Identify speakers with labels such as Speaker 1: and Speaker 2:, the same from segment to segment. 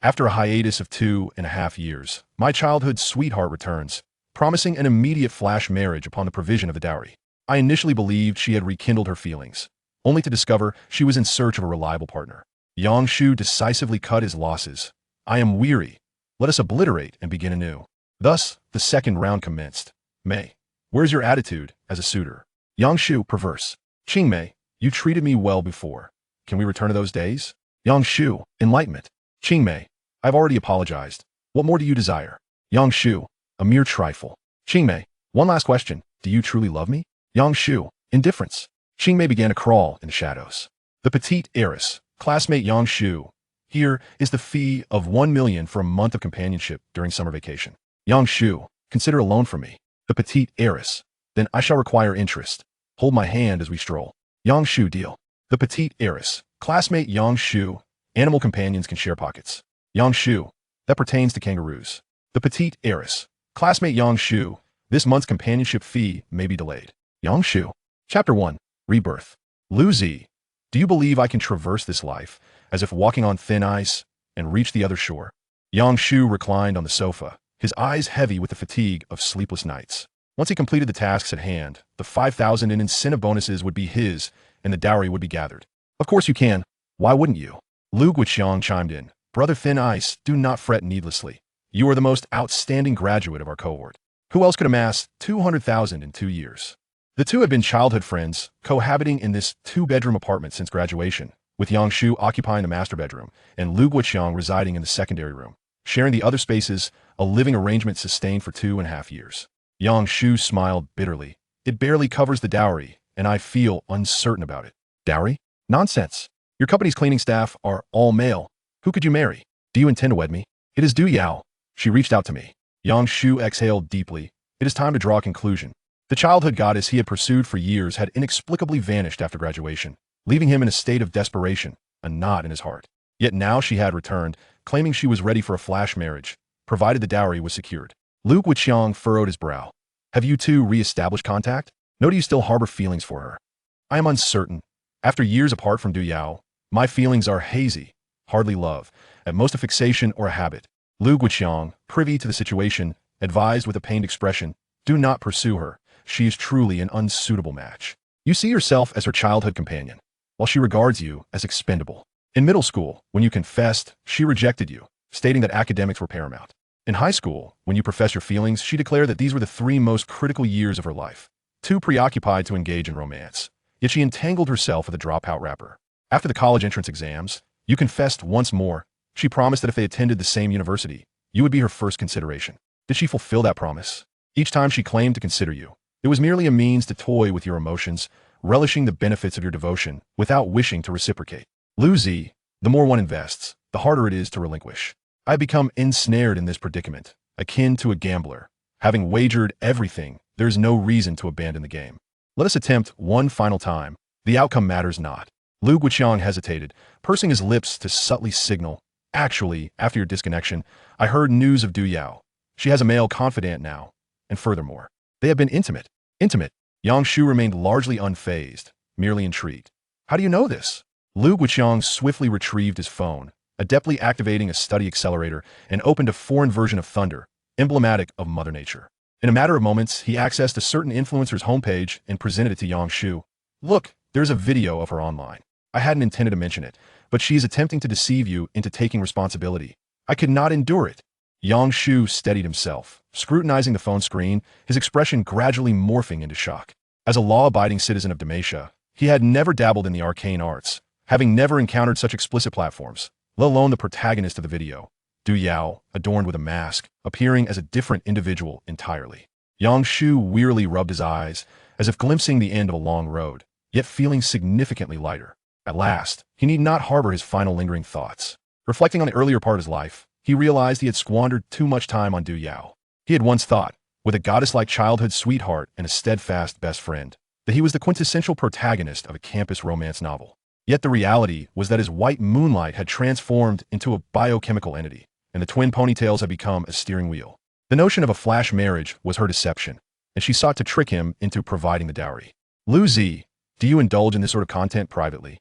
Speaker 1: After a hiatus of 2.5 years, my childhood sweetheart returns, promising an immediate flash marriage upon the provision of the dowry. I initially believed she had rekindled her feelings, only to discover she was in search of a reliable partner. Yang Shu decisively cut his losses. I am weary. Let us obliterate and begin anew. Thus, the second round commenced. Mei, where's your attitude as a suitor? Yang Shu, perverse. Qing Mei, you treated me well before. Can we return to those days? Yang Shu, enlightenment. Qing Mei, I've already apologized. What more do you desire? Yang Shu, a mere trifle. Qing Mei, one last question. Do you truly love me? Yang Shu, indifference. Qing Mei began to crawl in the shadows. The petite heiress, classmate Yang Shu. Here is the fee of 1 million for a month of companionship during summer vacation. Yang Shu, consider a loan from me. The petite heiress. Then I shall require interest. Hold my hand as we stroll. Yang Shu, deal. The petite heiress, classmate Yang Shu. Animal companions can share pockets. Yang Shu, that pertains to kangaroos. The petite heiress, classmate Yang Shu. This month's companionship fee may be delayed. Yang Shu. Chapter 1. Rebirth. Lu Zi, do you believe I can traverse this life as if walking on thin ice and reach the other shore? Yang Shu reclined on the sofa, his eyes heavy with the fatigue of sleepless nights. Once he completed the tasks at hand, the 5,000 in incentive bonuses would be his and the dowry would be gathered. Of course you can. Why wouldn't you? Lu Guiqiang chimed in. Brother Thin Ice, do not fret needlessly. You are the most outstanding graduate of our cohort. Who else could amass 200,000 in 2 years? The two had been childhood friends, cohabiting in this 2-bedroom apartment since graduation, with Yang Shu occupying the master bedroom and Lu Guiqiang residing in the secondary room, sharing the other spaces, a living arrangement sustained for 2.5 years. Yang Shu smiled bitterly. It barely covers the dowry, and I feel uncertain about it. Dowry? Nonsense. Your company's cleaning staff are all male. Who could you marry? Do you intend to wed me? It is Du Yao. She reached out to me. Yang Shu exhaled deeply. It is time to draw a conclusion. The childhood goddess he had pursued for years had inexplicably vanished after graduation, leaving him in a state of desperation, a knot in his heart. Yet now she had returned, claiming she was ready for a flash marriage, provided the dowry was secured. Lu Guiqiang furrowed his brow. Have you two re-established contact? Nor do you still harbor feelings for her? I am uncertain. After years apart from Du Yao, my feelings are hazy, hardly love, at most a fixation or a habit. Lu Guiqiang, privy to the situation, advised with a pained expression, do not pursue her. She is truly an unsuitable match. You see yourself as her childhood companion, while she regards you as expendable. In middle school, when you confessed, she rejected you, stating that academics were paramount. In high school, when you professed your feelings, she declared that these were the 3 most critical years of her life, too preoccupied to engage in romance. Yet she entangled herself with a dropout rapper. After the college entrance exams, you confessed once more. She promised that if they attended the same university, you would be her first consideration. Did she fulfill that promise? Each time she claimed to consider you, it was merely a means to toy with your emotions, relishing the benefits of your devotion without wishing to reciprocate. Lu Zi, the more one invests, the harder it is to relinquish. I become ensnared in this predicament, akin to a gambler. Having wagered everything, there is no reason to abandon the game. Let us attempt one final time. The outcome matters not. Lu Guiqiang hesitated, pursing his lips to subtly signal. Actually, after your disconnection, I heard news of Du Yao. She has a male confidant now. And furthermore, they have been intimate. Intimate. Yang Shu remained largely unfazed, merely intrigued. How do you know this? Lu Guiqiang swiftly retrieved his phone, adeptly activating a study accelerator, and opened a foreign version of Thunder, emblematic of Mother Nature. In a matter of moments, he accessed a certain influencer's homepage and presented it to Yang Shu. Look, there's a video of her online. I hadn't intended to mention it, but she is attempting to deceive you into taking responsibility. I could not endure it. Yang Shu steadied himself, scrutinizing the phone screen, his expression gradually morphing into shock. As a law-abiding citizen of Demacia, he had never dabbled in the arcane arts, having never encountered such explicit platforms, let alone the protagonist of the video, Du Yao, adorned with a mask, appearing as a different individual entirely. Yang Shu wearily rubbed his eyes, as if glimpsing the end of a long road, yet feeling significantly lighter. At last, he need not harbor his final lingering thoughts. Reflecting on the earlier part of his life, he realized he had squandered too much time on Du Yao. He had once thought, with a goddess-like childhood sweetheart and a steadfast best friend, that he was the quintessential protagonist of a campus romance novel. Yet the reality was that his white moonlight had transformed into a biochemical entity, and the twin ponytails had become a steering wheel. The notion of a flash marriage was her deception, and she sought to trick him into providing the dowry. Lu Zi, do you indulge in this sort of content privately?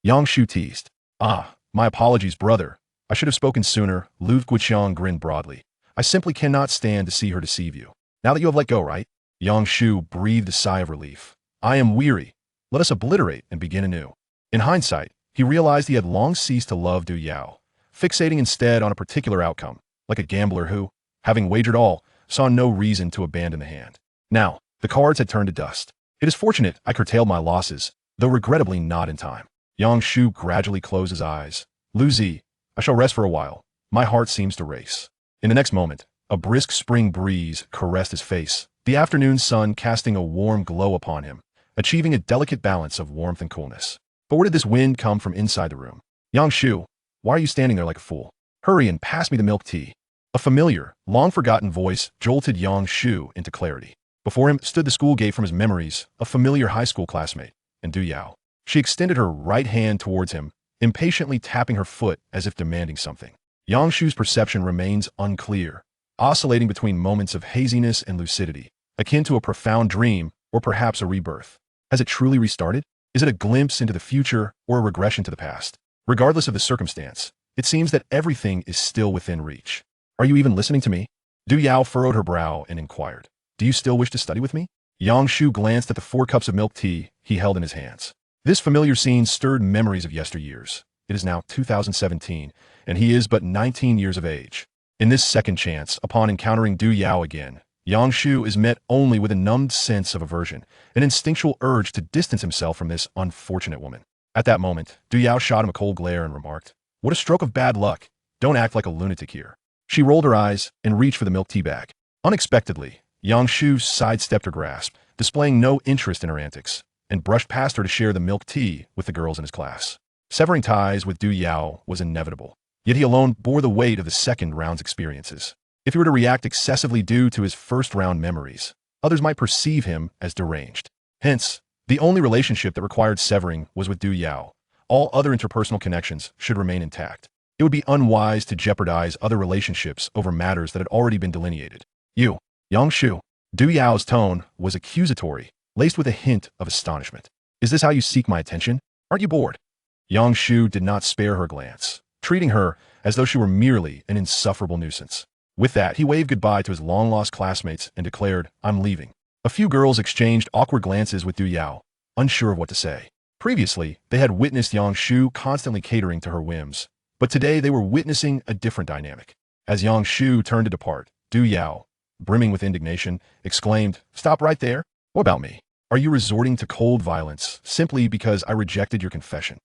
Speaker 1: Yang Shu teased. Ah, my apologies, brother. I should have spoken sooner. Lu Guiqiang grinned broadly. I simply cannot stand to see her deceive you. Now that you have let go, right? Yang Shu breathed a sigh of relief. I am weary. Let us obliterate and begin anew. In hindsight, he realized he had long ceased to love Du Yao, fixating instead on a particular outcome, like a gambler who, having wagered all, saw no reason to abandon the hand. Now, the cards had turned to dust. It is fortunate I curtailed my losses, though regrettably not in time. Yang Shu gradually closed his eyes. Lu Zi, I shall rest for a while. My heart seems to race. In the next moment, a brisk spring breeze caressed his face, the afternoon sun casting a warm glow upon him, achieving a delicate balance of warmth and coolness. But where did this wind come from inside the room? Yang Shu, why are you standing there like a fool? Hurry and pass me the milk tea. A familiar, long-forgotten voice jolted Yang Shu into clarity. Before him stood the school gate from his memories, a familiar high school classmate, and Du Yao. She extended her right hand towards him, impatiently tapping her foot as if demanding something. Yang Shu's perception remains unclear, oscillating between moments of haziness and lucidity, akin to a profound dream or perhaps a rebirth. Has it truly restarted? Is it a glimpse into the future or a regression to the past? Regardless of the circumstance, it seems that everything is still within reach. Are you even listening to me? Du Yao furrowed her brow and inquired. Do you still wish to study with me? Yang Shu glanced at the 4 cups of milk tea he held in his hands. This familiar scene stirred memories of yesteryears. It is now 2017, and he is but 19 years of age. In this second chance, upon encountering Du Yao again, Yang Shu is met only with a numbed sense of aversion, an instinctual urge to distance himself from this unfortunate woman. At that moment, Du Yao shot him a cold glare and remarked, "What a stroke of bad luck. Don't act like a lunatic here." She rolled her eyes and reached for the milk tea bag. Unexpectedly, Yang Shu sidestepped her grasp, displaying no interest in her antics, and brushed past her to share the milk tea with the girls in his class. Severing ties with Du Yao was inevitable, yet he alone bore the weight of the second round's experiences. If he were to react excessively due to his first-round memories, others might perceive him as deranged. Hence, the only relationship that required severing was with Du Yao. All other interpersonal connections should remain intact. It would be unwise to jeopardize other relationships over matters that had already been delineated. You, Yang Shu. Du Yao's tone was accusatory, laced with a hint of astonishment. Is this how you seek my attention? Aren't you bored? Yang Shu did not spare her glance, treating her as though she were merely an insufferable nuisance. With that, he waved goodbye to his long-lost classmates and declared, I'm leaving. A few girls exchanged awkward glances with Du Yao, unsure of what to say. Previously, they had witnessed Yang Shu constantly catering to her whims, but today they were witnessing a different dynamic. As Yang Shu turned to depart, Du Yao, brimming with indignation, exclaimed, Stop right there. What about me? Are you resorting to cold violence simply because I rejected your confession?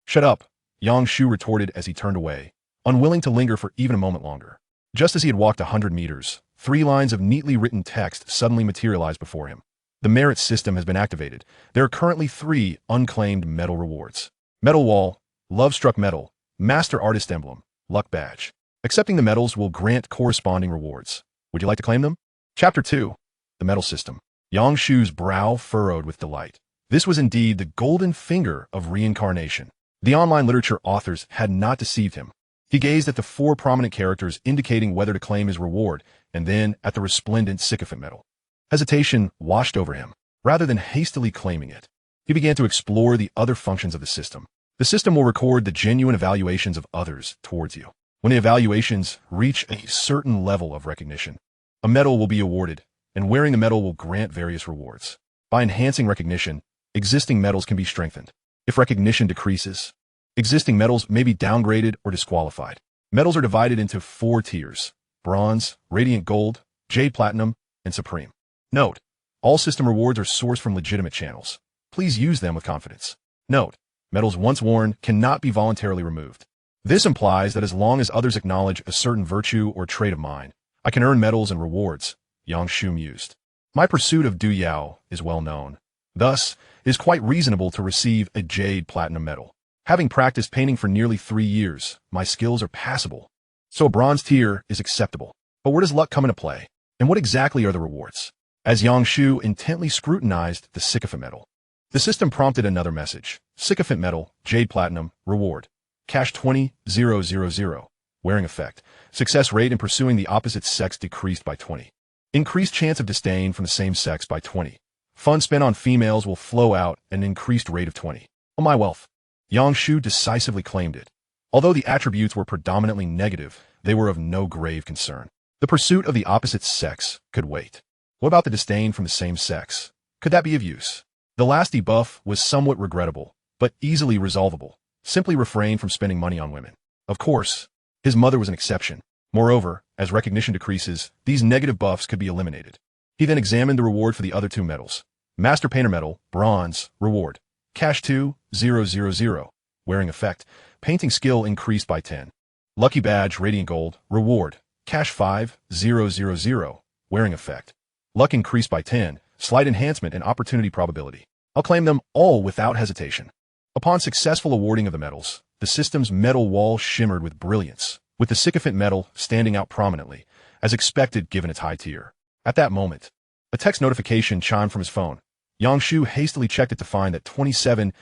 Speaker 1: Shut up, Yang Shu retorted as he turned away, unwilling to linger for even a moment longer. Just as he had walked 100 meters, 3 lines of neatly written text suddenly materialized before him. The merit system has been activated. There are currently 3 unclaimed medal rewards. Medal Wall, Love-Struck Medal, Master Artist Emblem, Luck Badge. Accepting the medals will grant corresponding rewards. Would you like to claim them? Chapter 2. The Medal System. Yang Shu's brow furrowed with delight. This was indeed the golden finger of reincarnation. The online literature authors had not deceived him. He gazed at the 4 prominent characters indicating whether to claim his reward, and then at the resplendent sycophant medal. Hesitation washed over him. Rather than hastily claiming it, he began to explore the other functions of the system. The system will record the genuine evaluations of others towards you. When the evaluations reach a certain level of recognition, a medal will be awarded, and wearing the medal will grant various rewards. By enhancing recognition, existing medals can be strengthened. If recognition decreases, existing medals may be downgraded or disqualified. Medals are divided into 4 tiers: Bronze, Radiant Gold, Jade Platinum, and Supreme. Note: all system rewards are sourced from legitimate channels. Please use them with confidence. Note: medals once worn cannot be voluntarily removed. This implies that as long as others acknowledge a certain virtue or trait of mine, I can earn medals and rewards, Yang Shu mused. My pursuit of Du Yao is well known. Thus, it is quite reasonable to receive a Jade Platinum medal. Having practiced painting for nearly 3 years, my skills are passable. So a bronze tier is acceptable. But where does luck come into play? And what exactly are the rewards? As Yang Shu intently scrutinized the sycophant medal, the system prompted another message. Sycophant medal, Jade Platinum, reward. Cash 20,000. Wearing effect. Success rate in pursuing the opposite sex decreased by 20. Increased chance of disdain from the same sex by 20. Funds spent on females will flow out at an increased rate of 20. Oh, my wealth. Yang Shu decisively claimed it. Although the attributes were predominantly negative, they were of no grave concern. The pursuit of the opposite sex could wait. What about the disdain from the same sex? Could that be of use? The last debuff was somewhat regrettable, but easily resolvable. Simply refrain from spending money on women. Of course, his mother was an exception. Moreover, as recognition decreases, these negative buffs could be eliminated. He then examined the reward for the other two medals. Master Painter Medal, Bronze, Reward. Cash 2,000. Wearing effect. Painting skill increased by 10. Lucky Badge, Radiant Gold, Reward. Cash 5,000. Wearing effect. Luck increased by 10. Slight enhancement and opportunity probability. I'll claim them all without hesitation. Upon successful awarding of the medals, the system's medal wall shimmered with brilliance, with the Sycophant medal standing out prominently, as expected given its high tier. At that moment, a text notification chimed from his phone. Yang Shu hastily checked it to find that 27,000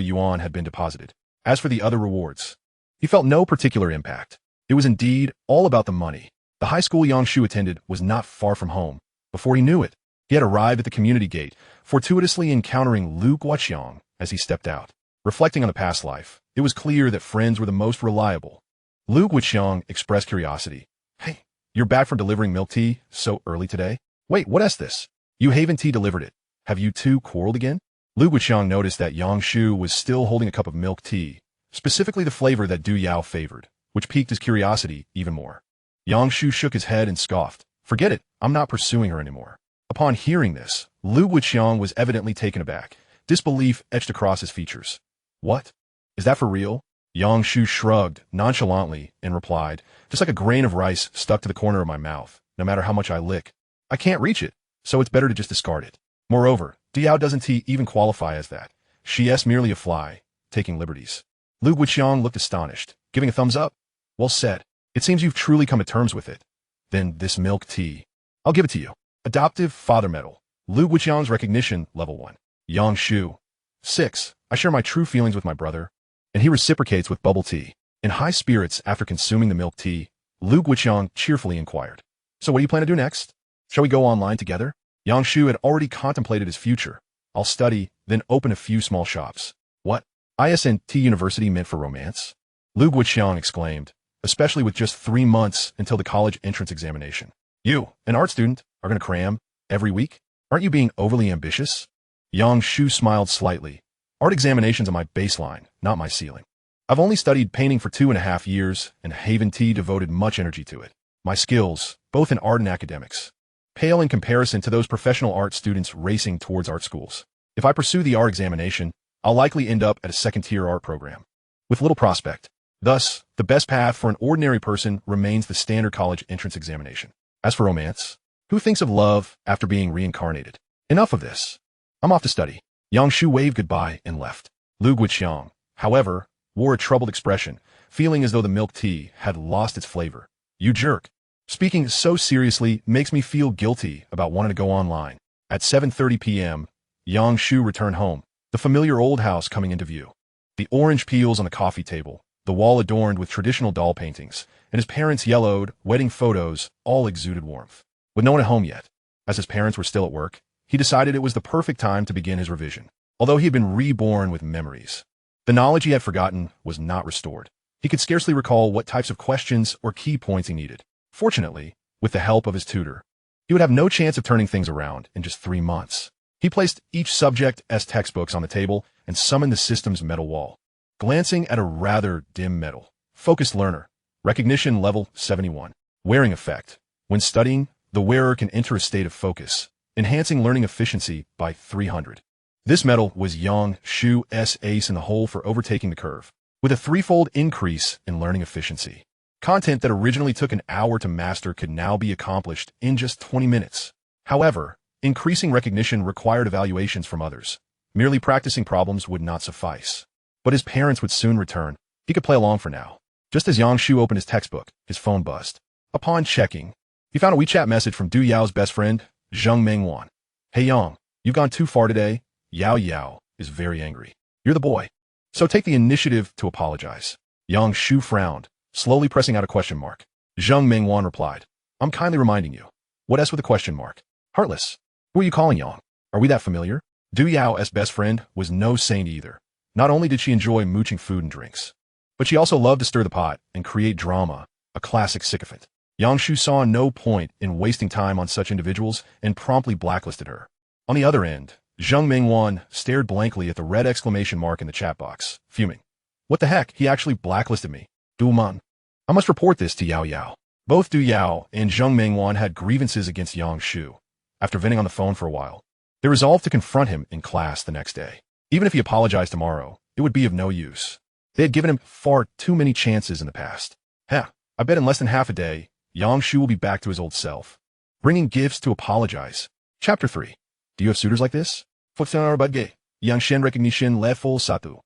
Speaker 1: yuan had been deposited. As for the other rewards, he felt no particular impact. It was indeed all about the money. The high school Yang Shu attended was not far from home. Before he knew it, he had arrived at the community gate, fortuitously encountering Lu Guoqiang as he stepped out. Reflecting on the past life, it was clear that friends were the most reliable. Lu Guoqiang expressed curiosity. Hey, you're back from delivering milk tea so early today? Wait, what is this? You Haven Tea delivered it. Have you two quarreled again? Lu Guoqiang noticed that Yang Shu was still holding a cup of milk tea, specifically the flavor that Du Yao favored, which piqued his curiosity even more. Yang Shu shook his head and scoffed. Forget it, I'm not pursuing her anymore. Upon hearing this, Lu Guoqiang was evidently taken aback. Disbelief etched across his features. What? Is that for real? Yang Shu shrugged nonchalantly and replied, just like a grain of rice stuck to the corner of my mouth, no matter how much I lick. I can't reach it, so it's better to just discard it. Moreover, Diao doesn't even qualify as that. She is merely a fly, taking liberties. Lu Guoqiang looked astonished, giving a thumbs up. Well said. It seems you've truly come to terms with it. Then this milk tea. I'll give it to you. Adoptive Father Medal. Lu Guoqiang's recognition, level 1. Yang Shu. 6. I share my true feelings with my brother, and he reciprocates with bubble tea. In high spirits after consuming the milk tea, Lu Guoqiang cheerfully inquired. So what do you plan to do next? Shall we go online together? Yang Shu had already contemplated his future. I'll study, then open a few small shops. What? ISNT University meant for romance? Lu Guoqiang exclaimed, especially with just 3 months until the college entrance examination. You, an art student, are going to cram every week? Aren't you being overly ambitious? Yang Shu smiled slightly. Art examinations are my baseline, not my ceiling. I've only studied painting for 2.5 years, and Haven Tea devoted much energy to it. My skills, both in art and academics, pale in comparison to those professional art students racing towards art schools. If I pursue the art examination, I'll likely end up at a second-tier art program, with little prospect. Thus, the best path for an ordinary person remains the standard college entrance examination. As for romance, who thinks of love after being reincarnated? Enough of this. I'm off to study. Yang Shu waved goodbye and left. Lu Guoqiang, however, wore a troubled expression, feeling as though the milk tea had lost its flavor. You jerk. Speaking so seriously makes me feel guilty about wanting to go online. At 7:30 p.m., Yang Shu returned home, the familiar old house coming into view. The orange peels on the coffee table, the wall adorned with traditional doll paintings, and his parents' yellowed, wedding photos all exuded warmth. With no one at home yet, as his parents were still at work, he decided it was the perfect time to begin his revision. Although he had been reborn with memories, the knowledge he had forgotten was not restored. He could scarcely recall what types of questions or key points he needed. Fortunately, with the help of his tutor, he would have no chance of turning things around in just 3 months. He placed each subject as textbooks on the table and summoned the system's medal wall. Glancing at a rather dim medal, Focused Learner, Recognition Level 71. Wearing Effect. When studying, the wearer can enter a state of focus, enhancing learning efficiency by 300. This medal was Yang Shu's ace in the hole for overtaking the curve, with a 3-fold increase in learning efficiency. Content that originally took an hour to master could now be accomplished in just 20 minutes. However, increasing recognition required evaluations from others. Merely practicing problems would not suffice. But his parents would soon return. He could play along for now. Just as Yang Shu opened his textbook, his phone buzzed. Upon checking, he found a WeChat message from Du Yao's best friend, Zheng Mengwan. Hey Yang, you've gone too far today. Yao Yao is very angry. You're the boy, so take the initiative to apologize. Yang Shu frowned, slowly pressing out a question mark. Zheng Mengwan replied, I'm kindly reminding you. What S with a question mark? Heartless. Who are you calling Yang? Are we that familiar? Du Yao's best friend was no saint either. Not only did she enjoy mooching food and drinks, But she also loved to stir the pot and create drama, a classic sycophant. Yang Shu saw no point in wasting time on such individuals and promptly blacklisted her. On the other end, Zheng Mingwan stared blankly at the red exclamation mark in the chat box, fuming. What the heck, he actually blacklisted me. Du Man. I must report this to Yao Yao. Both Du Yao and Zheng Mingwan had grievances against Yang Shu. After venting on the phone for a while, they resolved to confront him in class the next day. Even if he apologized tomorrow, it would be of no use. They had given him far too many chances in the past. I bet in less than half a day, Yang Shu will be back to his old self, bringing gifts to apologize. Chapter 3. Do you have suitors like this? Fanfictionaudiobook. Yang Shen recognition level 1.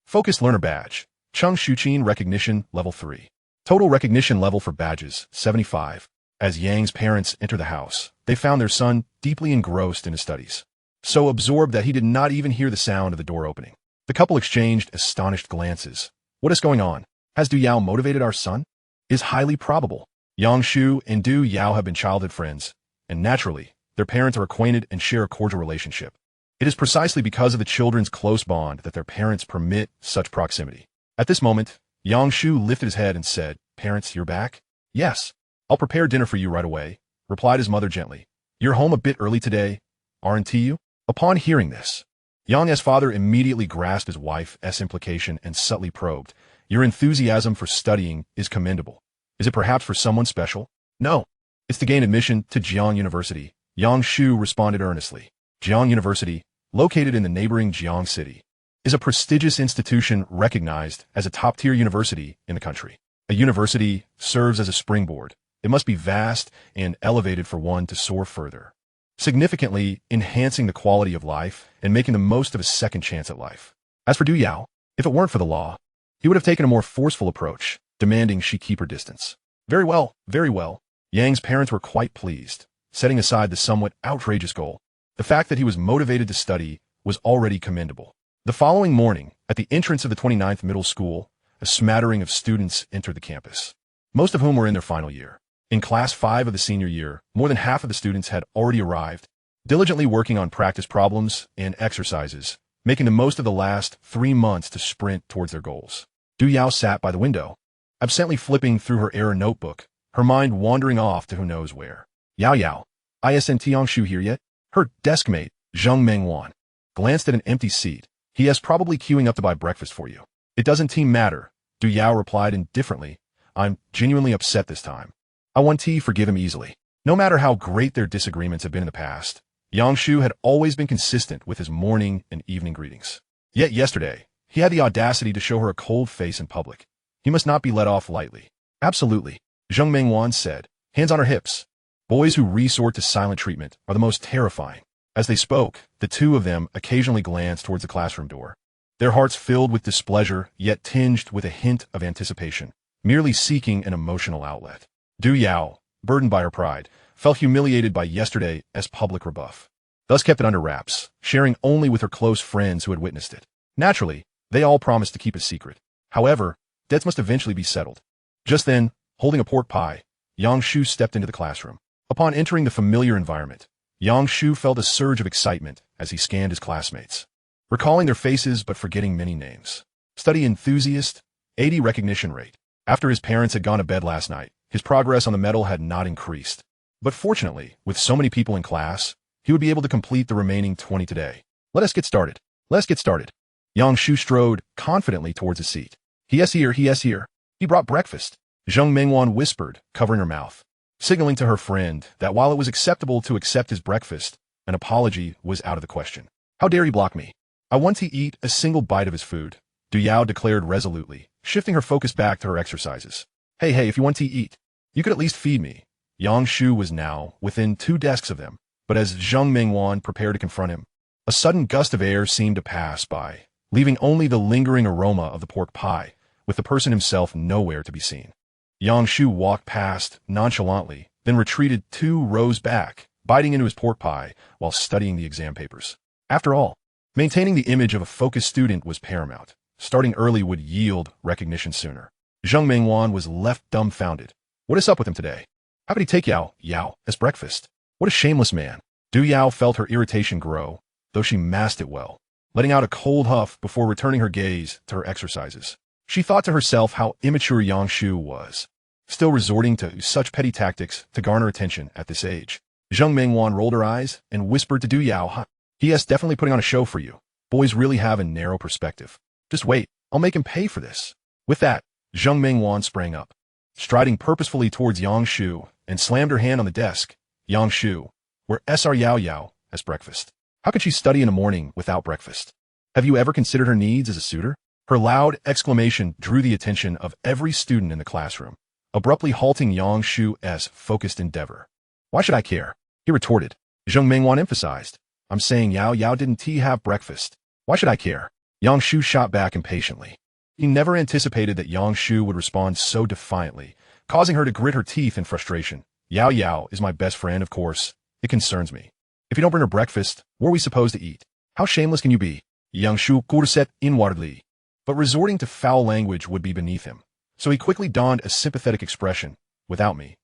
Speaker 1: Focused learner badge. Chung Shuqin recognition level 3. Total recognition level for badges, 75. As Yang's parents enter the house, they found their son deeply engrossed in his studies, so absorbed that he did not even hear the sound of the door opening. The couple exchanged astonished glances. What is going on? Has Du Yao motivated our son? Is highly probable. Yang Shu and Du Yao have been childhood friends, and naturally, their parents are acquainted and share a cordial relationship. It is precisely because of the children's close bond that their parents permit such proximity. At this moment, Yang Shu lifted his head and said, Parents, you're back? Yes. I'll prepare dinner for you right away, replied his mother gently. You're home a bit early today, aren't you? Upon hearing this, Yang's father immediately grasped his wife's implication and subtly probed. Your enthusiasm for studying is commendable. Is it perhaps for someone special? No. It's to gain admission to Jiang University, Yang Shu responded earnestly. Jiang University, located in the neighboring Jiang city, is a prestigious institution recognized as a top-tier university in the country. A university serves as a springboard. It must be vast and elevated for one to soar further, significantly enhancing the quality of life and making the most of a second chance at life. As for Du Yao, if it weren't for the law, he would have taken a more forceful approach, demanding she keep her distance. Very well, very well. Yang's parents were quite pleased, setting aside the somewhat outrageous goal. The fact that he was motivated to study was already commendable. The following morning, at the entrance of the 29th middle school, a smattering of students entered the campus, most of whom were in their final year. In class 5 of the senior year, more than half of the students had already arrived, diligently working on practice problems and exercises, making the most of the last 3 months to sprint towards their goals. Du Yao sat by the window, absently flipping through her error notebook, her mind wandering off to who knows where. Yao Yao, isn't Yang Shu here yet? Her deskmate, Zheng Mingwan, glanced at an empty seat. He is probably queuing up to buy breakfast for you. It doesn't matter, Du Yao replied indifferently. I'm genuinely upset this time. I want to forgive him easily. No matter how great their disagreements have been in the past, Yang Shu had always been consistent with his morning and evening greetings. Yet yesterday, he had the audacity to show her a cold face in public. He must not be let off lightly. Absolutely, Zheng Mingwan said, hands on her hips. Boys who resort to silent treatment are the most terrifying. As they spoke, the two of them occasionally glanced towards the classroom door, their hearts filled with displeasure, yet tinged with a hint of anticipation, merely seeking an emotional outlet. Du Yao, burdened by her pride, felt humiliated by yesterday's public rebuff, thus kept it under wraps, sharing only with her close friends who had witnessed it. Naturally, they all promised to keep it secret. However, debts must eventually be settled. Just then, holding a pork pie, Yang Shu stepped into the classroom. Upon entering the familiar environment, Yang Shu felt a surge of excitement as he scanned his classmates, recalling their faces but forgetting many names. Study enthusiast, 80 recognition rate. After his parents had gone to bed last night, his progress on the medal had not increased. But fortunately, with so many people in class, he would be able to complete the remaining 20 today. Let us get started. Let's get started. Yang Shu strode confidently towards his seat. He is here, he is here. He brought breakfast. Zheng Mingwan whispered, covering her mouth, signaling to her friend that while it was acceptable to accept his breakfast, an apology was out of the question. How dare he block me? I want to eat a single bite of his food, Du Yao declared resolutely, shifting her focus back to her exercises. Hey, if you want to eat, you could at least feed me. Yang Shu was now within 2 desks of them, but as Zheng Mingwan prepared to confront him, a sudden gust of air seemed to pass by, leaving only the lingering aroma of the pork pie, with the person himself nowhere to be seen. Yang Shu walked past nonchalantly, then retreated 2 rows back, biting into his pork pie while studying the exam papers. After all, maintaining the image of a focused student was paramount. Starting early would yield recognition sooner. Zheng Mingwan was left dumbfounded. What is up with him today? How could he take Yao as breakfast? What a shameless man. Du Yao felt her irritation grow, though she masked it well, letting out a cold huff before returning her gaze to her exercises. She thought to herself how immature Yang Shu was, still resorting to such petty tactics to garner attention at this age. Zheng Mingwan rolled her eyes and whispered to Du Yao, "He is definitely putting on a show for you. Boys really have a narrow perspective. Just wait, I'll make him pay for this." With that, Zheng Mingwan sprang up, striding purposefully towards Yang Shu, and slammed her hand on the desk. "Yang Shu, where Sr. Yao Yao has breakfast? How can she study in the morning without breakfast? Have you ever considered her needs as a suitor?" Her loud exclamation drew the attention of every student in the classroom, abruptly halting Yang Shu's focused endeavor. "Why should I care?" he retorted. Zheng Mingwan emphasized, "I'm saying Yao Yao didn't have breakfast. Why should I care?" Yang Shu shot back impatiently. He never anticipated that Yang Shu would respond so defiantly, causing her to grit her teeth in frustration. "Yao Yao is my best friend, of course. It concerns me. If you don't bring her breakfast, what are we supposed to eat? How shameless can you be?" Yang Shu cursed inwardly, but resorting to foul language would be beneath him, so he quickly donned a sympathetic expression. "Without me,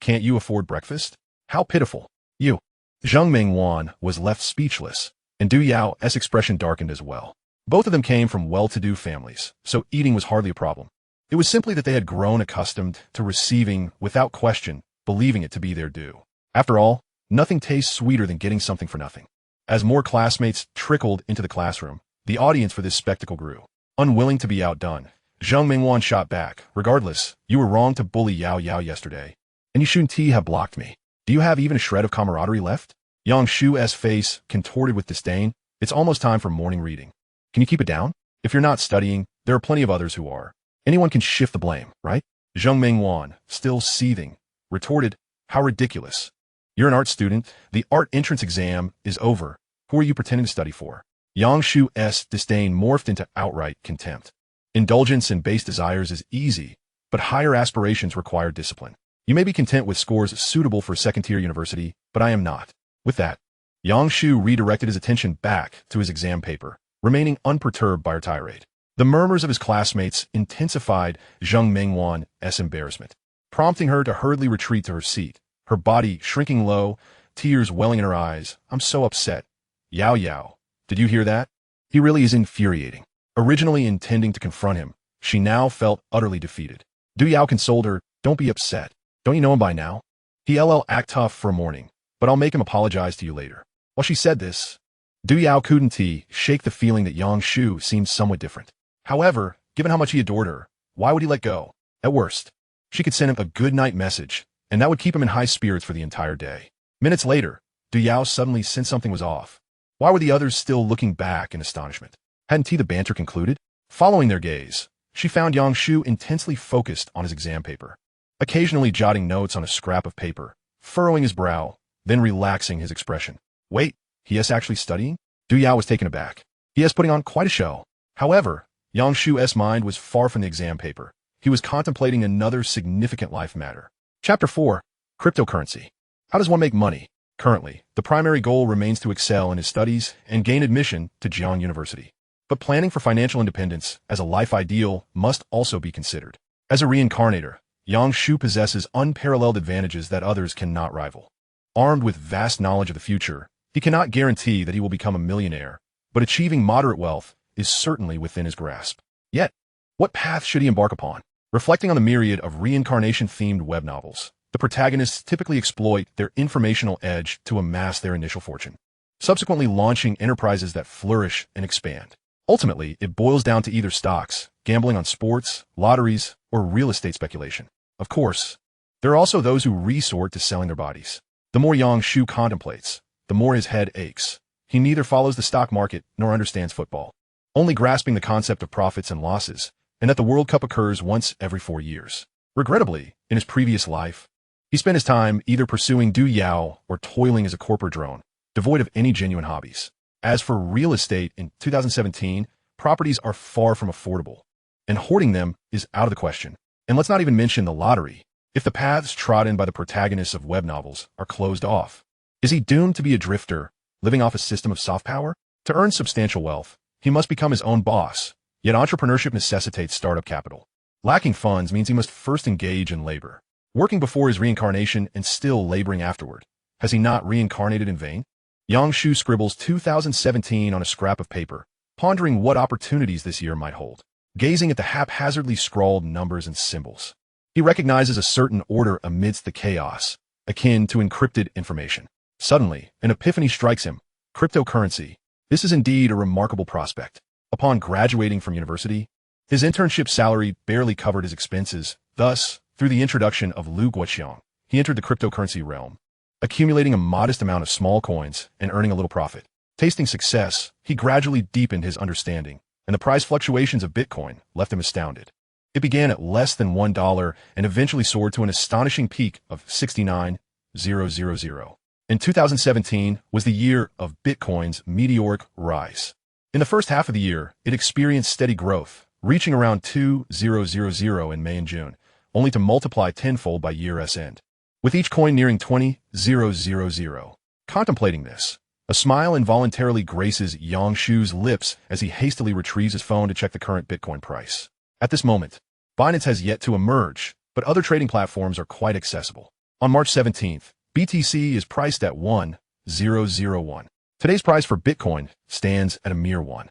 Speaker 1: can't you afford breakfast? How pitiful. You." Zheng Mingwan was left speechless, and Du Yao's expression darkened as well. Both of them came from well-to-do families, so eating was hardly a problem. It was simply that they had grown accustomed to receiving, without question, believing it to be their due. After all, nothing tastes sweeter than getting something for nothing. As more classmates trickled into the classroom, the audience for this spectacle grew. Unwilling to be outdone, Zheng Mingwan shot back. "Regardless, you were wrong to bully Yao Yao yesterday, and you shouldn't have blocked me. Do you have even a shred of camaraderie left?" Yang Shu's face contorted with disdain. "It's almost time for morning reading. Can you keep it down? If you're not studying, there are plenty of others who are. Anyone can shift the blame, right?" Zheng Mingwan, still seething, retorted, "How ridiculous. You're an art student. The art entrance exam is over. Who are you pretending to study for?" Yang Shu's disdain morphed into outright contempt. "Indulgence in base desires is easy, but higher aspirations require discipline. You may be content with scores suitable for a second-tier university, but I am not." With that, Yang Shu redirected his attention back to his exam paper, remaining unperturbed by her tirade. The murmurs of his classmates intensified Zheng Mingwan's embarrassment, prompting her to hurriedly retreat to her seat, her body shrinking low, tears welling in her eyes. "I'm so upset. Yao Yao, did you hear that?" He really is infuriating. Originally intending to confront him, she now felt utterly defeated. Du Yao consoled her, "Don't be upset. Don't you know him by now? He'll act tough for a morning, but I'll make him apologize to you later." While she said this, Du Yao couldn't shake the feeling that Yang Shu seemed somewhat different. However, given how much he adored her, why would he let go? At worst, she could send him a good night message, and that would keep him in high spirits for the entire day. Minutes later, Du Yao suddenly sensed something was off. Why were the others still looking back in astonishment? Hadn't the banter concluded? Following their gaze, she found Yang Shu intensely focused on his exam paper, occasionally jotting notes on a scrap of paper, furrowing his brow, then relaxing his expression. "Wait, he is actually studying?" Du Yao was taken aback. "He is putting on quite a show." However, Yang Shu's mind was far from the exam paper. He was contemplating another significant life matter. Chapter 4. Cryptocurrency. How does one make money? Currently, the primary goal remains to excel in his studies and gain admission to Jian University. But planning for financial independence as a life ideal must also be considered. As a reincarnator, Yang Shu possesses unparalleled advantages that others cannot rival. Armed with vast knowledge of the future, he cannot guarantee that he will become a millionaire, but achieving moderate wealth is certainly within his grasp. Yet, what path should he embark upon? Reflecting on the myriad of reincarnation-themed web novels, the protagonists typically exploit their informational edge to amass their initial fortune, subsequently launching enterprises that flourish and expand. Ultimately, it boils down to either stocks, gambling on sports, lotteries, or real estate speculation. Of course, there are also those who resort to selling their bodies. The more Yang Shu contemplates, the more his head aches. He neither follows the stock market nor understands football, only grasping the concept of profits and losses, and that the World Cup occurs once every 4 years. Regrettably, in his previous life, he spent his time either pursuing Du Yao or toiling as a corporate drone, devoid of any genuine hobbies. As for real estate in 2017, properties are far from affordable, and hoarding them is out of the question. And let's not even mention the lottery. If the paths trodden by the protagonists of web novels are closed off, is he doomed to be a drifter, living off a system of soft power? To earn substantial wealth, he must become his own boss, yet entrepreneurship necessitates startup capital. Lacking funds means he must first engage in labor, working before his reincarnation and still laboring afterward. Has he not reincarnated in vain? Yang Shu scribbles 2017 on a scrap of paper, pondering what opportunities this year might hold. gazing at the haphazardly scrawled numbers and symbols. He recognizes a certain order amidst the chaos, akin to encrypted information. Suddenly, an epiphany strikes him. Cryptocurrency. This is indeed a remarkable prospect. Upon graduating from university, his internship salary barely covered his expenses. Thus, through the introduction of Lu Guoqiang, he entered the cryptocurrency realm, accumulating a modest amount of small coins and earning a little profit. Tasting success, he gradually deepened his understanding, and the price fluctuations of Bitcoin left him astounded. It began at less than $1 and eventually soared to an astonishing peak of 69,000. In 2017 was the year of Bitcoin's meteoric rise. In the first half of the year, it experienced steady growth, reaching around 2,000 in May and June, only to multiply tenfold by year's end, with each coin nearing 20,000. Contemplating this, a smile involuntarily graces Yang Shu's lips as he hastily retrieves his phone to check the current Bitcoin price. At this moment, Binance has yet to emerge, but other trading platforms are quite accessible. On March 17th, BTC is priced at 1,001. Today's price for Bitcoin stands at a mere 1,000.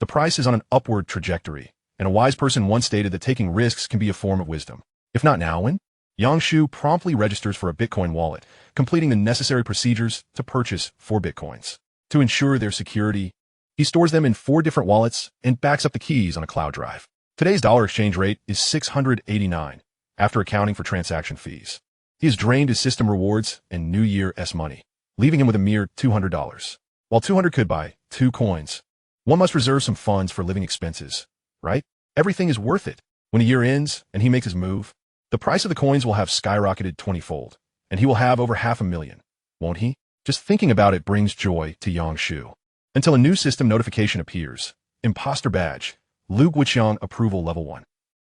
Speaker 1: The price is on an upward trajectory, and a wise person once stated that taking risks can be a form of wisdom. If not now, when? Yang Shu promptly registers for a Bitcoin wallet, completing the necessary procedures to purchase 4 Bitcoins. To ensure their security, he stores them in 4 different wallets and backs up the keys on a cloud drive. Today's dollar exchange rate is 689, after accounting for transaction fees. He has drained his system rewards and New Year's money, leaving him with a mere $200. While 200 could buy 2 coins, one must reserve some funds for living expenses, right? Everything is worth it. When a year ends and he makes his move, the price of the coins will have skyrocketed 20-fold, and he will have over 500,000, won't he? Just thinking about it brings joy to Yang Shu. Until a new system notification appears. Imposter badge. Lu Guoqiang approval level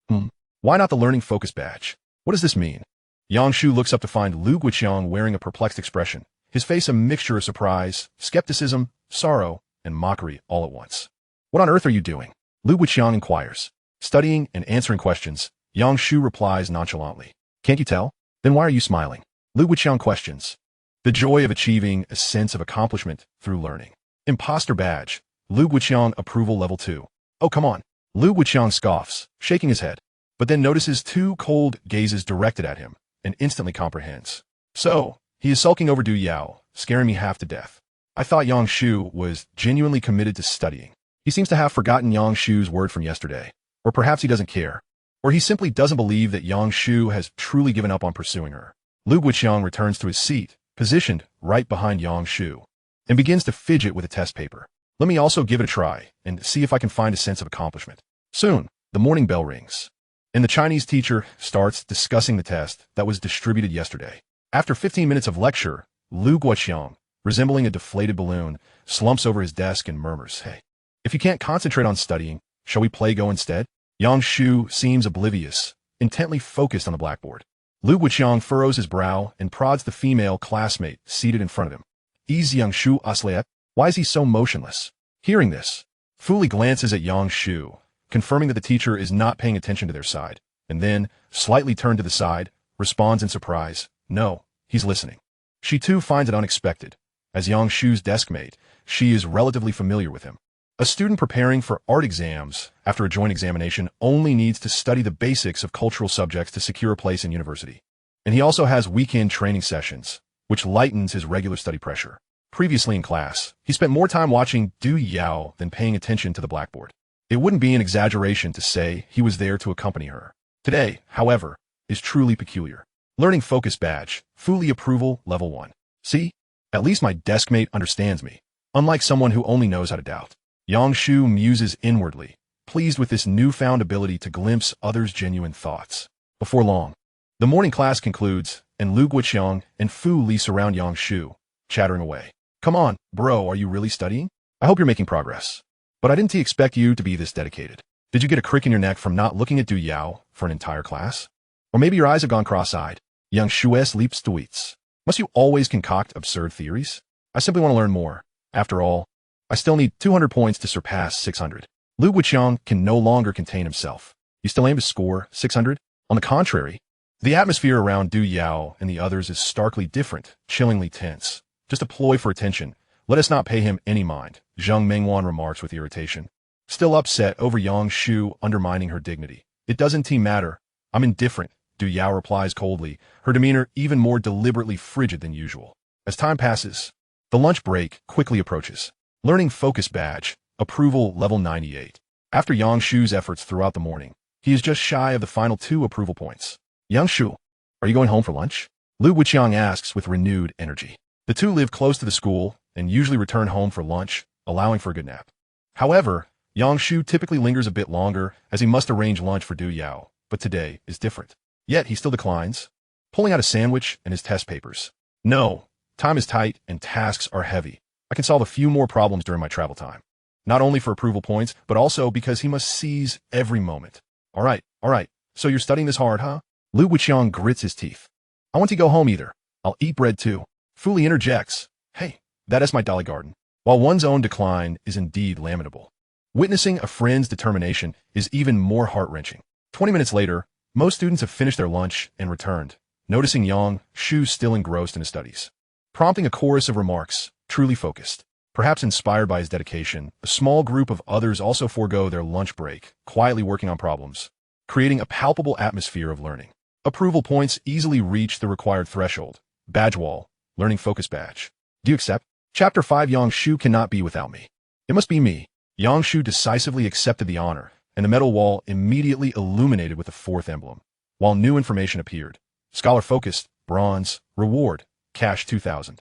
Speaker 1: 1. Why not the learning focus badge? What does this mean? Yang Shu looks up to find Lu Guoqiang wearing a perplexed expression, his face a mixture of surprise, skepticism, sorrow, and mockery all at once. What on earth are you doing? Lu Guoqiang inquires. Studying and answering questions, Yang Shu replies nonchalantly. Can't you tell? Then why are you smiling? Lu Guoqiang questions. The joy of achieving a sense of accomplishment through learning. Imposter badge. Lu Guoqiang approval level 2. Oh, come on. Lu Guoqiang scoffs, shaking his head, but then notices 2 cold gazes directed at him and instantly comprehends. So, he is sulking over Du Yao, scaring me half to death. I thought Yang Shu was genuinely committed to studying. He seems to have forgotten Yang Shu's word from yesterday. Or perhaps he doesn't care. Or he simply doesn't believe that Yang Shu has truly given up on pursuing her. Lu Guoqiang returns to his seat, positioned right behind Yang Shu, and begins to fidget with a test paper. Let me also give it a try and see if I can find a sense of accomplishment. Soon, the morning bell rings, and the Chinese teacher starts discussing the test that was distributed yesterday. After 15 minutes of lecture, Lu Guoqiang, resembling a deflated balloon, slumps over his desk and murmurs, "Hey, if you can't concentrate on studying, shall we play Go instead?" Yang Shu seems oblivious, intently focused on the blackboard. Lu Guoqiang furrows his brow and prods the female classmate seated in front of him. Is Yang Shu asleep? Why is he so motionless? Hearing this, Fu Li glances at Yang Shu, confirming that the teacher is not paying attention to their side, and then, slightly turned to the side, responds in surprise, "No, he's listening." She too finds it unexpected. As Yang Shu's desk mate, she is relatively familiar with him. A student preparing for art exams after a joint examination only needs to study the basics of cultural subjects to secure a place in university. And he also has weekend training sessions, which lightens his regular study pressure. Previously in class, he spent more time watching Du Yao than paying attention to the blackboard. It wouldn't be an exaggeration to say he was there to accompany her. Today, however, is truly peculiar. Learning focus badge, Fu Li approval level 1. See? At least my desk mate understands me, unlike someone who only knows how to doubt. Yang Shu muses inwardly, pleased with this newfound ability to glimpse others' genuine thoughts. Before long, the morning class concludes, and Lu Guoqiang and Fu Li surround Yang Shu, chattering away. Come on, bro, are you really studying? I hope you're making progress. But I didn't expect you to be this dedicated. Did you get a crick in your neck from not looking at Du Yao for an entire class? Or maybe your eyes have gone cross-eyed. Yang Shu's leaps tweets. Must you always concoct absurd theories? I simply want to learn more. After all, I still need 200 points to surpass 600. Lu Guoqiang can no longer contain himself. You still aim to score 600? On the contrary, the atmosphere around Du Yao and the others is starkly different, chillingly tense. Just a ploy for attention. Let us not pay him any mind, Zheng Mengwan remarks with irritation. still upset over Yang Shu undermining her dignity. It doesn't matter. I'm indifferent, Du Yao replies coldly, her demeanor even more deliberately frigid than usual. As time passes, the lunch break quickly approaches. Learning focus badge, approval level 98. After Yang Shu's efforts throughout the morning, he is just shy of the final 2 approval points. Yang Shu, are you going home for lunch? Lu Wuqiang asks with renewed energy. The two live close to the school and usually return home for lunch, allowing for a good nap. However, Yang Shu typically lingers a bit longer as he must arrange lunch for Du Yao, but today is different. Yet he still declines, pulling out a sandwich and his test papers. No, time is tight and tasks are heavy. I can solve a few more problems during my travel time. Not only for approval points, but also because he must seize every moment. All right, so you're studying this hard, huh? Lu Wuqiang grits his teeth. I want to go home either. I'll eat bread too. Fu Li interjects. Hey, that is my Dolly Garden. While one's own decline is indeed lamentable, witnessing a friend's determination is even more heart-wrenching. 20 minutes later, most students have finished their lunch and returned, noticing Yang Shu still engrossed in his studies. Prompting a chorus of remarks, truly focused. Perhaps inspired by his dedication, a small group of others also forego their lunch break, quietly working on problems, creating a palpable atmosphere of learning. Approval points easily reach the required threshold. Badge wall, learning focus badge. Do you accept? Chapter 5 Yang Shu cannot be without me. It must be me. Yang Shu decisively accepted the honor, and the medal wall immediately illuminated with the 4th emblem. While new information appeared. Scholar focused, bronze, reward, cash 2000.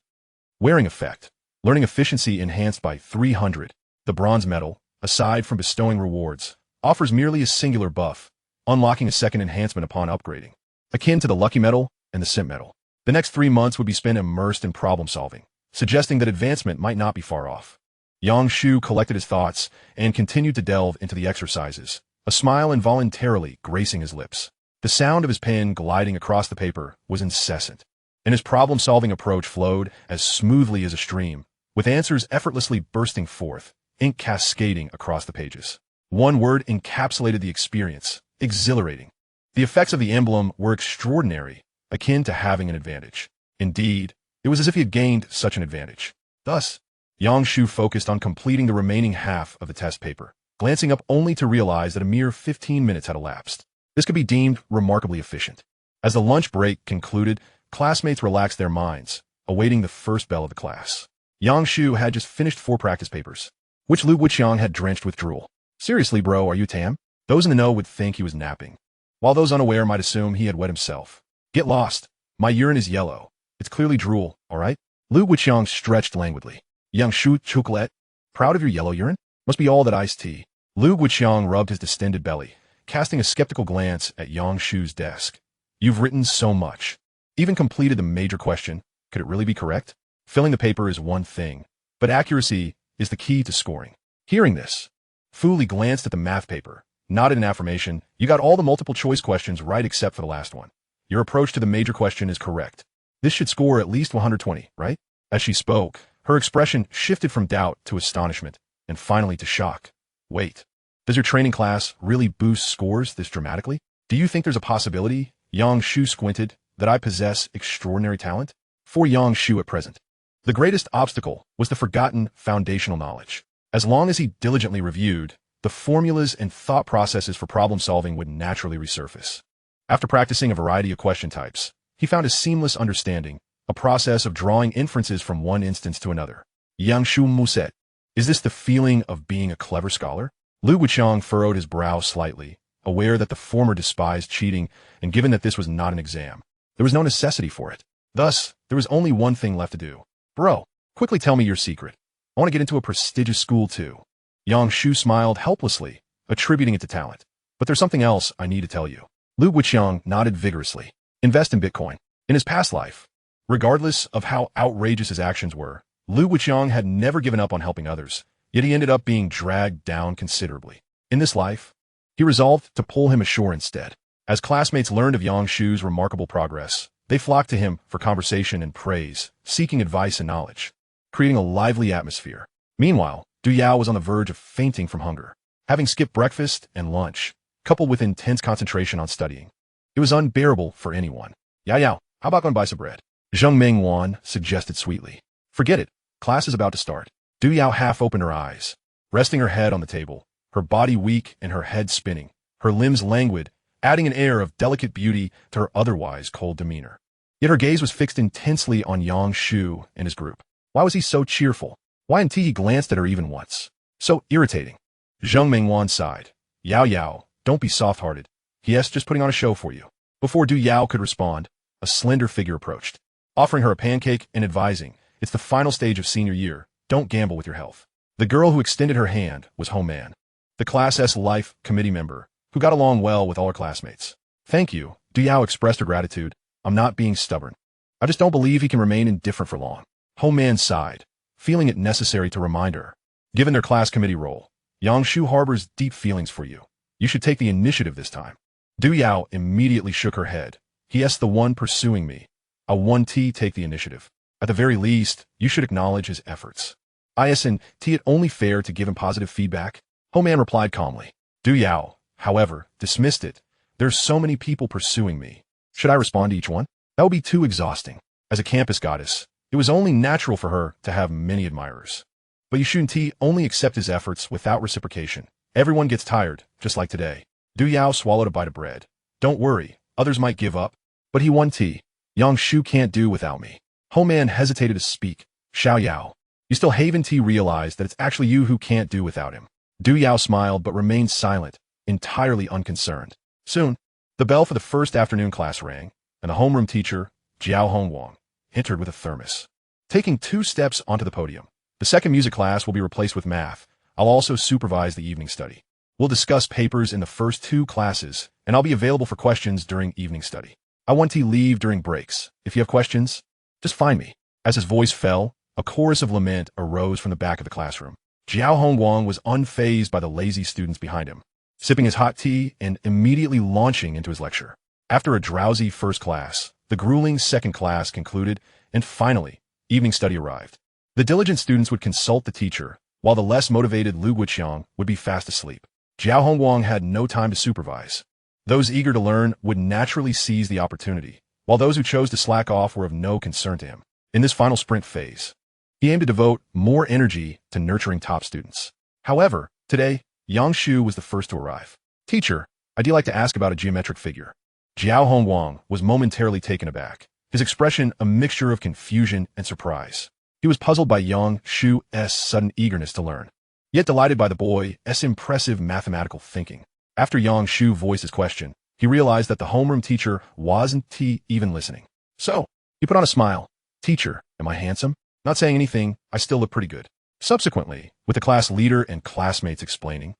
Speaker 1: Wearing effect, learning efficiency enhanced by 300. The bronze medal, aside from bestowing rewards, offers merely a singular buff, unlocking a second enhancement upon upgrading, akin to the lucky medal and the simp medal. The next 3 months would be spent immersed in problem solving, suggesting that advancement might not be far off. Yang Shu collected his thoughts and continued to delve into the exercises, a smile involuntarily gracing his lips. The sound of his pen gliding across the paper was incessant, and his problem-solving approach flowed as smoothly as a stream, with answers effortlessly bursting forth, ink cascading across the pages. One word encapsulated the experience: exhilarating. The effects of the emblem were extraordinary, akin to having an advantage. Indeed, it was as if he had gained such an advantage. Thus, Yang Shu focused on completing the remaining half of the test paper, glancing up only to realize that a mere 15 minutes had elapsed. This could be deemed remarkably efficient. As the lunch break concluded, classmates relaxed their minds, awaiting the first bell of the class. Yang Shu had just finished 4 practice papers, which Lu Wuqiang had drenched with drool. Seriously, bro, are you tam? Those in the know would think he was napping, while those unaware might assume he had wet himself. Get lost. My urine is yellow. It's clearly drool, all right? Lu Wuqiang stretched languidly. Yang Shu chocolate, proud of your yellow urine? Must be all that iced tea. Lu Wuqiang rubbed his distended belly, casting a skeptical glance at Yang Shu's desk. You've written so much. Even completed the major question. Could it really be correct? Filling the paper is one thing, but accuracy is the key to scoring. Hearing this, Fu Li glanced at the math paper, nodded in affirmation. You got all the multiple choice questions right except for the last one. Your approach to the major question is correct. This should score at least 120, right? As she spoke, her expression shifted from doubt to astonishment, and finally to shock. Wait, does your training class really boost scores this dramatically? Do you think there's a possibility, Yang Shu squinted, that I possess extraordinary talent? For Yang Shu at present, the greatest obstacle was the forgotten foundational knowledge. As long as he diligently reviewed, the formulas and thought processes for problem solving would naturally resurface. After practicing a variety of question types, he found a seamless understanding, a process of drawing inferences from one instance to another. Yang Shu muset. Is this the feeling of being a clever scholar? Lu Wuqiang furrowed his brow slightly, aware that the former despised cheating, and given that this was not an exam, there was no necessity for it. Thus, there was only one thing left to do. Bro, quickly tell me your secret. I want to get into a prestigious school too. Yang Shu smiled helplessly, attributing it to talent. But there's something else I need to tell you. Lu Wuqiang nodded vigorously. Invest in Bitcoin. In his past life, regardless of how outrageous his actions were, Lu Wuqiang had never given up on helping others, yet he ended up being dragged down considerably. In this life, he resolved to pull him ashore instead. As classmates learned of Yang Shu's remarkable progress, they flocked to him for conversation and praise, seeking advice and knowledge, creating a lively atmosphere. Meanwhile, Du Yao was on the verge of fainting from hunger, having skipped breakfast and lunch, coupled with intense concentration on studying. It was unbearable for anyone. Yao, how about going buy some bread? Zheng Mingwan suggested sweetly. Forget it. Class is about to start. Du Yao half opened her eyes, resting her head on the table, her body weak and her head spinning, her limbs languid, adding an air of delicate beauty to her otherwise cold demeanor. Yet her gaze was fixed intensely on Yang Shu and his group. Why was he so cheerful? Why until he glanced at her even once? So irritating. Zheng Mingwan sighed. Yao Yao, don't be soft-hearted. He's just putting on a show for you. Before Du Yao could respond, a slender figure approached, offering her a pancake and advising, it's the final stage of senior year, don't gamble with your health. The girl who extended her hand was Ho Man, the Class Life committee member, who got along well with all her classmates. Thank you, Du Yao expressed her gratitude. I'm not being stubborn. I just don't believe he can remain indifferent for long. Ho Man sighed, feeling it necessary to remind her. Given their class committee role, Yang Shu harbors deep feelings for you. You should take the initiative this time. Du Yao immediately shook her head. He's the one pursuing me. I want to take the initiative. At the very least, you should acknowledge his efforts. Isn't it only fair to give him positive feedback? Ho Man replied calmly. Du Yao, however, dismissed it. There's so many people pursuing me. Should I respond to each one? That would be too exhausting. As a campus goddess, it was only natural for her to have many admirers. But you shouldn't only accept his efforts without reciprocation. Everyone gets tired, just like today. Du Yao swallowed a bite of bread. Don't worry, others might give up. But he won tea. Yang Shu can't do without me. Ho Man hesitated to speak. Xiao Yao. You still haven't realized that it's actually you who can't do without him. Du Yao smiled but remained silent, entirely unconcerned. Soon, the bell for the first afternoon class rang, and the homeroom teacher, Jiao Hongwang, entered with a thermos. Taking 2 steps onto the podium, the second music class will be replaced with math. I'll also supervise the evening study. We'll discuss papers in the first 2 classes, and I'll be available for questions during evening study. I want to leave during breaks. If you have questions, just find me. As his voice fell, a chorus of lament arose from the back of the classroom. Jiao Hongwang was unfazed by the lazy students behind him, sipping his hot tea and immediately launching into his lecture. After a drowsy first class, the grueling second class concluded, and finally, evening study arrived. The diligent students would consult the teacher, while the less motivated Lu Guiqiang would be fast asleep. Jiao Hongwang had no time to supervise. Those eager to learn would naturally seize the opportunity, while those who chose to slack off were of no concern to him. In this final sprint phase, he aimed to devote more energy to nurturing top students. However, today, Yang Shu was the first to arrive. Teacher, I'd like to ask about a geometric figure. Jiao Hongwang was momentarily taken aback, his expression a mixture of confusion and surprise. He was puzzled by Yang Shu's sudden eagerness to learn, yet delighted by the boy's impressive mathematical thinking. After Yang Shu voiced his question, he realized that the homeroom teacher wasn't even listening. So, he put on a smile. Teacher, am I handsome? Not saying anything, I still look pretty good. Subsequently, with the class leader and classmates explaining,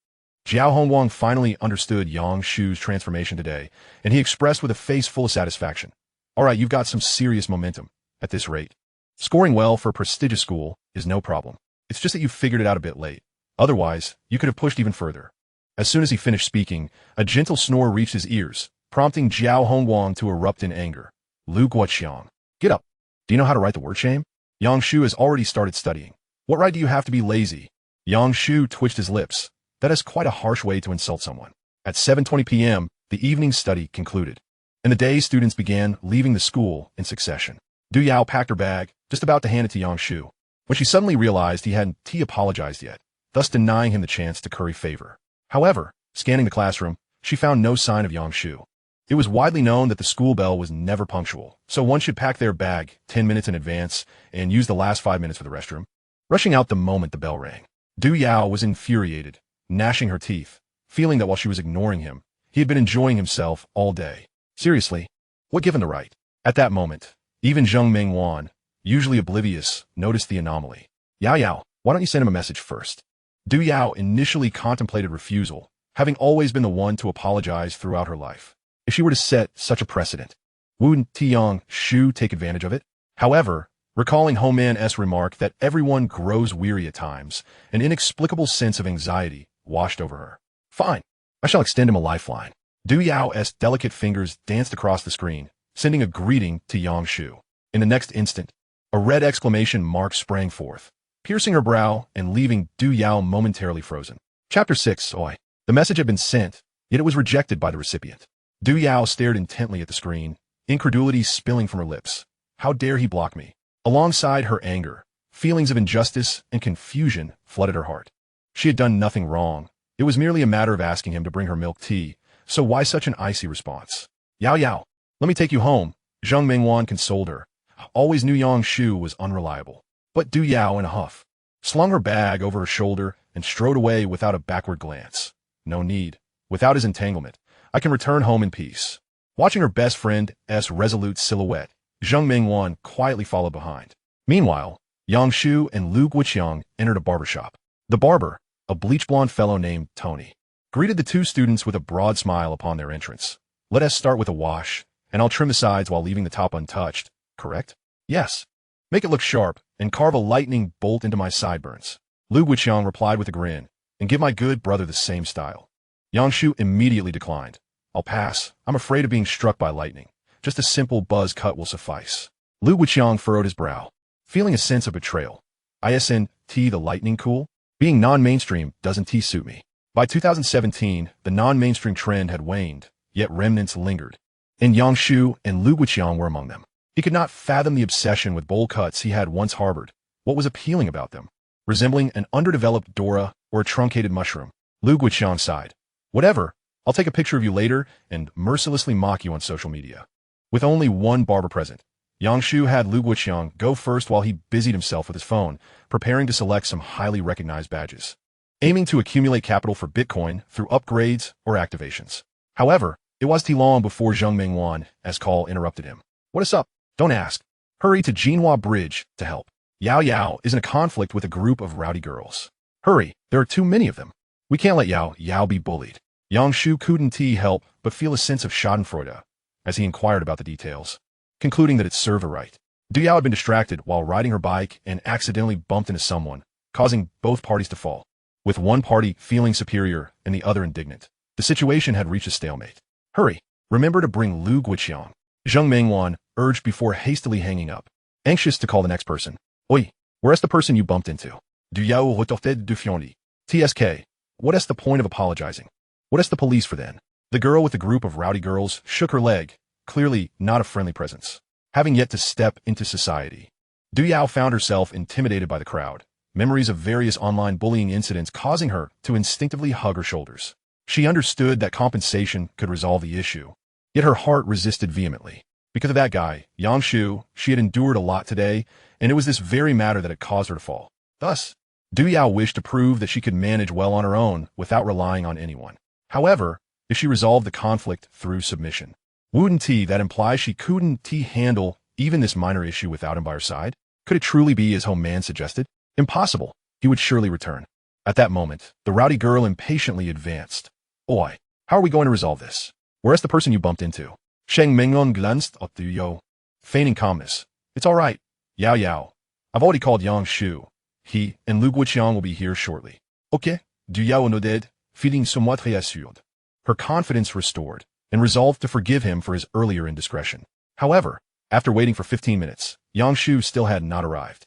Speaker 1: Jiao Hongwang finally understood Yang Shu's transformation today, and he expressed with a face full of satisfaction. All right, you've got some serious momentum. At this rate, scoring well for a prestigious school is no problem. It's just that you figured it out a bit late. Otherwise, you could have pushed even further. As soon as he finished speaking, a gentle snore reached his ears, prompting Jiao Hongwang to erupt in anger. Lu Guiqiang, get up. Do you know how to write the word shame? Yang Shu has already started studying. What right do you have to be lazy? Yang Shu twitched his lips. That is quite a harsh way to insult someone. At 7:20 p.m., the evening study concluded, and the day students began leaving the school in succession. Du Yao packed her bag, just about to hand it to Yang Shu, when she suddenly realized he hadn't apologized yet, thus denying him the chance to curry favor. However, scanning the classroom, she found no sign of Yang Shu. It was widely known that the school bell was never punctual, so one should pack their bag 10 minutes in advance and use the last 5 minutes for the restroom, rushing out the moment the bell rang. Du Yao was infuriated, gnashing her teeth, feeling that while she was ignoring him, he had been enjoying himself all day. Seriously, what given the right? At that moment, even Zheng Mingwan, usually oblivious, noticed the anomaly. Yao Yao, why don't you send him a message first? Du Yao initially contemplated refusal, having always been the one to apologize throughout her life. If she were to set such a precedent, wouldn't Yang Shu take advantage of it? However, recalling Ho Man's remark that everyone grows weary at times, an inexplicable sense of anxiety washed over her. Fine, I shall extend him a lifeline. Du Yao's delicate fingers danced across the screen, sending a greeting to Yang Shu. In the next instant, a red exclamation mark sprang forth, piercing her brow and leaving Du Yao momentarily frozen. Chapter 6. Oi. The message had been sent, yet it was rejected by the recipient. Du Yao stared intently at the screen, incredulity spilling from her lips. How dare he block me? Alongside her anger, feelings of injustice and confusion flooded her heart. She had done nothing wrong, It was merely a matter of asking him to bring her milk tea, so why such an icy response? Yao Yao, let me take you home, Zheng Mingwan consoled her. Always knew Yang Shu was unreliable. But Du Yao in a huff slung her bag over her shoulder and strode away without a backward glance. No need. Without his entanglement, I can return home in peace. Watching her best friend's resolute silhouette, Zheng Mingwan quietly followed behind. Meanwhile, Yang Shu and Lu Guiqiang entered a barbershop. The barber, a bleach-blonde fellow named Tony, greeted the two students with a broad smile upon their entrance. Let us start with a wash, and I'll trim the sides while leaving the top untouched, correct? Yes. Make it look sharp, and carve a lightning bolt into my sideburns. Lu Guiqiang replied with a grin, and give my good brother the same style. Yang Shu immediately declined. I'll pass. I'm afraid of being struck by lightning. Just a simple buzz cut will suffice. Lu Guiqiang furrowed his brow, feeling a sense of betrayal. Isn't the lightning cool? Being non-mainstream doesn't suit me. By 2017, the non-mainstream trend had waned, yet remnants lingered. And Yang Shu and Lu Guiqiang were among them. He could not fathom the obsession with bowl cuts he had once harbored. What was appealing about them? Resembling an underdeveloped Dora or a truncated mushroom. Lu Guiqiang sighed. Whatever, I'll take a picture of you later and mercilessly mock you on social media. With only one barber present, Yang Shu had Lu Guiqiang go first while he busied himself with his phone, preparing to select some highly recognized badges, aiming to accumulate capital for Bitcoin through upgrades or activations. However, it was too long before Zheng Mingwan's call interrupted him. What is up? Don't ask. Hurry to Jinhua Bridge to help. Yao Yao is in a conflict with a group of rowdy girls. Hurry, there are too many of them. We can't let Yao Yao be bullied. Yang Shu couldn't help but feel a sense of schadenfreude as he inquired about the details, concluding that it served her right. Du Yao had been distracted while riding her bike and accidentally bumped into someone, causing both parties to fall. With one party feeling superior and the other indignant, the situation had reached a stalemate. Hurry, remember to bring Lu Guiqiang. Zheng Mingwan urged before hastily hanging up, anxious to call the next person. Oi, where's the person you bumped into? Du Yao retorted defiantly. TSK, what is the point of apologizing? What is the police for then? The girl with the group of rowdy girls shook her leg, clearly not a friendly presence, having yet to step into society. Du Yao found herself intimidated by the crowd, memories of various online bullying incidents causing her to instinctively hug her shoulders. She understood that compensation could resolve the issue, yet her heart resisted vehemently. Because of that guy, Yang Shu, she had endured a lot today, and it was this very matter that had caused her to fall. Thus, Du Yao wished to prove that she could manage well on her own without relying on anyone. However, if she resolved the conflict through submission, wouldn't that implies she couldn't handle even this minor issue without him by her side? Could it truly be as home man suggested? Impossible. He would surely return. At that moment, the rowdy girl impatiently advanced. Oi, how are we going to resolve this? Where's the person you bumped into? Sheng Mingong glanced at Du Yao, feigning calmness. It's all right, Yao Yao. I've already called Yang Shu. He and Lu Guiqiang will be here shortly. Okay, Du Yao nodded, feeling somewhat reassured. Her confidence restored, and resolved to forgive him for his earlier indiscretion. However, after waiting for 15 minutes, Yang Shu still had not arrived.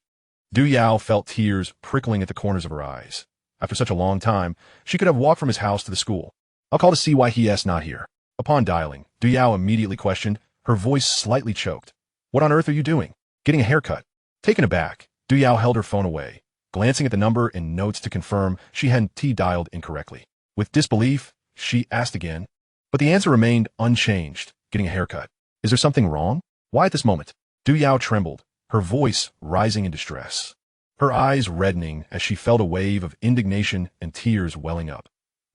Speaker 1: Du Yao felt tears prickling at the corners of her eyes. After such a long time, she could have walked from his house to the school. I'll call to see why he's not here. Upon dialing, Du Yao immediately questioned, her voice slightly choked. What on earth are you doing? Getting a haircut. Taken aback, Du Yao held her phone away, glancing at the number and notes to confirm she hadn't dialed incorrectly. With disbelief, she asked again, but the answer remained unchanged. Getting a haircut. Is there something wrong? Why at this moment? Du Yao trembled, her voice rising in distress, her eyes reddening as she felt a wave of indignation and tears welling up.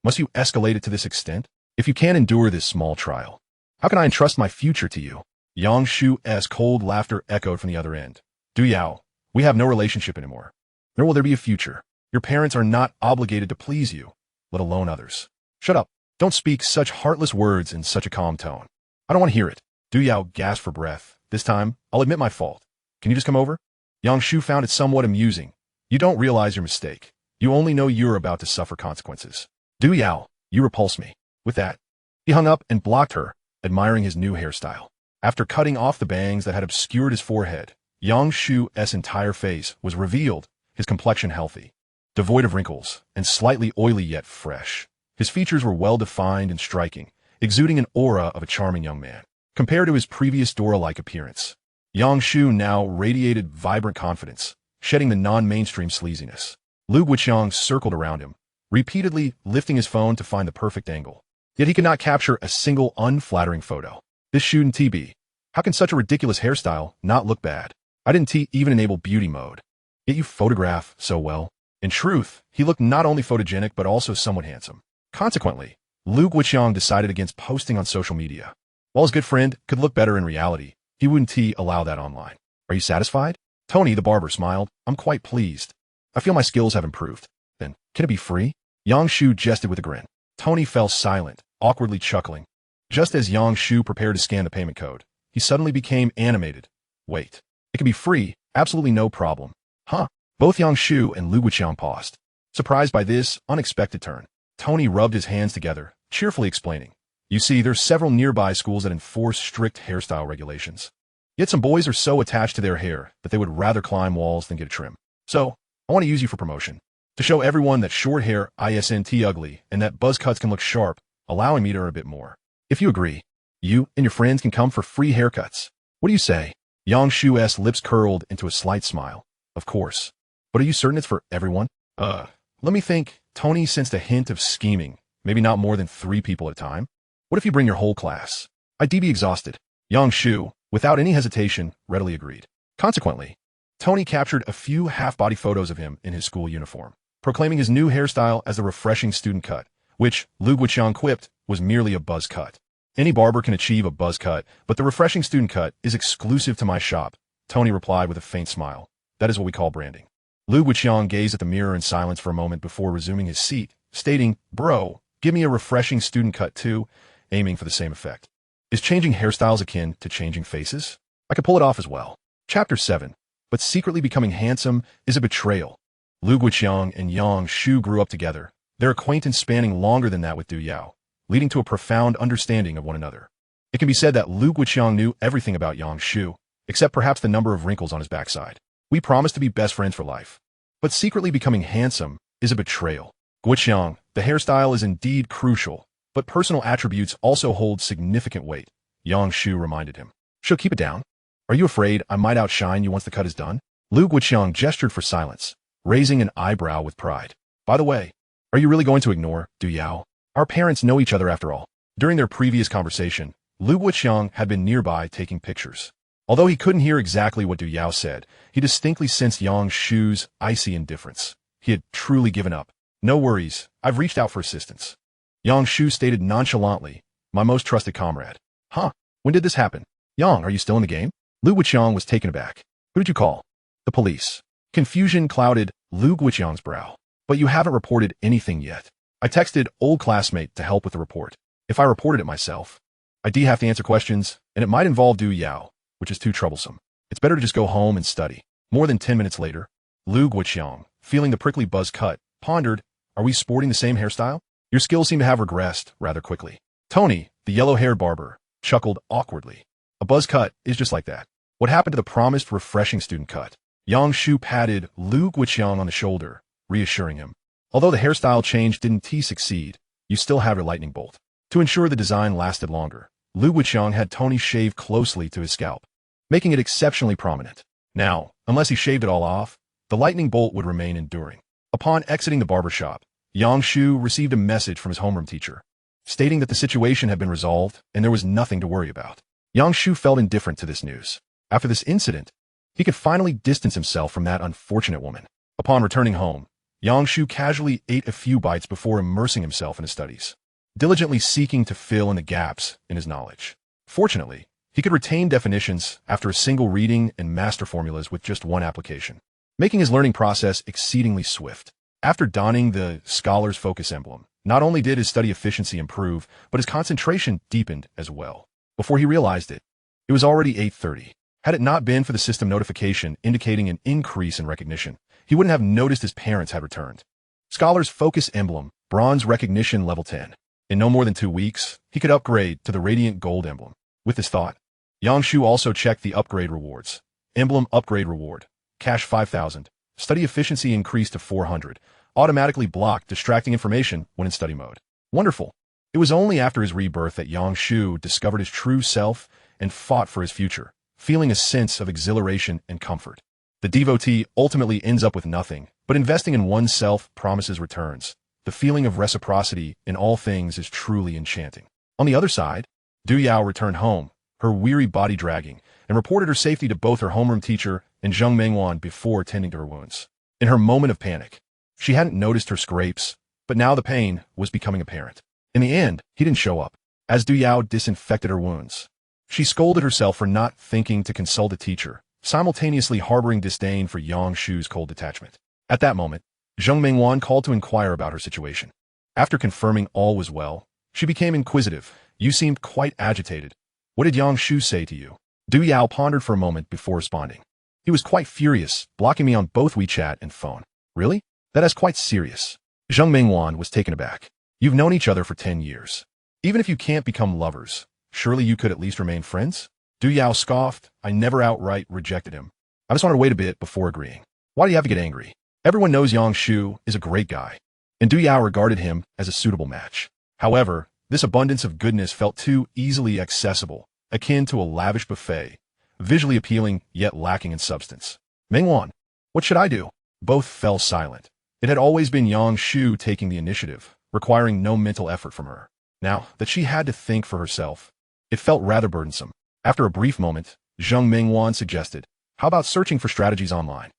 Speaker 1: Must you escalate it to this extent? If you can't endure this small trial, how can I entrust my future to you? Yang Shu's cold laughter echoed from the other end. Du Yao, we have no relationship anymore. Nor will there be a future. Your parents are not obligated to please you, let alone others. Shut up. Don't speak such heartless words in such a calm tone. I don't want to hear it. Du Yao gasped for breath. This time, I'll admit my fault. Can you just come over? Yang Shu found it somewhat amusing. You don't realize your mistake. You only know you're about to suffer consequences. Du Yao, you repulse me. With that, he hung up and blocked her, admiring his new hairstyle. After cutting off the bangs that had obscured his forehead, Yang Shu's entire face was revealed, his complexion healthy, devoid of wrinkles, and slightly oily yet fresh. His features were well-defined and striking, exuding an aura of a charming young man. Compared to his previous Dora-like appearance, Yang Shu now radiated vibrant confidence, shedding the non-mainstream sleaziness. Lu Guiqiang circled around him, repeatedly lifting his phone to find the perfect angle. Yet he could not capture a single unflattering photo. This shouldn't be. How can such a ridiculous hairstyle not look bad? I didn't even enable beauty mode. Yet you photograph so well. In truth, he looked not only photogenic but also somewhat handsome. Consequently, Lu Guiqiang decided against posting on social media. While his good friend could look better in reality, he wouldn't allow that online. Are you satisfied? Tony, the barber, smiled. I'm quite pleased. I feel my skills have improved. Then, can it be free? Yang Shu jested with a grin. Tony fell silent, awkwardly chuckling. Just as Yang Shu prepared to scan the payment code, he suddenly became animated. Wait. It can be free, absolutely no problem. Huh? Both Yang Shu and Lu Guiqiang paused. Surprised by this unexpected turn, Tony rubbed his hands together, cheerfully explaining. You see, there's several nearby schools that enforce strict hairstyle regulations. Yet some boys are so attached to their hair that they would rather climb walls than get a trim. So, I want to use you for promotion. To show everyone that short hair isn't ugly and that buzz cuts can look sharp, allowing me to earn a bit more. If you agree, you and your friends can come for free haircuts. What do you say? Yang Shu's lips curled into a slight smile. Of course. But are you certain it's for everyone? Let me think. Tony sensed a hint of scheming. Maybe not more than 3 people at a time. What if you bring your whole class? I'd be exhausted. Yang Shu, without any hesitation, readily agreed. Consequently, Tony captured a few half-body photos of him in his school uniform, proclaiming his new hairstyle as the refreshing student cut, which, Lu Guiqiang quipped, was merely a buzz cut. Any barber can achieve a buzz cut, but the refreshing student cut is exclusive to my shop, Tony replied with a faint smile. That is what we call branding. Lu Guiqiang gazed at the mirror in silence for a moment before resuming his seat, stating, Bro, give me a refreshing student cut too, aiming for the same effect. Is changing hairstyles akin to changing faces? I could pull it off as well. Chapter 7. But secretly becoming handsome is a betrayal. Lu Guiqiang and Yang Shu grew up together, their acquaintance spanning longer than that with Du Yao, leading to a profound understanding of one another. It can be said that Lu Guiqiang knew everything about Yang Shu, except perhaps the number of wrinkles on his backside. We promised to be best friends for life. But secretly becoming handsome is a betrayal. Guiqiang, the hairstyle is indeed crucial, but personal attributes also hold significant weight, Yang Shu reminded him. She'll keep it down. Are you afraid I might outshine you once the cut is done? Lu Guiqiang gestured for silence, raising an eyebrow with pride. By the way, are you really going to ignore Du Yao? Our parents know each other after all. During their previous conversation, Lu Guiqiang had been nearby taking pictures. Although he couldn't hear exactly what Du Yao said, he distinctly sensed Yang Shu's icy indifference. He had truly given up. No worries, I've reached out for assistance. Yang Shu stated nonchalantly, my most trusted comrade. Huh? When did this happen? Yang, are you still in the game? Lu Guiqiang was taken aback. Who did you call? The police. Confusion clouded Lu Guiqiang's brow. But you haven't reported anything yet. I texted old classmate to help with the report. If I reported it myself, I'd have to answer questions, and it might involve Du Yao, which is too troublesome. It's better to just go home and study. More than 10 minutes later, Lu Guiqiang, feeling the prickly buzz cut, pondered, are we sporting the same hairstyle? Your skills seem to have regressed rather quickly. Tony, the yellow-haired barber, chuckled awkwardly. A buzz cut is just like that. What happened to the promised refreshing student cut? Yang Shu patted Lu Guiqiang on the shoulder, reassuring him. Although the hairstyle change didn't succeed, you still have your lightning bolt. To ensure the design lasted longer, Lu Guiqiang had Tony shave closely to his scalp, making it exceptionally prominent. Now, unless he shaved it all off, the lightning bolt would remain enduring. Upon exiting the barber shop, Yang Shu received a message from his homeroom teacher, stating that the situation had been resolved and there was nothing to worry about. Yang Shu felt indifferent to this news. After this incident, he could finally distance himself from that unfortunate woman. Upon returning home, Yang Shu casually ate a few bites before immersing himself in his studies, diligently seeking to fill in the gaps in his knowledge. Fortunately, he could retain definitions after a single reading and master formulas with just one application, making his learning process exceedingly swift. After donning the scholar's focus emblem, not only did his study efficiency improve, but his concentration deepened as well. Before he realized it, it was already 8:30. Had it not been for the system notification indicating an increase in recognition, he wouldn't have noticed his parents had returned. Scholar's focus emblem, bronze recognition level 10. In no more than 2 weeks, he could upgrade to the radiant gold emblem. With this thought, Yang Shu also checked the upgrade rewards. Emblem upgrade reward. Cash 5,000. Study efficiency increased to 400. Automatically blocked distracting information when in study mode. Wonderful. It was only after his rebirth that Yang Shu discovered his true self and fought for his future, feeling a sense of exhilaration and comfort. The devotee ultimately ends up with nothing, but investing in oneself promises returns. The feeling of reciprocity in all things is truly enchanting. On the other side, Du Yao returned home, her weary body dragging, and reported her safety to both her homeroom teacher and Zheng Mengwan before tending to her wounds. In her moment of panic, she hadn't noticed her scrapes, but now the pain was becoming apparent. In the end, he didn't show up. As Du Yao disinfected her wounds, she scolded herself for not thinking to consult a teacher, simultaneously harboring disdain for Yang Shu's cold detachment. At that moment, Zheng Mengwan called to inquire about her situation. After confirming all was well, she became inquisitive. You seemed quite agitated. What did Yang Shu say to you? Du Yao pondered for a moment before responding. He was quite furious, blocking me on both WeChat and phone. Really? That is quite serious. Zheng Mengwan was taken aback. You've known each other for 10 years. Even if you can't become lovers, surely you could at least remain friends? Du Yao scoffed. I never outright rejected him. I just wanted to wait a bit before agreeing. Why do you have to get angry? Everyone knows Yang Shu is a great guy, and Du Yao regarded him as a suitable match. However, this abundance of goodness felt too easily accessible, akin to a lavish buffet, visually appealing yet lacking in substance. Mengwan, what should I do? Both fell silent. It had always been Yang Shu taking the initiative, requiring no mental effort from her. Now that she had to think for herself, it felt rather burdensome. After a brief moment, Zheng Mengwan suggested, how about searching for strategies online?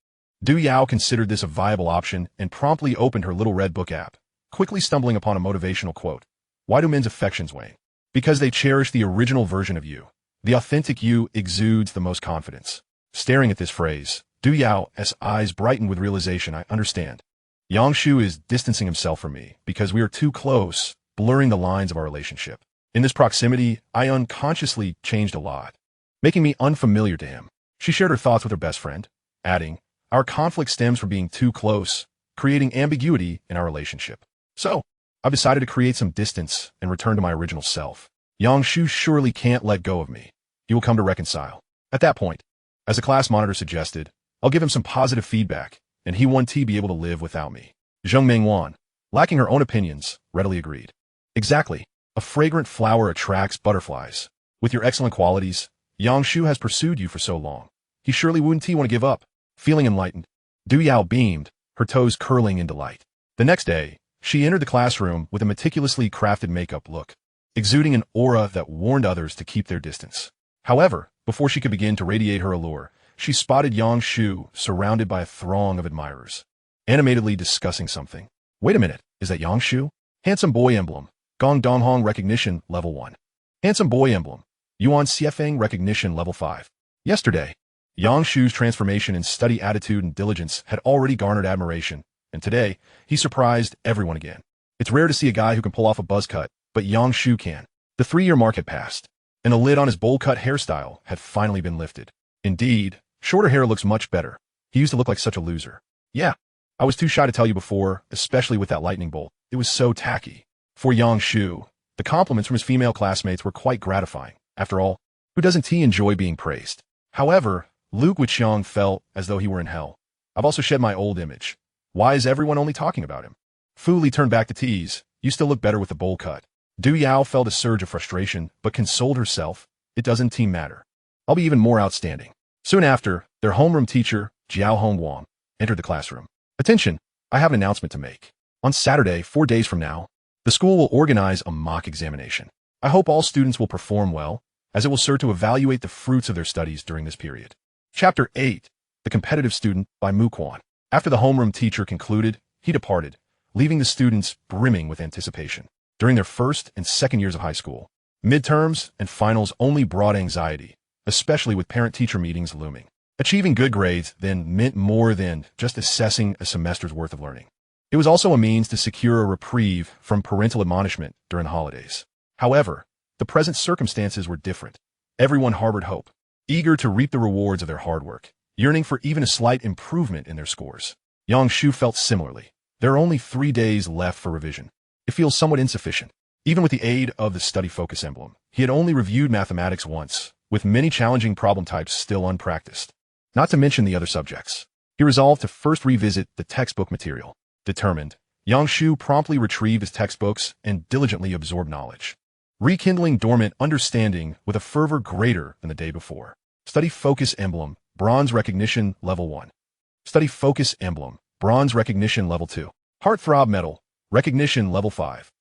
Speaker 1: Du Yao considered this a viable option and promptly opened her little red book app, quickly stumbling upon a motivational quote. Why do men's affections wane? Because they cherish the original version of you. The authentic you exudes the most confidence. Staring at this phrase, Du Yao's eyes brightened with realization. I understand. Yang Shu is distancing himself from me because we are too close, blurring the lines of our relationship. In this proximity, I unconsciously changed a lot, making me unfamiliar to him. She shared her thoughts with her best friend, adding, our conflict stems from being too close, creating ambiguity in our relationship. So, I've decided to create some distance and return to my original self. Yang Shu surely can't let go of me. He will come to reconcile. At that point, as the class monitor suggested, I'll give him some positive feedback, and he won't be able to live without me. Zheng Mengwan, lacking her own opinions, readily agreed. Exactly. A fragrant flower attracts butterflies. With your excellent qualities, Yang Shu has pursued you for so long. He surely wouldn't want to give up. Feeling enlightened, Du Yao beamed, her toes curling in delight. The next day, she entered the classroom with a meticulously crafted makeup look, exuding an aura that warned others to keep their distance. However, before she could begin to radiate her allure, she spotted Yang Shu surrounded by a throng of admirers, animatedly discussing something. Wait a minute, is that Yang Shu? Handsome boy emblem, Gong Donghong recognition level 1. Handsome boy emblem, Yuan Xiefeng recognition level 5. Yesterday, Yang Shu's transformation in study attitude and diligence had already garnered admiration, and today, he surprised everyone again. It's rare to see a guy who can pull off a buzz cut, but Yang Shu can. The 3-year mark had passed, and the lid on his bowl-cut hairstyle had finally been lifted. Indeed, shorter hair looks much better. He used to look like such a loser. Yeah, I was too shy to tell you before, especially with that lightning bolt. It was so tacky. For Yang Shu, the compliments from his female classmates were quite gratifying. After all, who doesn't he enjoy being praised? However, Luke Wuqiang felt as though he were in hell. I've also shed my old image. Why is everyone only talking about him? Fu Li turned back to tease. You still look better with the bowl cut. Du Yao felt a surge of frustration, but consoled herself. It doesn't matter. I'll be even more outstanding. Soon after, their homeroom teacher, Jiao Hongguang, entered the classroom. Attention, I have an announcement to make. On Saturday, 4 days from now, the school will organize a mock examination. I hope all students will perform well, as it will serve to evaluate the fruits of their studies during this period. Chapter 8, The Competitive Student by Mu Quan. After the homeroom teacher concluded, he departed, leaving the students brimming with anticipation. During their first and second years of high school, midterms and finals only brought anxiety, especially with parent-teacher meetings looming. Achieving good grades then meant more than just assessing a semester's worth of learning. It was also a means to secure a reprieve from parental admonishment during the holidays. However, the present circumstances were different. Everyone harbored hope, eager to reap the rewards of their hard work, yearning for even a slight improvement in their scores. Yang Shu felt similarly. There are only 3 days left for revision. It feels somewhat insufficient. Even with the aid of the study focus emblem, he had only reviewed mathematics once, with many challenging problem types still unpracticed. Not to mention the other subjects. He resolved to first revisit the textbook material. Determined, Yang Shu promptly retrieved his textbooks and diligently absorbed knowledge, rekindling dormant understanding with a fervor greater than the day before. Study focus emblem, bronze recognition level 1. Study focus emblem, bronze recognition level 2. Heartthrob medal, Recognition Level 5.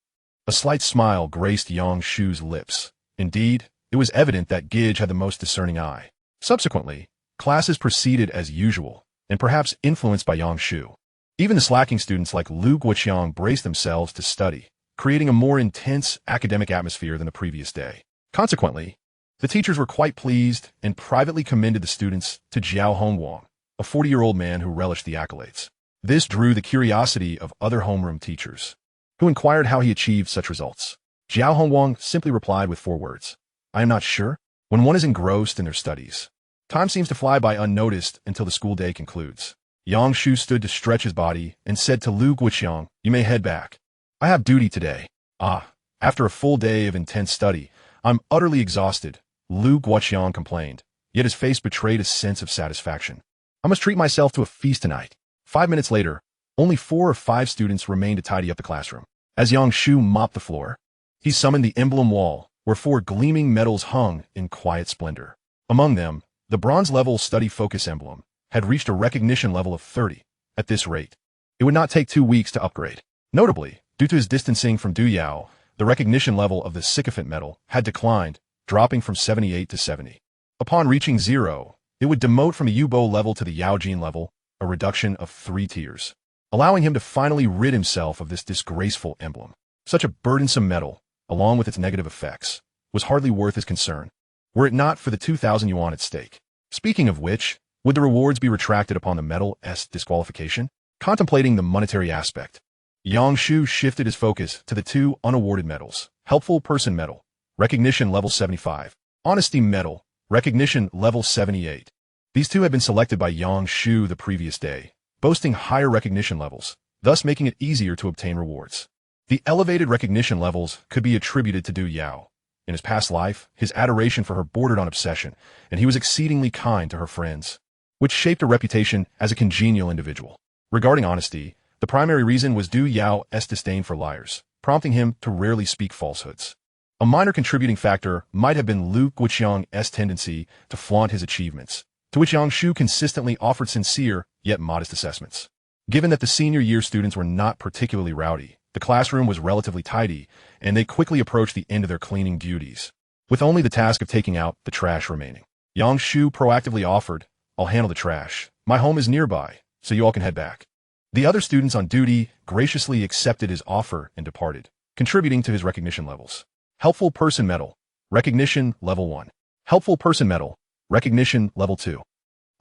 Speaker 1: A slight smile graced Yang Shu's lips. Indeed, it was evident that Gidge had the most discerning eye. Subsequently, classes proceeded as usual, and perhaps influenced by Yang Shu. Even the slacking students like Lu Guoqiang braced themselves to study, creating a more intense academic atmosphere than the previous day. Consequently, the teachers were quite pleased and privately commended the students to Jiao Hongwang, a 40-year-old man who relished the accolades. This drew the curiosity of other homeroom teachers, who inquired how he achieved such results. Jiao Hongwang simply replied with 4 words. I am not sure. When one is engrossed in their studies, time seems to fly by unnoticed until the school day concludes. Yang Shu stood to stretch his body and said to Lu Guoqiang, you may head back. I have duty today. After a full day of intense study, I'm utterly exhausted, Lu Guoqiang complained, yet his face betrayed a sense of satisfaction. I must treat myself to a feast tonight. 5 minutes later, only 4 or 5 students remained to tidy up the classroom. As Yang Shu mopped the floor, he summoned the emblem wall, where 4 gleaming medals hung in quiet splendor. Among them, the bronze-level study focus emblem had reached a recognition level of 30. At this rate, it would not take 2 weeks to upgrade. Notably, due to his distancing from Du Yao, the recognition level of the sycophant medal had declined, dropping from 78 to 70. Upon reaching 0, it would demote from a Yubo level to the Yaojin level, a reduction of 3 tiers, allowing him to finally rid himself of this disgraceful emblem. Such a burdensome medal, along with its negative effects, was hardly worth his concern, were it not for the 2,000 yuan at stake. Speaking of which, would the rewards be retracted upon the medal's disqualification? Contemplating the monetary aspect, Yang Shu shifted his focus to the 2 unawarded medals. Helpful Person Medal, Recognition Level 75. Honesty Medal, Recognition Level 78. These 2 had been selected by Yang Shu the previous day, boasting higher recognition levels, thus making it easier to obtain rewards. The elevated recognition levels could be attributed to Du Yao. In his past life, his adoration for her bordered on obsession, and he was exceedingly kind to her friends, which shaped a reputation as a congenial individual. Regarding honesty, the primary reason was Du Yao's disdain for liars, prompting him to rarely speak falsehoods. A minor contributing factor might have been Lu Guoqiang's tendency to flaunt his achievements, to which Yang Shu consistently offered sincere, yet modest assessments. Given that the senior year students were not particularly rowdy, the classroom was relatively tidy, and they quickly approached the end of their cleaning duties, with only the task of taking out the trash remaining. Yang Shu proactively offered, I'll handle the trash. My home is nearby, so you all can head back. The other students on duty graciously accepted his offer and departed, contributing to his recognition levels. Helpful Person Medal, Recognition Level 1. Helpful Person Medal, Recognition Level 2.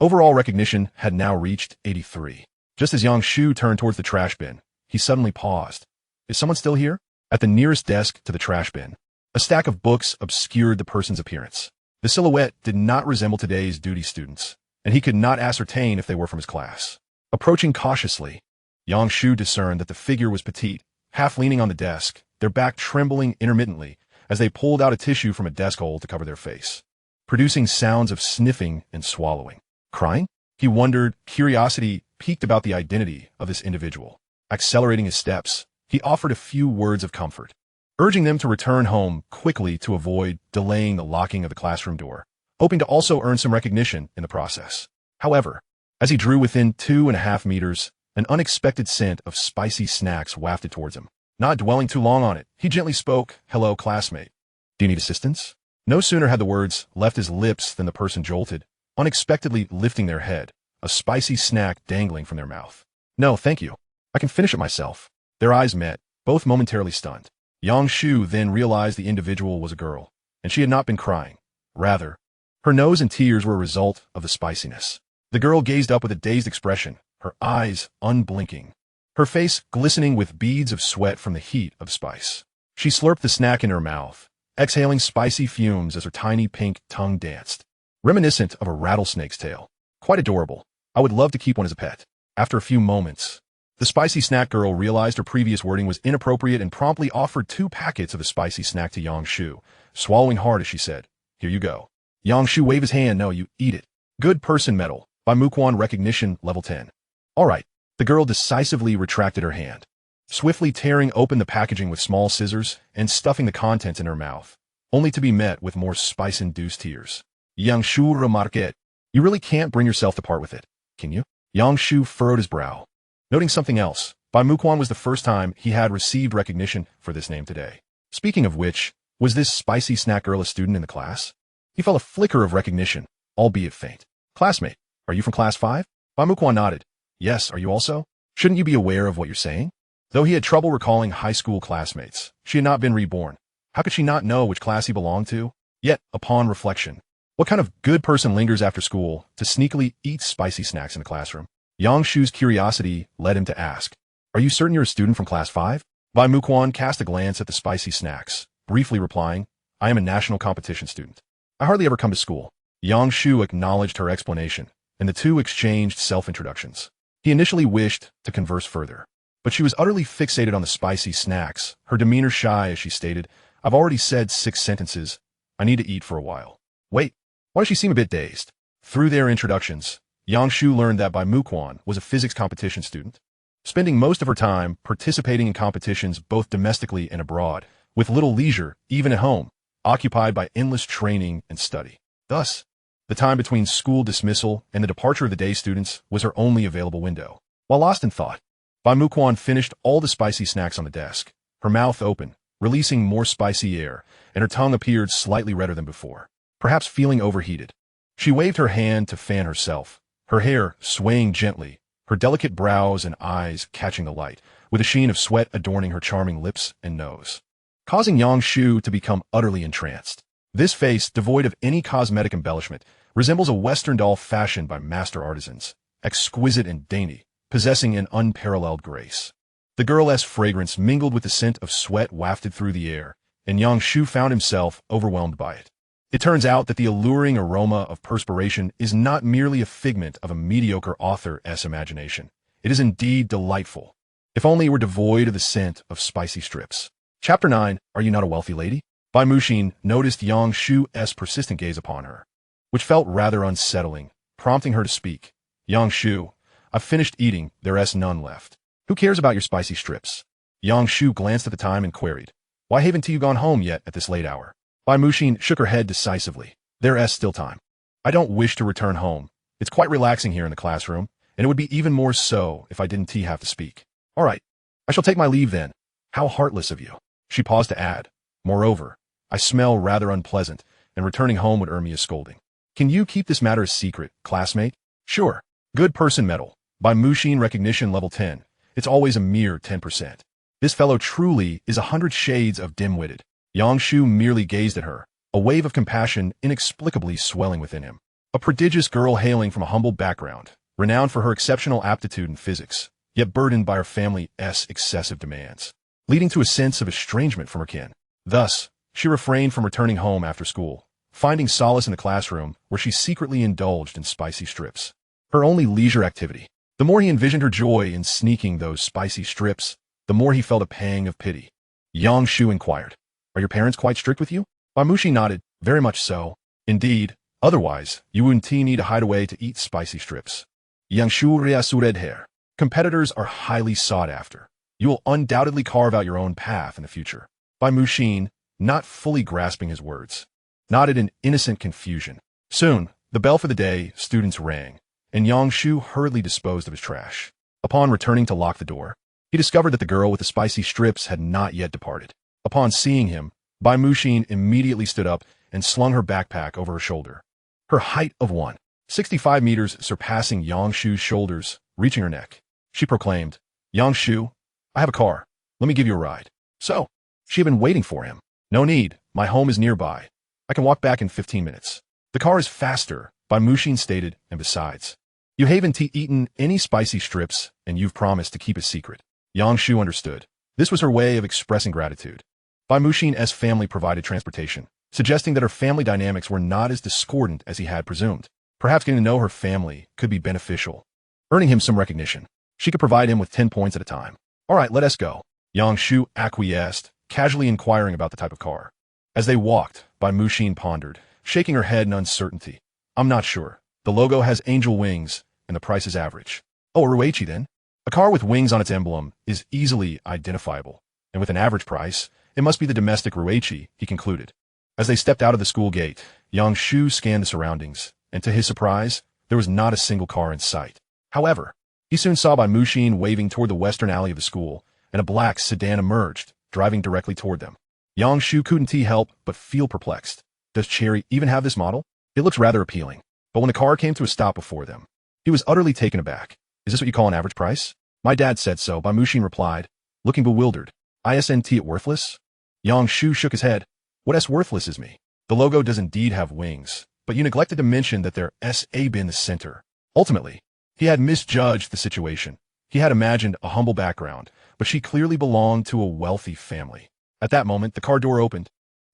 Speaker 1: Overall recognition had now reached 83. Just as Yang Shu turned towards the trash bin, he suddenly paused. Is someone still here? At the nearest desk to the trash bin, a stack of books obscured the person's appearance. The silhouette did not resemble today's duty students, and he could not ascertain if they were from his class. Approaching cautiously, Yang Shu discerned that the figure was petite, half leaning on the desk, their back trembling intermittently as they pulled out a tissue from a desk hole to cover their face, producing sounds of sniffing and swallowing. Crying? He wondered, curiosity piqued about the identity of this individual. Accelerating his steps, he offered a few words of comfort, urging them to return home quickly to avoid delaying the locking of the classroom door, hoping to also earn some recognition in the process. However, as he drew within 2.5 meters, an unexpected scent of spicy snacks wafted towards him. Not dwelling too long on it, he gently spoke, Hello, classmate. Do you need assistance? No sooner had the words left his lips than the person jolted, unexpectedly lifting their head, a spicy snack dangling from their mouth. No, thank you. I can finish it myself. Their eyes met, both momentarily stunned. Yang Shu then realized the individual was a girl, and she had not been crying. Rather, her nose and tears were a result of the spiciness. The girl gazed up with a dazed expression, her eyes unblinking, her face glistening with beads of sweat from the heat of spice. She slurped the snack in her mouth, exhaling spicy fumes as her tiny pink tongue danced, reminiscent of a rattlesnake's tail. Quite adorable. I would love to keep one as a pet. After a few moments, the spicy snack girl realized her previous wording was inappropriate and promptly offered 2 packets of the spicy snack to Yang Shu, swallowing hard as she said, Here you go. Yang Shu waved his hand, No, you eat it. Good Person Medal, by Muquan Recognition Level 10. All right. The girl decisively retracted her hand, swiftly tearing open the packaging with small scissors and stuffing the contents in her mouth, only to be met with more spice-induced tears. Yang Shu remarqued, You really can't bring yourself to part with it, can you? Yang Shu furrowed his brow, noting something else. Bai Muquan was the first time he had received recognition for this name today. Speaking of which, was this spicy snack girl a student in the class? He felt a flicker of recognition, albeit faint. Classmate, are you from class 5? Bai Muquan nodded. Yes, are you also? Shouldn't you be aware of what you're saying? Though he had trouble recalling high school classmates, she had not been reborn. How could she not know which class he belonged to? Yet, upon reflection, what kind of good person lingers after school to sneakily eat spicy snacks in the classroom? Yang Shu's curiosity led him to ask, Are you certain you're a student from class 5? Bai Muquan cast a glance at the spicy snacks, briefly replying, I am a national competition student. I hardly ever come to school. Yang Shu acknowledged her explanation, and the two exchanged self-introductions. He initially wished to converse further, but she was utterly fixated on the spicy snacks, her demeanor shy as she stated, I've already said 6 sentences. I need to eat for a while. Wait, why does she seem a bit dazed? Through their introductions, Yang Shu learned that Bai Muquan was a physics competition student, spending most of her time participating in competitions both domestically and abroad, with little leisure, even at home, occupied by endless training and study. Thus, the time between school dismissal and the departure of the day students was her only available window. While lost in thought, Bai Muquan finished all the spicy snacks on the desk, her mouth open, releasing more spicy air, and her tongue appeared slightly redder than before, perhaps feeling overheated. She waved her hand to fan herself, her hair swaying gently, her delicate brows and eyes catching the light, with a sheen of sweat adorning her charming lips and nose, causing Yang Shu to become utterly entranced. This face, devoid of any cosmetic embellishment, resembles a Western doll fashioned by master artisans, exquisite and dainty, possessing an unparalleled grace. The girl's fragrance mingled with the scent of sweat wafted through the air, and Yang Shu found himself overwhelmed by it. It turns out that the alluring aroma of perspiration is not merely a figment of a mediocre author's imagination. It is indeed delightful, if only it were devoid of the scent of spicy strips. Chapter 9, Are You Not a Wealthy Lady? Bai Muxin noticed Yang Shu's persistent gaze upon her, which felt rather unsettling, prompting her to speak. Yang Shu, I've finished eating, there's none left. Who cares about your spicy strips? Yang Shu glanced at the time and queried, Why haven't you gone home yet at this late hour? Bai Muxin shook her head decisively. There's still time. I don't wish to return home. It's quite relaxing here in the classroom, and it would be even more so if I didn't have to speak. All right, I shall take my leave then. How heartless of you. She paused to add, Moreover, I smell rather unpleasant, and returning home would earn me a scolding. Can you keep this matter a secret, classmate? Sure. Good person medal. Bai Muxin recognition level 10. It's always a mere 10%. This fellow truly is 100 shades of dim-witted. Yang Shu merely gazed at her, a wave of compassion inexplicably swelling within him. A prodigious girl hailing from a humble background, renowned for her exceptional aptitude in physics, yet burdened by her family's excessive demands, leading to a sense of estrangement from her kin. Thus, she refrained from returning home after school, finding solace in the classroom where she secretly indulged in spicy strips. Her only leisure activity. The more he envisioned her joy in sneaking those spicy strips, the more he felt a pang of pity. Yang Shu inquired, Are your parents quite strict with you? Bai Muxin nodded, Very much so. Indeed, otherwise, you wouldn't need to hide away to eat spicy strips. Yang Shu reassured. Competitors are highly sought after. You will undoubtedly carve out your own path in the future. Bai Muxin, not fully grasping his words, nodded in innocent confusion. Soon, the bell for the day students rang, and Yang Shu hurriedly disposed of his trash. Upon returning to lock the door, he discovered that the girl with the spicy strips had not yet departed. Upon seeing him, Bai Muxin immediately stood up and slung her backpack over her shoulder. Her height of 165 meters surpassing Yang Shu's shoulders, reaching her neck. She proclaimed, Yang Shu, I have a car. Let me give you a ride. So, she had been waiting for him. No need, my home is nearby. I can walk back in 15 minutes. The car is faster, Bai Muxin stated, and besides, you haven't eaten any spicy strips, and you've promised to keep it secret. Yang Shu understood. This was her way of expressing gratitude. Bai Muxin's family provided transportation, suggesting that her family dynamics were not as discordant as he had presumed. Perhaps getting to know her family could be beneficial, earning him some recognition. She could provide him with 10 points at a time. All right, let us go. Yang Shu acquiesced, casually inquiring about the type of car. As they walked, Bai Muxin pondered, shaking her head in uncertainty. I'm not sure. The logo has angel wings, and the price is average. Oh, a Ruichi then? A car with wings on its emblem is easily identifiable, and with an average price, it must be the domestic Ruichi, he concluded. As they stepped out of the school gate, Yang Shu scanned the surroundings, and to his surprise, there was not a single car in sight. However, He soon saw Bai Muxin waving toward the western alley of the school, and a black sedan emerged, driving directly toward them. Yang Shu couldn't help but feel perplexed. Does Cherry even have this model? It looks rather appealing. But when the car came to a stop before them, he was utterly taken aback. Is this what you call an average price? My dad said so, Bai Muxin replied, looking bewildered. Isn't it worthless? Yang Shu shook his head. What s worthless is me? The logo does indeed have wings, but you neglected to mention that there's a bin in the center. Ultimately, he had misjudged the situation. He had imagined a humble background, but she clearly belonged to a wealthy family. At that moment, the car door opened,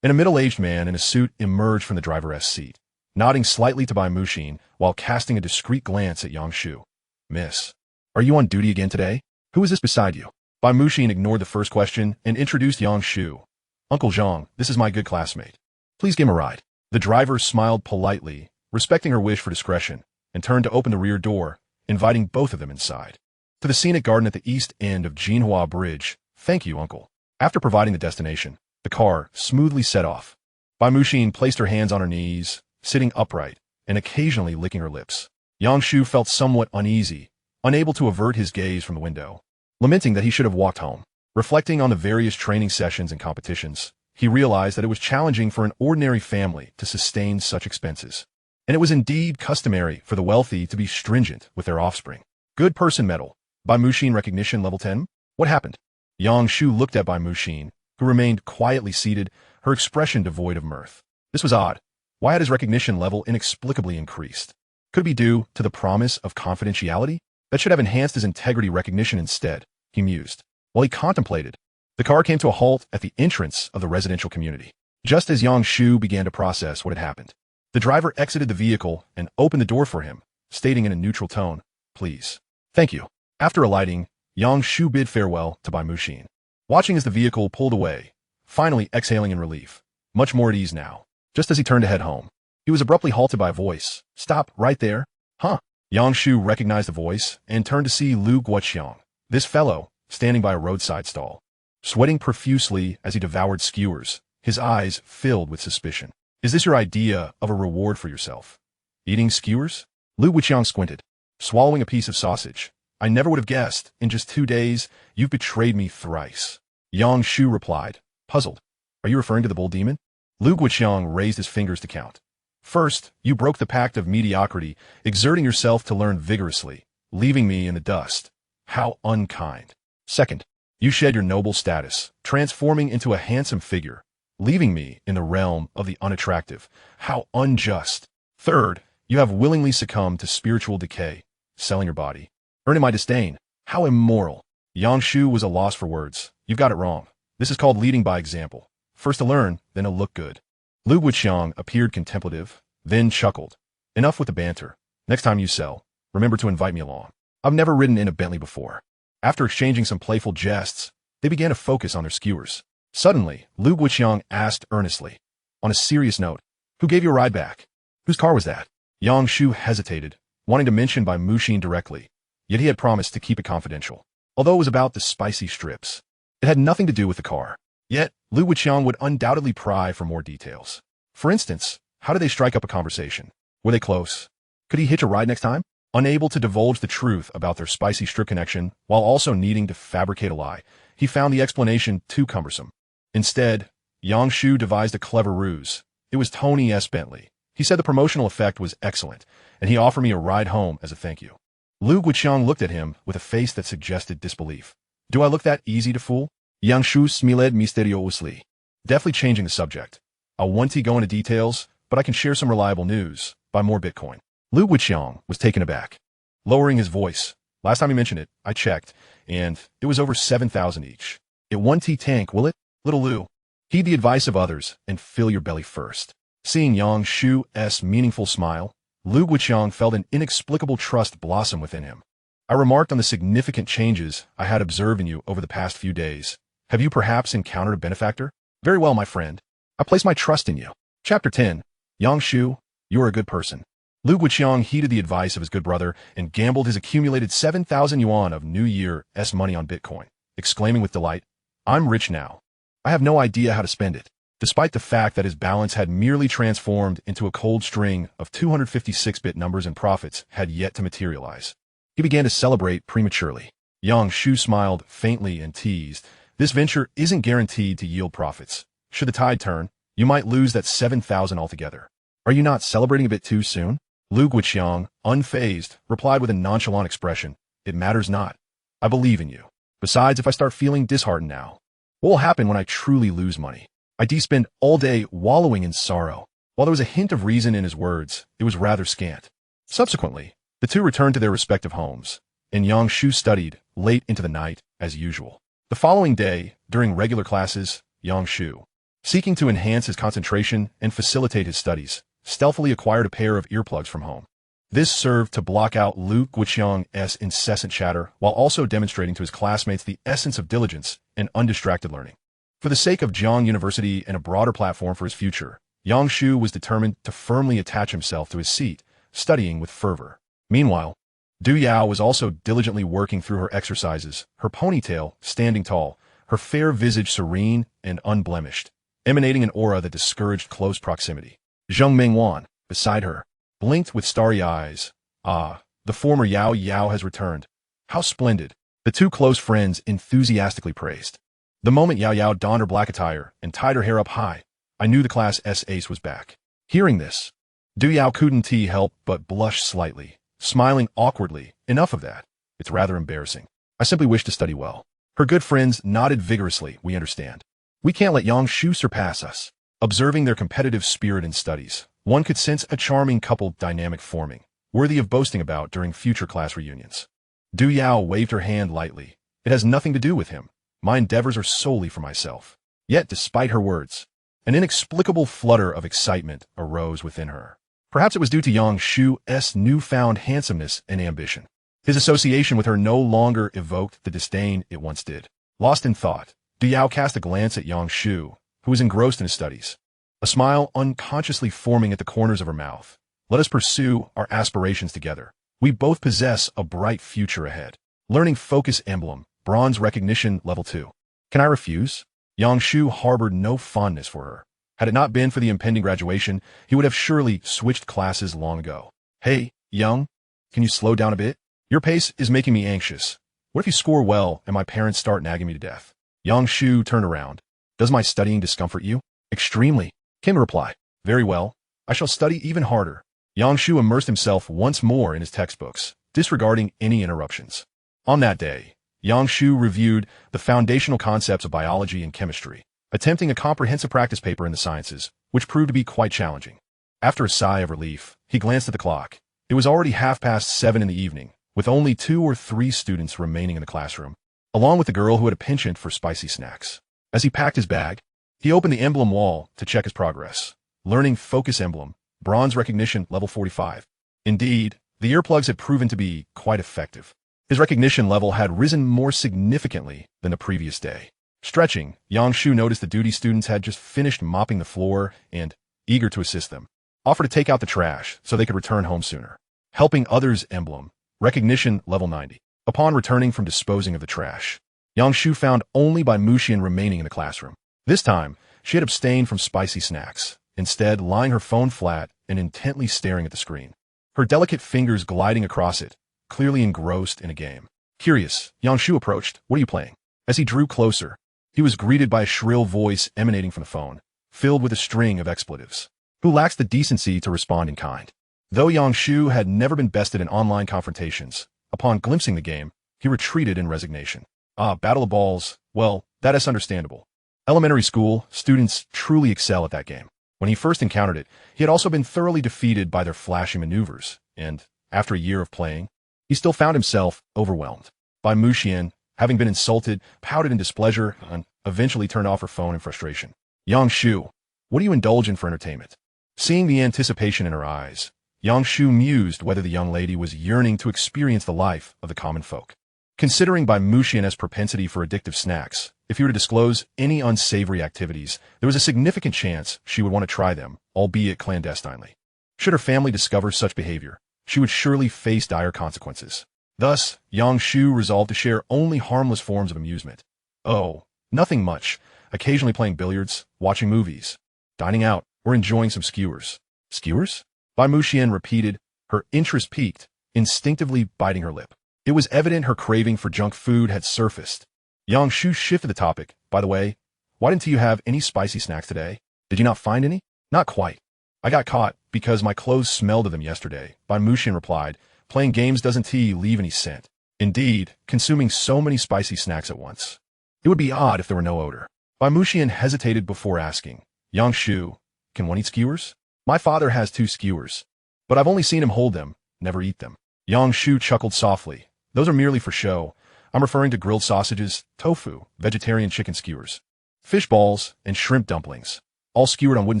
Speaker 1: and a middle-aged man in a suit emerged from the driver's seat, nodding slightly to Bai Muxin while casting a discreet glance at Yang Shu. Miss, are you on duty again today? Who is this beside you? Bai Muxin ignored the first question and introduced Yang Shu. Uncle Zhang, this is my good classmate. Please give him a ride. The driver smiled politely, respecting her wish for discretion, and turned to open the rear door, inviting both of them inside. To the scenic garden at the east end of Jinhua Bridge. Thank you, uncle. After providing the destination, the car smoothly set off. Bai Muxin placed her hands on her knees, sitting upright, and occasionally licking her lips. Yang Shu felt somewhat uneasy, unable to avert his gaze from the window, lamenting that he should have walked home. Reflecting on the various training sessions and competitions, he realized that it was challenging for an ordinary family to sustain such expenses. And it was indeed customary for the wealthy to be stringent with their offspring. Good person medal. Bai Muxin recognition level 10? What happened? Yang Shu looked at Bai Muxin, who remained quietly seated, her expression devoid of mirth. This was odd. Why had his recognition level inexplicably increased? Could it be due to the promise of confidentiality? That should have enhanced his integrity recognition instead, he mused. While he contemplated, the car came to a halt at the entrance of the residential community. Just as Yang Shu began to process what had happened, the driver exited the vehicle and opened the door for him, stating in a neutral tone, "Please." "Thank you." After alighting, Yang Shu bid farewell to Bai Muxin, watching as the vehicle pulled away, finally exhaling in relief, much more at ease now. Just as he turned to head home, he was abruptly halted by a voice. "Stop right there." "Huh?" Yang Shu recognized the voice and turned to see Lu Guoqiang, this fellow, standing by a roadside stall, sweating profusely as he devoured skewers, his eyes filled with suspicion. "Is this your idea of a reward for yourself? Eating skewers?" Lu Guoqiang squinted, swallowing a piece of sausage. "I never would have guessed. In just 2 days, you've betrayed me thrice." Yang Shu replied, puzzled. "Are you referring to the bull demon?" Lu Guoqiang raised his fingers to count. "First, you broke the pact of mediocrity, exerting yourself to learn vigorously, leaving me in the dust. How unkind. Second, you shed your noble status, transforming into a handsome figure, leaving me in the realm of the unattractive. How unjust. Third, you have willingly succumbed to spiritual decay, selling your body, earning my disdain. How immoral." Yang Shu was a loss for words. "You've got it wrong. This is called leading by example. First to learn, then to look good." Lu Guoqiang appeared contemplative, then chuckled. "Enough with the banter. Next time you sell, remember to invite me along. I've never ridden in a Bentley before." After exchanging some playful jests, they began to focus on their skewers. Suddenly, Lu Guoqiang asked earnestly, on a serious note, "Who gave you a ride back? Whose car was that?" Yang Shu hesitated, wanting to mention Bai Muxin directly, yet he had promised to keep it confidential. Although it was about the spicy strips, it had nothing to do with the car. Yet, Lu Guoqiang would undoubtedly pry for more details. For instance, how did they strike up a conversation? Were they close? Could he hitch a ride next time? Unable to divulge the truth about their spicy strip connection, while also needing to fabricate a lie, he found the explanation too cumbersome. Instead, Yang Shu devised a clever ruse. It was Tony S. Bentley. He said the promotional effect was excellent, and he offered me a ride home as a thank you. Lu Guoqiang looked at him with a face that suggested disbelief. "Do I look that easy to fool?" Yang Shu smiled mysteriously, deftly changing the subject. "I won't go into details, but I can share some reliable news. Buy more Bitcoin." Lu Guoqiang was taken aback, lowering his voice. "Last time you mentioned it, I checked, and it was over 7,000 each. It won't tank, will it? Little Lu, heed the advice of others and fill your belly first." Seeing Yang Shu's meaningful smile, Lu Guoqiang felt an inexplicable trust blossom within him. "I remarked on the significant changes I had observed in you over the past few days. Have you perhaps encountered a benefactor?" "Very well, my friend. I place my trust in you." Chapter 10. Yang Shu, you are a good person. Lu Guoqiang heeded the advice of his good brother and gambled his accumulated 7,000 yuan of New Year's money on Bitcoin, exclaiming with delight, "I'm rich now. I have no idea how to spend it." Despite the fact that his balance had merely transformed into a cold string of 256-bit numbers and profits had yet to materialize. He began to celebrate prematurely. Yang Shu smiled faintly and teased, "This venture isn't guaranteed to yield profits. Should the tide turn, you might lose that 7,000 altogether. Are you not celebrating a bit too soon?" Lu Guiqiang, unfazed, replied with a nonchalant expression, "It matters not. I believe in you. Besides, if I start feeling disheartened now, what will happen when I truly lose money? I'd spend all day wallowing in sorrow." While there was a hint of reason in his words, it was rather scant. Subsequently, the two returned to their respective homes, and Yang Shu studied late into the night as usual. The following day, during regular classes, Yang Shu, seeking to enhance his concentration and facilitate his studies, stealthily acquired a pair of earplugs from home. This served to block out Lu Guiqiang's incessant chatter while also demonstrating to his classmates the essence of diligence and undistracted learning. For the sake of Zhang University and a broader platform for his future, Yang Shu was determined to firmly attach himself to his seat, studying with fervor. Meanwhile, Du Yao was also diligently working through her exercises, her ponytail standing tall, her fair visage serene and unblemished, emanating an aura that discouraged close proximity. Zheng Mingwan, beside her, blinked with starry eyes. "Ah, the former Yao Yao has returned. How splendid!" the two close friends enthusiastically praised. The moment Yao Yao donned her black attire and tied her hair up high, I knew the Class S ace was back. Hearing this, Du Yao couldn't help but blush slightly, smiling awkwardly. "Enough of that. It's rather embarrassing. I simply wish to study well." Her good friends nodded vigorously. "We understand. We can't let Yang Shu surpass us." Observing their competitive spirit in studies, one could sense a charming couple dynamic forming, worthy of boasting about during future class reunions. Du Yao waved her hand lightly. "It has nothing to do with him. My endeavors are solely for myself." Yet, despite her words, an inexplicable flutter of excitement arose within her. Perhaps it was due to Yang Shu's newfound handsomeness and ambition. His association with her no longer evoked the disdain it once did. Lost in thought, Du Yao cast a glance at Yang Shu, who was engrossed in his studies, a smile unconsciously forming at the corners of her mouth. "Let us pursue our aspirations together. We both possess a bright future ahead." Learning Focus Emblem, Bronze Recognition Level 2. Can I refuse? Yang Shu harbored no fondness for her. Had it not been for the impending graduation, he would have surely switched classes long ago. "Hey, Young, can you slow down a bit? Your pace is making me anxious. What if you score well and my parents start nagging me to death?" Yang Shu turned around. "Does my studying discomfort you?" "Extremely," came the reply. "Very well. I shall study even harder." Yang Shu immersed himself once more in his textbooks, disregarding any interruptions. On that day, Yang Shu reviewed the foundational concepts of biology and chemistry, attempting a comprehensive practice paper in the sciences, which proved to be quite challenging. After a sigh of relief, he glanced at the clock. It was already 7:30 in the evening, with only 2 or 3 students remaining in the classroom, along with the girl who had a penchant for spicy snacks. As he packed his bag, he opened the emblem wall to check his progress. Learning Focus Emblem, Bronze Recognition Level 45. Indeed, the earplugs had proven to be quite effective. His recognition level had risen more significantly than the previous day. Stretching, Yang Shu noticed the duty students had just finished mopping the floor and, eager to assist them, offered to take out the trash so they could return home sooner. Helping Others Emblem, Recognition Level 90. Upon returning from disposing of the trash, Yang Shu found only Bai Muxian remaining in the classroom. This time, she had abstained from spicy snacks, instead lying her phone flat and intently staring at the screen, her delicate fingers gliding across it, clearly engrossed in a game. Curious, Yang Shu approached. "What are you playing?" As he drew closer, he was greeted by a shrill voice emanating from the phone, filled with a string of expletives. Who lacks the decency to respond in kind? Though Yang Shu had never been bested in online confrontations, upon glimpsing the game, he retreated in resignation. "Ah, Battle of Balls. Well, that is understandable. Elementary school, students truly excel at that game." When he first encountered it, he had also been thoroughly defeated by their flashy maneuvers, and, after a year of playing, he still found himself overwhelmed. Bai Muxian, having been insulted, pouted in displeasure, and eventually turned off her phone in frustration. "Yang Shu, what do you indulge in for entertainment?" Seeing the anticipation in her eyes, Yang Shu mused whether the young lady was yearning to experience the life of the common folk. Considering Bai Muxian's propensity for addictive snacks, if he were to disclose any unsavory activities, there was a significant chance she would want to try them, albeit clandestinely. Should her family discover such behavior, she would surely face dire consequences. Thus, Yang Shu resolved to share only harmless forms of amusement. Oh, nothing much, occasionally playing billiards, watching movies, dining out, or enjoying some skewers. "Skewers?" Bai Muxian repeated, her interest piqued, instinctively biting her lip. It was evident her craving for junk food had surfaced. Yang Shu shifted the topic. By the way, why didn't you have any spicy snacks today? Did you not find any? Not quite. I got caught because my clothes smelled of them yesterday. Bai Muxian replied, playing games doesn't leave any scent. Indeed, consuming so many spicy snacks at once. It would be odd if there were no odor. Bai Muxian hesitated before asking, Yang Shu, can one eat skewers? My father has 2 skewers, but I've only seen him hold them, never eat them. Yang Shu chuckled softly. Those are merely for show. I'm referring to grilled sausages, tofu, vegetarian chicken skewers, fish balls, and shrimp dumplings, all skewered on wooden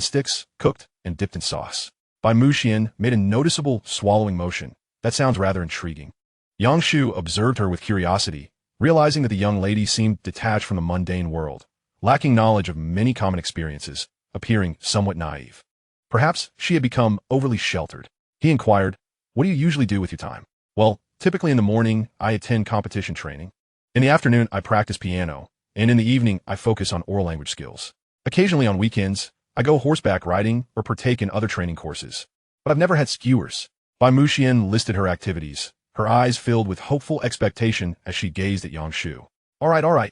Speaker 1: sticks, cooked, and dipped in sauce. Bai Muxian made a noticeable swallowing motion. That sounds rather intriguing. Yang Shu observed her with curiosity, realizing that the young lady seemed detached from the mundane world, lacking knowledge of many common experiences, appearing somewhat naive. Perhaps she had become overly sheltered. He inquired, what do you usually do with your time? Well, typically in the morning, I attend competition training. In the afternoon, I practice piano, and in the evening, I focus on oral language skills. Occasionally on weekends, I go horseback riding or partake in other training courses. But I've never had skewers. Bai Muxian listed her activities, her eyes filled with hopeful expectation as she gazed at Yang Shu. All right.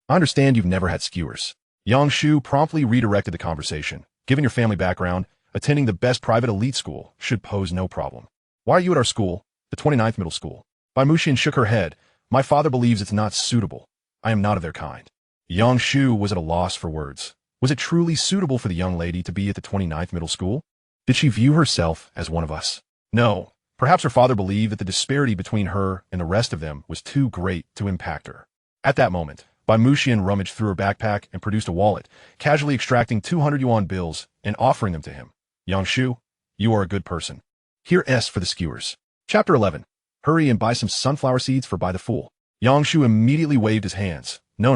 Speaker 1: I understand you've never had skewers. Yang Shu promptly redirected the conversation. Given your family background, attending the best private elite school should pose no problem. Why are you at our school, the 29th middle school? Bai Muxian shook her head. My father believes it's not suitable. I am not of their kind. Yang Shu was at a loss for words. Was it truly suitable for the young lady to be at the 29th middle school? Did she view herself as one of us? No. Perhaps her father believed that the disparity between her and the rest of them was too great to impact her. At that moment, Bai Muxian rummaged through her backpack and produced a wallet, casually extracting 200 yuan bills and offering them to him. Yang Shu, you are a good person. Here S for the skewers. Chapter 11. Hurry and buy some sunflower seeds for Bai the Fool. Yang Shu immediately waved his hands. No.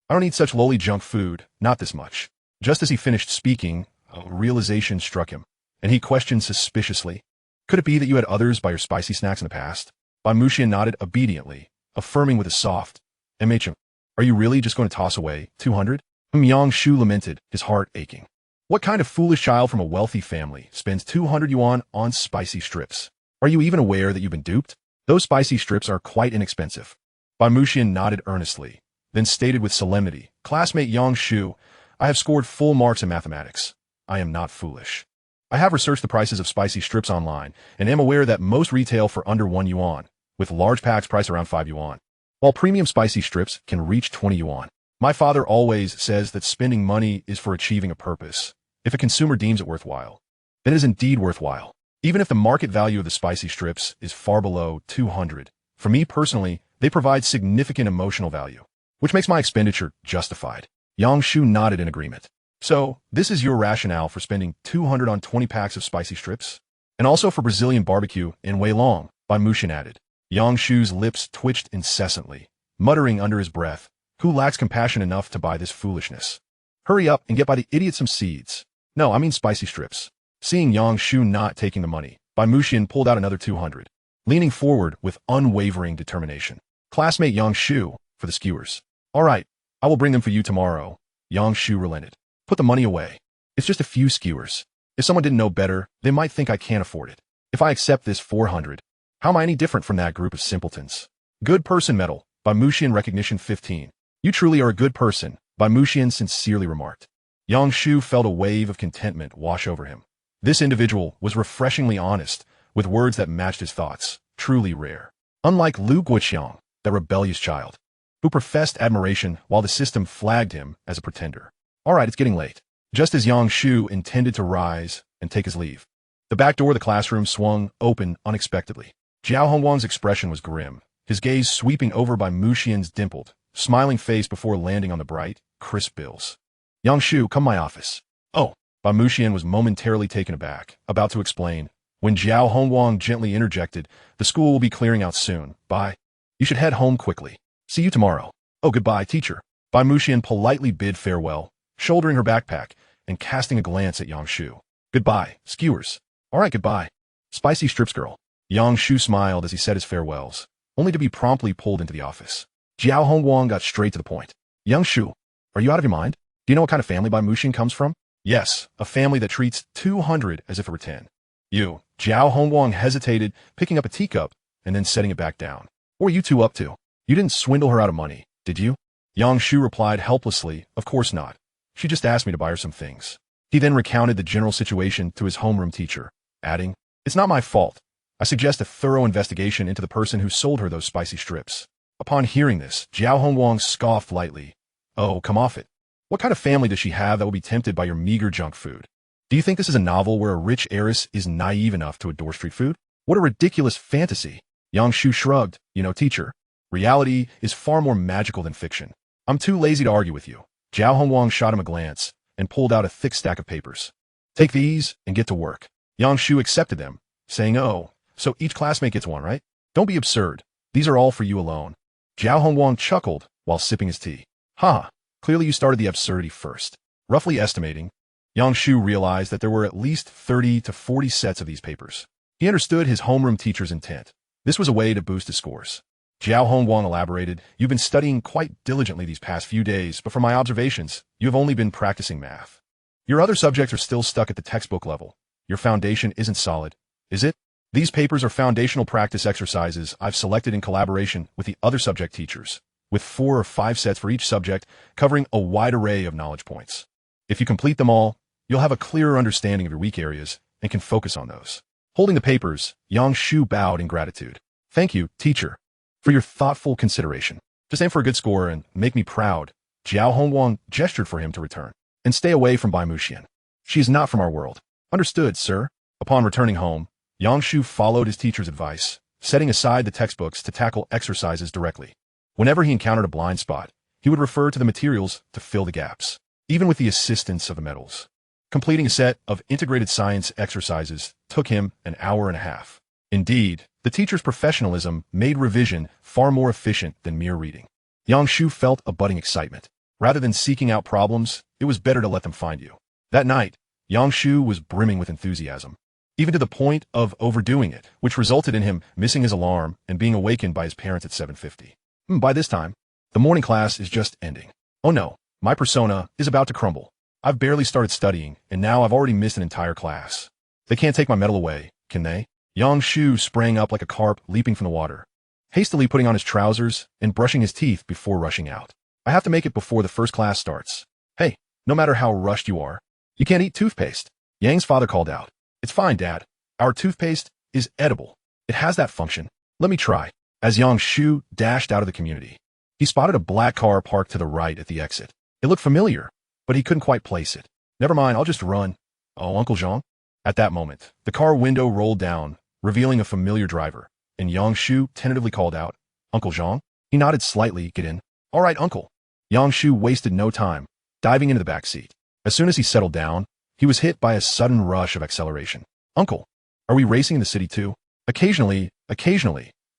Speaker 1: I don't eat such lowly junk food, not this much. Just as he finished speaking, a realization struck him, and he questioned suspiciously, could it be that you had others by your spicy snacks in the past? Bai Muxian nodded obediently, affirming with a soft, MHM, are you really just going to toss away 200? Yang Shu lamented, his heart aching. What kind of foolish child from a wealthy family spends 200 yuan on spicy strips? Are you even aware that you've been duped? Those spicy strips are quite inexpensive. Bai Muxian nodded earnestly, then stated with solemnity, classmate Yang Shu, I have scored full marks in mathematics. I am not foolish. I have researched the prices of spicy strips online, and am aware that most retail for under 1 yuan, with large packs priced around 5 yuan, while premium spicy strips can reach 20 yuan. My father always says that spending money is for achieving a purpose. If a consumer deems it worthwhile, then it is indeed worthwhile. Even if the market value of the spicy strips is far below 200, for me personally, they provide significant emotional value, which makes my expenditure justified. Yang Shu nodded in agreement. So, this is your rationale for spending 200 on 20 packs of spicy strips? And also for Brazilian barbecue in Wei Long, Bai Muxian added. Yang Shu's lips twitched incessantly, muttering under his breath, who lacks compassion enough to buy this foolishness? Hurry up and get Bai the idiot some seeds. No, I mean spicy strips. Seeing Yang Shu not taking the money, Bai Muxian pulled out another 200, leaning forward with unwavering determination. Classmate Yang Shu, for the skewers. All right, I will bring them for you tomorrow. Yang Shu relented. Put the money away. It's just a few skewers. If someone didn't know better, they might think I can't afford it. If I accept this 400, how am I any different from that group of simpletons? Good person medal, Bai Muxian recognition 15. You truly are a good person, Bai Muxian sincerely remarked. Yang Shu felt a wave of contentment wash over him. This individual was refreshingly honest, with words that matched his thoughts, truly rare. Unlike Lu Guoqiang, that rebellious child, who professed admiration while the system flagged him as a pretender. All right, it's getting late. Just as Yang Shu intended to rise and take his leave, the back door of the classroom swung open unexpectedly. Jiao Hongwang's expression was grim, his gaze sweeping over Bai Muxian's dimpled, smiling face before landing on the bright, crisp bills. Yang Shu, come my office. Oh, Bai Muxian was momentarily taken aback, about to explain, when Jiao Hongwang gently interjected, the school will be clearing out soon. Bye. You should head home quickly. See you tomorrow. Oh, goodbye, teacher. Bai Muxian politely bid farewell, shouldering her backpack and casting a glance at Yang Shu. Goodbye, skewers. All right, goodbye. Spicy strips girl. Yang Shu smiled as he said his farewells, only to be promptly pulled into the office. Jiao Hongwang got straight to the point. Yang Shu, are you out of your mind? Do you know what kind of family Bai Muxian comes from? Yes, a family that treats 200 as if it were 10. You, Jiao Hongwang hesitated, picking up a teacup and then setting it back down. What were you two up to? You didn't swindle her out of money, did you? Yang Shu replied helplessly, of course not. She just asked me to buy her some things. He then recounted the general situation to his homeroom teacher, adding, it's not my fault. I suggest a thorough investigation into the person who sold her those spicy strips. Upon hearing this, Jiao Hongwang scoffed lightly. Oh, come off it. What kind of family does she have that will be tempted by your meager junk food? Do you think this is a novel where a rich heiress is naive enough to adore street food? What a ridiculous fantasy. Yang Shu shrugged. You know, teacher, reality is far more magical than fiction. I'm too lazy to argue with you. Jiao Hongwang shot him a glance and pulled out a thick stack of papers. Take these and get to work. Yang Shu accepted them, saying, oh, so each classmate gets one, right? Don't be absurd. These are all for you alone. Jiao Hongwang chuckled while sipping his tea. Ha! Clearly you started the absurdity first. Roughly estimating, Yang Shu realized that there were at least 30 to 40 sets of these papers. He understood his homeroom teacher's intent. This was a way to boost his scores. Jiao Hongwang elaborated, you've been studying quite diligently these past few days, but from my observations, you have only been practicing math. Your other subjects are still stuck at the textbook level. Your foundation isn't solid, is it? These papers are foundational practice exercises I've selected in collaboration with the other subject teachers, with 4 or 5 sets for each subject, covering a wide array of knowledge points. If you complete them all, you'll have a clearer understanding of your weak areas and can focus on those. Holding the papers, Yang Shu bowed in gratitude. Thank you, teacher, for your thoughtful consideration. Just aim for a good score and make me proud. Jiao Hongwang gestured for him to return. And stay away from Bai Muxian. She is not from our world. Understood, sir. Upon returning home, Yang Shu followed his teacher's advice, setting aside the textbooks to tackle exercises directly. Whenever he encountered a blind spot, he would refer to the materials to fill the gaps, even with the assistance of the medals. Completing a set of integrated science exercises took him an hour and a half. Indeed, the teacher's professionalism made revision far more efficient than mere reading. Yang Shu felt a budding excitement. Rather than seeking out problems, it was better to let them find you. That night, Yang Shu was brimming with enthusiasm, even to the point of overdoing it, which resulted in him missing his alarm and being awakened by his parents at 7:50. By this time, the morning class is just ending. Oh no, my persona is about to crumble. I've barely started studying, and now I've already missed an entire class. They can't take my medal away, can they? Yang Shu sprang up like a carp leaping from the water, hastily putting on his trousers and brushing his teeth before rushing out. I have to make it before the first class starts. Hey, no matter how rushed you are, you can't eat toothpaste. Yang's father called out. It's fine, Dad. Our toothpaste is edible. It has that function. Let me try. As Yang Shu dashed out of the community, he spotted a black car parked to the right at the exit. It looked familiar, but he couldn't quite place it. Never mind, I'll just run. Oh, Uncle Zhang? At that moment, the car window rolled down, revealing a familiar driver, and Yang Shu tentatively called out, Uncle Zhang? He nodded slightly, get in. All right, Uncle. Yang Shu wasted no time, diving into the back seat. As soon as he settled down, he was hit by a sudden rush of acceleration. Uncle, are we racing in the city too? Occasionally,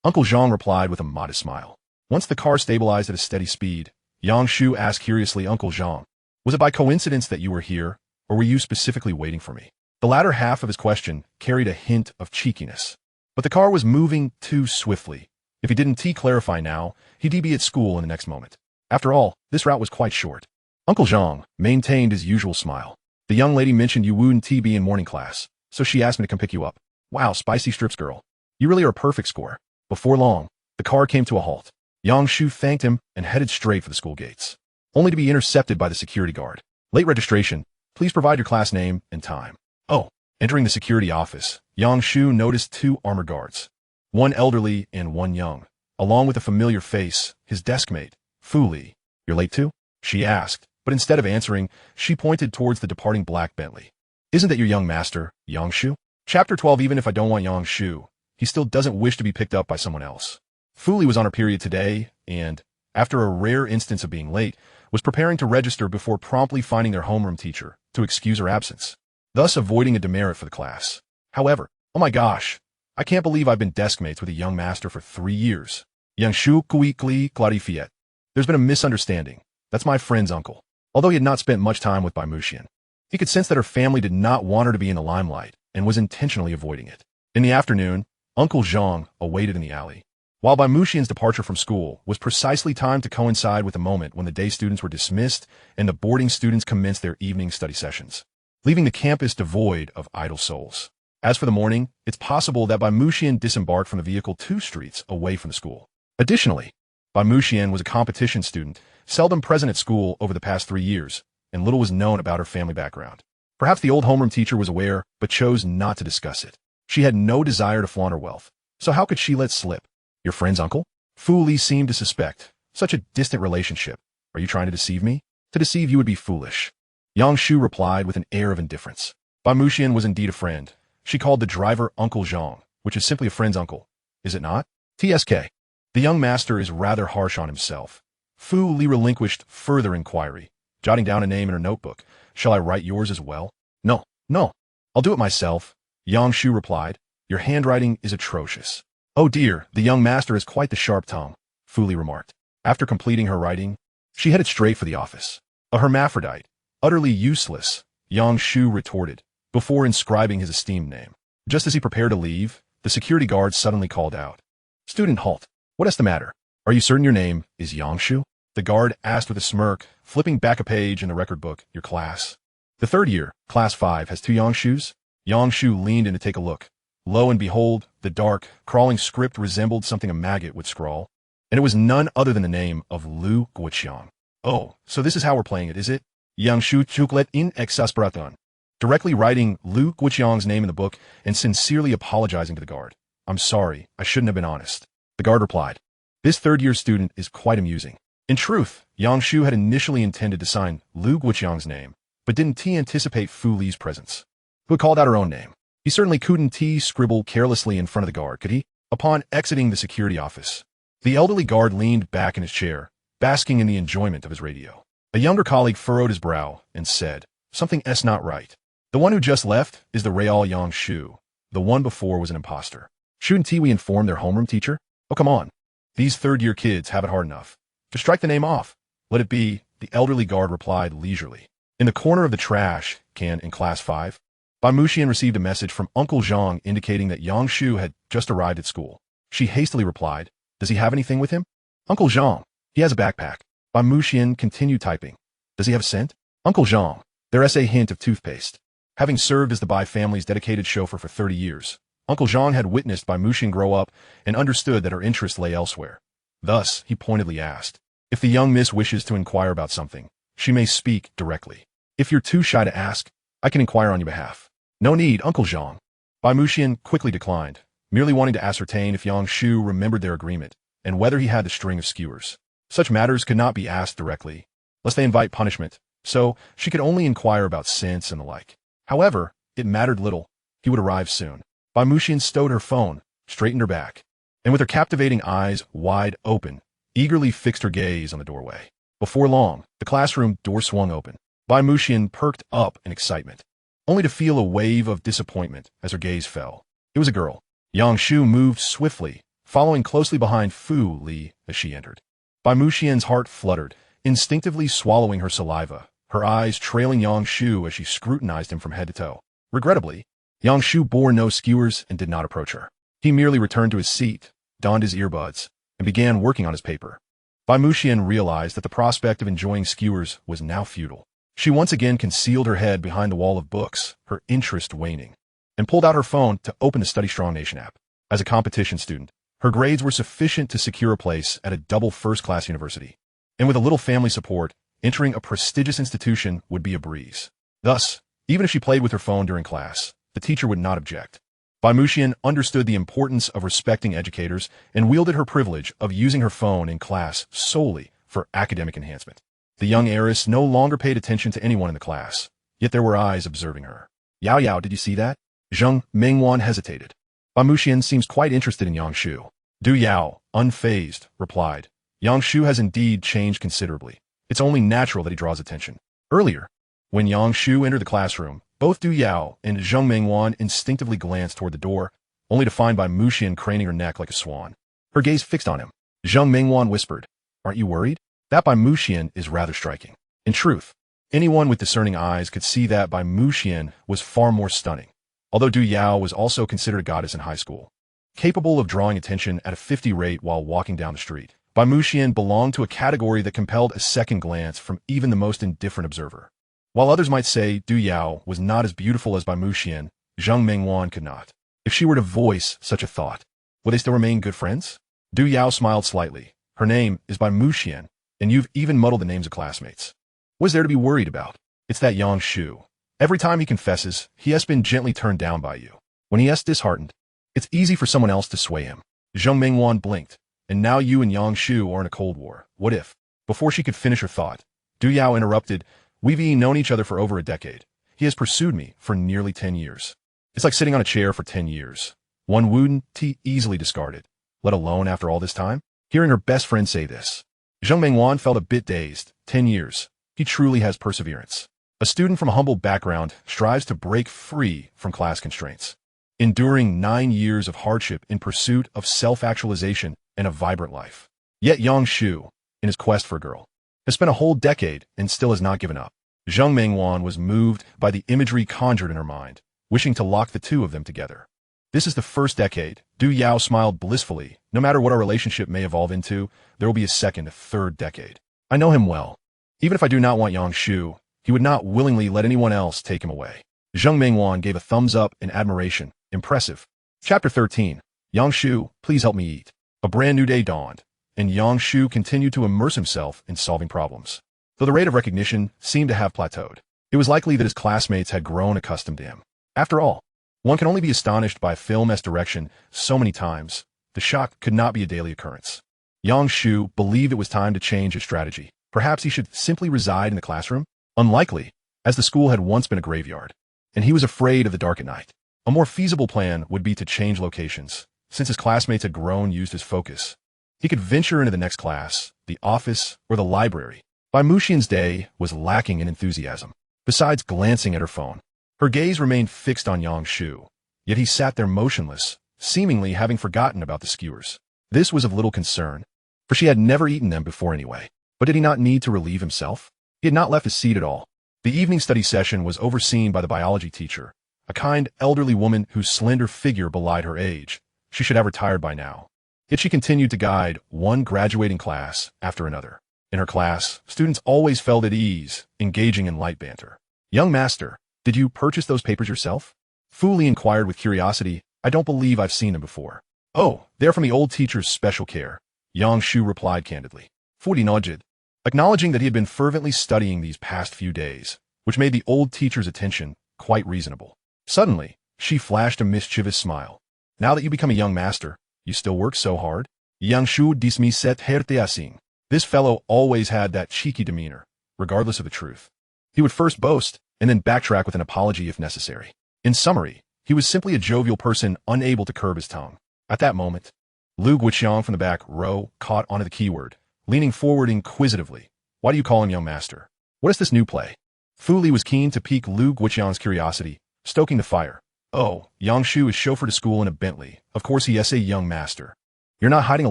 Speaker 1: Uncle Zhang replied with a modest smile. Once the car stabilized at a steady speed, Yang Shu asked curiously, Uncle Zhang, was it by coincidence that you were here, or were you specifically waiting for me? The latter half of his question carried a hint of cheekiness. But the car was moving too swiftly. If he didn't clarify now, he'd be at school in the next moment. After all, this route was quite short. Uncle Zhang maintained his usual smile. The young lady mentioned you wouldn't be in morning class, so she asked me to come pick you up. Wow, spicy strips girl. You really are a perfect score. Before long, the car came to a halt. Yang Shu thanked him and headed straight for the school gates, only to be intercepted by the security guard. Late registration. Please provide your class name and time. Oh, entering the security office, Yang Shu noticed 2 armored guards, one elderly and one young, along with a familiar face, his desk mate, Fu Li. You're late too? She asked, but instead of answering, she pointed towards the departing black Bentley. Isn't that your young master, Yang Shu? Chapter 12. Even if I don't want Yang Shu, he still doesn't wish to be picked up by someone else. Fu Li was on her period today, and, after a rare instance of being late, was preparing to register before promptly finding their homeroom teacher to excuse her absence, thus avoiding a demerit for the class. However, oh my gosh, I can't believe I've been desk mates with a young master for 3 years. Yang Shu quickly clarified. There's been a misunderstanding. That's my friend's uncle. Although he had not spent much time with Bai Muxian, he could sense that her family did not want her to be in the limelight and was intentionally avoiding it. In the afternoon, Uncle Zhang awaited in the alley. While Bai Muxian's departure from school was precisely timed to coincide with the moment when the day students were dismissed and the boarding students commenced their evening study sessions, leaving the campus devoid of idle souls. As for the morning, it's possible that Bai Muxian disembarked from the vehicle 2 streets away from the school. Additionally, Bai Muxian was a competition student, seldom present at school over the past 3 years, and little was known about her family background. Perhaps the old homeroom teacher was aware, but chose not to discuss it. She had no desire to flaunt her wealth, so how could she let slip? Your friend's uncle? Fu Li seemed to suspect. Such a distant relationship. Are you trying to deceive me? To deceive you would be foolish. Yang Shu replied with an air of indifference. Bai Muxian was indeed a friend. She called the driver Uncle Zhang, which is simply a friend's uncle. Is it not? TSK. The young master is rather harsh on himself. Fu Li relinquished further inquiry, jotting down a name in her notebook. Shall I write yours as well? No, no. I'll do it myself. Yang Shu replied. Your handwriting is atrocious. Oh dear, the young master has quite the sharp tongue, Fu Li remarked. After completing her writing, she headed straight for the office. A hermaphrodite, utterly useless, Yang Shu retorted, before inscribing his esteemed name. Just as he prepared to leave, the security guard suddenly called out. Student, halt. What is the matter? Are you certain your name is Yang Shu? The guard asked with a smirk, flipping back a page in the record book. Your class. The third year, class 5, has 2 Yang Shus? Yang Shu leaned in to take a look. Lo and behold, the dark, crawling script resembled something a maggot would scrawl. And it was none other than the name of Lu Guoqiang. Oh, so this is how we're playing it, is it? Yang Shu chuklet in exasperaton. Directly writing Lu Guoqiang's name in the book and sincerely apologizing to the guard. I'm sorry, I shouldn't have been honest. The guard replied. This third-year student is quite amusing. In truth, Yang Shu had initially intended to sign Lu Guoqiang's name, but didn't anticipate Fu Li's presence, who had called out her own name. He certainly couldn't scribble carelessly in front of the guard, could he? Upon exiting the security office, the elderly guard leaned back in his chair, basking in the enjoyment of his radio. A younger colleague furrowed his brow and said, something's not right. The one who just left is the real Yang Shu. The one before was an imposter. Shouldn't we inform their homeroom teacher? Oh, come on. These third-year kids have it hard enough. Just strike the name off. Let it be, the elderly guard replied leisurely. In the corner of the trash can in class 5, Bai Muxian received a message from Uncle Zhang indicating that Yang Shu had just arrived at school. She hastily replied, does he have anything with him? Uncle Zhang, he has a backpack. Bai Muxian continued typing. Does he have a scent? Uncle Zhang, there's a hint of toothpaste. Having served as the Bai family's dedicated chauffeur for 30 years, Uncle Zhang had witnessed Bai Muxian grow up and understood that her interest lay elsewhere. Thus, he pointedly asked, if the young miss wishes to inquire about something, she may speak directly. If you're too shy to ask, I can inquire on your behalf. No need, Uncle Zhang. Bai Muxian quickly declined, merely wanting to ascertain if Yang Shu remembered their agreement and whether he had the string of skewers. Such matters could not be asked directly, lest they invite punishment, so she could only inquire about scents and the like. However, it mattered little. He would arrive soon. Bai Muxian stowed her phone, straightened her back, and with her captivating eyes wide open, eagerly fixed her gaze on the doorway. Before long, the classroom door swung open. Bai Muxian perked up in excitement, only to feel a wave of disappointment as her gaze fell. It was a girl. Yang Shu moved swiftly, following closely behind Fu Li as she entered. Bai Muxian's heart fluttered, instinctively swallowing her saliva, her eyes trailing Yang Shu as she scrutinized him from head to toe. Regrettably, Yang Shu bore no skewers and did not approach her. He merely returned to his seat, donned his earbuds, and began working on his paper. Bai Muxian realized that the prospect of enjoying skewers was now futile. She once again concealed her head behind the wall of books, her interest waning, and pulled out her phone to open the Study Strong Nation app. As a competition student, her grades were sufficient to secure a place at a double first-class university, and with a little family support, entering a prestigious institution would be a breeze. Thus, even if she played with her phone during class, the teacher would not object. Bai Muxian understood the importance of respecting educators and wielded her privilege of using her phone in class solely for academic enhancement. The young heiress no longer paid attention to anyone in the class, yet there were eyes observing her. Yao Yao, did you see that? Zheng Mingwan hesitated. Bai Muxian seems quite interested in Yang Shu. Du Yao, unfazed, replied, Yang Shu has indeed changed considerably. It's only natural that he draws attention. Earlier, when Yang Shu entered the classroom, both Du Yao and Zheng Mingwan instinctively glanced toward the door, only to find Bai Muxian craning her neck like a swan. Her gaze fixed on him. Zheng Mingwan whispered, aren't you worried? That Bai Muxian is rather striking. In truth, anyone with discerning eyes could see that Bai Muxian was far more stunning, although Du Yao was also considered a goddess in high school. Capable of drawing attention at a 50 rate while walking down the street, Bai Muxian belonged to a category that compelled a second glance from even the most indifferent observer. While others might say Du Yao was not as beautiful as Bai Muxian, Zheng Mingwan could not. If she were to voice such a thought, would they still remain good friends? Du Yao smiled slightly. Her name is by Mu Xian, and you've even muddled the names of classmates. What is there to be worried about? It's that Yang Shu. Every time he confesses, he has been gently turned down by you. When he is disheartened, it's easy for someone else to sway him. Zheng Mingwan blinked, and now you and Yang Shu are in a cold war. What if? Before she could finish her thought, Du Yao interrupted, we've known each other for over a decade. He has pursued me for nearly 10 years. It's like sitting on a chair for 10 years. One wouldn't easily discarded, let alone after all this time. Hearing her best friend say this, Zheng Mingwan felt a bit dazed. 10 years. He truly has perseverance. A student from a humble background strives to break free from class constraints, enduring 9 years of hardship in pursuit of self-actualization and a vibrant life. Yet Yang Shu, in his quest for a girl, has spent a whole decade and still has not given up. Zheng Mingwan was moved by the imagery conjured in her mind, wishing to lock the two of them together. This is the first decade. Du Yao smiled blissfully. No matter what our relationship may evolve into, there will be a second, a third decade. I know him well. Even if I do not want Yang Shu, he would not willingly let anyone else take him away. Zheng Mingwan gave a thumbs up in admiration. Impressive. Chapter 13. Yang Shu, please help me eat. A brand new day dawned, and Yang Shu continued to immerse himself in solving problems. Though the rate of recognition seemed to have plateaued, it was likely that his classmates had grown accustomed to him. After all, one can only be astonished by a film's direction so many times. The shock could not be a daily occurrence. Yang Shu believed it was time to change his strategy. Perhaps he should simply reside in the classroom? Unlikely, as the school had once been a graveyard, and he was afraid of the dark at night. A more feasible plan would be to change locations. Since his classmates had grown used his focus, he could venture into the next class, the office, or the library. Bai Muxian's day was lacking in enthusiasm. Besides glancing at her phone, her gaze remained fixed on Yang Shu, yet he sat there motionless, seemingly having forgotten about the skewers. This was of little concern, for she had never eaten them before anyway. But did he not need to relieve himself? He had not left his seat at all. The evening study session was overseen by the biology teacher, a kind, elderly woman whose slender figure belied her age. She should have retired by now. Yet she continued to guide one graduating class after another. In her class, students always felt at ease, engaging in light banter. Young master, did you purchase those papers yourself? Fu Li inquired with curiosity. I don't believe I've seen them before. Oh, they're from the old teacher's special care, Yang Shu replied candidly. Fu Li nodded, acknowledging that he had been fervently studying these past few days, which made the old teacher's attention quite reasonable. Suddenly, she flashed a mischievous smile. Now that you become a young master, you still work so hard? Yang Shu dismisset herteasing. This fellow always had that cheeky demeanor, regardless of the truth. He would first boast, and then backtrack with an apology if necessary. In summary, he was simply a jovial person unable to curb his tongue. At that moment, Lu Guiqiang from the back row caught onto the keyword, leaning forward inquisitively. Why do you call him young master? What is this new play? Fu Li was keen to pique Lu Guiqiang's curiosity, stoking the fire. Oh, Yang Shu is chauffeur to school in a Bentley. Of course he is a young master. You're not hiding a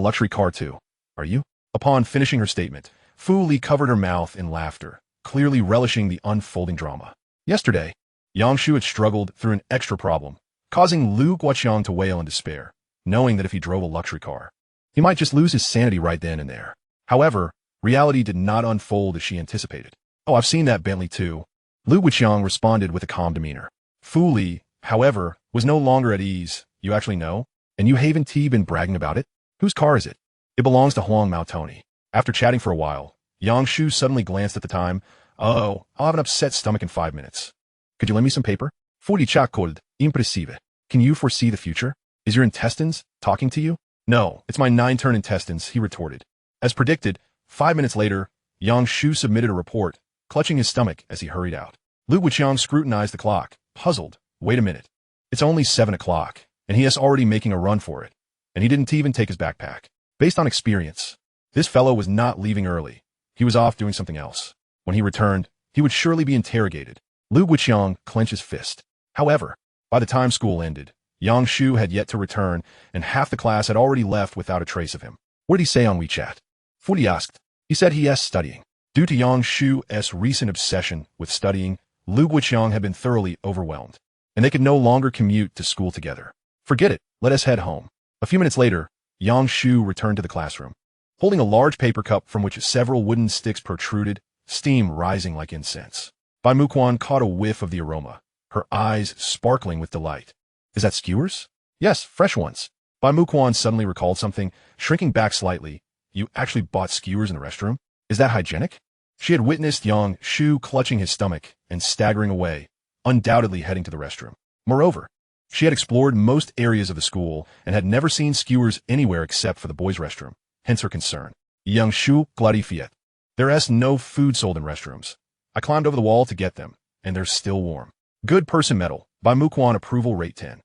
Speaker 1: luxury car too, are you? Upon finishing her statement, Fu Li covered her mouth in laughter, clearly relishing the unfolding drama. Yesterday, Yang Shu had struggled through an extra problem, causing Lu Guiqiang to wail in despair, knowing that if he drove a luxury car, he might just lose his sanity right then and there. However, reality did not unfold as she anticipated. Oh, I've seen that Bentley too. Lu Guiqiang responded with a calm demeanor. Fu Li, however, was no longer at ease. You actually know? And you haven't been bragging about it? Whose car is it? It belongs to Huang Mao Tony. After chatting for a while, Yang Shu suddenly glanced at the time. Oh, I'll have an upset stomach in 5 minutes. Could you lend me some paper? Fu Li cold, impressive. Can you foresee the future? Is your intestines talking to you? No, it's my 9-turn intestines, he retorted. As predicted, 5 minutes later, Yang Shu submitted a report, clutching his stomach as he hurried out. Lu Guiqiang scrutinized the clock, puzzled. Wait a minute. It's only 7 o'clock, and he is already making a run for it. And he didn't even take his backpack. Based on experience, this fellow was not leaving early. He was off doing something else. When he returned, he would surely be interrogated. Lu Guiqiang clenched his fist. However, by the time school ended, Yang Shu had yet to return, and half the class had already left without a trace of him. What did he say on WeChat? Fu Li asked. He said he is studying. Due to Yang Shu's recent obsession with studying, Lu Guiqiang had been thoroughly overwhelmed, and they could no longer commute to school together. Forget it, let us head home. A few minutes later, Yang Shu returned to the classroom, holding a large paper cup from which several wooden sticks protruded, steam rising like incense. Bai Muquan caught a whiff of the aroma, her eyes sparkling with delight. Is that skewers? Yes, fresh ones. Bai Muquan suddenly recalled something, shrinking back slightly. You actually bought skewers in the restroom? Is that hygienic? She had witnessed Yang Shu clutching his stomach and staggering away, undoubtedly heading to the restroom. Moreover, she had explored most areas of the school and had never seen skewers anywhere except for the boys' restroom, hence her concern. Yang Shu clarified. There's no food sold in restrooms. I climbed over the wall to get them, and they're still warm. Good person medal. Bai Muquan approval rate 10.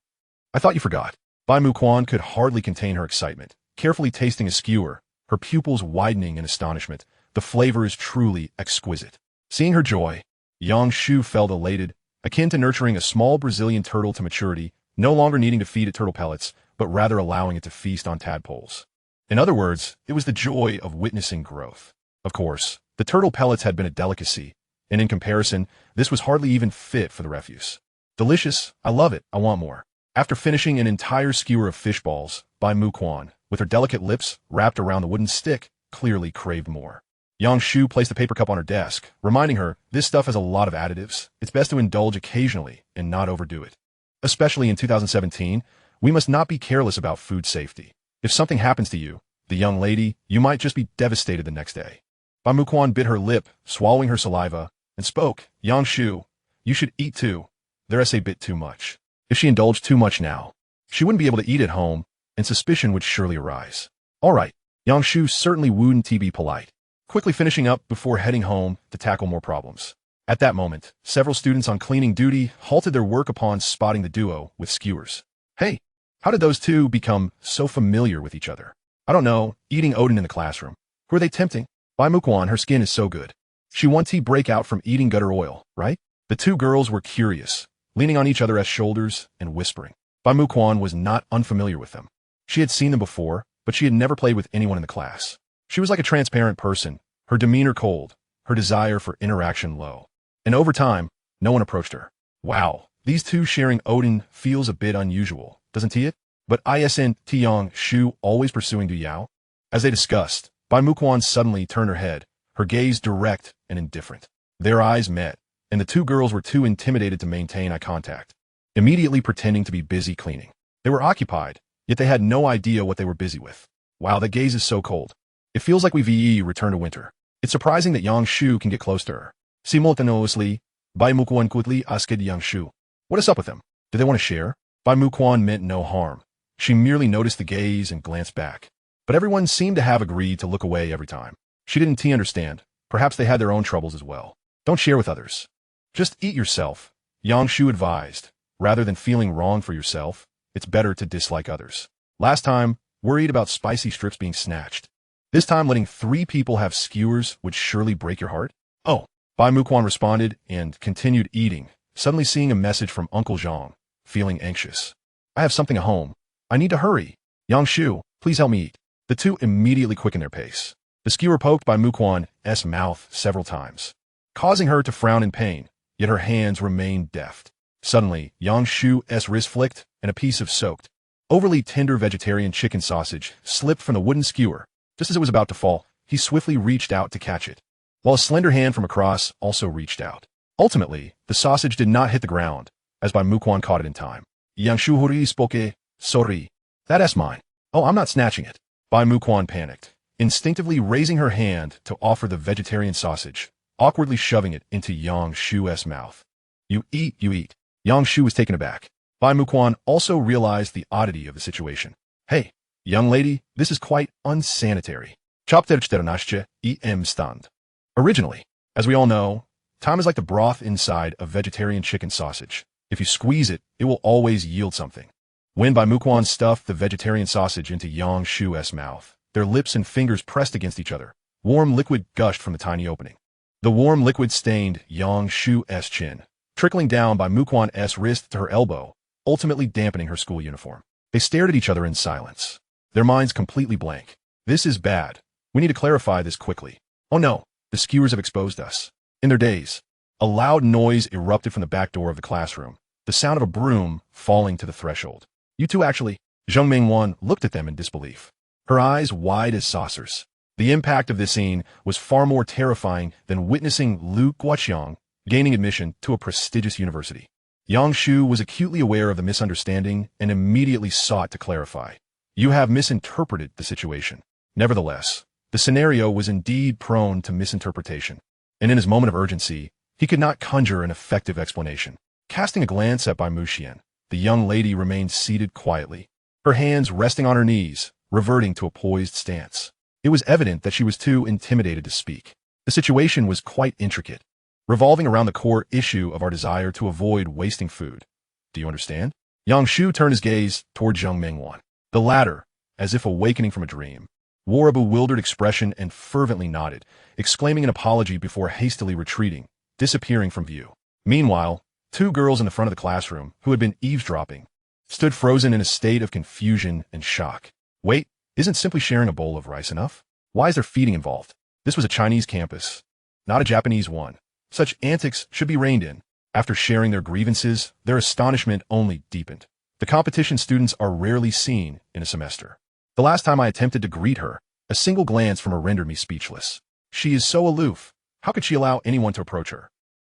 Speaker 1: I thought you forgot. Bai Muquan could hardly contain her excitement, carefully tasting a skewer, her pupils widening in astonishment. The flavor is truly exquisite. Seeing her joy, Yang Shu felt elated, akin to nurturing a small Brazilian turtle to maturity, no longer needing to feed it turtle pellets, but rather allowing it to feast on tadpoles. In other words, it was the joy of witnessing growth. Of course, the turtle pellets had been a delicacy, and in comparison, this was hardly even fit for the refuse. Delicious, I love it, I want more. After finishing an entire skewer of fish balls, Bai Muquan, with her delicate lips wrapped around the wooden stick, clearly craved more. Yang Shu placed the paper cup on her desk, reminding her, this stuff has a lot of additives. It's best to indulge occasionally and not overdo it. Especially in 2017, we must not be careless about food safety. If something happens to you, the young lady, you might just be devastated the next day. Bai Muquan bit her lip, swallowing her saliva, and spoke, Yang Shu, you should eat too. There's a bit too much. If she indulged too much now, she wouldn't be able to eat at home, and suspicion would surely arise. All right, Yang Shu certainly wouldn't be polite, quickly finishing up before heading home to tackle more problems. At that moment, several students on cleaning duty halted their work upon spotting the duo with skewers. Hey, how did those two become so familiar with each other? I don't know, eating Odin in the classroom. Who are they tempting? Bai Muquan, her skin is so good. She won't break out from eating gutter oil, right? The two girls were curious, leaning on each other's shoulders and whispering. Bai Muquan was not unfamiliar with them. She had seen them before, but she had never played with anyone in the class. She was like a transparent person, her demeanor cold, her desire for interaction low. And over time, no one approached her. Wow, these two sharing Odin feels a bit unusual, doesn't it? But isn't Yang Shu always pursuing Du Yao? As they discussed, Bai Muquan suddenly turned her head, her gaze direct and indifferent. Their eyes met, and the two girls were too intimidated to maintain eye contact, immediately pretending to be busy cleaning. They were occupied, yet they had no idea what they were busy with. Wow, that gaze is so cold. It feels like we've returned to winter. It's surprising that Yang Shu can get close to her. Simultaneously, Bai Muquan quickly asked Yang Shu, what is up with them? Do they want to share? Bai Muquan meant no harm. She merely noticed the gaze and glanced back. But everyone seemed to have agreed to look away every time. She didn't understand. Perhaps they had their own troubles as well. Don't share with others. Just eat yourself, Yang Shu advised. Rather than feeling wrong for yourself, it's better to dislike others. Last time, worried about spicy strips being snatched. This time letting 3 people have skewers would surely break your heart? Oh, Bai Muquan responded and continued eating, suddenly seeing a message from Uncle Zhang, feeling anxious. I have something at home. I need to hurry. Yang Shu, please help me eat. The two immediately quickened their pace. The skewer poked Bai Muquan's mouth several times, causing her to frown in pain, yet her hands remained deft. Suddenly, Yang Shu's wrist flicked, and a piece of soaked, overly tender vegetarian chicken sausage slipped from the wooden skewer. Just as it was about to fall, he swiftly reached out to catch it, while a slender hand from across also reached out. Ultimately, the sausage did not hit the ground, as Bai Muquan caught it in time. Yang Shu huri spoke, sorry. That's mine. Oh, I'm not snatching it. Bai Muquan panicked, instinctively raising her hand to offer the vegetarian sausage, awkwardly shoving it into Yang Shu's mouth. You eat, you eat. Yang Shu was taken aback. Bai Muquan also realized the oddity of the situation. Hey, young lady, this is quite unsanitary. Stand. Originally, as we all know, time is like the broth inside a vegetarian chicken sausage. If you squeeze it, it will always yield something. When Bai Muquan stuffed the vegetarian sausage into Yang Shu's mouth, their lips and fingers pressed against each other. Warm liquid gushed from the tiny opening. The warm liquid stained Yang Shu's chin, trickling down Bai Muquan's wrist to her elbow, ultimately dampening her school uniform. They stared at each other in silence, their minds completely blank. This is bad. We need to clarify this quickly. Oh no, the skewers have exposed us. In their days, a loud noise erupted from the back door of the classroom, the sound of a broom falling to the threshold. You two actually? Zheng Mingwan looked at them in disbelief, her eyes wide as saucers. The impact of this scene was far more terrifying than witnessing Lu Guoqiang gaining admission to a prestigious university. Yang Shu was acutely aware of the misunderstanding and immediately sought to clarify. You have misinterpreted the situation. Nevertheless, the scenario was indeed prone to misinterpretation, and in his moment of urgency, he could not conjure an effective explanation. Casting a glance at Bai Muxian, the young lady remained seated quietly, her hands resting on her knees, reverting to a poised stance. It was evident that she was too intimidated to speak. The situation was quite intricate, revolving around the core issue of our desire to avoid wasting food. Do you understand? Yang Shu turned his gaze toward Zheng Mingwan. The latter, as if awakening from a dream, wore a bewildered expression and fervently nodded, exclaiming an apology before hastily retreating, disappearing from view. Meanwhile, two girls in the front of the classroom, who had been eavesdropping, stood frozen in a state of confusion and shock. Wait, isn't simply sharing a bowl of rice enough? Why is there feeding involved? This was a Chinese campus, not a Japanese one. Such antics should be reined in. After sharing their grievances, their astonishment only deepened. The competition students are rarely seen in a semester. The last time I attempted to greet her, a single glance from her rendered me speechless. She is so aloof. How could she allow anyone to approach her?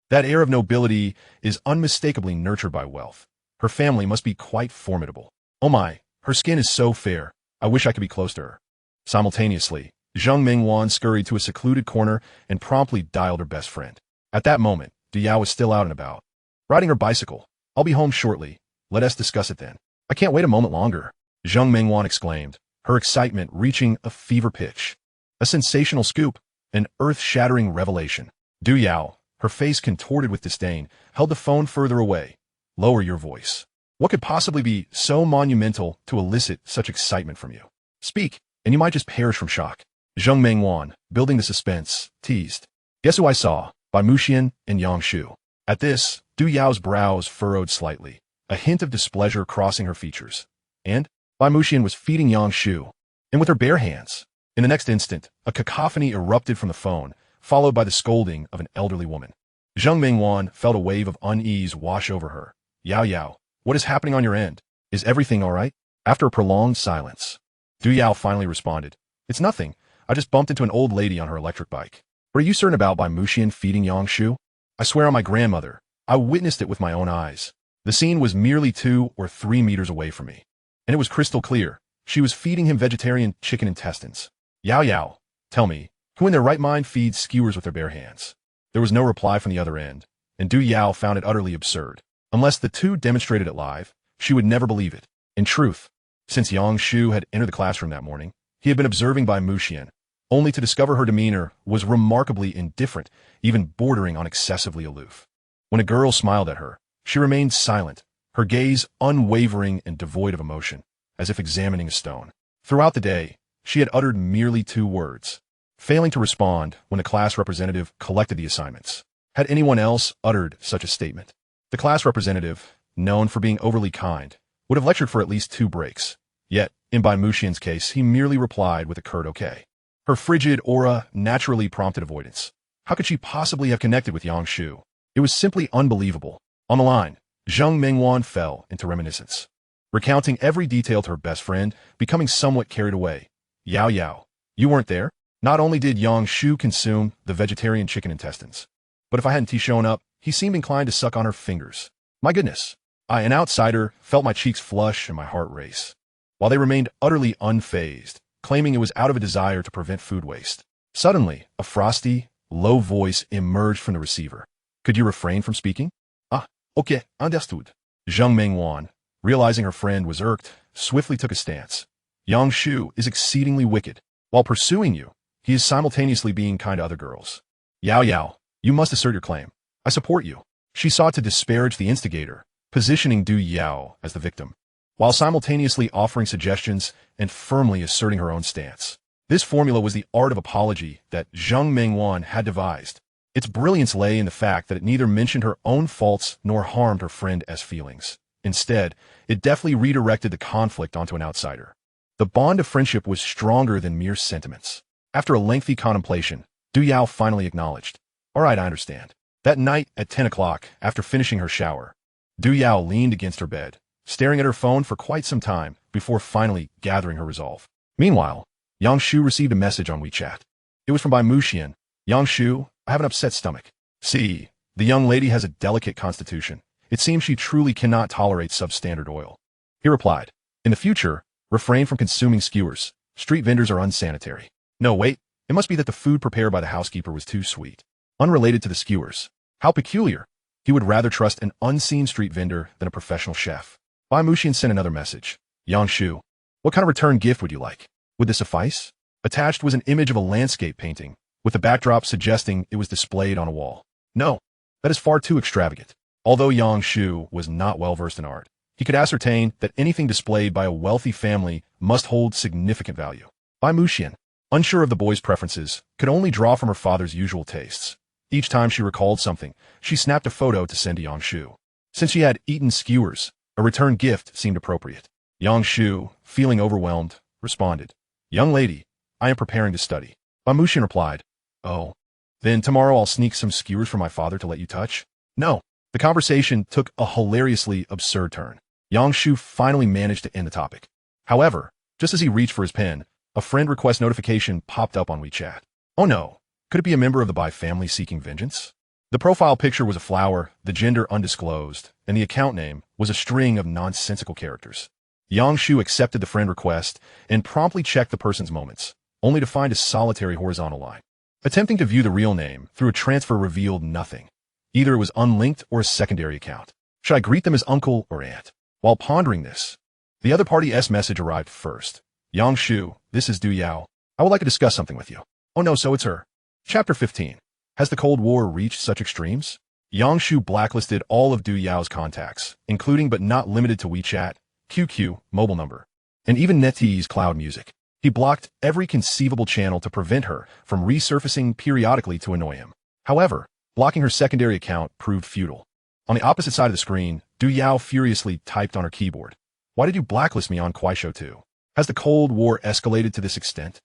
Speaker 1: That air of nobility is unmistakably nurtured by wealth. Her family must be quite formidable. Oh my, her skin is so fair. I wish I could be close to her. Simultaneously, Zheng Mingwan scurried to a secluded corner and promptly dialed her best friend. At that moment, Du Yao was still out and about, riding her bicycle. I'll be home shortly. Let us discuss it then. I can't wait a moment longer, Zheng Mingwan exclaimed, her excitement reaching a fever pitch. A sensational scoop, an earth-shattering revelation. Du Yao, her face contorted with disdain, held the phone further away. Lower your voice. What could possibly be so monumental to elicit such excitement from you? Speak, and you might just perish from shock. Zheng Mingwan, building the suspense, teased. Guess who I saw? Bai Muxian and Yang Shu. At this, Du Yao's brows furrowed slightly, a hint of displeasure crossing her features. And Bai Muxian was feeding Yang Shu, and with her bare hands. In the next instant, a cacophony erupted from the phone, followed by the scolding of an elderly woman. Zheng Mingwan felt a wave of unease wash over her. Yao Yao, what is happening on your end? Is everything all right? After a prolonged silence, Du Yao finally responded. It's nothing. I just bumped into an old lady on her electric bike. But are you certain about Bai Muxian feeding Yang Shu? I swear on my grandmother, I witnessed it with my own eyes. The scene was merely 2 or 3 meters away from me, and it was crystal clear. She was feeding him vegetarian chicken intestines. Yao Yao, tell me, who in their right mind feeds skewers with their bare hands? There was no reply from the other end, and Du Yao found it utterly absurd. Unless the two demonstrated it live, she would never believe it. In truth, since Yang Shu had entered the classroom that morning, he had been observing Bai Muxian, only to discover her demeanor was remarkably indifferent, even bordering on excessively aloof. When a girl smiled at her, she remained silent, her gaze unwavering and devoid of emotion, as if examining a stone. Throughout the day, she had uttered merely 2 words, failing to respond when the class representative collected the assignments. Had anyone else uttered such a statement? The class representative, known for being overly kind, would have lectured for at least 2 breaks. Yet, in Bai Muxian's case, he merely replied with a curt okay. Her frigid aura naturally prompted avoidance. How could she possibly have connected with Yang Shu? It was simply unbelievable. On the line, Zheng Mingwan fell into reminiscence, recounting every detail to her best friend, becoming somewhat carried away. Yao Yao, you weren't there? Not only did Yang Shu consume the vegetarian chicken intestines, but if I hadn't shown up, he seemed inclined to suck on her fingers. My goodness, I, an outsider, felt my cheeks flush and my heart race, while they remained utterly unfazed, claiming it was out of a desire to prevent food waste. Suddenly, a frosty, low voice emerged from the receiver. Could you refrain from speaking? Ah, okay, understood. Zheng Mingwan, realizing her friend was irked, swiftly took a stance. Yang Shu is exceedingly wicked. While pursuing you, he is simultaneously being kind to other girls. Yao Yao, you must assert your claim. I support you. She sought to disparage the instigator, positioning Du Yao as the victim, while simultaneously offering suggestions and firmly asserting her own stance. This formula was the art of apology that Zheng Mingwan had devised. Its brilliance lay in the fact that it neither mentioned her own faults nor harmed her friend as feelings. Instead, it deftly redirected the conflict onto an outsider. The bond of friendship was stronger than mere sentiments. After a lengthy contemplation, Du Yao finally acknowledged. All right, I understand. That night at 10 o'clock, after finishing her shower, Du Yao leaned against her bed, staring at her phone for quite some time before finally gathering her resolve. Meanwhile, Yang Shu received a message on WeChat. It was from Bai Muxian. Yang Shu, I have an upset stomach. See, the young lady has a delicate constitution. It seems she truly cannot tolerate substandard oil. He replied, in the future, Refrain from consuming skewers. Street vendors are unsanitary. No, wait. It must be that the food prepared by the housekeeper was too sweet. Unrelated to the skewers. How peculiar. He would rather trust an unseen street vendor than a professional chef. Bai Muxian sent another message. Yang Shu. What kind of return gift would you like? Would this suffice? Attached was an image of a landscape painting, with the backdrop suggesting it was displayed on a wall. No, that is far too extravagant. Although Yang Shu was not well versed in art, he could ascertain that anything displayed by a wealthy family must hold significant value. Bai Muxian, unsure of the boy's preferences, could only draw from her father's usual tastes. Each time she recalled something, she snapped a photo to send to Yang Shu. Since she had eaten skewers, a return gift seemed appropriate. Yang Shu, feeling overwhelmed, responded, Young lady, I am preparing to study. Bai Muxian replied, Oh, then tomorrow I'll sneak some skewers from my father to let you touch? No. The conversation took a hilariously absurd turn. Yang Shu finally managed to end the topic. However, just as he reached for his pen, a friend request notification popped up on WeChat. Oh no, could it be a member of the Bai family seeking vengeance? The profile picture was a flower, the gender undisclosed, and the account name was a string of nonsensical characters. Yang Shu accepted the friend request and promptly checked the person's moments, only to find a solitary horizontal line. Attempting to view the real name through a transfer revealed nothing. Either it was unlinked or a secondary account. Should I greet them as uncle or aunt? While pondering this, the other party's message arrived first. Yang Shu, this is Du Yao. I would like to discuss something with you. Oh no, so it's her. Chapter 15. Has the Cold War reached such extremes? Yang Shu blacklisted all of Du Yao's contacts, including but not limited to WeChat, QQ, mobile number, and even NetEase cloud music. He blocked every conceivable channel to prevent her from resurfacing periodically to annoy him. However, blocking her secondary account proved futile. On the opposite side of the screen, Du Yao furiously typed on her keyboard. Why did you blacklist me on Kuaishou 2? Has the Cold War escalated to this extent?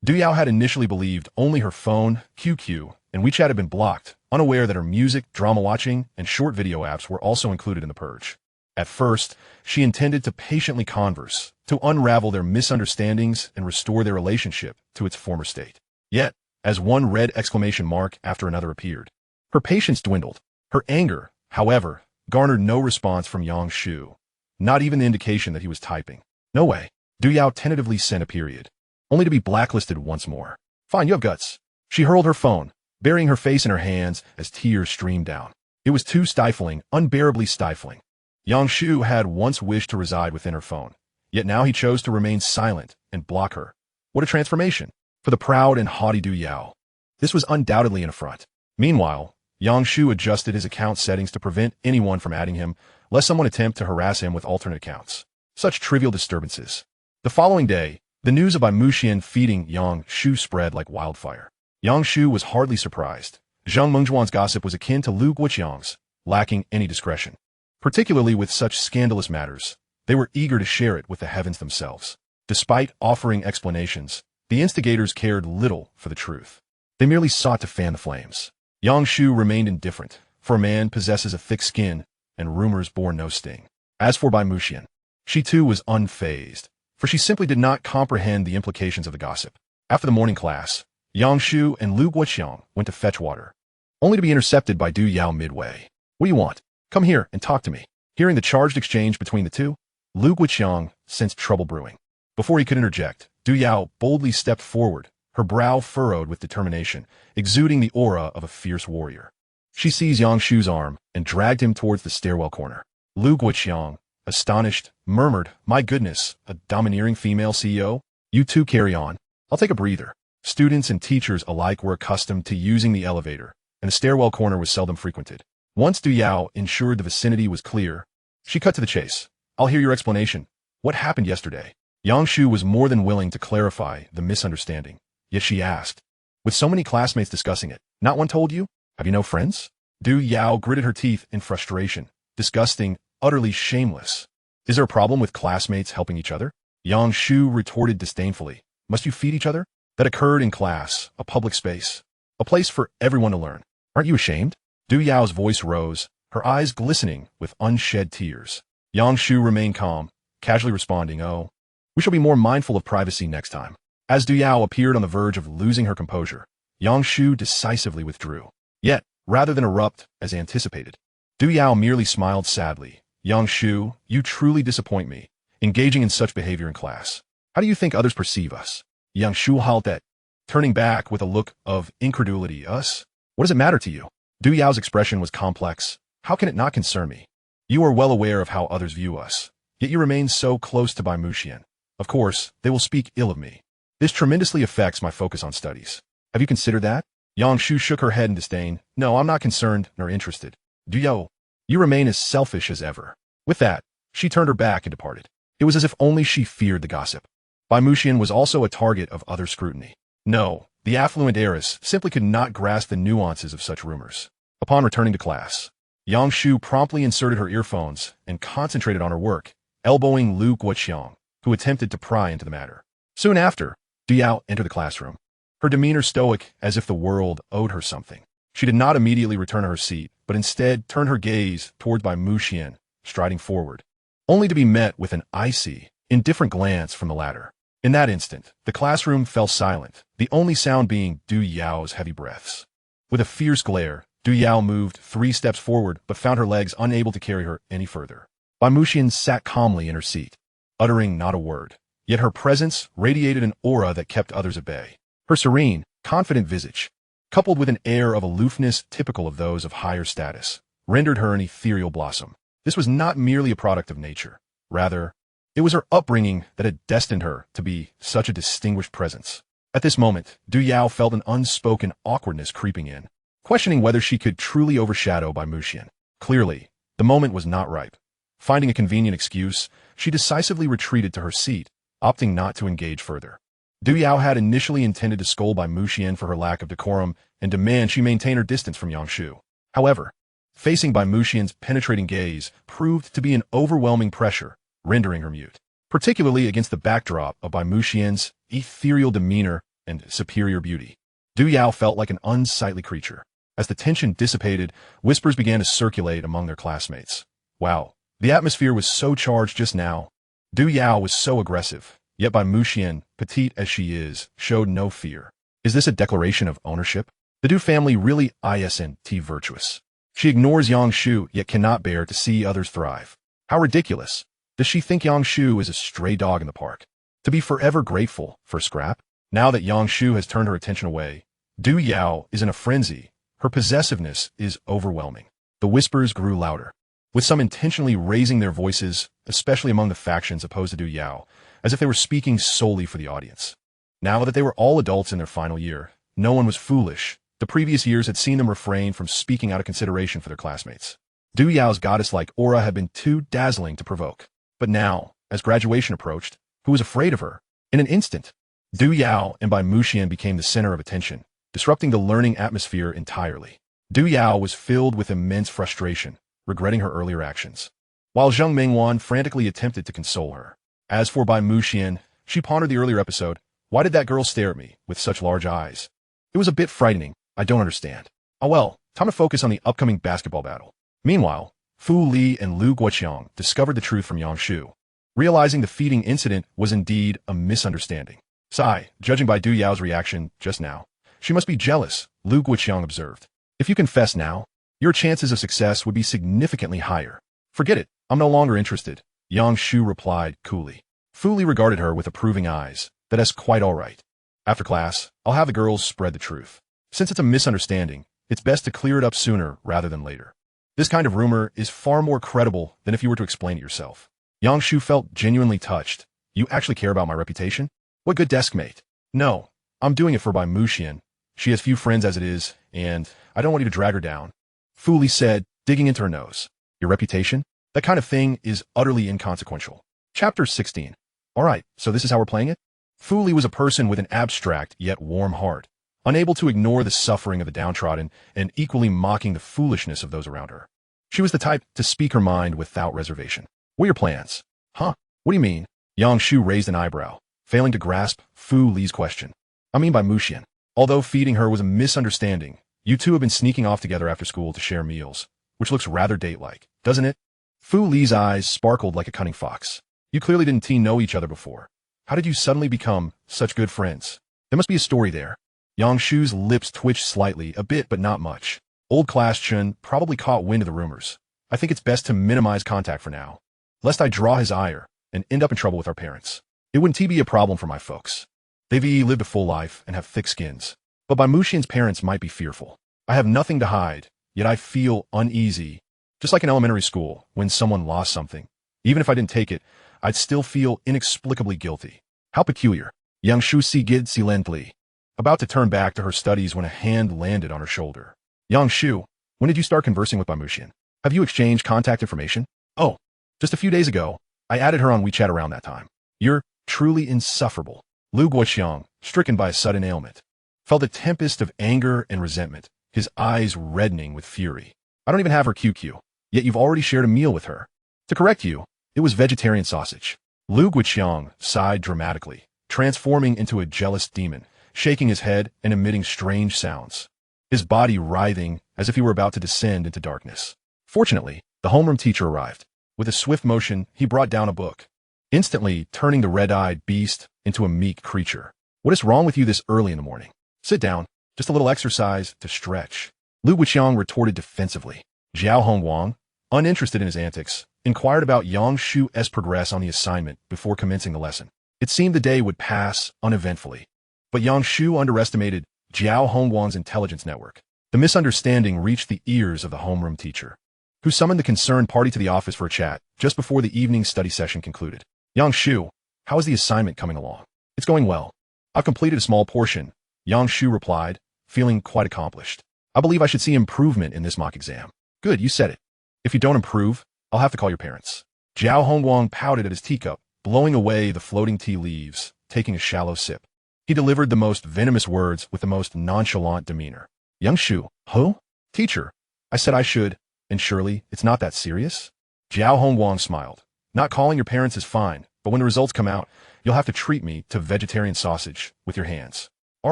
Speaker 1: Du Yao had initially believed only her phone, QQ, and WeChat had been blocked, unaware that her music, drama watching, and short video apps were also included in the purge. At first, she intended to patiently converse, to unravel their misunderstandings and restore their relationship to its former state. Yet, as one red exclamation mark after another appeared, her patience dwindled. Her anger, however, garnered no response from Yang Shu, not even the indication that he was typing. No way. Du Yao tentatively sent a period, only to be blacklisted once more. Fine, you have guts. She hurled her phone, burying her face in her hands as tears streamed down. It was too stifling, unbearably stifling. Yang Shu had once wished to reside within her phone, yet now he chose to remain silent and block her. What a transformation for the proud and haughty Du Yao. This was undoubtedly an affront. Meanwhile, Yang Shu adjusted his account settings to prevent anyone from adding him, lest someone attempt to harass him with alternate accounts. Such trivial disturbances. The following day, the news of Bai Muxian feeding Yang Shu spread like wildfire. Yang Shu was hardly surprised. Zhang Mengzhuan's gossip was akin to Lu Guoqiang's, lacking any discretion. Particularly with such scandalous matters, they were eager to share it with the heavens themselves. Despite offering explanations, the instigators cared little for the truth. They merely sought to fan the flames. Yang Shu remained indifferent, for a man possesses a thick skin, and rumors bore no sting. As for Bai Muxian, she too was unfazed, for she simply did not comprehend the implications of the gossip. After the morning class, Yang Shu and Lu Guoqiang went to fetch water, only to be intercepted by Du Yao midway. What do you want? Come here and talk to me. Hearing the charged exchange between the two, Lu Guoqiang sensed trouble brewing. Before he could interject, Du Yao boldly stepped forward, her brow furrowed with determination, exuding the aura of a fierce warrior. She seized Yang Shu's arm and dragged him towards the stairwell corner. Lu Guoqiang, astonished, murmured, My goodness, a domineering female CEO? You two carry on. I'll take a breather. Students and teachers alike were accustomed to using the elevator, and the stairwell corner was seldom frequented. Once Du Yao ensured the vicinity was clear, she cut to the chase. I'll hear your explanation. What happened yesterday? Yang Shu was more than willing to clarify the misunderstanding, yet she asked, with so many classmates discussing it, not one told you? Have you no friends? Du Yao gritted her teeth in frustration. Disgusting, utterly shameless. Is there a problem with classmates helping each other? Yang Shu retorted disdainfully. Must you feed each other? That occurred in class, a public space, a place for everyone to learn. Aren't you ashamed? Du Yao's voice rose, her eyes glistening with unshed tears. Yang Shu remained calm, casually responding, Oh, we shall be more mindful of privacy next time. As Du Yao appeared on the verge of losing her composure, Yang Shu decisively withdrew. Yet, rather than erupt as anticipated, Du Yao merely smiled sadly. Yang Shu, you truly disappoint me. engaging in such behavior in class. How do you think others perceive us? Yang Shu halted, turning back with a look of incredulity. Us? What does it matter to you? Du Yao's expression was complex. How can it not concern me? You are well aware of how others view us, yet you remain so close to Bai Muxian. Of course, they will speak ill of me. This tremendously affects my focus on studies. Have you considered that? Yang Shu shook her head in disdain. No, I'm not concerned nor interested. Du Yao, you remain as selfish as ever. With that, she turned her back and departed. It was as if only she feared the gossip. Bai Muxian was also a target of other scrutiny. No, the affluent heiress simply could not grasp the nuances of such rumors. Upon returning to class, Yang Shu promptly inserted her earphones and concentrated on her work, elbowing Lu Guoqiang, who attempted to pry into the matter. Soon after, Du Yao entered the classroom, her demeanor stoic as if the world owed her something. She did not immediately return to her seat, but instead turned her gaze towards Bai Muxian, striding forward, only to be met with an icy, indifferent glance from the latter. In that instant, the classroom fell silent, the only sound being Du Yao's heavy breaths. With a fierce glare, Du Yao moved 3 steps forward but found her legs unable to carry her any further. Bai Muxian sat calmly in her seat, uttering not a word, yet her presence radiated an aura that kept others at bay. Her serene, confident visage, coupled with an air of aloofness typical of those of higher status, rendered her an ethereal blossom. This was not merely a product of nature. Rather, it was her upbringing that had destined her to be such a distinguished presence. At this moment, Du Yao felt an unspoken awkwardness creeping in, questioning whether she could truly overshadow Bai Muxian. Clearly, the moment was not ripe. Finding a convenient excuse, she decisively retreated to her seat, opting not to engage further. Du Yao had initially intended to scold Bai Muxian for her lack of decorum and demand she maintain her distance from Yang Shu. However, facing Bai Muxian's penetrating gaze proved to be an overwhelming pressure, rendering her mute, particularly against the backdrop of Bai Muxian's ethereal demeanor and superior beauty. Du Yao felt like an unsightly creature. As the tension dissipated, whispers began to circulate among their classmates. Wow, the atmosphere was so charged just now. Du Yao was so aggressive, yet Bai Muxian, petite as she is, showed no fear. Is this a declaration of ownership? The Du family really isn't virtuous. She ignores Yang Shu, yet cannot bear to see others thrive. How ridiculous. Does she think Yang Shu is a stray dog in the park? To be forever grateful for scrap? Now that Yang Shu has turned her attention away, Du Yao is in a frenzy. Her possessiveness is overwhelming. The whispers grew louder, with some intentionally raising their voices, especially among the factions opposed to Du Yao, as if they were speaking solely for the audience. Now that they were all adults in their final year, no one was foolish. The previous years had seen them refrain from speaking out of consideration for their classmates. Du Yao's goddess-like aura had been too dazzling to provoke. But now, as graduation approached, who was afraid of her? In an instant, Du Yao and Bai Muxian became the center of attention, disrupting the learning atmosphere entirely. Du Yao was filled with immense frustration, regretting her earlier actions, while Zheng Mingwan frantically attempted to console her. As for Bai Muxian, she pondered the earlier episode. Why did that girl stare at me with such large eyes? It was a bit frightening. I don't understand. Oh well, time to focus on the upcoming basketball battle. Meanwhile, Fu Li and Lu Guoqiang discovered the truth from Yang Shu, realizing the feeding incident was indeed a misunderstanding. Sigh, judging by Du Yao's reaction just now, she must be jealous, Lu Guoqiang observed. If you confess now, your chances of success would be significantly higher. Forget it, I'm no longer interested, Yang Shu replied coolly. Fu Li regarded her with approving eyes. That's quite all right. After class, I'll have the girls spread the truth. Since it's a misunderstanding, it's best to clear it up sooner rather than later. This kind of rumor is far more credible than if you were to explain it yourself. Yang Shu felt genuinely touched. You actually care about my reputation? What good deskmate. No, I'm doing it for Bai Muxian. She has few friends as it is, and I don't want you to drag her down. Fu Li said, digging into her nose. Your reputation? That kind of thing is utterly inconsequential. Chapter 16. Alright, so this is how we're playing it? Fu Li was a person with an abstract yet warm heart, unable to ignore the suffering of the downtrodden and equally mocking the foolishness of those around her. She was the type to speak her mind without reservation. What are your plans? Huh? What do you mean? Yang Shu raised an eyebrow, failing to grasp Fu Li's question. I mean Bai Muxian. Although feeding her was a misunderstanding, you two have been sneaking off together after school to share meals, which looks rather date-like, doesn't it? Fu Li's eyes sparkled like a cunning fox. You clearly didn't know each other before. How did you suddenly become such good friends? There must be a story there. Yang Shu's lips twitched slightly, a bit but not much. Old Class Chun probably caught wind of the rumors. I think it's best to minimize contact for now, lest I draw his ire. and end up in trouble with our parents. It wouldn't be a problem for my folks. They've lived a full life and have thick skins. But Bai Muxian's parents might be fearful. I have nothing to hide, yet I feel uneasy. Just like in elementary school, when someone lost something. Even if I didn't take it, I'd still feel inexplicably guilty. How peculiar. Yang Shu sighed silently, about to turn back to her studies when a hand landed on her shoulder. Yang Shu, when did you start conversing with Bai Muxian? Have you exchanged contact information? Oh, just a few days ago. I added her on WeChat around that time. You're truly insufferable. Lu Guoxiang, stricken by a sudden ailment, felt a tempest of anger and resentment, his eyes reddening with fury. I don't even have her QQ, yet you've already shared a meal with her. To correct you, it was vegetarian sausage. Lu Guoxiang sighed dramatically, transforming into a jealous demon, shaking his head and emitting strange sounds, his body writhing as if he were about to descend into darkness. Fortunately, the homeroom teacher arrived. With a swift motion, he brought down a book, instantly turning the red-eyed beast into a meek creature. What is wrong with you this early in the morning? Sit down. Just a little exercise to stretch. Lu Guoxiang retorted defensively. Zhao Hongwang, uninterested in his antics, inquired about Yang Shu's progress on the assignment before commencing the lesson. It seemed the day would pass uneventfully. But Yang Shu underestimated Zhao Hongwang's intelligence network. The misunderstanding reached the ears of the homeroom teacher, who summoned the concerned party to the office for a chat just before the evening study session concluded. Yang Shu, how is the assignment coming along? It's going well. I've completed a small portion, Yang Shu replied, feeling quite accomplished. I believe I should see improvement in this mock exam. Good, you said it. If you don't improve, I'll have to call your parents. Zhao Hongwang pouted at his teacup, blowing away the floating tea leaves, taking a shallow sip. He delivered the most venomous words with the most nonchalant demeanor. Yang Shu, who? Teacher, I said I should, and surely it's not that serious? Zhao Hongwang smiled. Not calling your parents is fine, but when the results come out, you'll have to treat me to vegetarian sausage with your hands. All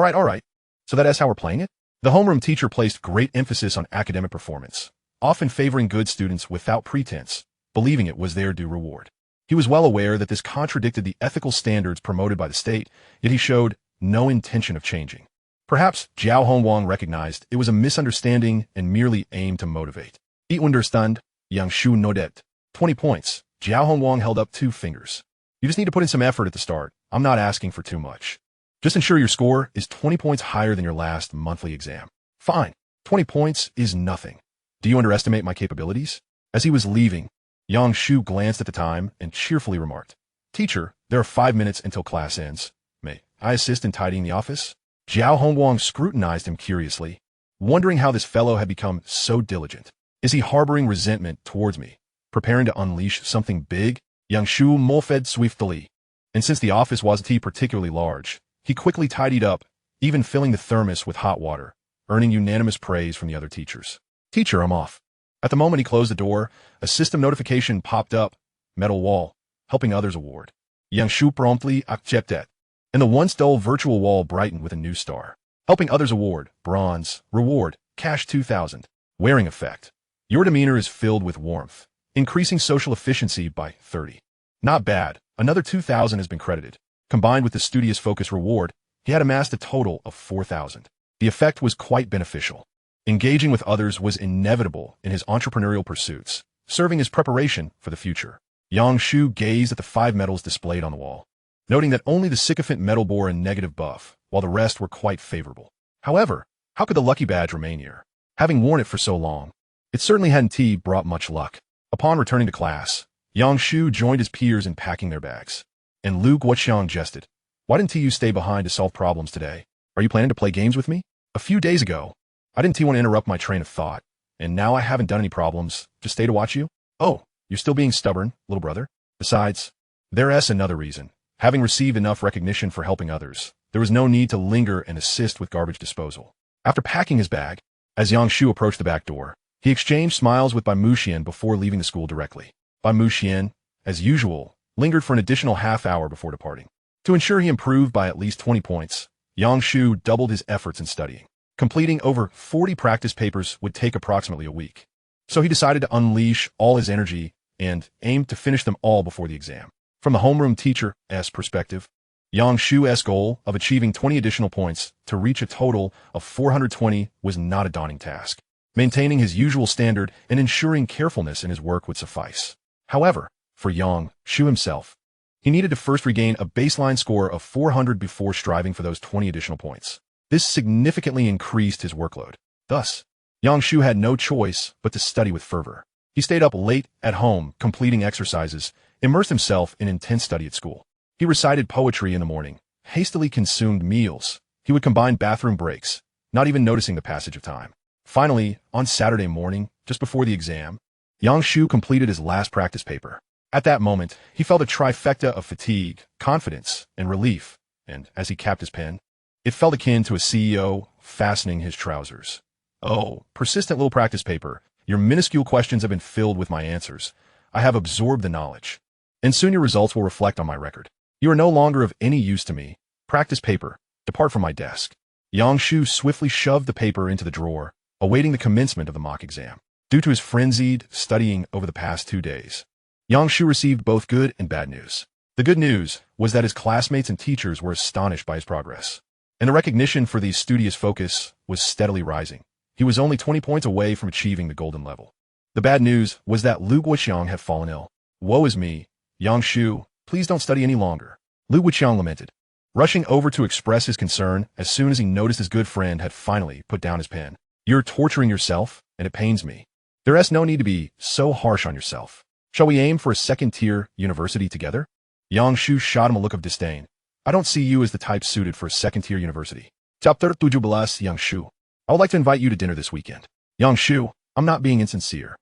Speaker 1: right. So that is how we're playing it? The homeroom teacher placed great emphasis on academic performance, often favoring good students without pretense, believing it was their due reward. He was well aware that this contradicted the ethical standards promoted by the state, yet he showed no intention of changing. Perhaps Zhao Hongwang recognized it was a misunderstanding and merely aimed to motivate. Ich understand, Yang Shu nodded. 20 points. Zhao Hongwang held up 2 fingers. You just need to put in some effort at the start. I'm not asking for too much. Just ensure your score is 20 points higher than your last monthly exam. Fine. 20 points is nothing. Do you underestimate my capabilities? As he was leaving, Yang Shu glanced at the time and cheerfully remarked, Teacher, there are 5 minutes until class ends. May I assist in tidying the office? Zhao Hongwang scrutinized him curiously, wondering how this fellow had become so diligent. Is he harboring resentment towards me, preparing to unleash something big? Yang Shu molfed swiftly, and since the office wasn't particularly large, he quickly tidied up, even filling the thermos with hot water, earning unanimous praise from the other teachers. Teacher, I'm off. At the moment he closed the door, a system notification popped up, metal wall, helping others award. Yang Shu promptly accepted, and the once dull virtual wall brightened with a new star. Helping others award, bronze, reward, cash 2,000. Wearing effect. Your demeanor is filled with warmth, increasing social efficiency by 30. Not bad, another 2,000 has been credited. Combined with the studious focus reward, he had amassed a total of 4,000. The effect was quite beneficial. Engaging with others was inevitable in his entrepreneurial pursuits, serving as preparation for the future. Yang Shu gazed at the 5 medals displayed on the wall, noting that only the sycophant medal bore a negative buff, while the rest were quite favorable. However, how could the lucky badge remain here? Having worn it for so long, it certainly hadn't brought much luck. Upon returning to class, Yang Shu joined his peers in packing their bags, and Lu Guoxiang jested. Why didn't you stay behind to solve problems today? Are you planning to play games with me? A few days ago, I didn't want to interrupt my train of thought, and now I haven't done any problems. Just stay to watch you? Oh, you're still being stubborn, little brother? Besides, there's another reason. Having received enough recognition for helping others, there was no need to linger and assist with garbage disposal. After packing his bag, as Yang Shu approached the back door, he exchanged smiles with Bai Muxian before leaving the school directly. Bai Muxian, as usual, lingered for an additional half hour before departing. To ensure he improved by at least 20 points, Yang Shu doubled his efforts in studying. Completing over 40 practice papers would take approximately a week. So he decided to unleash all his energy and aimed to finish them all before the exam. From the homeroom teacher's perspective, Yang Shu's goal of achieving 20 additional points to reach a total of 420 was not a daunting task. Maintaining his usual standard and ensuring carefulness in his work would suffice. However, for Yang Shu himself, He needed to first regain a baseline score of 400 before striving for those 20 additional points. This significantly increased his workload. Thus, Yang Shu had no choice but to study with fervor. He stayed up late at home, completing exercises, immersed himself in intense study at school. He recited poetry in the morning, hastily consumed meals. He would combine bathroom breaks, not even noticing the passage of time. Finally, on Saturday morning, just before the exam, Yang Shu completed his last practice paper. At that moment, he felt a trifecta of fatigue, confidence, and relief, and as he capped his pen, it felt akin to a CEO fastening his trousers. Oh, persistent little practice paper, your minuscule questions have been filled with my answers. I have absorbed the knowledge, and soon your results will reflect on my record. You are no longer of any use to me. Practice paper, depart from my desk. Yang Shu swiftly shoved the paper into the drawer, awaiting the commencement of the mock exam. Due to his frenzied studying over the past 2 days, Yang Shu received both good and bad news. The good news was that his classmates and teachers were astonished by his progress, and the recognition for his studious focus was steadily rising. He was only 20 points away from achieving the golden level. The bad news was that Lu Guoqiang had fallen ill. Woe is me, Yang Shu, please don't study any longer. Lu Guoqiang lamented, rushing over to express his concern as soon as he noticed his good friend had finally put down his pen. You're torturing yourself, and it pains me. There is no need to be so harsh on yourself. Shall we aim for a second-tier university together? Yang Shu shot him a look of disdain. I don't see you as the type suited for a second-tier university. Chapter 17, Yang Shu. I would like to invite you to dinner this weekend. Yang Shu, I'm not being insincere.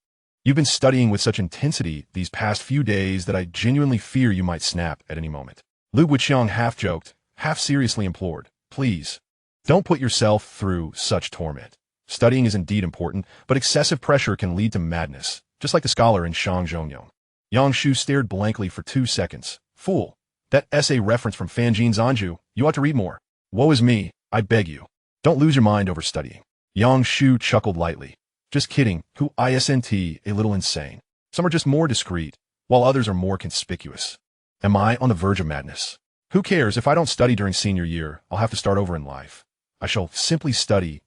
Speaker 1: You've been studying with such intensity these past few days that I genuinely fear you might snap at any moment. Lu Guoqiang half-joked, half-seriously implored, please, don't put yourself through such torment. Studying is indeed important, but excessive pressure can lead to madness, just like the scholar in Shang Zhongyong. Yang Shu stared blankly for 2 seconds. Fool, that essay reference from Fanjin Zanju, you ought to read more. Woe is me, I beg you. Don't lose your mind over studying. Yang Shu chuckled lightly. Just kidding, who isn't a little insane. Some are just more discreet, while others are more conspicuous. Am I on the verge of madness? Who cares if I don't study during senior year? I'll have to start over in life. I shall simply study.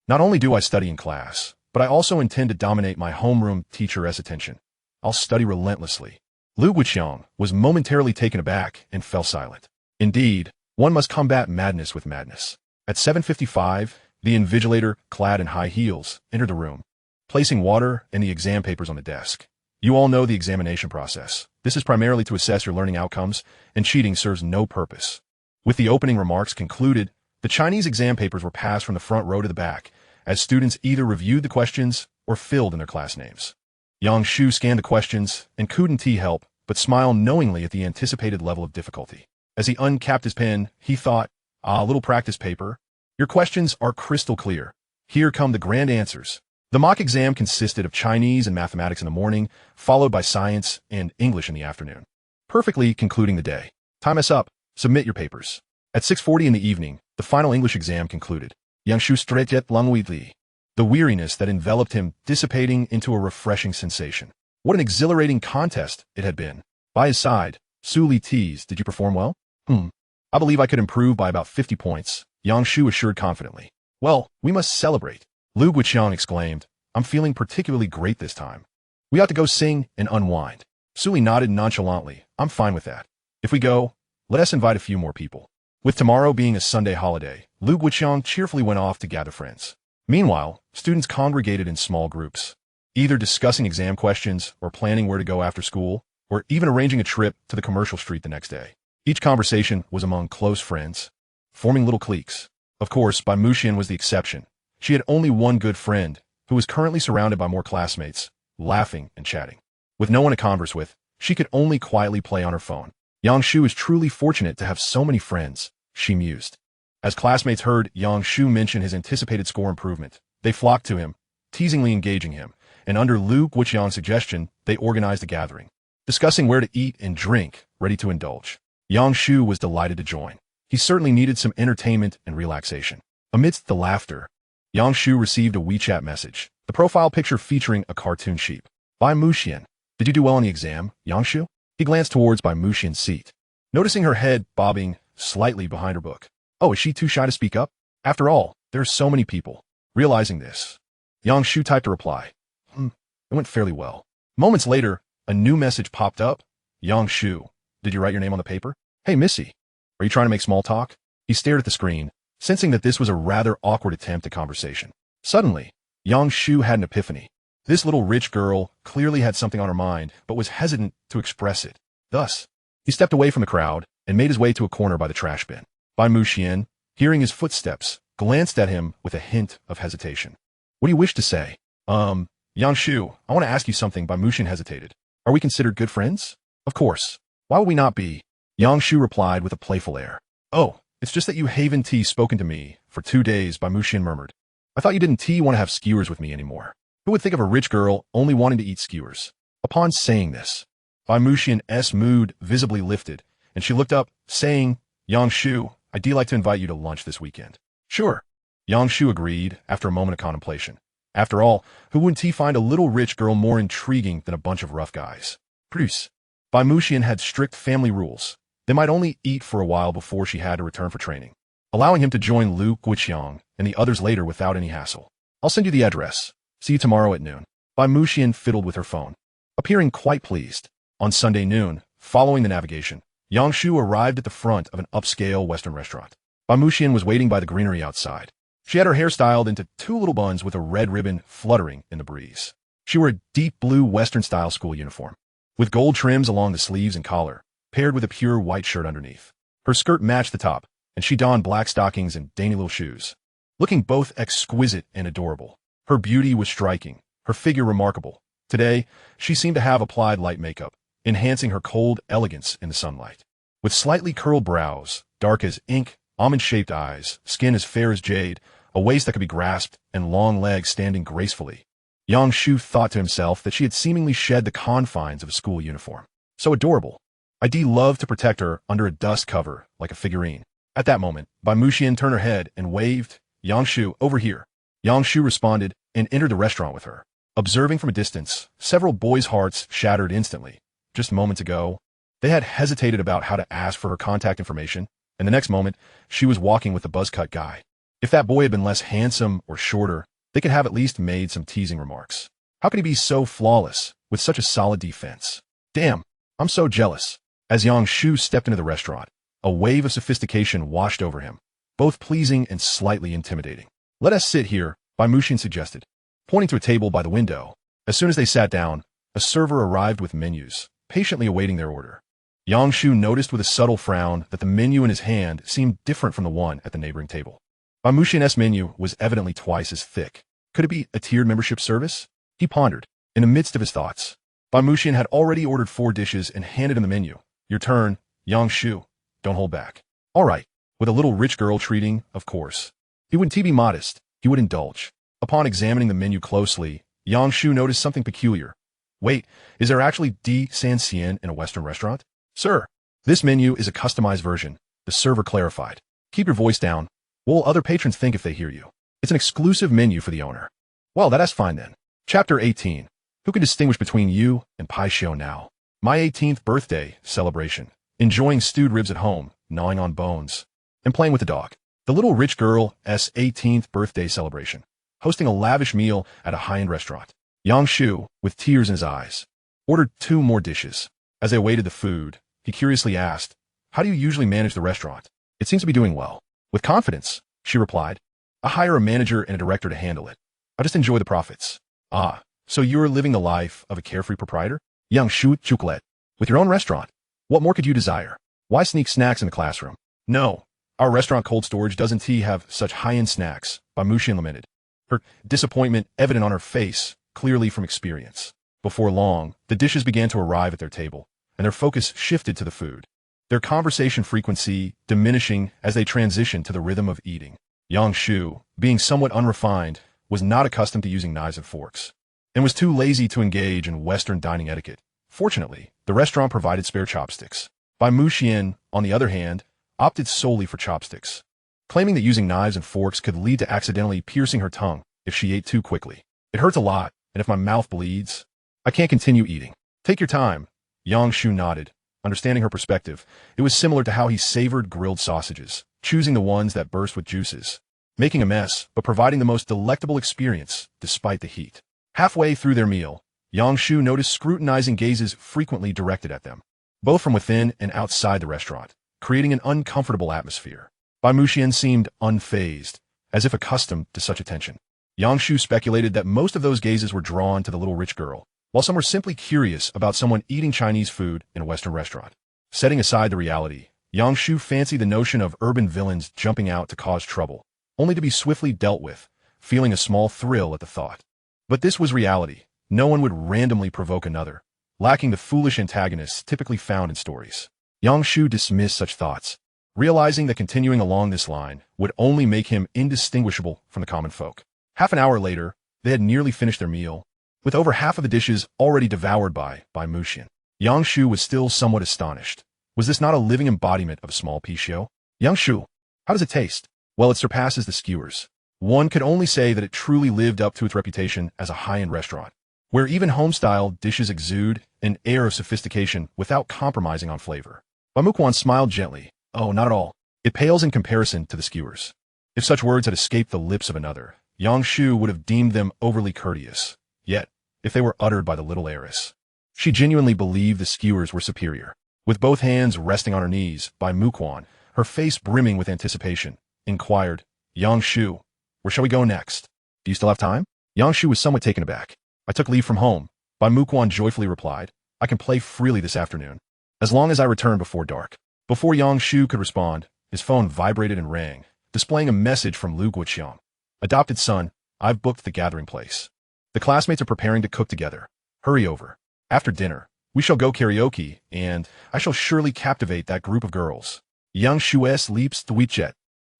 Speaker 1: Not only do I study in class, but I also intend to dominate my homeroom teacher's attention. I'll study relentlessly. Lu Guoqiang was momentarily taken aback and fell silent. Indeed, one must combat madness with madness. At 7:55, the invigilator, clad in high heels, entered the room, placing water and the exam papers on the desk. You all know the examination process. This is primarily to assess your learning outcomes, and cheating serves no purpose. With the opening remarks concluded, the Chinese exam papers were passed from the front row to the back, as students either reviewed the questions or filled in their class names. Yang Shu scanned the questions and couldn't help but smile knowingly at the anticipated level of difficulty. As he uncapped his pen, he thought, a little practice paper. Your questions are crystal clear. Here come the grand answers. The mock exam consisted of Chinese and mathematics in the morning, followed by science and English in the afternoon. Perfectly concluding the day. Time is up. Submit your papers. At 6:40 in the evening, the final English exam concluded. Yang Shu stretched languidly, the weariness that enveloped him dissipating into a refreshing sensation. What an exhilarating contest it had been. By his side, Su Li teased, did you perform well? I believe I could improve by about 50 points, Yang Shu assured confidently. Well, we must celebrate. Lu Guoqiang exclaimed, I'm feeling particularly great this time. We ought to go sing and unwind. Su Li nodded nonchalantly. I'm fine with that. If we go, let us invite a few more people. With tomorrow being a Sunday holiday, Lu Guoqiang cheerfully went off to gather friends. Meanwhile, students congregated in small groups, either discussing exam questions or planning where to go after school, or even arranging a trip to the commercial street the next day. Each conversation was among close friends, forming little cliques. Of course, Bai Muxian was the exception. She had only one good friend, who was currently surrounded by more classmates, laughing and chatting. With no one to converse with, she could only quietly play on her phone. Yang Shu is truly fortunate to have so many friends, she mused. As classmates heard Yang Shu mention his anticipated score improvement, they flocked to him, teasingly engaging him, and under Lu Guoqiang's suggestion, they organized a gathering, discussing where to eat and drink, ready to indulge. Yang Shu was delighted to join. He certainly needed some entertainment and relaxation. Amidst the laughter, Yang Shu received a WeChat message, the profile picture featuring a cartoon sheep. Bai Muxian, did you do well on the exam, Yang Shu? He glanced towards Bai Muxian's seat, noticing her head bobbing slightly behind her book. Oh, is she too shy to speak up? After all, there are so many people. Realizing this, Yang Shu typed a reply. It went fairly well. Moments later, a new message popped up. Yang Shu, did you write your name on the paper? Hey, Missy, are you trying to make small talk? He stared at the screen, sensing that this was a rather awkward attempt at conversation. Suddenly, Yang Shu had an epiphany. This little rich girl clearly had something on her mind, but was hesitant to express it. Thus, he stepped away from the crowd and made his way to a corner by the trash bin. Bai Muxian, hearing his footsteps, glanced at him with a hint of hesitation. What do you wish to say? Yang Shu, I want to ask you something. Bai Muxian hesitated. Are we considered good friends? Of course. Why would we not be? Yang Shu replied with a playful air. Oh, it's just that you haven't spoken to me for 2 days, Bai Muxian murmured. I thought you didn't want to have skewers with me anymore. Who would think of a rich girl only wanting to eat skewers? Upon saying this, Bai Muxian's mood visibly lifted, and she looked up, saying, Yang Shu, I'd like to invite you to lunch this weekend. Sure. Yang Shu agreed after a moment of contemplation. After all, who wouldn't he find a little rich girl more intriguing than a bunch of rough guys? Plus, Bai Muxian had strict family rules. They might only eat for a while before she had to return for training, allowing him to join Lu Guiqiang and the others later without any hassle. I'll send you the address. See you tomorrow at noon. Bai Muxian fiddled with her phone, appearing quite pleased. On Sunday noon, following the navigation, Yang Shu arrived at the front of an upscale Western restaurant. Bai Muxian was waiting by the greenery outside. She had her hair styled into 2 little buns with a red ribbon fluttering in the breeze. She wore a deep blue Western-style school uniform, with gold trims along the sleeves and collar, paired with a pure white shirt underneath. Her skirt matched the top, and she donned black stockings and dainty little shoes. Looking both exquisite and adorable, her beauty was striking, her figure remarkable. Today, she seemed to have applied light makeup, enhancing her cold elegance in the sunlight. With slightly curled brows, dark as ink, almond-shaped eyes, skin as fair as jade, a waist that could be grasped, and long legs standing gracefully, Yang Shu thought to himself that she had seemingly shed the confines of a school uniform. So adorable. I'd love to protect her under a dust cover like a figurine. At that moment, Bai Muxian turned her head and waved, Yang Shu, over here. Yang Shu responded and entered the restaurant with her. Observing from a distance, several boys' hearts shattered instantly. Just moments ago, they had hesitated about how to ask for her contact information, and the next moment, she was walking with the buzz-cut guy. If that boy had been less handsome or shorter, they could have at least made some teasing remarks. How could he be so flawless, with such a solid defense? Damn, I'm so jealous. As Yang Shu stepped into the restaurant, a wave of sophistication washed over him, both pleasing and slightly intimidating. Let us sit here, Bai Muxian suggested, pointing to a table by the window. As soon as they sat down, a server arrived with menus, patiently awaiting their order. Yang Shu noticed with a subtle frown that the menu in his hand seemed different from the one at the neighboring table. Bai Muxian's menu was evidently twice as thick. Could it be a tiered membership service? He pondered. In the midst of his thoughts, Bai Muxian had already ordered 4 dishes and handed him the menu. Your turn, Yang Shu. Don't hold back. All right. With a little rich girl treating, of course. He wouldn't be modest. He would indulge. Upon examining the menu closely, Yang Shu noticed something peculiar. Wait, is there actually San in a Western restaurant? Sir, this menu is a customized version, the server clarified. Keep your voice down. What will other patrons think if they hear you? It's an exclusive menu for the owner. Well, that's fine then. Chapter 18. Who can distinguish between you and Pai Xiao now? My 18th birthday celebration. Enjoying stewed ribs at home, gnawing on bones, and playing with the dog. The little rich girl's 18th birthday celebration. Hosting a lavish meal at a high-end restaurant. Yang Shu, with tears in his eyes, ordered 2 more dishes. As they awaited the food, he curiously asked, how do you usually manage the restaurant? It seems to be doing well. With confidence, she replied. I hire a manager and a director to handle it. I just enjoy the profits. Ah, so you're living the life of a carefree proprietor? Yang Shu Chocolate. With your own restaurant. What more could you desire? Why sneak snacks in the classroom? No, our restaurant cold storage doesn't have such high-end snacks, Bai Muxian lamented. Her disappointment evident on her face, clearly from experience. Before long, the dishes began to arrive at their table, and their focus shifted to the food. Their conversation frequency diminishing as they transitioned to the rhythm of eating. Yang Shu, being somewhat unrefined, was not accustomed to using knives and forks, and was too lazy to engage in Western dining etiquette. Fortunately, the restaurant provided spare chopsticks. Bai Muxian, on the other hand, opted solely for chopsticks, claiming that using knives and forks could lead to accidentally piercing her tongue if she ate too quickly. It hurts a lot, and if my mouth bleeds, I can't continue eating. Take your time. Yang Shu nodded. Understanding her perspective, it was similar to how he savored grilled sausages, choosing the ones that burst with juices, making a mess, but providing the most delectable experience despite the heat. Halfway through their meal, Yang Shu noticed scrutinizing gazes frequently directed at them. both from within and outside the restaurant, creating an uncomfortable atmosphere. Bai Muxian seemed unfazed, as if accustomed to such attention. Yang Shu speculated that most of those gazes were drawn to the little rich girl, while some were simply curious about someone eating Chinese food in a Western restaurant. Setting aside the reality, Yang Shu fancied the notion of urban villains jumping out to cause trouble, only to be swiftly dealt with, feeling a small thrill at the thought. But this was reality. No one would randomly provoke another, lacking the foolish antagonists typically found in stories. Yang Shu dismissed such thoughts, realizing that continuing along this line would only make him indistinguishable from the common folk. Half an hour later, they had nearly finished their meal, with over half of the dishes already devoured by Muxian. Yang Shu was still somewhat astonished. Was this not a living embodiment of a small pea-show? Yang Shu, how does it taste? Well, it surpasses the skewers. One could only say that it truly lived up to its reputation as a high-end restaurant, where even home-style dishes exude an air of sophistication without compromising on flavor. Bai Muquan smiled gently. Oh, not at all. It pales in comparison to the skewers. If such words had escaped the lips of another, Yang Shu would have deemed them overly courteous. Yet, if they were uttered by the little heiress, she genuinely believed the skewers were superior. With both hands resting on her knees, Bai Muquan, her face brimming with anticipation, inquired, Yang Shu, where shall we go next? Do you still have time? Yang Shu was somewhat taken aback. I took leave from home. Bai Muquan joyfully replied, I can play freely this afternoon, as long as I return before dark. Before Yang Shu could respond, his phone vibrated and rang, displaying a message from Lu Guoqiang. Adopted son, I've booked the gathering place. The classmates are preparing to cook together. Hurry over. After dinner, we shall go karaoke, and I shall surely captivate that group of girls. Yang Shu's leaps the WeChat.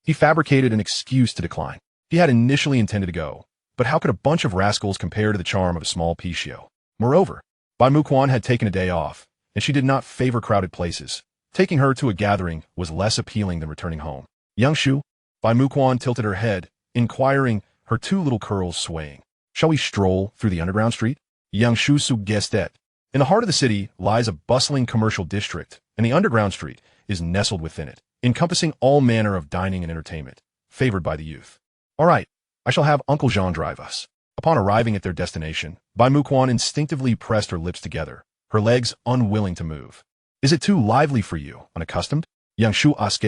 Speaker 1: He fabricated an excuse to decline. He had initially intended to go, but how could a bunch of rascals compare to the charm of a small pea-show? Moreover, Bai Muquan had taken a day off, and she did not favor crowded places. Taking her to a gathering was less appealing than returning home. Yang Shu, Bai Muquan tilted her head, inquiring, her two little curls swaying. Shall we stroll through the underground street? Yang Shu suggested. In the heart of the city lies a bustling commercial district, and the underground street is nestled within it, encompassing all manner of dining and entertainment, favored by the youth. All right, I shall have Uncle Jean drive us. Upon arriving at their destination, Bai Muquan instinctively pressed her lips together, her legs unwilling to move. Is it too lively for you, unaccustomed? Yang Shu asked.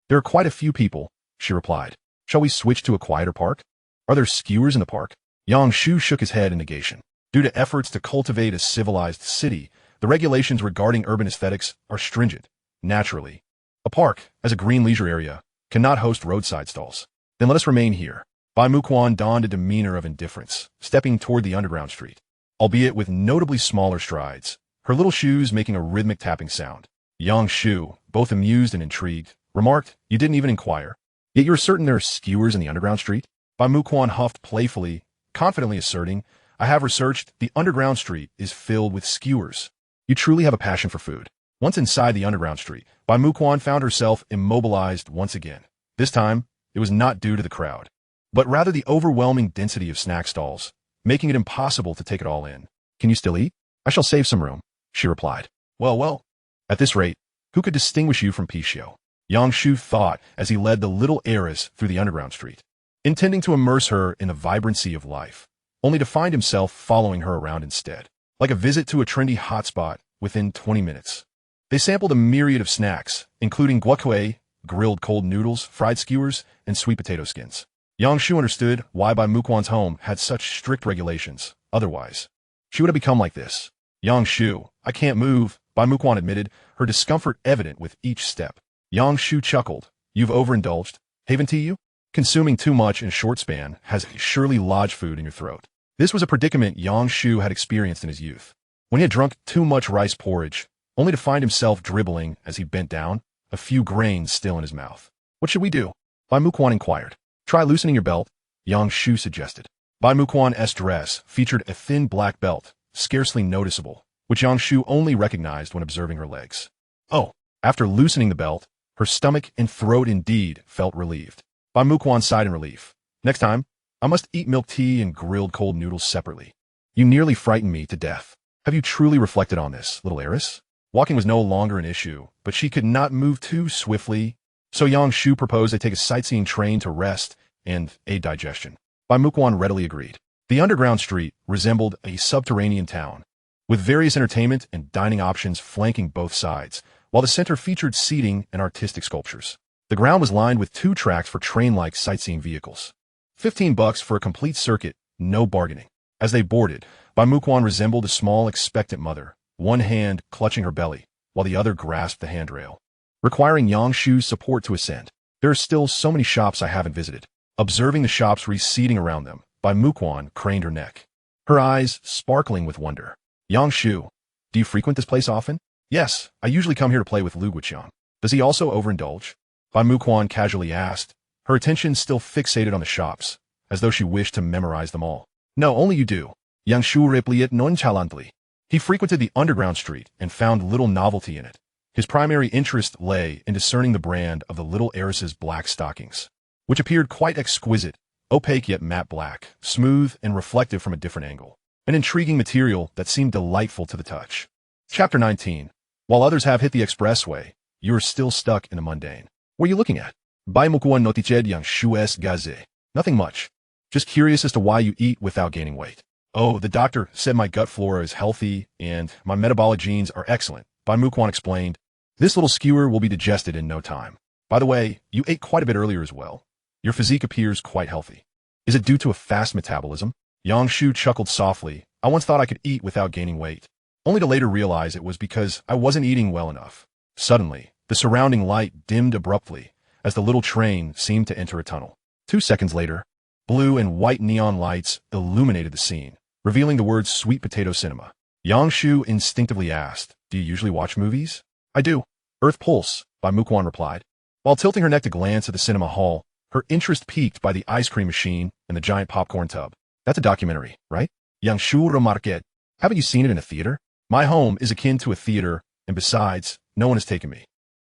Speaker 1: There are quite a few people, she replied. Shall we switch to a quieter park? Are there skewers in the park? Yang Shu shook his head in negation. Due to efforts to cultivate a civilized city, the regulations regarding urban aesthetics are stringent. Naturally, a park, as a green leisure area, cannot host roadside stalls. Then let us remain here. Bai Muquan donned a demeanor of indifference, stepping toward the underground street, albeit with notably smaller strides, her little shoes making a rhythmic tapping sound. Yang Shu, both amused and intrigued, remarked, You didn't even inquire. Yet you're certain there are skewers in the underground street? Bai Muquan huffed playfully, confidently asserting, I have researched, the underground street is filled with skewers. You truly have a passion for food. Once inside the underground street, Bai Muquan found herself immobilized once again. This time, it was not due to the crowd, but rather the overwhelming density of snack stalls, making it impossible to take it all in. Can you still eat? I shall save some room, she replied. Well, at this rate, who could distinguish you from pea-show? Yang Shu thought as he led the little heiress through the underground street, intending to immerse her in the vibrancy of life, only to find himself following her around instead, like a visit to a trendy hotspot within 20 minutes. They sampled a myriad of snacks, including guacamole, grilled cold noodles, fried skewers, and sweet potato skins. Yang Shu understood why Bai Muquan's home had such strict regulations. Otherwise, she would have become like this. Yang Shu, I can't move, Bai Muquan admitted, her discomfort evident with each step. Yang Shu chuckled. You've overindulged, haven't you? Consuming too much in a short span has surely lodged food in your throat. This was a predicament Yang Shu had experienced in his youth, when he had drunk too much rice porridge, only to find himself dribbling as he bent down, a few grains still in his mouth. What should we do? Bai Muquan inquired. Try loosening your belt, Yang Shu suggested. Bai Muquan's dress featured a thin black belt, scarcely noticeable, which Yang Shu only recognized when observing her legs. Oh, after loosening the belt, her stomach and throat indeed felt relieved. Bai Muquan sighed in relief. Next time, I must eat milk tea and grilled cold noodles separately. You nearly frightened me to death. Have you truly reflected on this, little heiress? Walking was no longer an issue, but she could not move too swiftly, so Yang Shu proposed they take a sightseeing train to rest and aid digestion. Bai Muquan readily agreed. The underground street resembled a subterranean town, with various entertainment and dining options flanking both sides, while the center featured seating and artistic sculptures. The ground was lined with 2 tracks for train-like sightseeing vehicles. $15 for a complete circuit, no bargaining. As they boarded, Bai Muquan resembled a small, expectant mother, one hand clutching her belly, while the other grasped the handrail, requiring Yang Shu's support to ascend. There are still so many shops I haven't visited. Observing the shops receding around them, Bai Muquan craned her neck, her eyes sparkling with wonder. Yang Shu, do you frequent this place often? Yes, I usually come here to play with Lu Guqiang. Does he also overindulge? Bai Muquan casually asked, her attention still fixated on the shops, as though she wished to memorize them all. No, only you do. Yang Shu replied nonchalantly. He frequented the underground street and found little novelty in it. His primary interest lay in discerning the brand of the little heiress's black stockings, which appeared quite exquisite, opaque yet matte black, smooth and reflective from a different angle. An intriguing material that seemed delightful to the touch. Chapter 19. While others have hit the expressway, you are still stuck in the mundane. What are you looking at? Bai Muquan noticed Yang Shu's gaze. Nothing much. Just curious as to why you eat without gaining weight. Oh, the doctor said my gut flora is healthy and my metabolic genes are excellent. Bai Muquan explained. This little skewer will be digested in no time. By the way, you ate quite a bit earlier as well. Your physique appears quite healthy. Is it due to a fast metabolism? Yang Shu chuckled softly. I once thought I could eat without gaining weight, only to later realize it was because I wasn't eating well enough. Suddenly, the surrounding light dimmed abruptly as the little train seemed to enter a tunnel. 2 seconds later, blue and white neon lights illuminated the scene, revealing the words Sweet Potato Cinema. Yang Shu instinctively asked, do you usually watch movies? I do. Earth Pulse, Bai Muquan replied. While tilting her neck to glance at the cinema hall, her interest piqued by the ice cream machine and the giant popcorn tub. That's a documentary, right? Yang Shu remarqued. Haven't you seen it in a theater? My home is akin to a theater, and besides, no one has taken me.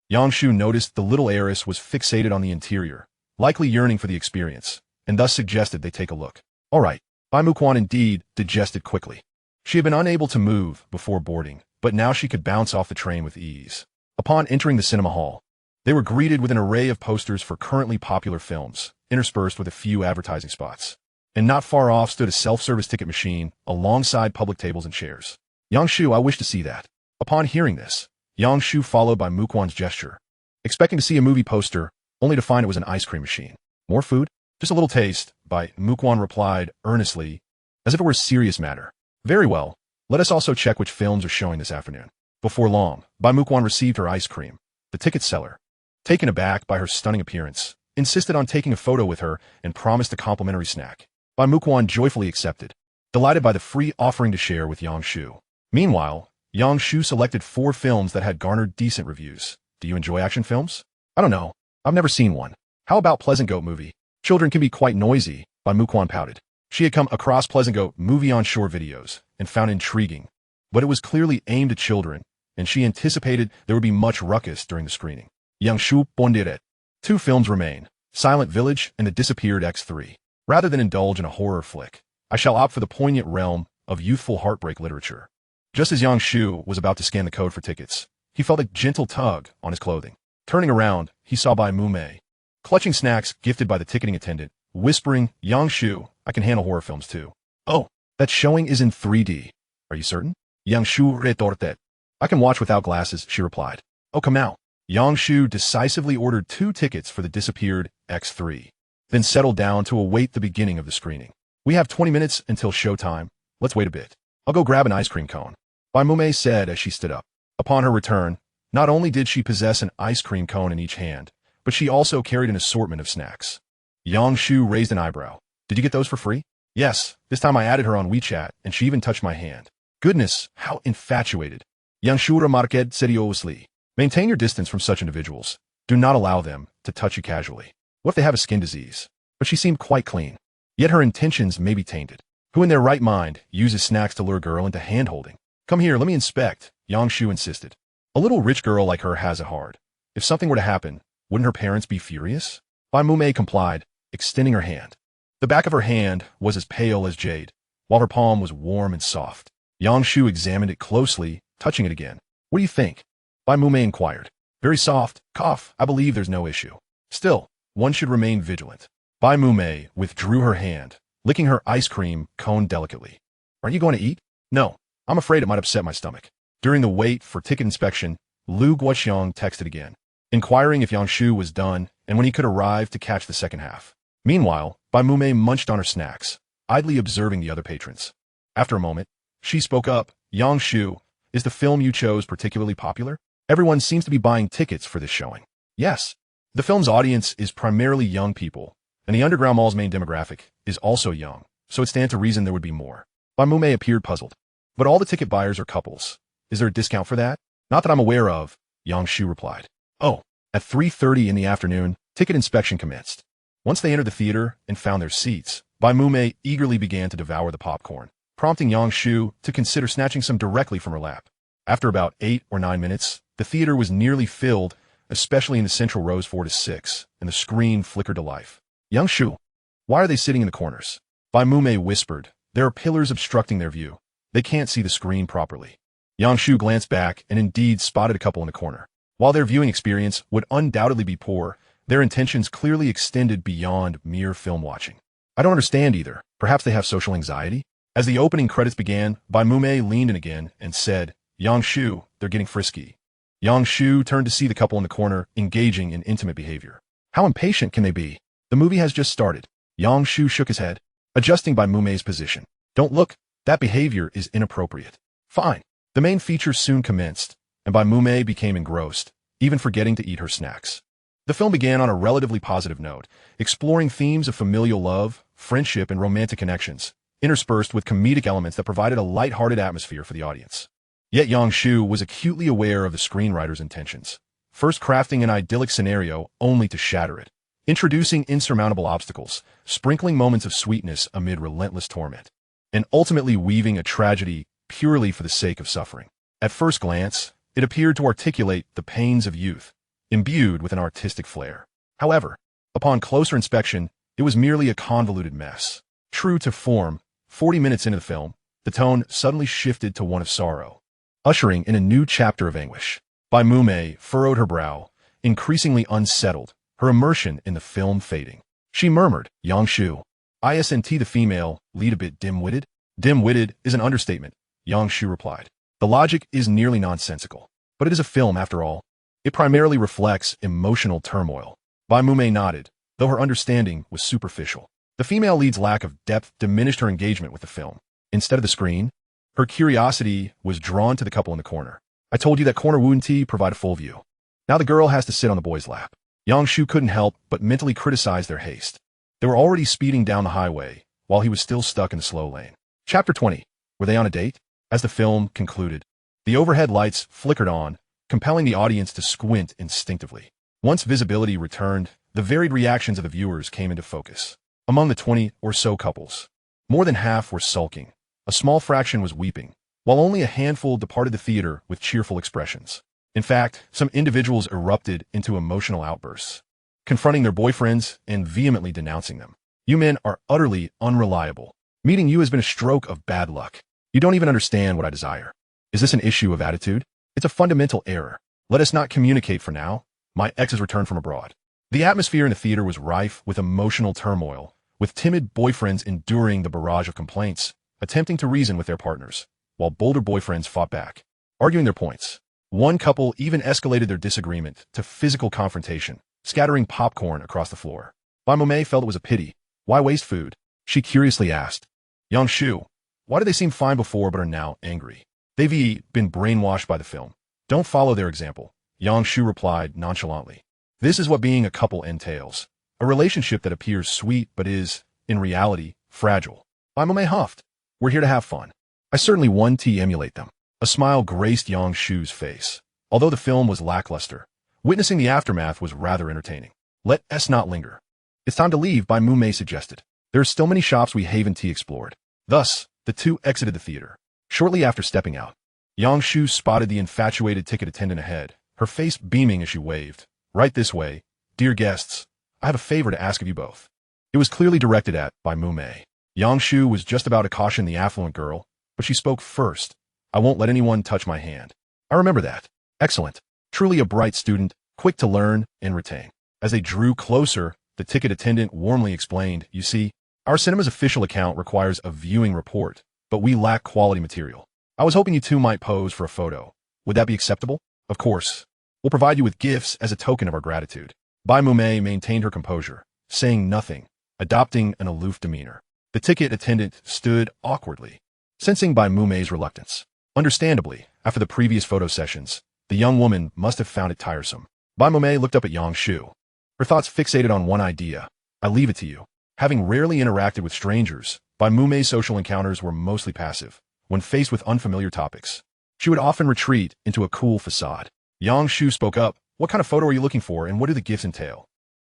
Speaker 1: Yang Shu noticed the little heiress was fixated on the interior, likely yearning for the experience, and thus suggested they take a look. All right. Bai Muquan indeed digested quickly. She had been unable to move before boarding, but now she could bounce off the train with ease. Upon entering the cinema hall, they were greeted with an array of posters for currently popular films, interspersed with a few advertising spots. And not far off stood a self-service ticket machine alongside public tables and chairs. Yang Shu, I wish to see that. Upon hearing this, Yang Shu followed Bai Muquan's gesture, expecting to see a movie poster, only to find it was an ice cream machine. More food? Just a little taste, Bai Muquan replied earnestly, as if it were a serious matter. Very well. Let us also check which films are showing this afternoon. Before long, Bai Muquan received her ice cream. The ticket seller, taken aback by her stunning appearance, insisted on taking a photo with her and promised a complimentary snack. Bai Muquan joyfully accepted, delighted by the free offering to share with Yang Shu. Meanwhile, Yang Shu selected 4 films that had garnered decent reviews. Do you enjoy action films? I don't know. I've never seen one. How about Pleasant Goat movie? Children can be quite noisy, Bai Muquan pouted. She had come across Pleasant Goat movie on shore videos and found intriguing, but it was clearly aimed at children, and she anticipated there would be much ruckus during the screening. Yang Shu pondered. 2 films remain, Silent Village and The Disappeared X3. Rather than indulge in a horror flick, I shall opt for the poignant realm of youthful heartbreak literature. Just as Yang Shu was about to scan the code for tickets, he felt a gentle tug on his clothing. Turning around, he saw Bai Mume, clutching snacks gifted by the ticketing attendant, whispering, Yang Shu, I can handle horror films too. Oh, that showing is in 3D. Are you certain? Yang Shu retorted. I can watch without glasses, she replied. Oh, come now. Yang Shu decisively ordered 2 tickets for The Disappeared X3. Then settled down to await the beginning of the screening. We have 20 minutes until showtime. Let's wait a bit. I'll go grab an ice cream cone, Bai Mume said as she stood up. Upon her return, not only did she possess an ice cream cone in each hand, but she also carried an assortment of snacks. Yang Shu raised an eyebrow. Did you get those for free? Yes, this time I added her on WeChat, and she even touched my hand. Goodness, how infatuated. Yang Shu remarqued seriously. Maintain your distance from such individuals. Do not allow them to touch you casually. What if they have a skin disease? But she seemed quite clean. Yet her intentions may be tainted. Who in their right mind uses snacks to lure a girl into hand-holding? Come here, let me inspect, Yang Shu insisted. A little rich girl like her has it hard. If something were to happen, wouldn't her parents be furious? Bai Mume complied, extending her hand. The back of her hand was as pale as jade, while her palm was warm and soft. Yang Shu examined it closely, touching it again. What do you think? Bai Mume inquired. Very soft, cough, I believe there's no issue. Still, one should remain vigilant. Bai Mume withdrew her hand, licking her ice cream cone delicately. Aren't you going to eat? No. I'm afraid it might upset my stomach. During the wait for ticket inspection, Lu Guoxiang texted again, inquiring if Yang Shu was done and when he could arrive to catch the second half. Meanwhile, Bai Mumei munched on her snacks, idly observing the other patrons. After a moment, she spoke up. Yang Shu, is the film you chose particularly popular? Everyone seems to be buying tickets for this showing. Yes. The film's audience is primarily young people, and the Underground Mall's main demographic is also young, so it stands to reason there would be more. Bai Mumei appeared puzzled. But all the ticket buyers are couples. Is there a discount for that? Not that I'm aware of, Yang Shu replied. Oh, at 3:30 in the afternoon, ticket inspection commenced. Once they entered the theater and found their seats, Bai Mumei eagerly began to devour the popcorn, prompting Yang Shu to consider snatching some directly from her lap. After about 8 or 9 minutes, the theater was nearly filled, especially in the central rows 4 to 6, and the screen flickered to life. Yang Shu, why are they sitting in the corners? Bai Mumei whispered. There are pillars obstructing their view. They can't see the screen properly. Yang Shu glanced back and indeed spotted a couple in the corner. While their viewing experience would undoubtedly be poor, their intentions clearly extended beyond mere film watching. I don't understand either. Perhaps they have social anxiety? As the opening credits began, Bai Mumei leaned in again and said, Yang Shu, they're getting frisky. Yang Shu turned to see the couple in the corner engaging in intimate behavior. How impatient can they be? The movie has just started. Yang Shu shook his head, adjusting Bai Mumei's position. Don't look. That behavior is inappropriate. Fine. The main feature soon commenced, and Bai Mumei became engrossed, even forgetting to eat her snacks. The film began on a relatively positive note, exploring themes of familial love, friendship, and romantic connections, interspersed with comedic elements that provided a light-hearted atmosphere for the audience. Yet Yang Shu was acutely aware of the screenwriter's intentions, first crafting an idyllic scenario only to shatter it, introducing insurmountable obstacles, sprinkling moments of sweetness amid relentless torment, and ultimately weaving a tragedy purely for the sake of suffering. At first glance, it appeared to articulate the pains of youth, imbued with an artistic flair. However, upon closer inspection, it was merely a convoluted mess. True to form, 40 minutes into the film, the tone suddenly shifted to one of sorrow, ushering in a new chapter of anguish. Bai Mumei furrowed her brow, increasingly unsettled, her immersion in the film fading. She murmured, Yang Shu. Isn't the female lead a bit dim-witted? Dim-witted is an understatement, Yang Shu replied. The logic is nearly nonsensical, but it is a film after all. It primarily reflects emotional turmoil. Bai Mumei nodded, though her understanding was superficial. The female lead's lack of depth diminished her engagement with the film. Instead of the screen, her curiosity was drawn to the couple in the corner. I told you that corner wouldn't provide a full view. Now the girl has to sit on the boy's lap. Yang Shu couldn't help but mentally criticize their haste. They were already speeding down the highway, while he was still stuck in the slow lane. Chapter 20. Were they on a date? As the film concluded, the overhead lights flickered on, compelling the audience to squint instinctively. Once visibility returned, the varied reactions of the viewers came into focus. Among the 20 or so couples, more than half were sulking. A small fraction was weeping, while only a handful departed the theater with cheerful expressions. In fact, some individuals erupted into emotional outbursts, confronting their boyfriends and vehemently denouncing them. You men are utterly unreliable. Meeting you has been a stroke of bad luck. You don't even understand what I desire. Is this an issue of attitude? It's a fundamental error. Let us not communicate for now. My ex has returned from abroad. The atmosphere in the theater was rife with emotional turmoil, with timid boyfriends enduring the barrage of complaints, attempting to reason with their partners, while bolder boyfriends fought back, arguing their points. One couple even escalated their disagreement to physical confrontation, scattering popcorn across the floor. Bai Mumei felt it was a pity. Why waste food? She curiously asked. Yang Shu, why do they seem fine before but are now angry? They've been brainwashed by the film. Don't follow their example, Yang Shu replied nonchalantly. This is what being a couple entails. A relationship that appears sweet but is, in reality, fragile. Bai Mumei huffed. We're here to have fun. I certainly want to emulate them. A smile graced Yang Shu's face. Although the film was lackluster, witnessing the aftermath was rather entertaining. Let us not linger. It's time to leave, Bai Mumei suggested. There are still many shops we haven't explored. Thus, the two exited the theater. Shortly after stepping out, Yang Shu spotted the infatuated ticket attendant ahead, her face beaming as she waved. Right this way, dear guests. I have a favor to ask of you both. It was clearly directed at Bai Mumei. Yang Shu was just about to caution the affluent girl, but she spoke first. I won't let anyone touch my hand. I remember that. Excellent. Truly a bright student, quick to learn and retain. As they drew closer, the ticket attendant warmly explained, you see, our cinema's official account requires a viewing report, but we lack quality material. I was hoping you two might pose for a photo. Would that be acceptable? Of course. We'll provide you with gifts as a token of our gratitude. Bai Mumei maintained her composure, saying nothing, adopting an aloof demeanor. The ticket attendant stood awkwardly, sensing Bai Mumei's reluctance. Understandably, after the previous photo sessions, the young woman must have found it tiresome. Bai Mumei looked up at Yang Shu. Her thoughts fixated on one idea. I leave it to you. Having rarely interacted with strangers, Bai Mumei's social encounters were mostly passive. When faced with unfamiliar topics, she would often retreat into a cool facade. Yang Shu spoke up. What kind of photo are you looking for, and what do the gifts entail?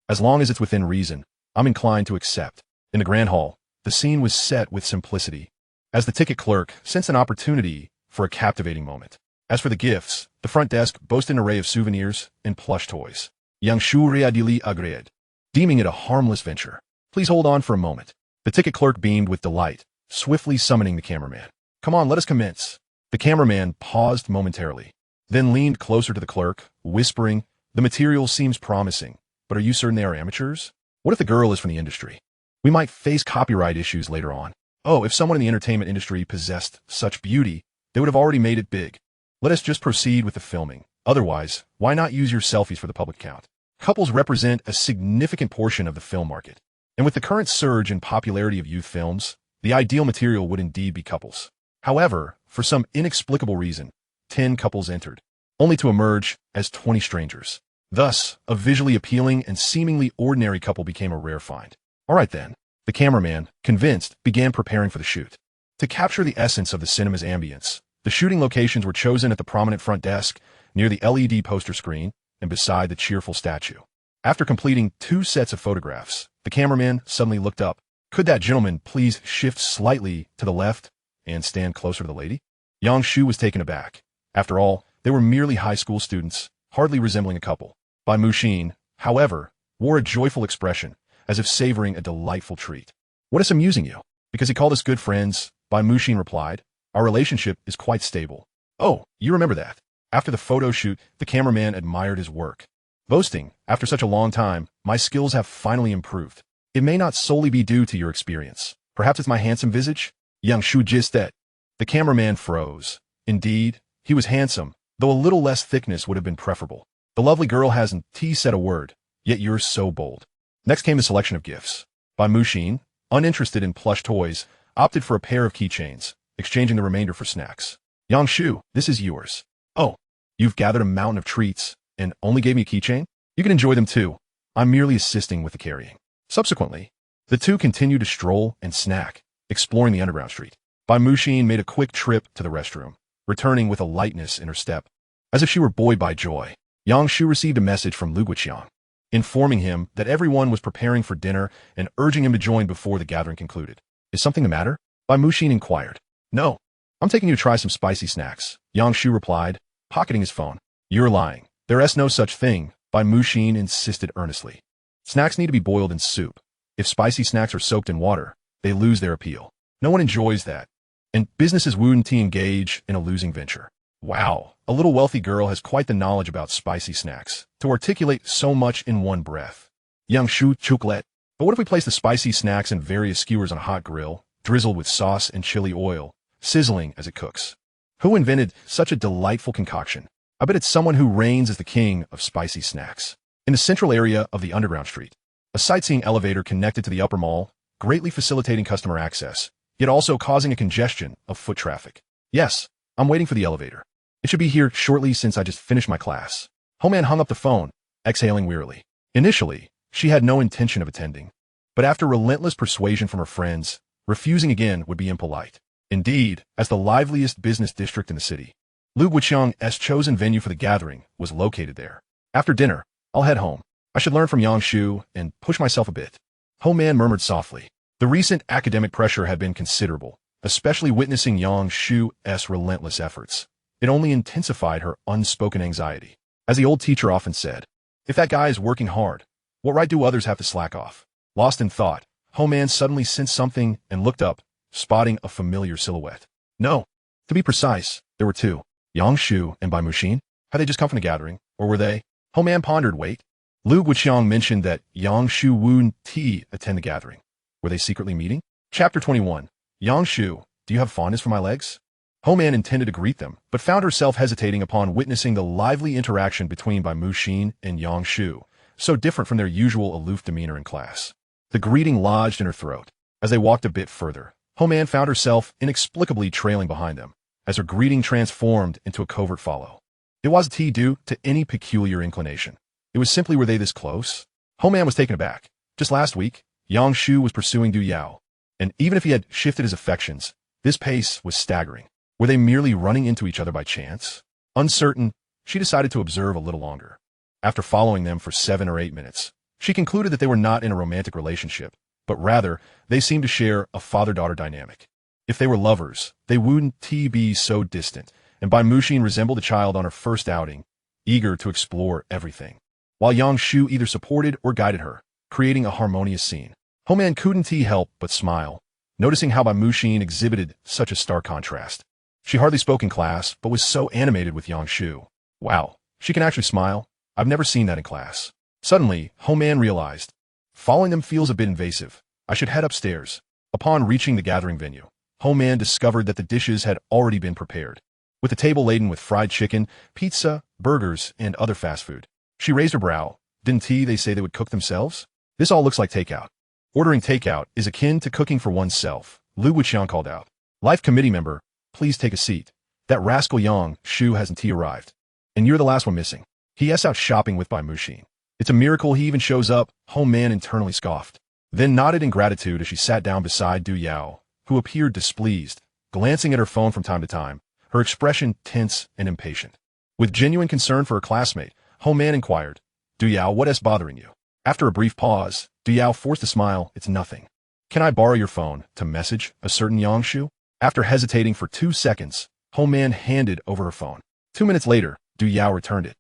Speaker 1: As long as it's within reason, I'm inclined to accept. In the grand hall, the scene was set with simplicity, as the ticket clerk sensed an opportunity for a captivating moment. As for the gifts, the front desk boasted an array of souvenirs and plush toys. Yang Shu réadili agreed, deeming it a harmless venture. Please hold on for a moment. The ticket clerk beamed with delight, swiftly summoning the cameraman. Come on, let us commence. The cameraman paused momentarily, then leaned closer to the clerk, whispering, the material seems promising, but are you certain they are amateurs? What if the girl is from the industry? We might face copyright issues later on. Oh, if someone in the entertainment industry possessed such beauty, they would have already made it big. Let us just proceed with the filming. Otherwise, why not use your selfies for the public account? Couples represent a significant portion of the film market. And with the current surge in popularity of youth films, the ideal material would indeed be couples. However, for some inexplicable reason, 10 couples entered, only to emerge as 20 strangers. Thus, a visually appealing and seemingly ordinary couple became a rare find. All right then, the cameraman, convinced, began preparing for the shoot. To capture the essence of the cinema's ambience, the shooting locations were chosen at the prominent front desk, near the LED poster screen, and beside the cheerful statue. After completing 2 sets of photographs, the cameraman suddenly looked up. Could that gentleman please shift slightly to the left and stand closer to the lady? Yang Shu was taken aback. After all, they were merely high school students, hardly resembling a couple. Bai Muxin, however, wore a joyful expression, as if savoring a delightful treat. What is amusing you? Because he called us good friends, Bai Muxin replied. Our relationship is quite stable. Oh, you remember that. After the photo shoot, the cameraman admired his work, boasting, after such a long time, my skills have finally improved. It may not solely be due to your experience. Perhaps it's my handsome visage? Yang Shu just that. The cameraman froze. Indeed, he was handsome, though a little less thickness would have been preferable. The lovely girl hasn't said a word, yet you're so bold. Next came the selection of gifts. Bai Muxin, uninterested in plush toys, opted for a pair of keychains, exchanging the remainder for snacks. Yang Shu, this is yours. Oh, you've gathered a mountain of treats, and only gave me a keychain? You can enjoy them too. I'm merely assisting with the carrying. Subsequently, the two continued to stroll and snack, exploring the underground street. Bai Muxin made a quick trip to the restroom, returning with a lightness in her step, as if she were buoyed by joy. Yang Shu received a message from Lu Guiqiang, informing him that everyone was preparing for dinner and urging him to join before the gathering concluded. Is something the matter? Bai Muxin inquired. No, I'm taking you to try some spicy snacks, Yang Shu replied, pocketing his phone. You're lying. There is no such thing, Bai Muxin insisted earnestly. Snacks need to be boiled in soup. If spicy snacks are soaked in water, they lose their appeal. No one enjoys that. And businesses wouldn't engage in a losing venture. Wow, a little wealthy girl has quite the knowledge about spicy snacks, to articulate so much in one breath. Yang Shu chocolate. But what if we place the spicy snacks in various skewers on a hot grill, drizzled with sauce and chili oil, sizzling as it cooks? Who invented such a delightful concoction? I bet it's someone who reigns as the king of spicy snacks. In the central area of the underground street, a sightseeing elevator connected to the upper mall, greatly facilitating customer access, yet also causing a congestion of foot traffic. Yes, I'm waiting for the elevator. It should be here shortly since I just finished my class. Homan hung up the phone, exhaling wearily. Initially, she had no intention of attending, but after relentless persuasion from her friends, refusing again would be impolite. Indeed, as the liveliest business district in the city, Lu Guiqiang's chosen venue for the gathering was located there. After dinner, I'll head home. I should learn from Yang Shu and push myself a bit. Homan murmured softly. The recent academic pressure had been considerable, especially witnessing Yang Shu's relentless efforts. It only intensified her unspoken anxiety. As the old teacher often said, if that guy is working hard, what right do others have to slack off? Lost in thought, Homan suddenly sensed something and looked up, spotting a familiar silhouette. No, to be precise, there were two, Yang Shu and Bai Muxin. Had they just come from the gathering, or were they? Homan pondered. Wait. Lu Guiqiang mentioned that Yang Shu wouldn't attend the gathering. Were they secretly meeting? Chapter 21. Yang Shu, do you have fondness for my legs? Ho Man intended to greet them, but found herself hesitating upon witnessing the lively interaction between Bai Muxin and Yang Shu, so different from their usual aloof demeanor in class. The greeting lodged in her throat. As they walked a bit further, Ho Man found herself inexplicably trailing behind them, as her greeting transformed into a covert follow. It wasn't due to any peculiar inclination. It was simply, were they this close? Ho Man was taken aback. Just last week, Yang Shu was pursuing Du Yao, and even if he had shifted his affections, this pace was staggering. Were they merely running into each other by chance? Uncertain, she decided to observe a little longer. After following them for 7 or 8 minutes, she concluded that they were not in a romantic relationship, but rather, they seemed to share a father-daughter dynamic. If they were lovers, they wouldn't be so distant, and Bai Muxin resembled a child on her first outing, eager to explore everything, while Yang Shu either supported or guided her, creating a harmonious scene. Ho Man couldn't help but smile, noticing how Bai Muxin exhibited such a stark contrast. She hardly spoke in class, but was so animated with Yang Shu. Wow, she can actually smile. I've never seen that in class. Suddenly, Ho Man realized, following them feels a bit invasive. I should head upstairs. Upon reaching the gathering venue, Ho Man discovered that the dishes had already been prepared, with the table laden with fried chicken, pizza, burgers, and other fast food. She raised her brow. Didn't they say they would cook themselves? This all looks like takeout. Ordering takeout is akin to cooking for oneself, Lu Wuqiang called out. Life committee member, please take a seat. That rascal Yang Shu hasn't arrived. And you're the last one missing. He's out shopping with Bai Muxin. It's a miracle he even shows up, Ho Man internally scoffed. Then nodded in gratitude as she sat down beside Du Yao, who appeared displeased, glancing at her phone from time to time, her expression tense and impatient. With genuine concern for her classmate, Ho Man inquired, Du Yao, what is bothering you? After a brief pause, Du Yao forced a smile. It's nothing. Can I borrow your phone to message a certain Yang Shu? After hesitating for 2 seconds, Ho Man handed over her phone. 2 minutes later, Du Yao returned it.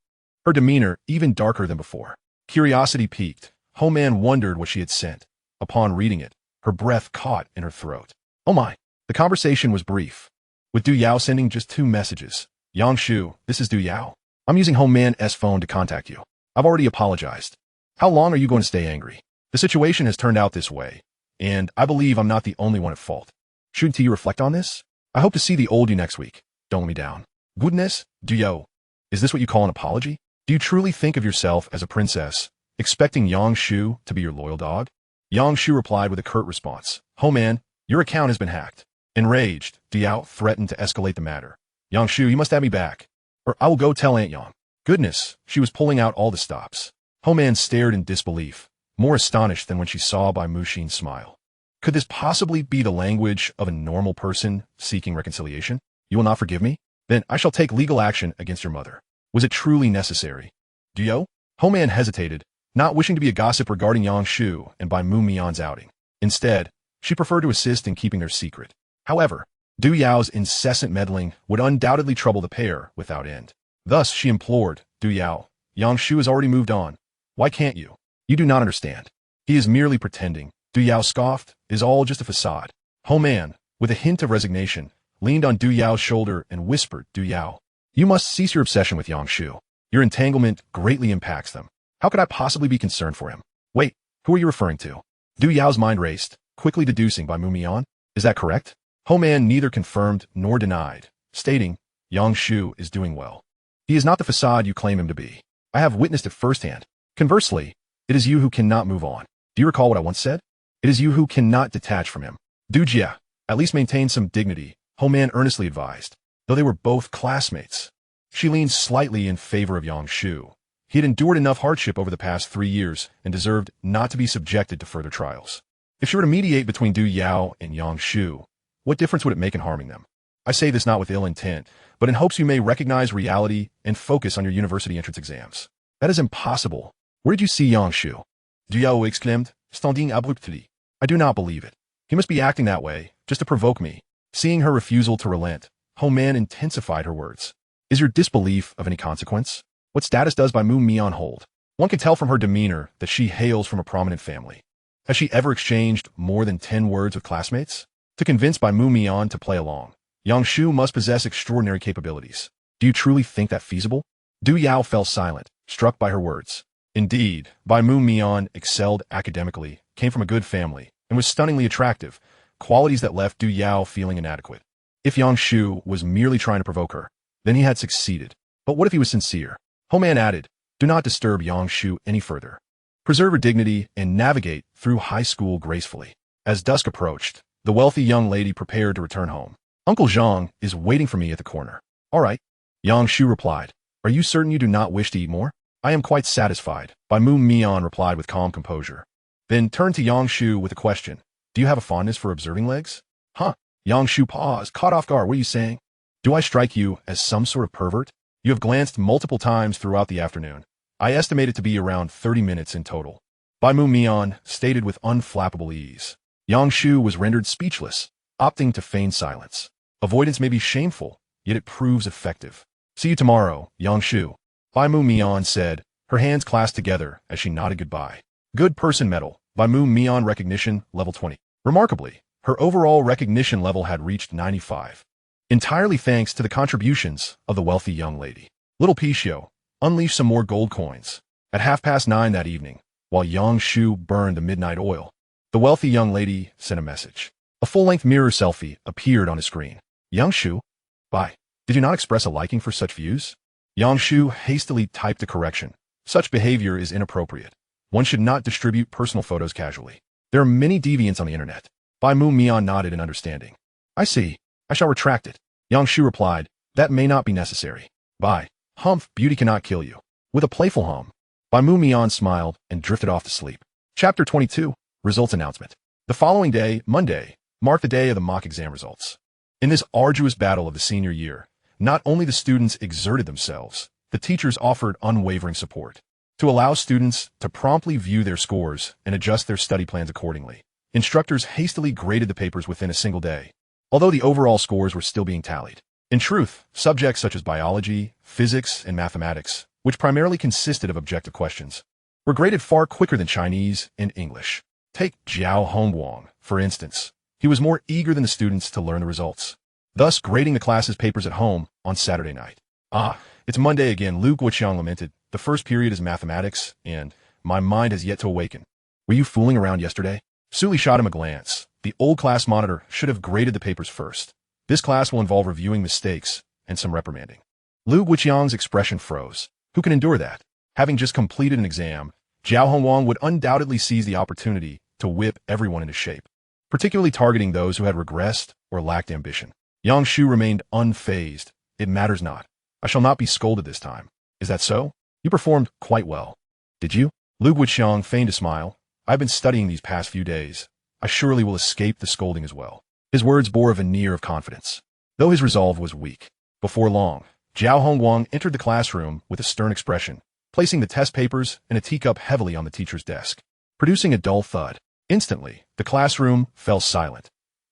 Speaker 1: Her demeanor even darker than before. Curiosity piqued. Ho Man wondered what she had sent. Upon reading it, her breath caught in her throat. Oh my! The conversation was brief, with Du Yao sending just 2 messages. Yang Shu, this is Du Yao. I'm using Ho Man's phone to contact you. I've already apologized. How long are you going to stay angry? The situation has turned out this way, and I believe I'm not the only one at fault. Shouldn't you reflect on this? I hope to see the old you next week. Don't let me down. Goodness, Du Yao. Is this what you call an apology? Do you truly think of yourself as a princess, expecting Yang Shu to be your loyal dog? Yang Shu replied with a curt response. Ho Man, your account has been hacked. Enraged, Du Yao threatened to escalate the matter. Yang Shu, you must have me back, or I will go tell Aunt Yang. Goodness, she was pulling out all the stops. Ho Man stared in disbelief, more astonished than when she saw Bai Muxin smile. Could this possibly be the language of a normal person seeking reconciliation? You will not forgive me? Then I shall take legal action against your mother. Was it truly necessary? Du Yao? Ho Man hesitated, not wishing to be a gossip regarding Yang Shu and Bai Muxin's outing. Instead, she preferred to assist in keeping their secret. However, Du Yao's incessant meddling would undoubtedly trouble the pair without end. Thus, she implored, Du Yao, Yang Shu has already moved on. Why can't you? You do not understand. He is merely pretending. Du Yao scoffed, is all just a facade. Ho Man, with a hint of resignation, leaned on Du Yao's shoulder and whispered, Du Yao, you must cease your obsession with Yang Shu. Your entanglement greatly impacts them. How could I possibly be concerned for him? Wait, who are you referring to? Du Yao's mind raced, quickly deducing Bai Muxin. Is that correct? Ho Man neither confirmed nor denied, stating, Yang Shu is doing well. He is not the facade you claim him to be. I have witnessed it firsthand. Conversely, it is you who cannot move on. Do you recall what I once said? It is you who cannot detach from him. Du Jia, at least maintain some dignity, Ho Man earnestly advised, though they were both classmates. She leaned slightly in favor of Yang Shu. He had endured enough hardship over the past 3 years and deserved not to be subjected to further trials. If she were to mediate between Du Yao and Yang Shu, what difference would it make in harming them? I say this not with ill intent, but in hopes you may recognize reality and focus on your university entrance exams. That is impossible. Where did you see Yang Shu? Du Yao exclaimed, standing abruptly. I do not believe it. He must be acting that way, just to provoke me. Seeing her refusal to relent, Ho Man intensified her words. Is your disbelief of any consequence? What status does Bai Muxin hold? One can tell from her demeanor that she hails from a prominent family. Has she ever exchanged more than 10 words with classmates? To convince Bai Muxin to play along, Yang Shu must possess extraordinary capabilities. Do you truly think that feasible? Du Yao fell silent, struck by her words. Indeed, Bai Muxin excelled academically, came from a good family, and was stunningly attractive, qualities that left Du Yao feeling inadequate. If Yang Shu was merely trying to provoke her, then he had succeeded. But what if he was sincere? Homan added, do not disturb Yang Shu any further. Preserve her dignity and navigate through high school gracefully. As dusk approached, the wealthy young lady prepared to return home. Uncle Zhang is waiting for me at the corner. All right. Yang Shu replied. Are you certain you do not wish to eat more? I am quite satisfied. Bai Mu Mian replied with calm composure. Then turned to Yang Shu with a question. Do you have a fondness for observing legs? Huh? Yang Shu paused, caught off guard. What are you saying? Do I strike you as some sort of pervert? You have glanced multiple times throughout the afternoon. I estimate it to be around 30 minutes in total. Bai Mu Mian stated with unflappable ease. Yang Shu was rendered speechless, opting to feign silence. Avoidance may be shameful, yet it proves effective. See you tomorrow, Yang Shu. Bai Mu Mian said, her hands clasped together as she nodded goodbye. Good person medal, Bai Mu Mian recognition, level 20. Remarkably, her overall recognition level had reached 95. Entirely thanks to the contributions of the wealthy young lady. Little Pichio, unleash some more gold coins. At 9:30 that evening, while Yang Shu burned the midnight oil, the wealthy young lady sent a message. A full-length mirror selfie appeared on his screen. Yang Shu? Bye. Did you not express a liking for such views? Yang Shu hastily typed a correction. Such behavior is inappropriate. One should not distribute personal photos casually. There are many deviants on the internet. Bai Mu Mian nodded in understanding. I see. I shall retract it. Yang Shu replied, that may not be necessary. Bye. Humph, beauty cannot kill you. With a playful hum, Bai Mu Mian smiled and drifted off to sleep. Chapter 22, Results Announcement. The following day, Monday, marked the day of the mock exam results. In this arduous battle of the senior year, not only the students exerted themselves, the teachers offered unwavering support. To allow students to promptly view their scores and adjust their study plans accordingly, instructors hastily graded the papers within a single day, although the overall scores were still being tallied. In truth, subjects such as biology, physics, and mathematics, which primarily consisted of objective questions, were graded far quicker than Chinese and English. Take Jiao Hongguang, for instance. He was more eager than the students to learn the results, thus grading the class's papers at home on Saturday night. Ah, it's Monday again, Lu Guoqiang lamented. The first period is mathematics, and my mind has yet to awaken. Were you fooling around yesterday? Suli shot him a glance. The old class monitor should have graded the papers first. This class will involve reviewing mistakes and some reprimanding. Lu Guoqiang's expression froze. Who can endure that? Having just completed an exam, Jiao Hongguang would undoubtedly seize the opportunity to whip everyone into shape, particularly targeting those who had regressed or lacked ambition. Yang Shu remained unfazed. It matters not. I shall not be scolded this time. Is that so? You performed quite well. Did you? Lu Guoqiang feigned a smile. I've been studying these past few days. I surely will escape the scolding as well. His words bore a veneer of confidence, though his resolve was weak. Before long, Jiao Hongguang entered the classroom with a stern expression, placing the test papers and a teacup heavily on the teacher's desk, producing a dull thud. Instantly, the classroom fell silent.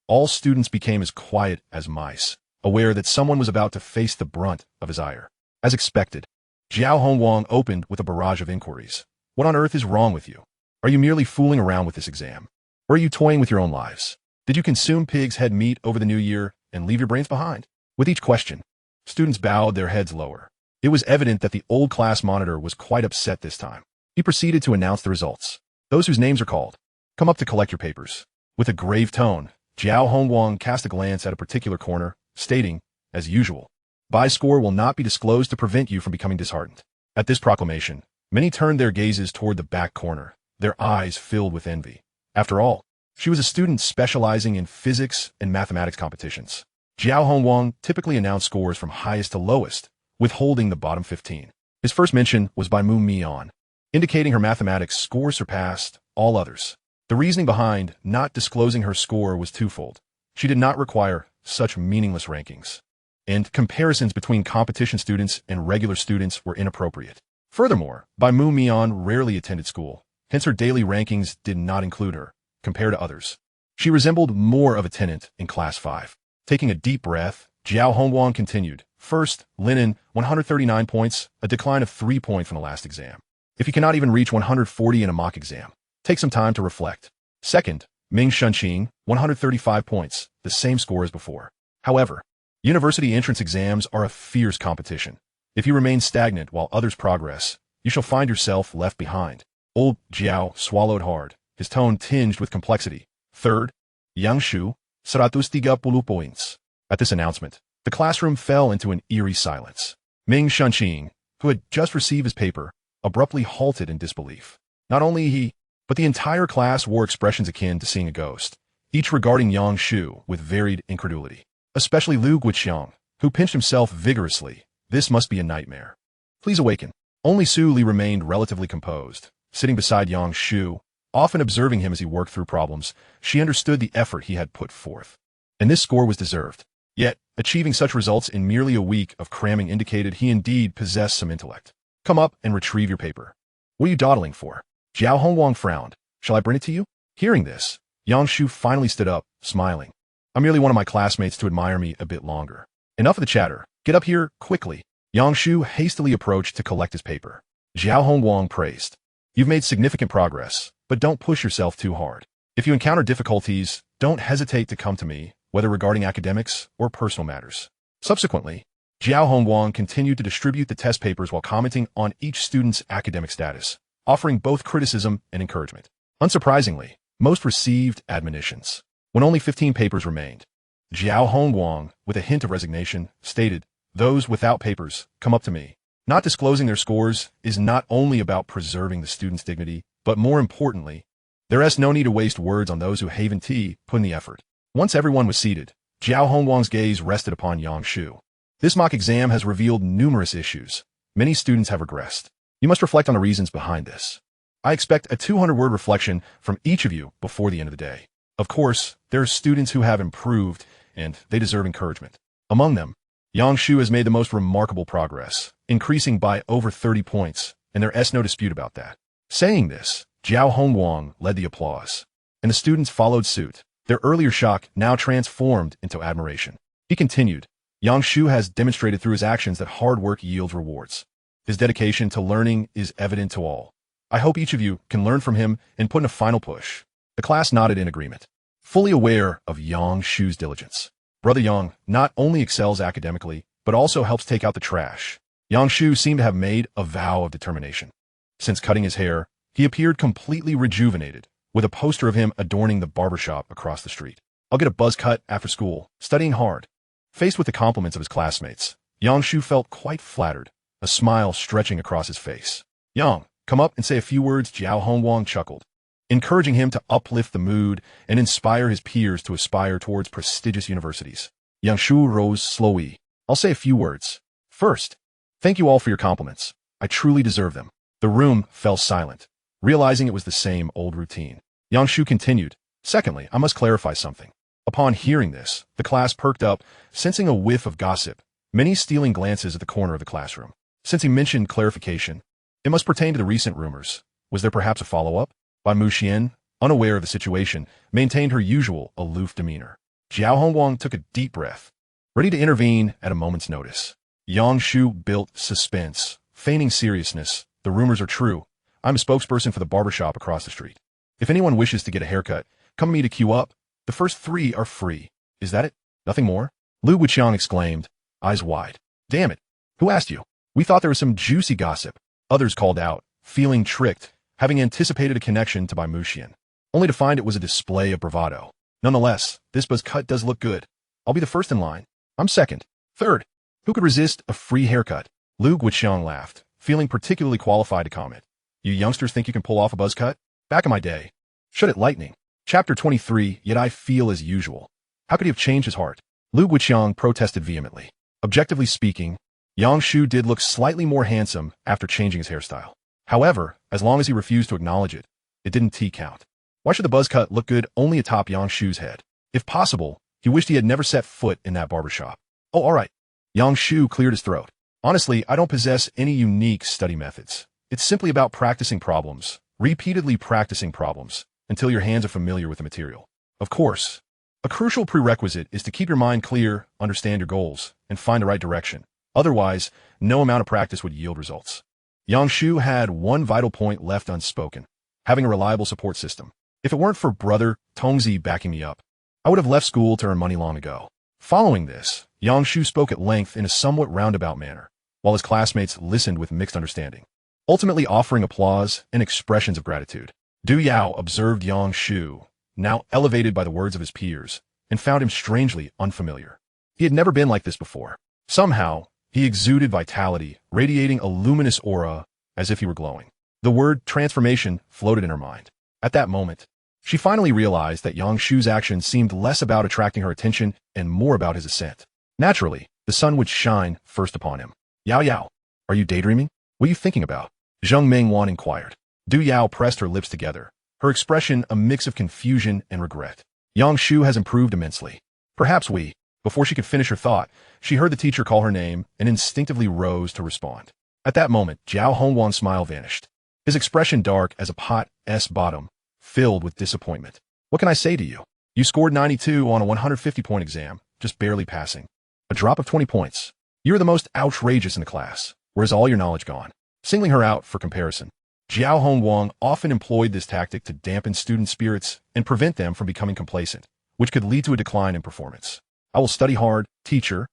Speaker 1: All students became as quiet as mice, aware that someone was about to face the brunt of his ire. As expected, Jiao Hongguang opened with a barrage of inquiries. What on earth is wrong with you? Are you merely fooling around with this exam? Or are you toying with your own lives? Did you consume pig's head meat over the new year and leave your brains behind? With each question, students bowed their heads lower. It was evident that the old class monitor was quite upset this time. He proceeded to announce the results. Those whose names are called, come up to collect your papers. With a grave tone, Jiao Hongguang cast a glance at a particular corner, stating, as usual, Bai's score will not be disclosed to prevent you from becoming disheartened. At this proclamation, many turned their gazes toward the back corner, their eyes filled with envy. After all, she was a student specializing in physics and mathematics competitions. Jiao Hongguang typically announced scores from highest to lowest, withholding the bottom 15. His first mention was by Mu Mian, indicating her mathematics score surpassed all others. The reasoning behind not disclosing her score was twofold. She did not require such meaningless rankings, and comparisons between competition students and regular students were inappropriate. Furthermore, Bai Mu Mian rarely attended school, hence her daily rankings did not include her, compared to others. She resembled more of a tenant in Class 5. Taking a deep breath, Jiao Hongguang continued. First, Linen, 139 points, a decline of 3 points from the last exam. If you cannot even reach 140 in a mock exam, take some time to reflect. Second, Ming Shunqing, 135 points, the same score as before. However, university entrance exams are a fierce competition. If you remain stagnant while others progress, you shall find yourself left behind. Old Jiao swallowed hard, his tone tinged with complexity. Third, Yang Shu, 130 points, At this announcement, the classroom fell into an eerie silence. Ming Shunqing, who had just received his paper, abruptly halted in disbelief. Not only he, but the entire class wore expressions akin to seeing a ghost, each regarding Yang Shu with varied incredulity. Especially Lu Guiqiang, who pinched himself vigorously. This must be a nightmare. Please awaken. Only Su Li remained relatively composed, sitting beside Yang Shu, often observing him as he worked through problems. She understood the effort he had put forth. And this score was deserved. Yet, achieving such results in merely a week of cramming indicated he indeed possessed some intellect. Come up and retrieve your paper. What are you dawdling for? Jiao Hongwang frowned. Shall I bring it to you? Hearing this, Yang Shu finally stood up, smiling. I merely wanted my classmates to admire me a bit longer. Enough of the chatter. Get up here, quickly. Yang Shu hastily approached to collect his paper. Jiao Hongwang praised. You've made significant progress, but don't push yourself too hard. If you encounter difficulties, don't hesitate to come to me, whether regarding academics or personal matters. Subsequently, Jiao Hongwang continued to distribute the test papers while commenting on each student's academic status, offering both criticism and encouragement. Unsurprisingly, most received admonitions. When only 15 papers remained, Jiao Hongwang, with a hint of resignation, stated, "Those without papers, come up to me." Not disclosing their scores is not only about preserving the student's dignity, but more importantly, there is no need to waste words on those who haven't put in the effort. Once everyone was seated, Jiao Hongwang's gaze rested upon Yang Shu. This mock exam has revealed numerous issues. Many students have regressed. You must reflect on the reasons behind this. I expect a 200-word reflection from each of you before the end of the day. Of course, there are students who have improved, and they deserve encouragement. Among them, Yang Shu has made the most remarkable progress, increasing by over 30 points, and there is no dispute about that. Saying this, Jiao Hongwang led the applause, and the students followed suit, their earlier shock now transformed into admiration. He continued, Yang Shu has demonstrated through his actions that hard work yields rewards. His dedication to learning is evident to all. I hope each of you can learn from him and put in a final push. The class nodded in agreement, fully aware of Yang Shu's diligence. Brother Yang not only excels academically, but also helps take out the trash. Yang Shu seemed to have made a vow of determination. Since cutting his hair, he appeared completely rejuvenated, with a poster of him adorning the barbershop across the street. I'll get a buzz cut after school, studying hard. Faced with the compliments of his classmates, Yang Shu felt quite flattered, a smile stretching across his face. Yang, come up and say a few words. Jiao Hongwang chuckled, encouraging him to uplift the mood and inspire his peers to aspire towards prestigious universities. Yang Shu rose slowly. I'll say a few words. First, thank you all for your compliments. I truly deserve them. The room fell silent, realizing it was the same old routine. Yang Shu continued. Secondly, I must clarify something. Upon hearing this, the class perked up, sensing a whiff of gossip, many stealing glances at the corner of the classroom. Since he mentioned clarification, it must pertain to the recent rumors. Was there perhaps a follow-up? Bai Muxian, unaware of the situation, maintained her usual aloof demeanor. Jiao Hongwang took a deep breath, ready to intervene at a moment's notice. Yang Shu built suspense, feigning seriousness. The rumors are true. I'm a spokesperson for the barbershop across the street. If anyone wishes to get a haircut, come to me to queue up. The first 3 are free. Is that it? Nothing more? Lu Guiqiang exclaimed, eyes wide. Damn it. Who asked you? We thought there was some juicy gossip. Others called out, feeling tricked, having anticipated a connection to Bai Muxian, only to find it was a display of bravado. Nonetheless, this buzz cut does look good. I'll be the first in line. I'm second. Third. Who could resist a free haircut? Lu Guiqiang laughed, feeling particularly qualified to comment. You youngsters think you can pull off a buzz cut? Back in my day. Shut it lightning. Chapter 23, yet I feel as usual. How could he have changed his heart? Lu Guiqiang protested vehemently. Objectively speaking, Yang Shu did look slightly more handsome after changing his hairstyle. However, as long as he refused to acknowledge it, it didn't count. Why should the buzz cut look good only atop Yang Shu's head? If possible, he wished he had never set foot in that barbershop. Oh, all right. Yang Shu cleared his throat. Honestly, I don't possess any unique study methods. It's simply about practicing problems, repeatedly practicing problems, until your hands are familiar with the material. Of course, a crucial prerequisite is to keep your mind clear, understand your goals, and find the right direction. Otherwise, no amount of practice would yield results. Yang Shu had one vital point left unspoken, having a reliable support system. If it weren't for brother Tongzi backing me up, I would have left school to earn money long ago. Following this, Yang Shu spoke at length in a somewhat roundabout manner, while his classmates listened with mixed understanding, ultimately offering applause and expressions of gratitude. Du Yao observed Yang Shu, now elevated by the words of his peers, and found him strangely unfamiliar. He had never been like this before. Somehow, he exuded vitality, radiating a luminous aura as if he were glowing. The word transformation floated in her mind. At that moment, she finally realized that Yang Shu's actions seemed less about attracting her attention and more about his ascent. Naturally, the sun would shine first upon him. Yao Yao, are you daydreaming? What are you thinking about? Zheng Mingwan inquired. Du Yao pressed her lips together, her expression a mix of confusion and regret. Yang Shu has improved immensely. Perhaps we. Before she could finish her thought, she heard the teacher call her name and instinctively rose to respond. At that moment, Jiao Hongwan's smile vanished. His expression dark as a pot's bottom, filled with disappointment. What can I say to you? You scored 92 on a 150-point exam, just barely passing. A drop of 20 points. You're the most outrageous in the class. Where's all your knowledge gone? Singling her out for comparison. Jiao Hongwang often employed this tactic to dampen student spirits and prevent them from becoming complacent, which could lead to a decline in performance. I will study hard, teacher.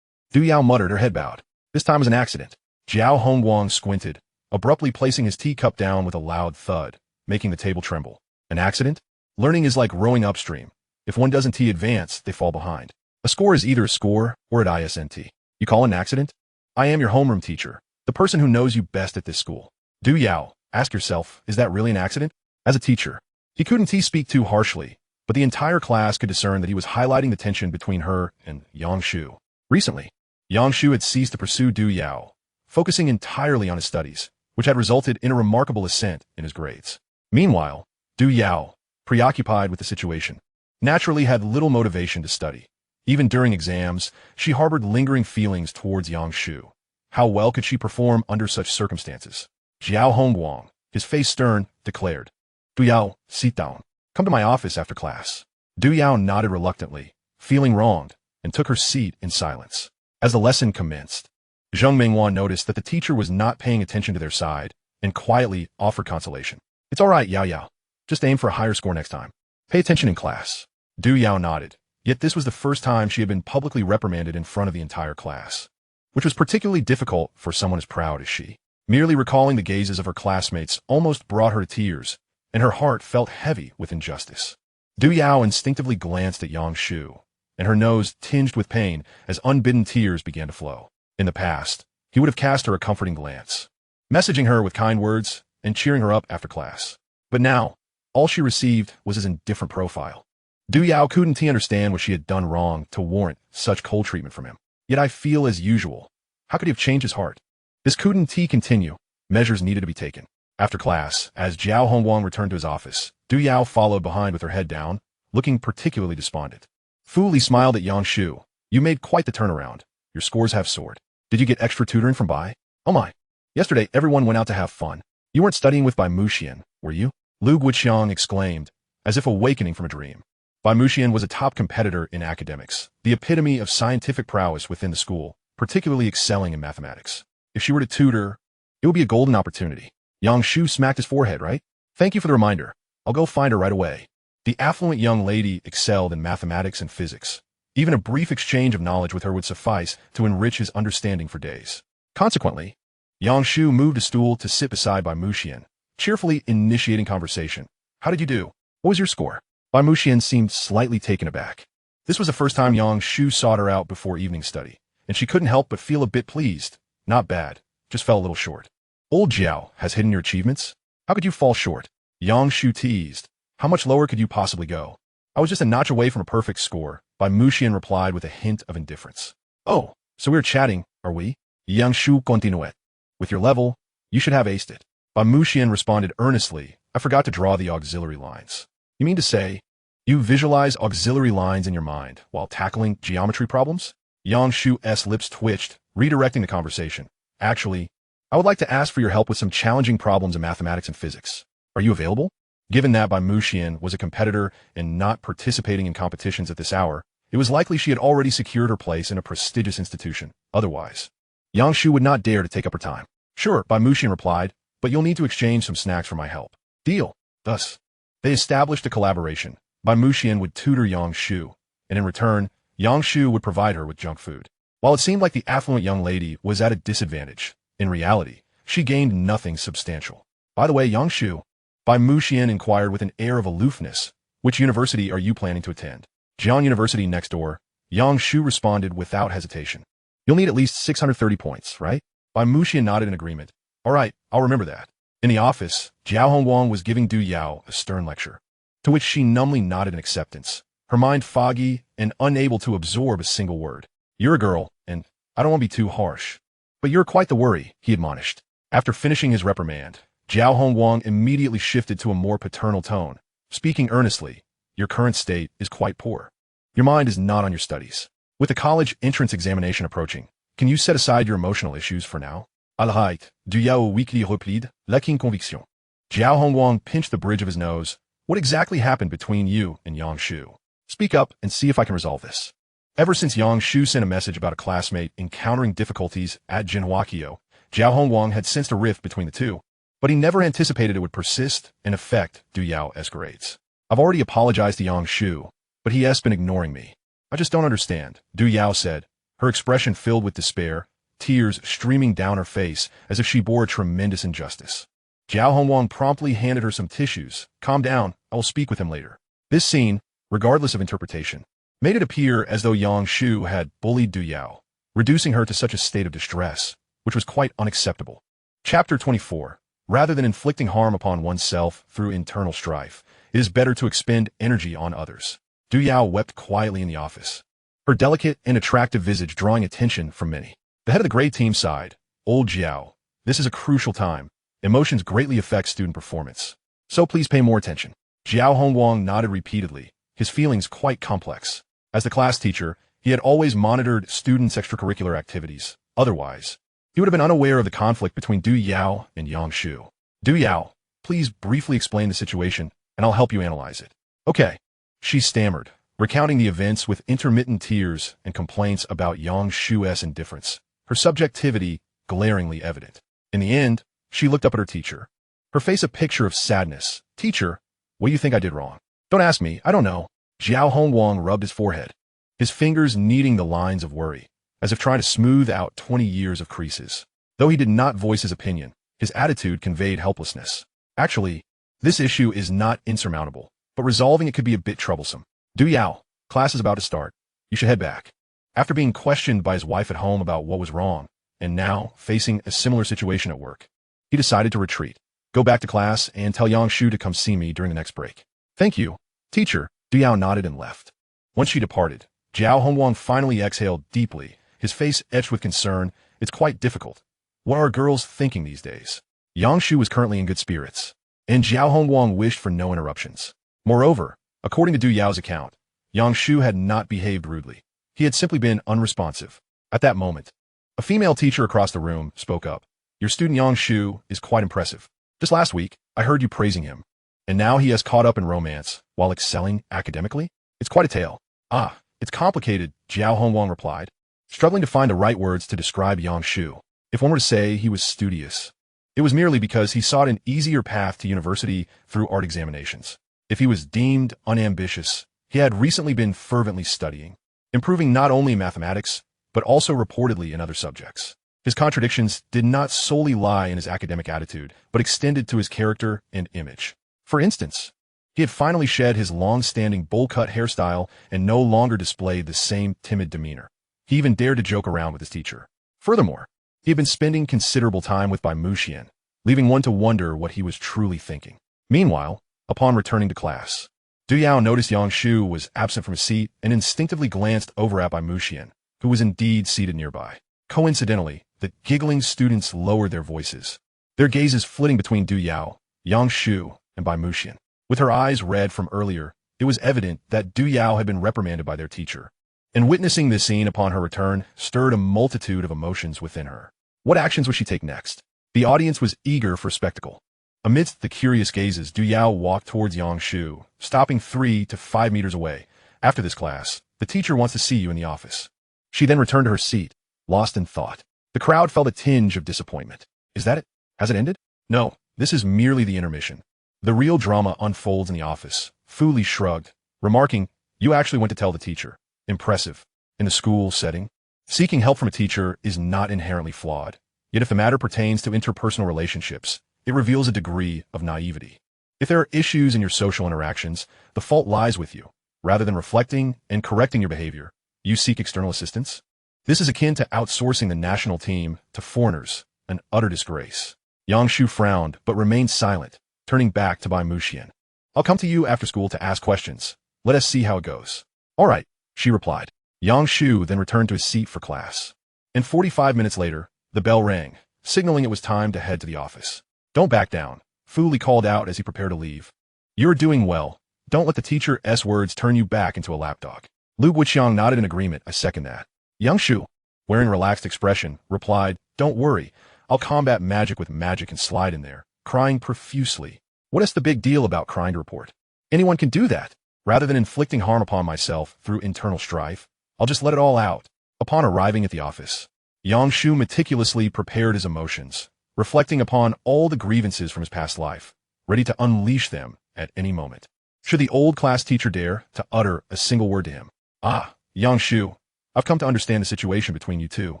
Speaker 1: Du Yao muttered, her head bowed. This time was an accident. Jiao Hongwang squinted, abruptly placing his teacup down with a loud thud, making the table tremble. An accident? Learning is like rowing upstream. If one doesn't advance, they fall behind. A score is either a score or an ISNT. You call it an accident? I am your homeroom teacher, the person who knows you best at this school. Du Yao, ask yourself, is that really an accident? As a teacher, he couldn't speak too harshly, but the entire class could discern that he was highlighting the tension between her and Yang Shu. Recently, Yang Shu had ceased to pursue Du Yao, focusing entirely on his studies, which had resulted in a remarkable ascent in his grades. Meanwhile, Du Yao, preoccupied with the situation, naturally had little motivation to study. Even during exams, she harbored lingering feelings towards Yang Shu. How well could she perform under such circumstances? Jiao Hongguang, his face stern, declared, Du Yao, sit down. Come to my office after class. Du Yao nodded reluctantly, feeling wronged, and took her seat in silence. As the lesson commenced, Zheng Mingwan noticed that the teacher was not paying attention to their side and quietly offered consolation. It's all right, Yao Yao. Just aim for a higher score next time. Pay attention in class. Du Yao nodded, yet this was the first time she had been publicly reprimanded in front of the entire class, which was particularly difficult for someone as proud as she. Merely recalling the gazes of her classmates almost brought her to tears, and her heart felt heavy with injustice. Du Yao instinctively glanced at Yang Shu, and her nose tinged with pain as unbidden tears began to flow. In the past, he would have cast her a comforting glance, messaging her with kind words and cheering her up after class. But now, all she received was his indifferent profile. Du Yao couldn't understand what she had done wrong to warrant such cold treatment from him. Yet I feel as usual. How could he have changed his heart? This couldn't continue. Measures needed to be taken. After class, as Jiao Hongwang returned to his office, Du Yao followed behind with her head down, looking particularly despondent. Fu Li smiled at Yang Shu. You made quite the turnaround. Your scores have soared. Did you get extra tutoring from Bai? Oh my. Yesterday, everyone went out to have fun. You weren't studying with Bai Muxian, were you? Lu Guiqiang exclaimed, as if awakening from a dream. Bai Muxian was a top competitor in academics, the epitome of scientific prowess within the school, particularly excelling in mathematics. If she were to tutor, it would be a golden opportunity. Yang Shu smacked his forehead, right? Thank you for the reminder. I'll go find her right away. The affluent young lady excelled in mathematics and physics. Even a brief exchange of knowledge with her would suffice to enrich his understanding for days. Consequently, Yang Shu moved a stool to sit beside Bai Muxian, cheerfully initiating conversation. How did you do? What was your score? Bai Muxian seemed slightly taken aback. This was the first time Yang Shu sought her out before evening study, and she couldn't help but feel a bit pleased. Not bad, just fell a little short. Old Jiao has hidden your achievements? How could you fall short? Yang Shu teased. How much lower could you possibly go? I was just a notch away from a perfect score, Bai Muxian replied with a hint of indifference. Oh, so we're chatting, are we? Yang Shu continued. With your level, you should have aced it. Bai Muxian responded earnestly. I forgot to draw the auxiliary lines. You mean to say, you visualize auxiliary lines in your mind while tackling geometry problems? Yang Shu's lips twitched, redirecting the conversation. Actually, I would like to ask for your help with some challenging problems in mathematics and physics. Are you available? Given that Bai Muxian was a competitor and not participating in competitions at this hour, it was likely she had already secured her place in a prestigious institution. Otherwise, Yang Shu would not dare to take up her time. Sure, Bai Muxian replied, but you'll need to exchange some snacks for my help. Deal. Thus, they established a collaboration. Bai Muxian would tutor Yang Shu, and in return, Yang Shu would provide her with junk food. While it seemed like the affluent young lady was at a disadvantage, in reality, she gained nothing substantial. By the way, Yang Shu, Bai Muxian inquired with an air of aloofness, which university are you planning to attend? Jiang University next door, Yang Shu responded without hesitation. You'll need at least 630 points, right? Bai Muxian nodded in agreement. All right, I'll remember that. In the office, Jiao Hongwang was giving Du Yao a stern lecture, to which she numbly nodded in acceptance, her mind foggy and unable to absorb a single word. You're a girl, and I don't want to be too harsh. But you're quite the worry, he admonished. After finishing his reprimand, Jiao Hongwang immediately shifted to a more paternal tone, speaking earnestly. Your current state is quite poor. Your mind is not on your studies. With the college entrance examination approaching, can you set aside your emotional issues for now? Alright, Du Yao weakly replied, lacking conviction. Jiao Hongwang pinched the bridge of his nose. What exactly happened between you and Yang Shu? Speak up and see if I can resolve this. Ever since Yang Shu sent a message about a classmate encountering difficulties at Jinhuakio, Jiao Hongwang had sensed a rift between the two, but he never anticipated it would persist and affect Du Yao's grades. I've already apologized to Yang Shu, but he has been ignoring me. I just don't understand, Du Yao said, her expression filled with despair, tears streaming down her face as if she bore a tremendous injustice. Jiao Hongwang promptly handed her some tissues. Calm down, I will speak with him later. This scene, regardless of interpretation, made it appear as though Yang Shu had bullied Du Yao, reducing her to such a state of distress, which was quite unacceptable. Chapter 24. Rather than inflicting harm upon oneself through internal strife, it is better to expend energy on others. Du Yao wept quietly in the office, her delicate and attractive visage drawing attention from many. The head of the grade team sighed. Old Jiao, this is a crucial time. Emotions greatly affect student performance, so please pay more attention. Jiao Hongwang nodded repeatedly, his feelings quite complex. As the class teacher, he had always monitored students' extracurricular activities. Otherwise, he would have been unaware of the conflict between Du Yao and Yang Shu. Du Yao, please briefly explain the situation, and I'll help you analyze it. Okay, she stammered, recounting the events with intermittent tears and complaints about Yang Shu's indifference, her subjectivity glaringly evident. In the end, she looked up at her teacher, her face a picture of sadness. Teacher, what do you think I did wrong? Don't ask me, I don't know. Jiao Hongwang rubbed his forehead, his fingers kneading the lines of worry, as if trying to smooth out 20 years of creases. Though he did not voice his opinion, his attitude conveyed helplessness. Actually, this issue is not insurmountable, but resolving it could be a bit troublesome. Du Yao, class is about to start. You should head back. After being questioned by his wife at home about what was wrong, and now facing a similar situation at work, he decided to retreat. Go back to class and tell Yang Shu to come see me during the next break. Thank you, teacher. Du Yao nodded and left. Once she departed, Jiao Hongwang finally exhaled deeply, his face etched with concern. It's quite difficult. What are girls thinking these days? Yang Shu was currently in good spirits, and Jiao Hongwang wished for no interruptions. Moreover, according to Du Yao's account, Yang Shu had not behaved rudely. He had simply been unresponsive. At that moment, a female teacher across the room spoke up. Your student Yang Shu is quite impressive. Just last week, I heard you praising him, and now he has caught up in romance while excelling academically? It's quite a tale. Ah, it's complicated, Jiao Hongwang replied, struggling to find the right words to describe Yang Shu. If one were to say he was studious, it was merely because he sought an easier path to university through art examinations. If he was deemed unambitious, he had recently been fervently studying, improving not only in mathematics, but also reportedly in other subjects. His contradictions did not solely lie in his academic attitude, but extended to his character and image. For instance, he had finally shed his long-standing bowl-cut hairstyle and no longer displayed the same timid demeanor. He even dared to joke around with his teacher. Furthermore, he had been spending considerable time with Bai Muxian, leaving one to wonder what he was truly thinking. Meanwhile, upon returning to class, Du Yao noticed Yang Shu was absent from his seat and instinctively glanced over at Bai Muxian, who was indeed seated nearby. Coincidentally, the giggling students lowered their voices, their gazes flitting between Du Yao, Yang Shu, and Bai Muxian. With her eyes red from earlier, it was evident that Du Yao had been reprimanded by their teacher, and witnessing this scene upon her return stirred a multitude of emotions within her. What actions would she take next? The audience was eager for spectacle. Amidst the curious gazes, Du Yao walked towards Yang Shu, stopping 3 to 5 meters away. After this class, the teacher wants to see you in the office. She then returned to her seat, lost in thought. The crowd felt a tinge of disappointment. Is that it? Has it ended? No, this is merely the intermission. The real drama unfolds in the office. Fu Li shrugged, remarking, you actually went to tell the teacher. Impressive. In the school setting, seeking help from a teacher is not inherently flawed. Yet if the matter pertains to interpersonal relationships, it reveals a degree of naivety. If there are issues in your social interactions, the fault lies with you. Rather than reflecting and correcting your behavior, You seek external assistance? This is akin to outsourcing the national team to foreigners, an utter disgrace. Yang Shu frowned, but remained silent, turning back to Bai Muxian. I'll come to you after school to ask questions. Let us see how it goes. All right, she replied. Yang Shu then returned to his seat for class. And 45 minutes later, the bell rang, signaling it was time to head to the office. Don't back down, Fu Li called out as he prepared to leave. You're doing well. Don't let the teacher's words turn you back into a lapdog. Lu Wuqiang nodded in agreement. I second that. Yang Shu, wearing a relaxed expression, replied, Don't worry. I'll combat magic with magic and slide in there, crying profusely. What is the big deal about crying to report? Anyone can do that. Rather than inflicting harm upon myself through internal strife, I'll just let it all out. Upon arriving at the office, Yang Shu meticulously prepared his emotions, reflecting upon all the grievances from his past life, ready to unleash them at any moment. Should the old class teacher dare to utter a single word to him? Ah, Yang Shu, I've come to understand the situation between you two.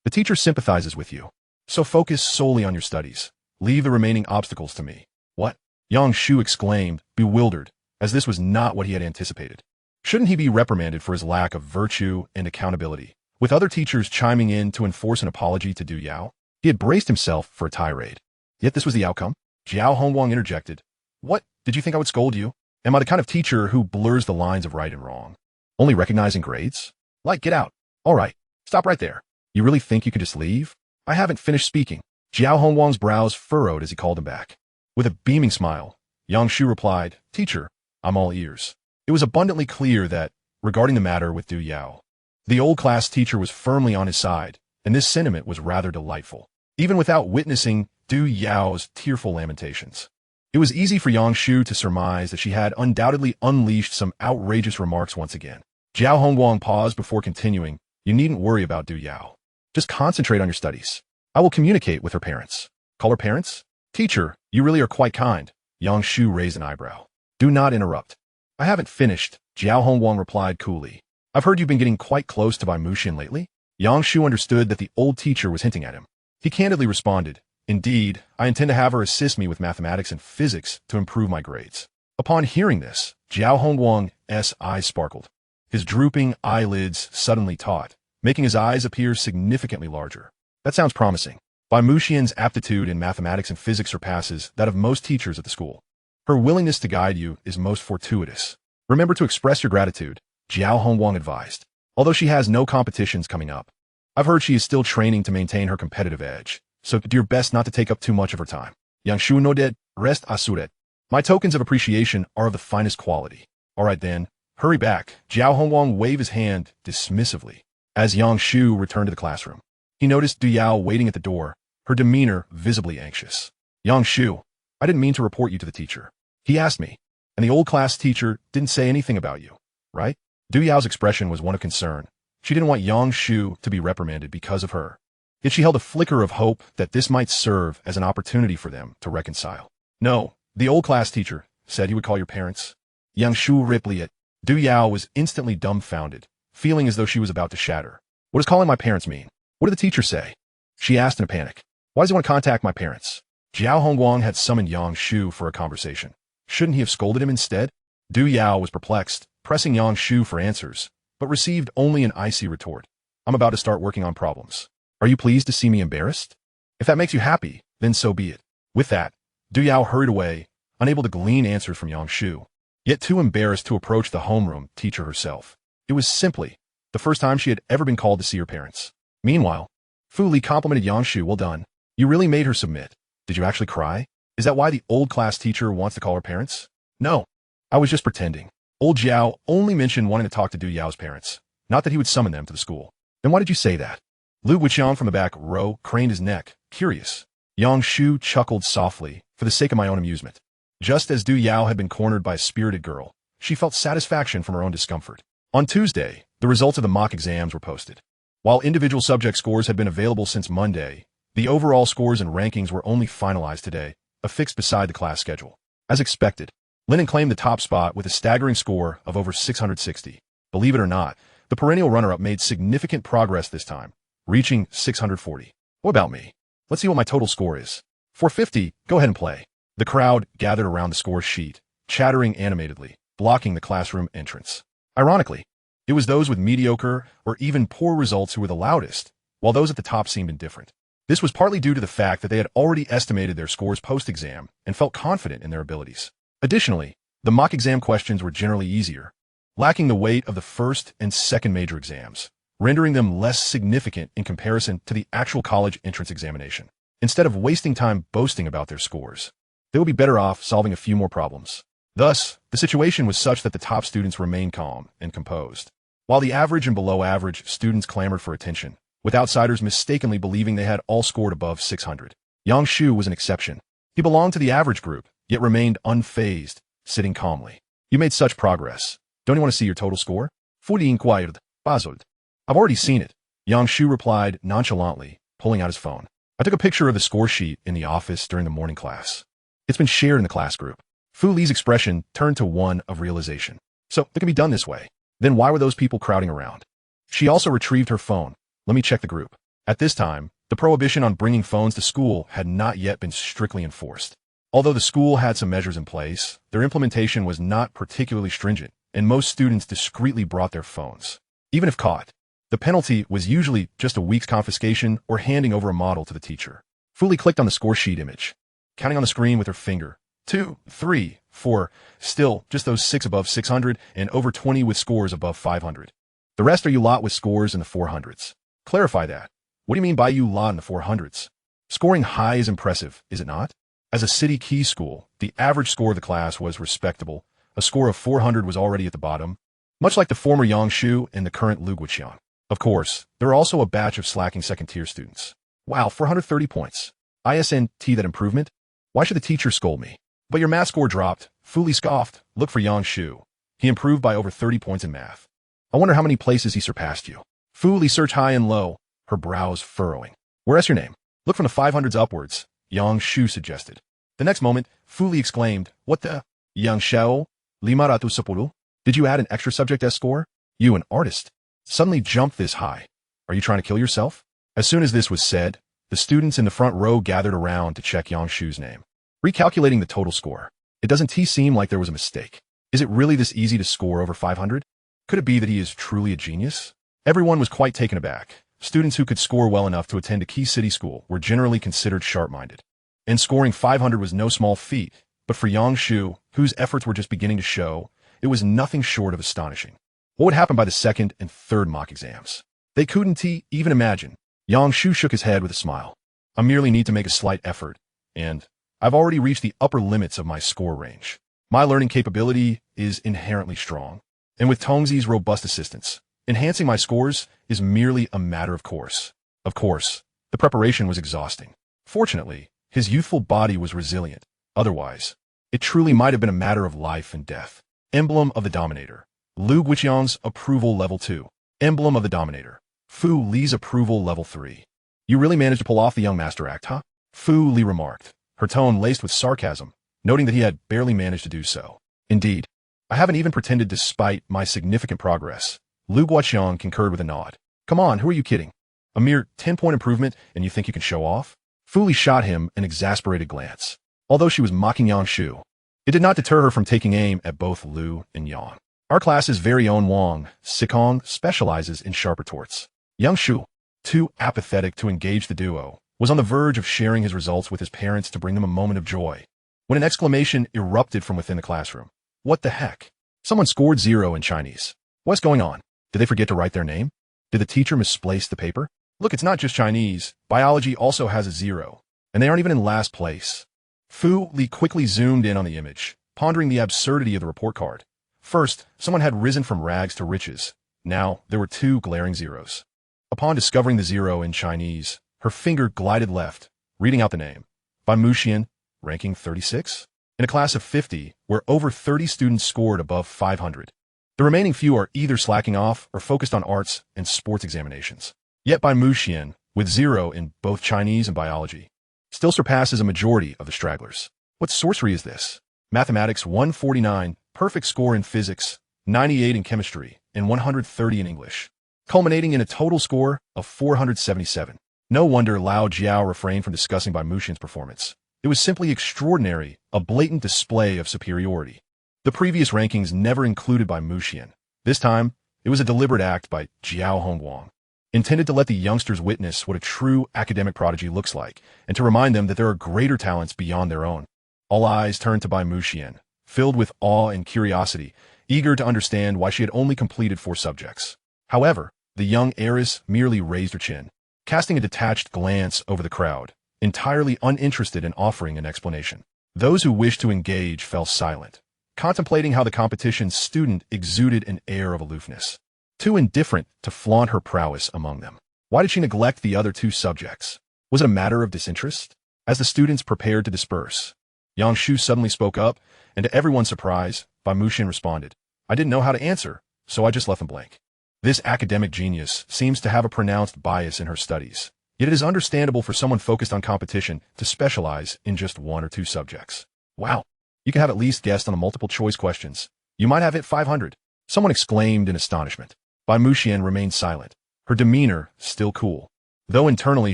Speaker 1: The teacher sympathizes with you. So focus solely on your studies. Leave the remaining obstacles to me. What? Yang Shu exclaimed, bewildered, as this was not what he had anticipated. Shouldn't he be reprimanded for his lack of virtue and accountability? With other teachers chiming in to enforce an apology to Du Yao, he had braced himself for a tirade. Yet this was the outcome. Jiao Hongwang interjected. What? Did you think I would scold you? Am I the kind of teacher who blurs the lines of right and wrong? Only recognizing grades? Like, get out. All right, stop right there. You really think you could just leave? I haven't finished speaking. Jiao Hongwang's brows furrowed as he called him back. With a beaming smile, Yang Shu replied, Teacher, I'm all ears. It was abundantly clear that, regarding the matter with Du Yao, the old class teacher was firmly on his side, and this sentiment was rather delightful, even without witnessing Du Yao's tearful lamentations. It was easy for Yang Shu to surmise that she had undoubtedly unleashed some outrageous remarks once again. Jiao Hongwang paused before continuing, You needn't worry about Du Yao. Just concentrate on your studies. I will communicate with her parents. Call her parents? Teacher, you really are quite kind. Yang Shu raised an eyebrow. Do not interrupt. I haven't finished, Jiao Hongwang replied coolly. I've heard you've been getting quite close to Bai Muxian lately. Yang Shu understood that the old teacher was hinting at him. He candidly responded, Indeed, I intend to have her assist me with mathematics and physics to improve my grades. Upon hearing this, Jiao Hongwang's eyes sparkled. His drooping eyelids suddenly taut, making his eyes appear significantly larger. That sounds promising. Bai Muxian's aptitude in mathematics and physics surpasses that of most teachers at the school. Her willingness to guide you is most fortuitous. Remember to express your gratitude, Jiao Hongwang advised. Although she has no competitions coming up, I've heard she is still training to maintain her competitive edge, so do your best not to take up too much of her time. Yang Shu nodded, rest assured. My tokens of appreciation are of the finest quality. All right then, hurry back. Jiao Hongwang waved his hand dismissively. As Yang Shu returned to the classroom, he noticed Du Yao waiting at the door, her demeanor visibly anxious. Yang Shu, I didn't mean to report you to the teacher. He asked me, and the old class teacher didn't say anything about you, right? Du Yao's expression was one of concern. She didn't want Yang Shu to be reprimanded because of her. Yet she held a flicker of hope that this might serve as an opportunity for them to reconcile. No, the old class teacher said he would call your parents. Yang Shu replied. Du Yao was instantly dumbfounded, feeling as though she was about to shatter. What does calling my parents mean? What did the teacher say? She asked in a panic. Why does he want to contact my parents? Jiao Hongwang had summoned Yang Shu for a conversation. Shouldn't he have scolded him instead? Du Yao was perplexed, pressing Yang Shu for answers, but received only an icy retort. I'm about to start working on problems. Are you pleased to see me embarrassed? If that makes you happy, then so be it. With that, Du Yao hurried away, unable to glean answers from Yang Shu, yet too embarrassed to approach the homeroom teacher herself. It was simply the first time she had ever been called to see her parents. Meanwhile, Fu Li complimented Yang Shu. Well done. You really made her submit. Did you actually cry? Is that why the old class teacher wants to call her parents? No, I was just pretending. Old Jiao only mentioned wanting to talk to Du Yao's parents, not that he would summon them to the school. Then why did you say that? Lu Wuqiang from the back row craned his neck, curious. Yang Shu chuckled softly, for the sake of my own amusement. Just as Du Yao had been cornered by a spirited girl, she felt satisfaction from her own discomfort. On Tuesday, the results of the mock exams were posted. While individual subject scores had been available since Monday, the overall scores and rankings were only finalized today, affixed beside the class schedule. As expected, Lennon claimed the top spot with a staggering score of over 660. Believe it or not, the perennial runner-up made significant progress this time, reaching 640. What about me? Let's see what my total score is. 450, go ahead and play. The crowd gathered around the score sheet, chattering animatedly, blocking the classroom entrance. Ironically, It was those with mediocre or even poor results who were the loudest, while those at the top seemed indifferent. This was partly due to the fact that they had already estimated their scores post-exam and felt confident in their abilities. Additionally, the mock exam questions were generally easier, lacking the weight of the first and second major exams, rendering them less significant in comparison to the actual college entrance examination. Instead of wasting time boasting about their scores, they would be better off solving a few more problems. Thus, the situation was such that the top students remained calm and composed, while the average and below average students clamored for attention, with outsiders mistakenly believing they had all scored above 600. Yang Shu was an exception. He belonged to the average group, yet remained unfazed, sitting calmly. You made such progress. Don't you want to see your total score? Fuli inquired, puzzled. I've already seen it. Yang Shu replied nonchalantly, pulling out his phone. I took a picture of the score sheet in the office during the morning class. It's been shared in the class group. Fu Li's expression turned to one of realization. So, it can be done this way. Then why were those people crowding around? She also retrieved her phone. Let me check the group. At this time, the prohibition on bringing phones to school had not yet been strictly enforced. Although the school had some measures in place, their implementation was not particularly stringent, and most students discreetly brought their phones. Even if caught, the penalty was usually just a week's confiscation or handing over a model to the teacher. Fu Li clicked on the score sheet image, counting on the screen with her finger. 2, 3, 4, still just those 6 above 600 and over 20 with scores above 500. The rest are you lot with scores in the 400s. Clarify that. What do you mean by you lot in the 400s? Scoring high is impressive, is it not? As a city key school, the average score of the class was respectable. A score of 400 was already at the bottom, much like the former Yang Shu and the current Lu Guoqiang. Of course, there are also a batch of slacking second-tier students. Wow, 430 points. ISNT that improvement? Why should the teacher scold me? But your math score dropped. Fu Li scoffed. Look for Yang Shu. He improved by over 30 points in math. I wonder how many places he surpassed you. Fu Li searched high and low, her brows furrowing. Where's your name? Look from the 500s upwards, Yang Shu suggested. The next moment, Fu Li exclaimed, What the? Yang Shao? Limaratu Sapuru? Did you add an extra subject S score? You, an artist, suddenly jumped this high. Are you trying to kill yourself? As soon as this was said, the students in the front row gathered around to check Yang Shu's name. Recalculating the total score, it doesn't seem like there was a mistake. Is it really this easy to score over 500? Could it be that he is truly a genius? Everyone was quite taken aback. Students who could score well enough to attend a key city school were generally considered sharp-minded. And scoring 500 was no small feat, but for Yang Shu, whose efforts were just beginning to show, it was nothing short of astonishing. What would happen by the second and third mock exams? They couldn't even imagine. Yang Shu shook his head with a smile. I merely need to make a slight effort, and I've already reached the upper limits of my score range. My learning capability is inherently strong, and with Tongzi's robust assistance, enhancing my scores is merely a matter of course. Of course, the preparation was exhausting. Fortunately, his youthful body was resilient. Otherwise, it truly might have been a matter of life and death. Emblem of the Dominator. Lu Guoqiang's approval level 2. Emblem of the Dominator. Fu Li's approval level 3. You really managed to pull off the young master act, huh? Fu Li remarked, her tone laced with sarcasm, noting that he had barely managed to do so. Indeed, I haven't even pretended despite my significant progress. Lu Guoqiang concurred with a nod. Come on, who are you kidding? A mere 10-point improvement and you think you can show off? Fu Li shot him an exasperated glance. Although she was mocking Yang Shu, it did not deter her from taking aim at both Lu and Yang. Our class's very own Wang Sikong specializes in sharp retorts. Yang Shu, too apathetic to engage the duo, was on the verge of sharing his results with his parents to bring them a moment of joy, when an exclamation erupted from within the classroom. What the heck? Someone scored 0 in Chinese. What's going on? Did they forget to write their name? Did the teacher misplace the paper? Look, it's not just Chinese. Biology also has a 0, and they aren't even in last place. Fu Li quickly zoomed in on the image, pondering the absurdity of the report card. First, someone had risen from rags to riches. Now, there were 2 glaring zeros. Upon discovering the 0 in Chinese, her finger glided left, reading out the name. By Muxian, ranking 36? In a class of 50, where over 30 students scored above 500. The remaining few are either slacking off or focused on arts and sports examinations. Yet by Muxian, with 0 in both Chinese and biology, still surpasses a majority of the stragglers. What sorcery is this? Mathematics 149, perfect score in physics, 98 in chemistry, and 130 in English, culminating in a total score of 477. No wonder Lao Jiao refrained from discussing Bai Muxian's performance. It was simply extraordinary, a blatant display of superiority. The previous rankings never included Bai Muxian. This time, It was a deliberate act by Jiao Hongguang, intended to let the youngsters witness what a true academic prodigy looks like, and to remind them that there are greater talents beyond their own. All eyes turned to Bai Muxian, filled with awe and curiosity, eager to understand why she had only completed 4 subjects. However, the young heiress merely raised her chin, casting a detached glance over the crowd, entirely uninterested in offering an explanation. Those who wished to engage fell silent, contemplating how the competition's student exuded an air of aloofness, too indifferent to flaunt her prowess among them. Why did she neglect the other 2 subjects? Was it a matter of disinterest? As the students prepared to disperse, Yang Shu suddenly spoke up, and to everyone's surprise, Bai Muxian responded, "I didn't know how to answer, so I just left them blank." This academic genius seems to have a pronounced bias in her studies, yet it is understandable for someone focused on competition to specialize in just 1 or 2 subjects. Wow, you can have at least guessed on the multiple choice questions. You might have hit 500. Someone exclaimed in astonishment. Bai Muxian remained silent, her demeanor still cool, though internally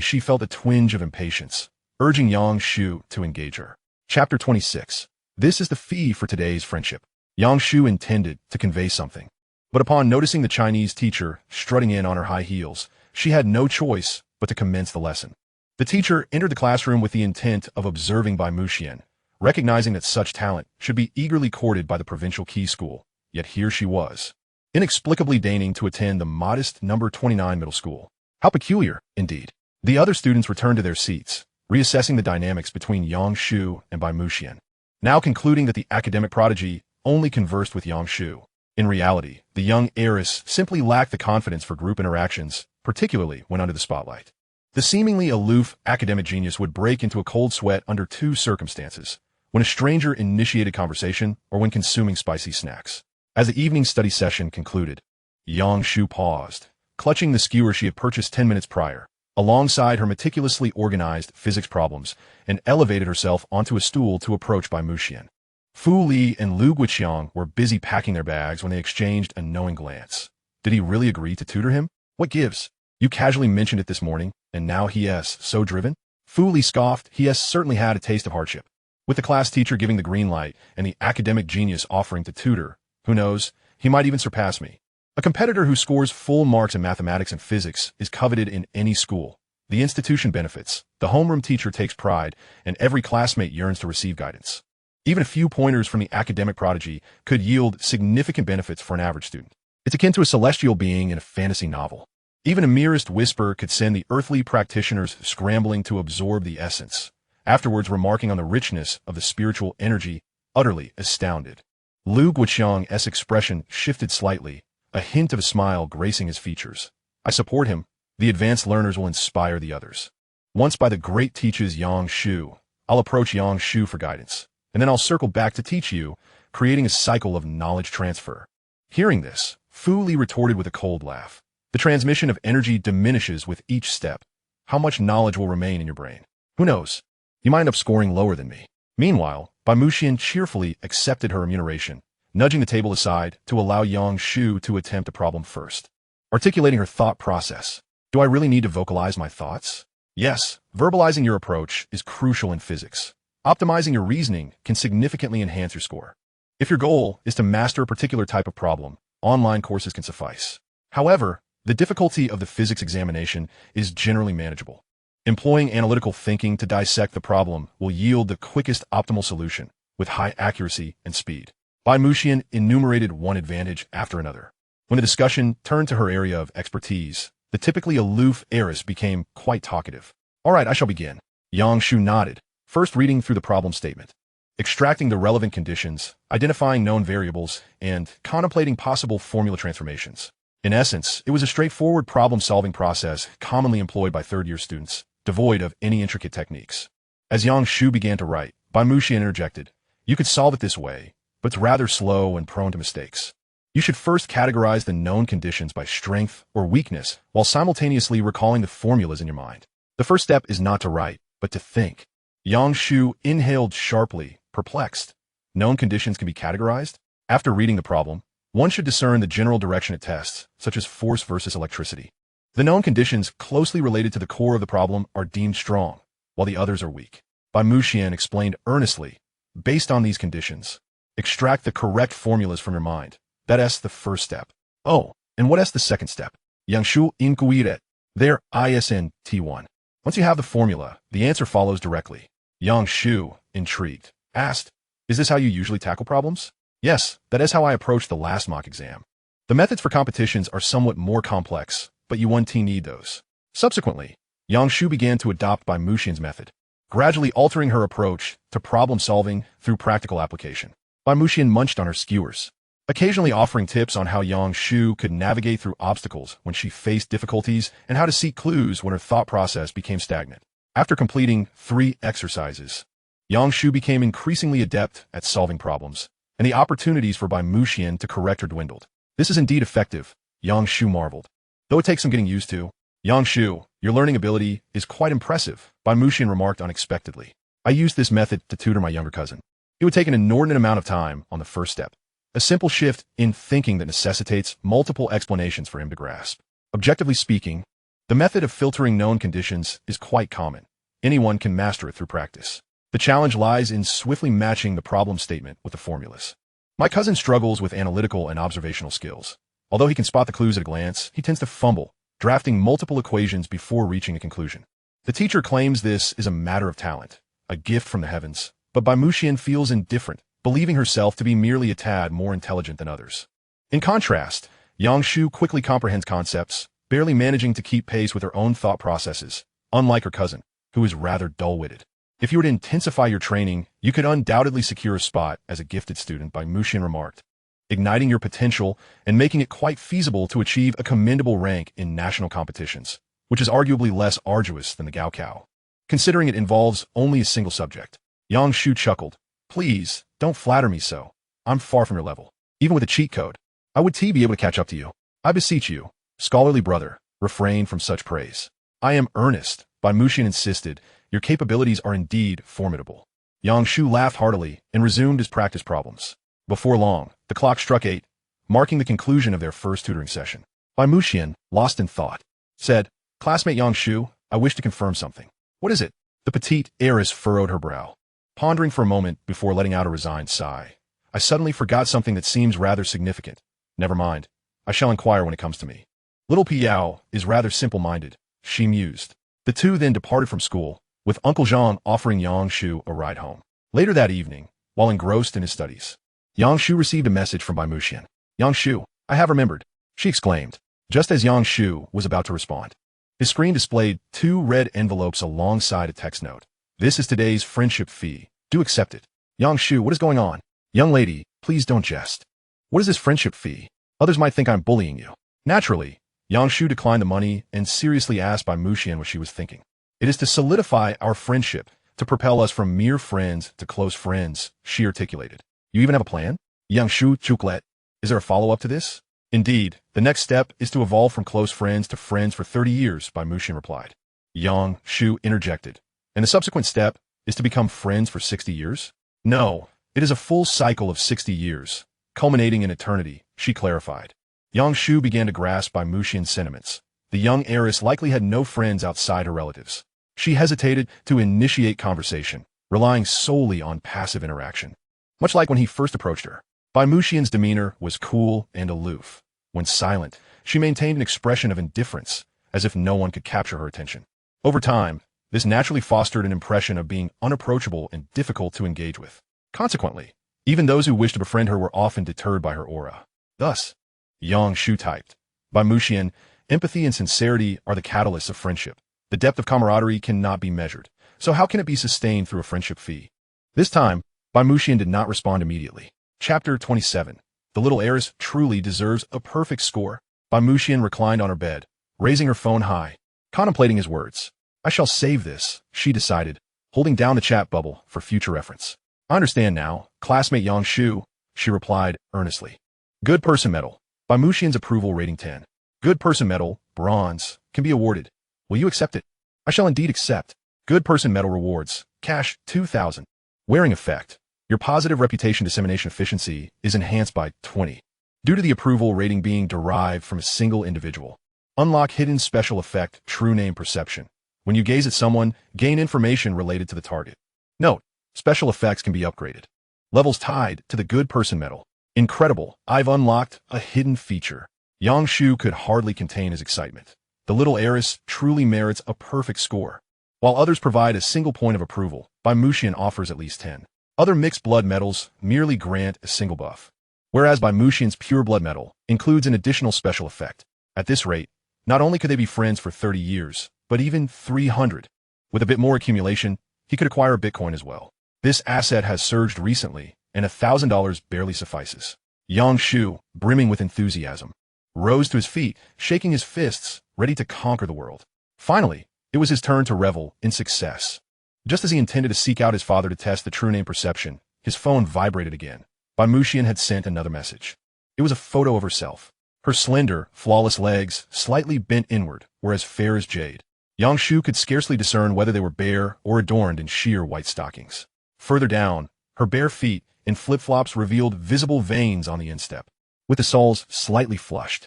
Speaker 1: she felt a twinge of impatience, urging Yang Shu to engage her. Chapter 26. This is the fee for today's friendship. Yang Shu intended to convey something, but upon noticing the Chinese teacher strutting in on her high heels, she had no choice but to commence the lesson. The teacher entered the classroom with the intent of observing Bai Muxian, recognizing that such talent should be eagerly courted by the provincial key school, yet here she was, inexplicably deigning to attend the modest number 29 middle school. How peculiar, indeed. The other students returned to their seats, reassessing the dynamics between Yang Shu and Bai Muxian, now concluding that the academic prodigy only conversed with Yang Shu. In reality, the young heiress simply lacked the confidence for group interactions, particularly when under the spotlight. The seemingly aloof academic genius would break into a cold sweat under 2 circumstances: when a stranger initiated conversation or when consuming spicy snacks. As the evening study session concluded, Yang Shu paused, clutching the skewer she had purchased 10 minutes prior, alongside her meticulously organized physics problems, and elevated herself onto a stool to approach Bai Muxian. Fu Li and Lu Guiqiang were busy packing their bags when they exchanged a knowing glance. Did he really agree to tutor him? What gives? You casually mentioned it this morning, and now he is so driven? Fu Li scoffed. He has certainly had a taste of hardship. With the class teacher giving the green light and the academic genius offering to tutor, who knows, he might even surpass me. A competitor who scores full marks in mathematics and physics is coveted in any school. The institution benefits, the homeroom teacher takes pride, and every classmate yearns to receive guidance. Even a few pointers from the academic prodigy could yield significant benefits for an average student. It's akin to a celestial being in a fantasy novel. Even a merest whisper could send the earthly practitioners scrambling to absorb the essence, afterwards remarking on the richness of the spiritual energy, utterly astounded. Lu Guiqiang's expression shifted slightly, a hint of a smile gracing his features. I support him. The advanced learners will inspire the others. Once by the great teaches Yang Shu, I'll approach Yang Shu for guidance, and then I'll circle back to teach you, creating a cycle of knowledge transfer. Hearing this, Fu Li retorted with a cold laugh. The transmission of energy diminishes with each step. How much knowledge will remain in your brain? Who knows? You might end up scoring lower than me. Meanwhile, Bai Muxian cheerfully accepted her remuneration, nudging the table aside to allow Yang Shu to attempt a problem first. Articulating her thought process. Do I really need to vocalize my thoughts? Yes, verbalizing your approach is crucial in physics. Optimizing your reasoning can significantly enhance your score. If your goal is to master a particular type of problem, online courses can suffice. However, the difficulty of the physics examination is generally manageable. Employing analytical thinking to dissect the problem will yield the quickest optimal solution, with high accuracy and speed. Bai Muxian enumerated one advantage after another. When the discussion turned to her area of expertise, the typically aloof heiress became quite talkative. All right, I shall begin. Yang Shu nodded, first reading through the problem statement, extracting the relevant conditions, identifying known variables, and contemplating possible formula transformations. In essence, it was a straightforward problem-solving process commonly employed by third-year students, devoid of any intricate techniques. As Yang Shu began to write, Bai Muxian interjected, "You could solve it this way, but it's rather slow and prone to mistakes. You should first categorize the known conditions by strength or weakness while simultaneously recalling the formulas in your mind. The first step is not to write, but to think." Yang Shu inhaled sharply, perplexed. Known conditions can be categorized? After reading the problem, one should discern the general direction it tests, such as force versus electricity. The known conditions closely related to the core of the problem are deemed strong, while the others are weak. Bai Muxian explained earnestly, based on these conditions, extract the correct formulas from your mind. That's the first step. Oh, And what is the second step? Yang Shu inquired. There, ISNT1. Once you have the formula, the answer follows directly. Yang Shu, intrigued, asked, "Is this how you usually tackle problems?" "Yes, that is how I approached the last mock exam. The methods for competitions are somewhat more complex, but you one need those." Subsequently, Yang Shu began to adopt Bai Muxian's method, gradually altering her approach to problem-solving through practical application. Bai Muxian munched on her skewers, occasionally offering tips on how Yang Shu could navigate through obstacles when she faced difficulties and how to seek clues when her thought process became stagnant. After completing 3 exercises, Yang Shu became increasingly adept at solving problems, and the opportunities for Bai Muxian to correct her dwindled. "This is indeed effective," Yang Shu marveled. "Though it takes some getting used to." "Yang Shu, your learning ability is quite impressive," Bai Muxian remarked unexpectedly. "I used this method to tutor my younger cousin. It would take an inordinate amount of time on the first step. A simple shift in thinking that necessitates multiple explanations for him to grasp. Objectively speaking, the method of filtering known conditions is quite common. Anyone can master it through practice. The challenge lies in swiftly matching the problem statement with the formulas. My cousin struggles with analytical and observational skills. Although he can spot the clues at a glance, he tends to fumble, drafting multiple equations before reaching a conclusion. The teacher claims this is a matter of talent, a gift from the heavens, but Bai Muxian feels indifferent, believing herself to be merely a tad more intelligent than others. In contrast, Yang Shu quickly comprehends concepts, barely managing to keep pace with her own thought processes, unlike her cousin, who is rather dull-witted. "If you were to intensify your training, you could undoubtedly secure a spot as a gifted student," Bai Muxian remarked, igniting your potential and making it quite feasible to achieve a commendable rank in national competitions, which is arguably less arduous than the Gaokao, considering it involves only a single subject. Yang Shu chuckled. "Please, don't flatter me so. I'm far from your level. Even with a cheat code, I would be able to catch up to you. I beseech you, scholarly brother, refrain from such praise." "I am earnest," Bai Muxian insisted. "Your capabilities are indeed formidable." Yang Shu laughed heartily and resumed his practice problems. Before long, the clock struck 8, marking the conclusion of their first tutoring session. Bai Muxian, lost in thought, said, "Classmate Yang Shu, I wish to confirm something." "What is it?" The petite heiress furrowed her brow, pondering for a moment before letting out a resigned sigh. "I suddenly forgot something that seems rather significant. Never mind. I shall inquire when it comes to me." "Little Piao is rather simple-minded," she mused. The two then departed from school, with Uncle Jean offering Yang Shu a ride home. Later that evening, while engrossed in his studies, Yang Shu received a message from Bai Muxian. "Yang Shu, I have remembered," she exclaimed, just as Yang Shu was about to respond. His screen displayed 2 red envelopes alongside a text note. "This is today's friendship fee. Do accept it." "Yang Shu, what is going on?" "Young lady, please don't jest. What is this friendship fee? Others might think I'm bullying you." Naturally, Yang Shu declined the money and seriously asked Bai Muxian what she was thinking. "It is to solidify our friendship, to propel us from mere friends to close friends," she articulated. "You even have a plan?" Yang Shu chucklet. "Is there a follow-up to this?" "Indeed, the next step is to evolve from close friends to friends for 30 years, Bai Muxian replied. Yang Shu interjected. "And the subsequent step is to become friends for 60 years? "No, it is a full cycle of 60 years, culminating in eternity," she clarified. Yang Shu began to grasp Bai Muxian's sentiments. The young heiress likely had no friends outside her relatives. She hesitated to initiate conversation, relying solely on passive interaction. Much like when he first approached her, Bai Muxian's demeanor was cool and aloof. When silent, she maintained an expression of indifference, as if no one could capture her attention. Over time, this naturally fostered an impression of being unapproachable and difficult to engage with. Consequently, even those who wished to befriend her were often deterred by her aura. Thus, Yang Shu typed, "Bai Muxian, empathy and sincerity are the catalysts of friendship. The depth of camaraderie cannot be measured, so how can it be sustained through a friendship fee?" This time, Bai Muxian did not respond immediately. Chapter 27. The little heiress truly deserves a perfect score. Bai Muxian reclined on her bed, raising her phone high, contemplating his words. "I shall save this," she decided, holding down the chat bubble for future reference. "I understand now, classmate Yang Shu," she replied earnestly. Good person medal. Bai Muxian's approval rating 10. Good person medal, bronze, can be awarded. Will you accept it? "I shall indeed accept." Good person medal rewards, cash 2,000. Wearing effect. Your positive reputation dissemination efficiency is enhanced by 20, due to the approval rating being derived from a single individual. Unlock hidden special effect, true name perception. When you gaze at someone, gain information related to the target. Note, special effects can be upgraded. Levels tied to the good person medal. Incredible, I've unlocked a hidden feature. Yang Shu could hardly contain his excitement. The little heiress truly merits a perfect score. While others provide a single point of approval, Mushian offers at least 10. Other mixed blood medals merely grant a single buff, whereas Mushian's pure blood medal includes an additional special effect. At this rate, not only could they be friends for 30 years, but even 300. With a bit more accumulation, he could acquire a Bitcoin as well. This asset has surged recently, and $1,000 barely suffices. Yang Shu, brimming with enthusiasm, rose to his feet, shaking his fists, ready to conquer the world. Finally, it was his turn to revel in success. Just as he intended to seek out his father to test the true name perception, his phone vibrated again. Mushian had sent another message. It was a photo of herself. Her slender, flawless legs, slightly bent inward, were as fair as jade. Yang Shu could scarcely discern whether they were bare or adorned in sheer white stockings. Further down, her bare feet, in flip-flops, revealed visible veins on the instep, with the soles slightly flushed.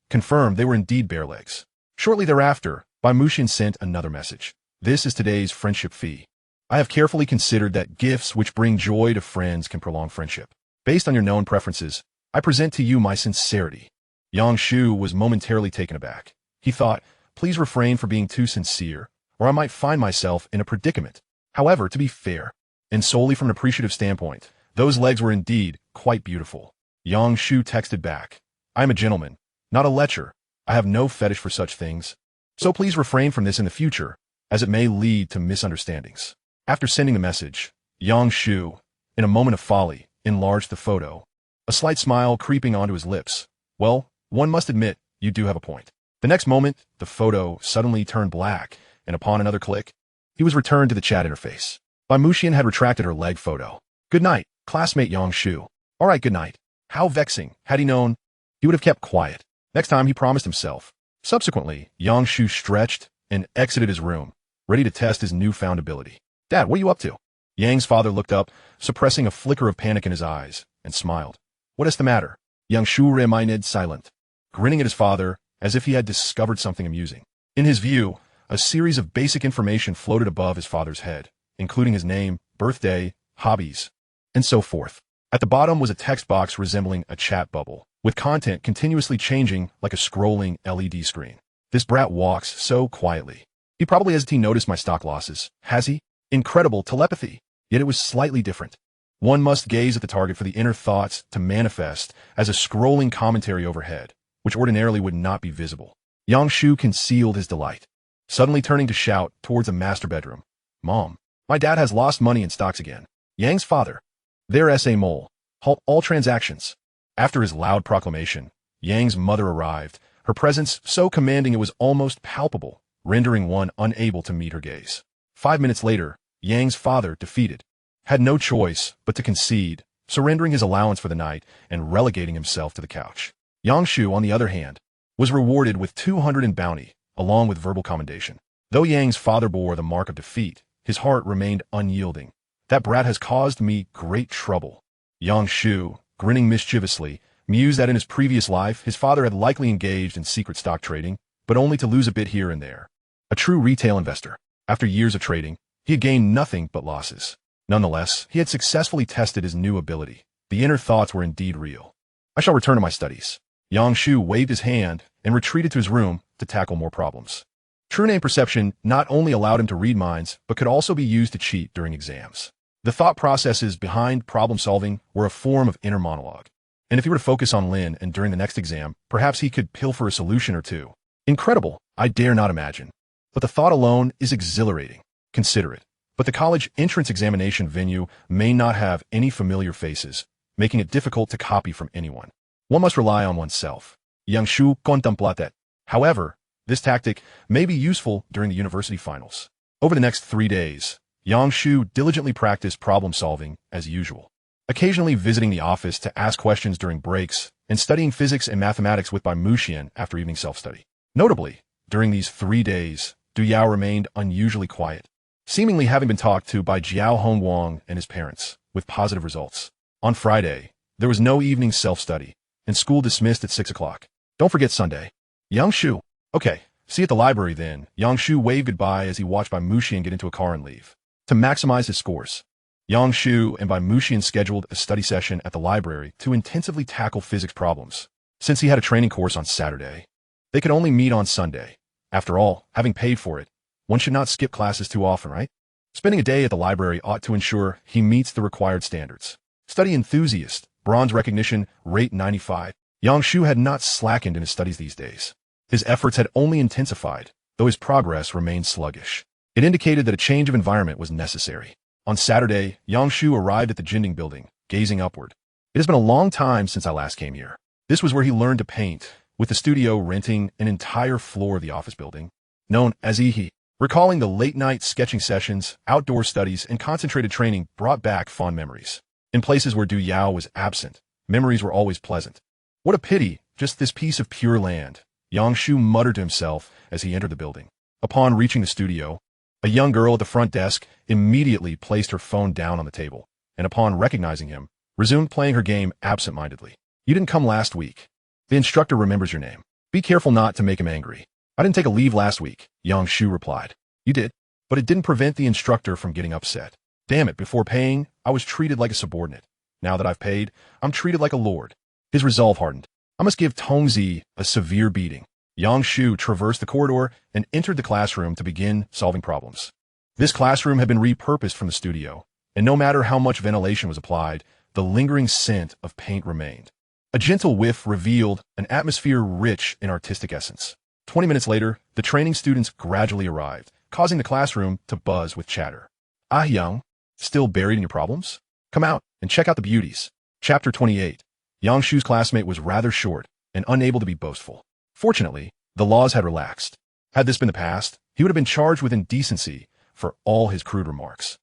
Speaker 1: Confirmed they were indeed bare legs. Shortly thereafter, Mushian sent another message. This is today's friendship fee. I have carefully considered that gifts which bring joy to friends can prolong friendship. Based on your known preferences, I present to you my sincerity. Yang Shu was momentarily taken aback. He thought, please refrain from being too sincere, or I might find myself in a predicament. However, to be fair, and solely from an appreciative standpoint, those legs were indeed quite beautiful. Yang Shu texted back, I am a gentleman, not a lecher. I have no fetish for such things. So please refrain from this in the future, as it may lead to misunderstandings. After sending the message, Yang Shu, in a moment of folly, enlarged the photo, a slight smile creeping onto his lips. Well, one must admit, you do have a point. The next moment, the photo suddenly turned black, and upon another click, he was returned to the chat interface. Mushian had retracted her leg photo. Good night, classmate Yang Shu. All right, good night. How vexing. Had he known, he would have kept quiet. Next time, he promised himself. Subsequently, Yang Shu stretched and exited his room, ready to test his newfound ability. Dad, what are you up to? Yang's father looked up, suppressing a flicker of panic in his eyes, and smiled. What is the matter? Yang Shu remained silent, grinning at his father as if he had discovered something amusing. In his view, a series of basic information floated above his father's head, including his name, birthday, hobbies, and so forth. At the bottom was a text box resembling a chat bubble, with content continuously changing like a scrolling LED screen. This brat walks so quietly. He probably hasn't noticed my stock losses, has he? Incredible telepathy. Yet it was slightly different. One must gaze at the target for the inner thoughts to manifest as a scrolling commentary overhead, which ordinarily would not be visible. Yang Shu concealed his delight, suddenly turning to shout towards the master bedroom. Mom, my dad has lost money in stocks again. Yang's father. There S.A. Mole. Halt all transactions. After his loud proclamation, Yang's mother arrived, her presence so commanding it was almost palpable, rendering one unable to meet her gaze. 5 minutes later, Yang's father, defeated, had no choice but to concede, surrendering his allowance for the night and relegating himself to the couch. Yang Shu, on the other hand, was rewarded with 200 in bounty, along with verbal commendation. Though Yang's father bore the mark of defeat, his heart remained unyielding. That brat has caused me great trouble. Yang Shu, grinning mischievously, mused that in his previous life, his father had likely engaged in secret stock trading, but only to lose a bit here and there. A true retail investor. After years of trading, he had gained nothing but losses. Nonetheless, he had successfully tested his new ability. The inner thoughts were indeed real. I shall return to my studies. Yang Shu waved his hand and retreated to his room to tackle more problems. True name perception not only allowed him to read minds, but could also be used to cheat during exams. The thought processes behind problem solving were a form of inner monologue. And if he were to focus on Lin and during the next exam, perhaps he could pilfer a solution or two. Incredible, I dare not imagine. But the thought alone is exhilarating. Consider it. But the college entrance examination venue may not have any familiar faces, making it difficult to copy from anyone. One must rely on oneself. Yang Shu contemplated. However, this tactic may be useful during the university finals. Over the next 3 days, Yang Shu diligently practiced problem solving as usual, occasionally visiting the office to ask questions during breaks and studying physics and mathematics with Mushian after evening self-study. Notably, during these 3 days, Du Yao remained unusually quiet, seemingly having been talked to by Jiao Hongguang and his parents, with positive results. On Friday, there was no evening self-study, and school dismissed at 6 o'clock. Don't forget Sunday. Yang Shu. Okay, see you at the library then. Yang Shu waved goodbye as he watched Mushian get into a car and leave. To maximize his scores, Yang Shu and Mushian scheduled a study session at the library to intensively tackle physics problems. since he had a training course on Saturday. They could only meet on Sunday. After all, having paid for it, one should not skip classes too often, right? Spending a day at the library ought to ensure he meets the required standards. Study enthusiast, bronze recognition, rate 95. Yang Shu had not slackened in his studies these days. His efforts had only intensified, though his progress remained sluggish. It indicated that a change of environment was necessary. On Saturday, Yang Shu arrived at the Jinding building, gazing upward. It has been a long time since I last came here. This was where he learned to paint, with the studio renting an entire floor of the office building, known as Ihi. Recalling the late-night sketching sessions, outdoor studies, and concentrated training brought back fond memories. In places where Du Yao was absent, memories were always pleasant. What a pity, just this piece of pure land, Yang Shu muttered to himself as he entered the building. Upon reaching the studio, a young girl at the front desk immediately placed her phone down on the table, and upon recognizing him, resumed playing her game absent-mindedly. You didn't come last week. The instructor remembers your name. Be careful not to make him angry. I didn't take a leave last week, Yang Shu replied. You did, but it didn't prevent the instructor from getting upset. Damn it, before paying, I was treated like a subordinate. Now that I've paid, I'm treated like a lord. His resolve hardened. I must give Tongzi a severe beating. Yang Shu traversed the corridor and entered the classroom to begin solving problems. This classroom had been repurposed from the studio, and no matter how much ventilation was applied, the lingering scent of paint remained. A gentle whiff revealed an atmosphere rich in artistic essence. 20 minutes later, the training students gradually arrived, causing the classroom to buzz with chatter. Ah, Yang, still buried in your problems? Come out and check out the beauties. Chapter 28. Yang Shu's classmate was rather short and unable to be boastful. Fortunately, the laws had relaxed. Had this been the past, he would have been charged with indecency for all his crude remarks.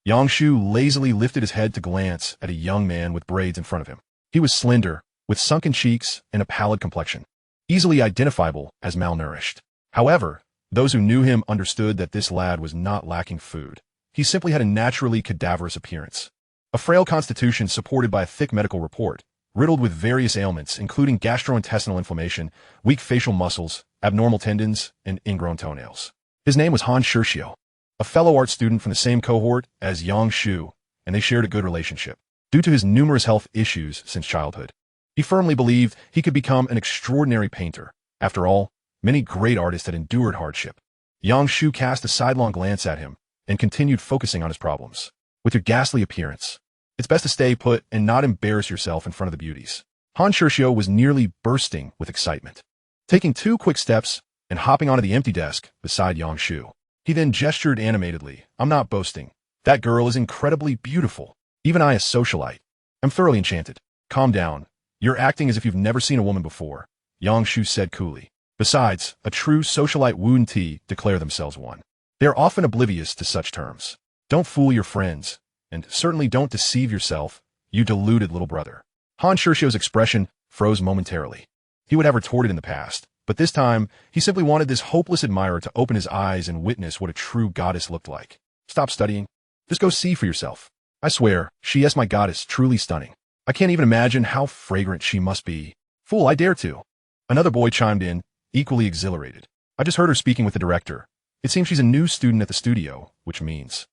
Speaker 1: Yang Shu lazily lifted his head to glance at a young man with braids in front of him. He was slender, with sunken cheeks and a pallid complexion, easily identifiable as malnourished. However, those who knew him understood that this lad was not lacking food. He simply had a naturally cadaverous appearance. A frail constitution supported by a thick medical report, riddled with various ailments including gastrointestinal inflammation, weak facial muscles, abnormal tendons, and ingrown toenails. His name was Han Shurxiu, a fellow art student from the same cohort as Yang Shu, and they shared a good relationship. Due to his numerous health issues since childhood, he firmly believed he could become an extraordinary painter. After all, many great artists had endured hardship. Yang Shu cast a sidelong glance at him and continued focusing on his problems. With your ghastly appearance, it's best to stay put and not embarrass yourself in front of the beauties. Han Shurxiu was nearly bursting with excitement. Taking 2 quick steps and hopping onto the empty desk beside Yang Shu, he then gestured animatedly. I'm not boasting. That girl is incredibly beautiful. Even I, a socialite, am thoroughly enchanted. Calm down. You're acting as if you've never seen a woman before, Yang Shu said coolly. Besides, a true socialite wouldn't declare themselves one. They are often oblivious to such terms. Don't fool your friends, and certainly don't deceive yourself, you deluded little brother. Han Shurxiu's expression froze momentarily. He would have retorted in the past, but this time, he simply wanted this hopeless admirer to open his eyes and witness what a true goddess looked like. Stop studying. Just go see for yourself. I swear, she is my goddess, truly stunning. I can't even imagine how fragrant she must be. Fool, I dare to. Another boy chimed in, equally exhilarated. I just heard her speaking with the director. It seems she's a new student at the studio, which means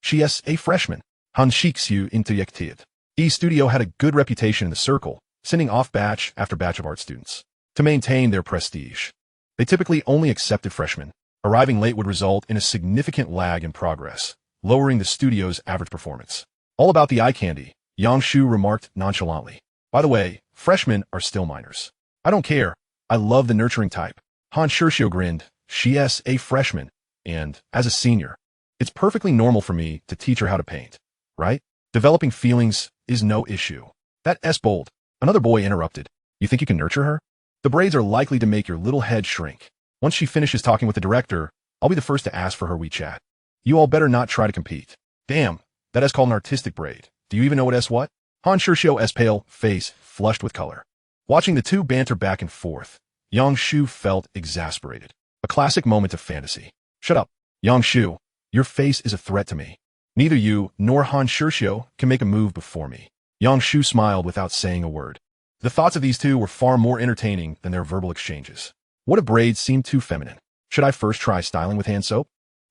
Speaker 1: she is a freshman. Han Shurxiu interjected. The studio had a good reputation in the circle, sending off batch after batch of art students. To maintain their prestige, they typically only accepted freshmen. Arriving late would result in a significant lag in progress, lowering the studio's average performance. All about the eye candy, Yang Shu remarked nonchalantly. By the way, freshmen are still minors. I don't care. I love the nurturing type. Han Shurxiu grinned. She is a freshman, and as a senior, it's perfectly normal for me to teach her how to paint, right? Developing feelings is no issue. That S bold. Another boy interrupted. You think you can nurture her? The braids are likely to make your little head shrink. Once she finishes talking with the director, I'll be the first to ask for her WeChat. You all better not try to compete. Damn, that is called an artistic braid. Do you even know what S what? Han Shurxiu's pale face flushed with color. Watching the two banter back and forth, Yang Shu felt exasperated. A classic moment of fantasy. Shut up, Yang Shu. Your face is a threat to me. Neither you nor Han Shurxiu can make a move before me. Yang Shu smiled without saying a word. The thoughts of these two were far more entertaining than their verbal exchanges. What if braids seemed too feminine? Should I first try styling with hand soap?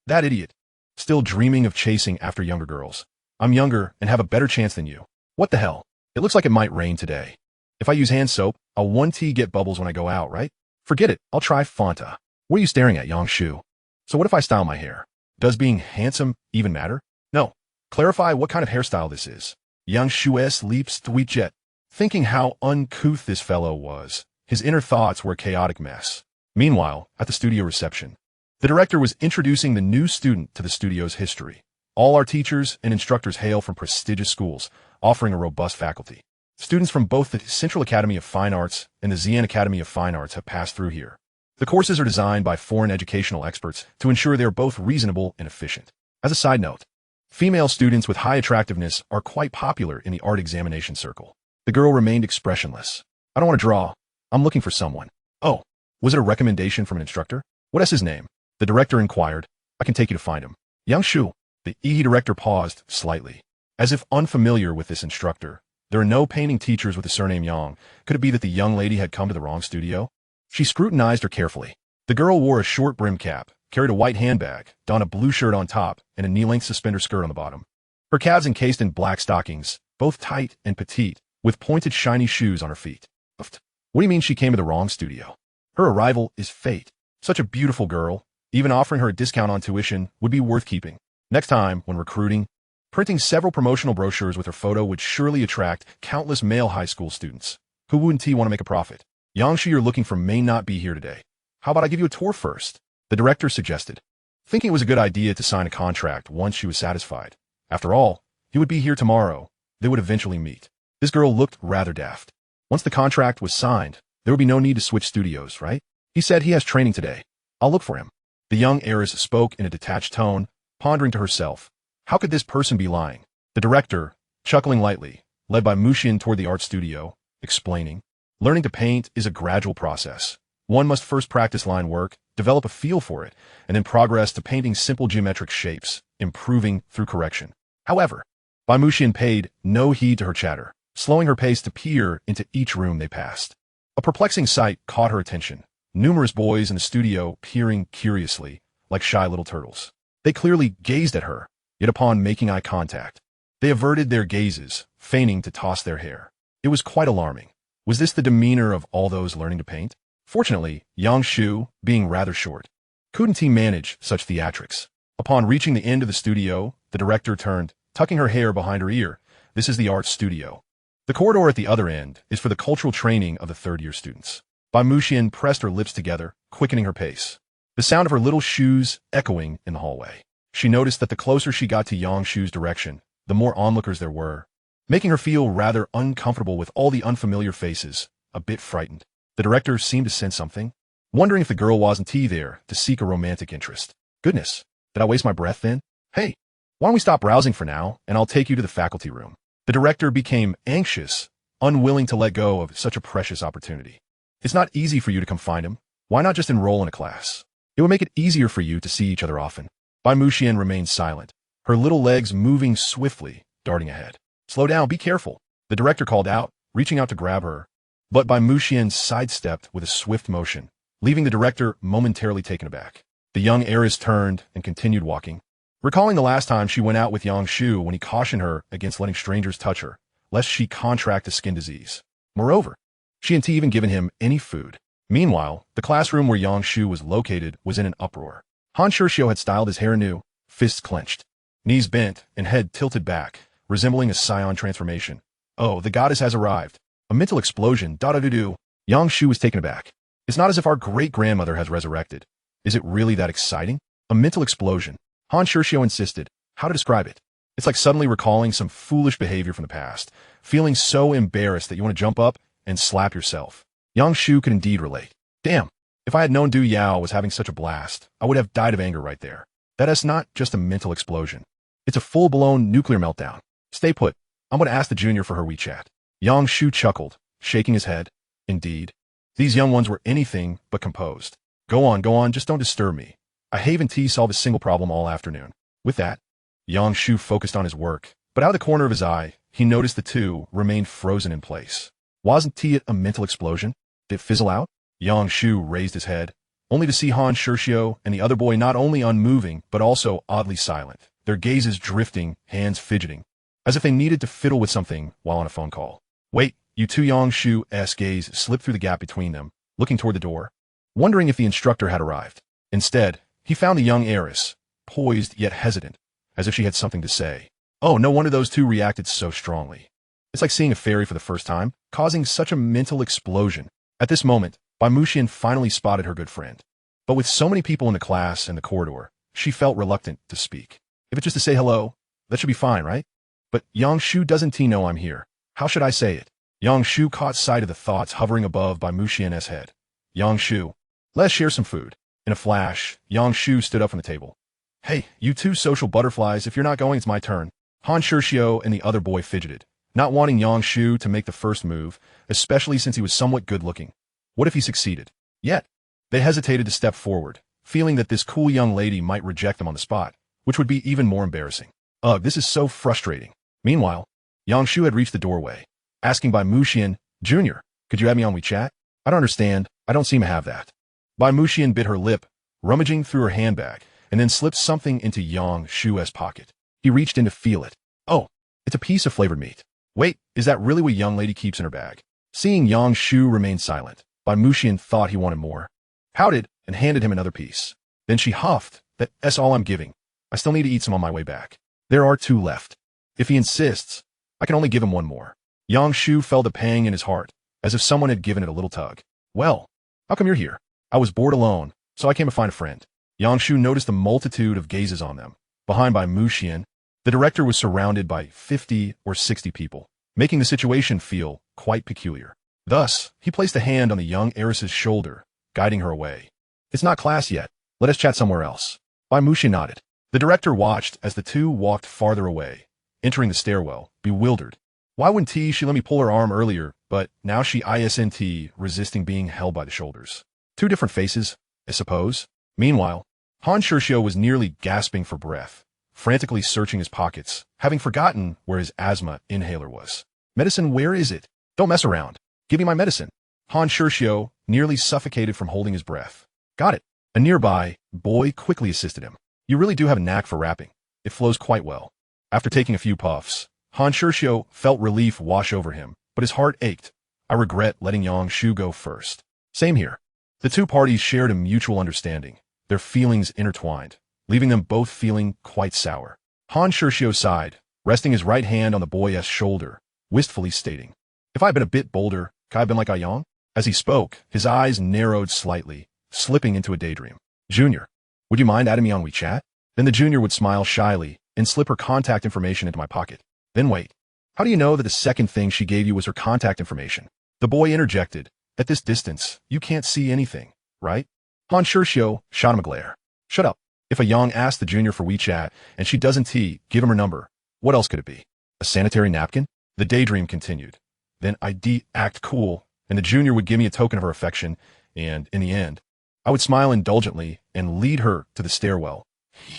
Speaker 1: That idiot. Still dreaming of chasing after younger girls. I'm younger and have a better chance than you. What the hell? It looks like it might rain today. If I use hand soap, I'll 1T get bubbles when I go out, right? Forget it, I'll try Fanta. What are you staring at, Yang Shu? So what if I style my hair? Does being handsome even matter? No. Clarify what kind of hairstyle this is. Yang Shu's leaps tweetjet. Thinking how uncouth this fellow was, his inner thoughts were a chaotic mess. Meanwhile, at the studio reception, the director was introducing the new student to the studio's history. All our teachers and instructors hail from prestigious schools, offering a robust faculty. Students from both the Central Academy of Fine Arts and the Xi'an Academy of Fine Arts have passed through here. The courses are designed by foreign educational experts to ensure they are both reasonable and efficient. As a side note, female students with high attractiveness are quite popular in the art examination circle. The girl remained expressionless. I don't want to draw. I'm looking for someone. Oh, was it a recommendation from an instructor? What is his name? The director inquired. I can take you to find him. Yang Shu. The EE director paused slightly. As if unfamiliar with this instructor, there are no painting teachers with the surname Yang. Could it be that the young lady had come to the wrong studio? She scrutinized her carefully. The girl wore a short brim cap, carried a white handbag, donned a blue shirt on top, and a knee-length suspender skirt on the bottom. Her calves encased in black stockings, both tight and petite, with pointed shiny shoes on her feet. What do you mean she came to the wrong studio? Her arrival is fate. Such a beautiful girl, even offering her a discount on tuition would be worth keeping. Next time, when recruiting, printing several promotional brochures with her photo would surely attract countless male high school students. Who wouldn't want to make a profit? Yang Shu you're looking for may not be here today. How about I give you a tour first? The director suggested, thinking it was a good idea to sign a contract once she was satisfied. After all, he would be here tomorrow. They would eventually meet. This girl looked rather daft. Once the contract was signed, there would be no need to switch studios, right? He said he has training today. I'll look for him. The young heiress spoke in a detached tone, pondering to herself. How could this person be lying? The director, chuckling lightly, led by Mushin toward the art studio, explaining, learning to paint is a gradual process. One must first practice line work, develop a feel for it, and then progress to painting simple geometric shapes, improving through correction. However, Bai Mushin paid no heed to her chatter, slowing her pace to peer into each room they passed. A perplexing sight caught her attention. Numerous boys in the studio peering curiously, like shy little turtles. They clearly gazed at her, yet upon making eye contact, they averted their gazes, feigning to toss their hair. It was quite alarming. Was this the demeanor of all those learning to paint? Fortunately, Yang Shu, being rather short, couldn't he manage such theatrics. Upon reaching the end of the studio, the director turned, tucking her hair behind her ear. This is the art studio. The corridor at the other end is for the cultural training of the third-year students. Bai Mushin pressed her lips together, quickening her pace. The sound of her little shoes echoing in the hallway. She noticed that the closer she got to Yang Shu's direction, the more onlookers there were, making her feel rather uncomfortable with all the unfamiliar faces, a bit frightened. The director seemed to sense something, wondering if the girl wasn't there to seek a romantic interest. Goodness, did I waste my breath then? Hey, why don't we stop browsing for now, and I'll take you to the faculty room. The director became anxious, unwilling to let go of such a precious opportunity. It's not easy for you to come find him. Why not just enroll in a class? It would make it easier for you to see each other often. Bai Mushin remained silent, her little legs moving swiftly, darting ahead. Slow down, be careful, the director called out, reaching out to grab her. But Bai Mushin sidestepped with a swift motion, leaving the director momentarily taken aback. The young heiress turned and continued walking, recalling the last time she went out with Yang Shu when he cautioned her against letting strangers touch her, lest she contract a skin disease. Moreover, she hadn't even given him any food. Meanwhile, the classroom where Yang Shu was located was in an uproar. Han Shirshio had styled his hair anew, fists clenched, knees bent, and head tilted back, resembling a scion transformation. Oh, the goddess has arrived. A mental explosion, da-da-do-do. Yang Shu was taken aback. It's not as if our great-grandmother has resurrected. Is it really that exciting? A mental explosion. Han Shirshio insisted. How to describe it? It's like suddenly recalling some foolish behavior from the past, feeling so embarrassed that you want to jump up and slap yourself. Yang Shu could indeed relate. Damn, if I had known Du Yao was having such a blast, I would have died of anger right there. That is not just a mental explosion. It's a full-blown nuclear meltdown. Stay put. I'm going to ask the junior for her WeChat. Yang Shu chuckled, shaking his head. Indeed. These young ones were anything but composed. Go on, just don't disturb me. I haven't solved a single problem all afternoon. With that, Yang Shu focused on his work, but out of the corner of his eye, he noticed the two remained frozen in place. Wasn't it a mental explosion? Did it fizzle out? Yang Shu raised his head, only to see Han Shirshio and the other boy not only unmoving, but also oddly silent, their gazes drifting, hands fidgeting, as if they needed to fiddle with something while on a phone call. Wait, You two Yang Shu's gaze slipped through the gap between them, looking toward the door, wondering if the instructor had arrived. Instead, he found the young heiress, poised yet hesitant, as if she had something to say. Oh, no wonder those two reacted so strongly. It's like seeing a fairy for the first time, causing such a mental explosion. At this moment, Bai Muxian finally spotted her good friend. But with so many people in the class and the corridor, she felt reluctant to speak. If it's just to say hello, that should be fine, right? But Yang Shu doesn't know I'm here. How should I say it? Yang Shu caught sight of the thoughts hovering above Bai Muxian's head. Yang Shu, let's share some food. In a flash, Yang Shu stood up from the table. Hey, you two social butterflies, if you're not going, it's my turn. Han Shurxiu and the other boy fidgeted, not wanting Yang Shu to make the first move, especially since he was somewhat good-looking. What if he succeeded? Yet, they hesitated to step forward, feeling that this cool young lady might reject them on the spot, which would be even more embarrassing. Ugh, this is so frustrating. Meanwhile, Yang Shu had reached the doorway, asking Bai Muxian, Junior, could you add me on WeChat? I don't understand, I don't seem to have that. Bai Muxian bit her lip, rummaging through her handbag, and then slipped something into Yang Shu's pocket. He reached in to feel it. Oh, it's a piece of flavored meat. Wait, is that really what young lady keeps in her bag? Seeing Yang Shu remain silent, Bai Muxian thought he wanted more, pouted, and handed him another piece. Then she huffed, that's all I'm giving. I still need to eat some on my way back. There are 2 left. If he insists, I can only give him 1 more. Yang Shu felt a pang in his heart, as if someone had given it a little tug. Well, how come you're here? I was bored alone, so I came to find a friend. Yang Shu noticed the multitude of gazes on them. Behind Bai Muxian, the director was surrounded by 50 or 60 people, making the situation feel quite peculiar. Thus, he placed a hand on the young heiress's shoulder, guiding her away. It's not class yet. Let us chat somewhere else. Bai Muxian nodded. The director watched as the two walked farther away, entering the stairwell, bewildered. Why wouldn't she let me pull her arm earlier, but now she isn't resisting being held by the shoulders? 2 different faces, I suppose. Meanwhile, Han Shurxiu was nearly gasping for breath, frantically searching his pockets, having forgotten where his asthma inhaler was. Medicine, where is it? Don't mess around. Give me my medicine. Han Shurxiu nearly suffocated from holding his breath. Got it. A nearby boy quickly assisted him. You really do have a knack for rapping. It flows quite well. After taking a few puffs, Han Shurxiu felt relief wash over him, but his heart ached. I regret letting Yang Shu go first. Same here. The 2 parties shared a mutual understanding, their feelings intertwined, leaving them both feeling quite sour. Han Shurxiu sighed, resting his right hand on the boy's shoulder, wistfully stating, if I had been a bit bolder, could I have been like Yang? As he spoke, his eyes narrowed slightly, slipping into a daydream. Junior, would you mind adding me on WeChat? Then the junior would smile shyly and slip her contact information into my pocket. Then wait. How do you know that the second thing she gave you was her contact information? The boy interjected. At this distance, you can't see anything, right? Han Shurxiu shot him a glare. Shut up. If a Yang asked the junior for WeChat and she doesn't give him her number, what else could it be? A sanitary napkin? The daydream continued. Then I'd act cool, and the junior would give me a token of her affection, and in the end, I would smile indulgently and lead her to the stairwell.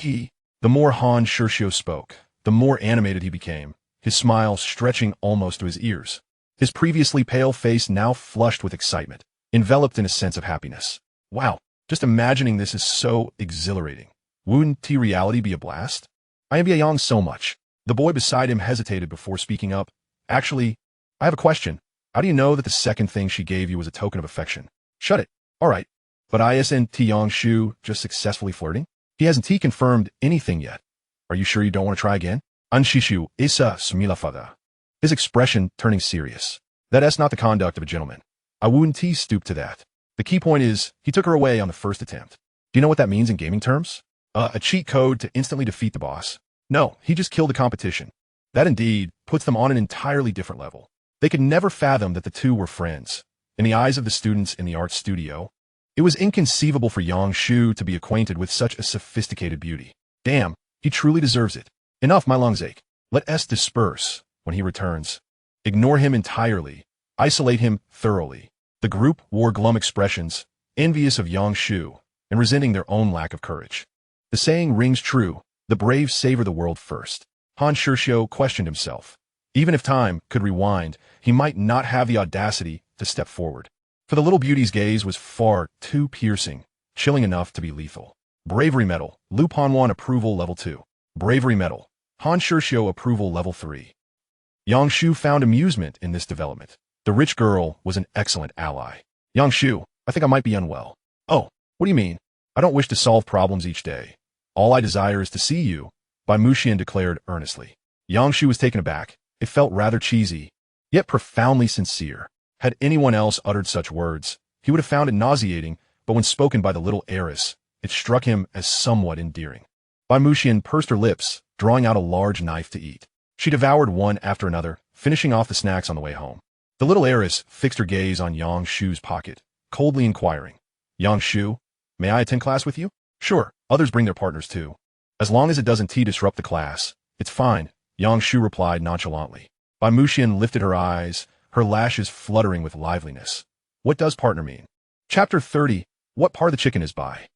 Speaker 1: The more Han Shurxiu spoke, the more animated he became, his smile stretching almost to his ears. His previously pale face now flushed with excitement, enveloped in a sense of happiness. Wow, just imagining this is so exhilarating. Wouldn't reality be a blast? I envy Yang so much. The boy beside him hesitated before speaking up. Actually, I have a question. How do you know that the second thing she gave you was a token of affection? Shut it. All right. But isn't Yang Shu just successfully flirting? He hasn't confirmed anything yet. Are you sure you don't want to try again? Anshishu isa smilafada. His expression turning serious. That's not the conduct of a gentleman. I wouldn't stoop to that. The key point is, he took her away on the first attempt. Do you know what that means in gaming terms? A cheat code to instantly defeat the boss. No, he just killed the competition. That indeed puts them on an entirely different level. They could never fathom that the two were friends. In the eyes of the students in the art studio, it was inconceivable for Yang Shu to be acquainted with such a sophisticated beauty. Damn, he truly deserves it. Enough, my lungs ache. Let S disperse when he returns. Ignore him entirely. Isolate him thoroughly. The group wore glum expressions, envious of Yang Shu, and resenting their own lack of courage. The saying rings true, the brave savor the world first. Han Shurxiu questioned himself. Even if time could rewind, he might not have the audacity to step forward. For the little beauty's gaze was far too piercing, chilling enough to be lethal. Bravery medal, Lu Panwan approval level 2. Bravery medal, Han Shurxiu approval level 3. Yang Shu found amusement in this development. The rich girl was an excellent ally. Yang Shu, I think I might be unwell. Oh, what do you mean? I don't wish to solve problems each day. All I desire is to see you, Bai Muxian declared earnestly. Yang Shu was taken aback. It felt rather cheesy, yet profoundly sincere. Had anyone else uttered such words, he would have found it nauseating, but when spoken by the little heiress, it struck him as somewhat endearing. Bai Muxian pursed her lips, drawing out a large knife to eat. She devoured one after another, finishing off the snacks on the way home. The little heiress fixed her gaze on Yang Shu's pocket, coldly inquiring, Yang Shu, may I attend class with you? Sure, others bring their partners too. As long as it doesn't disrupt the class, it's fine, Yang Shu replied nonchalantly. Bai Muxian lifted her eyes, her lashes fluttering with liveliness. What does partner mean? Chapter 30, What part of the chicken is Bai?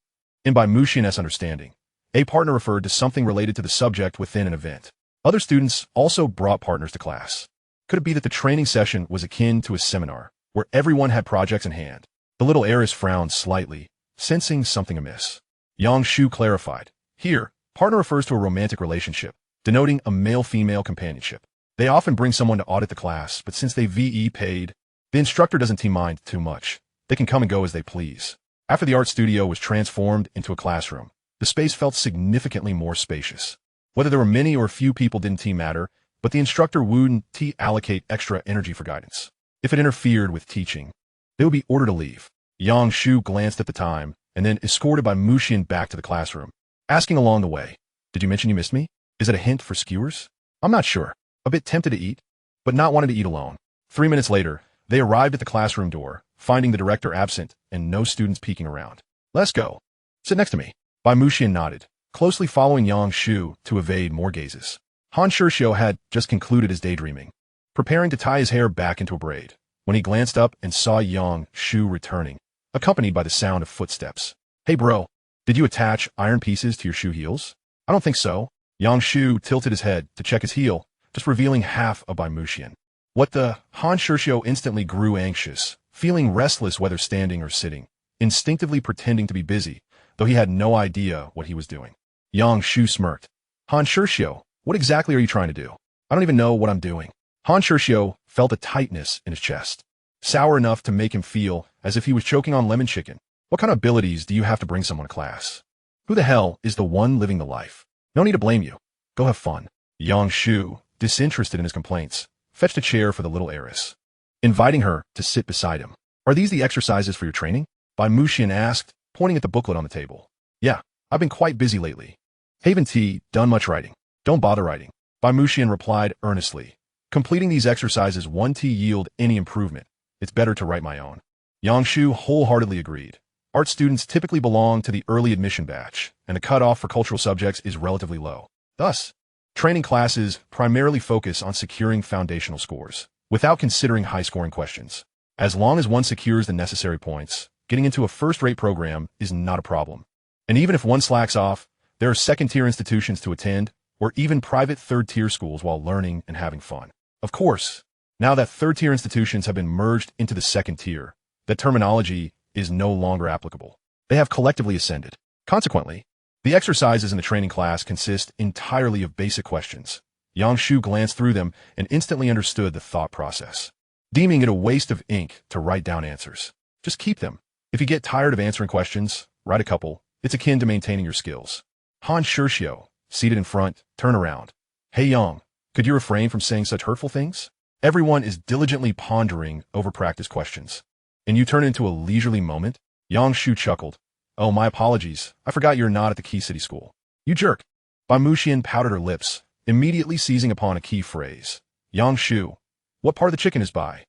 Speaker 1: In Bai Muxian's understanding, a partner referred to something related to the subject within an event. Other students also brought partners to class. Could it be that the training session was akin to a seminar, where everyone had projects in hand? The little heiress frowned slightly, sensing something amiss. Yang Shu clarified. Here, partner refers to a romantic relationship, denoting a male-female companionship. They often bring someone to audit the class, but since they VE paid, the instructor doesn't mind too much. They can come and go as they please. After the art studio was transformed into a classroom, the space felt significantly more spacious. Whether there were many or few people didn't matter, but the instructor wouldn't allocate extra energy for guidance. If it interfered with teaching, they would be ordered to leave. Yang Shu glanced at the time, and then escorted Bai Muxian back to the classroom, asking along the way, did you mention you missed me? Is it a hint for skewers? I'm not sure. A bit tempted to eat, but not wanting to eat alone. 3 minutes later, they arrived at the classroom door, finding the director absent and no students peeking around. Let's go. Sit next to me. Bai Muxian nodded, closely following Yang Shu to evade more gazes. Han Shurxiu had just concluded his daydreaming, preparing to tie his hair back into a braid, when he glanced up and saw Yang Shu returning, accompanied by the sound of footsteps. Hey bro, did you attach iron pieces to your shoe heels? I don't think so. Yang Shu tilted his head to check his heel, just revealing half of Bai Muxian. What the? Han Shurxiu instantly grew anxious, feeling restless whether standing or sitting, instinctively pretending to be busy, though he had no idea what he was doing. Yang Shu smirked. Han Shurxiu, what exactly are you trying to do? I don't even know what I'm doing. Han Shurxiu felt a tightness in his chest, sour enough to make him feel as if he was choking on lemon chicken. What kind of abilities do you have to bring someone to class? Who the hell is the one living the life? No need to blame you. Go have fun. Yang Shu, disinterested in his complaints, fetched a chair for the little heiress, inviting her to sit beside him. Are these the exercises for your training? Bai Muxian asked, pointing at the booklet on the table. Yeah, I've been quite busy lately. Haven't done much writing. Don't bother writing. Bai Muxian replied earnestly. Completing these exercises won't yield any improvement. It's better to write my own. Yang Shu wholeheartedly agreed. Art students typically belong to the early admission batch, and the cutoff for cultural subjects is relatively low. Thus, training classes primarily focus on securing foundational scores, without considering high-scoring questions. As long as one secures the necessary points, getting into a first-rate program is not a problem. And even if one slacks off, there are second-tier institutions to attend, or even private third-tier schools while learning and having fun. Of course, now that third-tier institutions have been merged into the second tier, that terminology is no longer applicable. They have collectively ascended. Consequently, the exercises in the training class consist entirely of basic questions. Yang Shu glanced through them and instantly understood the thought process, deeming it a waste of ink to write down answers. Just keep them. If you get tired of answering questions, write a couple. It's akin to maintaining your skills. Han Shurxiu, seated in front, turned around. Hey Yang, could you refrain from saying such hurtful things? Everyone is diligently pondering over practice questions. And you turn into a leisurely moment? Yang Shu chuckled. Oh, my apologies. I forgot you're not at the Key City School. You jerk. Bai Muxian pouted her lips, immediately seizing upon a key phrase. Yang Shu, what part of the chicken is Bai?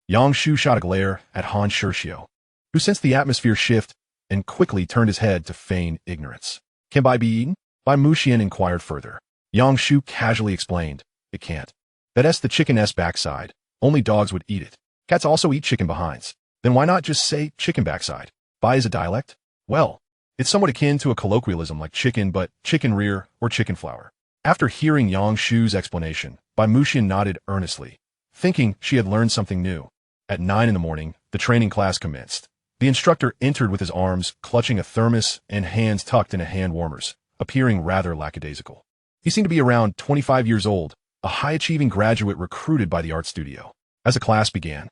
Speaker 1: Yang Shu shot a glare at Han Shurxiu, who sensed the atmosphere shift and quickly turned his head to feign ignorance. Can Bai be eaten? Bai Muxian inquired further. Yang Shu casually explained. It can't. That's the chicken's backside. Only dogs would eat it. Cats also eat chicken behinds. Then why not just say chicken backside? Bai is a dialect? Well, it's somewhat akin to a colloquialism like chicken but chicken rear or chicken flour. After hearing Yang Shu's explanation, Bai Muxian nodded earnestly, thinking she had learned something new. At 9 in the morning, the training class commenced. The instructor entered with his arms clutching a thermos and hands tucked into hand warmers, appearing rather lackadaisical. He seemed to be around 25 years old, a high-achieving graduate recruited by the art studio. As the class began,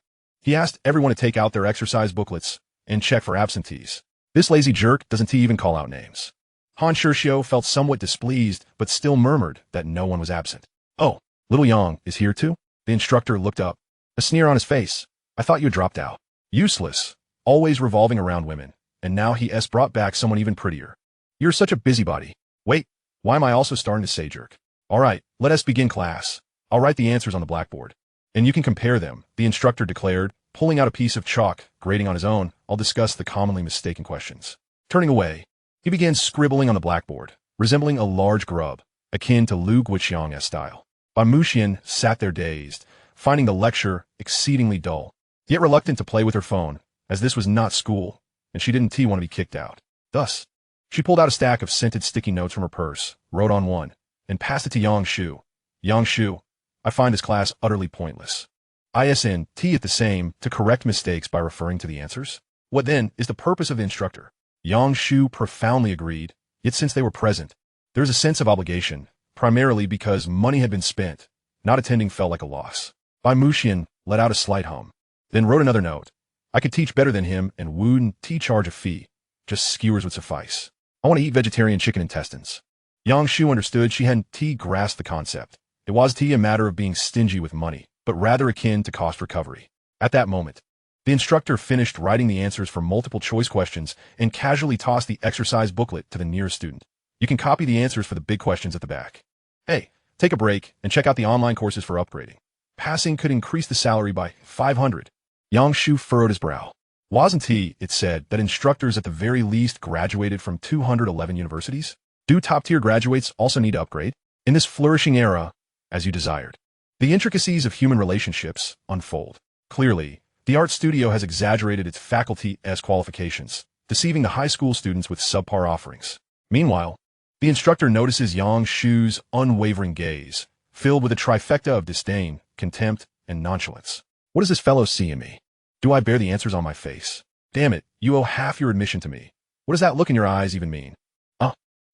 Speaker 1: He asked everyone to take out their exercise booklets and check for absentees. This lazy jerk doesn't even call out names. Han Shirshio felt somewhat displeased, but still murmured that no one was absent. Oh, little Yang is here too? The instructor looked up, a sneer on his face. I thought you had dropped out. Useless, always revolving around women, and now he brought back someone even prettier. You're such a busybody. Wait, why am I also starting to say jerk? All right, let us begin class. I'll write the answers on the blackboard, and you can compare them, the instructor declared, pulling out a piece of chalk, grading on his own. I'll discuss the commonly mistaken questions. Turning away, he began scribbling on the blackboard, resembling a large grub, akin to Lu Guiqiang's style. Bai Muxian sat there dazed, finding the lecture exceedingly dull, yet reluctant to play with her phone, as this was not school, and she didn't want to be kicked out. Thus, she pulled out a stack of scented sticky notes from her purse, wrote on one, and passed it to Yang Shu. Yang Shu, I find this class utterly pointless. ISNT at the same to correct mistakes by referring to the answers? What then is the purpose of the instructor? Yang Shu profoundly agreed, yet since they were present, there is a sense of obligation, primarily because money had been spent. Not attending felt like a loss. Bai Muxian let out a slight hum, then wrote another note. I could teach better than him and wouldn't charge a fee. Just skewers would suffice. I want to eat vegetarian chicken intestines. Yang Shu understood she hadn't grasped the concept. It was a matter of being stingy with money, but rather akin to cost recovery. At that moment, the instructor finished writing the answers for multiple choice questions and casually tossed the exercise booklet to the nearest student. You can copy the answers for the big questions at the back. Hey, take a break and check out the online courses for upgrading. Passing could increase the salary by 500. Yang Shu furrowed his brow. Wasn't it said that instructors at the very least graduated from 211 universities? Do top-tier graduates also need to upgrade? In this flourishing era, as you desired. The intricacies of human relationships unfold. Clearly, the art studio has exaggerated its faculty's qualifications, deceiving the high school students with subpar offerings. Meanwhile, the instructor notices Yang Shu's unwavering gaze, filled with a trifecta of disdain, contempt, and nonchalance. What does this fellow see in me? Do I bear the answers on my face? Damn it, you owe half your admission to me. What does that look in your eyes even mean?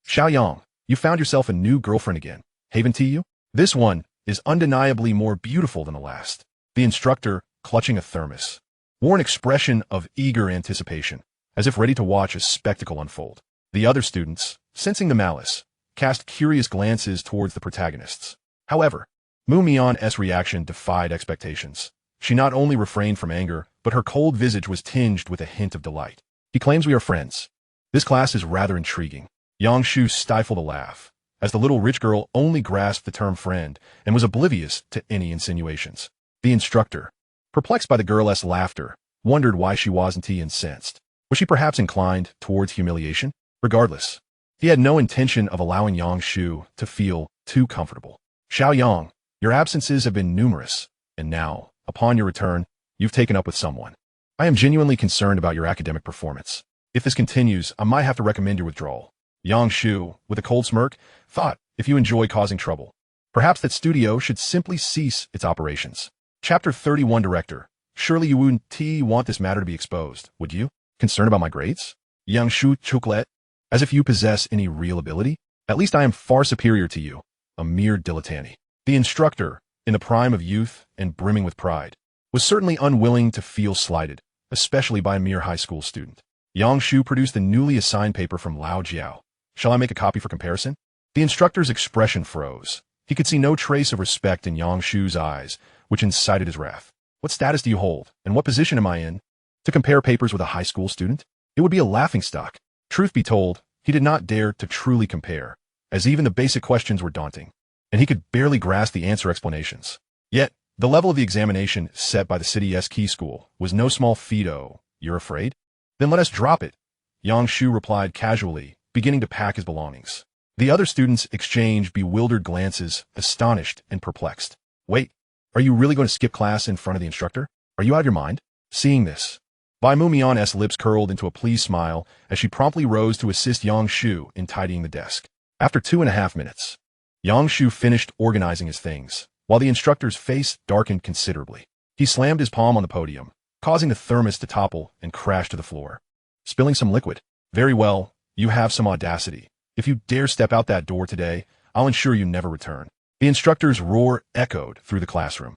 Speaker 1: Xiao Yang, you found yourself a new girlfriend again. Haven to you? This one is undeniably more beautiful than the last. The instructor, clutching a thermos, wore an expression of eager anticipation, as if ready to watch a spectacle unfold. The other students, sensing the malice, cast curious glances towards the protagonists. However, Mu Mian's reaction defied expectations. She not only refrained from anger, but her cold visage was tinged with a hint of delight. He claims we are friends. This class is rather intriguing. Yang Shu stifled a laugh, as the little rich girl only grasped the term friend and was oblivious to any insinuations. The instructor, perplexed by the girl's laughter, wondered why she wasn't incensed. Was she perhaps inclined towards humiliation? Regardless, he had no intention of allowing Yang Shu to feel too comfortable. Xiao Yang, your absences have been numerous, and now, upon your return, you've taken up with someone. I am genuinely concerned about your academic performance. If this continues, I might have to recommend your withdrawal. Yang Shu, with a cold smirk, thought, if you enjoy causing trouble, perhaps that studio should simply cease its operations. Chapter 31 Director, surely you wouldn't want this matter to be exposed, would you? Concerned about my grades? Yang Shu chucklet, as if you possess any real ability? At least I am far superior to you, a mere dilettante. The instructor, in the prime of youth and brimming with pride, was certainly unwilling to feel slighted, especially by a mere high school student. Yang Shu produced the newly assigned paper from Lao Jiao. Shall I make a copy for comparison? The instructor's expression froze. He could see no trace of respect in Yang Shu's eyes, which incited his wrath. What status do you hold, and what position am I in? To compare papers with a high school student? It would be a laughingstock. Truth be told, he did not dare to truly compare, as even the basic questions were daunting, and he could barely grasp the answer explanations. Yet, the level of the examination set by the city's key school was no small feat. Oh, you're afraid? Then let us drop it. Yang Shu replied casually, beginning to pack his belongings. The other students exchanged bewildered glances, astonished and perplexed. Wait, are you really going to skip class in front of the instructor? Are you out of your mind? Seeing this, Bai Mumian's lips curled into a pleased smile as she promptly rose to assist Yang Shu in tidying the desk. After 2.5 minutes, Yang Shu finished organizing his things, while the instructor's face darkened considerably. He slammed his palm on the podium, causing the thermos to topple and crash to the floor, spilling some liquid. Very well. You have some audacity. If you dare step out that door today, I'll ensure you never return. The instructor's roar echoed through the classroom.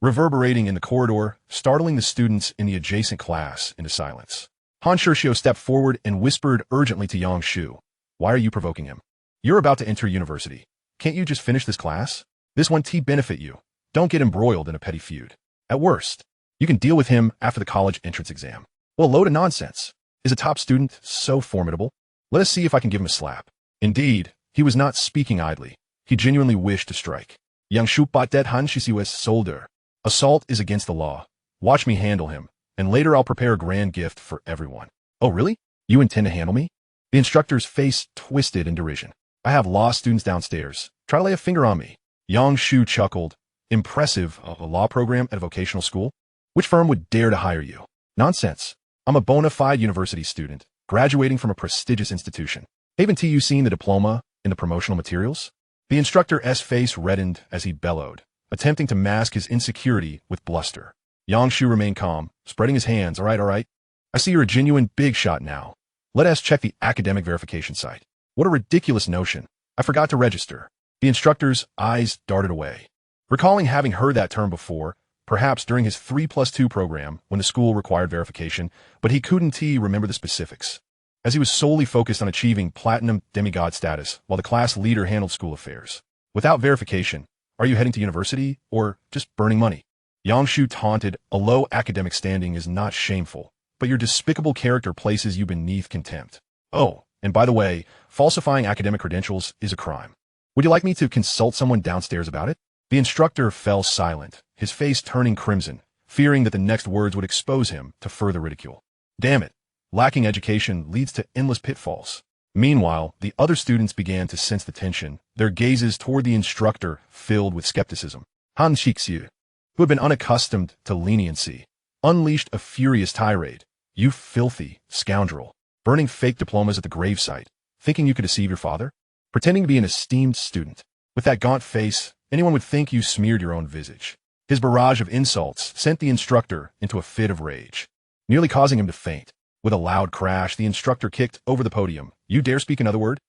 Speaker 1: reverberating in the corridor, startling the students in the adjacent class into silence. Han Shuxiu stepped forward and whispered urgently to Yang Shu, "Why are you provoking him? You're about to enter university. Can't you just finish this class? This won't benefit you. Don't get embroiled in a petty feud. At worst, you can deal with him after the college entrance exam." Well, load of nonsense. Is a top student so formidable? Let us see if I can give him a slap. Indeed, he was not speaking idly. He genuinely wished to strike. Yang Shu batted Han Shuxiu's shoulder. Assault is against the law. Watch me handle him, and later I'll prepare a grand gift for everyone. Oh, really? You intend to handle me? The instructor's face twisted in derision. I have law students downstairs. Try to lay a finger on me. Yang Shu chuckled. Impressive, a law program at a vocational school? Which firm would dare to hire you? Nonsense. I'm a bona fide university student, graduating from a prestigious institution. Haven't you seen the diploma in the promotional materials? The instructor's face reddened as he bellowed, attempting to mask his insecurity with bluster. Yang Shu remained calm, spreading his hands. All right. I see you're a genuine big shot now. Let us check the academic verification site. What a ridiculous notion. I forgot to register. The instructor's eyes darted away. Recalling having heard that term before, perhaps during his 3+2 program when the school required verification, but he couldn't remember the specifics, as he was solely focused on achieving platinum demigod status while the class leader handled school affairs. Without verification, are you heading to university or just burning money? Yang Shu taunted, a low academic standing is not shameful, but your despicable character places you beneath contempt. Oh, and by the way, falsifying academic credentials is a crime. Would you like me to consult someone downstairs about it? The instructor fell silent, his face turning crimson, fearing that the next words would expose him to further ridicule. Damn it, lacking education leads to endless pitfalls. Meanwhile, the other students began to sense the tension, their gazes toward the instructor filled with skepticism. Han Shuxiu, who had been unaccustomed to leniency, unleashed a furious tirade. You filthy scoundrel, burning fake diplomas at the gravesite, thinking you could deceive your father? Pretending to be an esteemed student. With that gaunt face, anyone would think you smeared your own visage. His barrage of insults sent the instructor into a fit of rage, nearly causing him to faint. With a loud crash, the instructor kicked over the podium. You dare speak another word?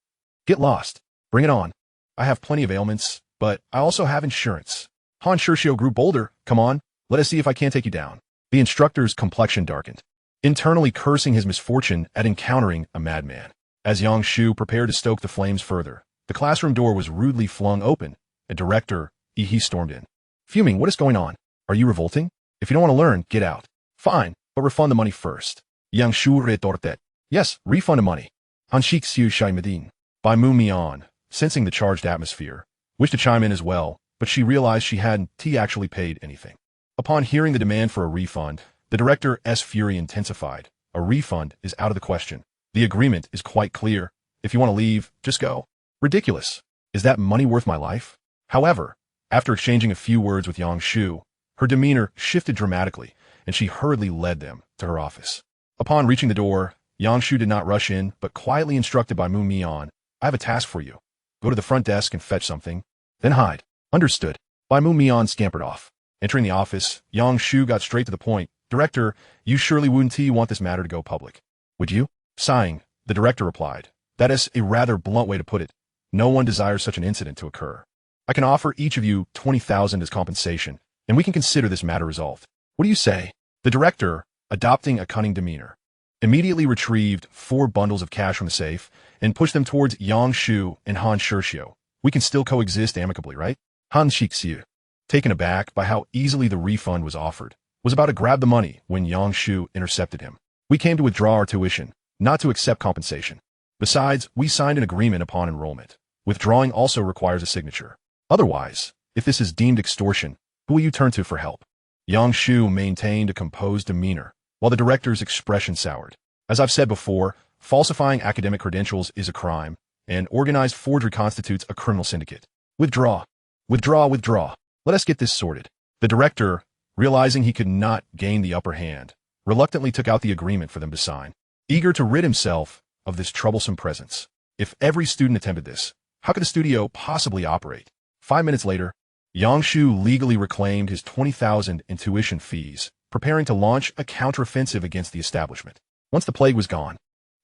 Speaker 1: Get lost. Bring it on. I have plenty of ailments, but I also have insurance. Han Shuxiu grew bolder. Come on, let us see if I can't take you down. The instructor's complexion darkened, internally cursing his misfortune at encountering a madman. As Yang Shu prepared to stoke the flames further, the classroom door was rudely flung open. A director, he stormed in. Fuming, what is going on? Are you revolting? If you don't want to learn, get out. Fine, but refund the money first. Yang Shu retorted. Yes, refund the money. Han Shuxiu Shaimedin. Bai Mu Mian, sensing the charged atmosphere, wished to chime in as well, but she realized she hadn't actually paid anything. Upon hearing the demand for a refund, the director's fury intensified. A refund is out of the question. The agreement is quite clear. If you want to leave, just go. Ridiculous. Is that money worth my life? However, after exchanging a few words with Yang Shu, her demeanor shifted dramatically, and she hurriedly led them to her office. Upon reaching the door, Yang Shu did not rush in, but quietly instructed Bai Mu Mian, I have a task for you. Go to the front desk and fetch something, then hide. Understood. Bai Mu Mian scampered off. Entering the office, Yang Shu got straight to the point. Director, you surely wouldn't want this matter to go public, would you? Sighing, the director replied, that is a rather blunt way to put it. No one desires such an incident to occur. I can offer each of you 20,000 as compensation, and we can consider this matter resolved. What do you say? The director, adopting a cunning demeanor, immediately retrieved 4 bundles of cash from the safe and pushed them towards Yang Shu and Han Shuxiu. We can still coexist amicably, right? Han Shuxiu, taken aback by how easily the refund was offered, was about to grab the money when Yang Shu intercepted him. We came to withdraw our tuition, not to accept compensation. Besides, we signed an agreement upon enrollment. Withdrawing also requires a signature. Otherwise, if this is deemed extortion, who will you turn to for help? Yang Shu maintained a composed demeanor, while the director's expression soured. As I've said before, falsifying academic credentials is a crime, and organized forgery constitutes a criminal syndicate. Withdraw. Withdraw. Let us get this sorted. The director, realizing he could not gain the upper hand, reluctantly took out the agreement for them to sign, eager to rid himself of this troublesome presence. If every student attempted this, how could the studio possibly operate? 5 minutes later, Yang Shu legally reclaimed his 20,000 in tuition fees, preparing to launch a counteroffensive against the establishment. Once the plague was gone,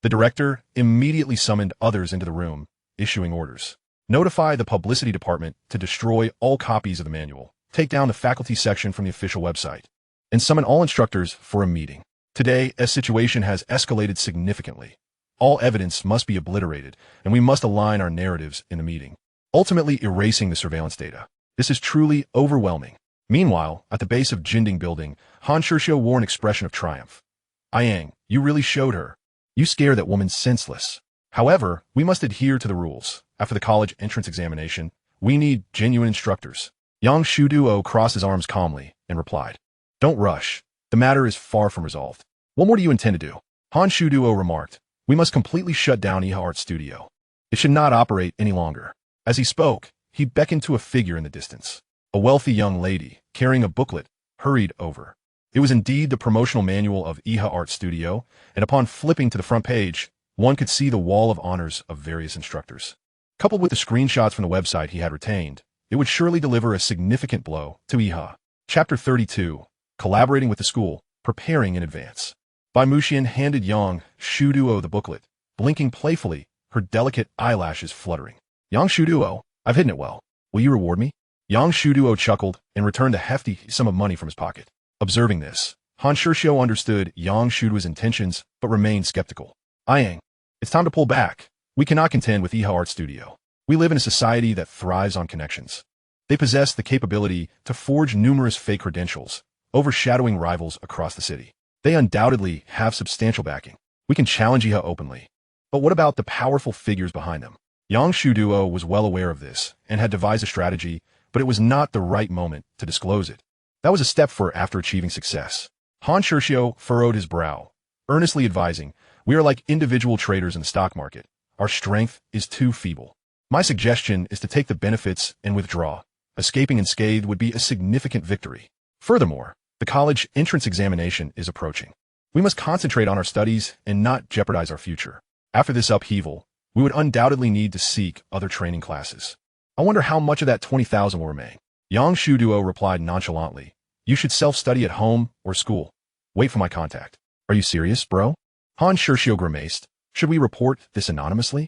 Speaker 1: the director immediately summoned others into the room, issuing orders. Notify the publicity department to destroy all copies of the manual. take down the faculty section from the official website, and summon all instructors for a meeting. Today, a situation has escalated significantly. All evidence must be obliterated, and we must align our narratives in the meeting, ultimately erasing the surveillance data. This is truly overwhelming. Meanwhile, at the base of Jinding Building, Han Shishio wore an expression of triumph. Yang, you really showed her. You scare that woman senseless. However, we must adhere to the rules. After the college entrance examination, we need genuine instructors. Yang Shu crossed his arms calmly and replied, Don't rush. The matter is far from resolved. What more do you intend to do? Han Shu remarked, We must completely shut down Iha Art Studio. It should not operate any longer. As he spoke, he beckoned to a figure in the distance. A wealthy young lady, carrying a booklet, hurried over. It was indeed the promotional manual of Iha Art Studio, and upon flipping to the front page, one could see the wall of honors of various instructors. Coupled with the screenshots from the website he had retained, it would surely deliver a significant blow to Iha. Chapter 32, Collaborating with the School, Preparing in Advance. Bai Muxian handed Yang Shu the booklet, blinking playfully, her delicate eyelashes fluttering. Yang Shu, I've hidden it well. Will you reward me? Yang Shu chuckled and returned a hefty sum of money from his pocket. Observing this, Han Shishio understood Yang Shu's intentions but remained skeptical. Yang, it's time to pull back. We cannot contend with Iha Art Studio. We live in a society that thrives on connections. They possess the capability to forge numerous fake credentials, overshadowing rivals across the city. They undoubtedly have substantial backing. We can challenge Iha openly. But what about the powerful figures behind them? Yang Shu was well aware of this and had devised a strategy, but it was not the right moment to disclose it. That was a step for after achieving success. Han Shishio furrowed his brow, earnestly advising, We are like individual traders in the stock market. Our strength is too feeble. My suggestion is to take the benefits and withdraw. Escaping unscathed would be a significant victory. Furthermore, the college entrance examination is approaching. We must concentrate on our studies and not jeopardize our future. After this upheaval, we would undoubtedly need to seek other training classes. I wonder how much of that 20,000 will remain. Yang Shu replied nonchalantly, You should self-study at home or school. Wait for my contact. Are you serious, bro? Han Shishio grimaced. Should we report this anonymously?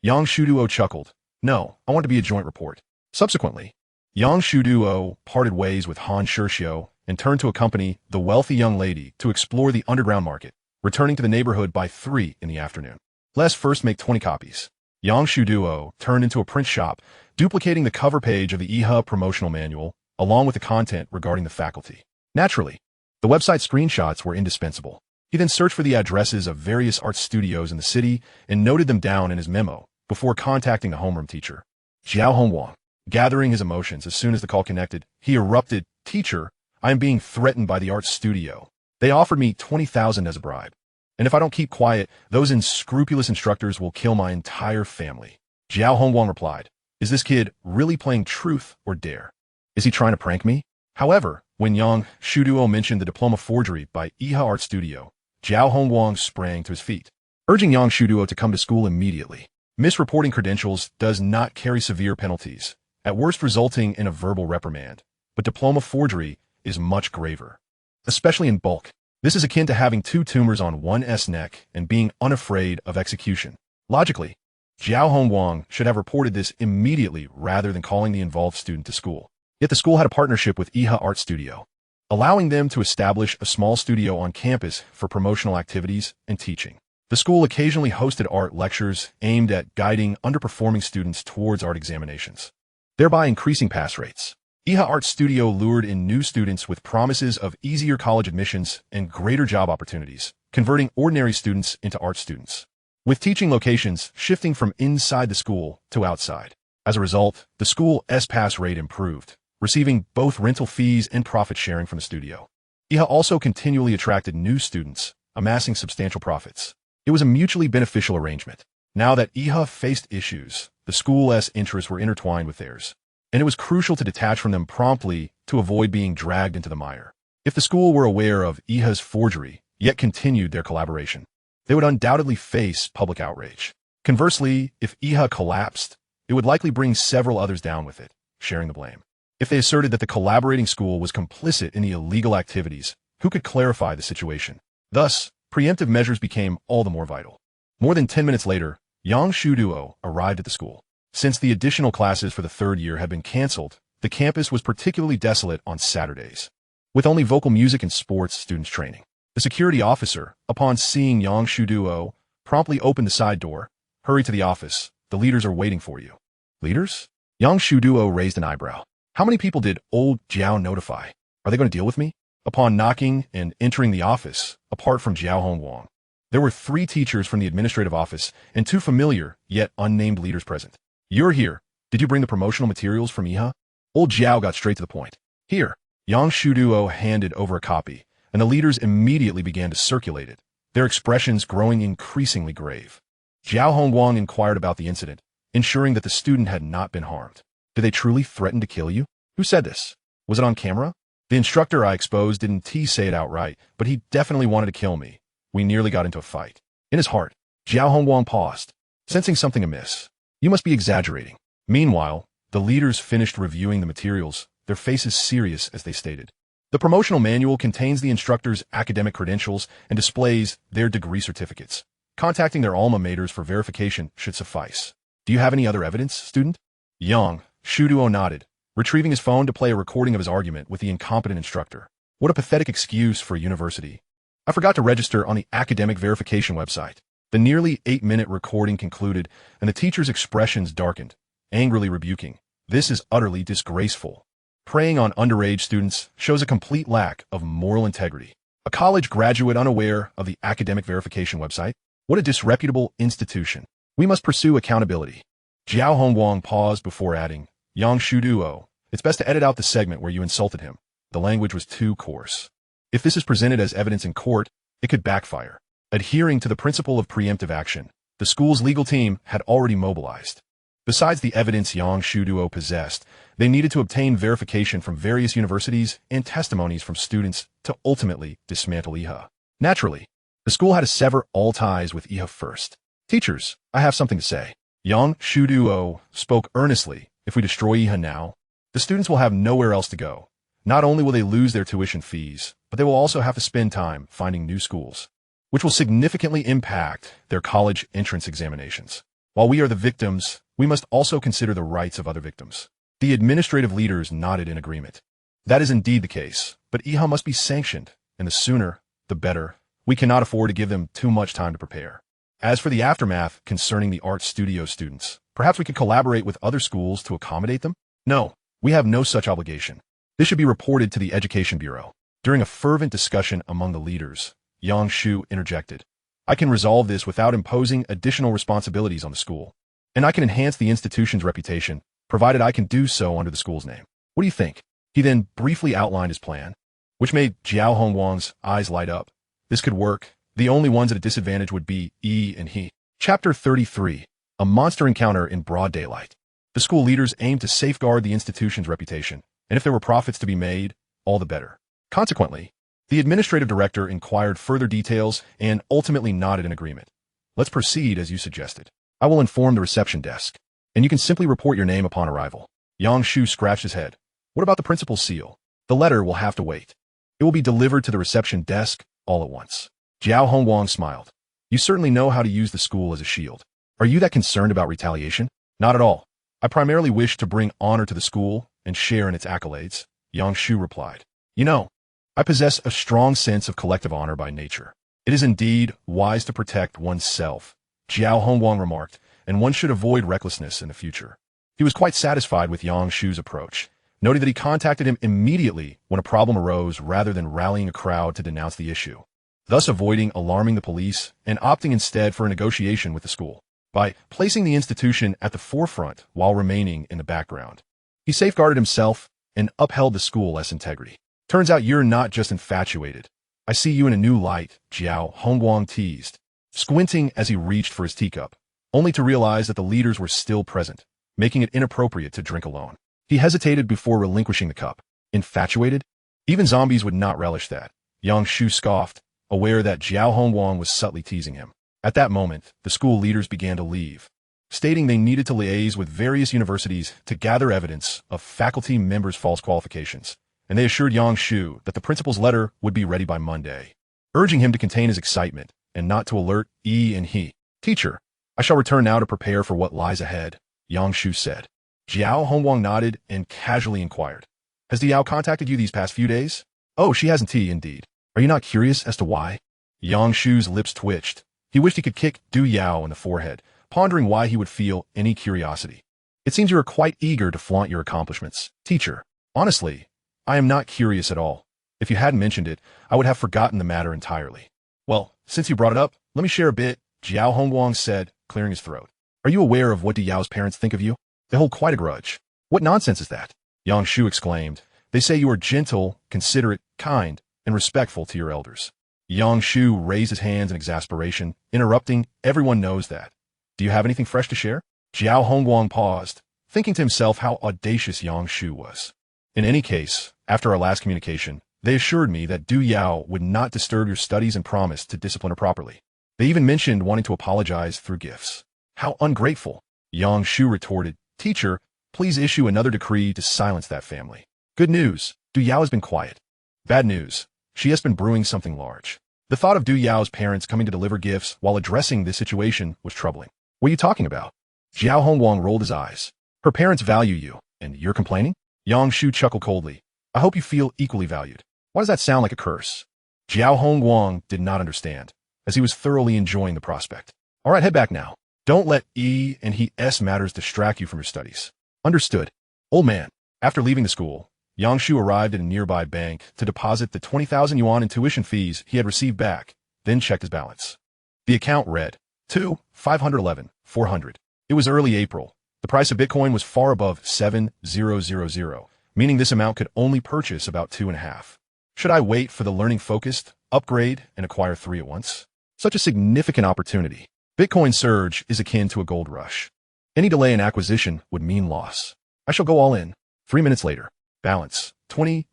Speaker 1: Yang Shu chuckled. No, I want to be a joint report. Subsequently, Yang Shu parted ways with Han Shishio and turned to accompany the wealthy young lady to explore the underground market, returning to the neighborhood by 3 in the afternoon. Let's first make 20 copies. Yang Shu turned into a print shop, duplicating the cover page of the Iha promotional manual, along with the content regarding the faculty. Naturally, the website screenshots were indispensable. He then searched for the addresses of various art studios in the city and noted them down in his memo before contacting the homeroom teacher. Jiao Hongwang. Gathering his emotions as soon as the call connected, he erupted, Teacher, I am being threatened by the art studio. They offered me 20,000 as a bribe. And if I don't keep quiet, those unscrupulous instructors will kill my entire family. Jiao Hongwang replied, Is this kid really playing truth or dare? Is he trying to prank me? However, when Yang Shu mentioned the diploma forgery by Iha Art Studio, Jiao Hongwang sprang to his feet, urging Yang Shu to come to school immediately. Misreporting credentials does not carry severe penalties, at worst resulting in a verbal reprimand, but diploma forgery is much graver, especially in bulk. This is akin to having 2 tumors on one's neck and being unafraid of execution. Logically, Jiao Hongwang should have reported this immediately rather than calling the involved student to school. Yet the school had a partnership with Iha Art Studio, allowing them to establish a small studio on campus for promotional activities and teaching. The school occasionally hosted art lectures aimed at guiding underperforming students towards art examinations, thereby increasing pass rates. Iha Art Studio lured in new students with promises of easier college admissions and greater job opportunities, converting ordinary students into art students, with teaching locations shifting from inside the school to outside. As a result, the school's pass rate improved, receiving both rental fees and profit sharing from the studio. Iha also continually attracted new students, amassing substantial profits. It was a mutually beneficial arrangement. Now that Iha faced issues, the school's interests were intertwined with theirs, and it was crucial to detach from them promptly to avoid being dragged into the mire. If the school were aware of Iha's forgery, yet continued their collaboration, they would undoubtedly face public outrage. Conversely, if Iha collapsed, it would likely bring several others down with it, sharing the blame. If they asserted that the collaborating school was complicit in the illegal activities, who could clarify the situation? Thus, preemptive measures became all the more vital. More than 10 minutes later, Yang Shu arrived at the school. Since the additional classes for the 3rd year had been canceled, The campus was particularly desolate on Saturdays, with only vocal music and sports students training. The security officer, upon seeing Yang Shu duo, promptly opened the side door. Hurry to the office. The leaders are waiting for you. Leaders? Yang Shu duo raised an eyebrow. How many people did old Jiao notify? Are they going to deal with me? Upon knocking and entering the office, apart from Jiao Hongwang, there were 3 teachers from the administrative office and 2 familiar, yet unnamed leaders present. You're here. Did you bring the promotional materials from Iha? Old Jiao got straight to the point. Here. Yang Shu duo handed over a copy, and the leaders immediately began to circulate it, their expressions growing increasingly grave. Jiao Hongwang inquired about the incident, ensuring that the student had not been harmed. Did they truly threaten to kill you? Who said this? Was it on camera? The instructor I exposed didn't say it outright, but he definitely wanted to kill me. We nearly got into a fight. In his heart, Jiao Hongwang paused, sensing something amiss. You must be exaggerating. Meanwhile, the leaders finished reviewing the materials, their faces serious as they stated. The promotional manual contains the instructor's academic credentials and displays their degree certificates. Contacting their alma maters for verification should suffice. Do you have any other evidence, student? Yang Shu duo nodded, retrieving his phone to play a recording of his argument with the incompetent instructor. What a pathetic excuse for a university. I forgot to register on the academic verification website. The nearly 8-minute recording concluded, and the teacher's expressions darkened, angrily rebuking. This is utterly disgraceful. Preying on underage students shows a complete lack of moral integrity. A college graduate unaware of the academic verification website? What a disreputable institution. We must pursue accountability. Jiao Hongwang paused before adding, Yang Shu duo, it's best to edit out the segment where you insulted him. The language was too coarse. If this is presented as evidence in court, it could backfire. Adhering to the principle of preemptive action, the school's legal team had already mobilized. Besides the evidence Yang Shu duo possessed, they needed to obtain verification from various universities and testimonies from students to ultimately dismantle IHA. Naturally, the school had to sever all ties with IHA first. Teachers, I have something to say. Yang Shu duo spoke earnestly. If we destroy IHA now, the students will have nowhere else to go. Not only will they lose their tuition fees, but they will also have to spend time finding new schools, which will significantly impact their college entrance examinations. While we are the victims, we must also consider the rights of other victims. The administrative leaders nodded in agreement. That is indeed the case, but IHA must be sanctioned, and the sooner, the better. We cannot afford to give them too much time to prepare. As for the aftermath concerning the art studio students, perhaps we could collaborate with other schools to accommodate them? No, we have no such obligation. This should be reported to the Education Bureau. During a fervent discussion among the leaders, Yang Shu interjected. I can resolve this without imposing additional responsibilities on the school, and I can enhance the institution's reputation, provided I can do so under the school's name. What do you think? He then briefly outlined his plan, which made Jiao Hongwang's eyes light up. This could work. The only ones at a disadvantage would be Yi and he. Chapter 33. A monster encounter in broad daylight. The school leaders aimed to safeguard the institution's reputation, and if there were profits to be made, all the better. Consequently, the administrative director inquired further details and ultimately nodded in agreement. Let's proceed as you suggested. I will inform the reception desk, and you can simply report your name upon arrival. Yang Shu scratched his head. What about the principal's seal? The letter will have to wait. It will be delivered to the reception desk all at once. Jiao Hongwang smiled. You certainly know how to use the school as a shield. Are you that concerned about retaliation? Not at all. I primarily wish to bring honor to the school and share in its accolades, Yang Shu replied. You know, I possess a strong sense of collective honor by nature. It is indeed wise to protect oneself, Jiao Hongwang remarked, and one should avoid recklessness in the future. He was quite satisfied with Yang Shu's approach, noting that he contacted him immediately when a problem arose rather than rallying a crowd to denounce the issue, thus avoiding alarming the police and opting instead for a negotiation with the school. By placing the institution at the forefront while remaining in the background, he safeguarded himself and upheld the school's integrity. Turns out you're not just infatuated. I see you in a new light, Jiao Hongwang teased, squinting as he reached for his teacup, only to realize that the leaders were still present, making it inappropriate to drink alone. He hesitated before relinquishing the cup. Infatuated? Even zombies would not relish that. Yang Shu scoffed, aware that Jiao Hongwang was subtly teasing him. At that moment, the school leaders began to leave, stating they needed to liaise with various universities to gather evidence of faculty members' false qualifications, and they assured Yang Shu that the principal's letter would be ready by Monday, urging him to contain his excitement and not to alert Yi and he. Teacher, I shall return now to prepare for what lies ahead, Yang Shu said. Jiao Hongguang nodded and casually inquired. Has Diao contacted you these past few days? Oh, she hasn't indeed. Are you not curious as to why? Yang Shu's lips twitched. He wished he could kick Du Yao in the forehead, pondering why he would feel any curiosity. It seems you are quite eager to flaunt your accomplishments, teacher. Honestly, I am not curious at all. If you hadn't mentioned it, I would have forgotten the matter entirely. Well, since you brought it up, let me share a bit, Jiao Hongguang said, clearing his throat. Are you aware of what Du Yao's parents think of you? They hold quite a grudge. What nonsense is that? Yang Shu exclaimed. They say you are gentle, considerate, kind, and respectful to your elders. Yang Shu raised his hands in exasperation, interrupting, everyone knows that. Do you have anything fresh to share? Jiao Hongguang paused, thinking to himself how audacious Yang Shu was. In any case, after our last communication, they assured me that Du Yao would not disturb your studies and promised to discipline her properly. They even mentioned wanting to apologize through gifts. How ungrateful! Yang Shu retorted, Teacher, please issue another decree to silence that family. Good news, Du Yao has been quiet. Bad news, she has been brewing something large. The thought of Du Yao's parents coming to deliver gifts while addressing this situation was troubling. What are you talking about? Jiao Hongguang rolled his eyes. Her parents value you, and you're complaining? Yang Shu chuckled coldly. I hope you feel equally valued. Why does that sound like a curse? Jiao Hongguang did not understand, as he was thoroughly enjoying the prospect. All right, head back now. Don't let E and he S matters distract you from your studies. Understood. Old man. After leaving the school, Yang Shu arrived at a nearby bank to deposit the 20,000 yuan in tuition fees he had received back, then checked his balance. The account read, 511,400. It was early April. The price of Bitcoin was far above 7,000, meaning this amount could only purchase about 2.5. Should I wait for the learning-focused, upgrade, and acquire 3 at once? Such a significant opportunity. Bitcoin surge is akin to a gold rush. Any delay in acquisition would mean loss. I shall go all in. 3 minutes later. Balance, 20,000,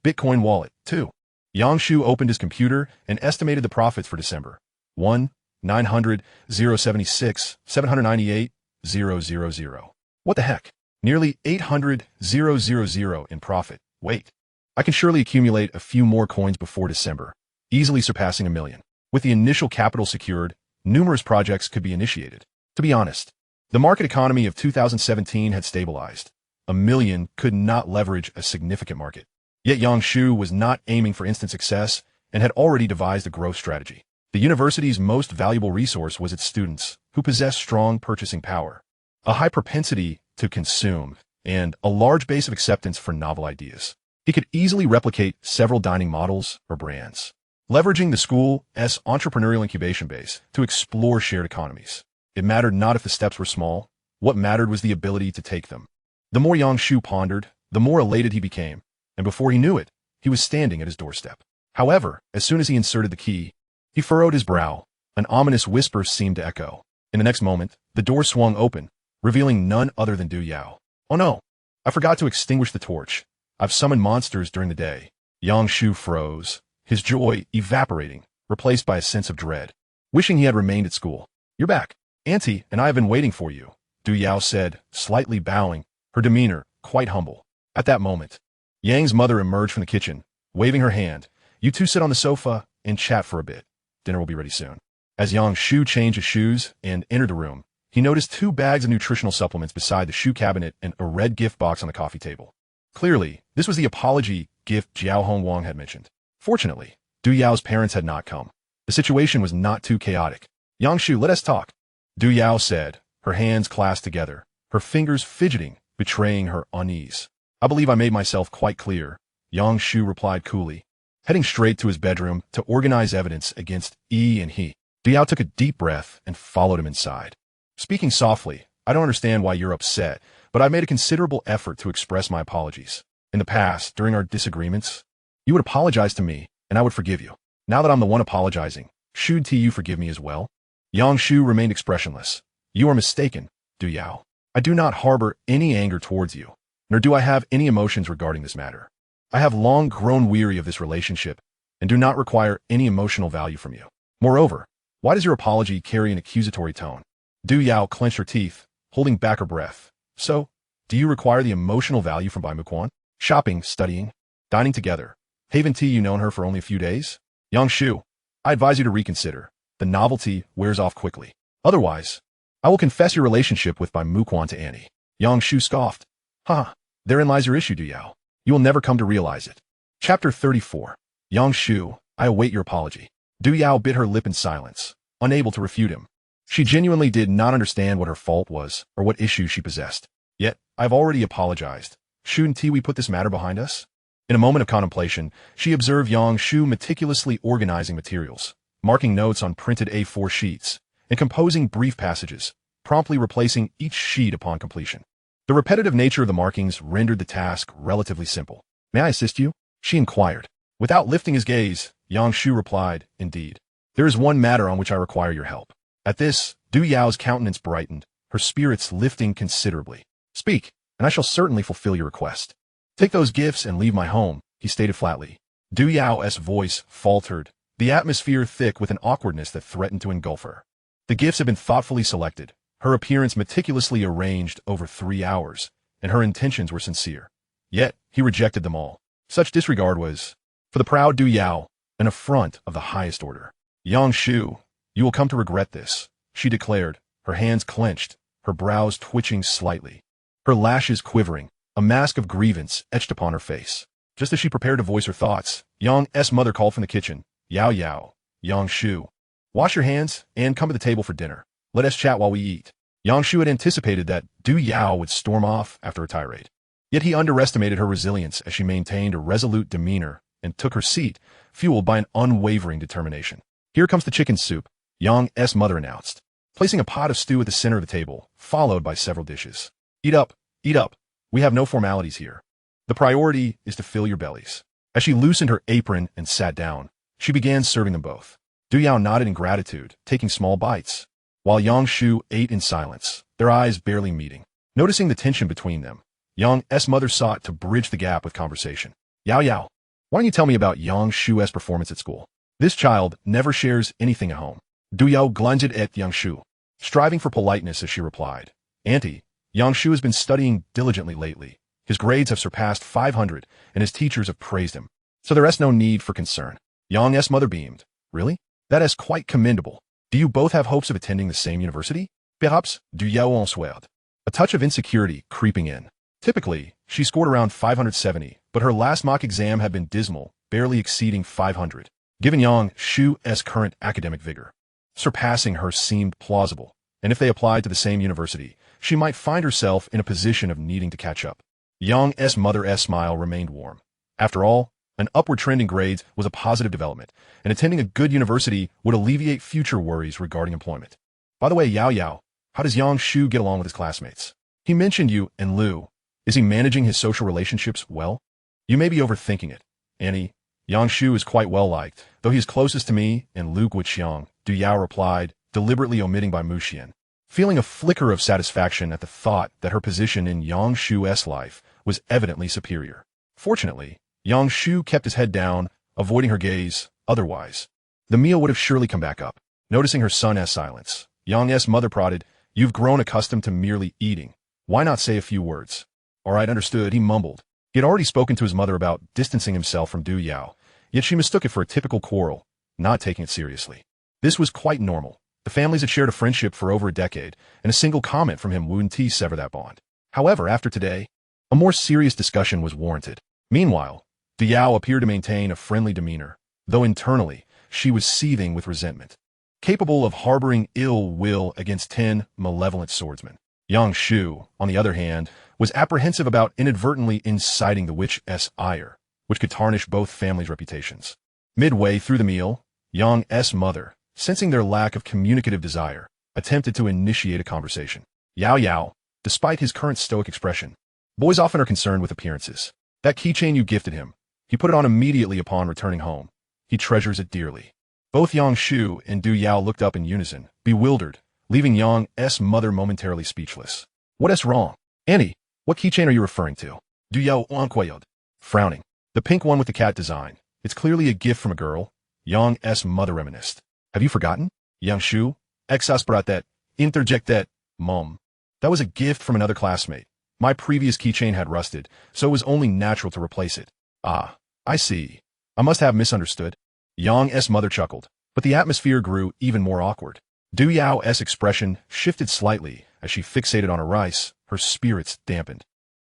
Speaker 1: Bitcoin wallet, 2. Yang Shu opened his computer and estimated the profits for December. 1,900,076, 798,000. What the heck? Nearly 800,000 in profit. Wait. I can surely accumulate a few more coins before December, easily surpassing 1 million. With the initial capital secured, numerous projects could be initiated. To be honest, the market economy of 2017 had stabilized. 1 million could not leverage a significant market. Yet Yang Shu was not aiming for instant success and had already devised a growth strategy. The university's most valuable resource was its students, who possessed strong purchasing power, a high propensity to consume, and a large base of acceptance for novel ideas. He could easily replicate several dining models or brands, leveraging the school's entrepreneurial incubation base to explore shared economies. It mattered not if the steps were small. What mattered was the ability to take them. The more Yang Shu pondered, the more elated he became, and before he knew it, he was standing at his doorstep. However, as soon as he inserted the key, he furrowed his brow. An ominous whisper seemed to echo. In the next moment, the door swung open, revealing none other than Du Yao. Oh no! I forgot to extinguish the torch. I've summoned monsters during the day. Yang Shu froze, his joy evaporating, replaced by a sense of dread, wishing he had remained at school. You're back. Auntie and I have been waiting for you, Du Yao said, slightly bowing, her demeanor quite humble. At that moment, Yang's mother emerged from the kitchen, waving her hand. You two sit on the sofa and chat for a bit. Dinner will be ready soon. As Yang Shu changed his shoes and entered the room, he noticed 2 bags of nutritional supplements beside the shoe cabinet and a red gift box on the coffee table. Clearly, this was the apology gift Jiao Hongguang had mentioned. Fortunately, Du Yao's parents had not come. The situation was not too chaotic. Yang Shu, let us talk, Du Yao said, her hands clasped together, her fingers fidgeting, betraying her unease. I believe I made myself quite clear, Yang Shu replied coolly, heading straight to his bedroom to organize evidence against E and he. Du Yao took a deep breath and followed him inside. Speaking softly, I don't understand why you're upset, but I made a considerable effort to express my apologies. In the past, during our disagreements, you would apologize to me, and I would forgive you. Now that I'm the one apologizing, should you forgive me as well? Yang Shu remained expressionless. You are mistaken, Du Yao. I do not harbor any anger towards you, nor do I have any emotions regarding this matter. I have long grown weary of this relationship and do not require any emotional value from you. Moreover, why does your apology carry an accusatory tone? Du Yao clenched her teeth, holding back her breath. So, do you require the emotional value from Bai Muquan? Shopping, studying, dining together. Haven't you known her for only a few days? Yang Shu, I advise you to reconsider. The novelty wears off quickly. Otherwise, I will confess your relationship with Bai Muquan to Annie. Yang Shu scoffed. Ha! Therein lies your issue, Du Yao. You will never come to realize it. Chapter 34. Yang Shu, I await your apology. Du Yao bit her lip in silence, unable to refute him. She genuinely did not understand what her fault was or what issue she possessed. Yet, I've already apologized. Shouldn't we put this matter behind us? In a moment of contemplation, she observed Yang Shu meticulously organizing materials, marking notes on printed A4 sheets, and composing brief passages, promptly replacing each sheet upon completion. The repetitive nature of the markings rendered the task relatively simple. May I assist you? She inquired. Without lifting his gaze, Yang Shu replied, Indeed. There is one matter on which I require your help. At this, Du Yao's countenance brightened, her spirits lifting considerably. Speak, and I shall certainly fulfill your request. Take those gifts and leave my home, he stated flatly. Du Yao's voice faltered, the atmosphere thick with an awkwardness that threatened to engulf her. The gifts had been thoughtfully selected, her appearance meticulously arranged over 3 hours, and her intentions were sincere. Yet, he rejected them all. Such disregard was, for the proud Du Yao, an affront of the highest order. Yang Shu, you will come to regret this, she declared, her hands clenched, her brows twitching slightly, her lashes quivering, a mask of grievance etched upon her face. Just as she prepared to voice her thoughts, Yang's mother called from the kitchen, Yao Yao, Yang Shu. Wash your hands and come to the table for dinner. Let us chat while we eat. Yang Shu had anticipated that Du Yao would storm off after a tirade. Yet he underestimated her resilience as she maintained a resolute demeanor and took her seat, fueled by an unwavering determination. Here comes the chicken soup, Yang's mother announced, placing a pot of stew at the center of the table, followed by several dishes. Eat up, eat up. We have no formalities here. The priority is to fill your bellies. As she loosened her apron and sat down, she began serving them both. Du Yao nodded in gratitude, taking small bites, while Yang Shu ate in silence, their eyes barely meeting. Noticing the tension between them, Yang's mother sought to bridge the gap with conversation. Yao Yao, why don't you tell me about Yang Shu's performance at school? This child never shares anything at home. Du Yao glanced at Yang Shu, striving for politeness as she replied. Auntie, Yang Shu has been studying diligently lately. His grades have surpassed 500, and his teachers have praised him. So there is no need for concern. Yang's mother beamed. Really? That is quite commendable. Do you both have hopes of attending the same university? Perhaps, Du Yao en souhait. A touch of insecurity creeping in. Typically, she scored around 570, but her last mock exam had been dismal, barely exceeding 500. Given Yang Shu's current academic vigor, surpassing her seemed plausible, and if they applied to the same university, she might find herself in a position of needing to catch up. Yang's mother's smile remained warm. After all, an upward trend in grades was a positive development, and attending a good university would alleviate future worries regarding employment. By the way, Yao Yao, how does Yang Shu get along with his classmates? He mentioned you and Lu. Is he managing his social relationships well? You may be overthinking it, Annie. Yang Shu is quite well liked, though he is closest to me and Lu Guiqiang, Du Yao replied, deliberately omitting by Mu Xian. Feeling a flicker of satisfaction at the thought that her position in Yang Shu's life was evidently superior. Fortunately, Yang Shu kept his head down, avoiding her gaze. Otherwise, the meal would have surely come back up. Noticing her son's silence, Yang's mother prodded, You've grown accustomed to merely eating. Why not say a few words? All right, understood, he mumbled. He had already spoken to his mother about distancing himself from Du Yao, yet she mistook it for a typical quarrel, not taking it seriously. This was quite normal. The families had shared a friendship for over a decade, and a single comment from him wouldn't sever that bond. However, after today, a more serious discussion was warranted. Meanwhile, Du Yao appeared to maintain a friendly demeanor, though internally, she was seething with resentment, capable of harboring ill will against 10 malevolent swordsmen. Yang Shu, on the other hand, was apprehensive about inadvertently inciting the witch's ire, which could tarnish both families' reputations. Midway through the meal, Yang's mother, sensing their lack of communicative desire, attempted to initiate a conversation. Yao Yao, despite his current stoic expression, boys often are concerned with appearances. That keychain you gifted him, he put it on immediately upon returning home. He treasures it dearly. Both Yang Shu and Du Yao looked up in unison, bewildered, leaving Yang's mother momentarily speechless. What is wrong? Annie, what keychain are you referring to? Du Yao inquired, frowning. The pink one with the cat design. It's clearly a gift from a girl. Yang's mother reminisced. Have you forgotten? Yang Shu, exasperate, interjected, Mom. That was a gift from another classmate. My previous keychain had rusted, so it was only natural to replace it. Ah, I see. I must have misunderstood. Yang's mother chuckled, but the atmosphere grew even more awkward. Du Yao's expression shifted slightly as she fixated on her rice, her spirits dampened,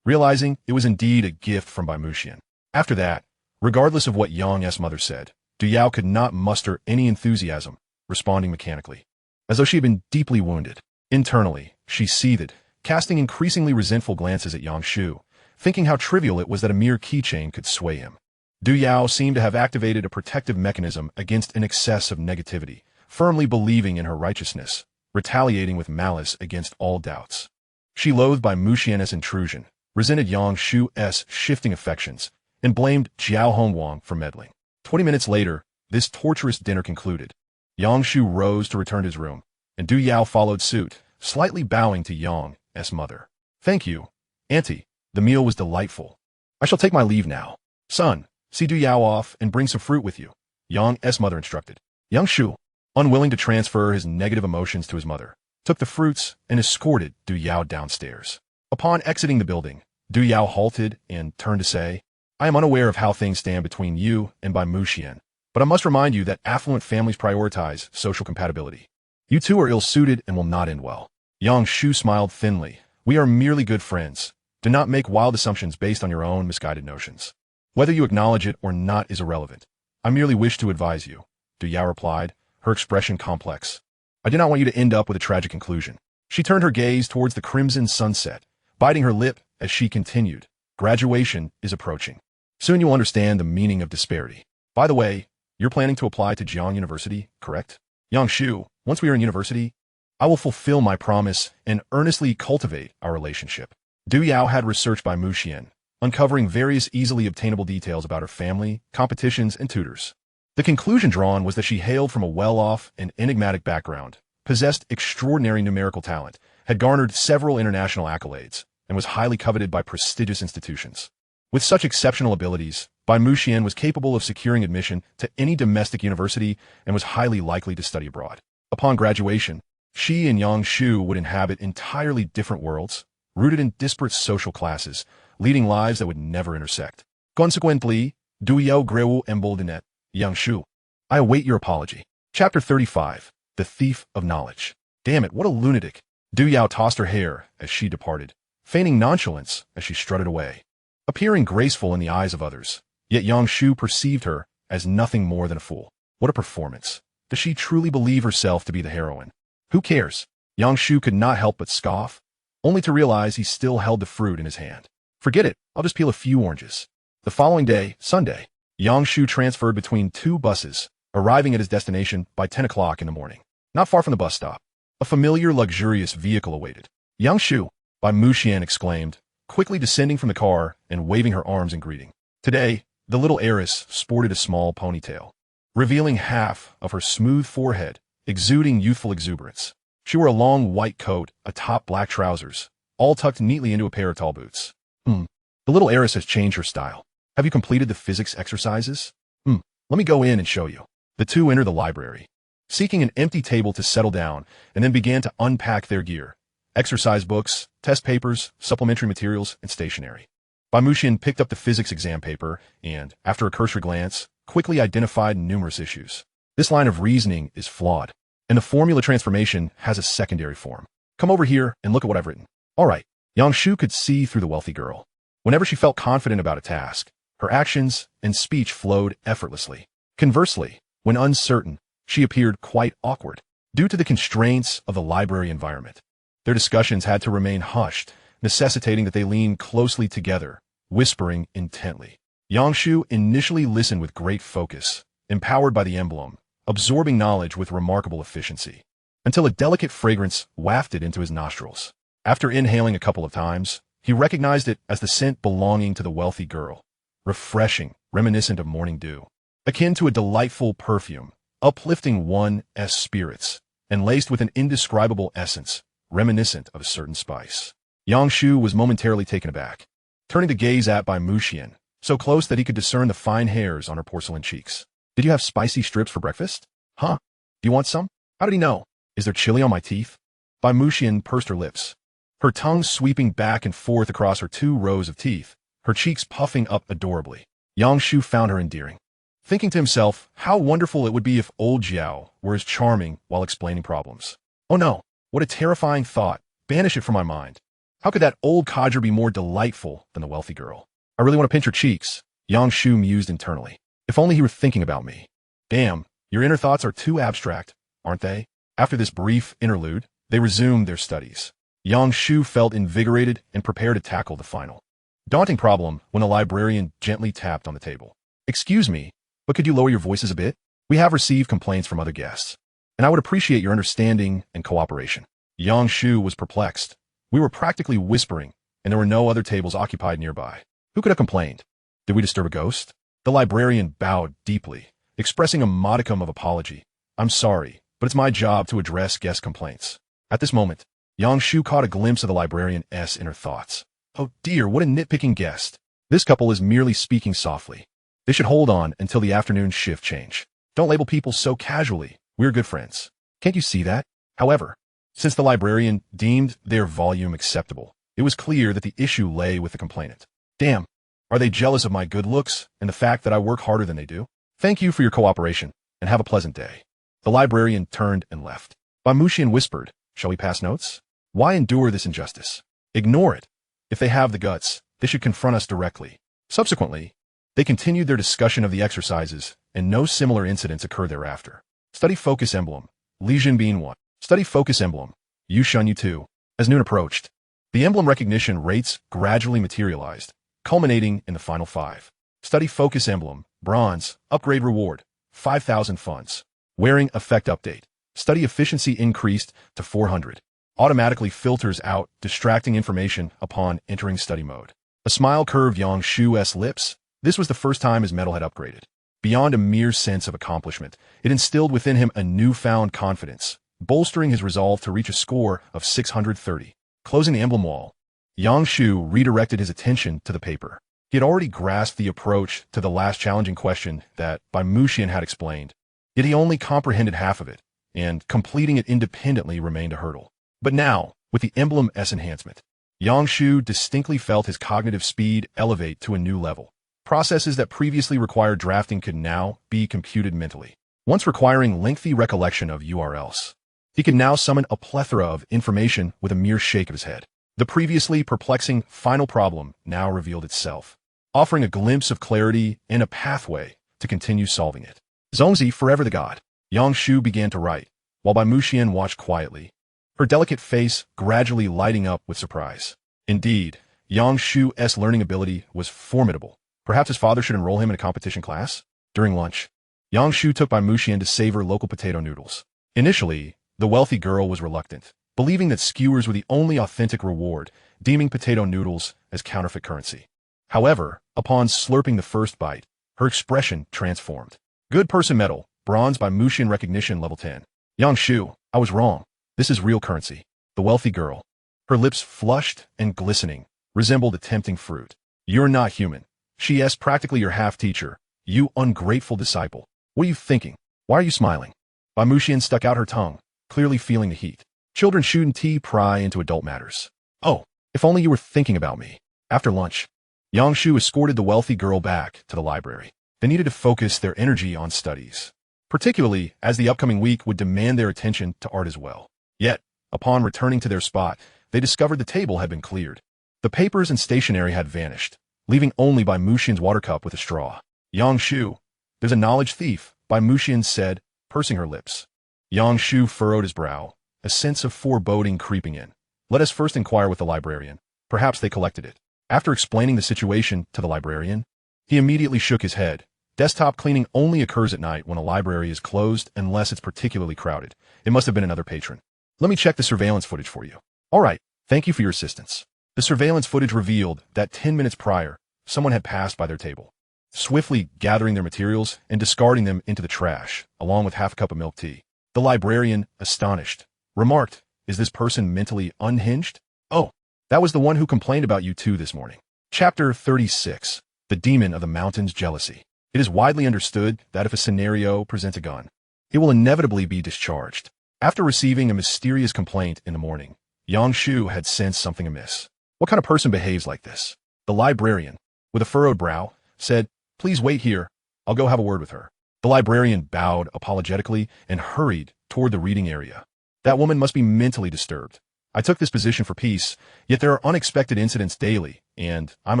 Speaker 1: realizing it was indeed a gift from Bai Muxian. After that, regardless of what Yang's mother said, Du Yao could not muster any enthusiasm, responding mechanically, as though she had been deeply wounded. Internally, she seethed, casting increasingly resentful glances at Yang Shu, thinking how trivial it was that a mere keychain could sway him. Du Yao seemed to have activated a protective mechanism against an excess of negativity, firmly believing in her righteousness, retaliating with malice against all doubts. She loathed Bai Muxian's intrusion, resented Yang Shu's shifting affections, and blamed Jiao Hongwang for meddling. 20 minutes later, this torturous dinner concluded. Yang Shu rose to return to his room, and Du Yao followed suit, slightly bowing to Yang's mother. "Thank you, Auntie. The meal was delightful. I shall take my leave now. Son, see Du Yao off and bring some fruit with you," Yang's mother instructed. Yang Shu, unwilling to transfer his negative emotions to his mother, took the fruits and escorted Du Yao downstairs. Upon exiting the building, Du Yao halted and turned to say, "I am unaware of how things stand between you and Bai Muxian, but I must remind you that affluent families prioritize social compatibility. You two are ill-suited and will not end well." Yang Shu smiled thinly. "We are merely good friends. Do not make wild assumptions based on your own misguided notions. Whether you acknowledge it or not is irrelevant. I merely wish to advise you," Du Yao replied, her expression complex. "I do not want you to end up with a tragic conclusion." She turned her gaze towards the crimson sunset, biting her lip as she continued, "Graduation is approaching. Soon you will understand the meaning of disparity. By the way, you're planning to apply to Jiang University, correct? Yang Shu, once we are in university, I will fulfill my promise and earnestly cultivate our relationship." Du Yao had researched Bai Muxian, uncovering various easily obtainable details about her family, competitions, and tutors. The conclusion drawn was that she hailed from a well-off and enigmatic background, possessed extraordinary numerical talent, had garnered several international accolades, and was highly coveted by prestigious institutions. With such exceptional abilities, Bai Muxian was capable of securing admission to any domestic university and was highly likely to study abroad. Upon graduation, she and Yang Shu would inhabit entirely different worlds, rooted in disparate social classes, leading lives that would never intersect. Consequently, Du Yao grew emboldened. Yang Shu, I await your apology. Chapter 35, The Thief of Knowledge. Damn it, what a lunatic. Du Yao tossed her hair as she departed, feigning nonchalance as she strutted away, appearing graceful in the eyes of others. Yet Yang Shu perceived her as nothing more than a fool. What a performance. Does she truly believe herself to be the heroine? Who cares? Yang Shu could not help but scoff, only to realize he still held the fruit in his hand. Forget it, I'll just peel a few oranges. The following day, Sunday, Yang Shu transferred between two buses, arriving at his destination by 10 o'clock in the morning. Not far from the bus stop, a familiar, luxurious vehicle awaited. "Yang Shu," Bai Muxian exclaimed, quickly descending from the car and waving her arms in greeting. Today, the little heiress sported a small ponytail, revealing half of her smooth forehead, exuding youthful exuberance. She wore a long white coat, atop black trousers, all tucked neatly into a pair of tall boots. The little heiress has changed her style. Have you completed the physics exercises? Let me go in and show you. The two entered the library, seeking an empty table to settle down, and then began to unpack their gear. Exercise books, test papers, supplementary materials, and stationery. Bai Muxian picked up the physics exam paper and, after a cursory glance, quickly identified numerous issues. This line of reasoning is flawed, and the formula transformation has a secondary form. Come over here and look at what I've written. All right. Yang Shu could see through the wealthy girl. Whenever she felt confident about a task, her actions and speech flowed effortlessly. Conversely, when uncertain, she appeared quite awkward. Due to the constraints of the library environment, their discussions had to remain hushed, necessitating that they lean closely together, whispering intently. Yang Shu initially listened with great focus, empowered by the emblem, absorbing knowledge with remarkable efficiency, until a delicate fragrance wafted into his nostrils. After inhaling a couple of times, he recognized it as the scent belonging to the wealthy girl, refreshing, reminiscent of morning dew, akin to a delightful perfume, uplifting one's spirits, and laced with an indescribable essence, reminiscent of a certain spice. Yang Shu was momentarily taken aback, turning to gaze at Bai Muxian, so close that he could discern the fine hairs on her porcelain cheeks. "Did you have spicy strips for breakfast? Huh? Do you want some? How did he know? Is there chili on my teeth?" Bai Muxian pursed her lips, her tongue sweeping back and forth across her 2 rows of teeth, her cheeks puffing up adorably. Yang Shu found her endearing, thinking to himself how wonderful it would be if old Jiao were as charming while explaining problems. Oh no, what a terrifying thought. Banish it from my mind. How could that old codger be more delightful than the wealthy girl? I really want to pinch her cheeks, Yang Shu mused internally. If only he were thinking about me. Damn, your inner thoughts are too abstract, aren't they? After this brief interlude, they resumed their studies. Yang Shu felt invigorated and prepared to tackle the final daunting problem when the librarian gently tapped on the table. Excuse me, but could you lower your voices a bit? We have received complaints from other guests, and I would appreciate your understanding and cooperation. Yang Shu was perplexed. We were practically whispering, and there were no other tables occupied nearby. Who could have complained? Did we disturb a ghost? The librarian bowed deeply, expressing a modicum of apology. I'm sorry, but it's my job to address guest complaints. At this moment, Yang Shu caught a glimpse of the librarian's inner thoughts. Oh dear, what a nitpicking guest. This couple is merely speaking softly. They should hold on until the afternoon shift change. Don't label people so casually. We're good friends. Can't you see that? However, since the librarian deemed their volume acceptable, it was clear that the issue lay with the complainant. Damn, are they jealous of my good looks and the fact that I work harder than they do? Thank you for your cooperation, and have a pleasant day. The librarian turned and left. Bamushian whispered, shall we pass notes? Why endure this injustice? Ignore it. If they have the guts, they should confront us directly. Subsequently, they continued their discussion of the exercises, and no similar incidents occurred thereafter. Study Focus Emblem, Legion Bean 1. Study Focus Emblem, Yushun U2. As noon approached, the emblem recognition rates gradually materialized, culminating in the final 5. Study Focus Emblem, Bronze, Upgrade Reward, 5,000 funds. Wearing Effect Update. Study Efficiency increased to 400. Automatically filters out distracting information upon entering study mode. A smile curved Yang Shu's lips. This was the first time his medal had upgraded. Beyond a mere sense of accomplishment, it instilled within him a newfound confidence, bolstering his resolve to reach a score of 630. Closing the emblem wall, Yang Shu redirected his attention to the paper. He had already grasped the approach to the last challenging question that Bamushian had explained, yet he only comprehended half of it, and completing it independently remained a hurdle. But now, with the Emblem S enhancement, Yang Shu distinctly felt his cognitive speed elevate to a new level. Processes that previously required drafting could now be computed mentally. Once requiring lengthy recollection of URLs, he could now summon a plethora of information with a mere shake of his head. The previously perplexing final problem now revealed itself, offering a glimpse of clarity and a pathway to continue solving it. Zongzi, forever the god. Yang Shu began to write, while Bamushian watched quietly, her delicate face gradually lighting up with surprise. Indeed, Yang Shu's learning ability was formidable. Perhaps his father should enroll him in a competition class? During lunch, Yang Shu took Bamushian to savor local potato noodles. Initially, the wealthy girl was reluctant, believing that skewers were the only authentic reward, deeming potato noodles as counterfeit currency. However, upon slurping the first bite, her expression transformed. Good person medal, bronze Bamushian recognition level 10. Yang Shu, I was wrong. This is real currency. The wealthy girl, her lips flushed and glistening, resembled a tempting fruit. You're not human. She is practically your half-teacher. You ungrateful disciple. What are you thinking? Why are you smiling? Bamushian stuck out her tongue, clearly feeling the heat. Children shouldn't pry into adult matters. Oh, if only you were thinking about me. After lunch, Yang Shu escorted the wealthy girl back to the library. They needed to focus their energy on studies, particularly as the upcoming week would demand their attention to art as well. Yet, upon returning to their spot, they discovered the table had been cleared. The papers and stationery had vanished, leaving only Bamushian's water cup with a straw. Yang Shu, there's a knowledge thief, Bamushian said, pursing her lips. Yang Shu furrowed his brow, a sense of foreboding creeping in. Let us first inquire with the librarian. Perhaps they collected it. After explaining the situation to the librarian, he immediately shook his head. Desktop cleaning only occurs at night when a library is closed unless it's particularly crowded. It must have been another patron. Let me check the surveillance footage for you. All right, thank you for your assistance. The surveillance footage revealed that 10 minutes prior, someone had passed by their table, swiftly gathering their materials and discarding them into the trash, along with half a cup of milk tea. The librarian, astonished, remarked, is this person mentally unhinged? Oh, that was the one who complained about you too this morning. Chapter 36. The Demon of the Mountain's Jealousy. It is widely understood that if a scenario presents a gun, it will inevitably be discharged. After receiving a mysterious complaint in the morning, Yang Shu had sensed something amiss. What kind of person behaves like this? The librarian, with a furrowed brow, said, please wait here. I'll go have a word with her. The librarian bowed apologetically and hurried toward the reading area. That woman must be mentally disturbed. I took this position for peace, yet there are unexpected incidents daily, and I'm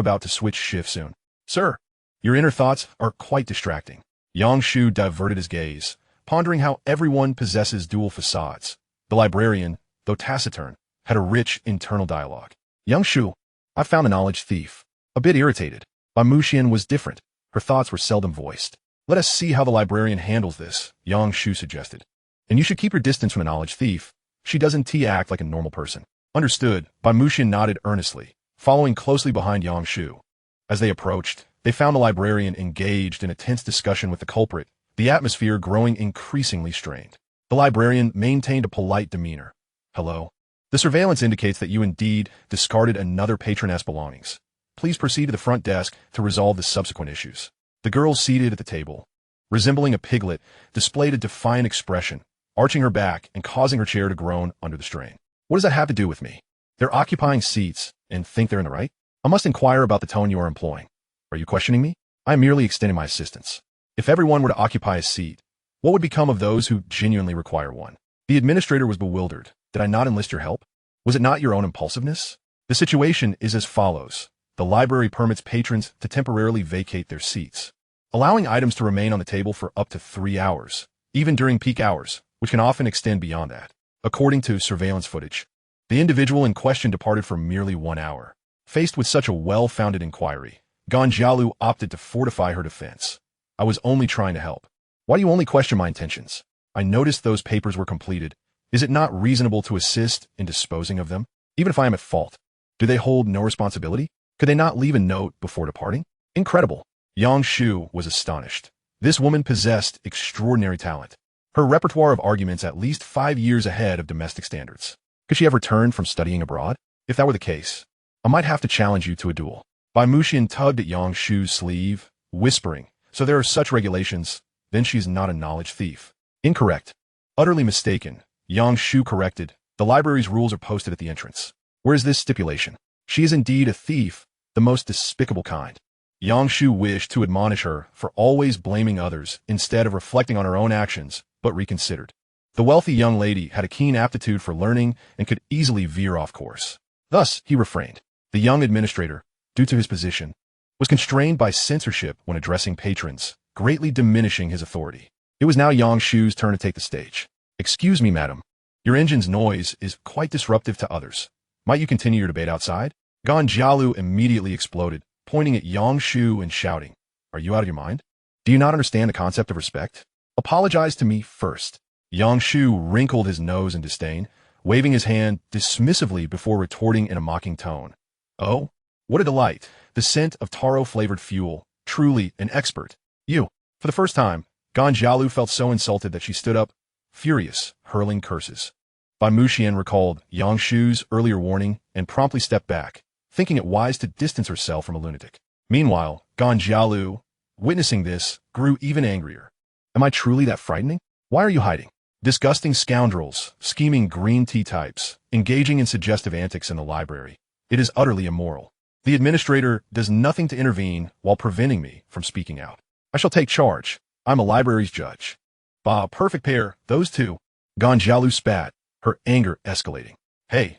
Speaker 1: about to switch shift soon. Sir, your inner thoughts are quite distracting. Yang Shu diverted his gaze, pondering how everyone possesses dual facades. The librarian, though taciturn, had a rich internal dialogue. Yang Shu, I found a knowledge thief. A bit irritated. Bai Muxian was different. Her thoughts were seldom voiced. Let us see how the librarian handles this, Yang Shu suggested. And you should keep your distance from a knowledge thief. She doesn't act like a normal person. Understood. Bai Muxian nodded earnestly, following closely behind Yang Shu. As they approached, they found the librarian engaged in a tense discussion with the culprit, the atmosphere growing increasingly strained. The librarian maintained a polite demeanor. Hello. The surveillance indicates that you indeed discarded another patroness' belongings. Please proceed to the front desk to resolve the subsequent issues. The girl seated at the table, resembling a piglet, displayed a defiant expression, arching her back and causing her chair to groan under the strain. What does that have to do with me? They're occupying seats and think they're in the right? I must inquire about the tone you are employing. Are you questioning me? I am merely extending my assistance. If everyone were to occupy a seat, what would become of those who genuinely require one? The administrator was bewildered. Did I not enlist your help? Was it not your own impulsiveness? The situation is as follows. The library permits patrons to temporarily vacate their seats, allowing items to remain on the table for up to 3 hours, even during peak hours, which can often extend beyond that. According to surveillance footage, the individual in question departed for merely 1 hour. Faced with such a well-founded inquiry, Ganjialu opted to fortify her defense. I was only trying to help. Why do you only question my intentions? I noticed those papers were completed. Is it not reasonable to assist in disposing of them? Even if I am at fault, do they hold no responsibility? Could they not leave a note before departing? Incredible. Yang Shu was astonished. This woman possessed extraordinary talent. Her repertoire of arguments at least 5 years ahead of domestic standards. Could she have returned from studying abroad? If that were the case, I might have to challenge you to a duel. Bai Muxian tugged at Yang Shu's sleeve, whispering, so there are such regulations, then she's not a knowledge thief. Incorrect. Utterly mistaken. Yang Shu corrected. The library's rules are posted at the entrance. Where is this stipulation? She is indeed a thief, the most despicable kind. Yang Shu wished to admonish her for always blaming others instead of reflecting on her own actions, but reconsidered. The wealthy young lady had a keen aptitude for learning and could easily veer off course. Thus, he refrained. The young administrator, due to his position, was constrained by censorship when addressing patrons, greatly diminishing his authority. It was now Yang Shu's turn to take the stage. Excuse me, madam. Your engine's noise is quite disruptive to others. Might you continue your debate outside? Ganjialu immediately exploded, pointing at Yang Shu and shouting, Are you out of your mind? Do you not understand the concept of respect? Apologize to me first. Yang Shu wrinkled his nose in disdain, waving his hand dismissively before retorting in a mocking tone. Oh, what a delight. The scent of taro-flavored fuel. Truly an expert. You. For the first time, Ganjialu felt so insulted that she stood up, furious, hurling curses. Bai Muxian recalled Yang Shu's earlier warning and promptly stepped back, thinking it wise to distance herself from a lunatic. Meanwhile, Ganjialu, witnessing this, grew even angrier. Am I truly that frightening? Why are you hiding? Disgusting scoundrels, scheming green tea types, engaging in suggestive antics in the library. It is utterly immoral. The administrator does nothing to intervene while preventing me from speaking out. I shall take charge. I'm a library's judge. Bah, perfect pair, those two. Ganjialu spat, her anger escalating. Hey,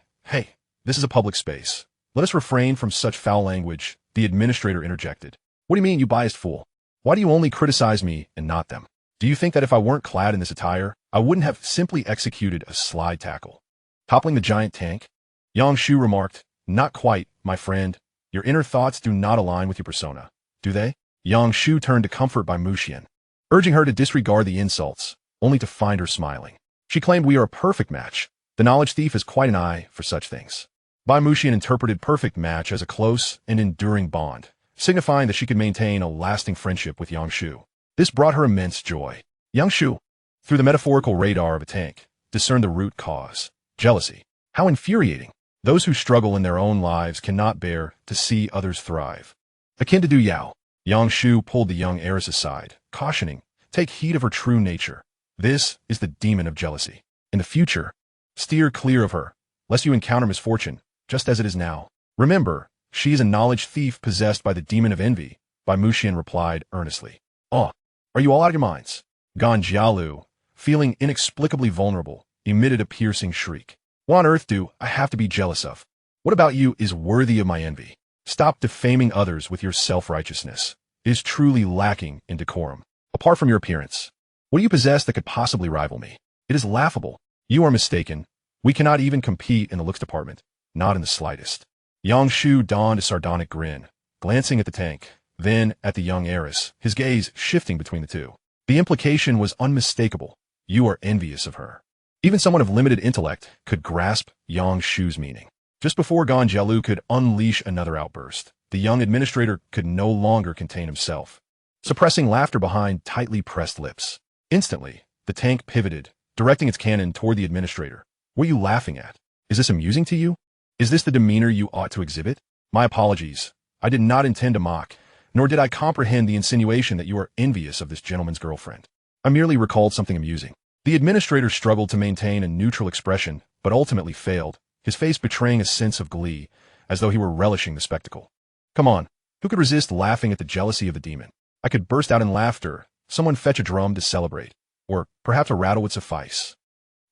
Speaker 1: this is a public space. Let us refrain from such foul language, the administrator interjected. What do you mean, you biased fool? Why do you only criticize me and not them? Do you think that if I weren't clad in this attire, I wouldn't have simply executed a slide tackle? Toppling the giant tank? Yang Shu remarked, Not quite, my friend. Your inner thoughts do not align with your persona, do they? Yang Shu turned to comfort Bai Muxian, urging her to disregard the insults, only to find her smiling. She claimed we are a perfect match. The knowledge thief has quite an eye for such things. Bai Muxian interpreted perfect match as a close and enduring bond, signifying that she could maintain a lasting friendship with Yang Shu. This brought her immense joy. Yang Shu, through the metaphorical radar of a tank, discerned the root cause. Jealousy. How infuriating. Those who struggle in their own lives cannot bear to see others thrive. Akin to Du Yao, Yang Shu pulled the young heiress aside, cautioning, Take heed of her true nature. This is the demon of jealousy. In the future, steer clear of her, lest you encounter misfortune, just as it is now. Remember, she is a knowledge thief possessed by the demon of envy, Bai Muxian replied earnestly. Oh, are you all out of your minds? Ganjialu, feeling inexplicably vulnerable, emitted a piercing shriek. What on earth do I have to be jealous of? What about you is worthy of my envy? Stop defaming others with your self-righteousness. It is truly lacking in decorum. Apart from your appearance, what do you possess that could possibly rival me? It is laughable. You are mistaken. We cannot even compete in the looks department. Not in the slightest. Yang Shu donned a sardonic grin, glancing at the tank, then at the young heiress, his gaze shifting between the two. The implication was unmistakable. You are envious of her. Even someone of limited intellect could grasp Yang Shu's meaning. Just before Jialu could unleash another outburst, the young administrator could no longer contain himself, suppressing laughter behind tightly pressed lips. Instantly, the tank pivoted, directing its cannon toward the administrator. What are you laughing at? Is this amusing to you? Is this the demeanor you ought to exhibit? My apologies. I did not intend to mock, nor did I comprehend the insinuation that you are envious of this gentleman's girlfriend. I merely recalled something amusing. The administrator struggled to maintain a neutral expression, but ultimately failed, his face betraying a sense of glee, as though he were relishing the spectacle. Come on, who could resist laughing at the jealousy of the demon? I could burst out in laughter, someone fetch a drum to celebrate, or perhaps a rattle would suffice.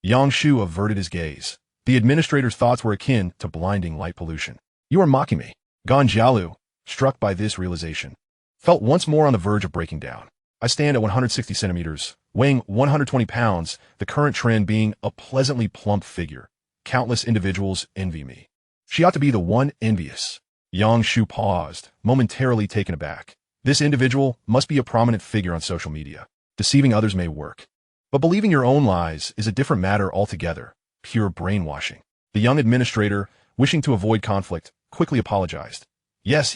Speaker 1: Yang Shu averted his gaze. The administrator's thoughts were akin to blinding light pollution. You are mocking me. Jialu, struck by this realization, felt once more on the verge of breaking down. I stand at 160 centimeters, weighing 120 pounds, the current trend being a pleasantly plump figure. Countless individuals envy me. She ought to be the one envious. Yang Shu paused, momentarily taken aback. This individual must be a prominent figure on social media. Deceiving others may work, but believing your own lies is a different matter altogether. Pure brainwashing. The young administrator, wishing to avoid conflict, quickly apologized. Yes,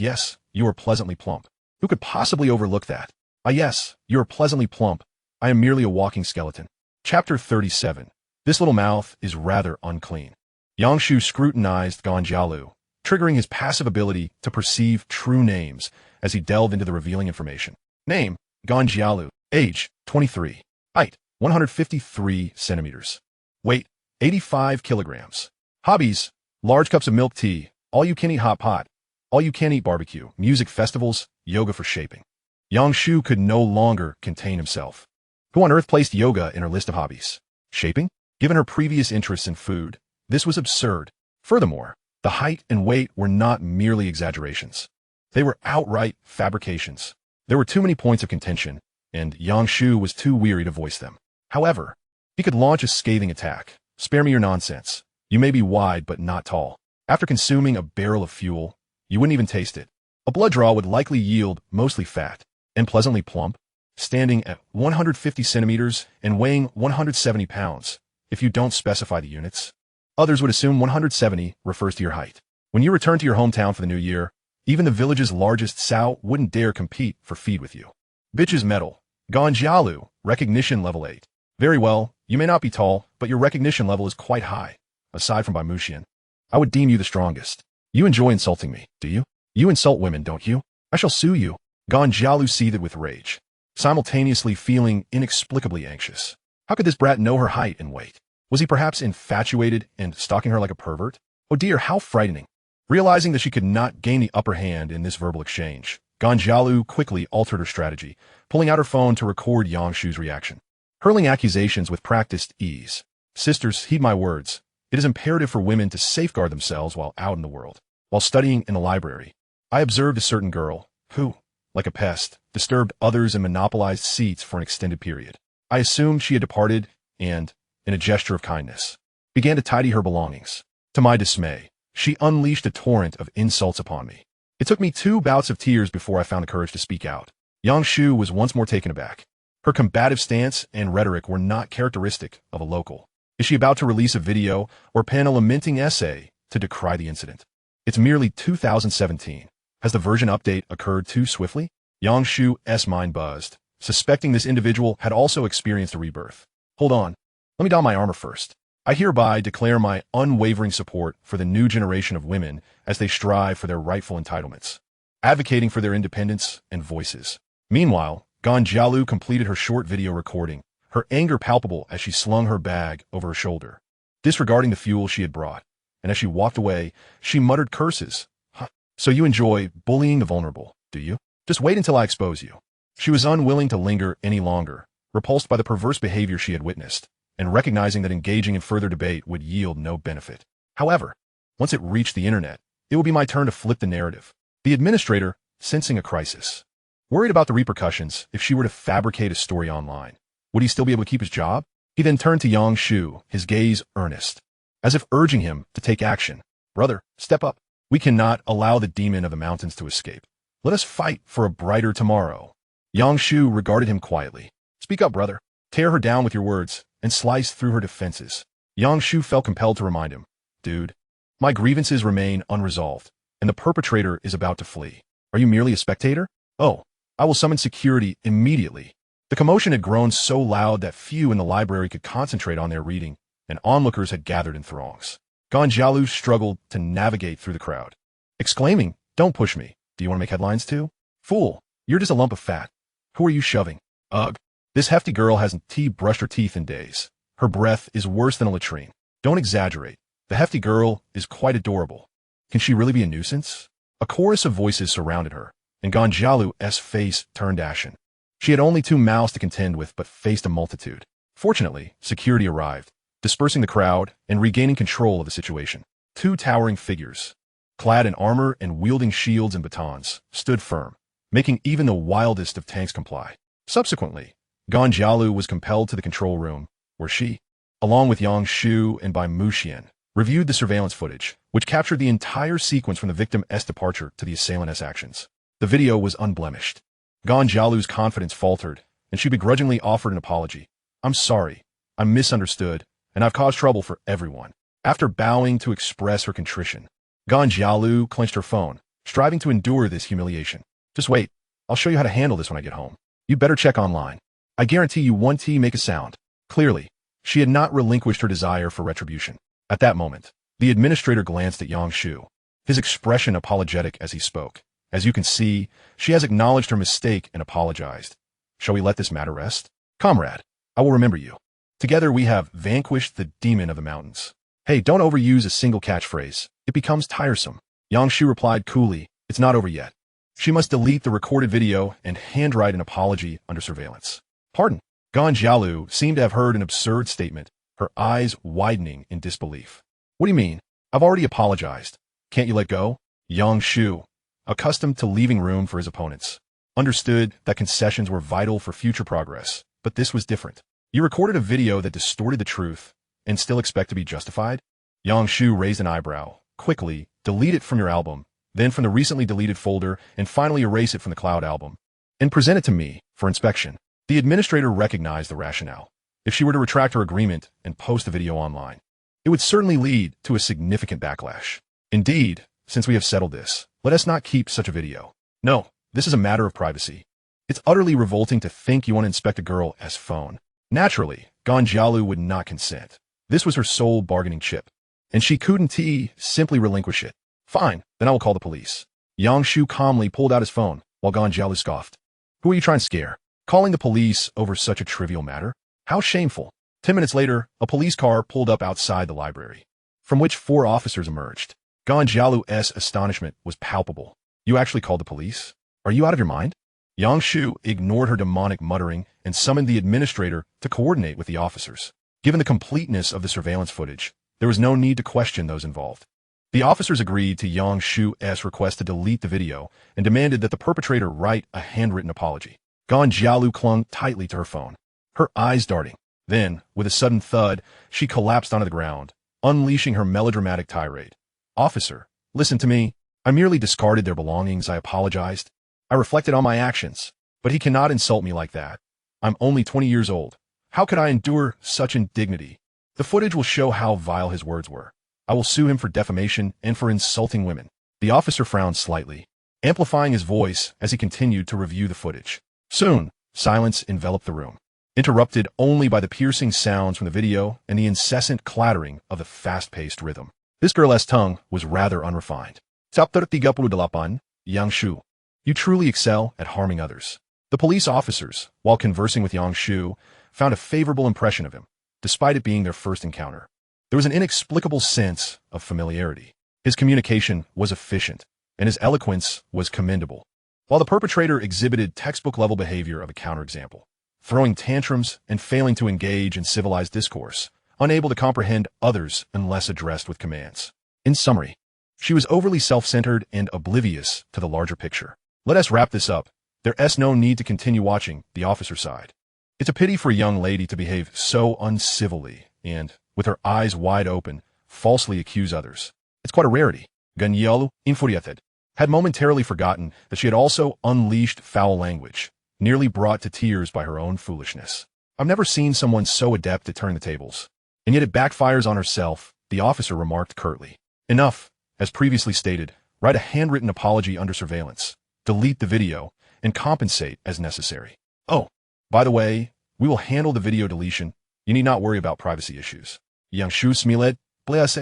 Speaker 1: you are pleasantly plump. Who could possibly overlook that? Ah yes, you are pleasantly plump. I am merely a walking skeleton. Chapter 37. This little mouth is rather unclean. Yang Shu scrutinized Jialu, triggering his passive ability to perceive true names as he delved into the revealing information. Name, Jialu. Age, 23. Height, 153 centimeters. Weight, 85 kilograms. Hobbies, large cups of milk tea, all-you-can-eat hot pot, all-you-can-eat barbecue, music festivals, yoga for shaping. Yang Shu could no longer contain himself. Who on earth placed yoga in her list of hobbies? Shaping? Given her previous interests in food, this was absurd. Furthermore, the height and weight were not merely exaggerations. They were outright fabrications. There were too many points of contention, and Yang Shu was too weary to voice them. However, he could launch a scathing attack. Spare me your nonsense. You may be wide but not tall. After consuming a barrel of fuel, you wouldn't even taste it. A blood draw would likely yield mostly fat and pleasantly plump, standing at 150 centimeters and weighing 170 pounds. If you don't specify the units, others would assume 170 refers to your height. When you return to your hometown for the new year, even the village's largest sow wouldn't dare compete for feed with you. Bitch's medal. Jialu, recognition level 8. Very well, you may not be tall, but your recognition level is quite high. Aside from by Mushian, I would deem you the strongest. You enjoy insulting me, do you? You insult women, don't you? I shall sue you. Jialu seethed with rage, simultaneously feeling inexplicably anxious. How could this brat know her height and weight? Was he perhaps infatuated and stalking her like a pervert? Oh dear, how frightening. Realizing that she could not gain the upper hand in this verbal exchange, Jialu quickly altered her strategy, pulling out her phone to record Yang Shu's reaction. Hurling accusations with practiced ease. Sisters, heed my words. It is imperative for women to safeguard themselves while out in the world. While studying in the library, I observed a certain girl who, like a pest, disturbed others and monopolized seats for an extended period. I assumed she had departed and, in a gesture of kindness, began to tidy her belongings. To my dismay, she unleashed a torrent of insults upon me. It took me 2 bouts of tears before I found the courage to speak out. Yang Shu was once more taken aback. Her combative stance and rhetoric were not characteristic of a local. Is she about to release a video or pen a lamenting essay to decry the incident? It's merely 2017. Has the version update occurred too swiftly? Yang Shu's mind buzzed, suspecting this individual had also experienced a rebirth. Hold on. Let me don my armor first. I hereby declare my unwavering support for the new generation of women as they strive for their rightful entitlements, advocating for their independence and voices. Meanwhile, Jialu completed her short video recording, her anger palpable as she slung her bag over her shoulder, disregarding the fuel she had brought. And as she walked away, she muttered curses. Huh. So you enjoy bullying the vulnerable, do you? Just wait until I expose you. She was unwilling to linger any longer, repulsed by the perverse behavior she had witnessed. and recognizing that engaging in further debate would yield no benefit. However, once it reached the internet, it would be my turn to flip the narrative. The administrator, sensing a crisis, worried about the repercussions if she were to fabricate a story online. Would he still be able to keep his job? He then turned to Yang Shu, his gaze earnest, as if urging him to take action. Brother, step up. We cannot allow the demon of the mountains to escape. Let us fight for a brighter tomorrow. Yang Shu regarded him quietly. Speak up, brother. Tear her down with your words and slice through her defenses. Yang Shu felt compelled to remind him. Dude, my grievances remain unresolved, and the perpetrator is about to flee. Are you merely a spectator? Oh, I will summon security immediately. The commotion had grown so loud that few in the library could concentrate on their reading, and onlookers had gathered in throngs. Ganjialu struggled to navigate through the crowd, exclaiming, Don't push me. Do you want to make headlines too? Fool, you're just a lump of fat. Who are you shoving? Ugh. This hefty girl hasn't brushed her teeth in days. Her breath is worse than a latrine. Don't exaggerate. The hefty girl is quite adorable. Can she really be a nuisance? A chorus of voices surrounded her, and Ganjialu's face turned ashen. She had only 2 mouths to contend with, but faced a multitude. Fortunately, security arrived, dispersing the crowd and regaining control of the situation. 2 towering figures, clad in armor and wielding shields and batons, stood firm, making even the wildest of tanks comply. Subsequently, Ganjialu was compelled to the control room, where she, along with Yang Shu and Bai Muxian, reviewed the surveillance footage, which captured the entire sequence from the victim's departure to the assailant's actions. The video was unblemished. Ganjialu's confidence faltered, and she begrudgingly offered an apology. I'm sorry. I misunderstood, and I've caused trouble for everyone. After bowing to express her contrition, Ganjialu clenched her phone, striving to endure this humiliation. Just wait. I'll show you how to handle this when I get home. You better check online. I guarantee you one T make a sound. Clearly, she had not relinquished her desire for retribution. At that moment, the administrator glanced at Yang Shu, his expression apologetic as he spoke. As you can see, she has acknowledged her mistake and apologized. Shall we let this matter rest? Comrade, I will remember you. Together we have vanquished the demon of the mountains. Hey, don't overuse a single catchphrase. It becomes tiresome. Yang Shu replied coolly, It's not over yet. She must delete the recorded video and handwrite an apology under surveillance. Pardon? Ganjialu seemed to have heard an absurd statement, her eyes widening in disbelief. What do you mean? I've already apologized. Can't you let go? Yang Shu, accustomed to leaving room for his opponents, understood that concessions were vital for future progress, but this was different. You recorded a video that distorted the truth and still expect to be justified? Yang Shu raised an eyebrow. Quickly, delete it from your album, then from the recently deleted folder, and finally erase it from the cloud album, and present it to me for inspection. The administrator recognized the rationale. If she were to retract her agreement and post the video online, it would certainly lead to a significant backlash. Indeed, since we have settled this, let us not keep such a video. No, this is a matter of privacy. It's utterly revolting to think you want to inspect a girl's phone. Naturally, Ganjialu would not consent. This was her sole bargaining chip, and she couldn't simply relinquish it. Fine, then I will call the police. Yang Shu calmly pulled out his phone, while Ganjialu scoffed. Who are you trying to scare? Calling the police over such a trivial matter? How shameful. 10 minutes later, a police car pulled up outside the library, from which 4 officers emerged. Ganjialu's astonishment was palpable. You actually called the police? Are you out of your mind? Yang Shu ignored her demonic muttering and summoned the administrator to coordinate with the officers. Given the completeness of the surveillance footage, there was no need to question those involved. The officers agreed to Yang Shu's request to delete the video and demanded that the perpetrator write a handwritten apology. Ganjialu clung tightly to her phone, her eyes darting. Then, with a sudden thud, she collapsed onto the ground, unleashing her melodramatic tirade. Officer, listen to me. I merely discarded their belongings. I apologized. I reflected on my actions, but he cannot insult me like that. I'm only 20 years old. How could I endure such indignity? The footage will show how vile his words were. I will sue him for defamation and for insulting women. The officer frowned slightly, amplifying his voice as he continued to review the footage. Soon, silence enveloped the room, interrupted only by the piercing sounds from the video and the incessant clattering of the fast-paced rhythm. This girl's tongue was rather unrefined. Chapter 38, Yang Shu. You truly excel at harming others. The police officers, while conversing with Yang Shu, found a favorable impression of him, despite it being their first encounter. There was an inexplicable sense of familiarity. His communication was efficient, and his eloquence was commendable, while the perpetrator exhibited textbook-level behavior of a counterexample. throwing tantrums and failing to engage in civilized discourse, unable to comprehend others unless addressed with commands. In summary, she was overly self-centered and oblivious to the larger picture. Let us wrap this up. There's no need to continue watching The Officer Side. It's a pity for a young lady to behave so uncivilly and, with her eyes wide open, falsely accuse others. It's quite a rarity. Ganyalu, infuriated, had momentarily forgotten that she had also unleashed foul language, nearly brought to tears by her own foolishness. I've never seen someone so adept at turning the tables. And yet it backfires on herself, the officer remarked curtly. Enough. As previously stated, write a handwritten apology under surveillance, delete the video, and compensate as necessary. Oh, by the way, we will handle the video deletion. You need not worry about privacy issues. Yang Shu smiled, blase,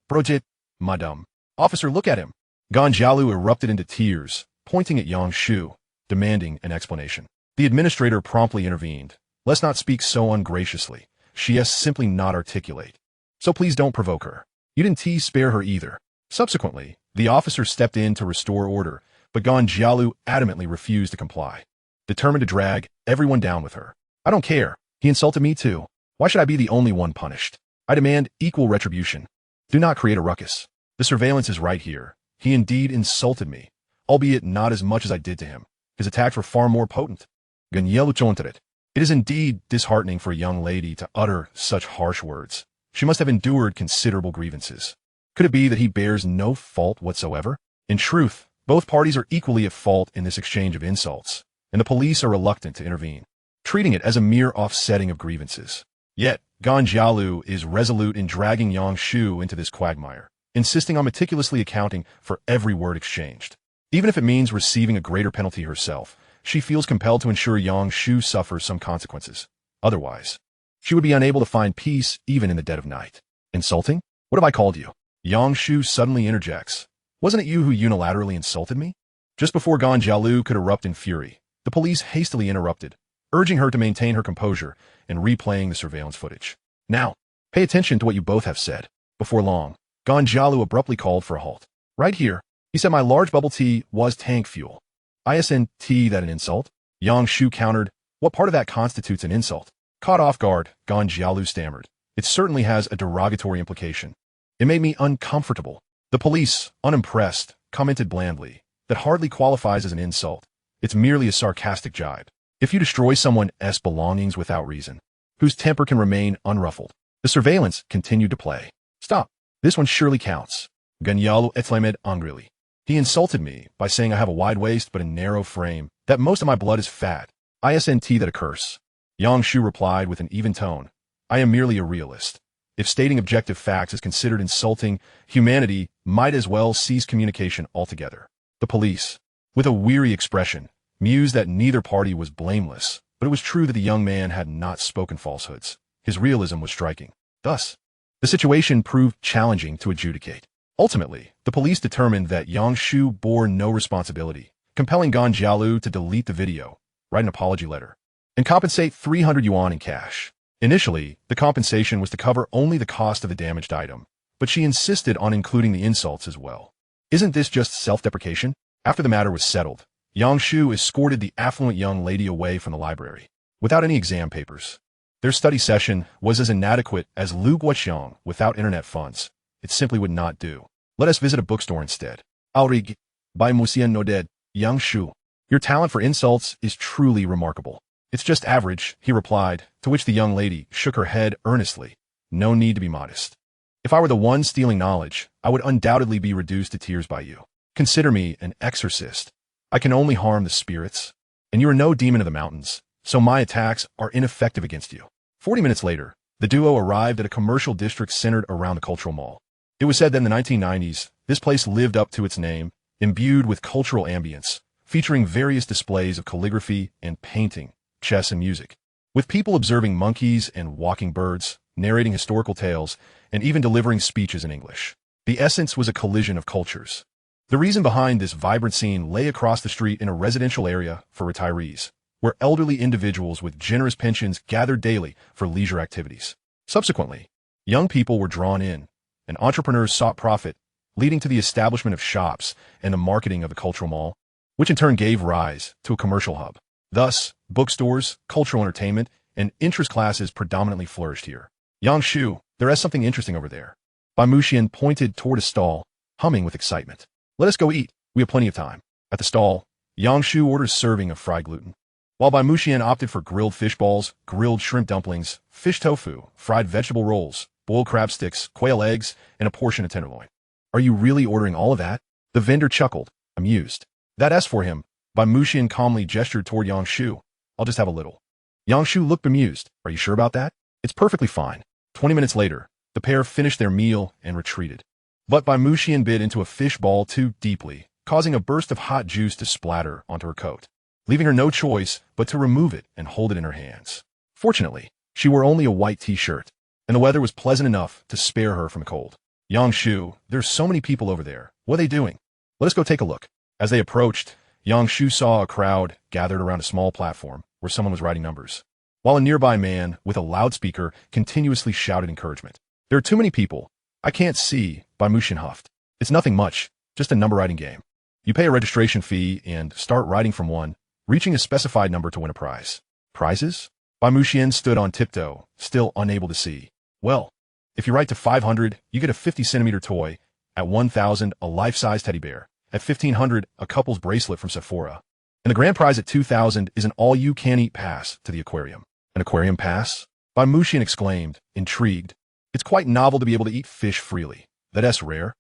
Speaker 1: project, madame. Officer, look at him. Ganjialu erupted into tears, pointing at Yang Shu, demanding an explanation. The administrator promptly intervened. Let's not speak so ungraciously. She is simply not articulate. So please don't provoke her. You didn't spare her either. Subsequently, the officer stepped in to restore order, but Ganjialu adamantly refused to comply, determined to drag everyone down with her. I don't care. He insulted me too. Why should I be the only one punished? I demand equal retribution. Do not create a ruckus. The surveillance is right here. He indeed insulted me, albeit not as much as I did to him. His attacks were far more potent. Ganjialu chontered. It is indeed disheartening for a young lady to utter such harsh words. She must have endured considerable grievances. Could it be that he bears no fault whatsoever? In truth, both parties are equally at fault in this exchange of insults, and the police are reluctant to intervene, treating it as a mere offsetting of grievances. Yet, Ganjialu is resolute in dragging Yang Shu into this quagmire, insisting on meticulously accounting for every word exchanged. Even if it means receiving a greater penalty herself, she feels compelled to ensure Yang Shu suffers some consequences. Otherwise, she would be unable to find peace even in the dead of night. Insulting? What have I called you? Yang Shu suddenly interjects. Wasn't it you who unilaterally insulted me? Just before Ganjialu could erupt in fury, the police hastily interrupted, urging her to maintain her composure and replaying the surveillance footage. Now, pay attention to what you both have said. Before long, Ganjialu abruptly called for a halt. Right here, he said my large bubble tea was tank fuel. Isn't that an insult? Yang Shu countered. What part of that constitutes an insult? Caught off guard, Ganjialu stammered. It certainly has a derogatory implication. It made me uncomfortable. The police, unimpressed, commented blandly. That hardly qualifies as an insult. It's merely a sarcastic jibe. If you destroy someone's belongings without reason, whose temper can remain unruffled, the surveillance continued to play. Stop. This one surely counts. Ganjialu exclaimed angrily. He insulted me by saying I have a wide waist but a narrow frame, that most of my blood is fat. Isn't that a curse? Yang Shu replied with an even tone. I am merely a realist. If stating objective facts is considered insulting, humanity might as well cease communication altogether. The police, with a weary expression, mused that neither party was blameless, but it was true that the young man had not spoken falsehoods. His realism was striking. Thus, the situation proved challenging to adjudicate. Ultimately, the police determined that Yang Shu bore no responsibility, compelling Ganjialu to delete the video, write an apology letter, and compensate 300 yuan in cash. Initially, the compensation was to cover only the cost of the damaged item, but she insisted on including the insults as well. Isn't this just self-deprecation? After the matter was settled, Yang Shu escorted the affluent young lady away from the library, without any exam papers. Their study session was as inadequate as Lu Guoxiang without internet funds. It simply would not do. Let us visit a bookstore instead. Alrig, by Musian Noded, Yang Shu. Your talent for insults is truly remarkable. It's just average, he replied, to which the young lady shook her head earnestly. No need to be modest. If I were the one stealing knowledge, I would undoubtedly be reduced to tears by you. Consider me an exorcist. I can only harm the spirits, and you are no demon of the mountains, so my attacks are ineffective against you. 40 minutes later, the duo arrived at a commercial district centered around the cultural mall. It was said that in the 1990s, this place lived up to its name, imbued with cultural ambience, featuring various displays of calligraphy and painting, chess and music, with people observing monkeys and walking birds, narrating historical tales, and even delivering speeches in English. The essence was a collision of cultures. The reason behind this vibrant scene lay across the street in a residential area for retirees, where elderly individuals with generous pensions gathered daily for leisure activities. Subsequently, young people were drawn in, and entrepreneurs sought profit, leading to the establishment of shops and the marketing of the cultural mall, which in turn gave rise to a commercial hub. Thus, bookstores, cultural entertainment, and interest classes predominantly flourished here. Yang Shu, there is something interesting over there. Bai Muxian pointed toward a stall, humming with excitement. Let us go eat. We have plenty of time. At the stall, Yang Shu orders serving of fried gluten, while Bai Muxian opted for grilled fish balls, grilled shrimp dumplings, fish tofu, fried vegetable rolls, boiled crab sticks, quail eggs, and a portion of tenderloin. Are you really ordering all of that? The vendor chuckled, amused. That's for him. Bai Muxian calmly gestured toward Yang Shu. I'll just have a little. Yang Shu looked bemused. Are you sure about that? It's perfectly fine. 20 minutes later, the pair finished their meal and retreated. But Bai Muxian bit into a fish ball too deeply, causing a burst of hot juice to splatter onto her coat, leaving her no choice but to remove it and hold it in her hands. Fortunately, she wore only a white t-shirt, and the weather was pleasant enough to spare her from cold. Yang Shu, there's so many people over there. What are they doing? Let us go take a look. As they approached, Yang Shu saw a crowd gathered around a small platform where someone was writing numbers, while a nearby man with a loudspeaker continuously shouted encouragement. There are too many people. I can't see, Bai Muxian huffed. It's nothing much, just a number writing game. You pay a registration fee and start writing from 1, reaching a specified number to win a prize. Prizes? Bai Muxian stood on tiptoe, still unable to see. Well, if you write to 500, you get a 50-centimeter toy. At 1,000, a life-size teddy bear. At 1,500, a couple's bracelet from Sephora. And the grand prize at 2,000 is an all-you-can-eat pass to the aquarium. An aquarium pass? Bai Muxian exclaimed, intrigued. It's quite novel to be able to eat fish freely. That's rare.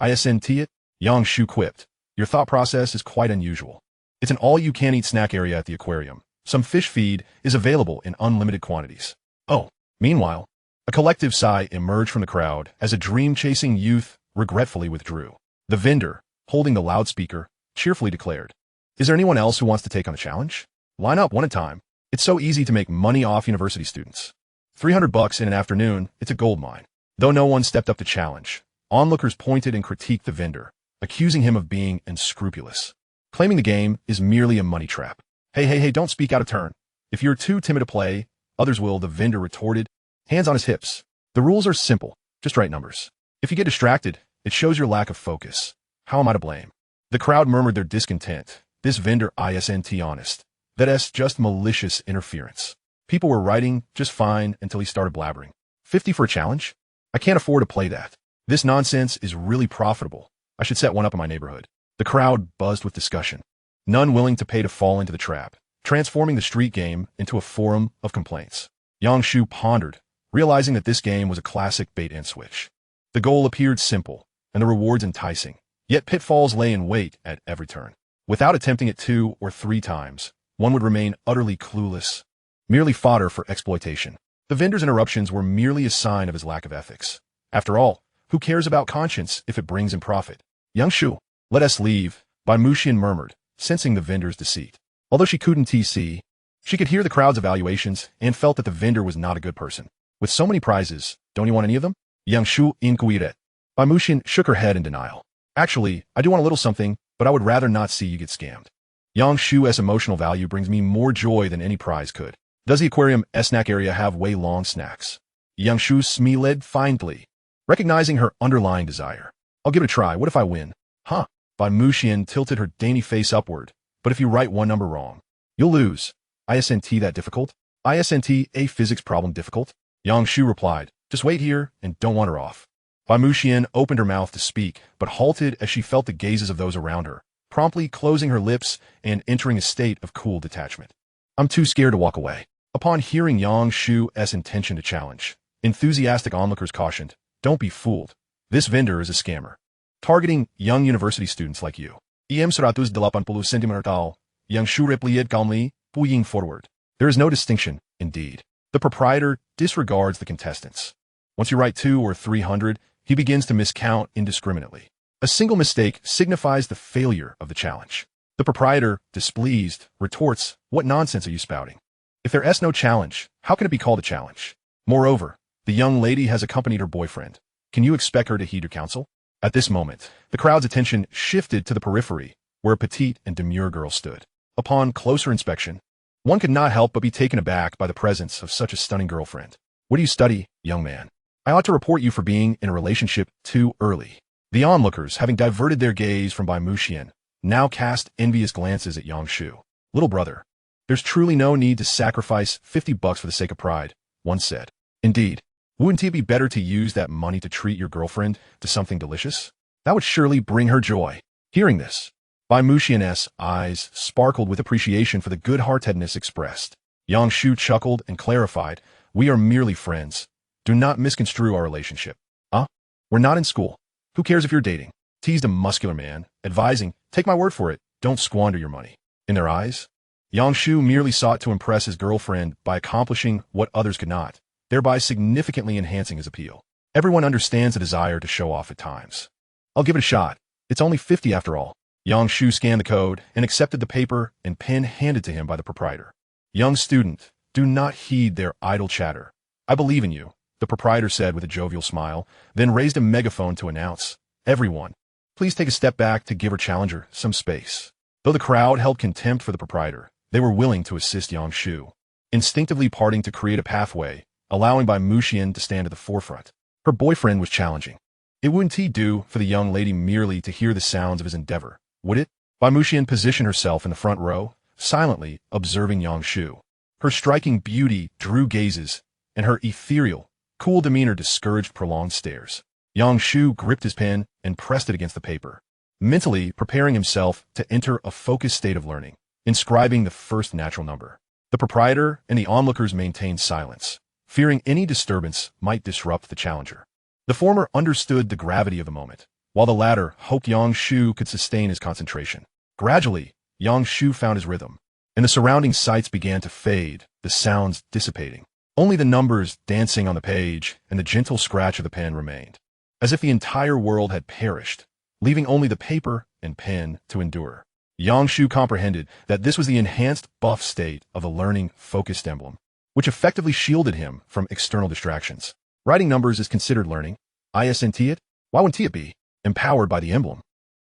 Speaker 1: Isn't it? Yang Shu quipped. Your thought process is quite unusual. It's an all-you-can-eat snack area at the aquarium. Some fish feed is available in unlimited quantities. Oh, meanwhile, a collective sigh emerged from the crowd as a dream-chasing youth regretfully withdrew. The vendor, holding the loudspeaker, cheerfully declared, Is there anyone else who wants to take on the challenge? Line up one at a time. It's so easy to make money off university students. $300 in an afternoon, it's a gold mine. Though no one stepped up to challenge, onlookers pointed and critiqued the vendor, accusing him of being unscrupulous, claiming the game is merely a money trap. Hey, don't speak out of turn. If you're too timid to play, others will, the vendor retorted, hands on his hips. The rules are simple, just write numbers. If you get distracted, it shows your lack of focus. How am I to blame? The crowd murmured their discontent. This vendor isn't honest. That's just malicious interference. People were writing just fine until he started blabbering. 50 for a challenge? I can't afford to play that. This nonsense is really profitable. I should set one up in my neighborhood. The crowd buzzed with discussion, none willing to pay to fall into the trap, transforming the street game into a forum of complaints. Yang Shu pondered, realizing that this game was a classic bait-and-switch. The goal appeared simple, and the rewards enticing, yet pitfalls lay in wait at every turn. Without attempting it 2 or 3 times, one would remain utterly clueless, merely fodder for exploitation. The vendor's interruptions were merely a sign of his lack of ethics. After all, who cares about conscience if it brings in profit? Yang Shu, let us leave, Bai Muxian murmured, sensing the vendor's deceit. Although she couldn't see, she could hear the crowd's evaluations and felt that the vendor was not a good person. With so many prizes, don't you want any of them? Yang Shu inquired. Bai Muxian shook her head in denial. Actually, I do want a little something, but I would rather not see you get scammed. Yang Shu's emotional value brings me more joy than any prize could. Does the aquarium snack area have way long snacks? Yang Shu smiled faintly, recognizing her underlying desire. I'll give it a try. What if I win? Huh? Bai Muxian tilted her dainty face upward. But if you write one number wrong, you'll lose. Isn't that difficult? Isn't a physics problem difficult? Yang Shu replied, just wait here and don't wander off. Bai Muxian opened her mouth to speak, but halted as she felt the gazes of those around her, promptly closing her lips and entering a state of cool detachment. I'm too scared to walk away. Upon hearing Yang Shu's intention to challenge, enthusiastic onlookers cautioned, don't be fooled. This vendor is a scammer, targeting young university students like you. EM 180 cm. Yang Shu replied calmly, pushing forward. There is no distinction, indeed. The proprietor disregards the contestants. Once you write 200 or 300, he begins to miscount indiscriminately. A single mistake signifies the failure of the challenge. The proprietor, displeased, retorts, what nonsense are you spouting? If there is no challenge, how can it be called a challenge? Moreover, the young lady has accompanied her boyfriend. Can you expect her to heed your counsel? At this moment, the crowd's attention shifted to the periphery, where a petite and demure girl stood. Upon closer inspection, one could not help but be taken aback by the presence of such a stunning girlfriend. What do you study, young man? I ought to report you for being in a relationship too early. The onlookers, having diverted their gaze from Bai Muxian, now cast envious glances at Yang Shu. Little brother, There's truly no need to sacrifice $50 for the sake of pride, one said. Indeed. Wouldn't it be better to use that money to treat your girlfriend to something delicious? That would surely bring her joy. Hearing this, Bai Muxian's eyes sparkled with appreciation for the good-heartedness expressed. Yang Shu chuckled and clarified, "We are merely friends. Do not misconstrue our relationship." "Huh? We're not in school. Who cares if you're dating?" teased a muscular man, advising, "Take my word for it, don't squander your money." In their eyes, Yang Shu merely sought to impress his girlfriend by accomplishing what others could not, thereby significantly enhancing his appeal. Everyone understands the desire to show off at times. "I'll give it a shot. It's only 50 after all." Yang Shu scanned the code and accepted the paper and pen handed to him by the proprietor. "Young student, do not heed their idle chatter. I believe in you," the proprietor said with a jovial smile, then raised a megaphone to announce, "Everyone, please take a step back to give our challenger some space." Though the crowd held contempt for the proprietor, they were willing to assist Yang Shu, instinctively parting to create a pathway, allowing Bai Muxian to stand at the forefront. Her boyfriend was challenging. It wouldn't do for the young lady merely to hear the sounds of his endeavor, would it? Bai Muxian positioned herself in the front row, silently observing Yang Shu. Her striking beauty drew gazes, and her ethereal, cool demeanor discouraged prolonged stares. Yang Shu gripped his pen and pressed it against the paper, mentally preparing himself to enter a focused state of learning, inscribing the first natural number. The proprietor and the onlookers maintained silence, fearing any disturbance might disrupt the challenger. The former understood the gravity of the moment, while the latter hoped Yang Shu could sustain his concentration. Gradually, Yang Shu found his rhythm, and the surrounding sights began to fade, the sounds dissipating. Only the numbers dancing on the page and the gentle scratch of the pen remained, as if the entire world had perished, leaving only the paper and pen to endure. Yang Shu comprehended that this was the enhanced buff state of the learning-focused emblem, which effectively shielded him from external distractions. Writing numbers is considered learning. Isn't it? Why wouldn't it be? Empowered by the emblem.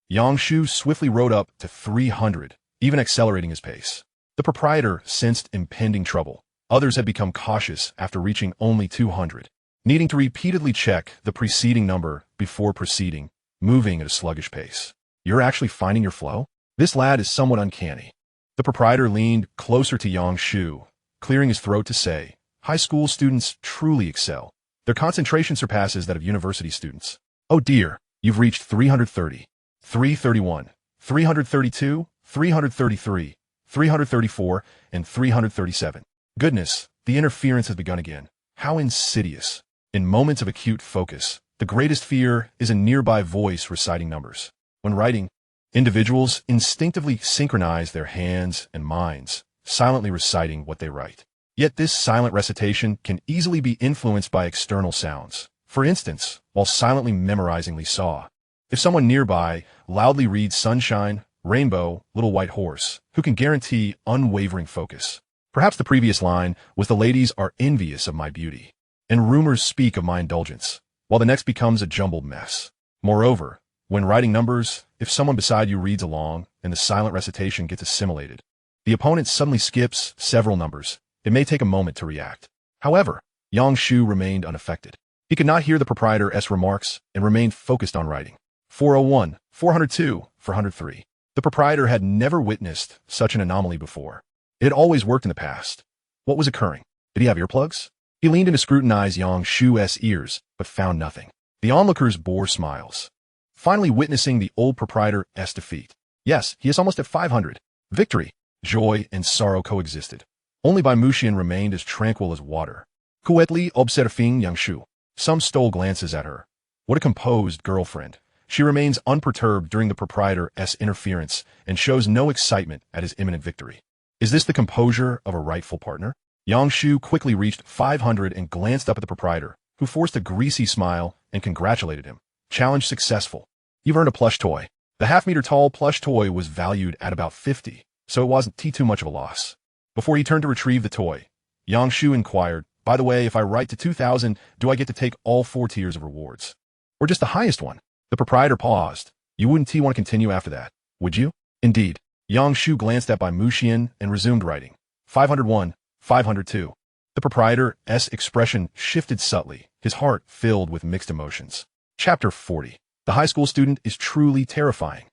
Speaker 1: Yang Shu swiftly rode up to 300, even accelerating his pace. The proprietor sensed impending trouble. Others had become cautious after reaching only 200, needing to repeatedly check the preceding number before proceeding, moving at a sluggish pace. "You're actually finding your flow? This lad is somewhat uncanny." The proprietor leaned closer to Yang Shu, clearing his throat to say, "High school students truly excel. Their concentration surpasses that of university students." "Oh dear, you've reached 330, 331, 332, 333, 334, and 337. Goodness, the interference has begun again. How insidious." In moments of acute focus, the greatest fear is a nearby voice reciting numbers. When writing, individuals instinctively synchronize their hands and minds, silently reciting what they write. Yet this silent recitation can easily be influenced by external sounds. For instance, while silently memorizing Li Saw, if someone nearby loudly reads sunshine, rainbow, little white horse, who can guarantee unwavering focus? Perhaps the previous line was, "The ladies are envious of my beauty, and rumors speak of my indulgence," while the next becomes a jumbled mess. Moreover, when writing numbers, if someone beside you reads along and the silent recitation gets assimilated, the opponent suddenly skips several numbers. It may take a moment to react. However, Yang Shu remained unaffected. He could not hear the proprietor's remarks and remained focused on writing. 401, 402, 403. The proprietor had never witnessed such an anomaly before. It had always worked in the past. What was occurring? Did he have earplugs? He leaned in to scrutinize Yang Shu's ears, but found nothing. The onlookers bore smiles, finally witnessing the old proprietor's defeat. Yes, he is almost at 500. Victory, joy, and sorrow coexisted. Only Bai Muxian remained as tranquil as water. Quietly observing Yang Shu, some stole glances at her. What a composed girlfriend. She remains unperturbed during the proprietor's interference and shows no excitement at his imminent victory. Is this the composure of a rightful partner? Yang Shu quickly reached 500 and glanced up at the proprietor, who forced a greasy smile and congratulated him. Challenge successful. You've earned a plush toy. The half-meter-tall plush toy was valued at about 50, so it wasn't too much of a loss. Before he turned to retrieve the toy, Yang Shu inquired, "By the way, if I write to 2,000, do I get to take all 4 tiers of rewards? Or just the highest one?" The proprietor paused. "You wouldn't want to continue after that, would you?" "Indeed." Yang Shu glanced at Bai Muxian and resumed writing. 501, 502. The proprietor's expression shifted subtly, his heart filled with mixed emotions. Chapter 40. The high school student is truly terrifying.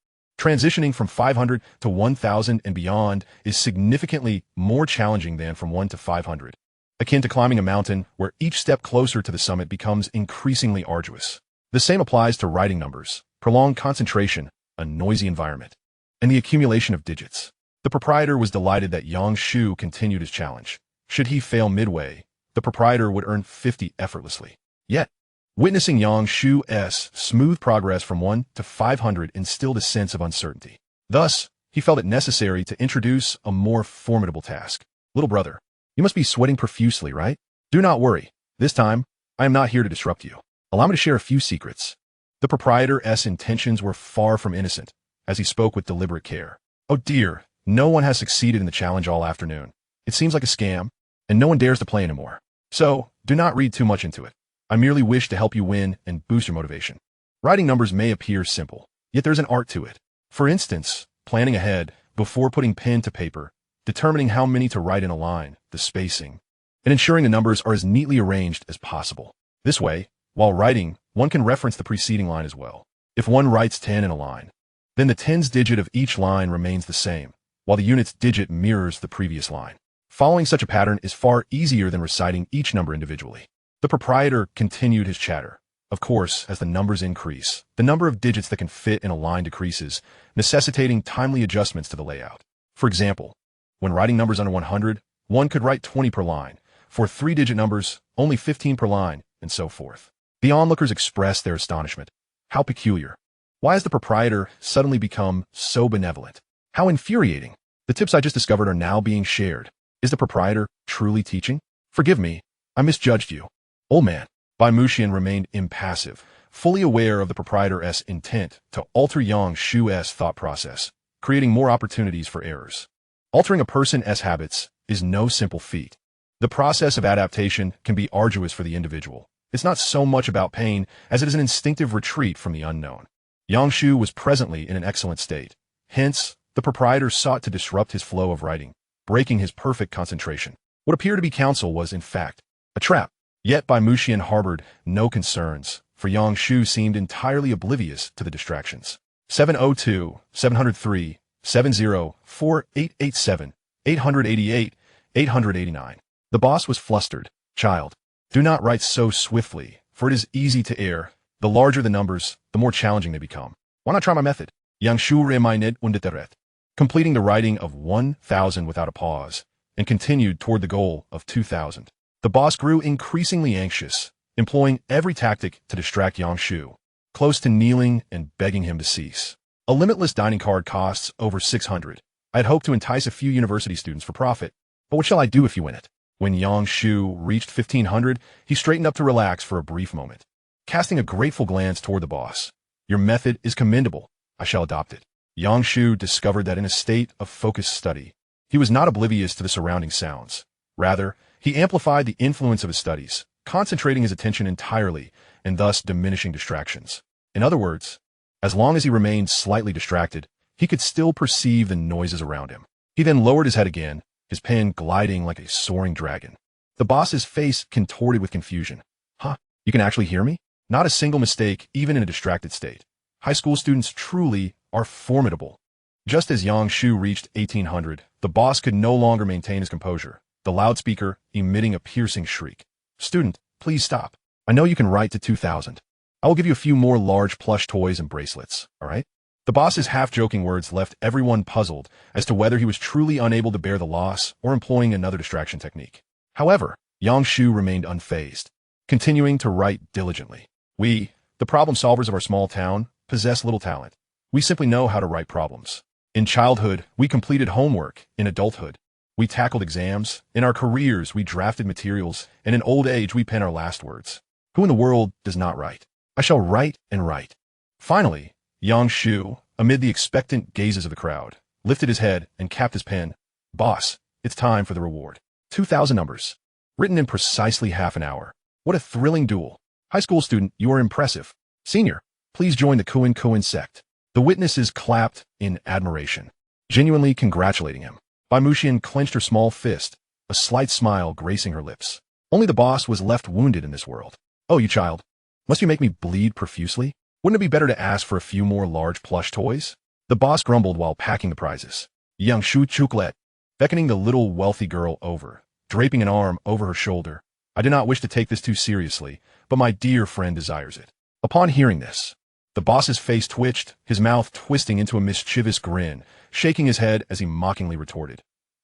Speaker 1: Transitioning from 500 to 1,000 and beyond is significantly more challenging than from 1 to 500, akin to climbing a mountain where each step closer to the summit becomes increasingly arduous. The same applies to writing numbers, prolonged concentration, a noisy environment, and the accumulation of digits. The proprietor was delighted that Yang Shu continued his challenge. Should he fail midway, the proprietor would earn 50 effortlessly. Yet, witnessing Yang Shu's smooth progress from 1 to 500 instilled a sense of uncertainty. Thus, he felt it necessary to introduce a more formidable task. Little brother, you must be sweating profusely, right? Do not worry. This time, I am not here to disrupt you. Allow me to share a few secrets. The proprietor's intentions were far from innocent, as he spoke with deliberate care. Oh dear, no one has succeeded in the challenge all afternoon. It seems like a scam, and no one dares to play anymore. So, do not read too much into it. I merely wish to help you win and boost your motivation. Writing numbers may appear simple, yet there's an art to it. For instance, planning ahead before putting pen to paper, determining how many to write in a line, the spacing, and ensuring the numbers are as neatly arranged as possible. This way, while writing, one can reference the preceding line as well. If one writes 10 in a line, then the tens digit of each line remains the same, while the units digit mirrors the previous line. Following such a pattern is far easier than reciting each number individually. The proprietor continued his chatter. Of course, as the numbers increase, the number of digits that can fit in a line decreases, necessitating timely adjustments to the layout. For example, when writing numbers under 100, one could write 20 per line. For 3-digit numbers, only 15 per line, and so forth. The onlookers expressed their astonishment. How peculiar. Why has the proprietor suddenly become so benevolent? How infuriating. The tips I just discovered are now being shared. Is the proprietor truly teaching? Forgive me, I misjudged you. Old man. Bai Muxian remained impassive, fully aware of the proprietor's intent to alter Yang Shu's thought process, creating more opportunities for errors. Altering a person's habits is no simple feat. The process of adaptation can be arduous for the individual. It's not so much about pain as it is an instinctive retreat from the unknown. Yang Shu was presently in an excellent state. Hence, the proprietor sought to disrupt his flow of writing, breaking his perfect concentration. What appeared to be counsel was, in fact, a trap. Yet Bai Muxian harbored no concerns, for Yang Shu seemed entirely oblivious to the distractions. 702, 703, 704, 887, 888, 889. The boss was flustered. Child, do not write so swiftly, for it is easy to err. The larger the numbers, the more challenging they become. Why not try my method? Yang Shu reminded undeteret, completing the writing of 1,000 without a pause, and continued toward the goal of 2,000. The boss grew increasingly anxious, employing every tactic to distract Yang Shu, close to kneeling and begging him to cease. A limitless dining card costs over 600. I had hoped to entice a few university students for profit, but what shall I do if you win it? When Yang Shu reached 1,500, he straightened up to relax for a brief moment, casting a grateful glance toward the boss. Your method is commendable. I shall adopt it. Yang Shu discovered that in a state of focused study, he was not oblivious to the surrounding sounds. Rather, he amplified the influence of his studies, concentrating his attention entirely and thus diminishing distractions. In other words, as long as he remained slightly distracted, he could still perceive the noises around him. He then lowered his head again, his pen gliding like a soaring dragon. The boss's face contorted with confusion. Huh? You can actually hear me? Not a single mistake, even in a distracted state. High school students truly are formidable. Just as Yang Shu reached 1,800, the boss could no longer maintain his composure, the loudspeaker emitting a piercing shriek. Student, please stop. I know you can write to 2,000. I will give you a few more large plush toys and bracelets, all right? The boss's half-joking words left everyone puzzled as to whether he was truly unable to bear the loss or employing another distraction technique. However, Yang Shu remained unfazed, continuing to write diligently. We, the problem solvers of our small town, possess little talent. We simply know how to write problems. In childhood, we completed homework. In adulthood, we tackled exams. In our careers, we drafted materials. And in old age, we pen our last words. Who in the world does not write? I shall write and write. Finally, Yang Shu, amid the expectant gazes of the crowd, lifted his head and capped his pen. Boss, it's time for the reward. 2,000 numbers. Written in precisely half an hour. What a thrilling duel. High school student, you are impressive. Senior, please join the Kuan sect. The witnesses clapped in admiration, genuinely congratulating him. Bai Muxian clenched her small fist, a slight smile gracing her lips. Only the boss was left wounded in this world. Oh, you child. Must you make me bleed profusely? Wouldn't it be better to ask for a few more large plush toys? The boss grumbled while packing the prizes. Yang Shu chuklet, beckoning the little wealthy girl over, draping an arm over her shoulder. I do not wish to take this too seriously, but my dear friend desires it. Upon hearing this, the boss's face twitched, his mouth twisting into a mischievous grin, shaking his head as he mockingly retorted.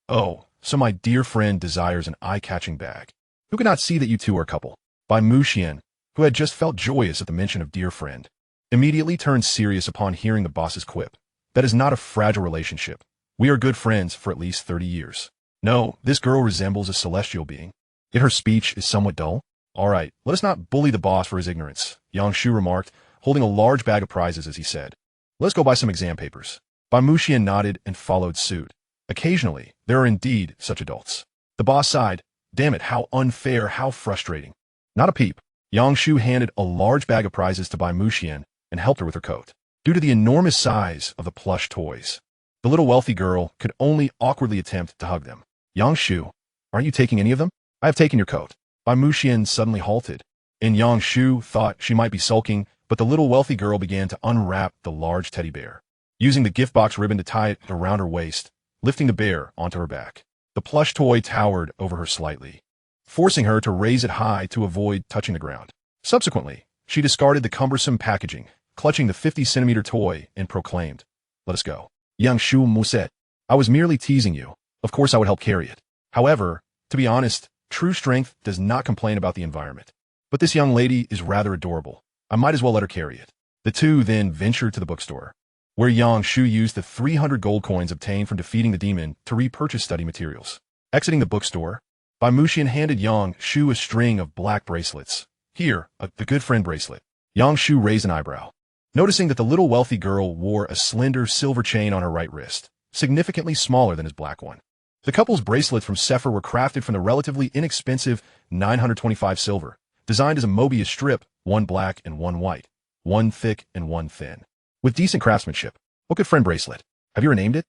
Speaker 1: Oh, so my dear friend desires an eye-catching bag. Who could not see that you two are a couple? By Mu Xian, who had just felt joyous at the mention of dear friend, immediately turned serious upon hearing the boss's quip. That is not a fragile relationship. We are good friends for at least 30 years. No, this girl resembles a celestial being. Yet her speech is somewhat dull. All right, let us not bully the boss for his ignorance, Yang Shu remarked, holding a large bag of prizes as he said. Let's go buy some exam papers. Bai Muxian nodded and followed suit. Occasionally, there are indeed such adults. The boss sighed. Damn it, how unfair, how frustrating. Not a peep. Yang Shu handed a large bag of prizes to Bai Muxian and helped her with her coat. Due to the enormous size of the plush toys, the little wealthy girl could only awkwardly attempt to hug them. Yang Shu, aren't you taking any of them? I have taken your coat. Bai Muxian suddenly halted, and Yang Shu thought she might be sulking, but the little wealthy girl began to unwrap the large teddy bear, using the gift box ribbon to tie it around her waist, lifting the bear onto her back. The plush toy towered over her slightly, forcing her to raise it high to avoid touching the ground. Subsequently, she discarded the cumbersome packaging, clutching the 50-centimeter toy, and proclaimed, "Let us go." Yang Shu Muset, I was merely teasing you. Of course I would help carry it. However, to be honest, true strength does not complain about the environment. But this young lady is rather adorable. I might as well let her carry it. The two then ventured to the bookstore, where Yang Shu used the 300 gold coins obtained from defeating the demon to repurchase study materials. Exiting the bookstore, Bai Muxian handed Yang Shu a string of black bracelets. Here, the good friend bracelet. Yang Shu raised an eyebrow, noticing that the little wealthy girl wore a slender silver chain on her right wrist, significantly smaller than his black one. The couple's bracelets from Sephir were crafted from the relatively inexpensive 925 silver, designed as a Mobius strip, one black and one white, one thick and one thin, with decent craftsmanship. What good friend bracelet? Have you renamed it?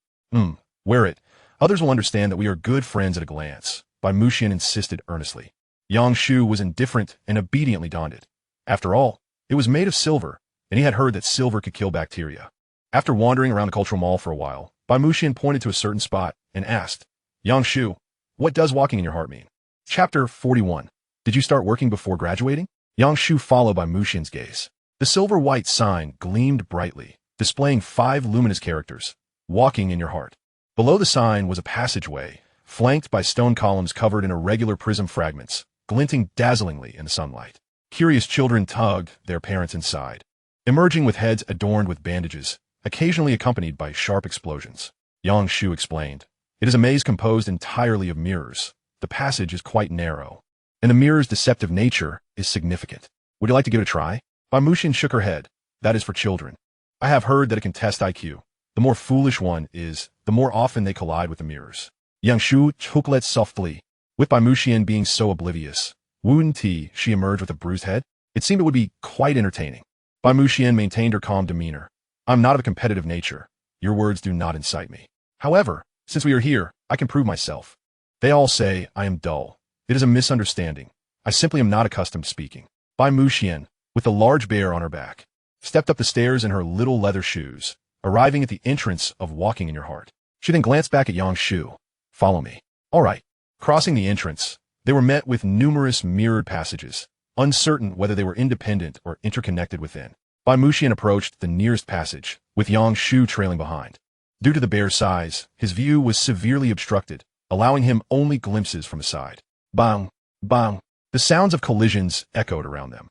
Speaker 1: Wear it. Others will understand that we are good friends at a glance, Bai Muxian insisted earnestly. Yang Shu was indifferent and obediently donned it. After all, it was made of silver, and he had heard that silver could kill bacteria. After wandering around the cultural mall for a while, Bai Muxian pointed to a certain spot and asked, Yang Shu, what does walking in your heart mean? Chapter 41. Did you start working before graduating? Yang Shu followed Bai Muxian's gaze. The silver-white sign gleamed brightly, displaying 5 luminous characters, walking in your heart. Below the sign was a passageway, flanked by stone columns covered in irregular prism fragments, glinting dazzlingly in the sunlight. Curious children tugged their parents inside, emerging with heads adorned with bandages, occasionally accompanied by sharp explosions. Yang Shu explained, it is a maze composed entirely of mirrors. The passage is quite narrow, and the mirror's deceptive nature is significant. Would you like to give it a try? Bai Muxian shook her head. That is for children. I have heard that it can test IQ. The more foolish one is, the more often they collide with the mirrors. Yang Shu chucklet softly. With Bai Muxian being so oblivious, wouldn't she emerged with a bruised head? It seemed it would be quite entertaining. Bai Muxian maintained her calm demeanor. I'm not of a competitive nature. Your words do not incite me. However, since we are here, I can prove myself. They all say I am dull. It is a misunderstanding. I simply am not accustomed to speaking. Bai Muxian, with the large bear on her back, stepped up the stairs in her little leather shoes, arriving at the entrance of Walking in Your Heart. She then glanced back at Yang Shu. Follow me. All right. Crossing the entrance, they were met with numerous mirrored passages, uncertain whether they were independent or interconnected within. Bai Muxian approached the nearest passage, with Yang Shu trailing behind. Due to the bear's size, his view was severely obstructed, allowing him only glimpses from the side. Bang! Bang! The sounds of collisions echoed around them,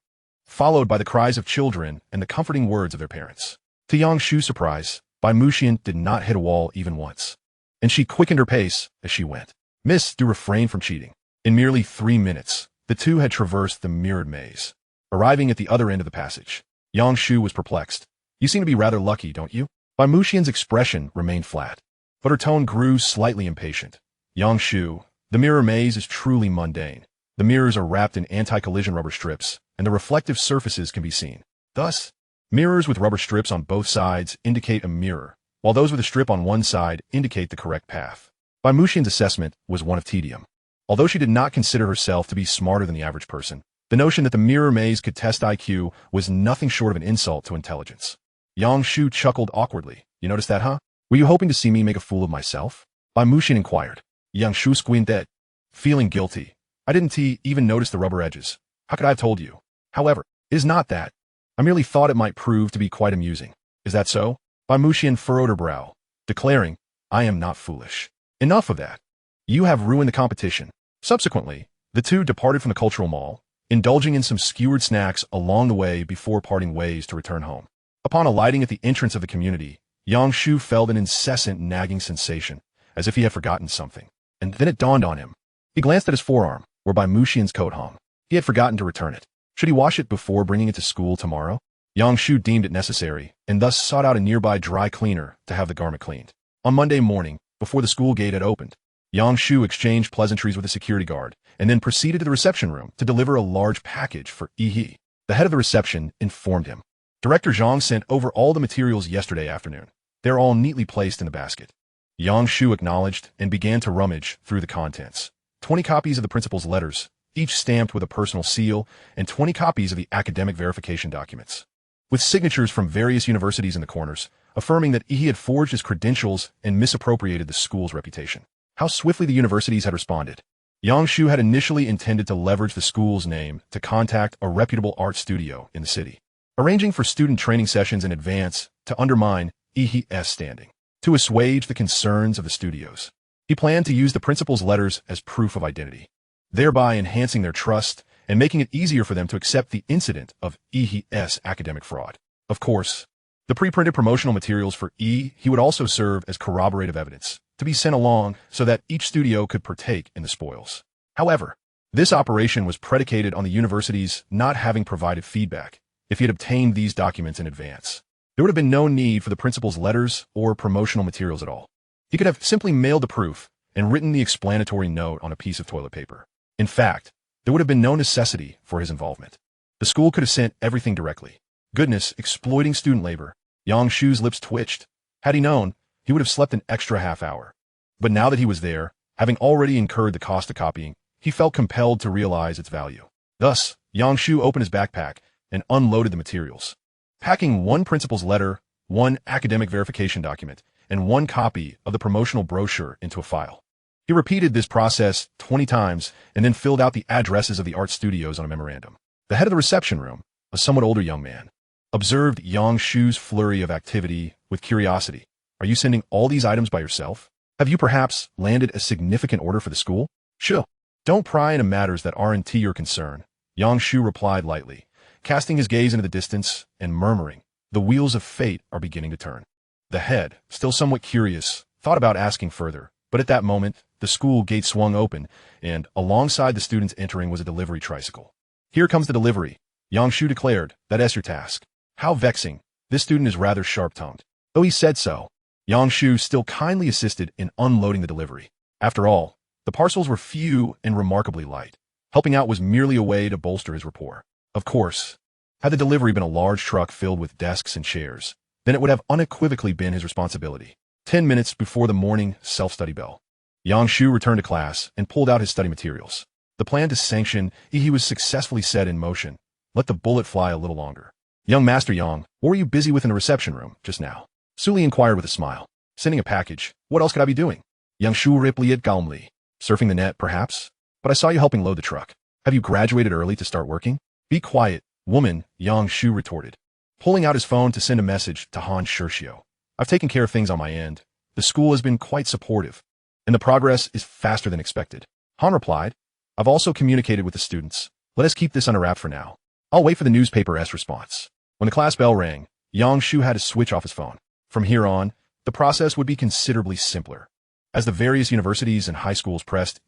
Speaker 1: followed by the cries of children and the comforting words of their parents. To Yang Shu's surprise, Bai Muxian did not hit a wall even once, and she quickened her pace as she went. Miss, do refrain from cheating. In merely 3 minutes, the two had traversed the mirrored maze, arriving at the other end of the passage. Yang Shu was perplexed. You seem to be rather lucky, don't you? Bai Muxian's expression remained flat, but her tone grew slightly impatient. Yang Shu, the mirror maze is truly mundane. The mirrors are wrapped in anti-collision rubber strips, and the reflective surfaces can be seen. Thus, mirrors with rubber strips on both sides indicate a mirror, while those with a strip on one side indicate the correct path. Bai Muxian's assessment was one of tedium. Although she did not consider herself to be smarter than the average person, the notion that the mirror maze could test IQ was nothing short of an insult to intelligence. Yang Shu chuckled awkwardly. You noticed that, huh? Were you hoping to see me make a fool of myself? Bai Muxian inquired. Yang Shu squinted, feeling guilty. I didn't even notice the rubber edges. How could I have told you? However, it is not that. I merely thought it might prove to be quite amusing. Is that so? Bai Muxian furrowed her brow, declaring, I am not foolish. Enough of that. You have ruined the competition. Subsequently, the two departed from the cultural mall, indulging in some skewered snacks along the way before parting ways to return home. Upon alighting at the entrance of the community, Yang Shu felt an incessant nagging sensation, as if he had forgotten something. And then it dawned on him. He glanced at his forearm, where Bai Muxian's coat hung. He had forgotten to return it. Should he wash it before bringing it to school tomorrow? Yang Shu deemed it necessary, and thus sought out a nearby dry cleaner to have the garment cleaned. On Monday morning, before the school gate had opened, Yang Shu exchanged pleasantries with a security guard, and then proceeded to the reception room to deliver a large package for Yi. The head of the reception informed him. Director Zhang sent over all the materials yesterday afternoon. They're all neatly placed in the basket. Yang Shu acknowledged and began to rummage through the contents. 20 copies of the principal's letters, each stamped with a personal seal, and 20 copies of the academic verification documents, with signatures from various universities in the corners, affirming that he had forged his credentials and misappropriated the school's reputation. How swiftly the universities had responded. Yang Shu had initially intended to leverage the school's name to contact a reputable art studio in the city, arranging for student training sessions in advance to undermine EH's standing. To assuage the concerns of the studios, he planned to use the principal's letters as proof of identity, thereby enhancing their trust and making it easier for them to accept the incident of EH's academic fraud. Of course, the pre-printed promotional materials for he would also serve as corroborative evidence to be sent along so that each studio could partake in the spoils. However, this operation was predicated on the universities not having provided feedback if he had obtained these documents in advance. There would have been no need for the principal's letters or promotional materials at all. He could have simply mailed the proof and written the explanatory note on a piece of toilet paper. In fact, there would have been no necessity for his involvement. The school could have sent everything directly. Goodness, exploiting student labor. Yang Shu's lips twitched. Had he known, he would have slept an extra half hour. But now that he was there, having already incurred the cost of copying, he felt compelled to realize its value. Thus, Yang Shu opened his backpack and unloaded the materials, packing one principal's letter, one academic verification document, and one copy of the promotional brochure into a file. He repeated this process 20 times and then filled out the addresses of the art studios on a memorandum. The head of the reception room, a somewhat older young man, observed Yang Shu's flurry of activity with curiosity. Are you sending all these items by yourself? Have you perhaps landed a significant order for the school? Sure. Don't pry into matters that aren't your concern, Yang Shu replied lightly, casting his gaze into the distance and murmuring, the wheels of fate are beginning to turn. The head, still somewhat curious, thought about asking further, but at that moment, the school gate swung open, and alongside the students entering was a delivery tricycle. Here comes the delivery, Yang Shu declared. That's your task. How vexing. This student is rather sharp-tongued. Though he said so, Yang Shu still kindly assisted in unloading the delivery. After all, the parcels were few and remarkably light. Helping out was merely a way to bolster his rapport. Of course, had the delivery been a large truck filled with desks and chairs, then it would have unequivocally been his responsibility. 10 minutes before the morning self-study bell, Yang Shu returned to class and pulled out his study materials. The plan to sanction he was successfully set in motion. Let the bullet fly a little longer. Young Master Yang, what were you busy with in the reception room just now? Suli inquired with a smile. Sending a package. What else could I be doing? Yang Shu replied calmly. Surfing the net, perhaps? But I saw you helping load the truck. Have you graduated early to start working? Be quiet, woman, Yang Shu retorted, pulling out his phone to send a message to Han Shershio. I've taken care of things on my end. The school has been quite supportive, and the progress is faster than expected. Han replied, I've also communicated with the students. Let us keep this under wrap for now. I'll wait for the newspaper's response. When the class bell rang, Yang Shu had to switch off his phone. From here on, the process would be considerably simpler. As the various universities and high schools pressed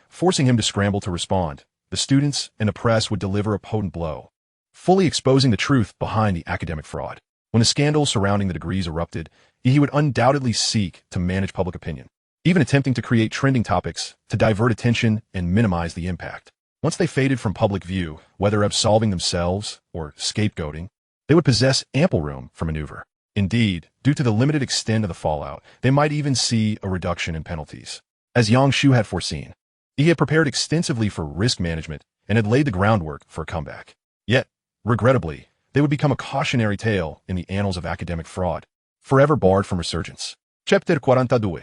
Speaker 1: forcing him to scramble to respond, the students and the press would deliver a potent blow, fully exposing the truth behind the academic fraud. When the scandal surrounding the degrees erupted, he would undoubtedly seek to manage public opinion, even attempting to create trending topics to divert attention and minimize the impact. Once they faded from public view, whether absolving themselves or scapegoating, they would possess ample room for maneuver. Indeed, due to the limited extent of the fallout, they might even see a reduction in penalties. As Yang Shu had foreseen, he had prepared extensively for risk management and had laid the groundwork for a comeback. Yet, regrettably, they would become a cautionary tale in the annals of academic fraud. forever barred from resurgence. Chapter 42.